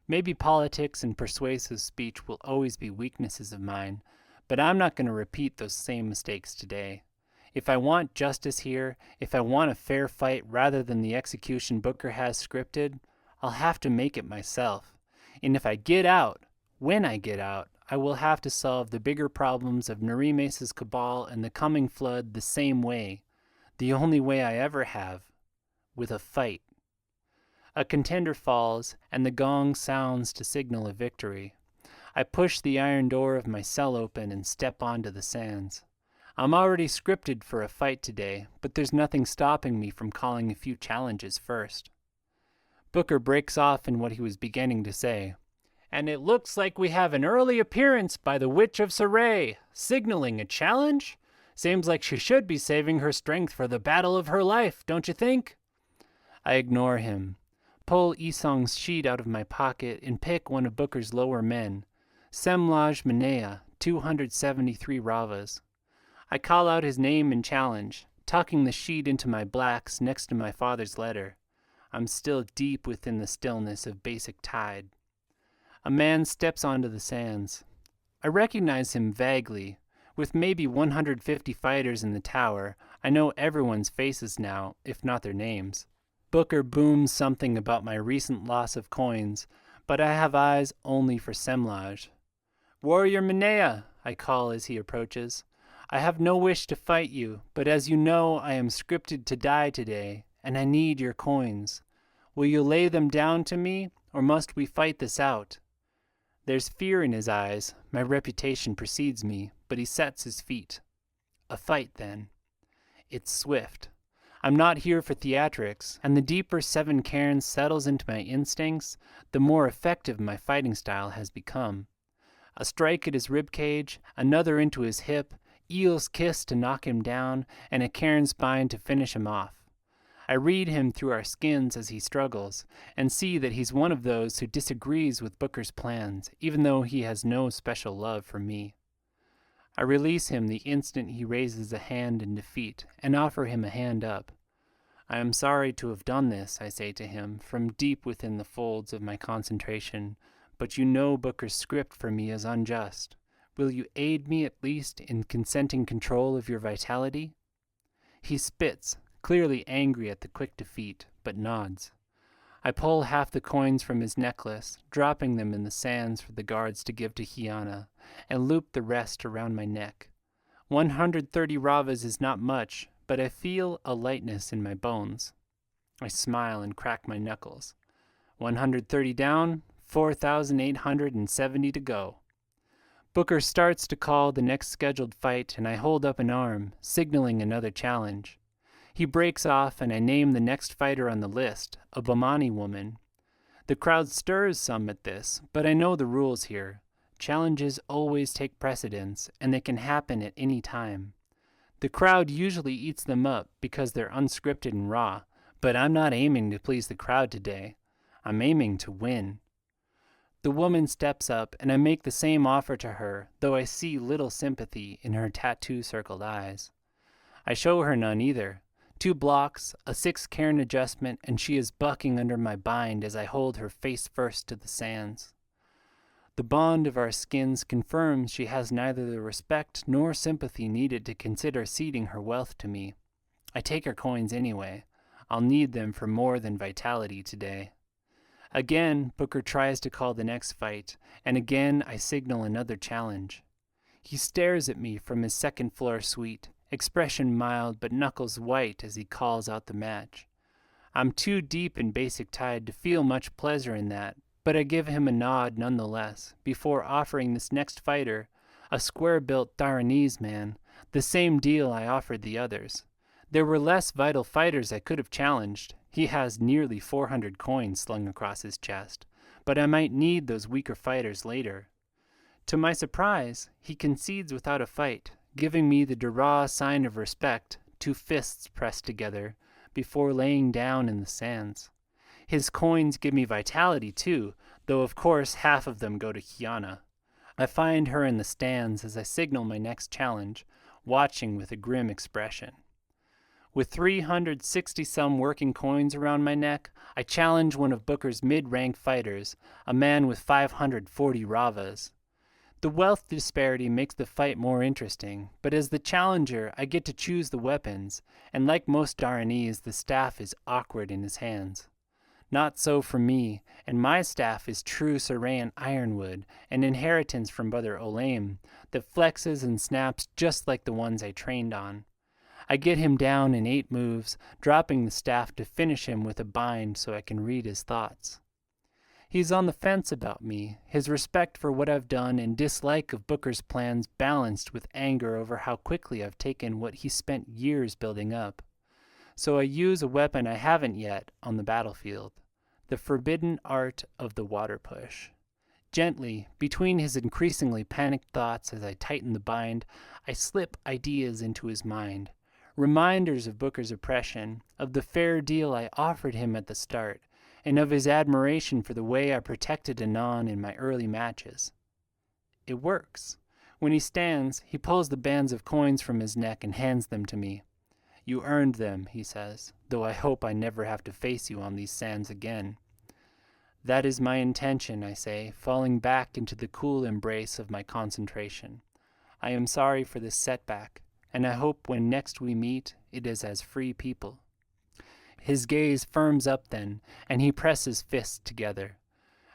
Maybe politics and persuasive speech will always be weaknesses of mine, but I'm not going to repeat those same mistakes today. If I want justice here, if I want a fair fight rather than the execution Booker has scripted, I'll have to make it myself. And if I get out, when I get out, I will have to solve the bigger problems of Narimes' cabal and the coming flood the same way, the only way I ever have, with a fight. A contender falls, and the gong sounds to signal a victory. I push the iron door of my cell open and step onto the sands. I'm already scripted for a fight today, but there's nothing stopping me from calling a few challenges first. Booker breaks off in what he was beginning to say. And it looks like we have an early appearance by the Witch of Saray, signaling a challenge? Seems like she should be saving her strength for the battle of her life, don't you think? I ignore him, pull Isong's sheet out of my pocket, and pick one of Booker's lower men, Semlaj Manea, 273 ravas. I call out his name and challenge, tucking the sheet into my blacks next to my father's letter. I'm still deep within the stillness of basic tide. A man steps onto the sands. I recognize him vaguely. With maybe 150 fighters in the tower, I know everyone's faces now, if not their names. Booker booms something about my recent loss of coins, but I have eyes only for Semlaj. Warrior Manea, I call as he approaches. I have no wish to fight you, but as you know, I am scripted to die today, and I need your coins. Will you lay them down to me, or must we fight this out? There's fear in his eyes. My reputation precedes me, but he sets his feet. A fight, then. It's swift. I'm not here for theatrics, and the deeper Seven Cairns settles into my instincts, the more effective my fighting style has become. A strike at his ribcage, another into his hip, Eel's kiss to knock him down, and a cairn spine to finish him off. I read him through our skins as he struggles, and see that he's one of those who disagrees with Booker's plans, even though he has no special love for me. I release him the instant he raises a hand in defeat, and offer him a hand up. I am sorry to have done this, I say to him, from deep within the folds of my concentration, but you know Booker's script for me is unjust. Will you aid me at least in consenting control of your vitality? He spits, clearly angry at the quick defeat, but nods. I pull half the coins from his necklace, dropping them in the sands for the guards to give to Hyana, and loop the rest around my neck. 130 ravas is not much, but I feel a lightness in my bones. I smile and crack my knuckles. 130 down, 4,870 to go. Booker starts to call the next scheduled fight, and I hold up an arm, signaling another challenge. He breaks off, and I name the next fighter on the list, a Bamani woman. The crowd stirs some at this, but I know the rules here. Challenges always take precedence, and they can happen at any time. The crowd usually eats them up because they're unscripted and raw, but I'm not aiming to please the crowd today. I'm aiming to win. The woman steps up, and I make the same offer to her, though I see little sympathy in her tattoo-circled eyes. I show her none either. 2 blocks, a 6 cairn adjustment, and she is bucking under my bind as I hold her face first to the sands. The bond of our skins confirms she has neither the respect nor sympathy needed to consider ceding her wealth to me. I take her coins anyway. I'll need them for more than vitality today. Again, Booker tries to call the next fight, and again I signal another challenge. He stares at me from his second-floor suite, expression mild but knuckles white as he calls out the match. I'm too deep in basic Tide to feel much pleasure in that, but I give him a nod nonetheless, before offering this next fighter, a square-built Dharanese man, the same deal I offered the others. There were less vital fighters I could have challenged. He has nearly 400 coins slung across his chest, but I might need those weaker fighters later. To my surprise, he concedes without a fight, giving me the Dara sign of respect, 2 fists pressed together, before laying down in the sands. His coins give me vitality too, though of course half of them go to Kiana. I find her in the stands as I signal my next challenge, watching with a grim expression. With 360-some working coins around my neck, I challenge one of Booker's mid-rank fighters, a man with 540 ravas. The wealth disparity makes the fight more interesting, but as the challenger, I get to choose the weapons, and like most Dharanese, the staff is awkward in his hands. Not so for me, and my staff is true Sarayan ironwood, an inheritance from Brother Olaim, that flexes and snaps just like the ones I trained on. I get him down in 8 moves, dropping the staff to finish him with a bind so I can read his thoughts. He's on the fence about me, his respect for what I've done and dislike of Booker's plans balanced with anger over how quickly I've taken what he spent years building up. So I use a weapon I haven't yet on the battlefield, the forbidden art of the water push. Gently, between his increasingly panicked thoughts as I tighten the bind, I slip ideas into his mind. Reminders of Booker's oppression, of the fair deal I offered him at the start, and of his admiration for the way I protected Anon in my early matches. It works. When he stands, he pulls the bands of coins from his neck and hands them to me. "You earned them," he says, "though I hope I never have to face you on these sands again." "That is my intention," I say, falling back into the cool embrace of my concentration. "I am sorry for this setback, and I hope when next we meet, it is as free people." His gaze firms up then, and he presses fists together.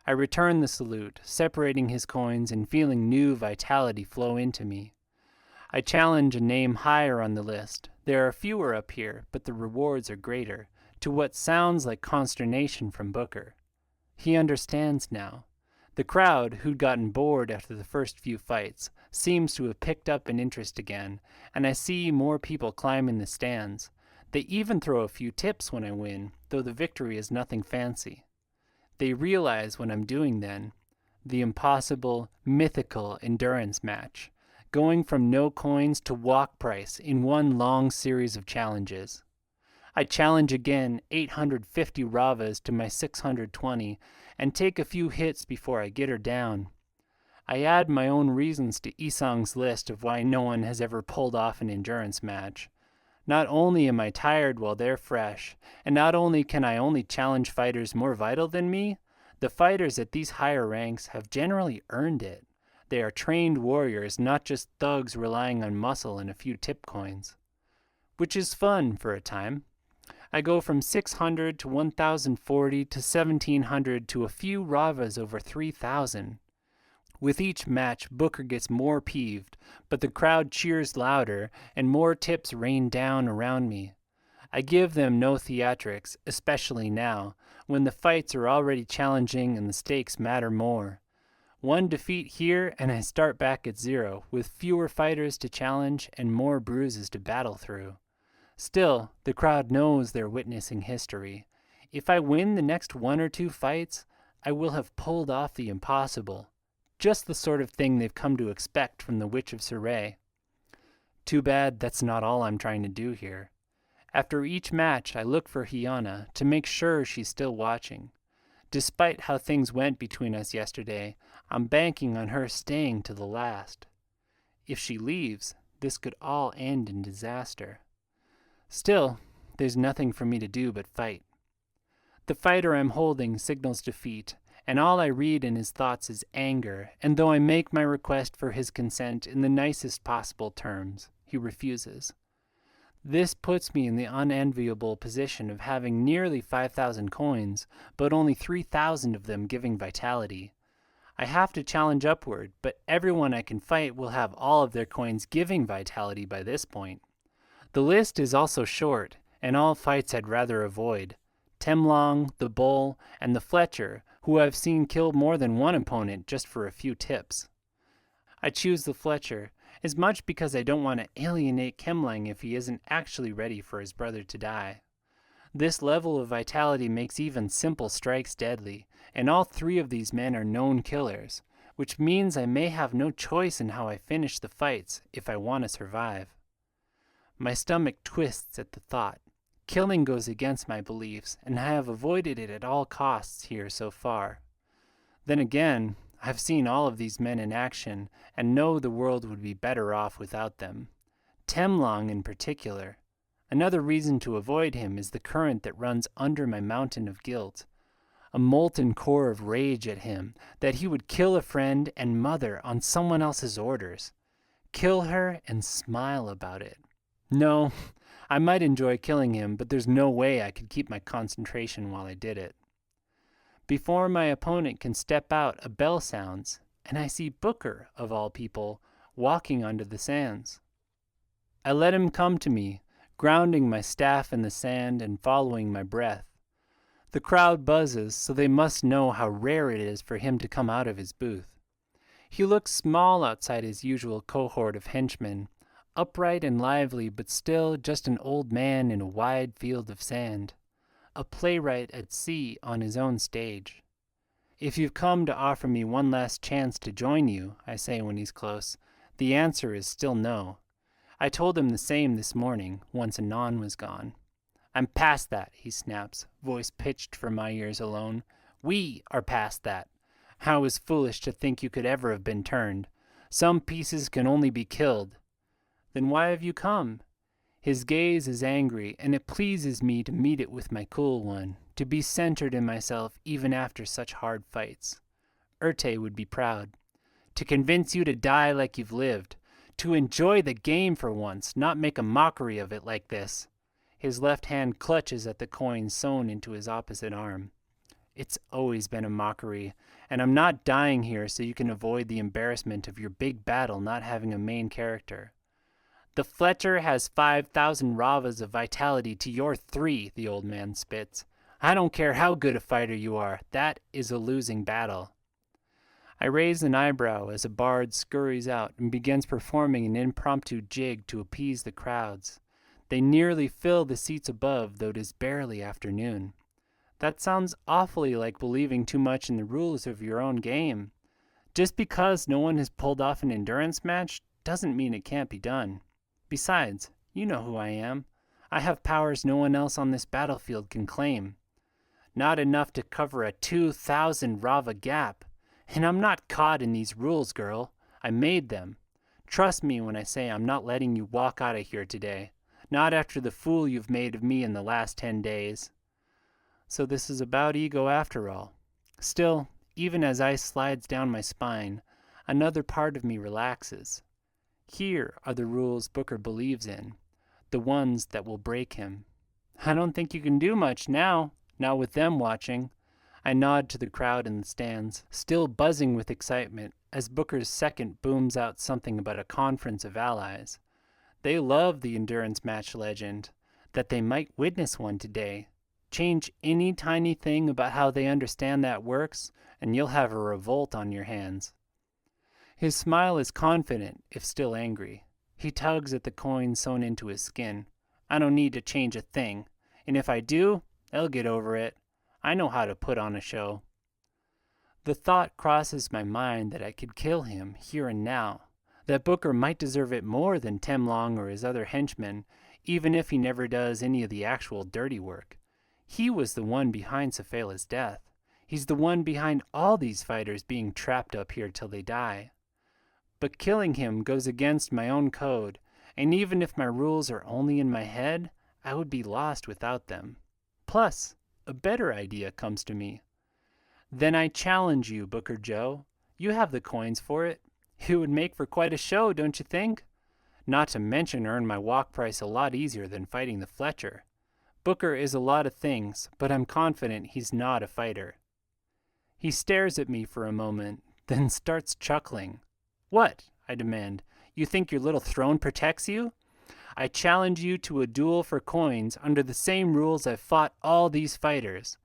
I return the salute, separating his coins and feeling new vitality flow into me. I challenge a name higher on the list. There are fewer up here, but the rewards are greater, to what sounds like consternation from Booker. He understands now. The crowd, who'd gotten bored after the first few fights, seems to have picked up an interest again, and I see more people climb in the stands. They even throw a few tips when I win, though the victory is nothing fancy. They realize what I'm doing then, the impossible, mythical endurance match, going from no coins to walk price in one long series of challenges. I challenge again 850 ravas to my 620 and take a few hits before I get her down. I add my own reasons to Isang's list of why no one has ever pulled off an endurance match. Not only am I tired while they're fresh, and not only can I only challenge fighters more vital than me, the fighters at these higher ranks have generally earned it. They are trained warriors, not just thugs relying on muscle and a few tip coins. Which is fun for a time. I go from 600 to 1,040 to 1,700 to a few ravas over 3,000. With each match, Booker gets more peeved, but the crowd cheers louder, and more tips rain down around me. I give them no theatrics, especially now, when the fights are already challenging and the stakes matter more. One defeat here, and I start back at 0, with fewer fighters to challenge and more bruises to battle through. Still, the crowd knows they're witnessing history. If I win the next 1 or 2 fights, I will have pulled off the impossible. Just the sort of thing they've come to expect from the Witch of Surrey. Too bad that's not all I'm trying to do here. After each match, I look for Hiana to make sure she's still watching. Despite how things went between us yesterday, I'm banking on her staying to the last. If she leaves, this could all end in disaster. Still, there's nothing for me to do but fight. The fighter I'm holding signals defeat, and all I read in his thoughts is anger, and though I make my request for his consent in the nicest possible terms, he refuses. This puts me in the unenviable position of having nearly 5,000 coins, but only 3,000 of them giving vitality. I have to challenge upward, but everyone I can fight will have all of their coins giving vitality by this point. The list is also short, and all fights I'd rather avoid. Temlong, the Bull, and the Fletcher, who I've seen kill more than one opponent just for a few tips. I choose the Fletcher, as much because I don't want to alienate Kemlang if he isn't actually ready for his brother to die. This level of vitality makes even simple strikes deadly, and all three of these men are known killers, which means I may have no choice in how I finish the fights if I want to survive. My stomach twists at the thought. Killing goes against my beliefs, and I have avoided it at all costs here so far. Then again, I've seen all of these men in action, and know the world would be better off without them. Temlong in particular. Another reason to avoid him is the current that runs under my mountain of guilt. A molten core of rage at him, that he would kill a friend and mother on someone else's orders. Kill her and smile about it. No, I might enjoy killing him, but there's no way I could keep my concentration while I did it. Before my opponent can step out, a bell sounds, and I see Booker, of all people, walking onto the sands. I let him come to me, grounding my staff in the sand and following my breath. The crowd buzzes, so they must know how rare it is for him to come out of his booth. He looks small outside his usual cohort of henchmen, upright and lively, but still just an old man in a wide field of sand. A playwright at sea on his own stage. If you've come to offer me one last chance to join you, I say when he's close, the answer is still no. I told him the same this morning, once Anon was gone. I'm past that, he snaps, voice pitched for my ears alone. We are past that. I was foolish to think you could ever have been turned. Some pieces can only be killed. Then why have you come? His gaze is angry, and it pleases me to meet it with my cool one, to be centered in myself even after such hard fights. Urte would be proud. To convince you to die like you've lived. To enjoy the game for once, not make a mockery of it like this. His left hand clutches at the coin sewn into his opposite arm. It's always been a mockery, and I'm not dying here so you can avoid the embarrassment of your big battle not having a main character. The Fletcher has 5,000 ravas of vitality to your 3, the old man spits. I don't care how good a fighter you are, that is a losing battle. I raise an eyebrow as a bard scurries out and begins performing an impromptu jig to appease the crowds. They nearly fill the seats above, though it is barely afternoon. That sounds awfully like believing too much in the rules of your own game. Just because no one has pulled off an endurance match doesn't mean it can't be done. Besides, you know who I am. I have powers no one else on this battlefield can claim. Not enough to cover a 2,000 Rava gap. And I'm not caught in these rules, girl. I made them. Trust me when I say I'm not letting you walk out of here today. Not after the fool you've made of me in the last 10 days. So this is about ego after all. Still, even as ice slides down my spine, another part of me relaxes. Here are the rules Booker believes in, the ones that will break him. I don't think you can do much now with them watching. I nod to the crowd in the stands, still buzzing with excitement, as Booker's second booms out something about a conference of allies. They love the endurance match legend, that they might witness one today. Change any tiny thing about how they understand that works, and you'll have a revolt on your hands. His smile is confident, if still angry. He tugs at the coin sewn into his skin. I don't need to change a thing, and if I do, they'll get over it. I know how to put on a show. The thought crosses my mind that I could kill him here and now, that Booker might deserve it more than Temlong or his other henchmen, even if he never does any of the actual dirty work. He was the one behind Cephala's death. He's the one behind all these fighters being trapped up here till they die. But killing him goes against my own code, and even if my rules are only in my head, I would be lost without them. Plus, a better idea comes to me. Then I challenge you, Booker Joe. You have the coins for it. It would make for quite a show, don't you think? Not to mention earn my walk price a lot easier than fighting the Fletcher. Booker is a lot of things, but I'm confident he's not a fighter. He stares at me for a moment, then starts chuckling. What? I demand. You think your little throne protects you? I challenge you to a duel for coins under the same rules I've fought all these fighters.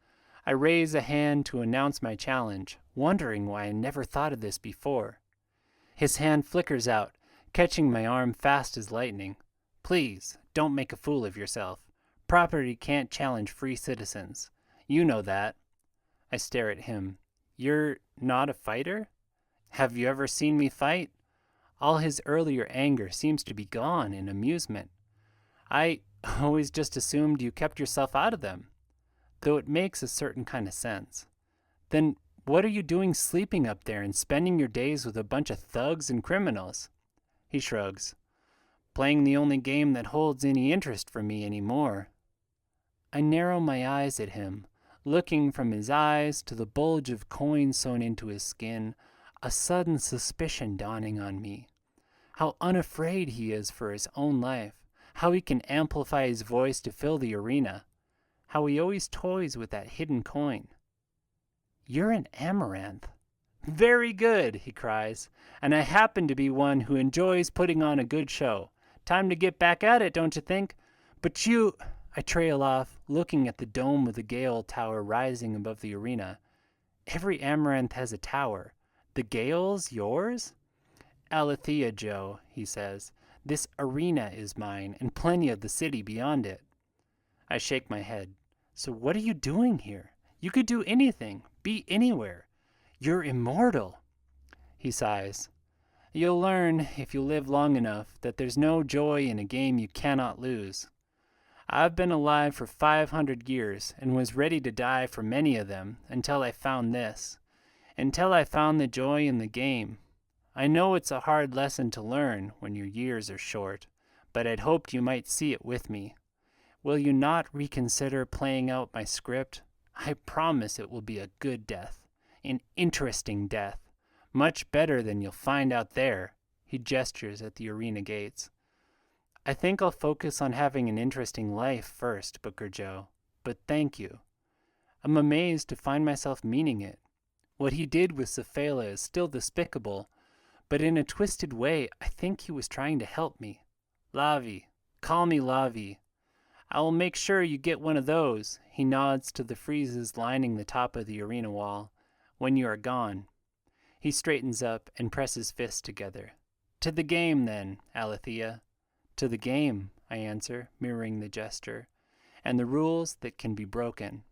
I raise a hand to announce my challenge, wondering why I never thought of this before. His hand flickers out, catching my arm fast as lightning. Please, don't make a fool of yourself. Property can't challenge free citizens. You know that. I stare at him. You're not a fighter? Have you ever seen me fight? All his earlier anger seems to be gone in amusement. I always just assumed you kept yourself out of them, though it makes a certain kind of sense. Then what are you doing sleeping up there and spending your days with a bunch of thugs and criminals? He shrugs. Playing the only game that holds any interest for me anymore. I narrow my eyes at him, looking from his eyes to the bulge of coin sewn into his skin, a sudden suspicion dawning on me. How unafraid he is for his own life, how he can amplify his voice to fill the arena, how he always toys with that hidden coin. You're an amaranth. Very good, he cries, and I happen to be one who enjoys putting on a good show. Time to get back at it, don't you think? But you... I trail off, looking at the dome of the Gale Tower rising above the arena. Every amaranth has a tower. The Gale's yours? Alethea, Joe, he says. This arena is mine, and plenty of the city beyond it. I shake my head. So what are you doing here? You could do anything, be anywhere. You're immortal. He sighs. You'll learn, if you live long enough, that there's no joy in a game you cannot lose. I've been alive for 500 years and was ready to die for many of them until I found this, until I found the joy in the game. I know it's a hard lesson to learn when your years are short, but I'd hoped you might see it with me. Will you not reconsider playing out my script? I promise it will be a good death, an interesting death, much better than you'll find out there. He gestures at the arena gates. I think I'll focus on having an interesting life first, Booker Joe, but thank you. I'm amazed to find myself meaning it. What he did with Cephala is still despicable, but in a twisted way, I think he was trying to help me. Lavi, call me Lavi. I will make sure you get one of those, he nods to the friezes lining the top of the arena wall, when you are gone. He straightens up and presses fists together. To the game, then, Alethea. To the game, I answer, mirroring the gesture, and the rules that can be broken.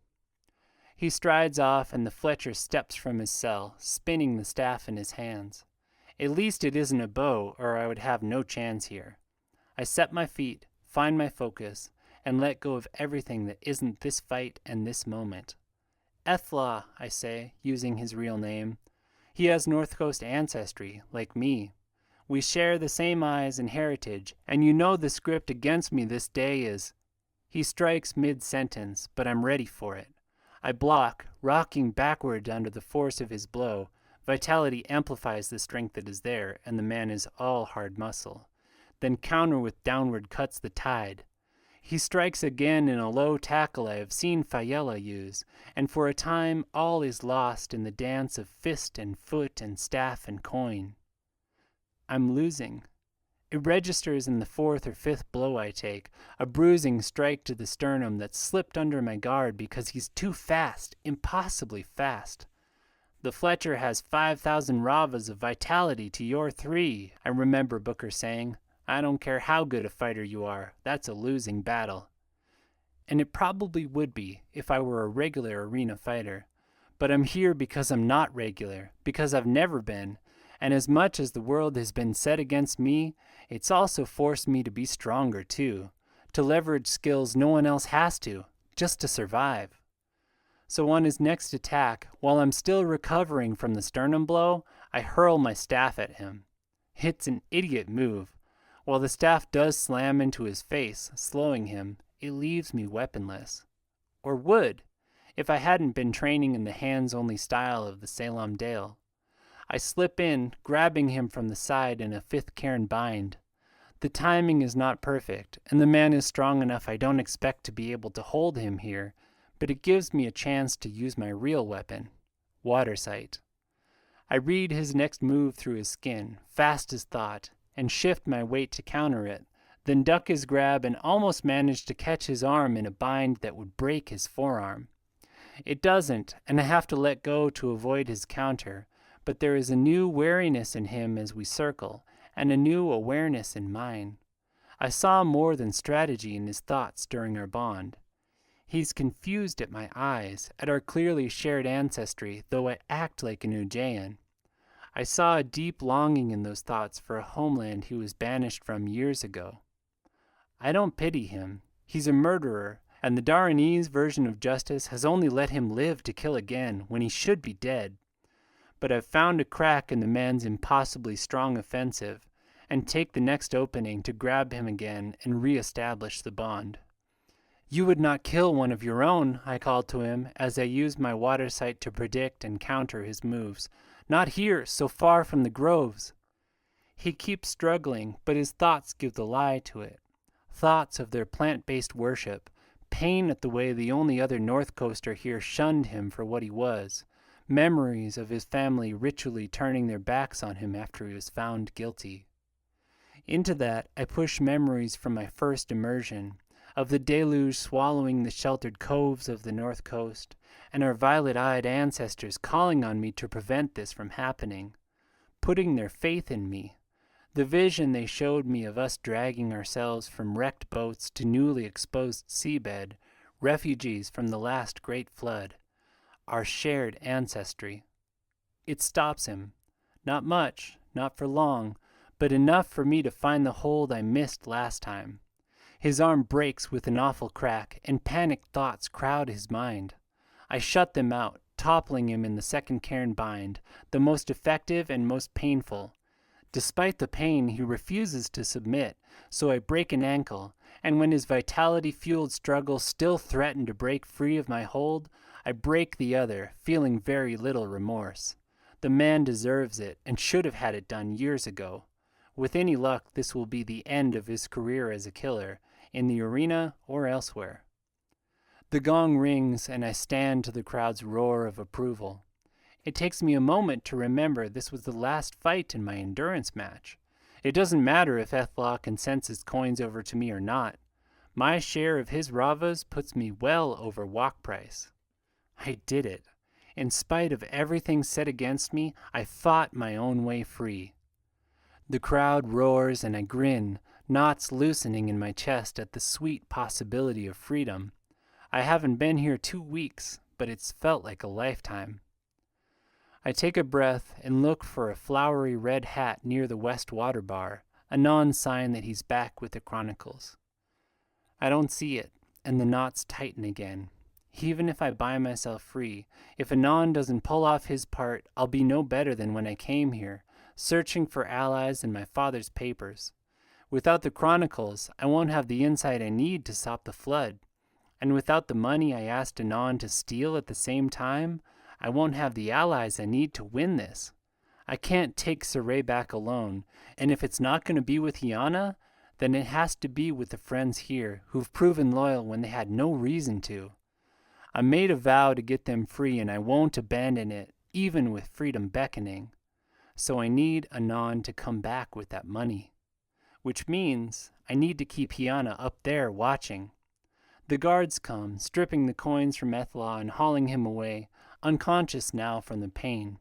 He strides off, and the Fletcher steps from his cell, spinning the staff in his hands. At least it isn't a bow, or I would have no chance here. I set my feet, find my focus, and let go of everything that isn't this fight and this moment. Ethla, I say, using his real name. He has North Coast ancestry, like me. We share the same eyes and heritage, and you know the script against me this day is... He strikes mid-sentence, but I'm ready for it. I block, rocking backward under the force of his blow. Vitality amplifies the strength that is there, and the man is all hard muscle. Then counter with downward cuts the tide. He strikes again in a low tackle I have seen Fayella use, and for a time all is lost in the dance of fist and foot and staff and coin. I'm losing. It registers in the fourth or fifth blow I take, a bruising strike to the sternum that slipped under my guard because he's too fast, impossibly fast. The Fletcher has 5,000 ravas of vitality to your 3, I remember Booker saying. I don't care how good a fighter you are, that's a losing battle. And it probably would be if I were a regular arena fighter. But I'm here because I'm not regular, because I've never been. And as much as the world has been set against me, it's also forced me to be stronger too, to leverage skills no one else has to, just to survive. So on his next attack, while I'm still recovering from the sternum blow, I hurl my staff at him. It's an idiot move. While the staff does slam into his face, slowing him, it leaves me weaponless. Or would. if I hadn't been training in the hands-only style of the Salem Dale. I slip in, grabbing him from the side in a fifth cairn bind. The timing is not perfect, and the man is strong enough I don't expect to be able to hold him here, but it gives me a chance to use my real weapon, water sight. I read his next move through his skin, fast as thought, and shift my weight to counter it, then duck his grab and almost manage to catch his arm in a bind that would break his forearm. It doesn't, and I have to let go to avoid his counter, but there is a new wariness in him as we circle, and a new awareness in mine. I saw more than strategy in his thoughts during our bond. He's confused at my eyes, at our clearly shared ancestry, though I act like an Ujayan. I saw a deep longing in those thoughts for a homeland he was banished from years ago. I don't pity him. He's a murderer, and the Daranese version of justice has only let him live to kill again when he should be dead. But I've found a crack in the man's impossibly strong offensive, and take the next opening to grab him again and re-establish the bond. "You would not kill one of your own," I called to him as I used my water sight to predict and counter his moves. "Not here, so far from the groves." He keeps struggling, but his thoughts give the lie to it. Thoughts of their plant-based worship, pain at the way the only other North Coaster here shunned him for what he was, memories of his family ritually turning their backs on him after he was found guilty. Into that I push memories from my first immersion, of the deluge swallowing the sheltered coves of the North Coast, and our violet-eyed ancestors calling on me to prevent this from happening, putting their faith in me. The vision they showed me of us dragging ourselves from wrecked boats to newly exposed seabed, refugees from the last great flood, our shared ancestry. It stops him. Not much, not for long, but enough for me to find the hold I missed last time. His arm breaks with an awful crack, and panicked thoughts crowd his mind. I shut them out, toppling him in the second cairn bind, the most effective and most painful. Despite the pain, he refuses to submit, so I break an ankle, and when his vitality-fueled struggle still threatened to break free of my hold, I break the other, feeling very little remorse. The man deserves it, and should have had it done years ago. With any luck, this will be the end of his career as a killer, in the arena or elsewhere. The gong rings, and I stand to the crowd's roar of approval. It takes me a moment to remember this was the last fight in my endurance match. It doesn't matter if Ethla consents his coins over to me or not. My share of his ravas puts me well over walk price. I did it. In spite of everything said against me, I fought my own way free. The crowd roars and I grin, knots loosening in my chest at the sweet possibility of freedom. I haven't been here 2 weeks, but it's felt like a lifetime. I take a breath and look for a flowery red hat near the west water bar, a non-sign that he's back with the Chronicles. I don't see it, and the knots tighten again. Even if I buy myself free, if Anon doesn't pull off his part, I'll be no better than when I came here, searching for allies in my father's papers. Without the Chronicles, I won't have the insight I need to stop the flood. And without the money I asked Anon to steal at the same time, I won't have the allies I need to win this. I can't take Saray back alone, and if it's not going to be with Hiana, then it has to be with the friends here who've proven loyal when they had no reason to. I made a vow to get them free, and I won't abandon it, even with freedom beckoning. So I need Anon to come back with that money. Which means I need to keep Hiana up there watching. The guards come, stripping the coins from Ethla and hauling him away, unconscious now from the pain.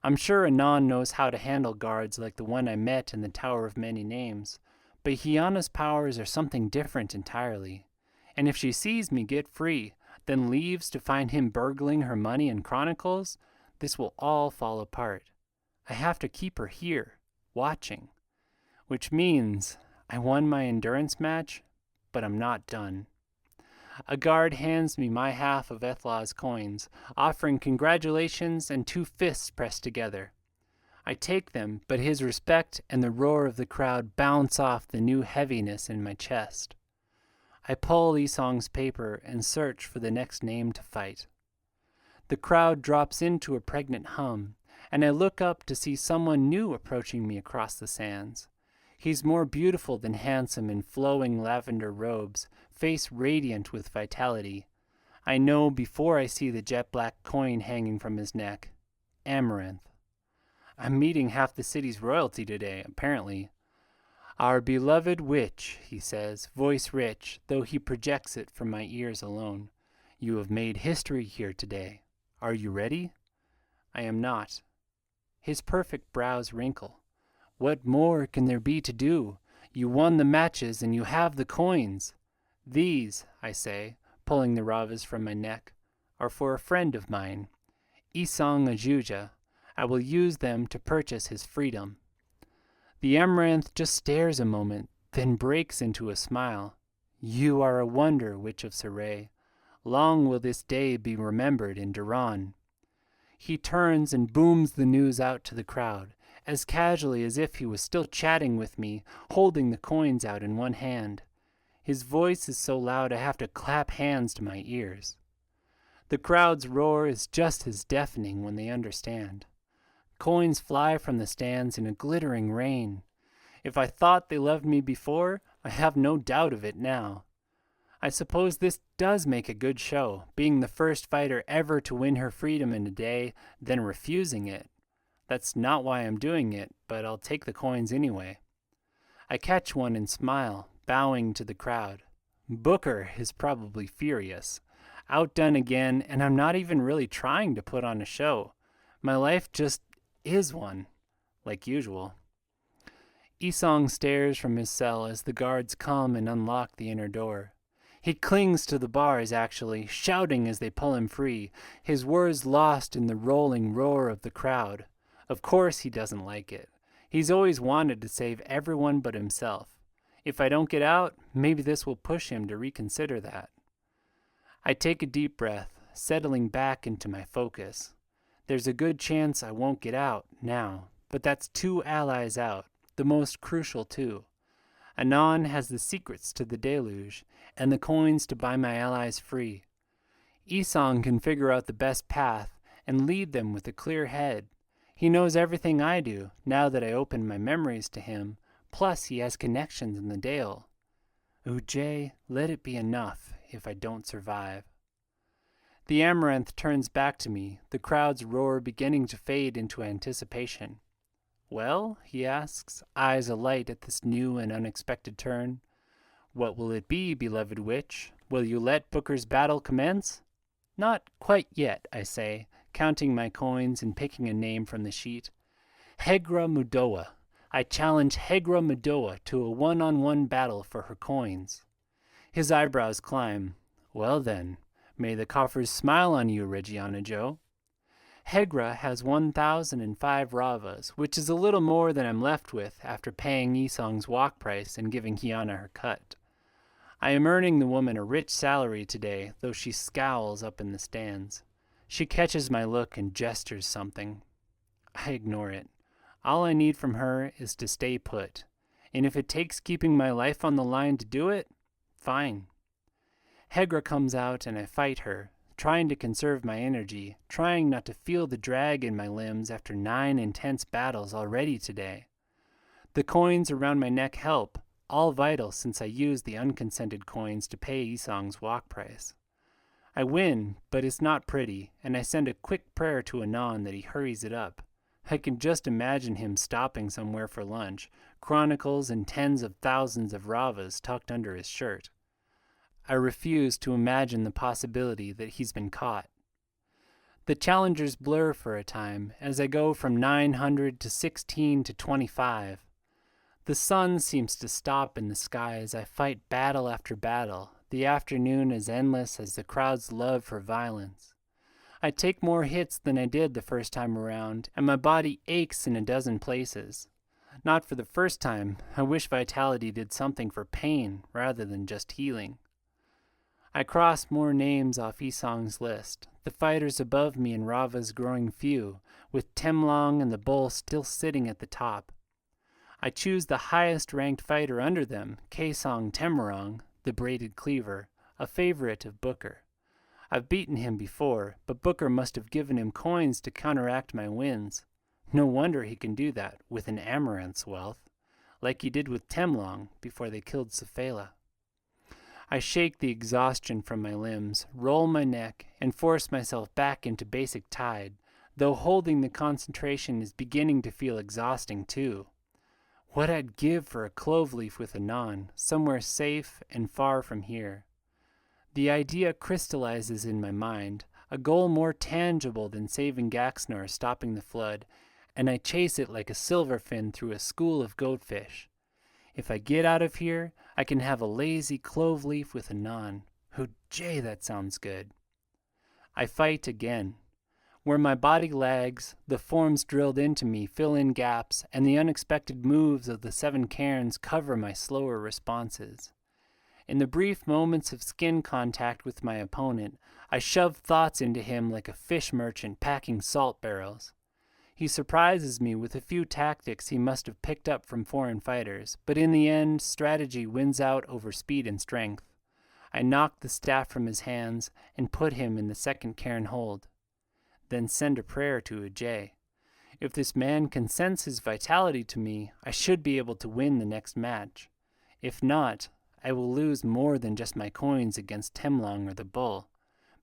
I'm sure Anon knows how to handle guards like the one I met in the Tower of Many Names, but Hiana's powers are something different entirely. And if she sees me get free, then leaves to find him burgling her money and Chronicles, this will all fall apart. I have to keep her here, watching. Which means I won my endurance match, but I'm not done. A guard hands me my half of Ethla's coins, offering congratulations and 2 fists pressed together. I take them, but his respect and the roar of the crowd bounce off the new heaviness in my chest. I pull Isong's paper and search for the next name to fight. The crowd drops into a pregnant hum, and I look up to see someone new approaching me across the sands. He's more beautiful than handsome in flowing lavender robes, face radiant with vitality. I know before I see the jet-black coin hanging from his neck. Amaranth. I'm meeting half the city's royalty today, apparently. Our beloved witch, he says, voice rich, though he projects it from my ears alone. You have made history here today. Are you ready? I am not. His perfect brows wrinkle. What more can there be to do? You won the matches and you have the coins. These, I say, pulling the ravas from my neck, are for a friend of mine, Isong Ajuja. I will use them to purchase his freedom. The amaranth just stares a moment, then breaks into a smile. You are a wonder, Witch of Saray. Long will this day be remembered in Duran. He turns and booms the news out to the crowd, as casually as if he was still chatting with me, holding the coins out in one hand. His voice is so loud I have to clap hands to my ears. The crowd's roar is just as deafening when they understand. Coins fly from the stands in a glittering rain. If I thought they loved me before, I have no doubt of it now. I suppose this does make a good show, being the first fighter ever to win her freedom in a day, then refusing it. That's not why I'm doing it, but I'll take the coins anyway. I catch one and smile, bowing to the crowd. Booker is probably furious. Outdone again, and I'm not even really trying to put on a show. My life just is one, like usual. Isong stares from his cell as the guards come and unlock the inner door. He clings to the bars, actually, shouting as they pull him free, his words lost in the rolling roar of the crowd. Of course he doesn't like it. He's always wanted to save everyone but himself. If I don't get out, maybe this will push him to reconsider that. I take a deep breath, settling back into my focus. There's a good chance I won't get out now, but that's 2 allies out, the most crucial 2. Anon has the secrets to the deluge, and the coins to buy my allies free. Isong can figure out the best path and lead them with a clear head. He knows everything I do, now that I open my memories to him, plus he has connections in the Dale. Ujay, let it be enough if I don't survive. The amaranth turns back to me, the crowd's roar beginning to fade into anticipation. Well, he asks, eyes alight at this new and unexpected turn. What will it be, beloved witch? Will you let Booker's battle commence? Not quite yet, I say, counting my coins and picking a name from the sheet. Hegra Mudoa. I challenge Hegra Mudoa to a one-on-one battle for her coins. His eyebrows climb. Well then, may the coffers smile on you, Reggiana Joe. Hegra has 1,005 ravas, which is a little more than I'm left with after paying Isong's walk price and giving Kiana her cut. I am earning the woman a rich salary today, though she scowls up in the stands. She catches my look and gestures something. I ignore it. All I need from her is to stay put, and if it takes keeping my life on the line to do it, fine. Hegra comes out and I fight her, trying to conserve my energy, trying not to feel the drag in my limbs after 9 intense battles already today. The coins around my neck help, all vital since I used the unconsented coins to pay Isong's walk price. I win, but it's not pretty, and I send a quick prayer to Anon that he hurries it up. I can just imagine him stopping somewhere for lunch, chronicles and tens of thousands of ravas tucked under his shirt. I refuse to imagine the possibility that he's been caught. The challengers blur for a time as I go from 900 to 16 to 25. The sun seems to stop in the sky as I fight battle after battle, the afternoon as endless as the crowd's love for violence. I take more hits than I did the first time around, and my body aches in a dozen places. Not for the first time, I wish vitality did something for pain rather than just healing. I cross more names off Isong's list, the fighters above me in Rava's growing few, with Temlong and the Bull still sitting at the top. I choose the highest-ranked fighter under them, Kaesong Temerong, the braided cleaver, a favorite of Booker. I've beaten him before, but Booker must have given him coins to counteract my wins. No wonder he can do that with an amaranth's wealth, like he did with Temlong before they killed Cephala. I shake the exhaustion from my limbs, roll my neck, and force myself back into basic tide, though holding the concentration is beginning to feel exhausting too. What I'd give for a clove leaf with Anon, somewhere safe and far from here. The idea crystallizes in my mind, a goal more tangible than saving Gaxnor or stopping the flood, and I chase it like a silverfin through a school of goatfish. If I get out of here, I can have a lazy clove leaf with Anon. Hooray, that sounds good. I fight again. Where my body lags, the forms drilled into me fill in gaps, and the unexpected moves of the 7 cairns cover my slower responses. In the brief moments of skin contact with my opponent, I shove thoughts into him like a fish merchant packing salt barrels. He surprises me with a few tactics he must have picked up from foreign fighters, but in the end, strategy wins out over speed and strength. I knock the staff from his hands and put him in the 2nd cairn hold. Then send a prayer to Ajay. If this man can sense his vitality to me, I should be able to win the next match. If not, I will lose more than just my coins against Temlong or the Bull.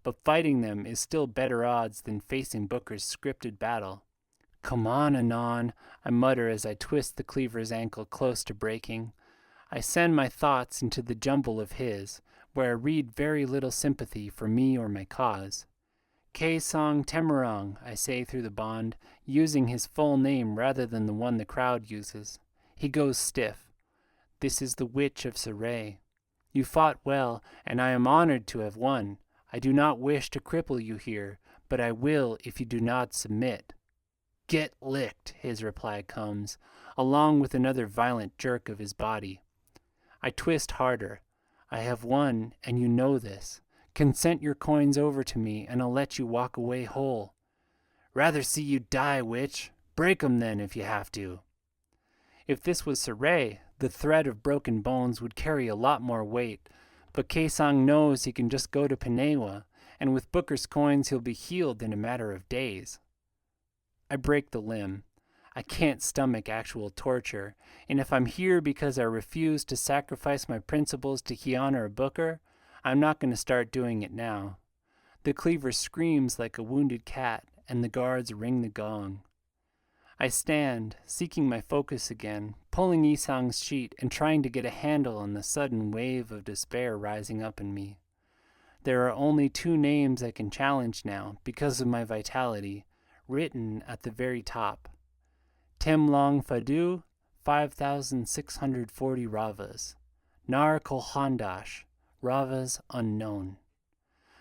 But fighting them is still better odds than facing Booker's scripted battle. Come on, Anon, I mutter as I twist the cleaver's ankle close to breaking. I send my thoughts into the jumble of his, where I read very little sympathy for me or my cause. Kaesong Temerong, I say through the bond, using his full name rather than the one the crowd uses. He goes stiff. This is the Witch of Saray. You fought well, and I am honored to have won. I do not wish to cripple you here, but I will if you do not submit. Get licked, his reply comes, along with another violent jerk of his body. I twist harder. I have won, and you know this. Consent your coins over to me, and I'll let you walk away whole. Rather see you die, witch. Break 'em then, if you have to. If this was Saray, the threat of broken bones would carry a lot more weight, but Kaesong knows he can just go to Panewa, and with Booker's coins he'll be healed in a matter of days. I break the limb. I can't stomach actual torture, and if I'm here because I refuse to sacrifice my principles to Kiana or Booker, I'm not going to start doing it now. The cleaver screams like a wounded cat, and the guards ring the gong. I stand, seeking my focus again, pulling Isang's sheet and trying to get a handle on the sudden wave of despair rising up in me. There are only 2 names I can challenge now, because of my vitality, written at the very top. Temlong Fadu, 5,640 ravas. Nar Kolhandash, ravas unknown.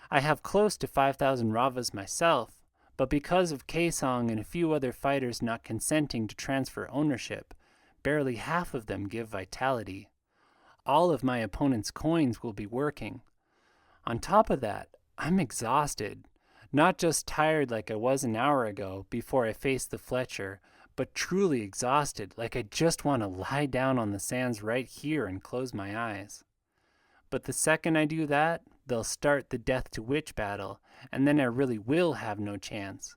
I have close to 5,000 ravas myself, but because of Kaesong and a few other fighters not consenting to transfer ownership, barely half of them give vitality. All of my opponent's coins will be working. On top of that, I'm exhausted. Not just tired like I was an hour ago before I faced the Fletcher, but truly exhausted, like I just want to lie down on the sands right here and close my eyes. But the second I do that, they'll start the death to witch battle, and then I really will have no chance.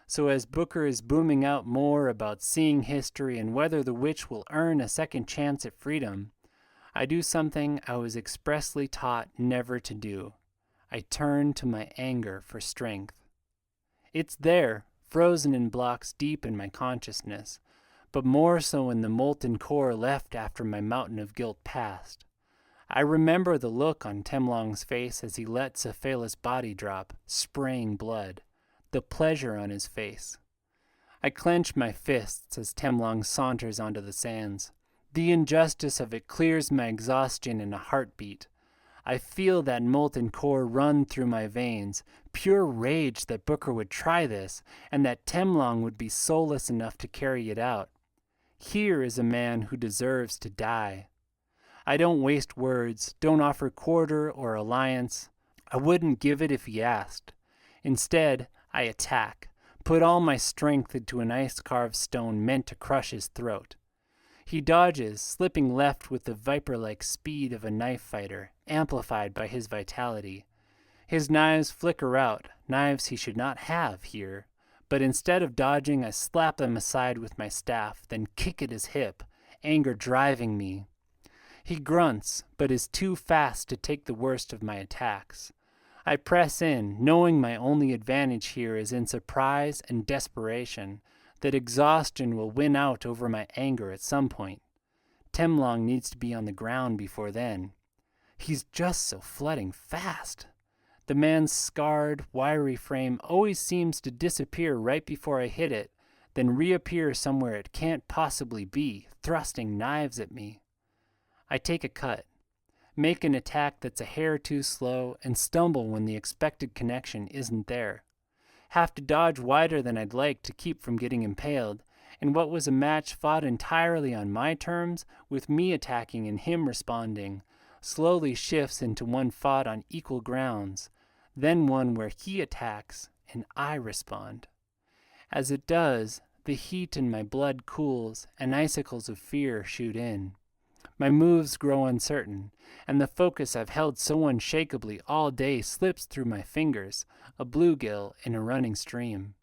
So as Booker is booming out more about seeing history and whether the witch will earn a second chance at freedom, I do something I was expressly taught never to do. I turn to my anger for strength. It's there, frozen in blocks deep in my consciousness, but more so in the molten core left after my mountain of guilt passed. I remember the look on Temlong's face as he let Cephala's body drop, spraying blood, the pleasure on his face. I clench my fists as Temlong saunters onto the sands. The injustice of it clears my exhaustion in a heartbeat. I feel that molten core run through my veins, pure rage that Booker would try this, and that Temlong would be soulless enough to carry it out. Here is a man who deserves to die. I don't waste words, don't offer quarter or alliance. I wouldn't give it if he asked. Instead, I attack, put all my strength into an ice-carved stone meant to crush his throat. He dodges, slipping left with the viper-like speed of a knife fighter, amplified by his vitality. His knives flicker out, knives he should not have here, but instead of dodging, I slap them aside with my staff, then kick at his hip, anger driving me. He grunts, but is too fast to take the worst of my attacks. I press in, knowing my only advantage here is in surprise and desperation, that exhaustion will win out over my anger at some point. Temlong needs to be on the ground before then. He's just so flooding fast. The man's scarred, wiry frame always seems to disappear right before I hit it, then reappear somewhere it can't possibly be, thrusting knives at me. I take a cut, make an attack that's a hair too slow, and stumble when the expected connection isn't there. Have to dodge wider than I'd like to keep from getting impaled, and what was a match fought entirely on my terms, with me attacking and him responding, slowly shifts into one fought on equal grounds, then one where he attacks and I respond. As it does, the heat in my blood cools and icicles of fear shoot in. My moves grow uncertain, and the focus I've held so unshakably all day slips through my fingers, a bluegill in a running stream.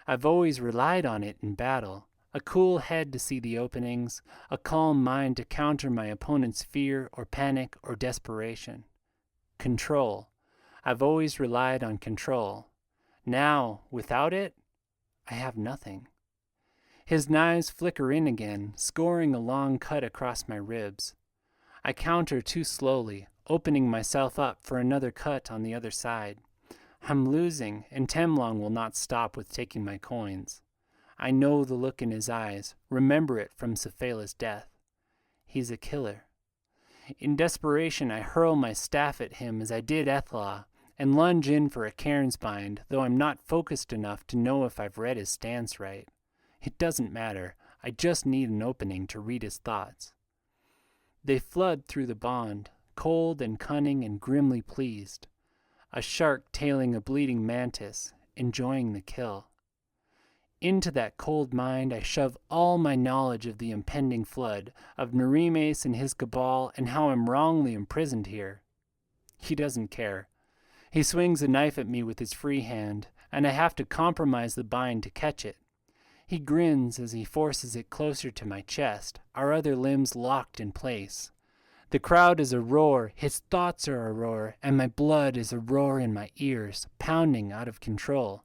I've always relied on it in battle, a cool head to see the openings, a calm mind to counter my opponent's fear or panic or desperation. Control. I've always relied on control. Now, without it, I have nothing. His knives flicker in again, scoring a long cut across my ribs. I counter too slowly, opening myself up for another cut on the other side. I'm losing, and Temlong will not stop with taking my coins. I know the look in his eyes, remember it from Cephala's death. He's a killer. In desperation, I hurl my staff at him as I did Ethla, and lunge in for a cairn's bind, though I'm not focused enough to know if I've read his stance right. It doesn't matter. I just need an opening to read his thoughts. They flood through the bond, cold and cunning and grimly pleased. A shark tailing a bleeding mantis, enjoying the kill. Into that cold mind I shove all my knowledge of the impending flood, of Nerimes and his cabal, and how I'm wrongly imprisoned here. He doesn't care. He swings a knife at me with his free hand, and I have to compromise the bind to catch it. He grins as he forces it closer to my chest, our other limbs locked in place. The crowd is a roar, his thoughts are a roar, and my blood is a roar in my ears, pounding out of control.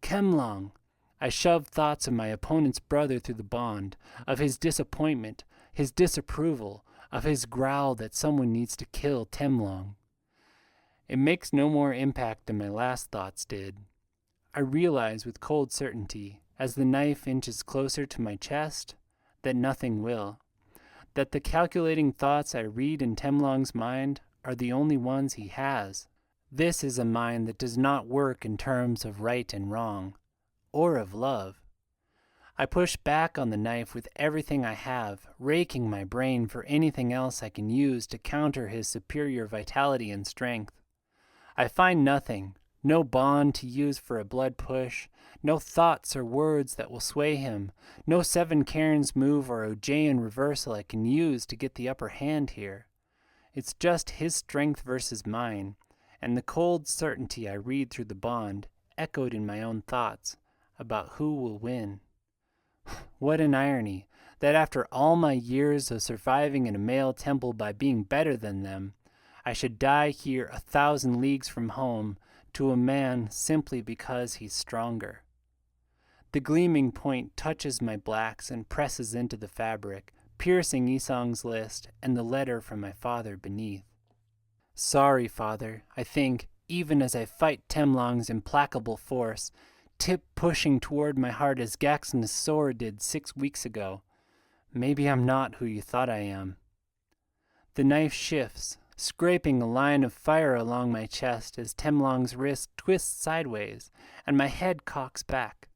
Temlong! I shove thoughts of my opponent's brother through the bond, of his disappointment, his disapproval, of his growl that someone needs to kill Temlong. It makes no more impact than my last thoughts did. I realize with cold certainty, as the knife inches closer to my chest, that nothing will. That the calculating thoughts I read in Temlong's mind are the only ones he has. This is a mind that does not work in terms of right and wrong, or of love. I push back on the knife with everything I have, raking my brain for anything else I can use to counter his superior vitality and strength. I find nothing, no bond to use for a blood push, no thoughts or words that will sway him, no 7 cairns move or Ojayan reversal I can use to get the upper hand here. It's just his strength versus mine, and the cold certainty I read through the bond, echoed in my own thoughts, about who will win. What an irony, that after all my years of surviving in a male temple by being better than them, I should die here 1,000 leagues from home, to a man simply because he's stronger. The gleaming point touches my blacks and presses into the fabric, piercing Isong's list and the letter from my father beneath. Sorry, father, I think, even as I fight Temlong's implacable force, tip pushing toward my heart as Gaxon's sword did 6 weeks ago. Maybe I'm not who you thought I am. The knife shifts, scraping a line of fire along my chest as Temlong's wrist twists sideways, and my head cocks back.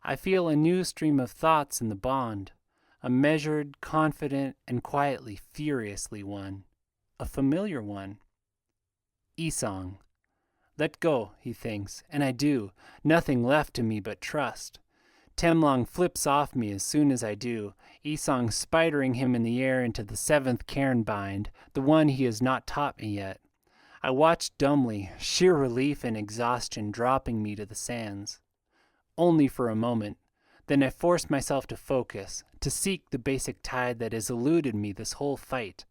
I feel a new stream of thoughts in the bond, a measured, confident, and quietly, furiously one. A familiar one. Isong. Let go, he thinks, and I do, nothing left to me but trust. Temlong flips off me as soon as I do, Isong spidering him in the air into the 7th cairn bind, the one he has not taught me yet. I watched dumbly, sheer relief and exhaustion dropping me to the sands. Only for a moment. Then I forced myself to focus, to seek the basic tide that has eluded me this whole fight.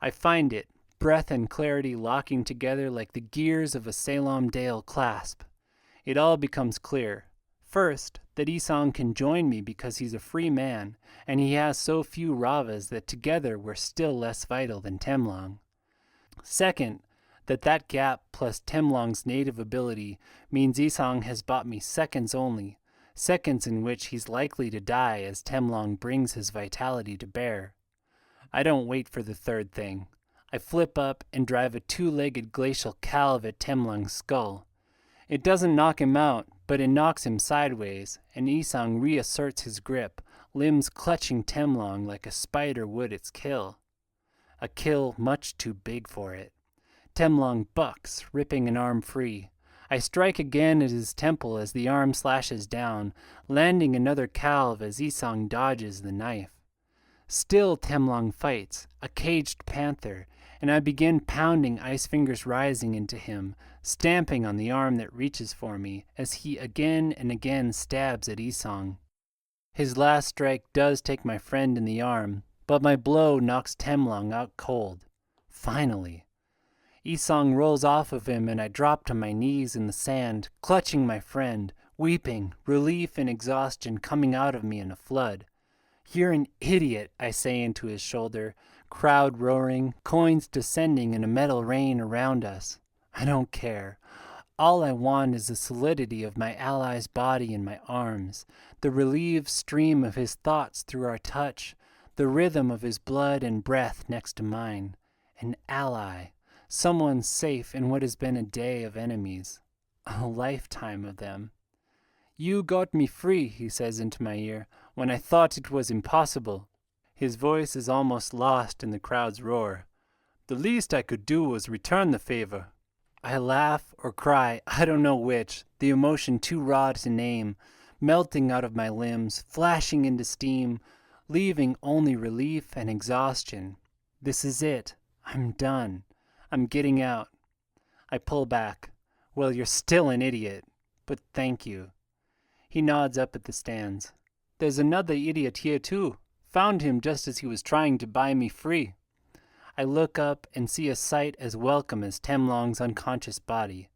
I find it, breath and clarity locking together like the gears of a Salem Dale clasp. It all becomes clear. First, that Isong can join me because he's a free man, and he has so few Ravas that together we're still less vital than Temlong. Second, that gap plus Temlong's native ability means Isong has bought me seconds only, seconds in which he's likely to die as Temlong brings his vitality to bear. I don't wait for the third thing. I flip up and drive a two-legged glacial calve at Temlong's skull. It doesn't knock him out, but it knocks him sideways, and Isong reasserts his grip, limbs clutching Temlong like a spider would its kill. A kill much too big for it. Temlong bucks, ripping an arm free. I strike again at his temple as the arm slashes down, landing another calve as Isong dodges the knife. Still Temlong fights, a caged panther, and I begin pounding Ice Fingers Rising into him, stamping on the arm that reaches for me as he again and again stabs at Isong. His last strike does take my friend in the arm, but my blow knocks Temlong out cold. Finally. Isong rolls off of him and I drop to my knees in the sand, clutching my friend, weeping, relief and exhaustion coming out of me in a flood. "You're an idiot," I say into his shoulder, crowd roaring, coins descending in a metal rain around us. I don't care. All I want is the solidity of my ally's body in my arms, the relieved stream of his thoughts through our touch, the rhythm of his blood and breath next to mine. An ally, someone safe in what has been a day of enemies, a lifetime of them. "You got me free," he says into my ear, "when I thought it was impossible." His voice is almost lost in the crowd's roar. "The least I could do was return the favor." I laugh or cry, I don't know which, the emotion too raw to name, melting out of my limbs, flashing into steam, leaving only relief and exhaustion. This is it. I'm done. I'm getting out. I pull back. "Well, you're still an idiot, but thank you." He nods up at the stands. "There's another idiot here too. Found him just as he was trying to buy me free." I look up and see a sight as welcome as Temlong's unconscious body.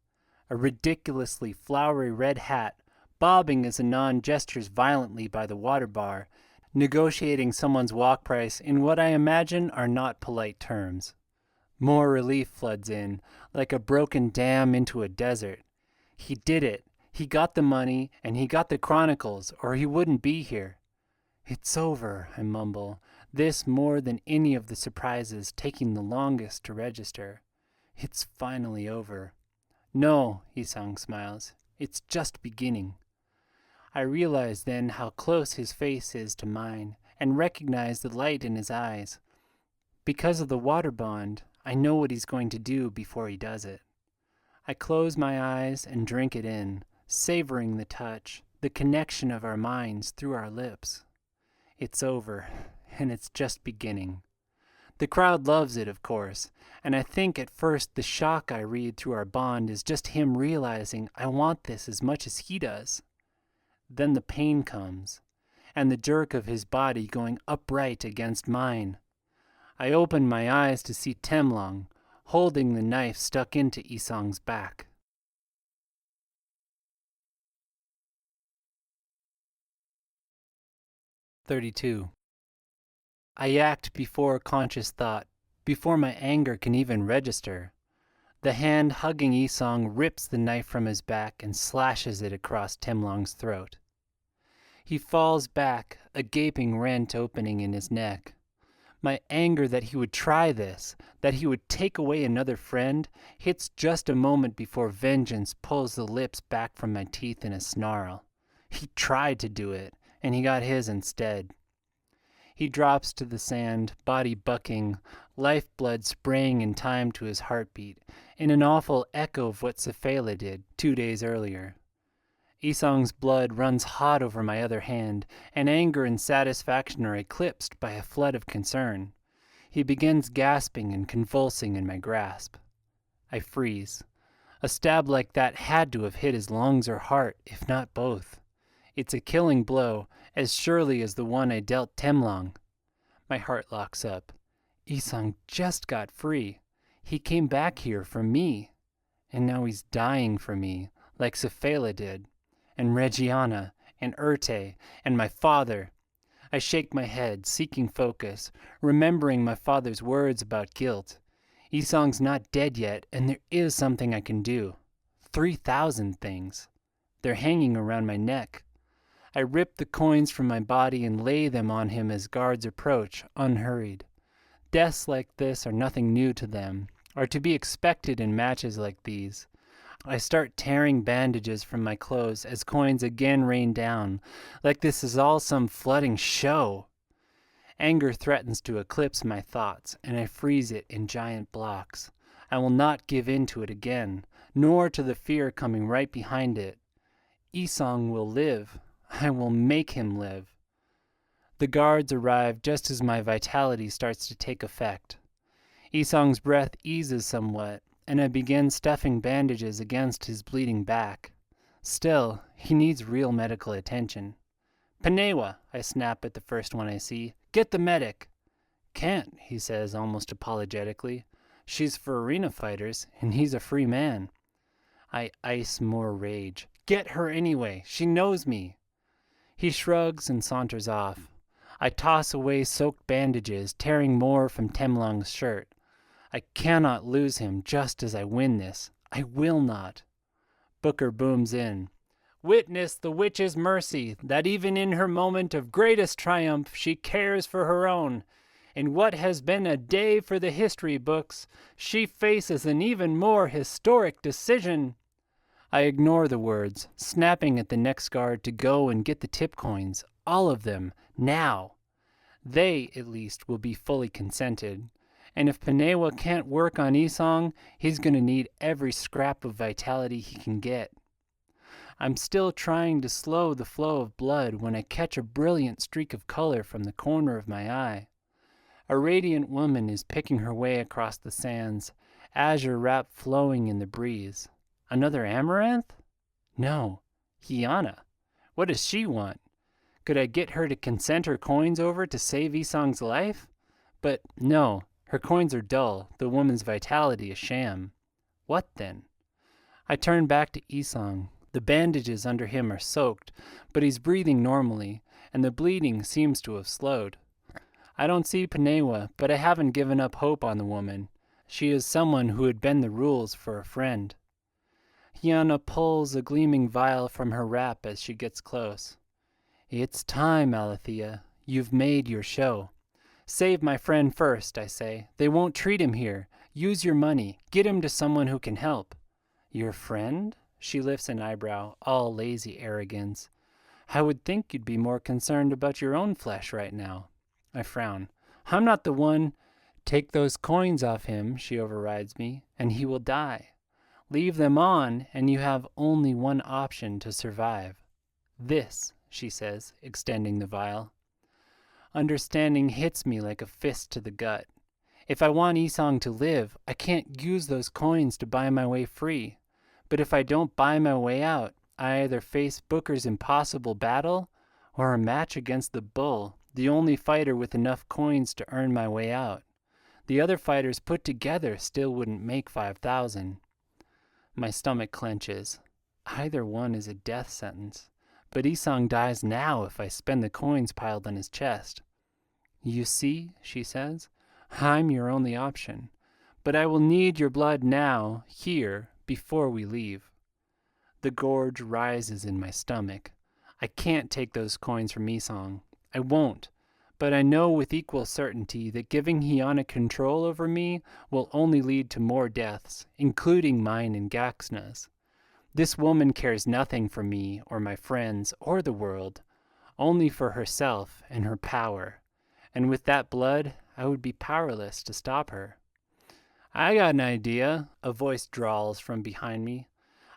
A ridiculously flowery red hat, bobbing as Anon gestures violently by the water bar, negotiating someone's walk price in what I imagine are not polite terms. More relief floods in, like a broken dam into a desert. He did it. He got the money, and he got the Chronicles, or he wouldn't be here. "It's over," I mumble, this more than any of the surprises taking the longest to register. "It's finally over." "No," Isong smiles, "it's just beginning." I realize then how close his face is to mine, and recognize the light in his eyes. Because of the water bond, I know what he's going to do before he does it. I close my eyes and drink it in, savoring the touch, the connection of our minds through our lips. It's over, and it's just beginning. The crowd loves it, of course, and I think at first the shock I read through our bond is just him realizing I want this as much as he does. Then the pain comes, and the jerk of his body going upright against mine. I open my eyes to see Temlong, holding the knife stuck into Isong's back. "32. I act before conscious thought, before my anger can even register. The hand hugging Isong rips the knife from his back and slashes it across Temlong's throat. He falls back, a gaping rent opening in his neck. My anger that he would try this, that he would take away another friend, hits just a moment before vengeance pulls the lips back from my teeth in a snarl. He tried to do it, and he got his instead. He drops to the sand, body bucking, lifeblood spraying in time to his heartbeat, in an awful echo of what Sefela did 2 days earlier. Isong's blood runs hot over my other hand, and anger and satisfaction are eclipsed by a flood of concern. He begins gasping and convulsing in my grasp. I freeze. A stab like that had to have hit his lungs or heart, if not both. It's a killing blow, as surely as the one I dealt Temlong. My heart locks up. Isang just got free. He came back here for me. And now he's dying for me, like Sefela did, and Regiana, and Urte, and my father. I shake my head, seeking focus, remembering my father's words about guilt. Isang's not dead yet, and there is something I can do. 3,000 things. They're hanging around my neck. I rip the coins from my body and lay them on him as guards approach, unhurried. Deaths like this are nothing new to them, are to be expected in matches like these. I start tearing bandages from my clothes as coins again rain down, like this is all some flooding show. Anger threatens to eclipse my thoughts, and I freeze it in giant blocks. I will not give in to it again, nor to the fear coming right behind it. Isang will live. I will make him live. The guards arrive just as my vitality starts to take effect. Isang's breath eases somewhat, and I begin stuffing bandages against his bleeding back. Still, he needs real medical attention. Panewa, I snap at the first one I see. Get the medic. Can't, he says almost apologetically. She's for arena fighters, and he's a free man. I ice more rage. Get her anyway. She knows me. He shrugs and saunters off. I toss away soaked bandages, tearing more from Temlong's shirt. I cannot lose him just as I win this. I will not. Booker booms in. Witness the witch's mercy, that even in her moment of greatest triumph she cares for her own. In what has been a day for the history books, she faces an even more historic decision. I ignore the words, snapping at the next guard to go and get the tip coins, all of them, now. They, at least, will be fully consented. And if Panewa can't work on Isang, he's going to need every scrap of vitality he can get. I'm still trying to slow the flow of blood when I catch a brilliant streak of color from the corner of my eye. A radiant woman is picking her way across the sands, azure wrap flowing in the breeze. Another amaranth? No, Hiana. What does she want? Could I get her to consent her coins over to save Isang's life? But no, her coins are dull, the woman's vitality a sham. What then? I turn back to Isang. The bandages under him are soaked, but he's breathing normally, and the bleeding seems to have slowed. I don't see Panewa, but I haven't given up hope on the woman. She is someone who would bend the rules for a friend. Hiana pulls a gleaming vial from her wrap as she gets close. It's time, Alethea. You've made your show. Save my friend first, I say. They won't treat him here. Use your money. Get him to someone who can help. Your friend? She lifts an eyebrow, all lazy arrogance. I would think you'd be more concerned about your own flesh right now. I frown. I'm not the one. Take those coins off him, she overrides me, and he will die. Leave them on, and you have only one option to survive. This, she says, extending the vial. Understanding hits me like a fist to the gut. If I want Isang to live, I can't use those coins to buy my way free. But if I don't buy my way out, I either face Booker's impossible battle or a match against the bull, the only fighter with enough coins to earn my way out. The other fighters put together still wouldn't make 5,000. My stomach clenches. Either one is a death sentence. But Isang dies now if I spend the coins piled on his chest. You see, she says, I'm your only option. But I will need your blood now, here, before we leave. The gorge rises in my stomach. I can't take those coins from Isang. I won't. But I know with equal certainty that giving Hiana control over me will only lead to more deaths, including mine and Gaxna's. This woman cares nothing for me or my friends or the world, only for herself and her power. And with that blood, I would be powerless to stop her. I got an idea, a voice drawls from behind me.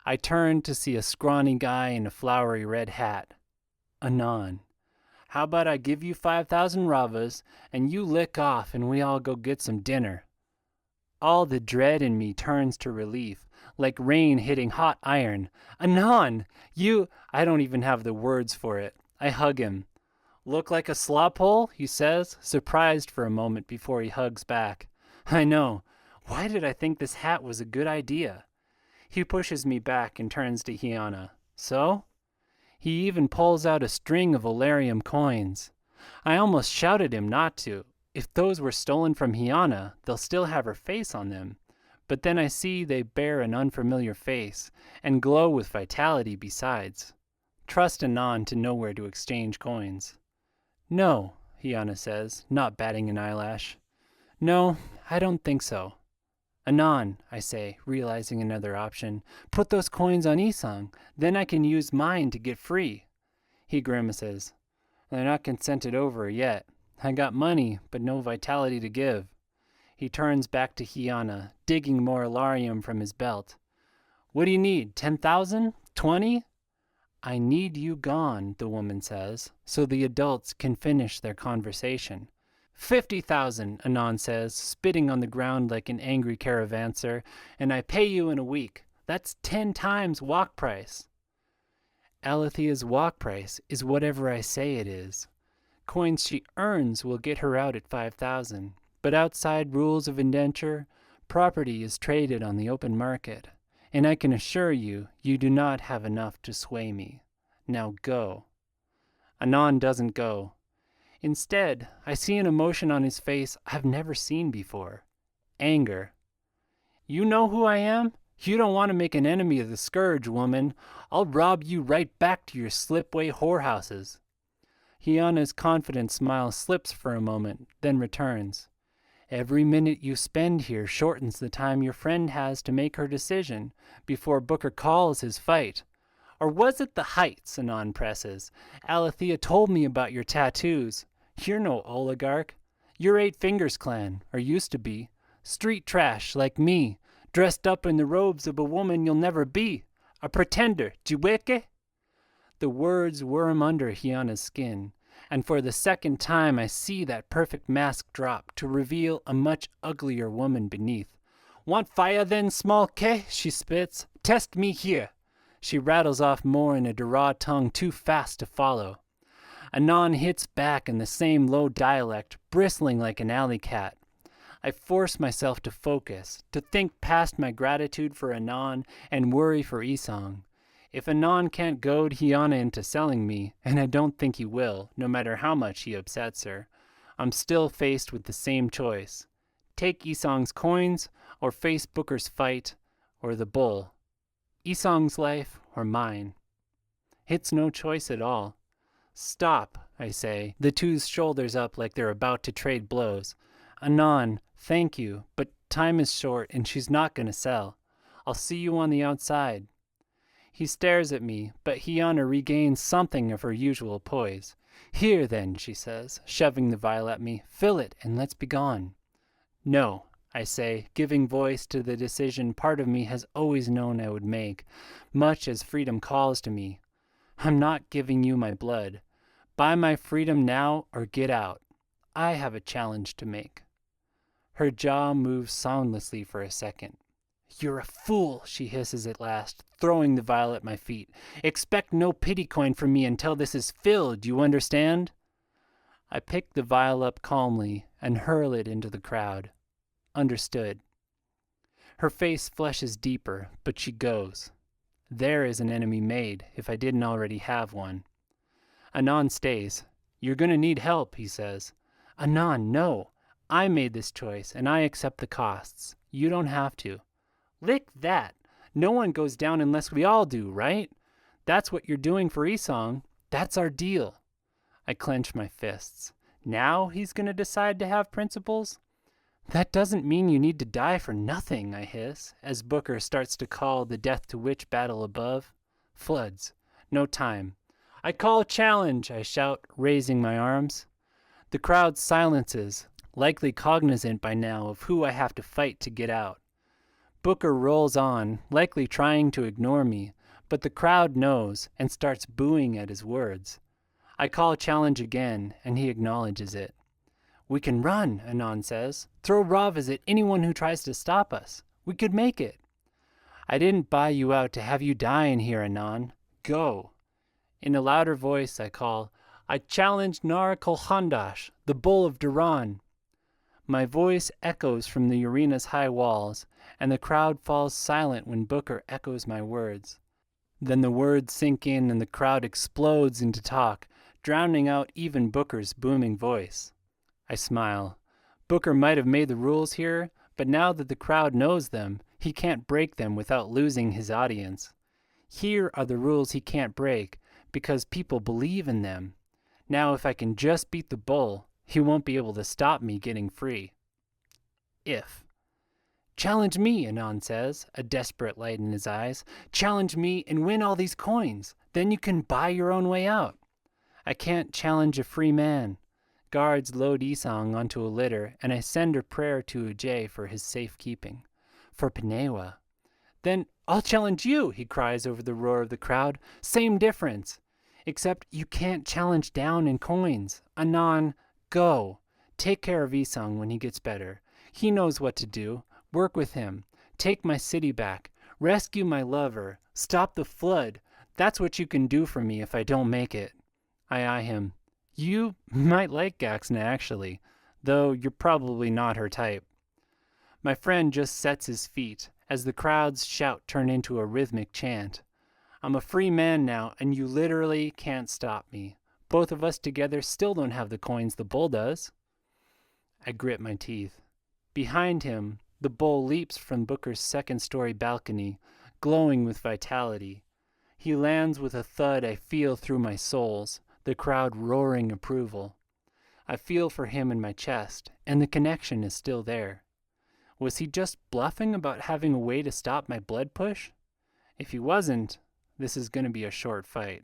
I turn to see a scrawny guy in a flowery red hat. Anon. How about I give you 5,000 ravas, and you lick off and we all go get some dinner? All the dread in me turns to relief, like rain hitting hot iron. Anon, you... I don't even have the words for it. I hug him. Look like a slop hole, he says, surprised for a moment before he hugs back. I know. Why did I think this hat was a good idea? He pushes me back and turns to Hiana. So? He even pulls out a string of Olarium coins. I almost shouted him not to. If those were stolen from Hiana, they'll still have her face on them. But then I see they bear an unfamiliar face, and glow with vitality besides. Trust Anon to know where to exchange coins. No, Hiana says, not batting an eyelash. No, I don't think so. Anon, I say, realizing another option. Put those coins on Isang, then I can use mine to get free. He grimaces. They're not consented over yet. I got money, but no vitality to give. He turns back to Hiana, digging more Olarium from his belt. What do you need, 10,000? 20? I need you gone, the woman says, so the adults can finish their conversation. 50,000, Anon says, spitting on the ground like an angry caravanser, and I pay you in a week. That's 10 times walk price. Alethea's walk price is whatever I say it is. Coins she earns will get her out at 5,000, but outside rules of indenture, property is traded on the open market, and I can assure you, you do not have enough to sway me. Now go. Anon doesn't go. Instead, I see an emotion on his face I've never seen before. Anger. You know who I am? You don't want to make an enemy of the Scourge, woman. I'll rob you right back to your slipway whorehouses. Hiana's confident smile slips for a moment, then returns. Every minute you spend here shortens the time your friend has to make her decision before Booker calls his fight. Or was it the heights, Anon presses? Alethea told me about your tattoos. You're no oligarch. You're Eight Fingers clan, or used to be. Street trash like me, dressed up in the robes of a woman you'll never be. A pretender, jiweke? The words worm under Hiana's skin, and for the second time I see that perfect mask drop to reveal a much uglier woman beneath. Want fire then, small ke? She spits. Test me here. She rattles off more in a Dara tongue too fast to follow. Anon hits back in the same low dialect, bristling like an alley cat. I force myself to focus, to think past my gratitude for Anon and worry for Isang. If Anon can't goad Hiana into selling me, and I don't think he will, no matter how much he upsets her, I'm still faced with the same choice. Take Isang's coins, or face Booker's fight, or the bull. Isang's life, or mine. It's no choice at all. Stop, I say, the two's shoulders up like they're about to trade blows. Anon, thank you, but time is short and she's not going to sell. I'll see you on the outside. He stares at me, but Hiana regains something of her usual poise. Here then, she says, shoving the vial at me, fill it and let's be gone. No, I say, giving voice to the decision part of me has always known I would make, much as freedom calls to me. I'm not giving you my blood. Buy my freedom now or get out. I have a challenge to make. Her jaw moves soundlessly for a second. You're a fool, she hisses at last, throwing the vial at my feet. Expect no pity coin from me until this is filled, you understand? I pick the vial up calmly and hurl it into the crowd. Understood. Her face flushes deeper, but she goes. There is an enemy made, if I didn't already have one. Anon stays. You're going to need help, he says. Anon, no. I made this choice, and I accept the costs. You don't have to. Lick that. No one goes down unless we all do, right? That's what you're doing for Isang. That's our deal. I clench my fists. Now he's going to decide to have principles? That doesn't mean you need to die for nothing, I hiss, as Booker starts to call the death to witch battle above. Floods. No time. I call a challenge, I shout, raising my arms. The crowd silences, likely cognizant by now of who I have to fight to get out. Booker rolls on, likely trying to ignore me, but the crowd knows and starts booing at his words. I call a challenge again, and he acknowledges it. We can run, Anon says. Throw ravas at anyone who tries to stop us. We could make it. I didn't buy you out to have you die in here, Anon. Go. In a louder voice I call, I challenge Nar Kolhandash, the bull of Duran. My voice echoes from the arena's high walls, and the crowd falls silent when Booker echoes my words. Then the words sink in and the crowd explodes into talk, drowning out even Booker's booming voice. I smile. Booker might have made the rules here, but now that the crowd knows them, he can't break them without losing his audience. Here are the rules he can't break, because people believe in them. Now if I can just beat the bull, he won't be able to stop me getting free. If. Challenge me, Anon says, a desperate light in his eyes. Challenge me and win all these coins. Then you can buy your own way out. I can't challenge a free man. Guards load Isang onto a litter, and I send a prayer to Ujay for his safekeeping. For Pinewa. Then I'll challenge you, he cries over the roar of the crowd. Same difference. Except you can't challenge down in coins. Anon, go. Take care of Isang when he gets better. He knows what to do. Work with him. Take my city back. Rescue my lover. Stop the flood. That's what you can do for me if I don't make it. I eye him. You might like Gaxna, actually, though you're probably not her type. My friend just sets his feet, as the crowd's shout turn into a rhythmic chant. I'm a free man now, and you literally can't stop me. Both of us together still don't have the coins the bull does. I grit my teeth. Behind him, the bull leaps from Booker's second-story balcony, glowing with vitality. He lands with a thud I feel through my soles, the crowd roaring approval. I feel for him in my chest, and the connection is still there. Was he just bluffing about having a way to stop my blood push? If he wasn't, this is going to be a short fight.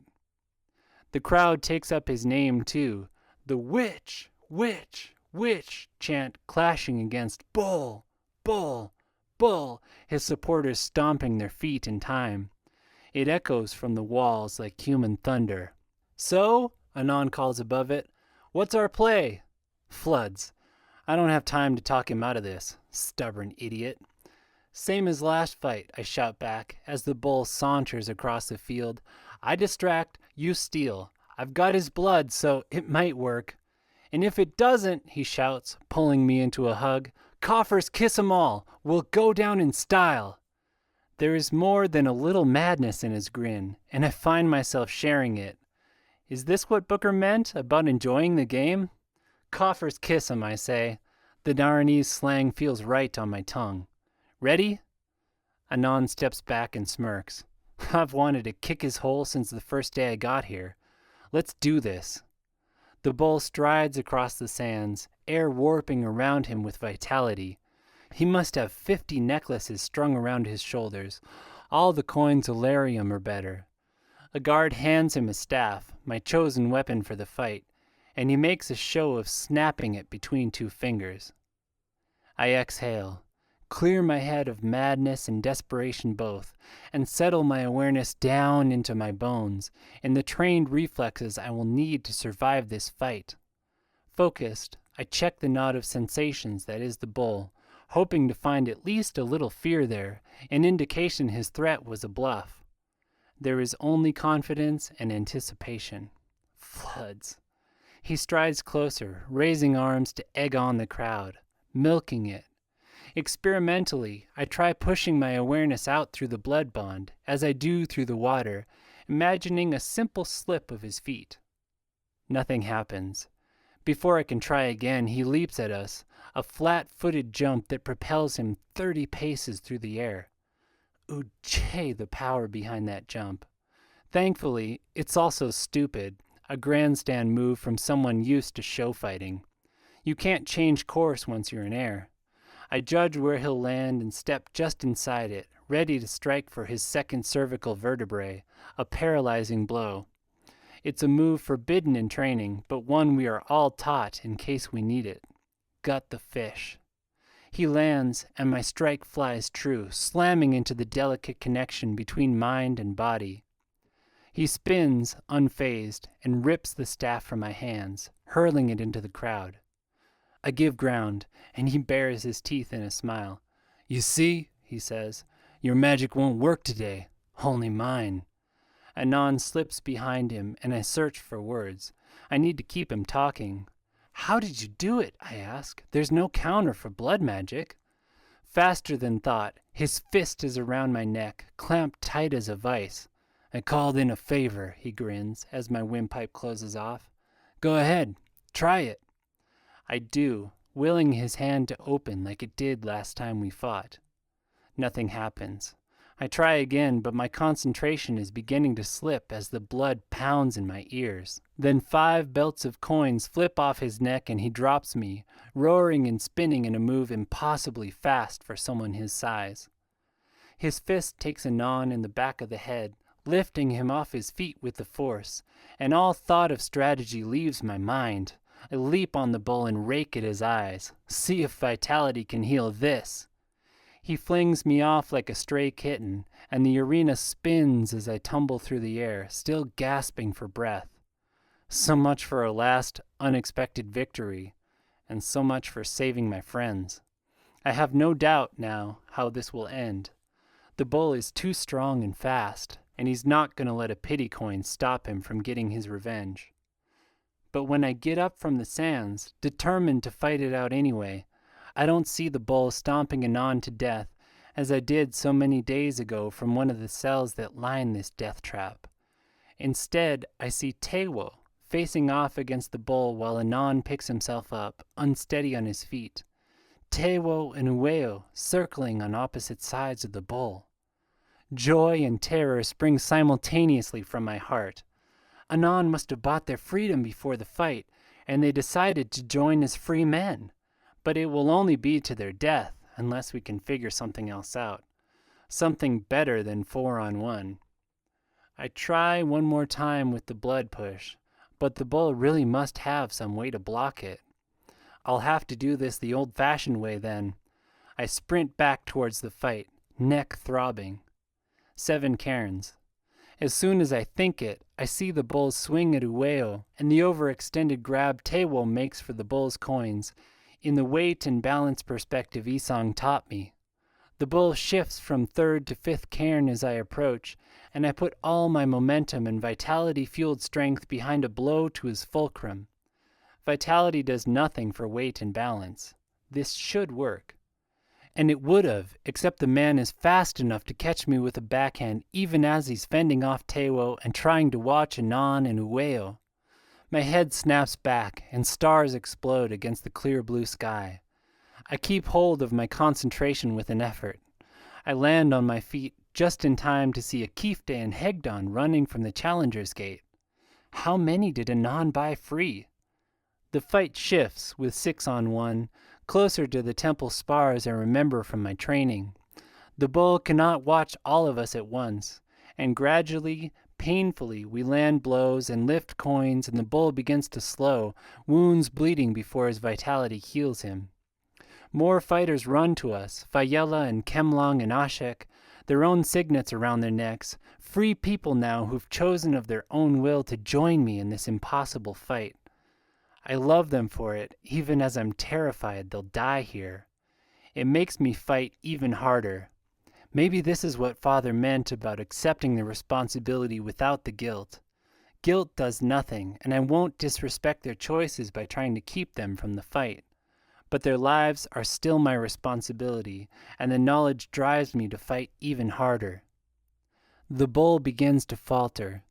The crowd takes up his name too, the witch, witch, witch chant clashing against bull, bull, bull, his supporters stomping their feet in time. It echoes from the walls like human thunder. So, Anon calls above it, what's our play? Floods. I don't have time to talk him out of this, stubborn idiot. Same as last fight, I shout back, as the bull saunters across the field. I distract, you steal. I've got his blood, so it might work. And if it doesn't, he shouts, pulling me into a hug, coffers kiss 'em all. We'll go down in style. There is more than a little madness in his grin, and I find myself sharing it. Is this what Booker meant about enjoying the game? Coffers kiss 'em, I say. The Naranese slang feels right on my tongue. Ready? Anon steps back and smirks. I've wanted to kick his hole since the first day I got here. Let's do this. The bull strides across the sands, air warping around him with vitality. He must have 50 necklaces strung around his shoulders, all the coins Alarium or better. A guard hands him a staff, my chosen weapon for the fight, and he makes a show of snapping it between two fingers. I exhale, clear my head of madness and desperation both, and settle my awareness down into my bones, in the trained reflexes I will need to survive this fight. Focused, I check the knot of sensations that is the bull, hoping to find at least a little fear there, an indication his threat was a bluff. There is only confidence and anticipation. Floods. He strides closer, raising arms to egg on the crowd, milking it. Experimentally, I try pushing my awareness out through the blood bond, as I do through the water, imagining a simple slip of his feet. Nothing happens. Before I can try again, he leaps at us, a flat-footed jump that propels him 30 paces through the air. Ujay, the power behind that jump. Thankfully, it's also stupid, a grandstand move from someone used to show fighting. You can't change course once you're in air. I judge where he'll land and step just inside it, ready to strike for his second cervical vertebrae, a paralyzing blow. It's a move forbidden in training, but one we are all taught in case we need it. Gut the fish. He lands, and my strike flies true, slamming into the delicate connection between mind and body. He spins, unfazed, and rips the staff from my hands, hurling it into the crowd. I give ground, and he bares his teeth in a smile. "You see," he says, "your magic won't work today. Only mine." Anon slips behind him, and I search for words. I need to keep him talking. "How did you do it?" I ask. "There's no counter for blood magic." Faster than thought, his fist is around my neck, clamped tight as a vice. "I called in a favor," he grins, as my windpipe closes off. "Go ahead, try it." I do, willing his hand to open like it did last time we fought. Nothing happens. I try again, but my concentration is beginning to slip as the blood pounds in my ears. Then 5 belts of coins flip off his neck and he drops me, roaring and spinning in a move impossibly fast for someone his size. His fist takes Anon in the back of the head, lifting him off his feet with the force, and all thought of strategy leaves my mind. I leap on the bull and rake at his eyes. See if vitality can heal this. He flings me off like a stray kitten, and the arena spins as I tumble through the air, still gasping for breath. So much for a last, unexpected victory, and so much for saving my friends. I have no doubt now how this will end. The bull is too strong and fast, and he's not going to let a pity coin stop him from getting his revenge. But when I get up from the sands, determined to fight it out anyway, I don't see the bull stomping Anon to death, as I did so many days ago from one of the cells that line this death trap. Instead, I see Tewo facing off against the bull while Anon picks himself up, unsteady on his feet. Tewo and Ueo circling on opposite sides of the bull. Joy and terror spring simultaneously from my heart. Anon must have bought their freedom before the fight, and they decided to join as free men. But it will only be to their death, unless we can figure something else out. Something better than 4-on-1. I try one more time with the blood push, but the bull really must have some way to block it. I'll have to do this the old-fashioned way then. I sprint back towards the fight, neck throbbing. 7 cairns. As soon as I think it, I see the bull swing at Ueo, and the overextended grab Tewo makes for the bull's coins, in the weight and balance perspective Isong taught me. The bull shifts from 3rd to 5th cairn as I approach, and I put all my momentum and vitality-fueled strength behind a blow to his fulcrum. Vitality does nothing for weight and balance. This should work. And it would have, except the man is fast enough to catch me with a backhand even as he's fending off Tewo and trying to watch Anon and Ueo. My head snaps back, and stars explode against the clear blue sky. I keep hold of my concentration with an effort. I land on my feet just in time to see Akifte and Hegdon running from the Challenger's Gate. How many did Anon buy free? The fight shifts with 6-on-1, closer to the temple spars I remember from my training. The bull cannot watch all of us at once, and gradually, painfully, we land blows and lift coins, and the bull begins to slow, wounds bleeding before his vitality heals him. More fighters run to us, Fayella and Kemlong and Ashek, their own signets around their necks, free people now who've chosen of their own will to join me in this impossible fight. I love them for it, even as I'm terrified they'll die here. It makes me fight even harder. Maybe this is what Father meant about accepting the responsibility without the guilt. Guilt does nothing, and I won't disrespect their choices by trying to keep them from the fight. But their lives are still my responsibility, and the knowledge drives me to fight even harder. The bull begins to falter.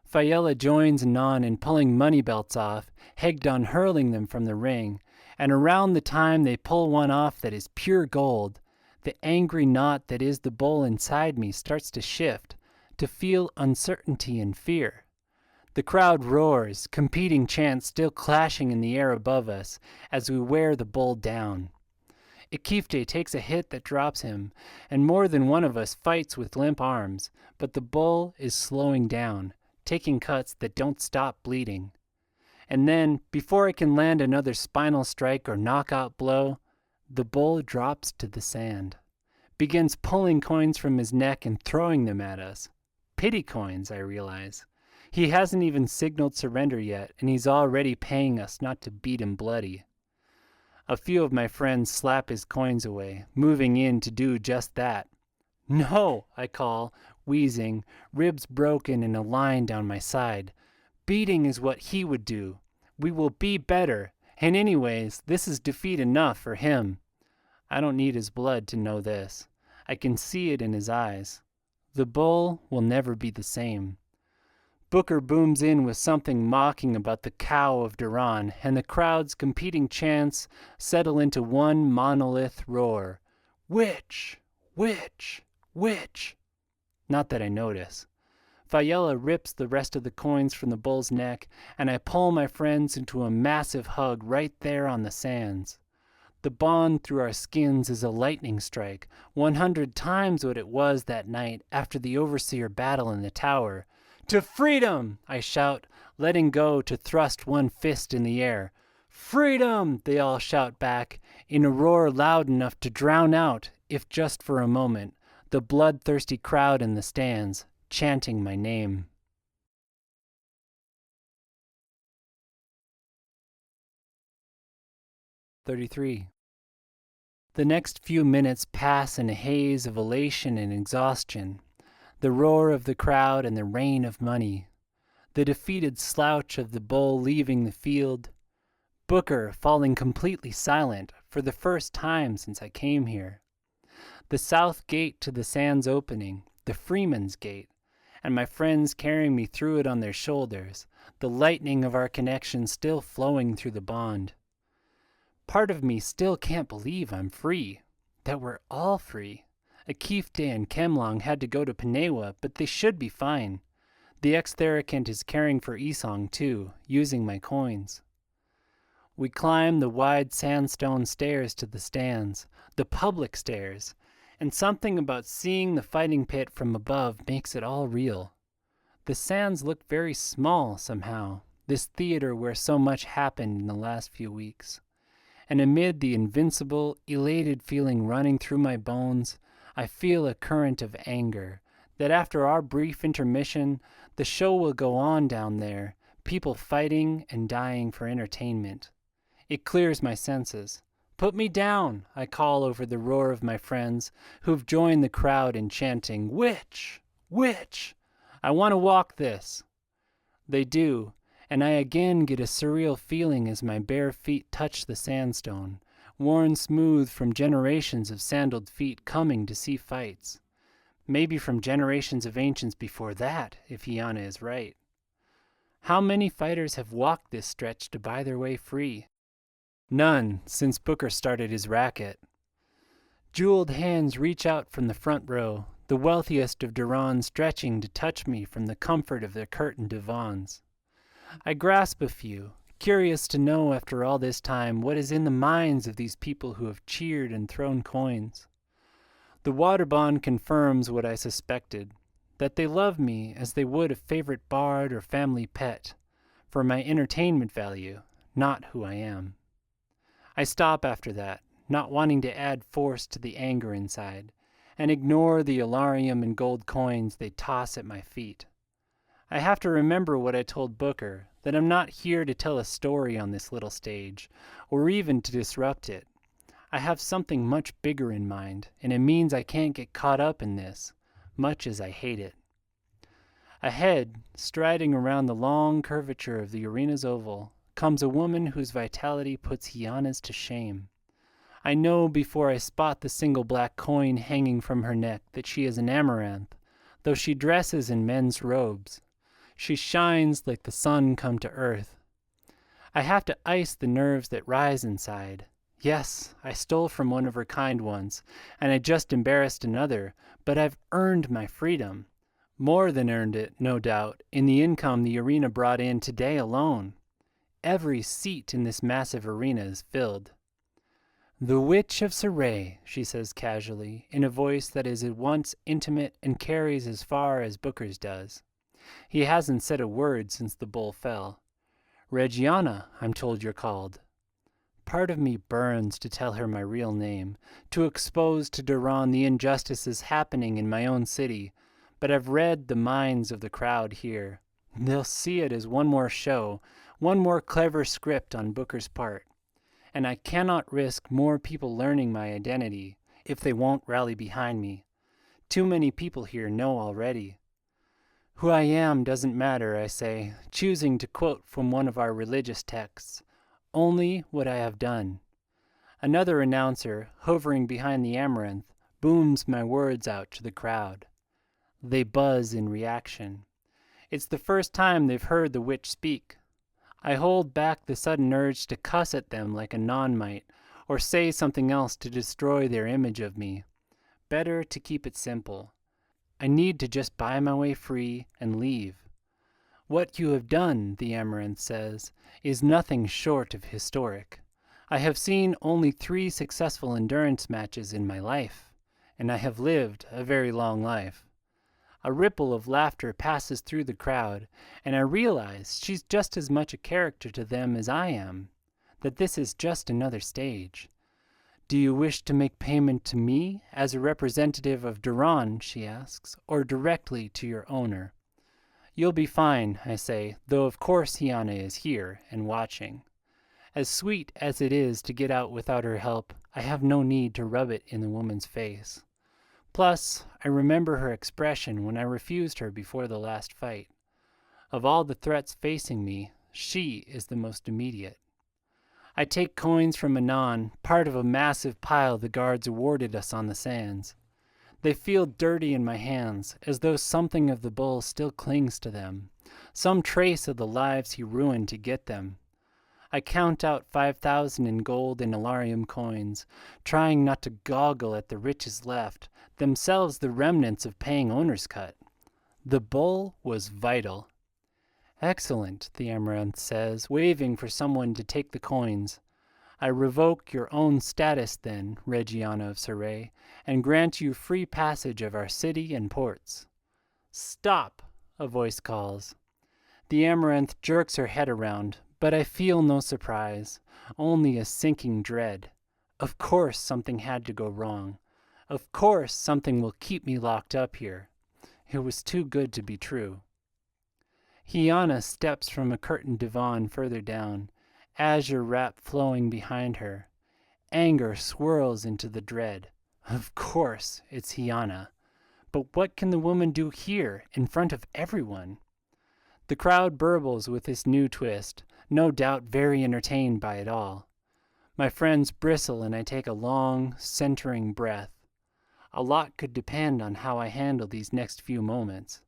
Fayella joins Anon in pulling money belts off, Hegdon hurling them from the ring, and around the time they pull one off that is pure gold, the angry knot that is the bull inside me starts to shift, to feel uncertainty and fear. The crowd roars, competing chants still clashing in the air above us as we wear the bull down. Akifte takes a hit that drops him, and more than one of us fights with limp arms, but the bull is slowing down, taking cuts that don't stop bleeding. And then, before I can land another spinal strike or knockout blow, the bull drops to the sand, begins pulling coins from his neck and throwing them at us. Pity coins, I realize. He hasn't even signaled surrender yet, and he's already paying us not to beat him bloody. A few of my friends slap his coins away, moving in to do just that. "No," I call, wheezing, ribs broken and a line down my side. "Beating is what he would do. We will be better, and anyways, this is defeat enough for him." I don't need his blood to know this. I can see it in his eyes. The bull will never be the same. Booker booms in with something mocking about the cow of Duran, and the crowd's competing chants settle into one monolith roar. "Witch! Witch! Witch!" Not that I notice. Fayella rips the rest of the coins from the bull's neck, and I pull my friends into a massive hug right there on the sands. The bond through our skins is a lightning strike, 100 times what it was that night after the overseer battle in the tower. "To freedom!" I shout, letting go to thrust one fist in the air. "Freedom!" they all shout back, in a roar loud enough to drown out, if just for a moment, the bloodthirsty crowd in the stands, chanting my name. 33. The next few minutes pass in a haze of elation and exhaustion. The roar of the crowd and the rain of money. The defeated slouch of the bull leaving the field. Booker falling completely silent for the first time since I came here. The south gate to the sands opening, the Freeman's Gate, and my friends carrying me through it on their shoulders, the lightning of our connection still flowing through the bond. Part of me still can't believe I'm free, that we're all free. Akifte and Kemlong had to go to Panewa, but they should be fine. The ex-theracant is caring for Isong too, using my coins. We climb the wide sandstone stairs to the stands, the public stairs, and something about seeing the fighting pit from above makes it all real. The sands look very small somehow, this theater where so much happened in the last few weeks. And amid the invincible, elated feeling running through my bones, I feel a current of anger, that after our brief intermission, the show will go on down there, people fighting and dying for entertainment. It clears my senses. "Put me down," I call over the roar of my friends, who've joined the crowd in chanting, "Witch! Witch! I want to walk this." They do, and I again get a surreal feeling as my bare feet touch the sandstone, worn smooth from generations of sandaled feet coming to see fights. Maybe from generations of ancients before that, if Hiana is right. How many fighters have walked this stretch to buy their way free? None, since Booker started his racket. Jeweled hands reach out from the front row, the wealthiest of Duran stretching to touch me from the comfort of their curtained divans. I grasp a few, curious to know after all this time what is in the minds of these people who have cheered and thrown coins. The water bond confirms what I suspected, that they love me as they would a favorite bard or family pet, for my entertainment value, not who I am. I stop after that, not wanting to add force to the anger inside, and ignore the alarium and gold coins they toss at my feet. I have to remember what I told Booker, that I'm not here to tell a story on this little stage, or even to disrupt it. I have something much bigger in mind, and it means I can't get caught up in this, much as I hate it. Ahead, striding around the long curvature of the arena's oval, comes a woman whose vitality puts Hiana's to shame. I know before I spot the single black coin hanging from her neck that she is an amaranth, though she dresses in men's robes. She shines like the sun come to earth. I have to ice the nerves that rise inside. Yes, I stole from one of her kind once, and I just embarrassed another, but I've earned my freedom. More than earned it, no doubt, in the income the arena brought in today alone. Every seat in this massive arena is filled. "The Witch of Saray," she says casually, in a voice that is at once intimate and carries as far as Booker's does. He hasn't said a word since the bull fell. "Regiana, I'm told you're called." Part of me burns to tell her my real name, to expose to Duran the injustices happening in my own city, but I've read the minds of the crowd here. They'll see it as one more show, one more clever script on Booker's part. and I cannot risk more people learning my identity if they won't rally behind me. Too many people here know already. Who I am doesn't matter, I say, choosing to quote from one of our religious texts, only what I have done. Another announcer, hovering behind the amaranth, booms my words out to the crowd. They buzz in reaction. It's the first time they've heard the witch speak. I hold back the sudden urge to cuss at them like a non might, or say something else to destroy their image of me. Better to keep it simple. I need to just buy my way free and leave. What you have done, the amaranth says, is nothing short of historic. I have seen only 3 successful endurance matches in my life, and I have lived a very long life. A ripple of laughter passes through the crowd, and I realize she's just as much a character to them as I am, that this is just another stage. Do you wish to make payment to me as a representative of Duran, she asks, or directly to your owner? You'll be fine, I say, though of course Hiana is here and watching. As sweet as it is to get out without her help, I have no need to rub it in the woman's face. Plus, I remember her expression when I refused her before the last fight. Of all the threats facing me, she is the most immediate. I take coins from Anon, part of a massive pile the guards awarded us on the sands. They feel dirty in my hands, as though something of the bull still clings to them, some trace of the lives he ruined to get them. I count out 5,000 in gold and Alarium coins, trying not to goggle at the riches left, themselves the remnants of paying owner's cut. The bull was vital. Excellent, the amaranth says, waving for someone to take the coins. I revoke your own status then, Regiana of Saray, and grant you free passage of our city and ports. Stop, a voice calls. The amaranth jerks her head around, but I feel no surprise, only a sinking dread. Of course something had to go wrong. Of course something will keep me locked up here. It was too good to be true. Hiana steps from a curtained divan further down, azure wrap flowing behind her. Anger swirls into the dread. Of course, it's Hiana. But what can the woman do here, in front of everyone? The crowd burbles with this new twist, no doubt very entertained by it all. My friends bristle and I take a long, centering breath. A lot could depend on how I handle these next few moments.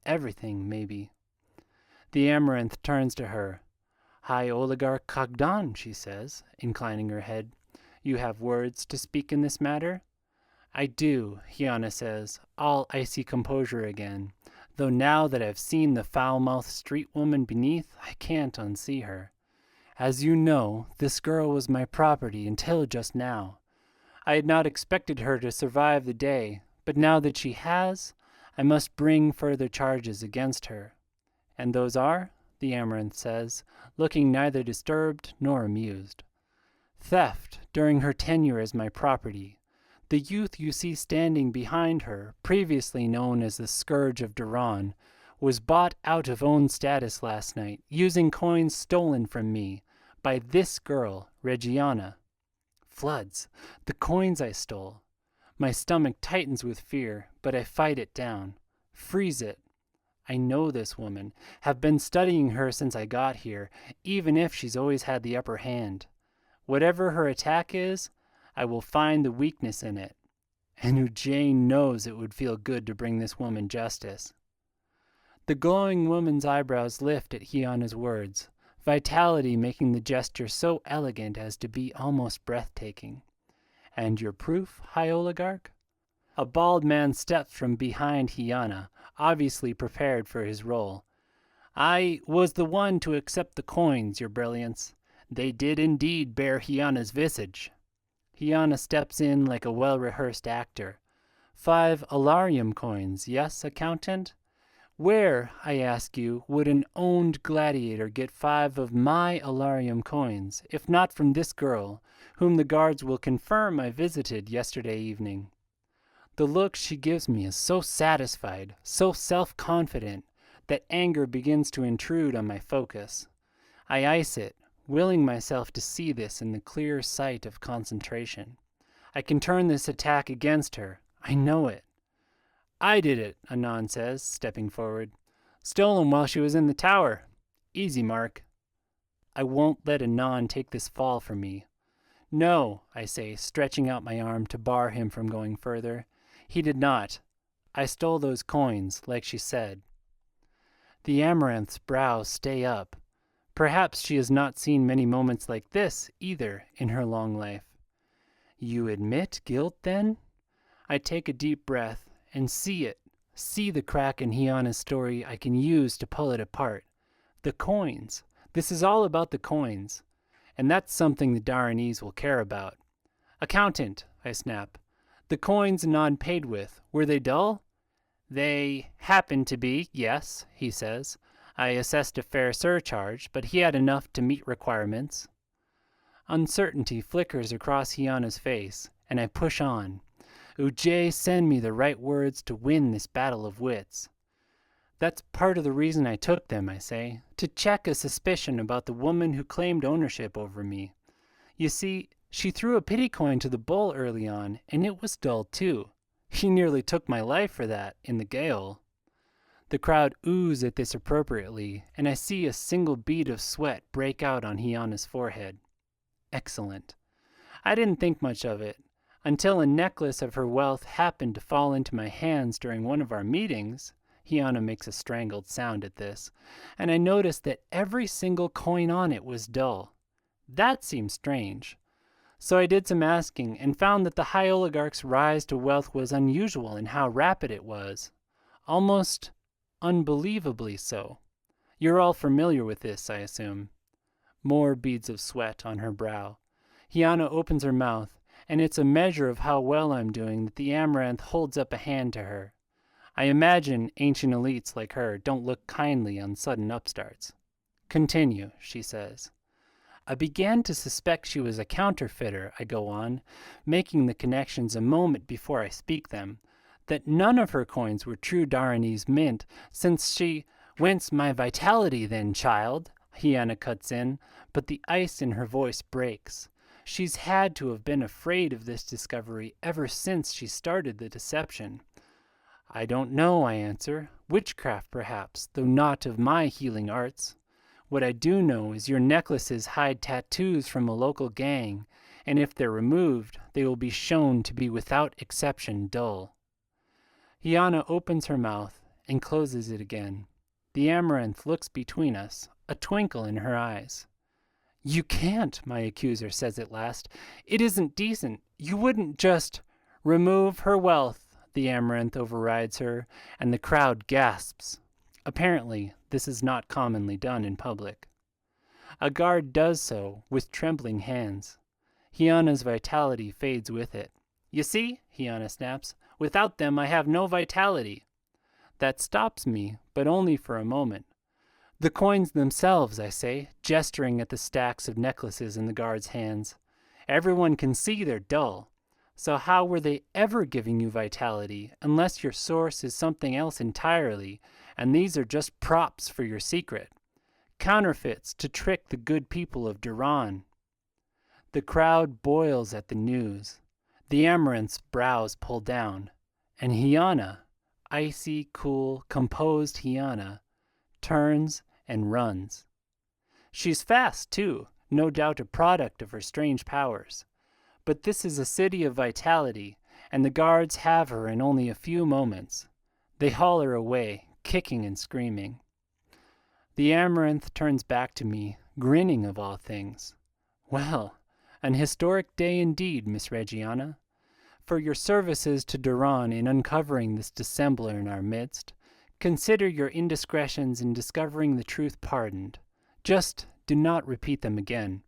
Everything, maybe. The amaranth turns to her. High Oligarch Kagdan, she says, inclining her head. You have words to speak in this matter? I do, Hiana says, all icy composure again, though now that I've seen the foul-mouthed street woman beneath, I can't unsee her. As you know, this girl was my property until just now. I had not expected her to survive the day, but now that she has, I must bring further charges against her. And those are, the amaranth says, looking neither disturbed nor amused. Theft during her tenure as my property. The youth you see standing behind her, previously known as the Scourge of Duran, was bought out of own status last night, using coins stolen from me, by this girl, Regiana. Floods, the coins I stole. My stomach tightens with fear, but I fight it down. Freeze it. I know this woman, have been studying her since I got here, even if she's always had the upper hand. Whatever her attack is, I will find the weakness in it. And Ujane knows it would feel good to bring this woman justice. The glowing woman's eyebrows lift at Hiana's words, vitality making the gesture so elegant as to be almost breathtaking. And your proof, High Oligarch? A bald man steps from behind Hiana, obviously prepared for his role. I was the one to accept the coins, your brilliance. They did indeed bear Hiana's visage. Hiana steps in like a well-rehearsed actor. 5 Alarium coins, yes, accountant? Where, I ask you, would an owned gladiator get 5 of my Alarium coins, if not from this girl, whom the guards will confirm I visited yesterday evening? The look she gives me is so satisfied, so self-confident, that anger begins to intrude on my focus. I ice it, willing myself to see this in the clear sight of concentration. I can turn this attack against her. I know it. I did it, Anon says, stepping forward. Stolen while she was in the tower. Easy, Mark. I won't let Anon take this fall from me. No, I say, stretching out my arm to bar him from going further. He did not. I stole those coins, like she said. The Amaranth's brows stay up. Perhaps she has not seen many moments like this, either, in her long life. You admit guilt, then? I take a deep breath and see it. See the crack in Hiana's story I can use to pull it apart. The coins. This is all about the coins. And that's something the Daranese will care about. Accountant, I snap. The coins Anon paid with, were they dull? They happened to be, yes, he says. I assessed a fair surcharge, but he had enough to meet requirements. Uncertainty flickers across Hiana's face, and I push on. Ujjayi, send me the right words to win this battle of wits. That's part of the reason I took them, I say, to check a suspicion about the woman who claimed ownership over me. You see, she threw a pity coin to the bull early on, and it was dull too. He nearly took my life for that in the gale. The crowd oos at this appropriately, and I see a single bead of sweat break out on Hiana's forehead. Excellent. I didn't think much of it, until a necklace of her wealth happened to fall into my hands during one of our meetings. Hiana makes a strangled sound at this, and I noticed that every single coin on it was dull. That seemed strange. So I did some asking and found that the high oligarch's rise to wealth was unusual in how rapid it was. Almost unbelievably so. You're all familiar with this, I assume. More beads of sweat on her brow. Hiana opens her mouth, and it's a measure of how well I'm doing that the Amaranth holds up a hand to her. I imagine ancient elites like her don't look kindly on sudden upstarts. Continue, she says. I began to suspect she was a counterfeiter, I go on, making the connections a moment before I speak them, that none of her coins were true Daranese mint, since she— Whence my vitality, then, child? Hiana cuts in, but the ice in her voice breaks. She's had to have been afraid of this discovery ever since she started the deception. I don't know, I answer. Witchcraft, perhaps, though not of my healing arts. What I do know is your necklaces hide tattoos from a local gang, and if they're removed, they will be shown to be without exception dull. Hiana opens her mouth and closes it again. The Amaranth looks between us, a twinkle in her eyes. You can't, my accuser says at last. It isn't decent. You wouldn't just— Remove her wealth, the Amaranth overrides her, and the crowd gasps. Apparently, this is not commonly done in public. A guard does so with trembling hands. Hiana's vitality fades with it. You see, Hiana snaps, without them I have no vitality. That stops me, but only for a moment. The coins themselves, I say, gesturing at the stacks of necklaces in the guard's hands. Everyone can see they're dull. So how were they ever giving you vitality, unless your source is something else entirely, and these are just props for your secret? Counterfeits to trick the good people of Duran. The crowd boils at the news. The Amaranth's brows pull down, and Hiana, icy, cool, composed Hiana, turns and runs. She's fast, too, no doubt a product of her strange powers. But this is a city of vitality, and the guards have her in only a few moments. They haul her away, kicking and screaming. The Amaranth turns back to me, grinning of all things. Well, an historic day indeed, Miss Reggiana. For your services to Duran in uncovering this dissembler in our midst, consider your indiscretions in discovering the truth pardoned. Just do not repeat them again.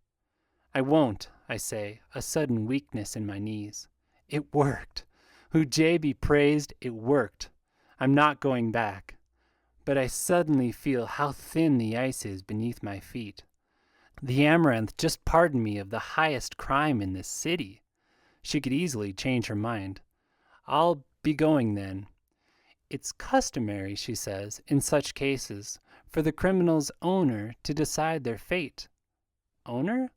I won't, I say, a sudden weakness in my knees. It worked. Ujjayi be praised, it worked. I'm not going back. But I suddenly feel how thin the ice is beneath my feet. The Amaranth just pardoned me of the highest crime in this city. She could easily change her mind. I'll be going then. It's customary, she says, in such cases, for the criminal's owner to decide their fate. Owner?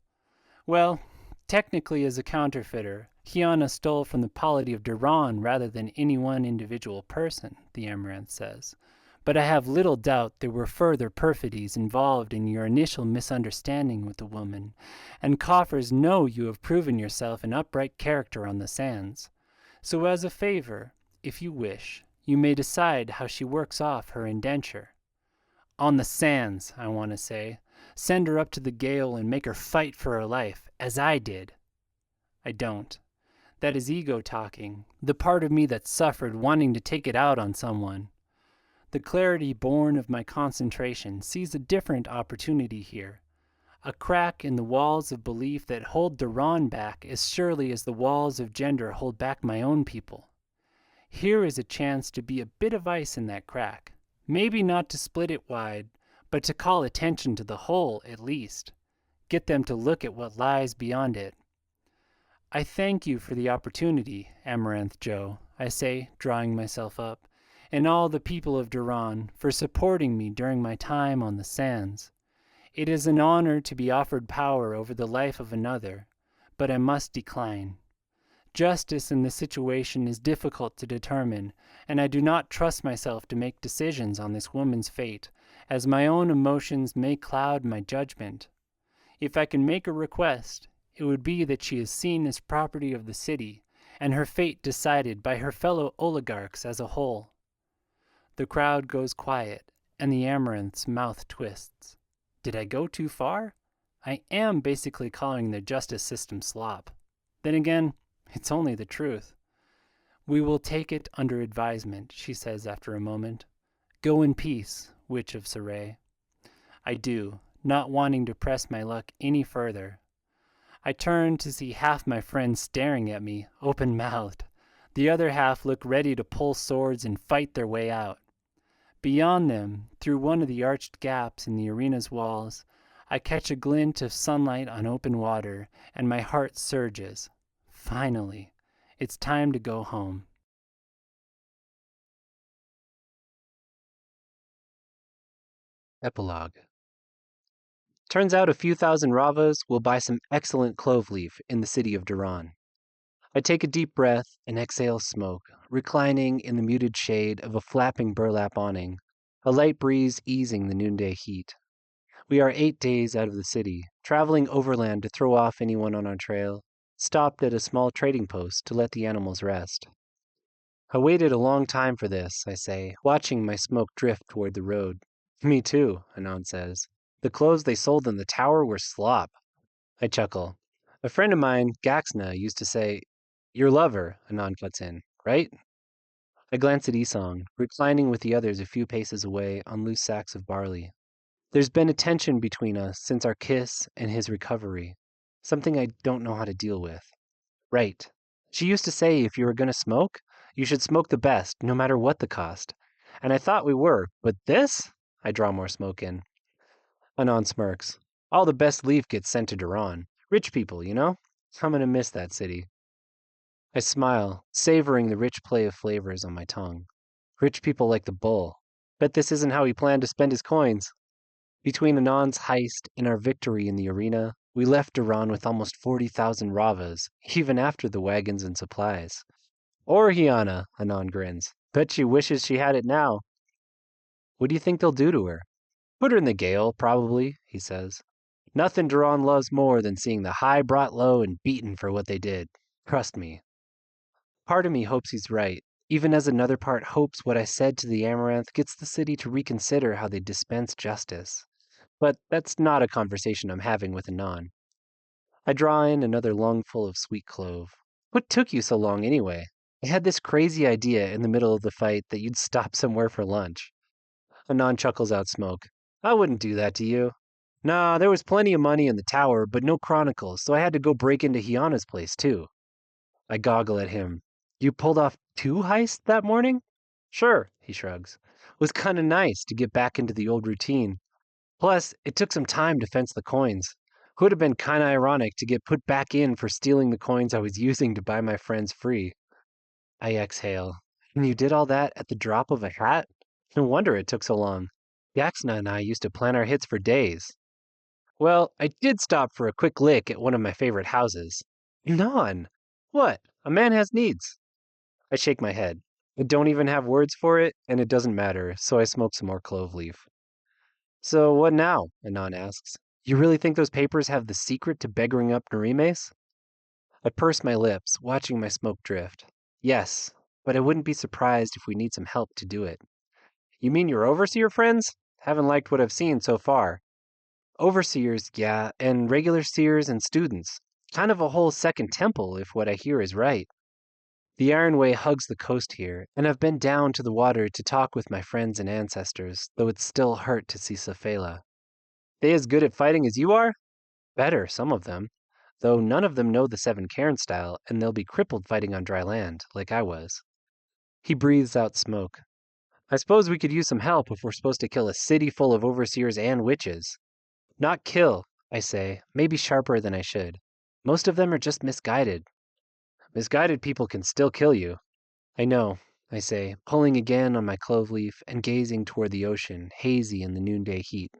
Well, technically as a counterfeiter, Hiana stole from the polity of Duran rather than any one individual person, the Amaranth says. But I have little doubt there were further perfidies involved in your initial misunderstanding with the woman, and coffers know you have proven yourself an upright character on the sands. So as a favor, if you wish, you may decide how she works off her indenture. On the sands, I want to say. Send her up to the gale and make her fight for her life, as I did. I don't. That is ego talking, the part of me that suffered wanting to take it out on someone. The clarity born of my concentration sees a different opportunity here. A crack in the walls of belief that hold Duran back as surely as the walls of gender hold back my own people. Here is a chance to be a bit of ice in that crack. Maybe not to split it wide, but to call attention to the hole at least. Get them to look at what lies beyond it. I thank you for the opportunity, Amaranth Joe, I say, drawing myself up, and all the people of Duran for supporting me during my time on the sands. It is an honor to be offered power over the life of another, but I must decline. Justice in this situation is difficult to determine, and I do not trust myself to make decisions on this woman's fate, as my own emotions may cloud my judgment. If I can make a request, it would be that she is seen as property of the city, and her fate decided by her fellow oligarchs as a whole. The crowd goes quiet, and the Amaranth's mouth twists. Did I go too far? I am basically calling the justice system slop. Then again, it's only the truth. We will take it under advisement, she says after a moment. Go in peace, Witch of Saray. I do, not wanting to press my luck any further. I turn to see half my friends staring at me, open-mouthed. The other half look ready to pull swords and fight their way out. Beyond them, through one of the arched gaps in the arena's walls, I catch a glint of sunlight on open water, and my heart surges. Finally, it's time to go home. Epilogue. Turns out a few thousand ravas will buy some excellent clove leaf in the city of Duran. I take a deep breath and exhale smoke, reclining in the muted shade of a flapping burlap awning, a light breeze easing the noonday heat. We are 8 days out of the city, traveling overland to throw off anyone on our trail, stopped at a small trading post to let the animals rest. I waited a long time for this, I say, watching my smoke drift toward the road. Me too, Anon says. The clothes they sold in the tower were slop. I chuckle. A friend of mine, Gaxna, used to say, your lover, Anon cuts in, right? I glance at Esong, reclining with the others a few paces away on loose sacks of barley. There's been a tension between us since our kiss and his recovery, something I don't know how to deal with. Right. She used to say if you were going to smoke, you should smoke the best, no matter what the cost. And I thought we were, but this? I draw more smoke in. Anon smirks. All the best leaf gets sent to Duran. Rich people, you know? I'm going to miss that city. I smile, savoring the rich play of flavors on my tongue. Rich people like the bull. Bet this isn't how he planned to spend his coins. Between Anon's heist and our victory in the arena, we left Duran with almost 40,000 ravas, even after the wagons and supplies. Or Hiana, Anon grins. Bet she wishes she had it now. What do you think they'll do to her? Put her in the gale, probably, he says. Nothing Duran loves more than seeing the high brought low and beaten for what they did. Trust me. Part of me hopes he's right, even as another part hopes what I said to the Amaranth gets the city to reconsider how they dispense justice. But that's not a conversation I'm having with Anon. I draw in another lungful of sweet clove. What took you so long anyway? I had this crazy idea in the middle of the fight that you'd stop somewhere for lunch. Anon chuckles out smoke. I wouldn't do that to you. Nah, there was plenty of money in the tower, but no chronicles, so I had to go break into Hiana's place too. I goggle at him. You pulled off 2 heists that morning? Sure, he shrugs. It was kinda nice to get back into the old routine. Plus, it took some time to fence the coins. Would have been kinda ironic to get put back in for stealing the coins I was using to buy my friends free. I exhale. And you did all that at the drop of a hat? No wonder it took so long. Yaxna and I used to plan our hits for days. Well, I did stop for a quick lick at one of my favorite houses. None. What? A man has needs. I shake my head. I don't even have words for it, and it doesn't matter, so I smoke some more clove leaf. So what now? Anon asks. You really think those papers have the secret to beggaring up Narimes? I purse my lips, watching my smoke drift. Yes, but I wouldn't be surprised if we need some help to do it. You mean your overseer friends? Haven't liked what I've seen so far. Overseers, yeah, and regular seers and students. Kind of a whole second temple, if what I hear is right. The Iron Way hugs the coast here, and I've been down to the water to talk with my friends and ancestors, though it's still hurt to see Safela. They as good at fighting as you are? Better, some of them. Though none of them know the Seven Cairn style, and they'll be crippled fighting on dry land, like I was. He breathes out smoke. I suppose we could use some help if we're supposed to kill a city full of overseers and witches. Not kill, I say, maybe sharper than I should. Most of them are just misguided. Misguided people can still kill you. I know, I say, pulling again on my clove leaf and gazing toward the ocean, hazy in the noonday heat.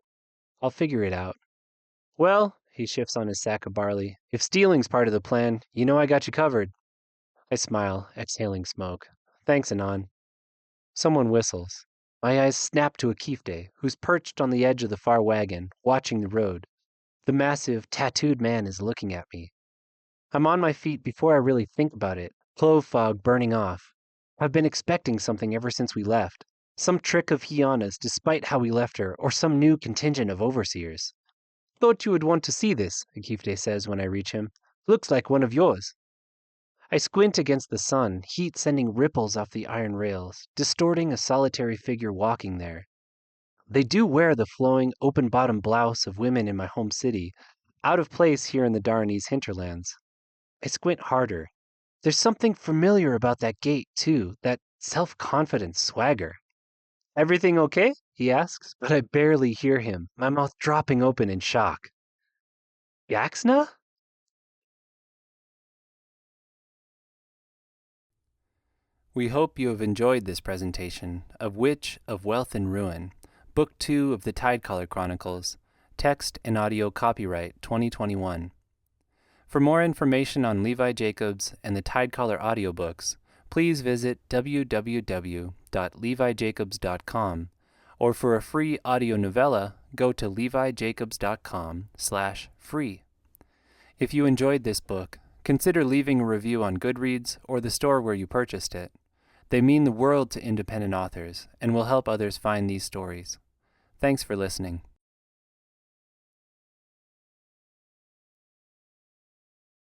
I'll figure it out. Well, he shifts on his sack of barley. If stealing's part of the plan, you know I got you covered. I smile, exhaling smoke. Thanks, Anon. Someone whistles. My eyes snap to Akifte, who's perched on the edge of the far wagon, watching the road. The massive, tattooed man is looking at me. I'm on my feet before I really think about it, clove fog burning off. I've been expecting something ever since we left. Some trick of Hiana's despite how we left her, or some new contingent of overseers. Thought you would want to see this, Akifte says when I reach him. Looks like one of yours. I squint against the sun, heat sending ripples off the iron rails, distorting a solitary figure walking there. They do wear the flowing, open-bottom blouse of women in my home city, out of place here in the Darnese hinterlands. I squint harder. There's something familiar about that gait, too, that self-confident swagger. Everything okay? He asks, but I barely hear him, my mouth dropping open in shock. Yaxna? We hope you have enjoyed this presentation of Witch of Wealth and Ruin, Book 2 of the Tidecaller Chronicles, text and audio copyright 2021. For more information on Levi Jacobs and the Tidecaller audiobooks, please visit www.levijacobs.com, or for a free audio novella, go to levijacobs.com/free. If you enjoyed this book, consider leaving a review on Goodreads or the store where you purchased it. They mean the world to independent authors and will help others find these stories. Thanks for listening.